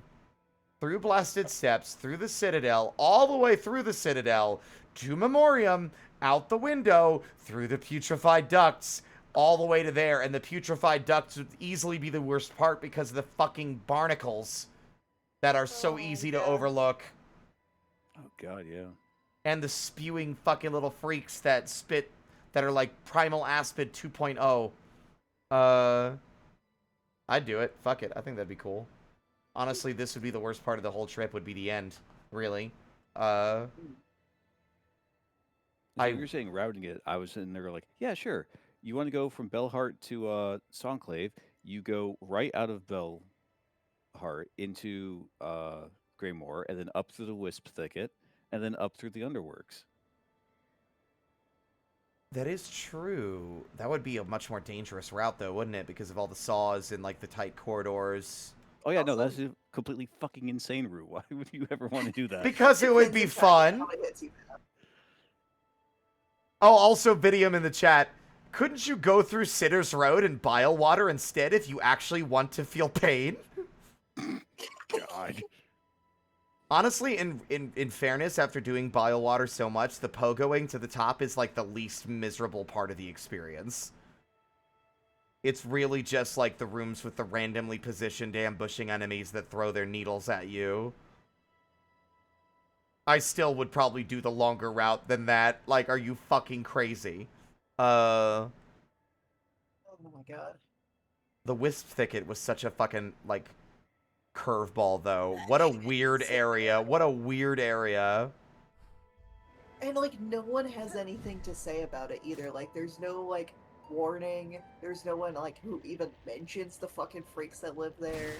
through Blasted Steps, through the Citadel, all the way through the Citadel, to Memoriam, out the window, through the putrefied ducts, all the way to there, and the putrefied ducts would easily be the worst part because of the fucking barnacles that are so easy to overlook. Oh god, yeah. And the spewing fucking little freaks that that are like Primal Aspid 2.0. I'd do it. Fuck it. I think that'd be cool. Honestly, this would be the worst part of the whole trip, would be the end. Really. So you're saying routing it, I was sitting there like, yeah, sure. You want to go from Bellheart to Songclave, you go right out of Bellheart into Greymoor, and then up through the Wisp Thicket, and then up through the Underworks. That is true. That would be a much more dangerous route, though, wouldn't it? Because of all the saws and, like, the tight corridors. Oh, yeah, no, that's a completely fucking insane route. Why would you ever want to do that? Because it would be fun. Oh, also, Vidium in the chat. Couldn't you go through Sitter's Road and Bilewater instead if you actually want to feel pain? God. Honestly, in fairness, after doing Bilewater so much, the pogoing to the top is, like, the least miserable part of the experience. It's really just, like, the rooms with the randomly positioned ambushing enemies that throw their needles at you. I still would probably do the longer route than that. Like, are you fucking crazy? Oh my god. The Wisp Thicket was such a fucking, like, curveball, though. What a weird area. What a weird area. And, like, no one has anything to say about it either. Like, there's no, like, warning. There's no one, like, who even mentions the fucking freaks that live there.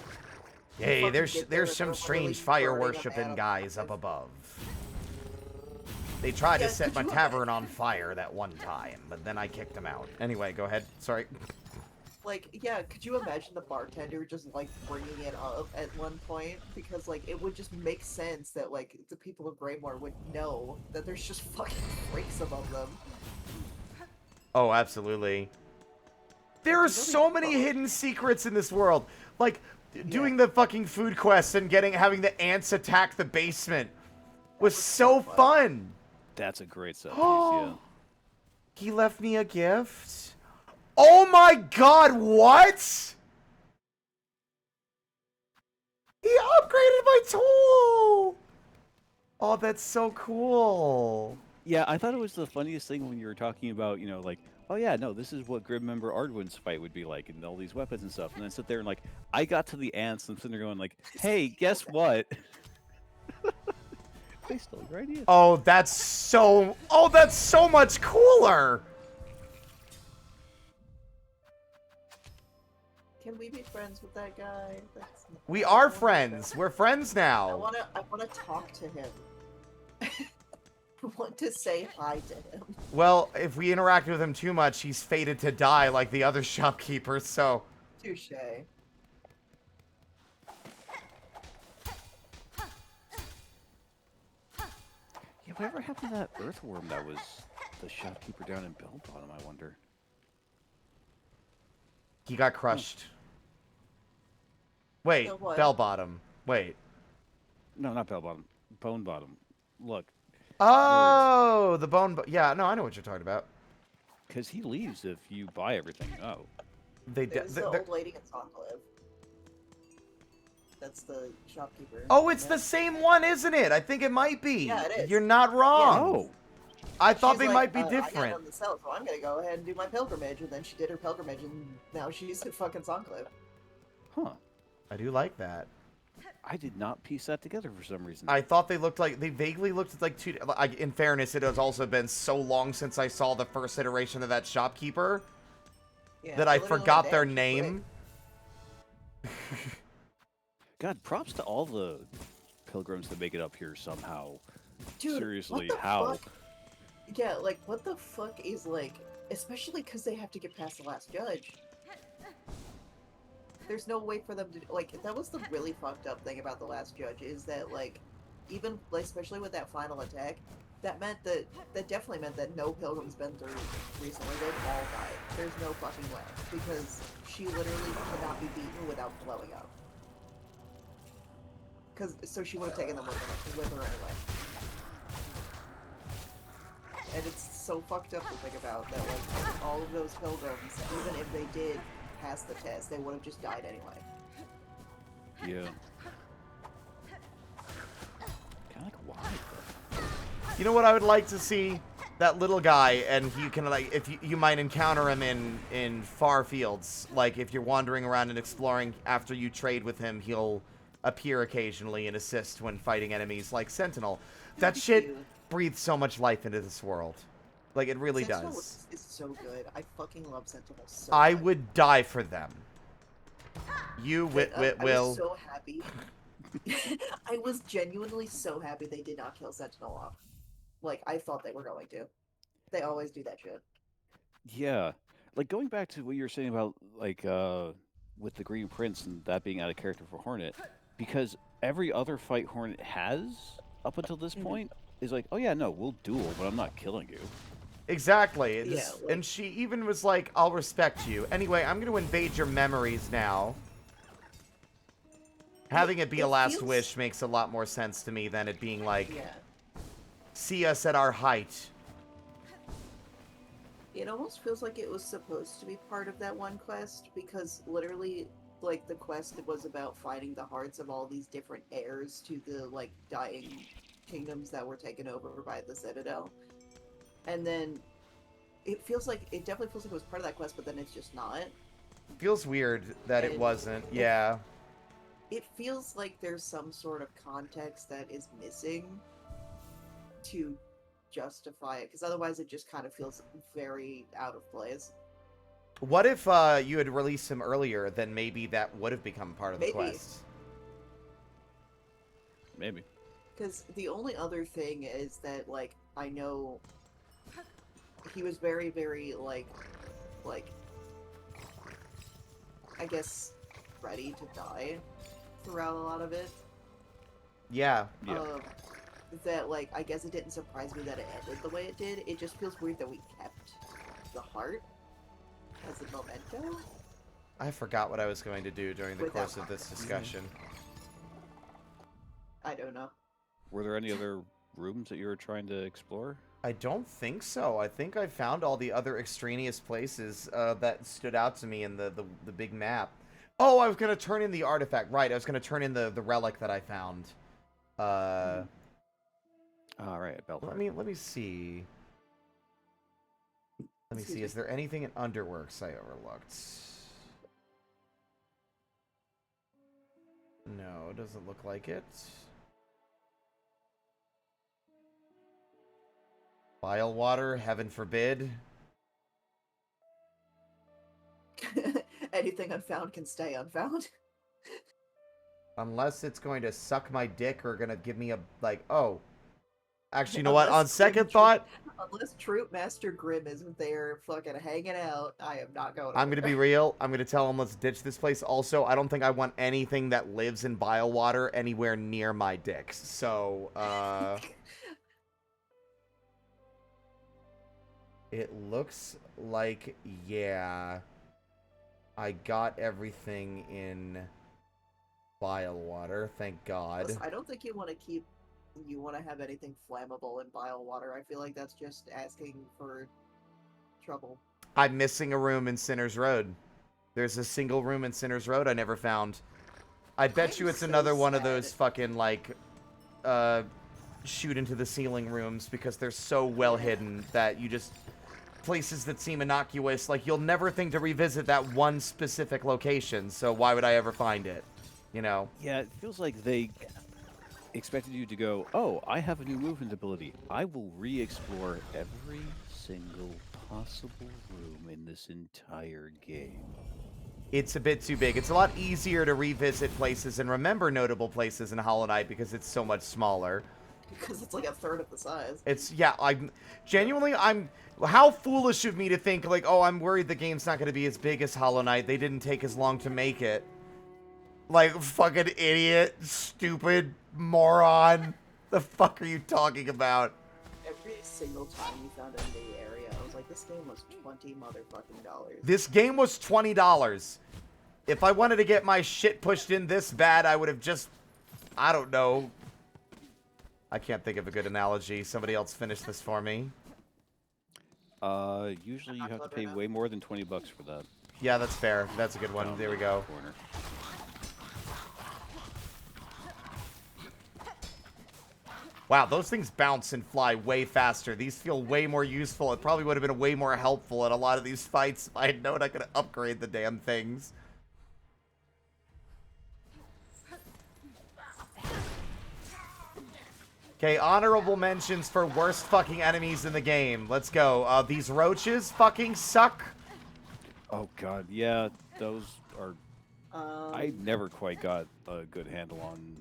Hey, fucking there's get there there's and some they're strange literally fire burning a worshipping man guys up alive. above. They tried Yeah, to set could my you tavern on fire that one time, but then I kicked them out. Anyway, go ahead. Sorry. Like, yeah, could you imagine the bartender just, like, bringing it up at one point? Because, like, it would just make sense that, like, the people of Greymore would know that there's just fucking freaks above them. Oh, absolutely. There are so many hidden secrets in this world. Like, doing the fucking food quests and having the ants attack the basement was so fun. That's a great set piece, yeah. He left me a gift. Oh my god, what? He upgraded my tool. Oh, that's so cool. Yeah, I thought it was the funniest thing when you were talking about, you know, like, oh yeah, no, this is what Grim Member Ardwin's fight would be like, and all these weapons and stuff. And then sit there and like, I got to the ants, and I'm sitting there going like, hey, guess what? They stole your idea. Oh, that's so much cooler. Can we be friends with that guy? We are friends. We're friends I now. wanna talk to him. I want to say hi to him. Well, if we interact with him too much, he's fated to die like the other shopkeepers, so... Touche. Yeah, whatever happened to that earthworm that was the shopkeeper down in Bell Bottom, I wonder? He got crushed. Wait, The what? bell bottom. Wait. No, not Bell Bottom. Bone Bottom. Look. Oh, the bone... Yeah, no, I know what you're talking about. Because he leaves if you buy everything. Oh. There's the old lady in Songcliffe. That's the shopkeeper. Oh, it's Yeah. the same one, isn't it? I think it might be. Yeah, it is. You're not wrong. Oh. I thought She's they like, might be I got different. on the cell, so I'm gonna go ahead and do my pilgrimage. And then she did her pilgrimage, and now she's at fucking Songcliffe. Huh. I do like that. I did not piece that together for some reason. I thought they vaguely looked like two... in fairness, it has also been so long since I saw the first iteration of that shopkeeper Yeah, that I literally forgot damn, their she's name. God, props to all the pilgrims that make it up here somehow. Dude, Seriously, what the how? fuck? Yeah, like, what the fuck is, like... Especially because they have to get past the last judge. There's no way for them to... Like, that was the really fucked up thing about the last judge, is that, like, even, like, especially with that final attack, that meant that... That definitely meant that no pilgrim's been through recently. They've all died. There's no fucking way. Because she literally could not be beaten without blowing up. So she would have taken them with her anyway. And it's so fucked up to think about that, like, all of those pilgrims, even if they did pass the test, they would have just died anyway. Yeah. Kind of like, why? You know what I would like to see? That little guy, and you can, like, if you might encounter him in far fields. Like, if you're wandering around and exploring after you trade with him, he'll appear occasionally and assist when fighting enemies like Sentinel. That shit breathes so much life into this world. Like, it really Sentinel does. is so good. I fucking love Sentinel so I much. would die for them. You, I Will. was so happy. I was genuinely so happy they did not kill Sentinel off. Like, I thought they were going to. They always do that shit. Yeah. Like, going back to what you were saying about, like, with the Green Prince and that being out of character for Hornet, because every other fight Hornet has, up until this point, is like, oh yeah, no, we'll duel, but I'm not killing you. Exactly. Yeah, like- And she even was like, I'll respect you. Anyway, I'm going to invade your memories now. Having it be a last wish makes a lot more sense to me than it being like, Yeah. see us at our height. It almost feels like it was supposed to be part of that one quest, because literally, like, the quest was about finding the hearts of all these different heirs to the, like, dying kingdoms that were taken over by the Citadel. And then it definitely feels like it was part of that quest, but then it's just not. Feels weird that it And wasn't. Yeah. It feels like there's some sort of context that is missing to justify it, because otherwise it just kind of feels very out of place. What if you had released him earlier, then maybe that would have become part of the Maybe. quest. maybe. Because the only other thing is that, like, I know he was very, very, like, I guess, ready to die throughout a lot of it. Yeah. Yeah. That, like, I guess it didn't surprise me that it ended the way it did. It just feels weird that we kept the heart as a memento. I forgot what I was going to do during the Without course of this discussion. I don't know. Were there any other rooms that you were trying to explore? I don't think so. I think I found all the other extraneous places that stood out to me in the big map. Oh, I was going to turn in the artifact. Right, I was going to turn in the relic that I found. All right, Belfast. Let me see. Let me see. Is there anything in Underworks I overlooked? No, it doesn't look like it. Bile water, heaven forbid. Anything unfound can stay unfound. Unless it's going to suck my dick or gonna give me a, like, oh. Actually, you know what? On second thought... Unless Troop Master Grimm isn't there fucking hanging out, I am not going I'm gonna be real. I'm gonna tell him let's ditch this place. Also, I don't think I want anything that lives in bile water anywhere near my dicks. So, it looks like, yeah, I got everything in bile water, thank God. Listen, I don't think you want to have anything flammable in bile water. I feel like that's just asking for trouble. I'm missing a room in Sinner's Road. There's a single room in Sinner's Road I never found. I bet you it's so another one of sad. those fucking, like, shoot into the ceiling rooms because they're so well hidden that you just... Places that seem innocuous, like, you'll never think to revisit that one specific location, so why would I ever find it? You know? Yeah, it feels like they expected you to go, oh, I have a new movement ability. I will re-explore every single possible room in this entire game. It's a bit too big. It's a lot easier to revisit places and remember notable places in Hollow Knight because it's so much smaller. Because it's like a third of the size. It's, yeah, I'm how foolish of me to think, like, oh, I'm worried the game's not going to be as big as Hollow Knight. They didn't take as long to make it. Like, fucking idiot, stupid, moron. The fuck are you talking about? Every single time you found a new area, I was like, this game was $20 motherfucking dollars. This game was $20. If I wanted to get my shit pushed in this bad, I would have just, I don't know. I can't think of a good analogy. Somebody else finish this for me. Usually you have to pay way more than $20 for that. Yeah, that's fair. That's a good one. There we go. Corner. Wow, those things bounce and fly way faster. These feel way more useful. It probably would have been way more helpful in a lot of these fights if I had known I could upgrade the damn things. Okay, honorable mentions for worst fucking enemies in the game. Let's go. These roaches fucking suck. Oh god, yeah, those are... I never quite got a good handle on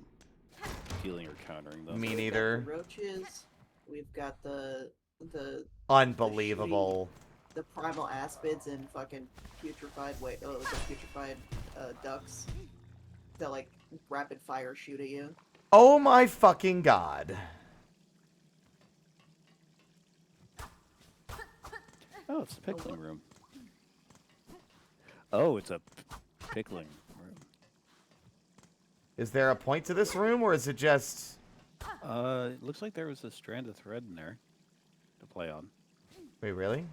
healing or countering them. Me neither. The roaches. We've got the Unbelievable. The primal aspids and fucking putrefied ducks that like rapid fire shoot at you. Oh my fucking god. Oh, it's the pickling room. Oh, it's a pickling room. Is there a point to this room, or is it just... It looks like there was a strand of thread in there to play on. Wait, really?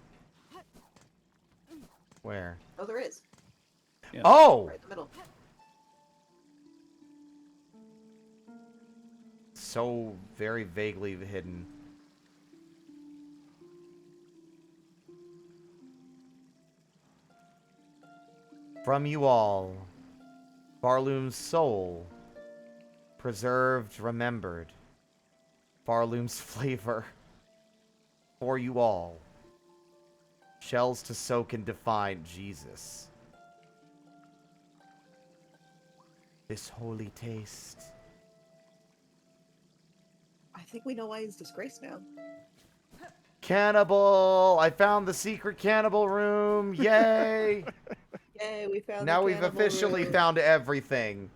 Where? Oh, there is. Yeah. Oh! Right in the middle. So very vaguely hidden. From you all, Barloom's soul, preserved, remembered. Barloom's flavor, for you all. Shells to soak and define, Jesus. This holy taste. think we know why he's disgraced now. Cannibal! I found the secret cannibal room. Yay! Yay, we found Now the we've cannibal officially room. found everything.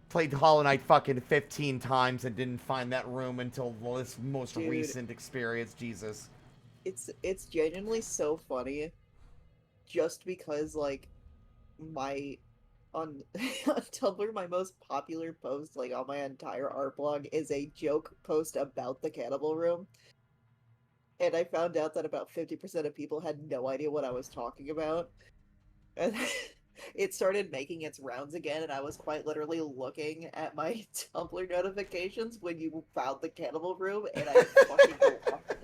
Played Hollow Knight fucking 15 times and didn't find that room until this most Dude. recent experience. Jesus. It's genuinely so funny, just because like my on on Tumblr my most popular post like on my entire art blog is a joke post about the cannibal room, and I found out that about 50% of people had no idea what I was talking about, and it started making its rounds again, and I was quite literally looking at my Tumblr notifications when you found the cannibal room, and I fucking lost it.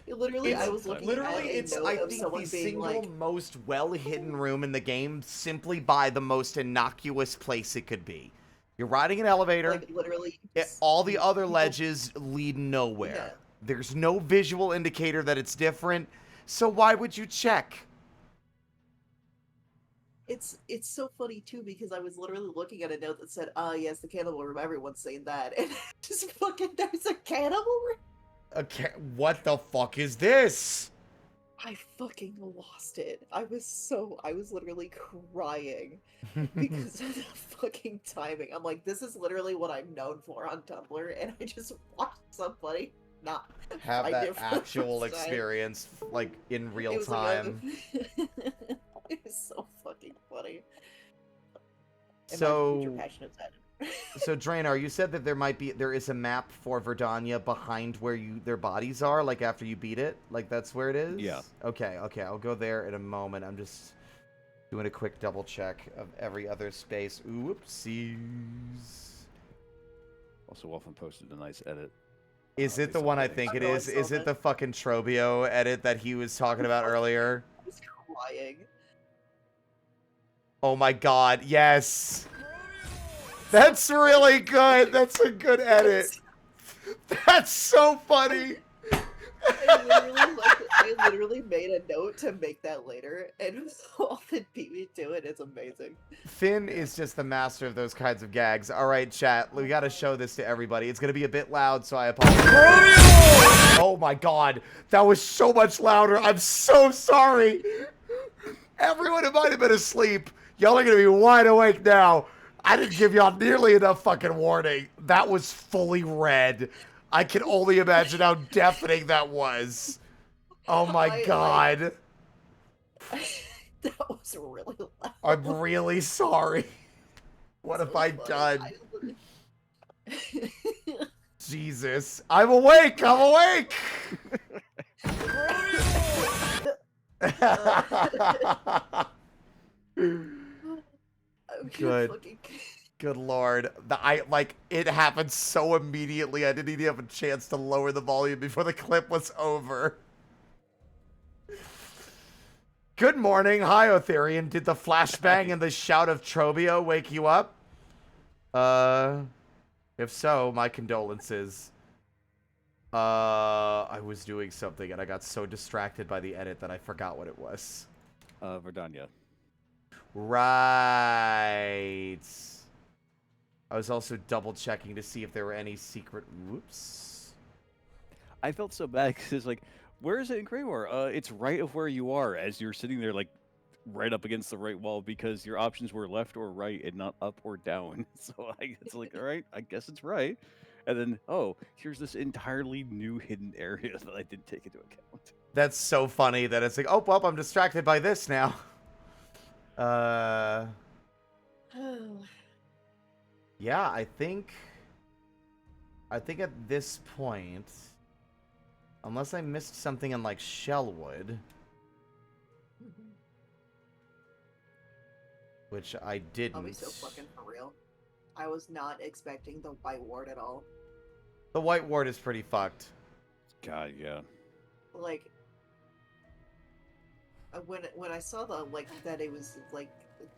Literally, I was looking at a It's, note I of think, someone the being single like, most well-hidden room in the game simply by the most innocuous place it could be. You're riding an elevator. like literally, All the other people- ledges lead nowhere. Yeah. There's no visual indicator that it's different, so why would you check? It's so funny too because I was literally looking at a note that said, yes, the cannibal room, everyone's saying that," and just fucking there's a cannibal room. Okay, what the fuck is this? I fucking lost it. I was literally crying because of the fucking timing. I'm like, this is literally what I'm known for on Tumblr, and I just watched somebody not Have find that it for the actual first time. experience, like, in It real was like, time. it was so fucking funny. And my So, future passion is that. so Draenor, you said that there is a map for Verdania behind where their bodies are, like after you beat it? Like that's where it is? Yeah. Okay, I'll go there in a moment. I'm just doing a quick double check of every other space. Oopsies. Also, Wolfen posted a nice edit. Is it the one I think it is? Is it the fucking Trobio edit that he was talking about earlier? I was crying. Oh my god, yes! That's really good! That's a good edit! That's so funny! I literally made a note to make that later, and often beat me to it. It's amazing. Finn is just the master of those kinds of gags. Alright, chat, we gotta show this to everybody. It's gonna be a bit loud, so I apologize. Oh my god, that was so much louder. I'm so sorry! Everyone who might have been asleep, y'all are gonna be wide awake now. I didn't give y'all nearly enough fucking warning. That was fully red. I can only imagine how deafening that was. Oh my god. That was really loud. I'm really sorry. What have I done? Jesus. I'm awake! I'm awake! Good. Good lord. It happened so immediately, I didn't even have a chance to lower the volume before the clip was over. Good morning. Hi, Otherian. Did the flashbang and the shout of Trobio wake you up? If so, my condolences. I was doing something and I got so distracted by the edit that I forgot what it was. Verdania. Right. I was also double checking to see if there were any secret. Whoops. I felt so bad because it's like, where is it in Grey War? It's right of where you are as you're sitting there, like, right up against the right wall because your options were left or right and not up or down. So it's like, all right, I guess it's right. And then, oh, here's this entirely new hidden area that I didn't take into account. That's so funny that it's like, oh, well, I'm distracted by this now. Yeah, I think at this point, unless I missed something in, like, Shellwood, which I didn't. I'll be so fucking for real. I was not expecting the White Ward at all. The White Ward is pretty fucked. God, yeah. Like, when I saw that it was like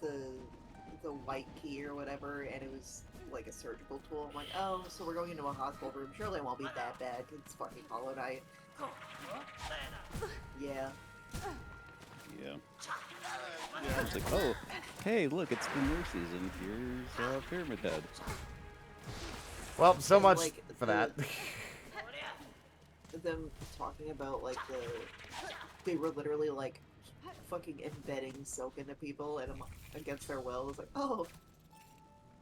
the white key or whatever, and it was like a surgical tool, I'm like, oh, so we're going into a hospital room. Surely it won't be that bad. It's fucking Hollow Knight. Yeah. Yeah. It's like, oh, hey, look, it's the nurses, and here's Pyramid Head. Well, so And, much like, for that. them talking about like they were literally like fucking embedding silk into people and against their will. It's like, oh,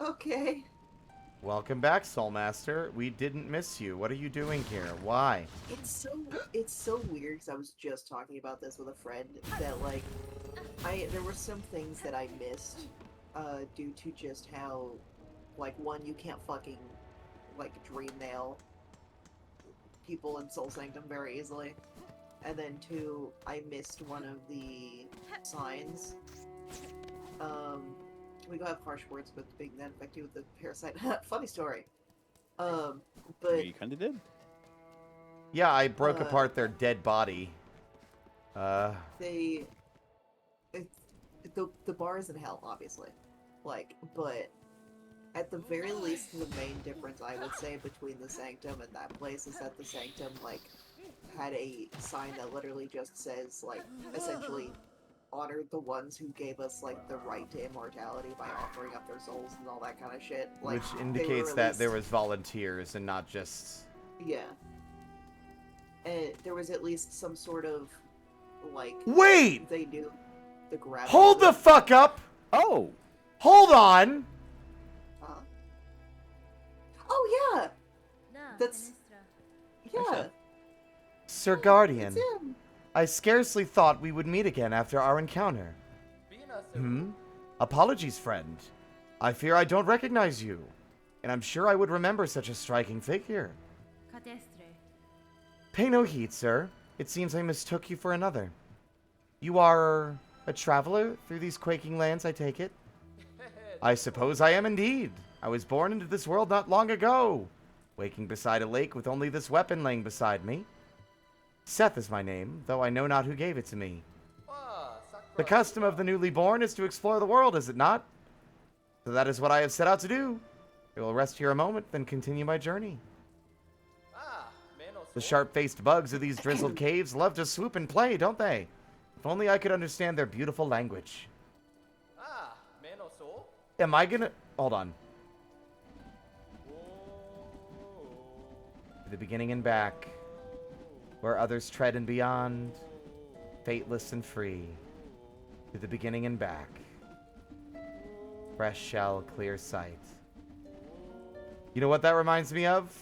okay. Welcome back, Soulmaster. We didn't miss you. What are you doing here? Why? It's so weird because I was just talking about this with a friend that like there were some things that I missed due to just how like one, you can't fucking like dream nail people in Soul Sanctum very easily, and then two, I missed one of the signs. We go have harsh words with being that infected with the parasite. Funny story. But You kind of did. Yeah, I broke apart their dead body. the bar is in hell, obviously. Like, but at the very least, the main difference I would say between the Sanctum and that place is that the Sanctum, like, had a sign that literally just says, like, essentially, honored the ones who gave us, like, the right to immortality by offering up their souls and all that kind of shit. Like, Which indicates that there was volunteers and not just... Yeah. And there was at least some sort of, like... Wait! They knew the gravity. Hold the fuck up! Oh! Hold on! Oh, yeah! That's... Yeah. Sir Guardian, It's him. I scarcely thought we would meet again after our encounter. Apologies, friend. I fear I don't recognize you, and I'm sure I would remember such a striking figure. Pay no heed, sir. It seems I mistook you for another. You are a traveler through these quaking lands, I take it? I suppose I am indeed. I was born into this world not long ago, waking beside a lake with only this weapon laying beside me. Seth is my name, though I know not who gave it to me. The custom of the newly born is to explore the world, is it not? So that is what I have set out to do. I will rest here a moment, then continue my journey. The sharp-faced bugs of these drizzled caves love to swoop and play, don't they? If only I could understand their beautiful language. Am I gonna... Hold on. To the beginning and back, where others tread and beyond, fateless and free. To the beginning and back. Fresh shell, clear sight. You know what that reminds me of?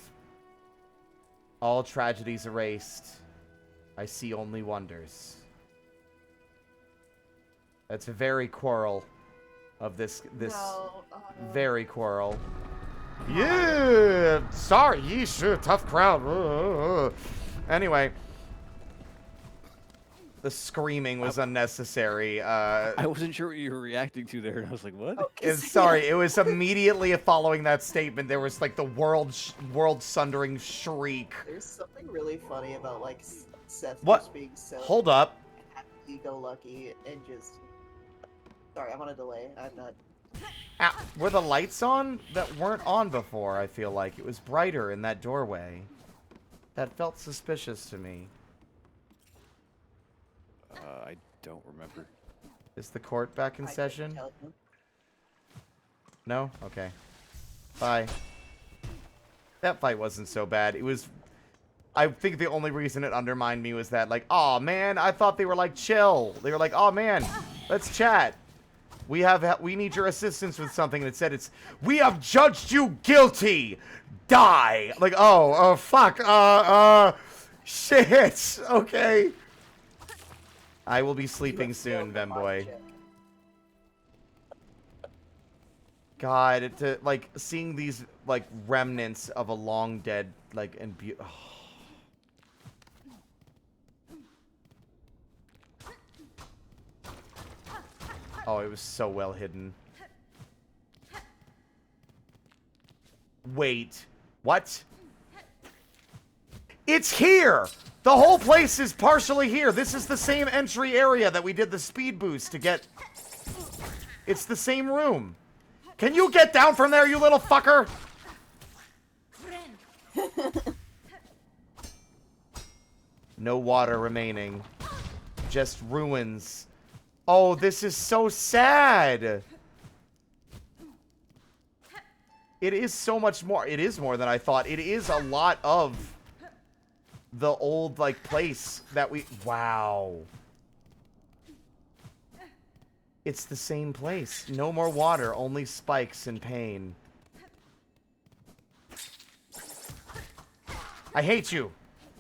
All tragedies erased. I see only wonders. That's a very quarrel of this No, very quarrel. Yeah, sorry, yeesh, tough crowd. Anyway, the screaming was unnecessary. I wasn't sure what you were reacting to there, and I was like, what? Sorry, it was immediately following that statement. There was like the world-sundering shriek. There's something really funny about like Seth What? just being so Hold up. happy-go-lucky and just. Sorry, I'm on a delay. I'm not. Ow. Were the lights on? That weren't on before, I feel like. It was brighter in that doorway. That felt suspicious to me. I don't remember. Is the court back in I couldn't session? tell you. No? Okay. Bye. That fight wasn't so bad. It was... I think the only reason it undermined me was that, like, aw, man, I thought they were, like, chill. They were like, aw, man, let's chat. We need your assistance with something. And it said we have judged you guilty. Die. Like, oh, fuck. Shit. Okay. I will be sleeping soon, Vemboy. God, like, seeing these, like, remnants of a long dead, like, and oh, it was so well hidden. Wait. What? It's here! The whole place is partially here. This is the same entry area that we did the speed boost to get. It's the same room. Can you get down from there, you little fucker? No water remaining. Just ruins. Oh, this is so sad. It is so much more. It is more than I thought. It is a lot of the old, like, place that we... Wow. It's the same place. No more water, only spikes and pain. I hate you.